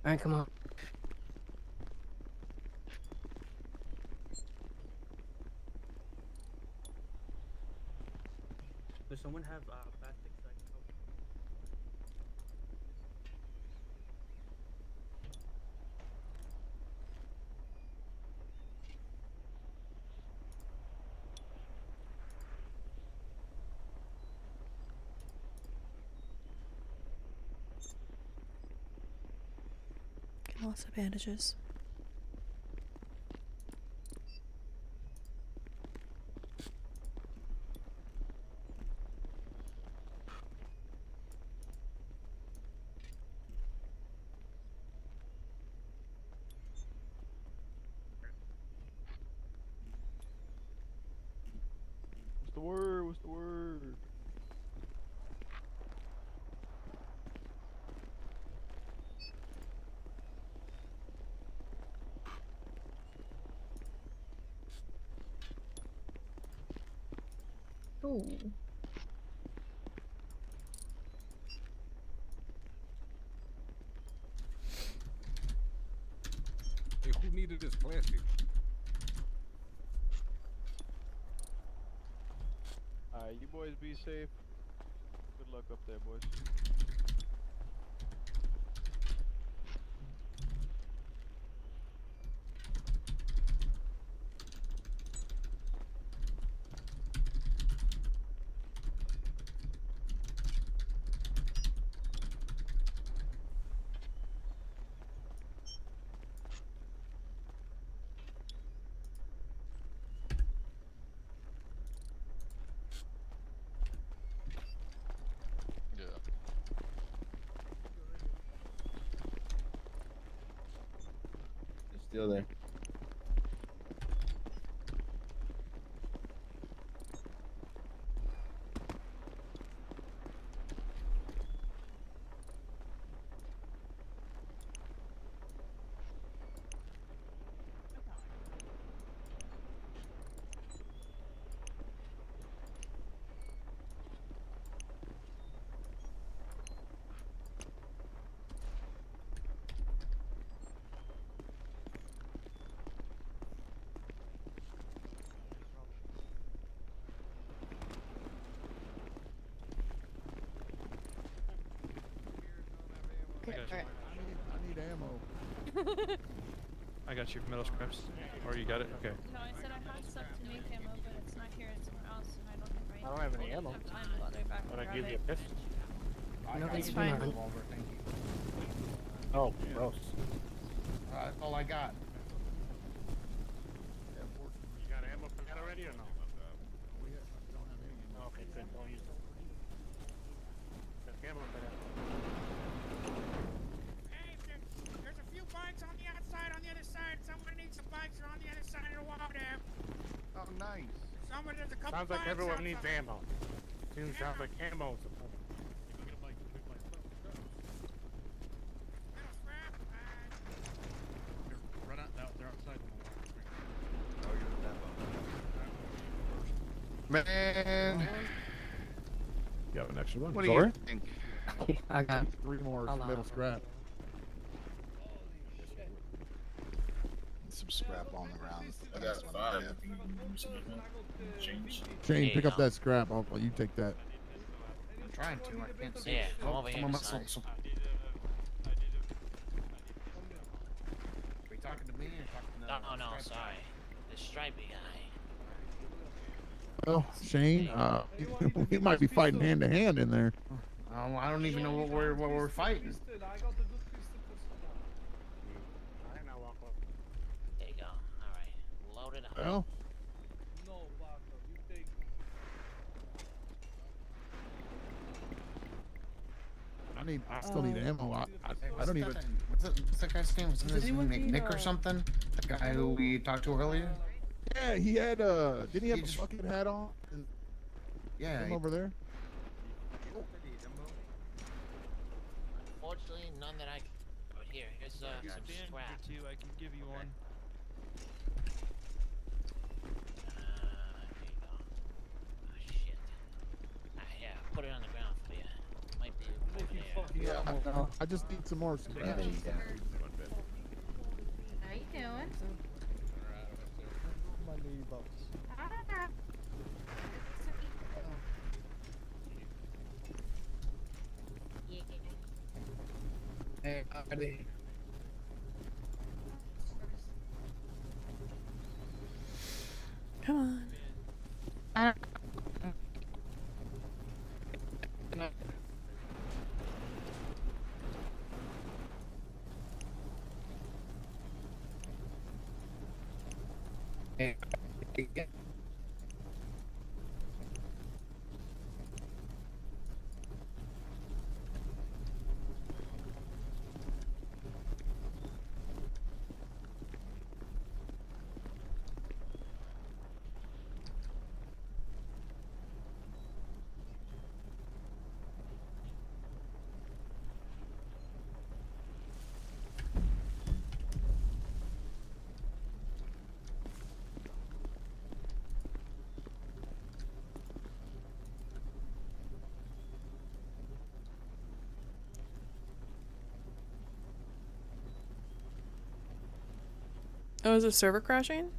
Alright, come on. Does someone have plastic so I can help? Get lots of bandages. What's the word? What's the word? Ooh. Hey, who needed this plastic? Alright, you boys be safe. Good luck up there, boys. It's still there. I got your metal scraps. Or you got it? Okay. No, I said I had stuff to make ammo, but it's not here. It's somewhere else, and I don't think I don't have any ammo. time to go way back. But I and give grab you a it. pistol. I No, got it's you fine. a revolver, thank you. Oh, gross. That's all I got. You got ammo for that already or no? Okay, good. Don't use it. Got ammo for that. Hey, there's a few bikes on the outside, on the other side. Someone needs some bikes are on the other side of the wall there. Oh, nice. There's a couple Sounds like bikes everyone needs outside. ammo. Sounds like ammo. Run out. They're outside. Man. You have an extra one? What do you think? I got 3 more Hold on. metal scrap. Some scrap on the ground. I got 5. Shane, pick up that scrap. You take that. I'm trying to. I can't see. Yeah, come over here. Are Son. we talking to me or talking to No, sorry. The stripey guy. Well, Shane, we might be fighting hand to hand in there. I don't even know what we're fighting. There you go. All right. Load it up. Well, I still need ammo. I don't even. What's that guy's name? Wasn't his name Nick or something? The guy who we talked to earlier? Yeah, he had didn't he have a bucket hat on? Yeah. Him over there. Unfortunately, none that I can. But here's some scrap. Too. I can give you one. There you go. Oh, shit. Yeah, put it on the ground for you. Might be over there. Yeah, I just need some more scrap. How you doing? Hey, buddy. Come on. Hey. Oh, is the server crashing?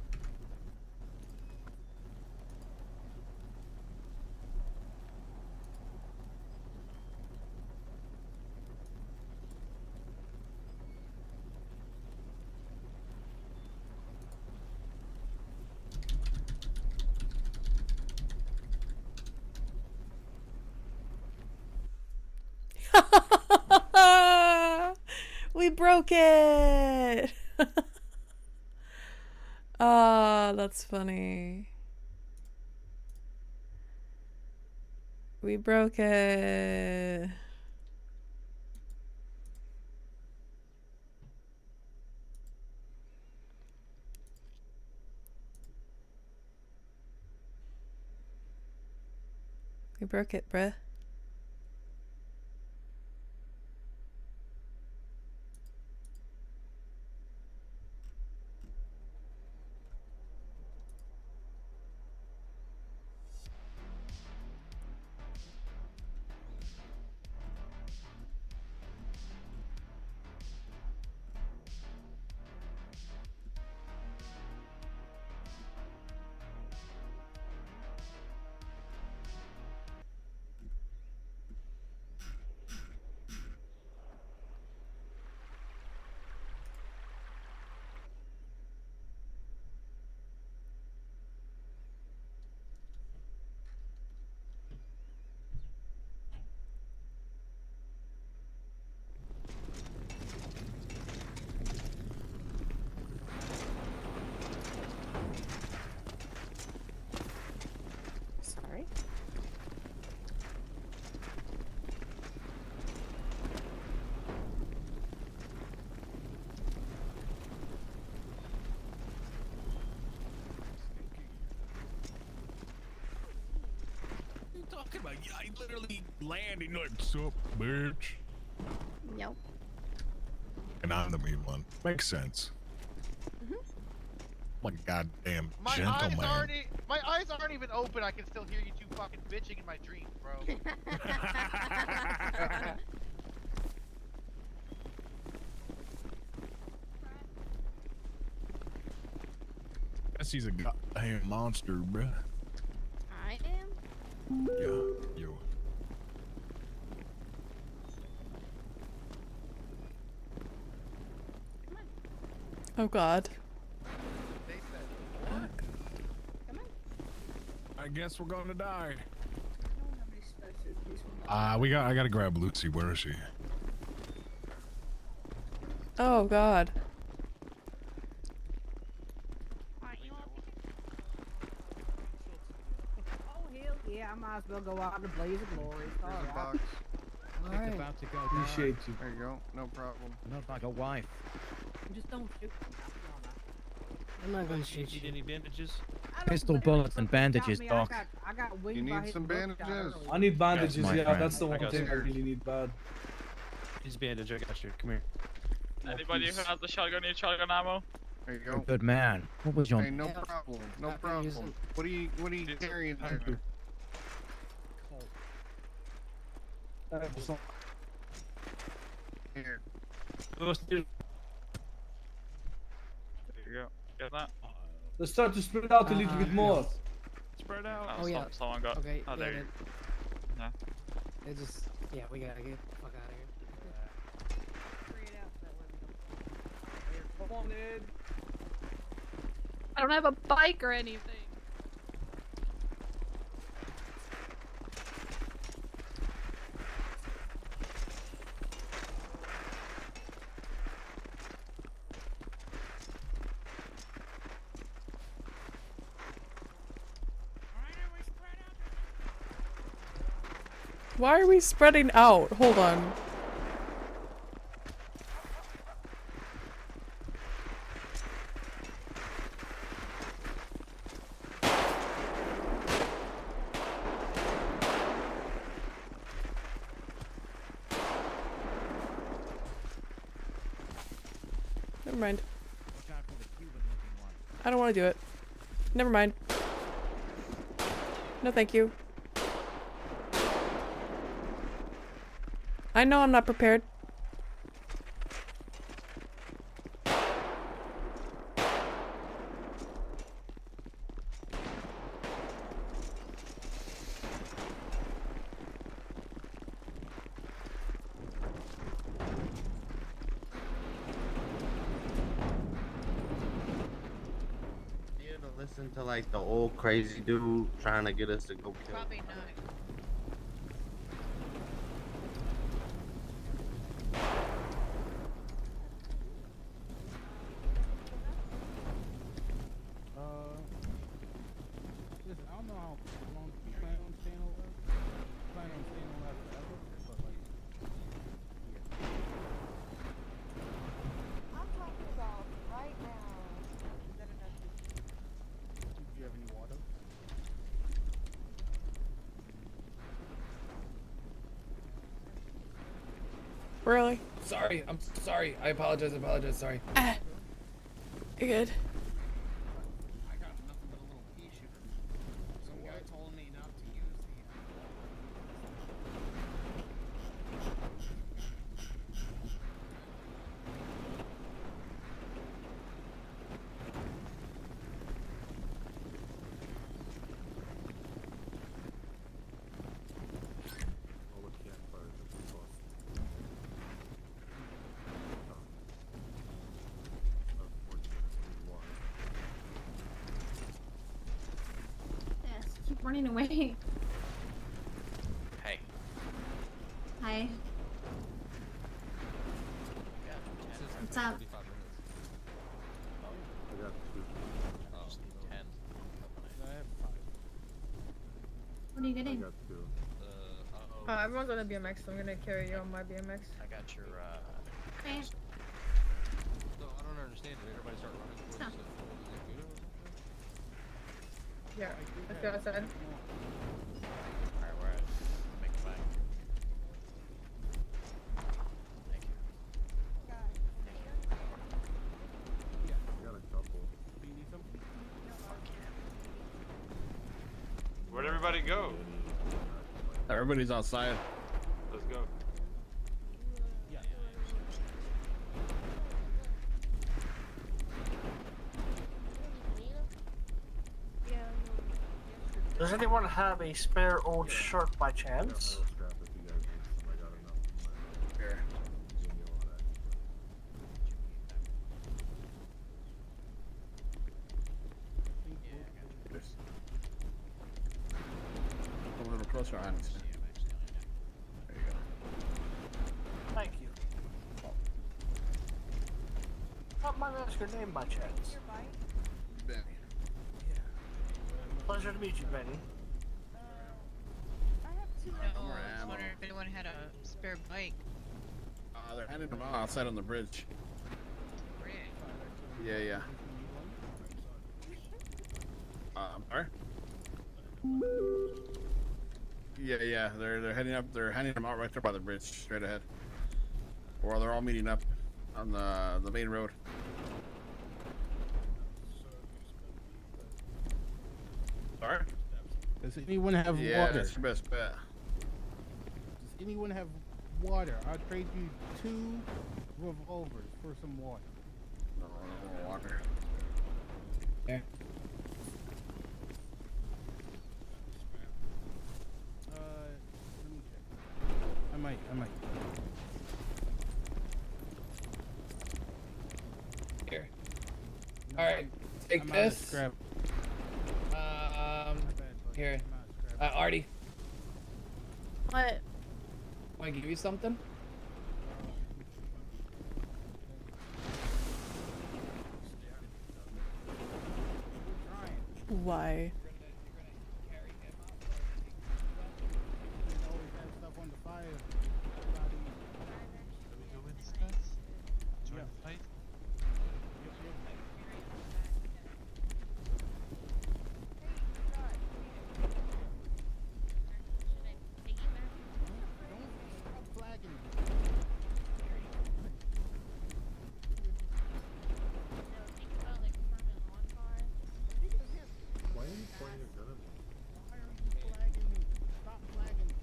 We broke it! Ah, that's funny. We broke it. We broke it, bruh. Come on, I literally landed like, sup, bitch. Yep. And I'm the mean one. Makes sense. Like a goddamn gentleman. My eyes aren't even open. I can still hear you two fucking bitching in my dreams, bro. Guess he's a goddamn monster, bruh. I am. Yeah, you. Oh God. I guess we're gonna die. I gotta grab Lucy. Where is she? Oh God. Oh hell yeah, I might as well go out in a blaze of glory. Here's a box. All right. About to go. Appreciate you. There you go. No problem. Not like a wife. Just don't shoot. I'm not gonna shoot Need you. any bandages? Pistol bullets and bandages, Doc. I got You need some bandages? I need bandages, my yeah, friend. that's the I one got thing I some. really need bad. He's bandage. I got you. Come here. Anybody who has the shotgun need shotgun ammo? There you You're a go. good man. What was your Hey, no problem. No problem. What are you carrying there? Here. There you go. Get that? Let's start to spread out a little bit more. Spread out. Oh, yeah. Someone got. Okay, Oh, there yeah, you go. It just, yeah, we gotta get the fuck out of here. Come on, Ed. I don't have a bike or anything. Why are we spreading out? Hold on. Never mind. I don't want to do it. Never mind. No, thank you. I know I'm not prepared. You ever listen to like the old crazy dude trying to get us to go kill? Probably not. Listen, I don't know how long you plan on staying over. Plan on staying over forever, but like, I'm talking about right now. do you have any water? Really? Sorry, I'm sorry. I apologize, sorry. You're good. I got nothing but a little pea shooter. Some guy told me not to use the. Yes, keep running away. Hey. Hi. What's up? What are you getting? Everyone's on a BMX, so I'm gonna carry you on my BMX. I got your, Okay. So I don't understand. Did everybody start running towards Huh. Yeah, let's go outside. Alright, we're at Where'd everybody go? Everybody's outside. Let's go. Does anyone have a spare old shirt by chance? Here. A little closer, honestly. There you go. Thank you. Might I ask your name by chance? Benny. Pleasure to meet you, Benny. No, I was wondering if anyone had a spare bike. They're handing them out outside on the bridge. Yeah, yeah. I'm sorry. Yeah. They're heading up. They're handing them out right there by the bridge, straight ahead. Or they're all meeting up on the main road. Sorry. Does anyone have Yeah, water? that's your best bet. Does anyone have water? I'll trade you 2 revolvers for some water. No water. Yeah. Let me check. I might. Here. No, Alright, take I'm out of this. scrap. Here. Artie, What? want to give you something? Why? Why are you pointing a gun at me? Why are you flagging me? Stop flagging me.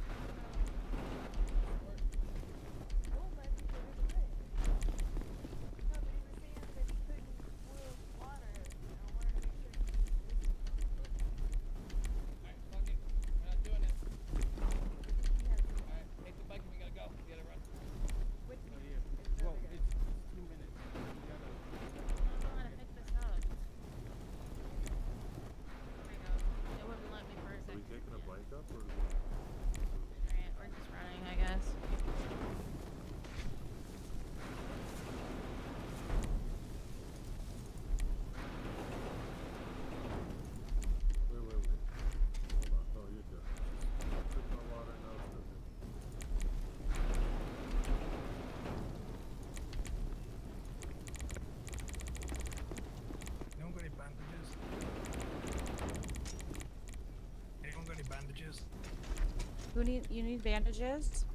You need bandages?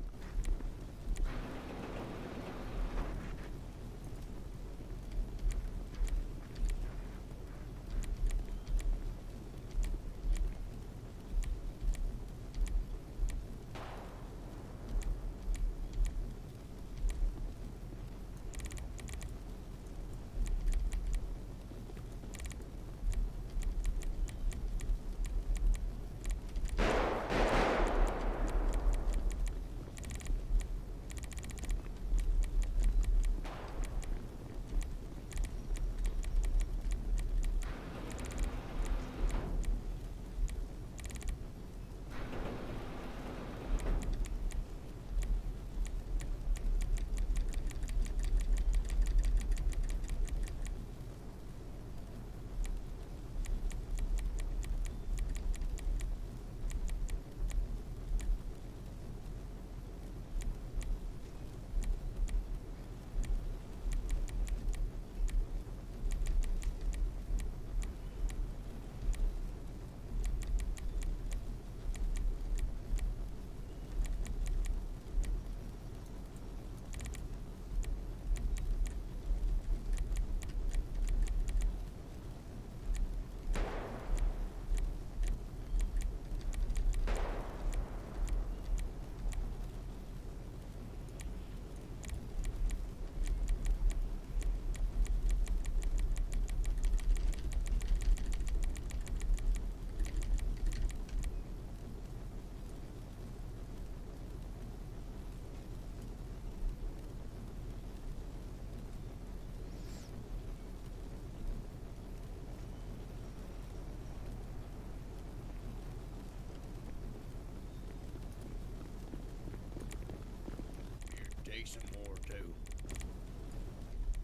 take some more too.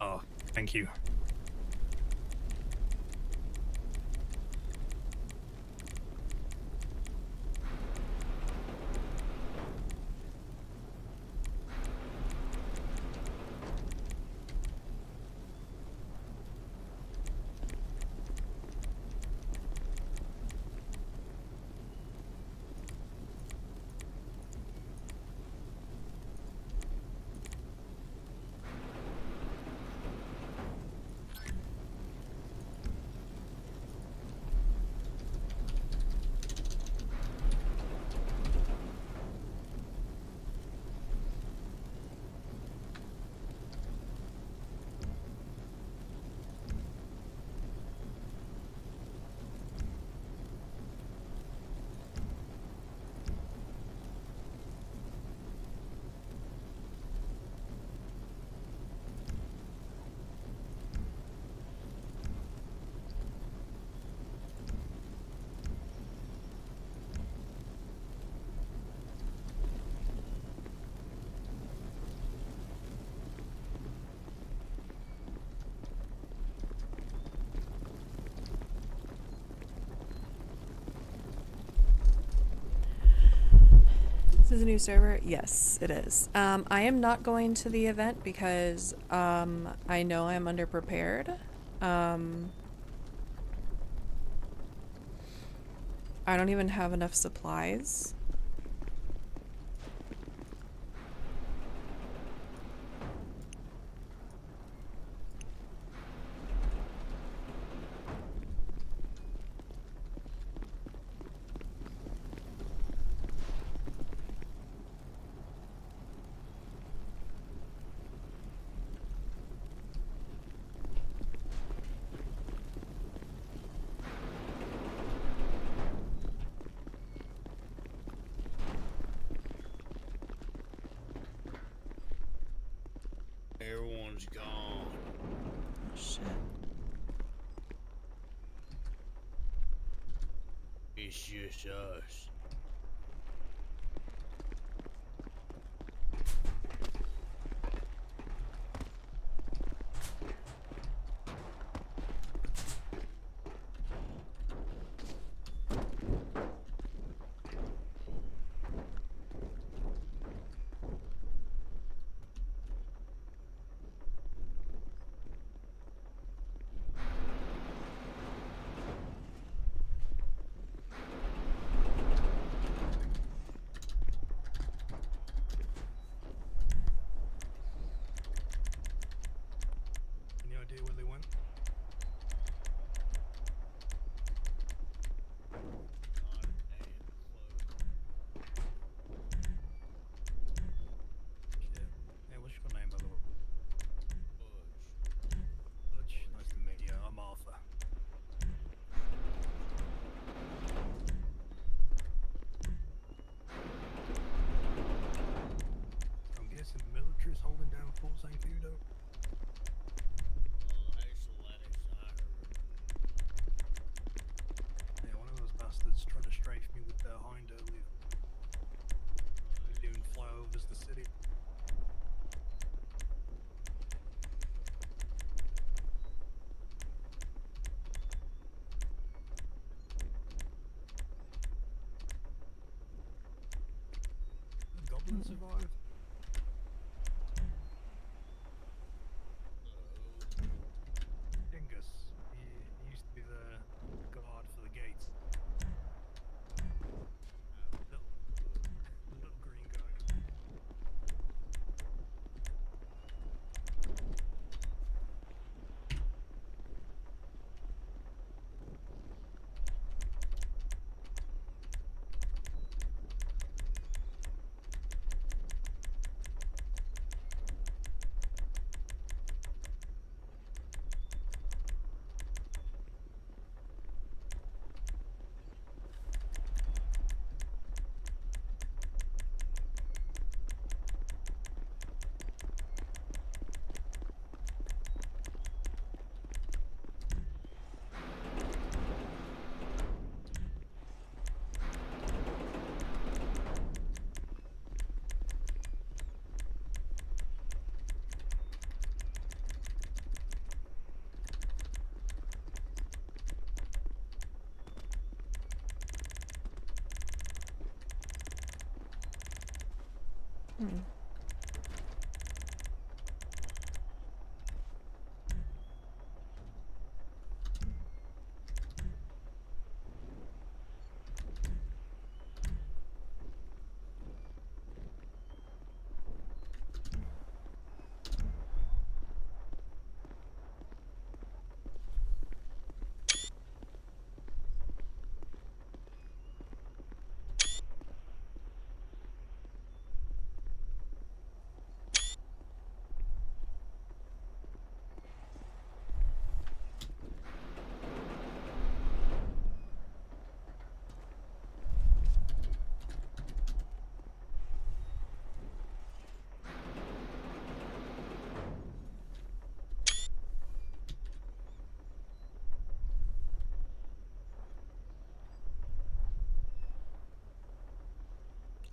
Oh, thank you. This is a new server? Yes, it is. I am not going to the event because I know I'm underprepared. I don't even have enough supplies. Everyone's gone. Oh, shit. It's just us. Any idea where they went? Shit. Hey, what's your name, by the way? Butch. Nice to meet you. I'm Arthur. I'm guessing the military's holding down Fort St. Udo. Yeah, one of those bastards tried to strafe me with their hind earlier. Doing flyovers the city. The goblin survived. Dingus. He used to be the guard for the gates. The little green guy. Hmm.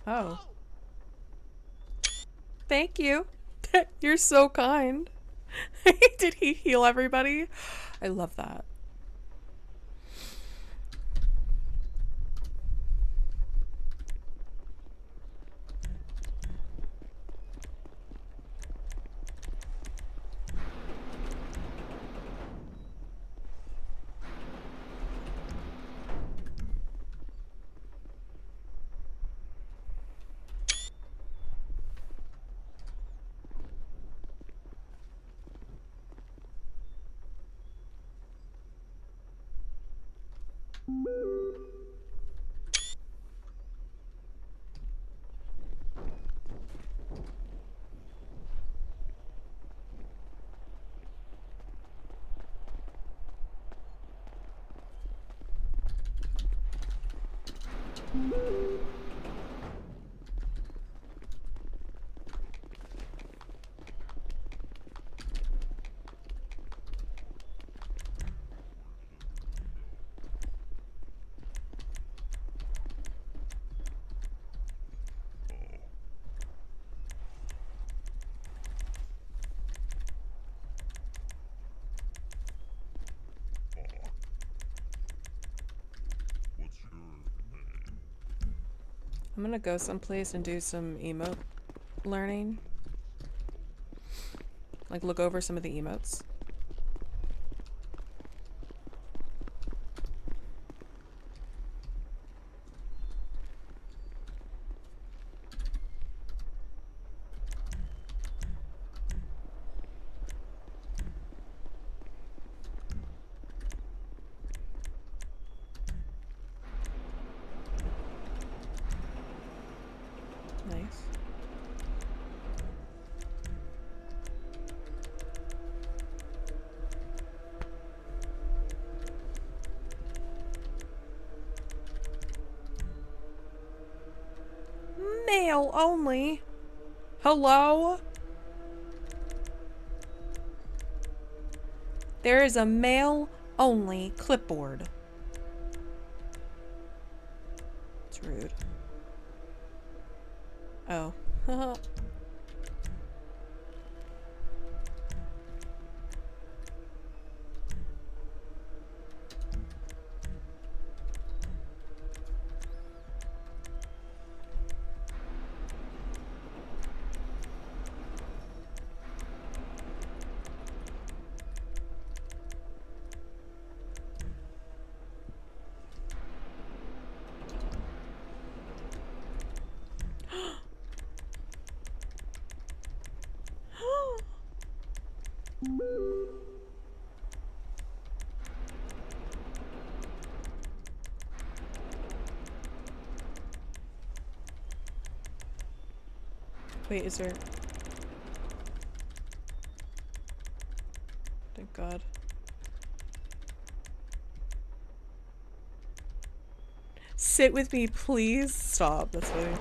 Oh. Thank you. You're so kind. Did he heal everybody? I love that. I'm gonna go someplace and do some emote learning. Like look over some of the emotes. Nice. Male only. Hello? There is a male only clipboard. It's rude. Oh. Wait, is there... Thank God. Sit with me, please. Stop, that's funny.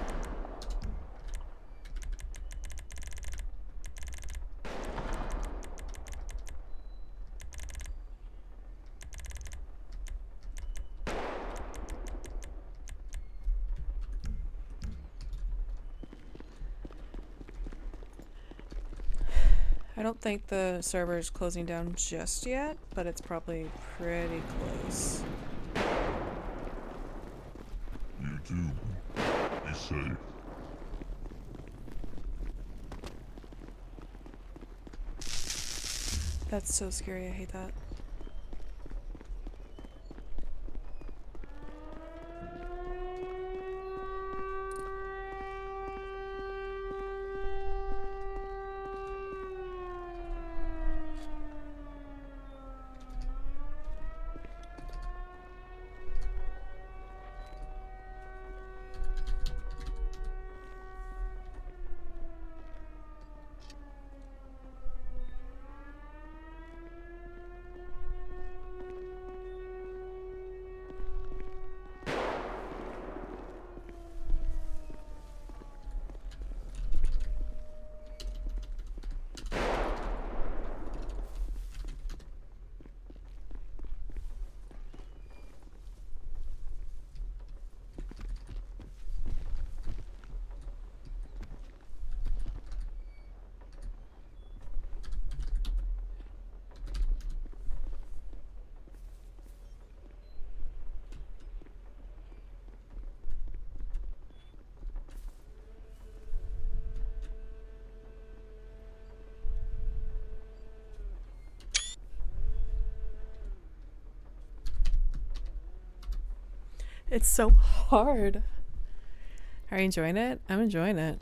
I don't think the server is closing down just yet, but it's probably pretty close. You too. Be safe. That's so scary. I hate that. It's so hard. Are you enjoying it? I'm enjoying it.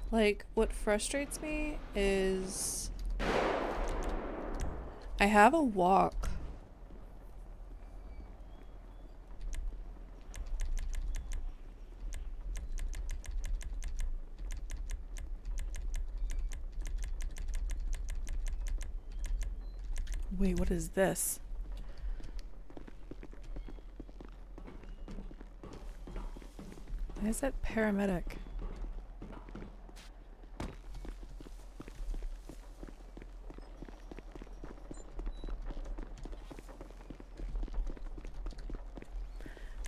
Like, what frustrates me is I have a walk. Wait, what is this? Why is that paramedic?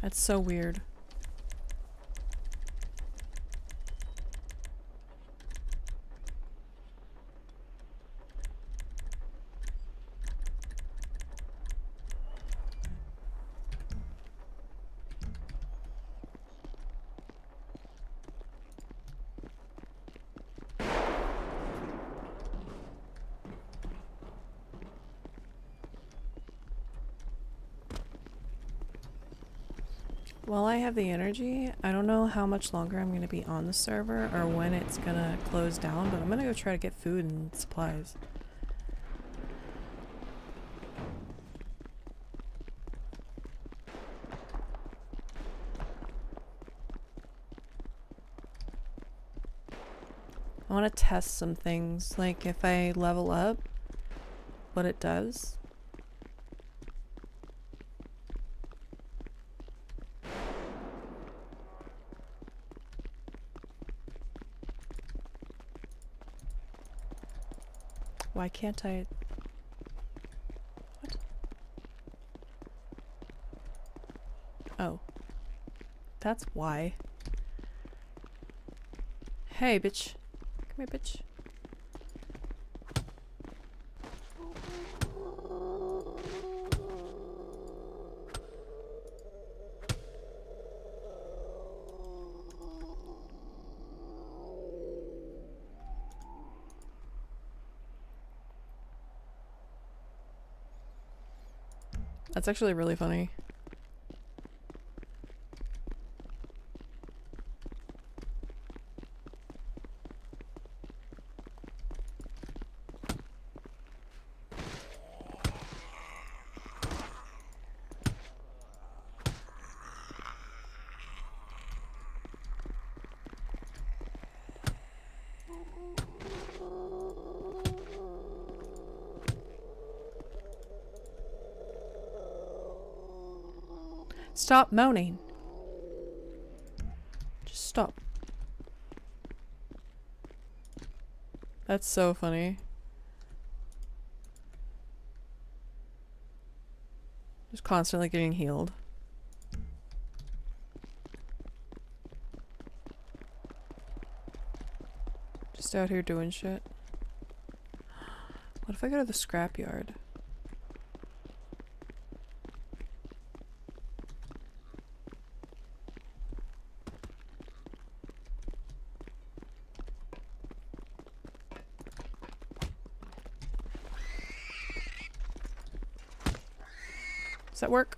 That's so weird. While I have the energy, I don't know how much longer I'm going to be on the server or when it's going to close down, but I'm going to go try to get food and supplies. I want to test some things, like if I level up, what it does. Why can't I? What? Oh. That's why. Hey, bitch. Come here, bitch. That's actually really funny. stop moaning. Just stop. That's so funny. Just constantly getting healed. Just out here doing shit. What if I go to the scrapyard? Does that work?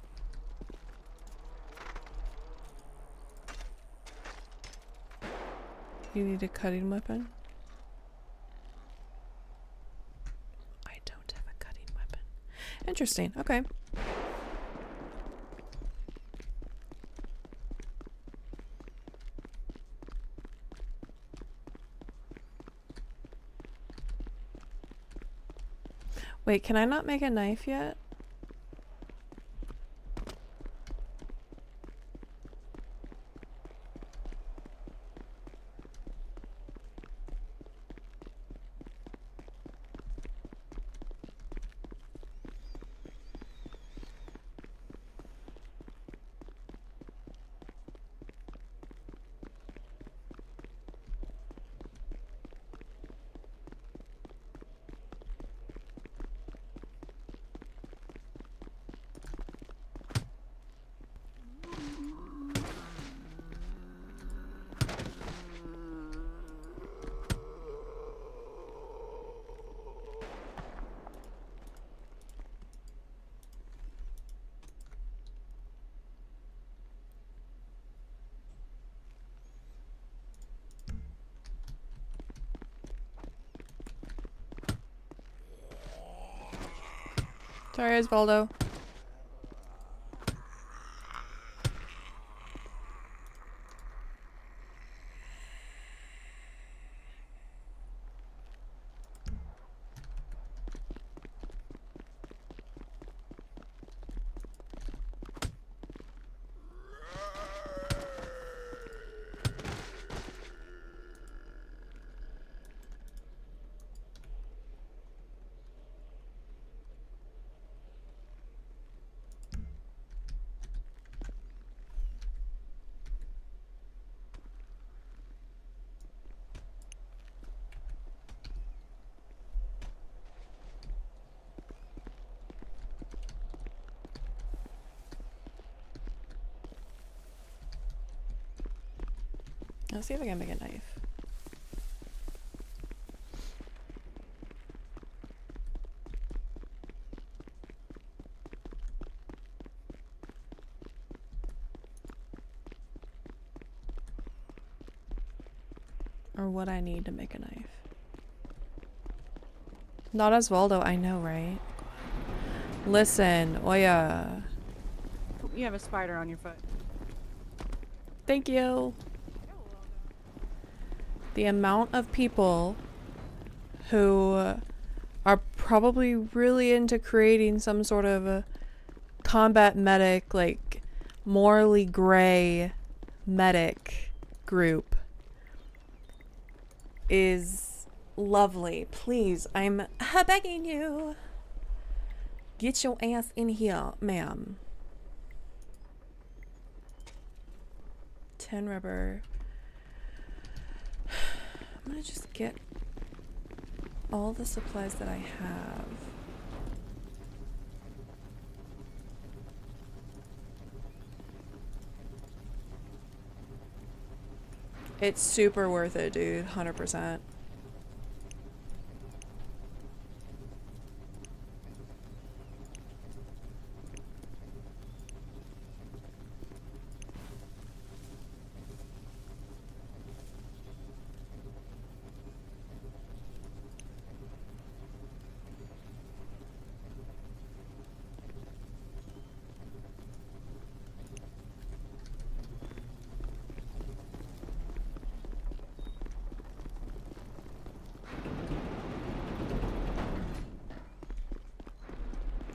You need a cutting weapon? I don't have a cutting weapon. Interesting. Okay. Wait, can I not make a knife yet? Sorry, Osvaldo. Let's see if I can make a knife. Or what I need to make a knife. Not Osvaldo, I know, right? Listen, Oya. You have a spider on your foot. Thank you. The amount of people who are probably really into creating some sort of a combat medic, like morally gray medic group is lovely. Please, I'm begging you. Get your ass in here, ma'am. 10 rubber. I'm gonna just get all the supplies that I have. It's super worth it, dude. 100%.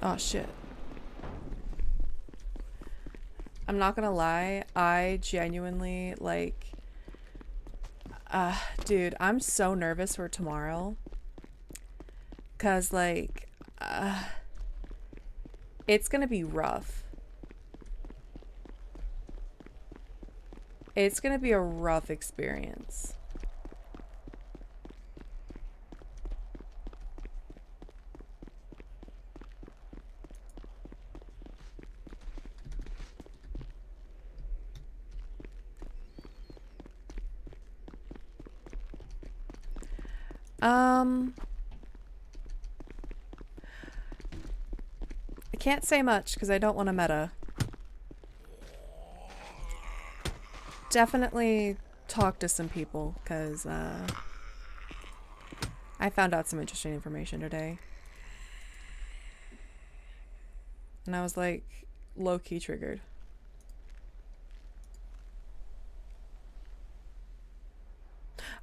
Oh shit. I'm not gonna lie, I genuinely, like, dude, I'm so nervous for tomorrow. Cause, like, it's gonna be rough. It's gonna be a rough experience. I can't say much because I don't want to meta. Definitely talk to some people because I found out some interesting information today. And I was like low-key triggered.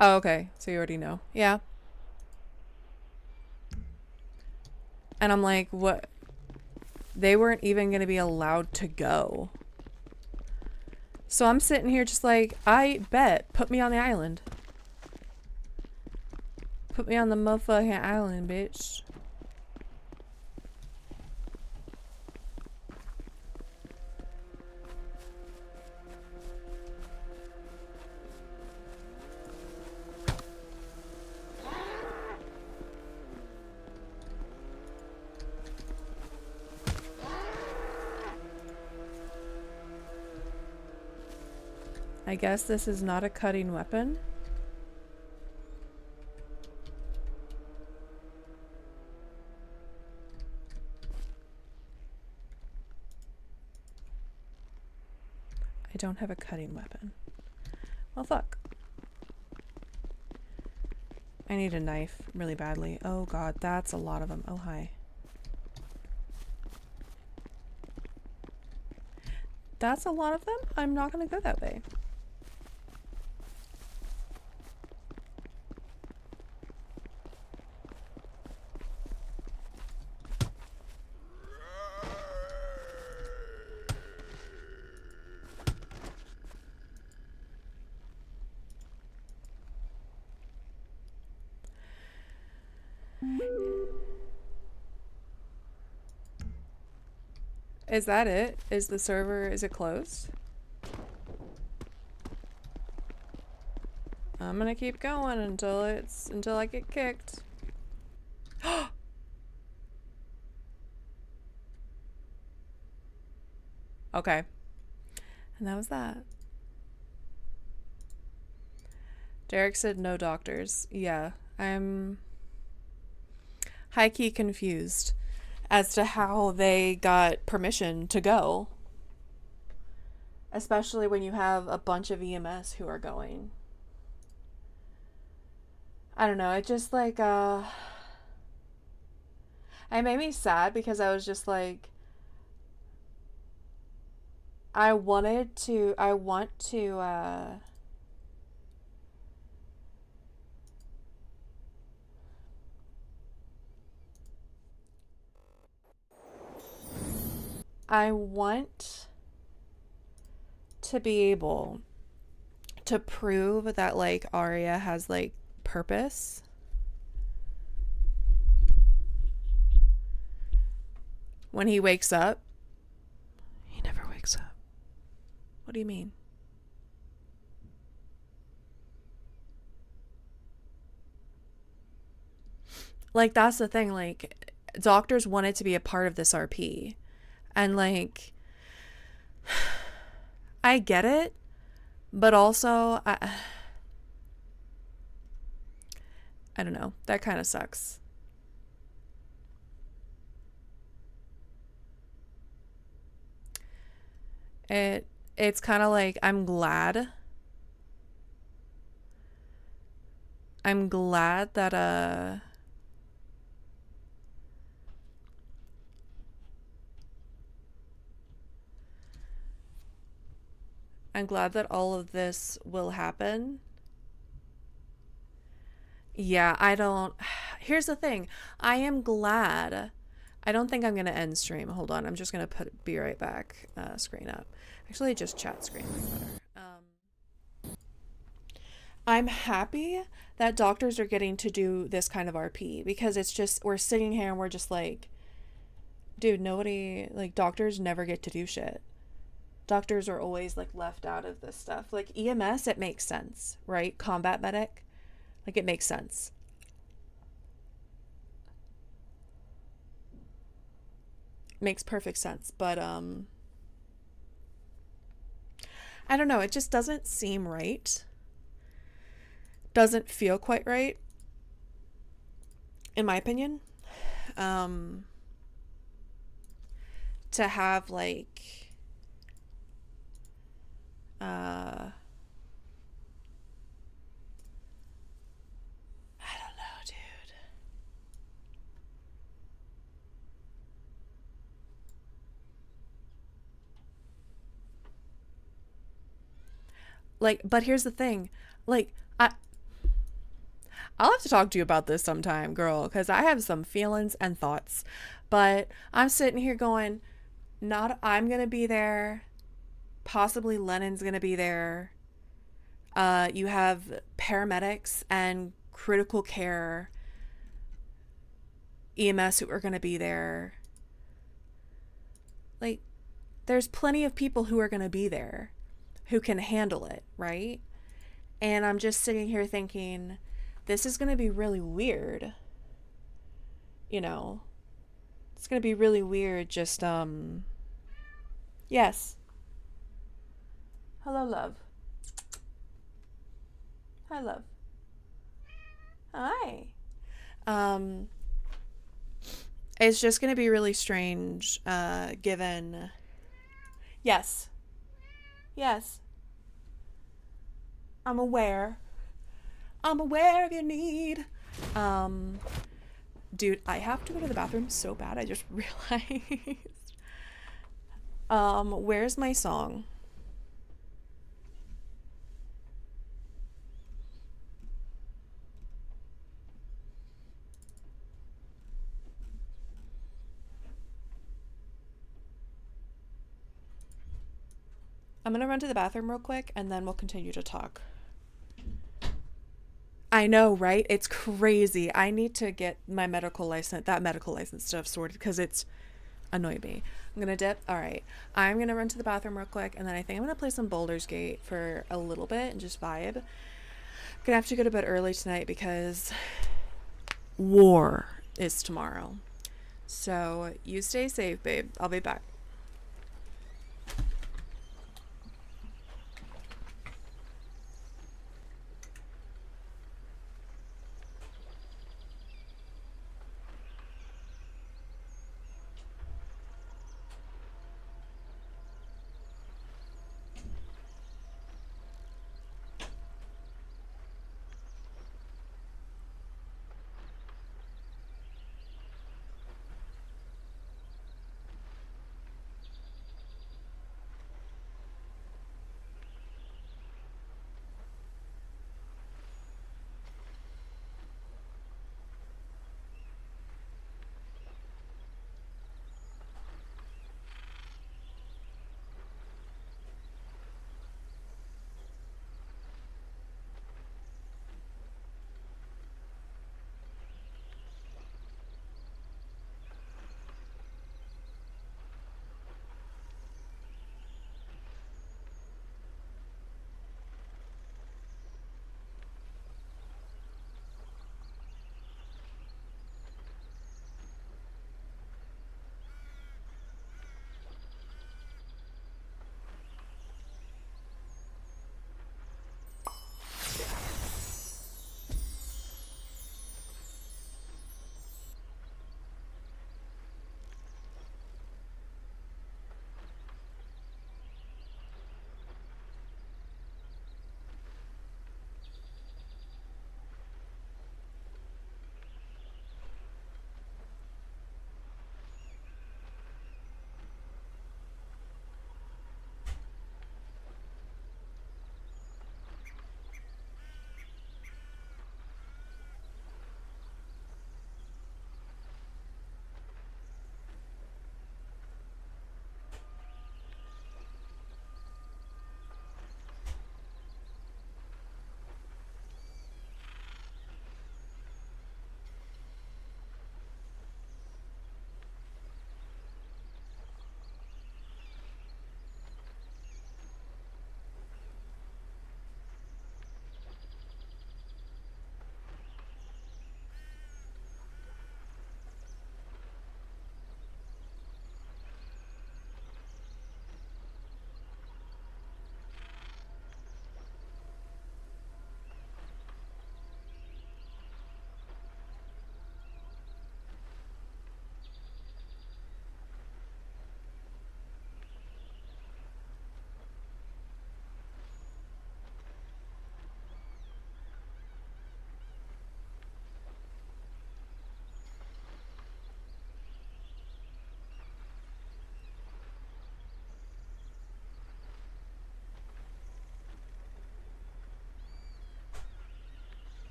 Oh, okay. So you already know. Yeah. And I'm like, what? They weren't even going to be allowed to go. So I'm sitting here just like, I bet. Put me on the island. Put me on the motherfucking island, bitch. I guess this is not a cutting weapon. I don't have a cutting weapon. Well, fuck. I need a knife really badly. Oh god, that's a lot of them. Oh, hi. That's a lot of them? I'm not gonna go that way. Is that it? Is the server, is it closed? I'm gonna keep going until I get kicked. Okay. And that was that. Derek said no doctors. Yeah, I'm high-key confused as to how they got permission to go. Especially when you have a bunch of EMS who are going. I don't know, it just like, it made me sad because I was just like, I want to, I want to be able to prove that, like, Arya has, like, purpose. When he wakes up. He never wakes up. What do you mean? Like, that's the thing, like, doctors wanted to be a part of this RP. And, like, I get it, but also, I don't know. That kind of sucks. It's kind of like, I'm glad that, I'm glad that all of this will happen. Yeah, here's the thing. I am glad I don't think I'm going to end stream. Hold on. I'm just going to be right back screen up. Actually, just chat screen would be better. I'm happy that doctors are getting to do this kind of RP because it's just, we're sitting here and we're just like, dude, nobody, like, doctors never get to do shit. Doctors are always, like, left out of this stuff. Like, EMS, it makes sense, right? Combat medic, like, it makes sense. Makes perfect sense, but, I don't know, it just doesn't seem right. Doesn't feel quite right, in my opinion. To have, like, I don't know, dude. Like, but here's the thing. Like, I'll have to talk to you about this sometime, girl, because I have some feelings and thoughts. But I'm sitting here going, not I'm going to be there. Possibly Lennon's going to be there. You have paramedics and critical care EMS who are going to be there. Like, there's plenty of people who are going to be there who can handle it, right? And I'm just sitting here thinking, this is going to be really weird. You know, it's going to be really weird. Just, yes. Hello, love. Hi, love. Hi. It's just going to be really strange, given, yes. Yes. I'm aware. I'm aware of your need. Dude, I have to go to the bathroom so bad. I just realized. Where's my song? I'm gonna run to the bathroom real quick and then we'll continue to talk. I know, right? It's crazy. I need to get my medical license stuff sorted because it's annoying me. I'm gonna dip. All right. I'm gonna run to the bathroom real quick and then I think I'm gonna play some Baldur's Gate for a little bit and just vibe. Gonna have to go to bed early tonight because war is tomorrow. So you stay safe, babe. I'll be back.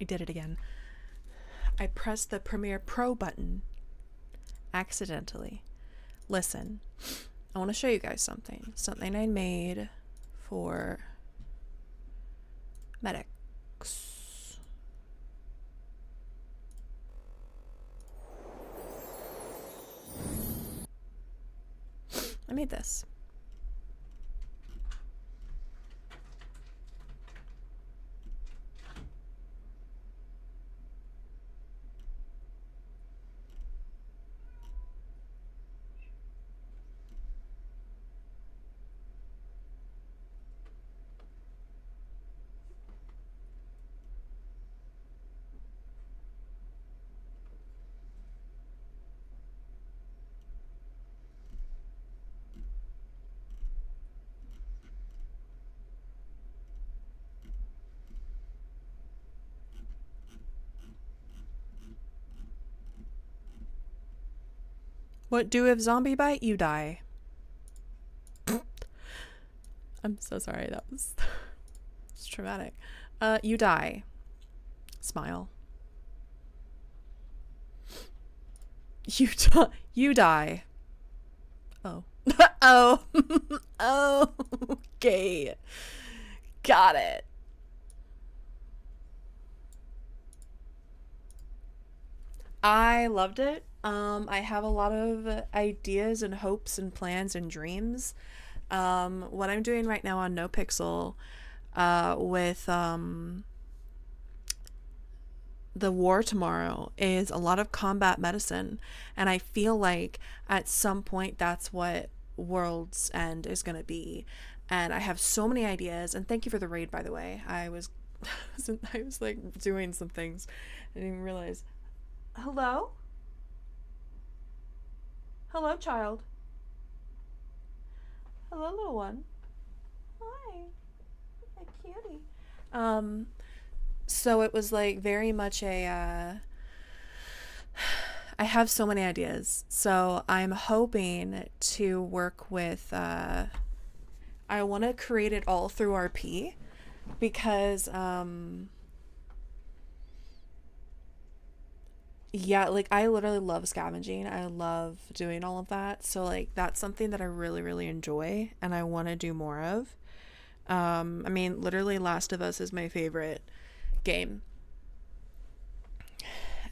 I did it again. I pressed the Premiere Pro button accidentally. Listen, I want to show you guys something. Something I made for medics. I made this. What do if zombie bite? You die. I'm so sorry. That was it's traumatic. You die. Smile. You die. Oh. Oh. Oh. Okay. Got it. I loved it. I have a lot of ideas and hopes and plans and dreams. What I'm doing right now on NoPixel, with the war tomorrow is a lot of combat medicine, and I feel like at some point that's what World's End is going to be. And I have so many ideas, and thank you for the raid, by the way. I was like doing some things. I didn't even realize. Hello? Hello, child. Hello, little one. Hi. Hi, cutie. So it was like very much a, I have so many ideas. So I'm hoping to work with, I want to create it all through RP because, yeah, like I literally love scavenging. I love doing all of that. So like that's something that I really, really enjoy and I want to do more of. I mean, literally Last of Us is my favorite game.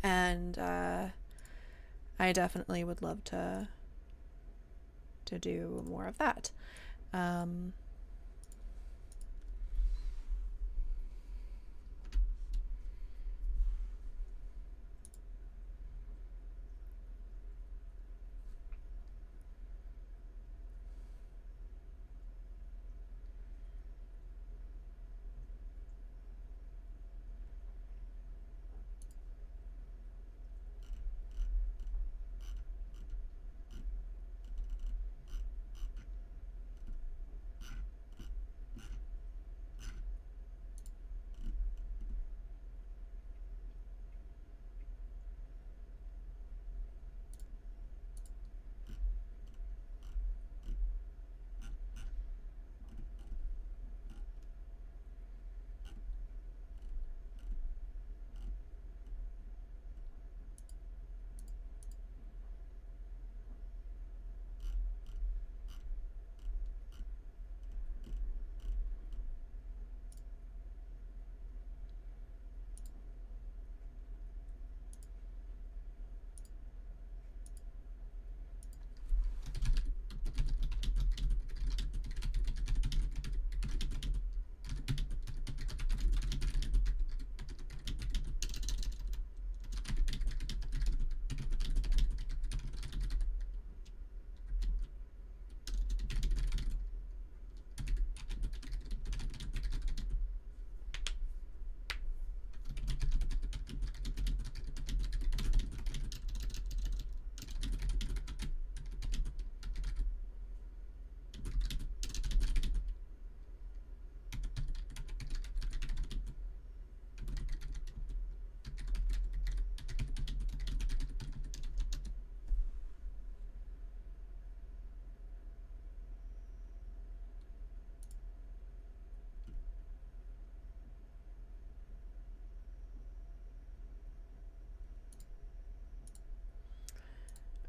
And I definitely would love to do more of that.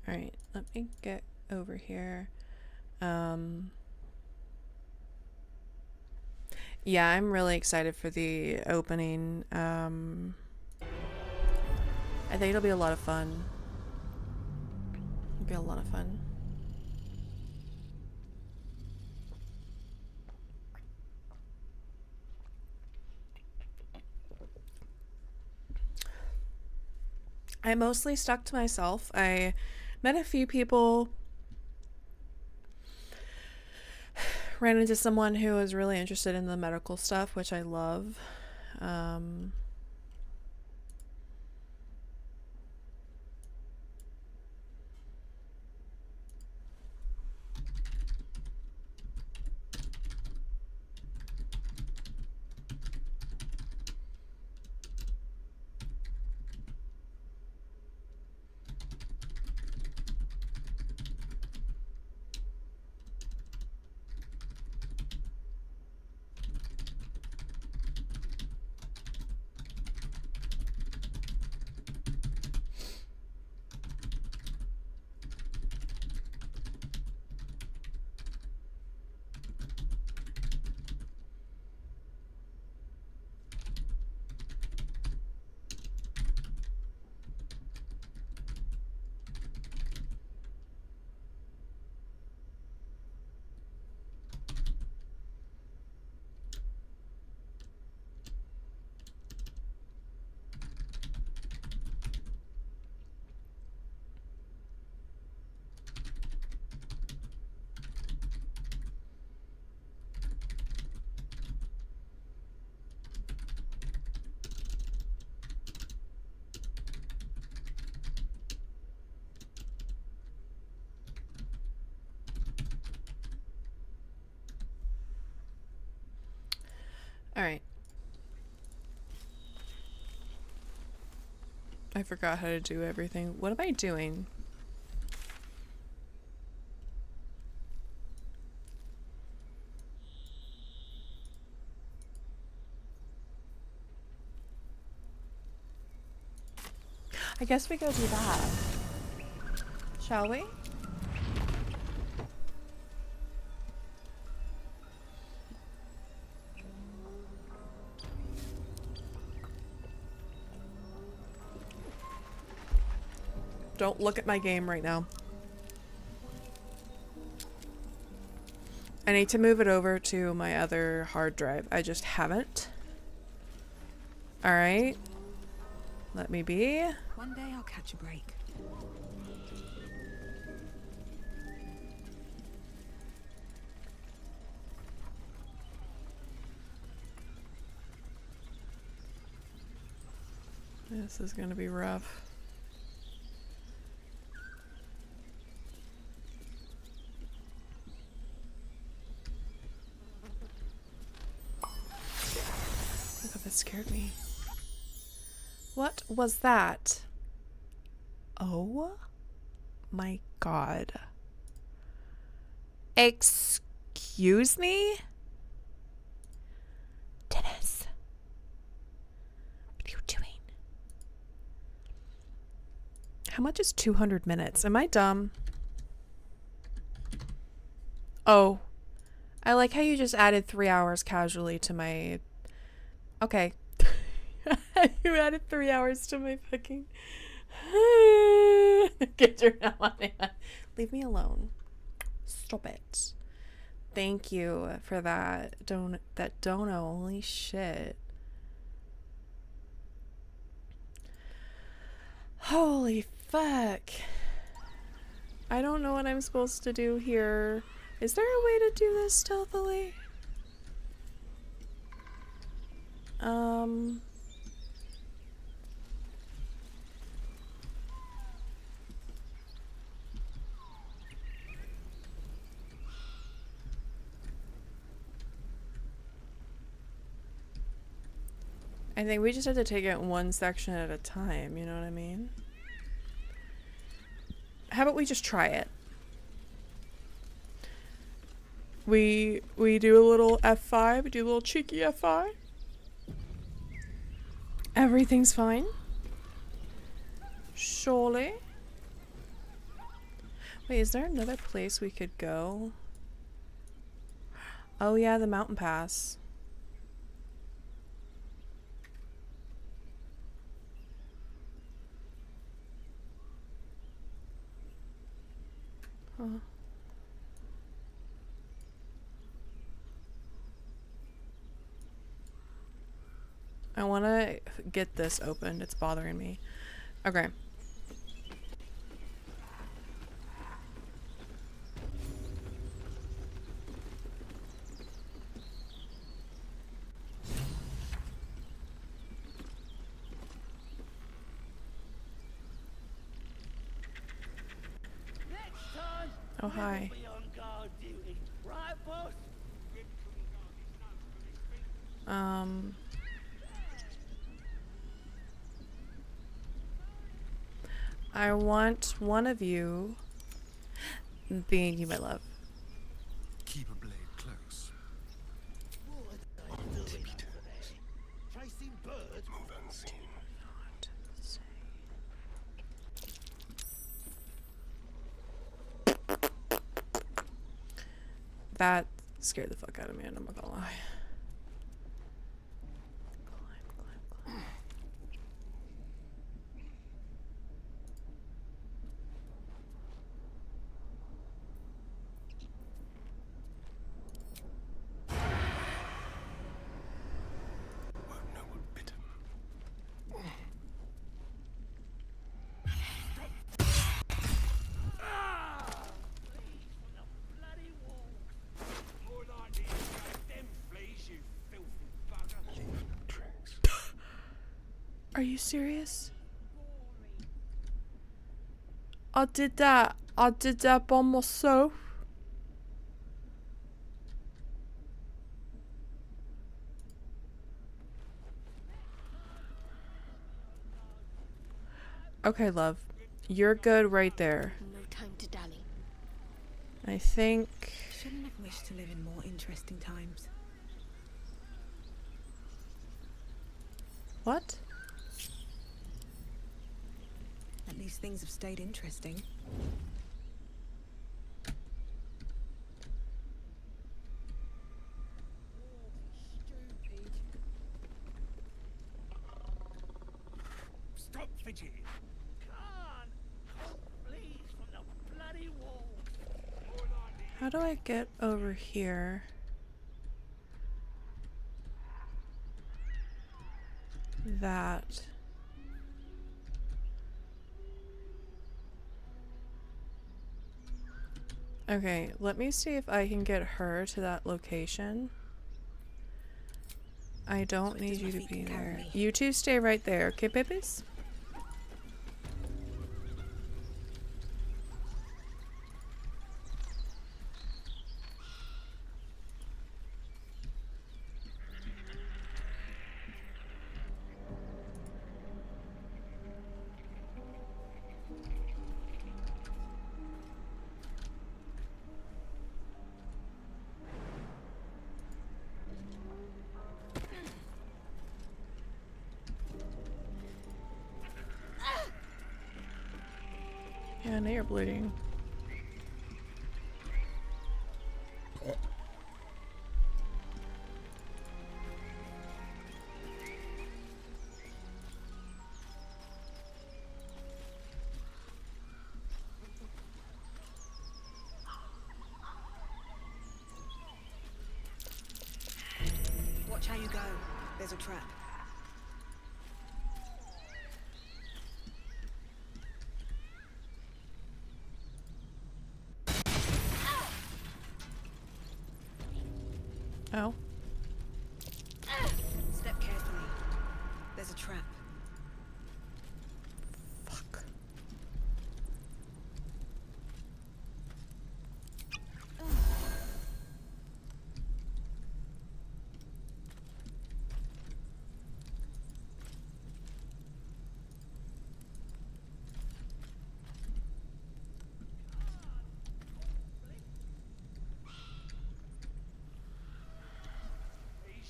Alright, let me get over here. Yeah, I'm really excited for the opening. I think it'll be a lot of fun. It'll be a lot of fun. I mostly stuck to myself. I met a few people, ran into someone who was really interested in the medical stuff, which I love. Alright. I forgot how to do everything. What am I doing? I guess we go do that. Shall we? Don't look at my game right now. I need to move it over to my other hard drive. I just haven't. Alright. Let me be. One day I'll catch a break. This is gonna be rough. I thought that scared me. What was that? Oh my god. Excuse me? Dennis. What are you doing? How much is 200 minutes? Am I dumb? Oh. I like how you just added 3 hours casually to my... Okay. You added 3 hours to my fucking... Get your now on it. Leave me alone. Stop it. Thank you for that. That dono. Holy shit. Holy fuck. I don't know what I'm supposed to do here. Is there a way to do this stealthily? I think we just have to take it one section at a time, you know what I mean? How about we just try it? We do a little F5, we do a little cheeky F5. Everything's fine. Surely. Wait, is there another place we could go? Oh yeah, the mountain pass. Huh. I want to get this opened. It's bothering me. Okay. Oh, hi. I want one of you being you, my love. Keep a blade close. Chasing birds. Move unseen. That scared the fuck out of me, and I'm not gonna lie. Are you serious? I did that. I did that by myself. Okay, love. You're good right there. No time to dally. I think... Shouldn't have wished to live in more interesting times. What? At least things have stayed interesting. Stop fidgeting. How do I get over here? That. Okay, let me see if I can get her to that location. I don't need you to be there. You two stay right there, okay, babies? Yeah, now you're bleeding. Watch how you go. There's a trap. Oh. Step carefully. There's a trap. Fuck.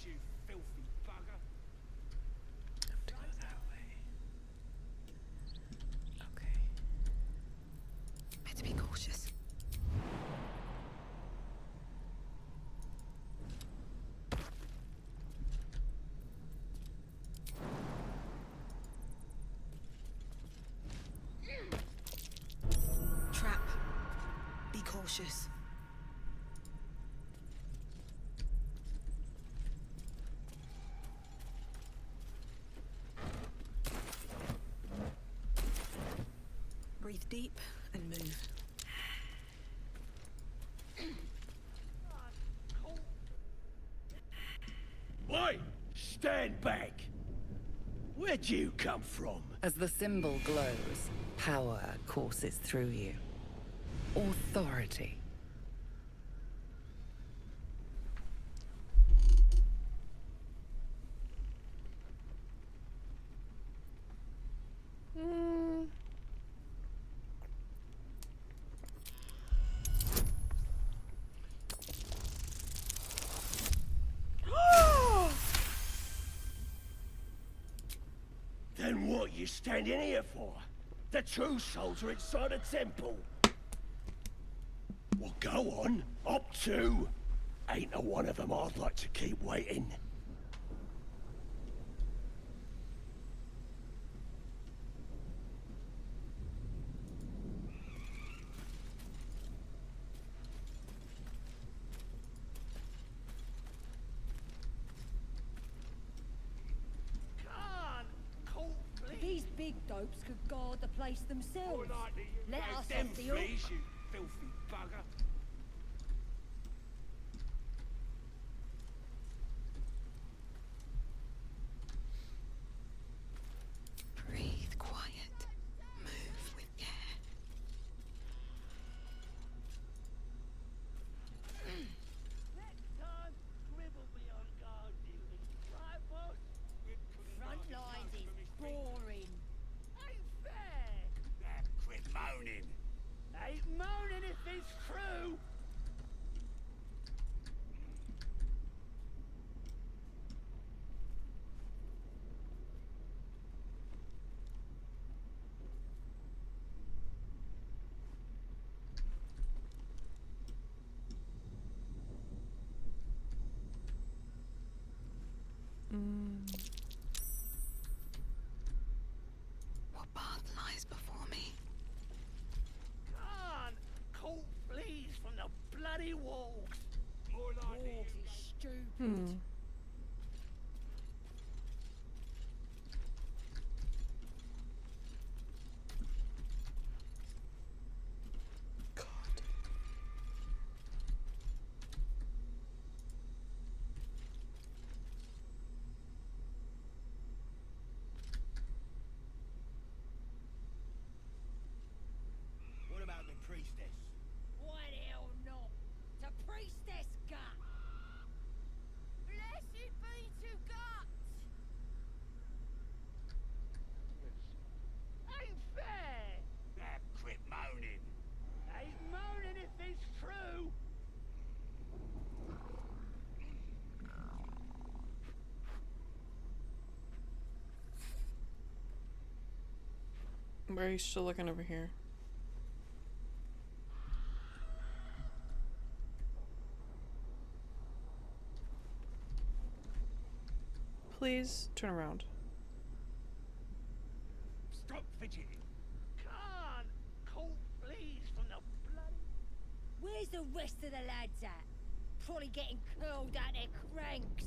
You filthy bugger. Have to go that way. Okay. Better be cautious. cautious. Breathe deep and move. Oi! Stand back! Where'd you come from? As the symbol glows, power courses through you. Authority. Then what you standing here for? The true souls are inside the temple. Well, go on. Up to. Ain't a one of them I'd like to keep waiting. These big dopes could guard the place themselves. Let us Them off the hook. fleas, you filthy bugger. Breathe quiet. Move with care. Front lines is boring. Ain't fair. Quit moaning. Ain't moaning if it's true. What path lies before me? Can't caught fleas from the bloody walls. More like Walls is stupid. What about the priestess? Why the hell not? The priestess gut. Blessed be to gut. Ain't fair. Quit moaning. Ain't moaning if it's true. Why are you still looking over here? Please turn around. Stop fidgeting. Can't caught fleas from the bloody. Where's the rest of the lads at? Probably getting curled out their cranks.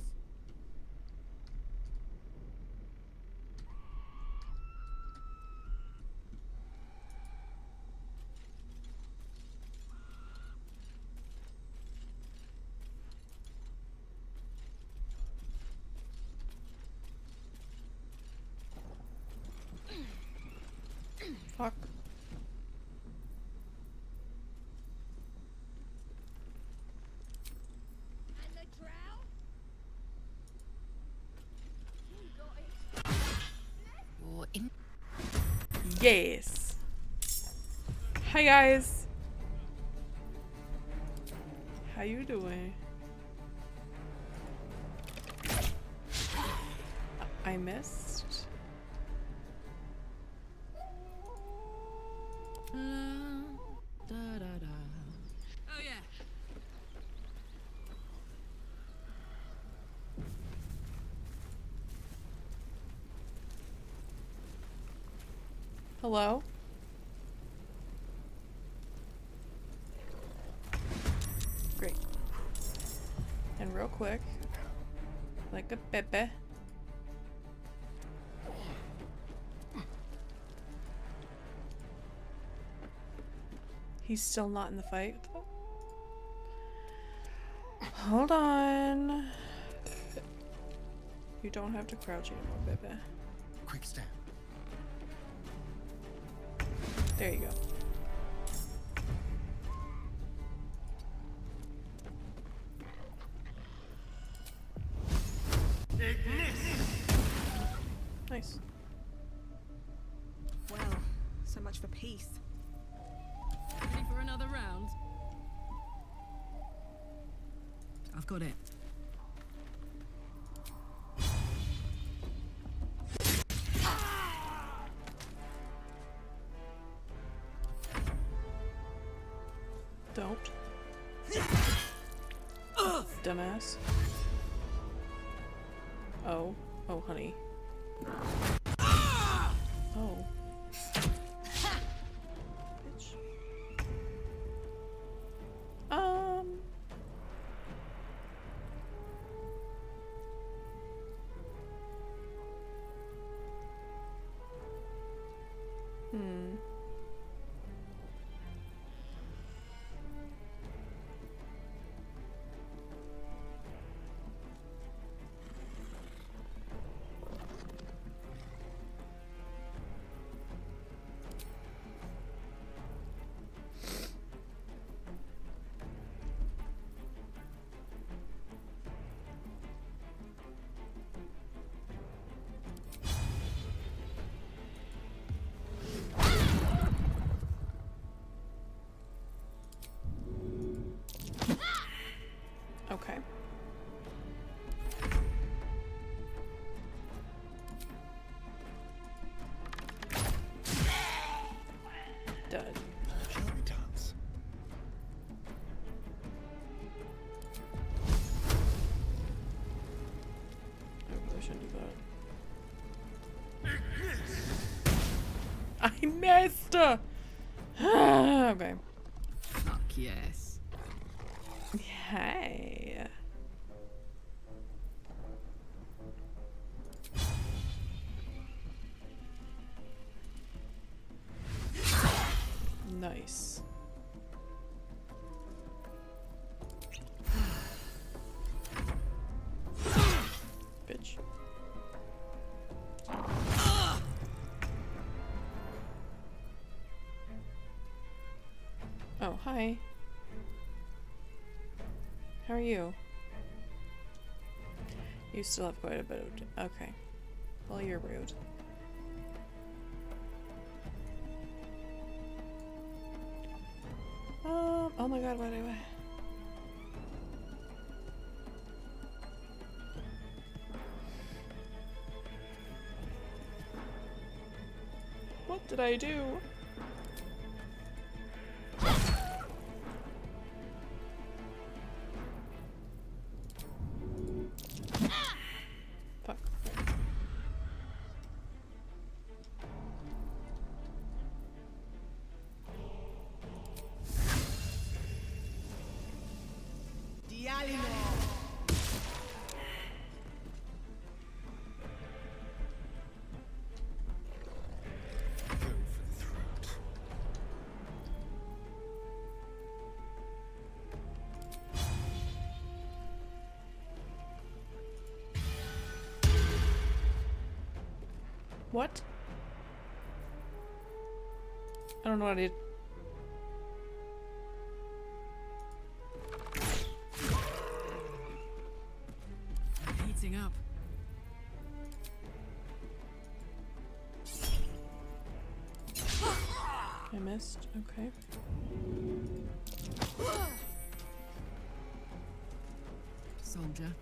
Fuck. And the drow? You're in. Yes. Hi guys. How you doing? I missed. Oh yeah. Hello? quick. Like a pepe. He's still not in the fight. Hold on. You don't have to crouch anymore, Pepe. Quick step. There you go. Nice. Well, so much for peace. Ready for another round? I've got it. Don't. Dumbass. Oh. Oh, honey. Oh. Bitch. Okay. Dud. Dance. I really shouldn't do that. I missed! Okay. Fuck yes. Hey. Nice. Bitch. Oh, hi. How are you? You still have quite a bit of... Okay. Well, you're rude. Oh my god, what do I... What did I do? Fuck. What? I don't know what I did. Heating up. I missed. Okay. Soldier.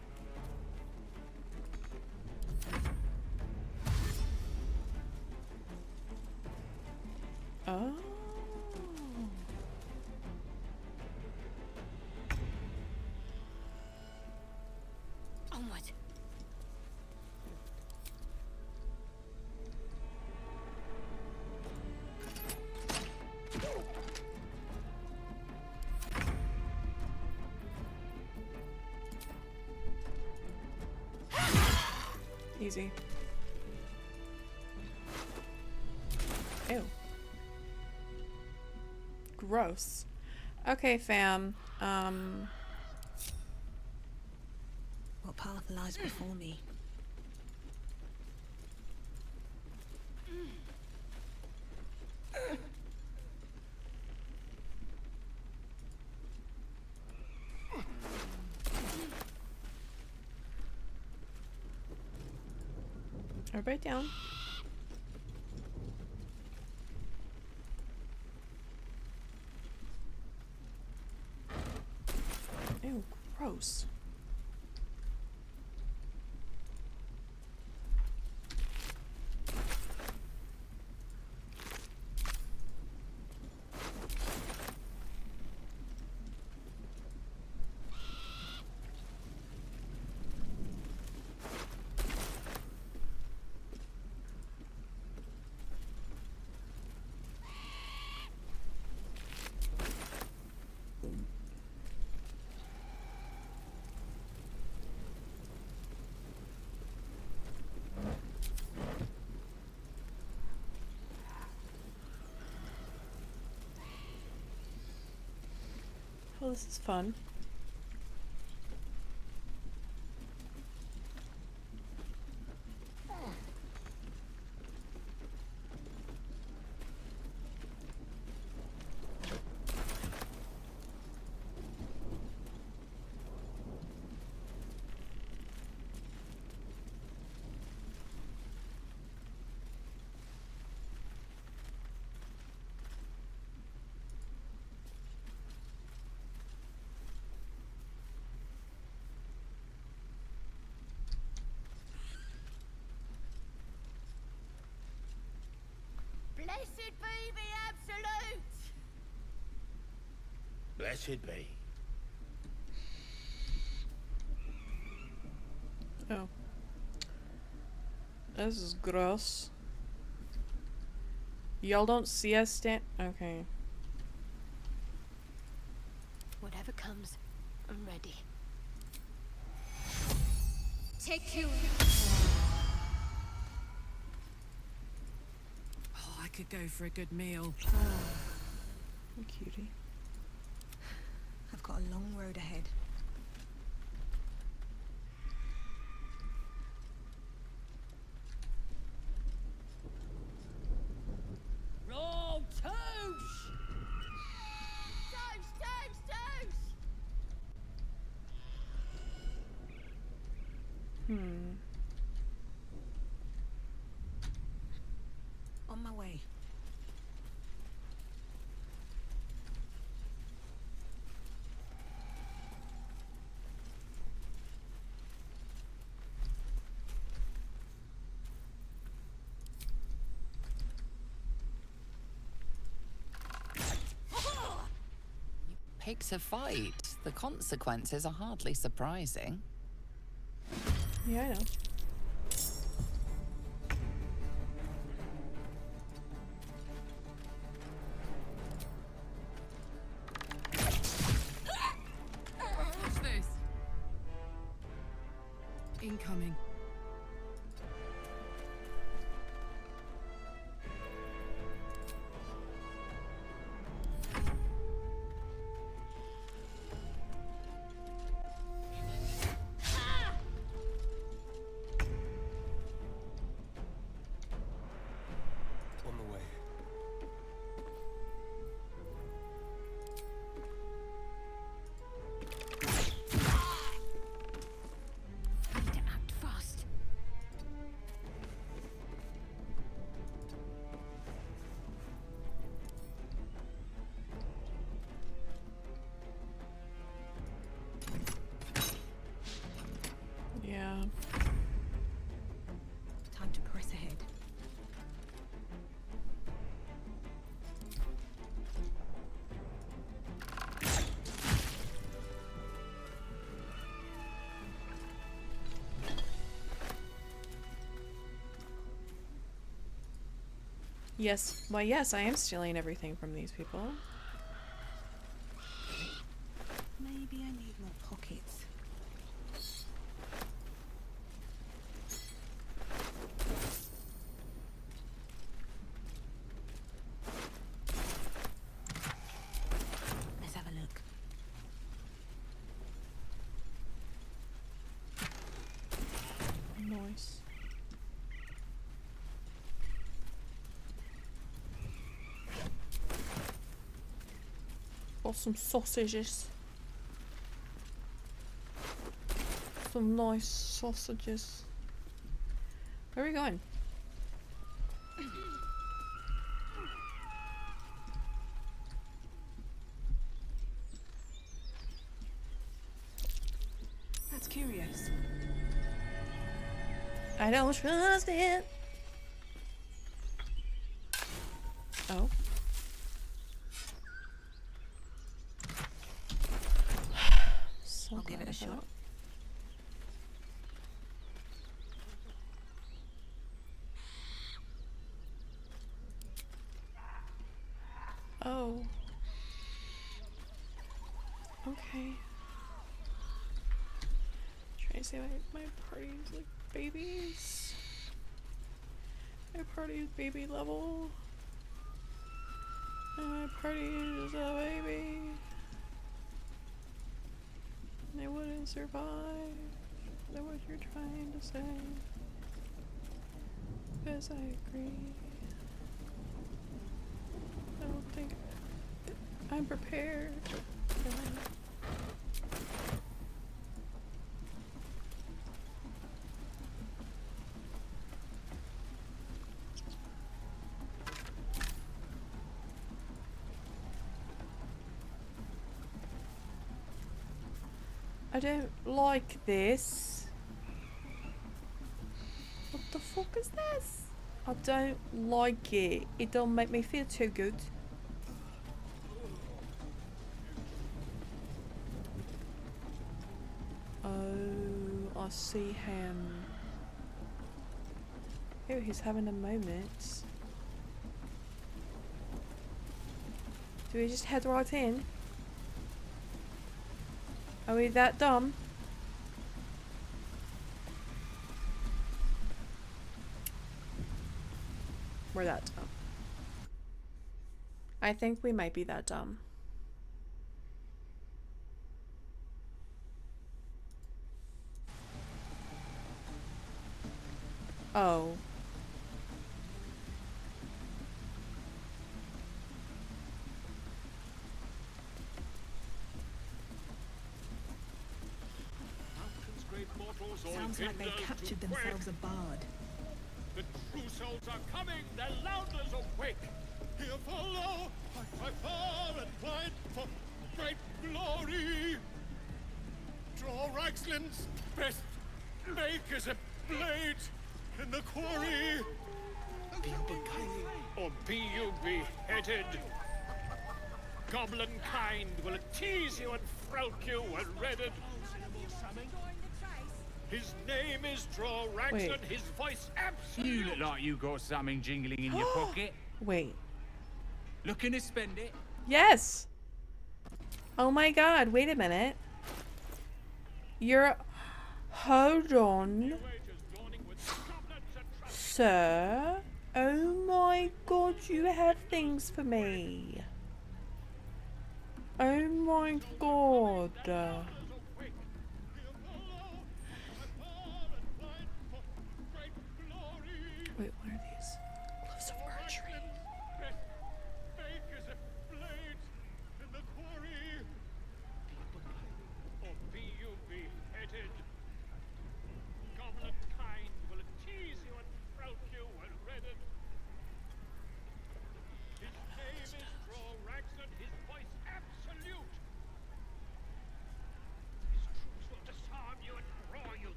Oh. Onward. Easy. Ew. Gross. Okay, fam. What path lies before me? Everybody down. Ew, gross. Well, this is fun. Blessed be the absolute! Blessed be. Oh. This is gross. Y'all don't see us stand. Okay. Whatever comes, I'm ready. Take you. Oh, I could go for a good meal. Oh, cutie. I've got a long road ahead. Roll toast! Toast, toast, toast! On my way. Picked a fight. The consequences are hardly surprising. Yeah, I know. What's this? Incoming. On the way. I need to act fast. Yeah. Time to press ahead. Yes. Well, yes, I am stealing everything from these people. Maybe I need more pockets. Got some sausages. Some nice sausages. Where are we going? That's curious. I don't trust it. Oh. So I'll give it a shot. Oh. Okay. Trying to say my party's like babies. My party is baby level. And my party is a baby. They wouldn't survive. Is that what you're trying to say? Because I agree. I don't think I'm prepared. I don't like this. What the fuck is this? I don't like it. It don't make me feel too good. Oh, I see him. Oh, he's having a moment. Do we just head right in? Are we that dumb? We're that dumb. I think we might be that dumb. Oh. Sounds like they've captured themselves a bard. The true souls are coming, their louders awake. Here follow, fight far and wide for great glory. Draw Reichsland's best, make as a blade in the quarry. Be you beguiled, or be you beheaded. Goblin kind will tease you and frowk you and redded. His name is Draw Reichsland, his voice absolute. You look like you got something jingling in your pocket. Wait. Looking to spend it? Yes! Oh my god, wait a minute. You're... Hold on. Sir? Oh my god, you have things for me. Oh my god. Wait, what are these? Gloves of archery.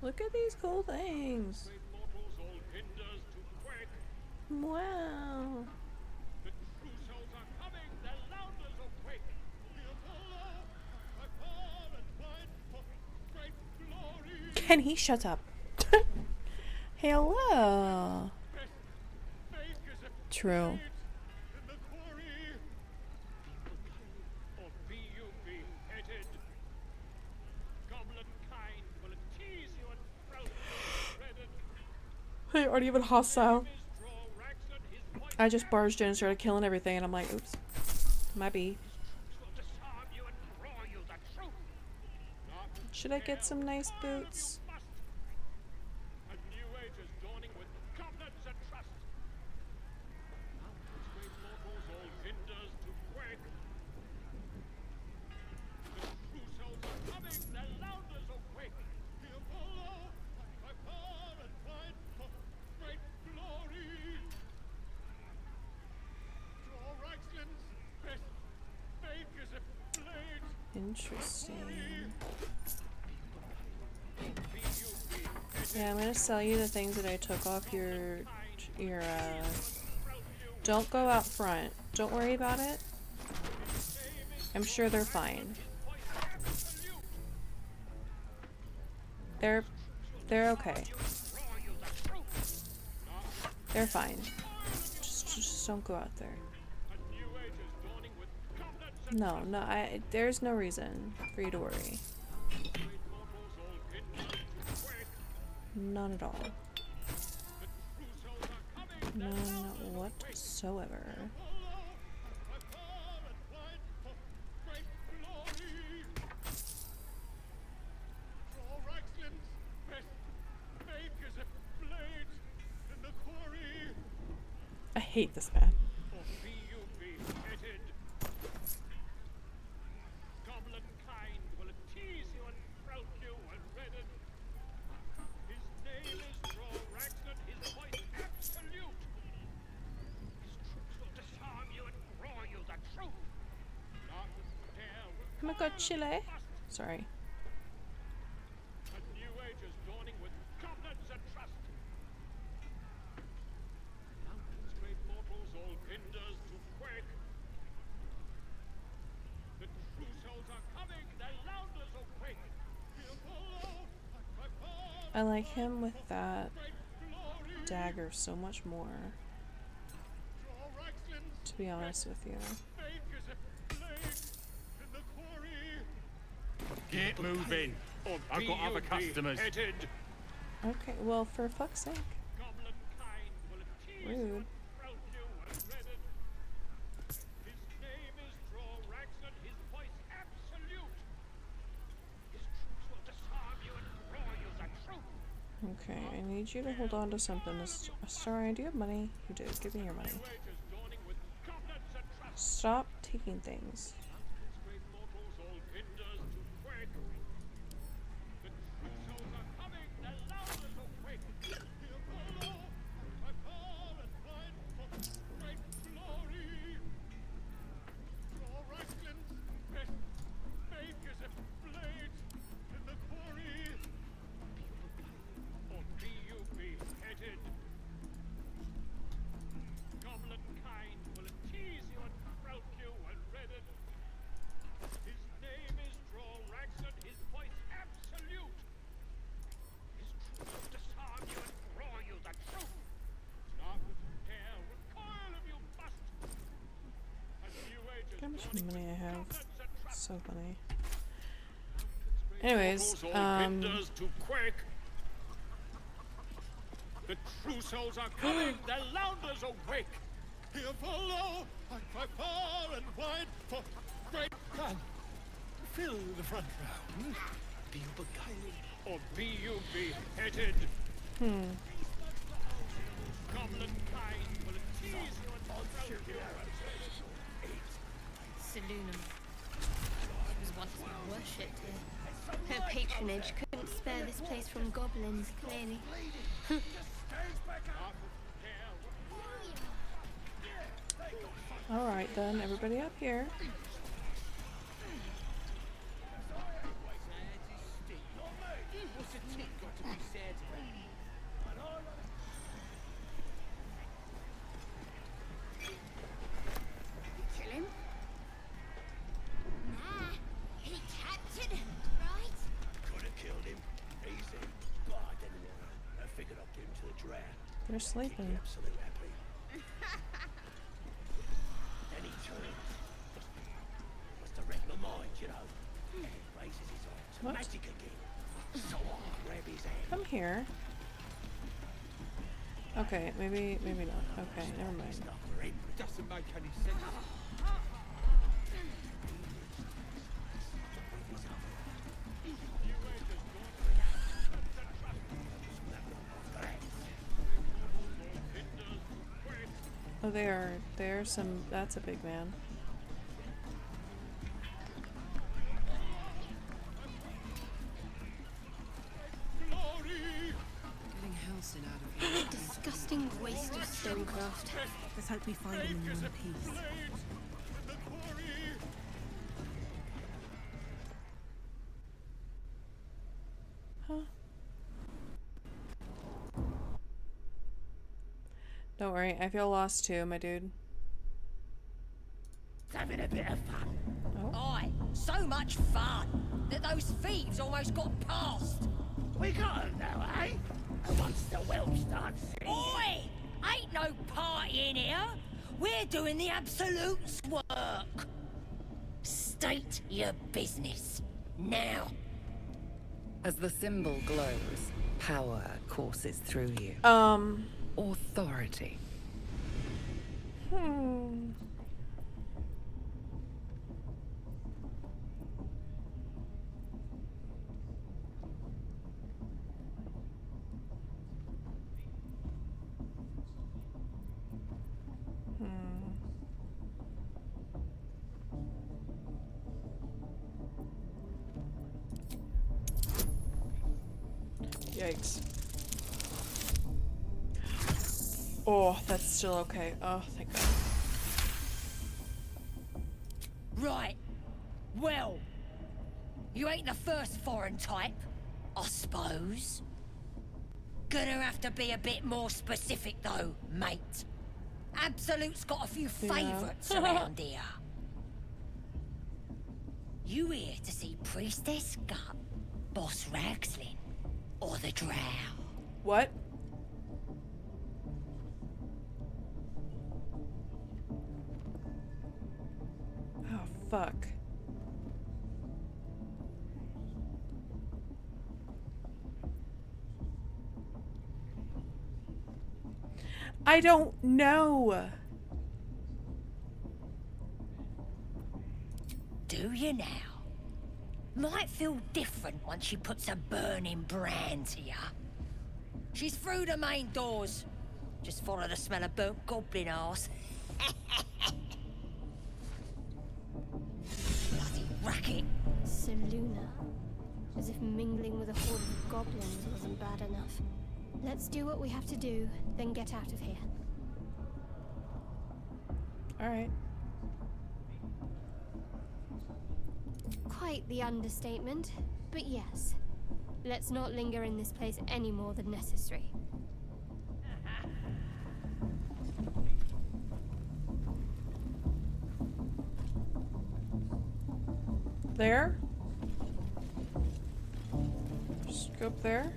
Look at these cool things. Wow. Can he shut up? Hello. True. They aren't even hostile. I just barged in and started killing everything, and I'm like, oops. Might be. Should I get some nice boots? Interesting. Yeah, I'm gonna sell you the things that I took off your don't go out front. Don't worry about it. I'm sure they're fine. They're okay. They're fine. Just don't go out there. No, there's no reason for you to worry. None at all. None whatsoever. I hate this man. Oh my god, Chile. Sorry. I like him with that dagger so much more, to be honest with you. Get moving. I've got other customers. Okay, well, for fuck's sake. Rude. Okay, I need you to hold on to something. Sorry, do you have money? You do. Give me your money. Stop taking things. How much money I have? So funny. Anyways, The true souls are coming, the Lounders awake. Here follow, I cry far and wide for great fun. Fill the front row. Be you beguiled, or be you beheaded. Goblin kind will tease you and throw you. Salunum. She was once worshipped here. Her patronage couldn't spare this place from goblins, clearly. alright then, everybody up here. Kill him? Nah, he captured, right? Could have killed him. Easy. But I didn't want to. I figured I'd get him to the draft. They're sleeping. Absolute happy. Then he turned. Must have wrecked my mind, you know. And he raises his arms. What? Magic again. So I grab his hand. Come here. Okay, maybe not. Okay, never mind. Doesn't make any sense. Oh, they're some, that's a big man. Getting Halcyon out of here. Disgusting waste of stonecraft. Let's hope we find him in one piece. Don't worry, I feel lost too, my dude. Having a bit of fun. Oh. Aye, so much fun that those thieves almost got past. We got 'em now, eh? And once the Worldz starts singing... Oi! Ain't no party in here. We're doing the absolute's work. State your business. Now. As the symbol glows, power courses through you. Authority. Yikes. Oh, that's still okay. Oh, thank God. Right. Well, you ain't the first foreign type, I suppose. Gonna have to be a bit more specific though, mate. Absolute's got a few favourites around here. You here to see Priestess Gut, Boss Ragslin, or the Drow? What? Oh, fuck. I don't know. Do you now? Might feel different once she puts a burning brand to ya. She's through the main doors. Just follow the smell of burnt goblin arse. Bloody racket. Seluna. As if mingling with a horde of goblins wasn't bad enough. Let's do what we have to do, then get out of here. Alright. Quite the understatement, but yes. Let's not linger in this place any more than necessary. There? Just go up there?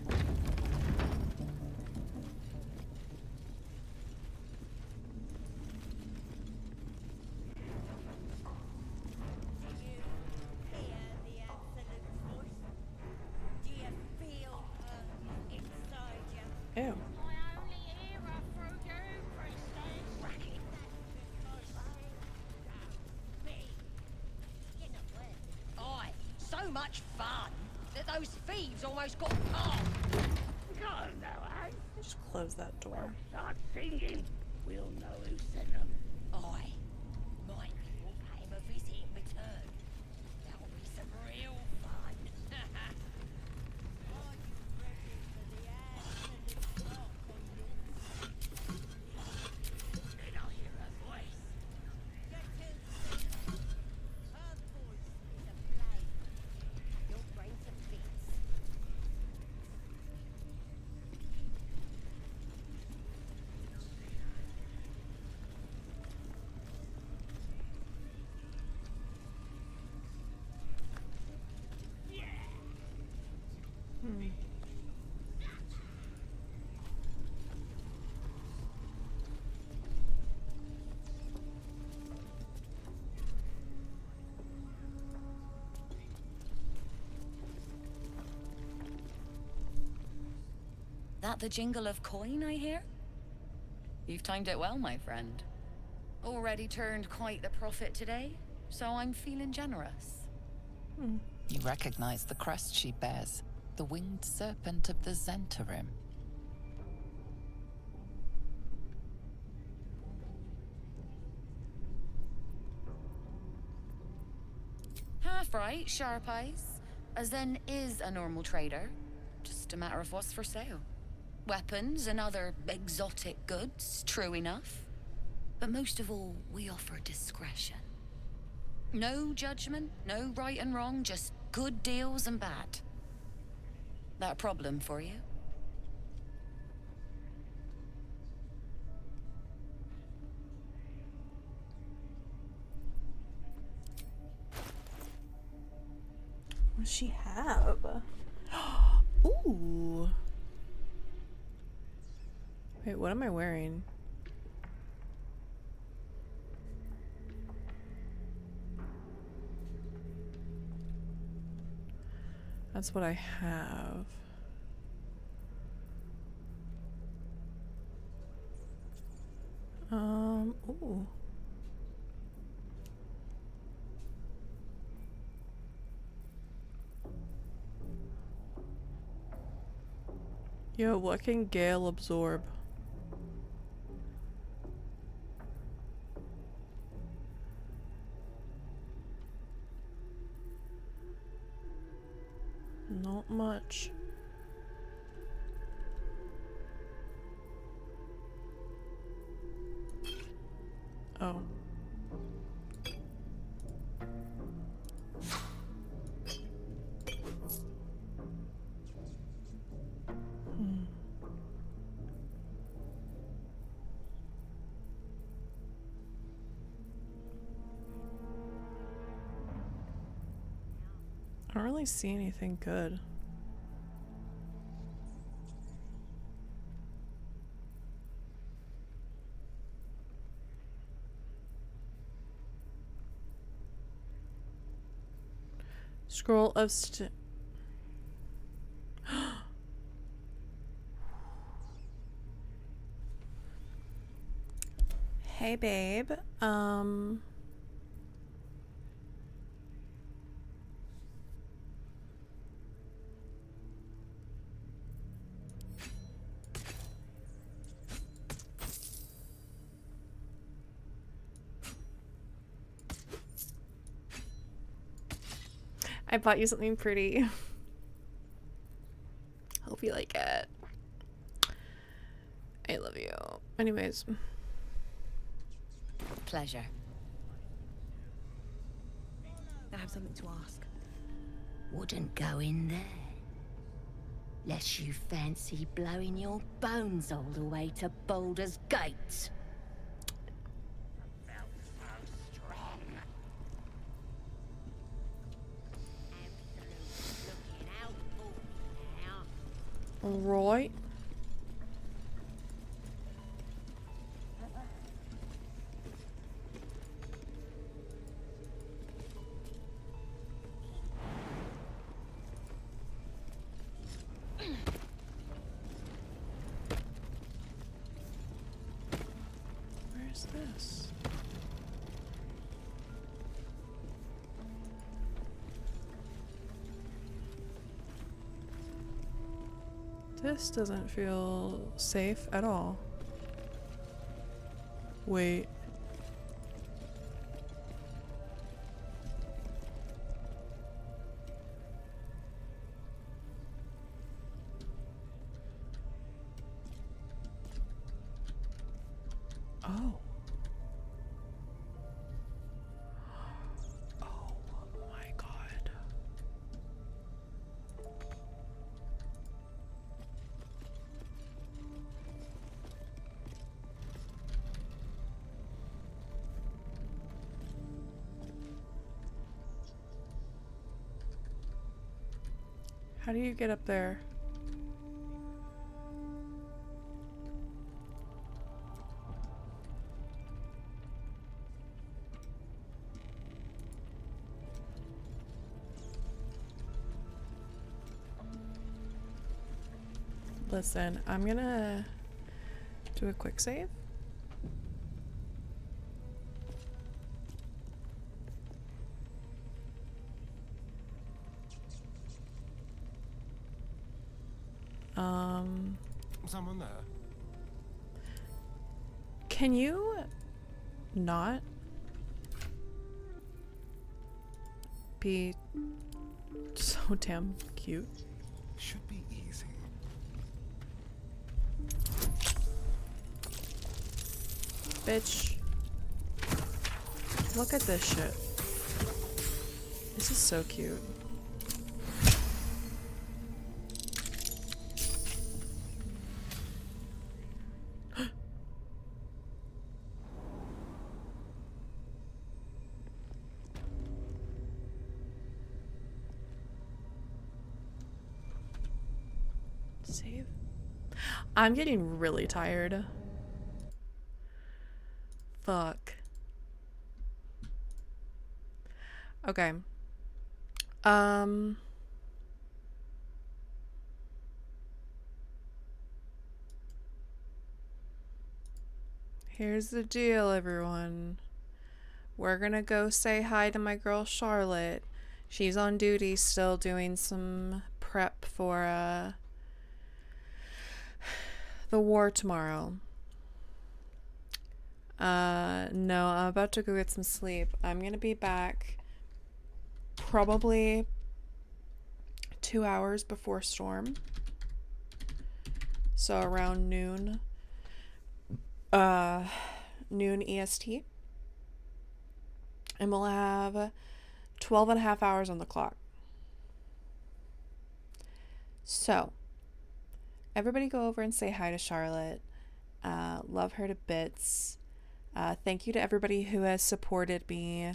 Ew. Aye, so much fun that those thieves almost got past. We got 'em now, eh? Just close that door. Start singing. We'll know who sent 'em. Aye, might be we'll pay him a visit in return. That'll be some real fun. Then I'll hear her voice. Her voice is a flame. You'll bring some bits. That the jingle of coin I hear? You've timed it well, my friend. Already turned quite the profit today, so I'm feeling generous. You recognize the crest she bears, the winged serpent of the Zentarim. Half right, sharp eyes. As then is a normal trader. Just a matter of what's for sale. Weapons and other exotic goods, true enough. But most of all, we offer discretion. No judgment, no right and wrong, just good deals and bad. That a problem for you? does she have? Ooh. Wait, what am I wearing? That's what I have. Ooh. Yo, what can Gale absorb? Not much. Oh. I don't really see anything good. Scroll of Hey babe. I bought you something pretty. Hope you like it. I love you. Anyways. Pleasure. I have something to ask. Wouldn't go in there. Lest you fancy blowing your bones all the way to Baldur's Gate. Right. Where's this? This doesn't feel safe at all. Wait. Oh. Oh my God. How do you get up there? Listen, I'm gonna do a quick save. Someone there? Can you not be so damn cute? Should be easy. Bitch. Look at this shit. This is so cute. save. I'm getting really tired. Fuck. Okay. Here's the deal, everyone. We're gonna go say hi to my girl Charlotte. She's on duty still doing some prep for the war tomorrow. No, I'm about to go get some sleep. I'm gonna be back probably 2 hours before storm. So around noon. Noon EST. And we'll have 12 and a half hours on the clock. So, everybody go over and say hi to Charlotte. Love her to bits. Thank you to everybody who has supported me.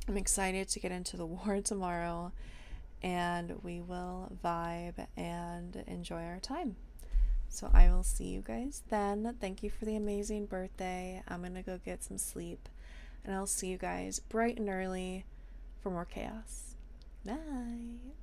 I'm excited to get into the war tomorrow, and we will vibe and enjoy our time. So I will see you guys then. Thank you for the amazing birthday. I'm gonna go get some sleep, and I'll see you guys bright and early for more chaos. Night.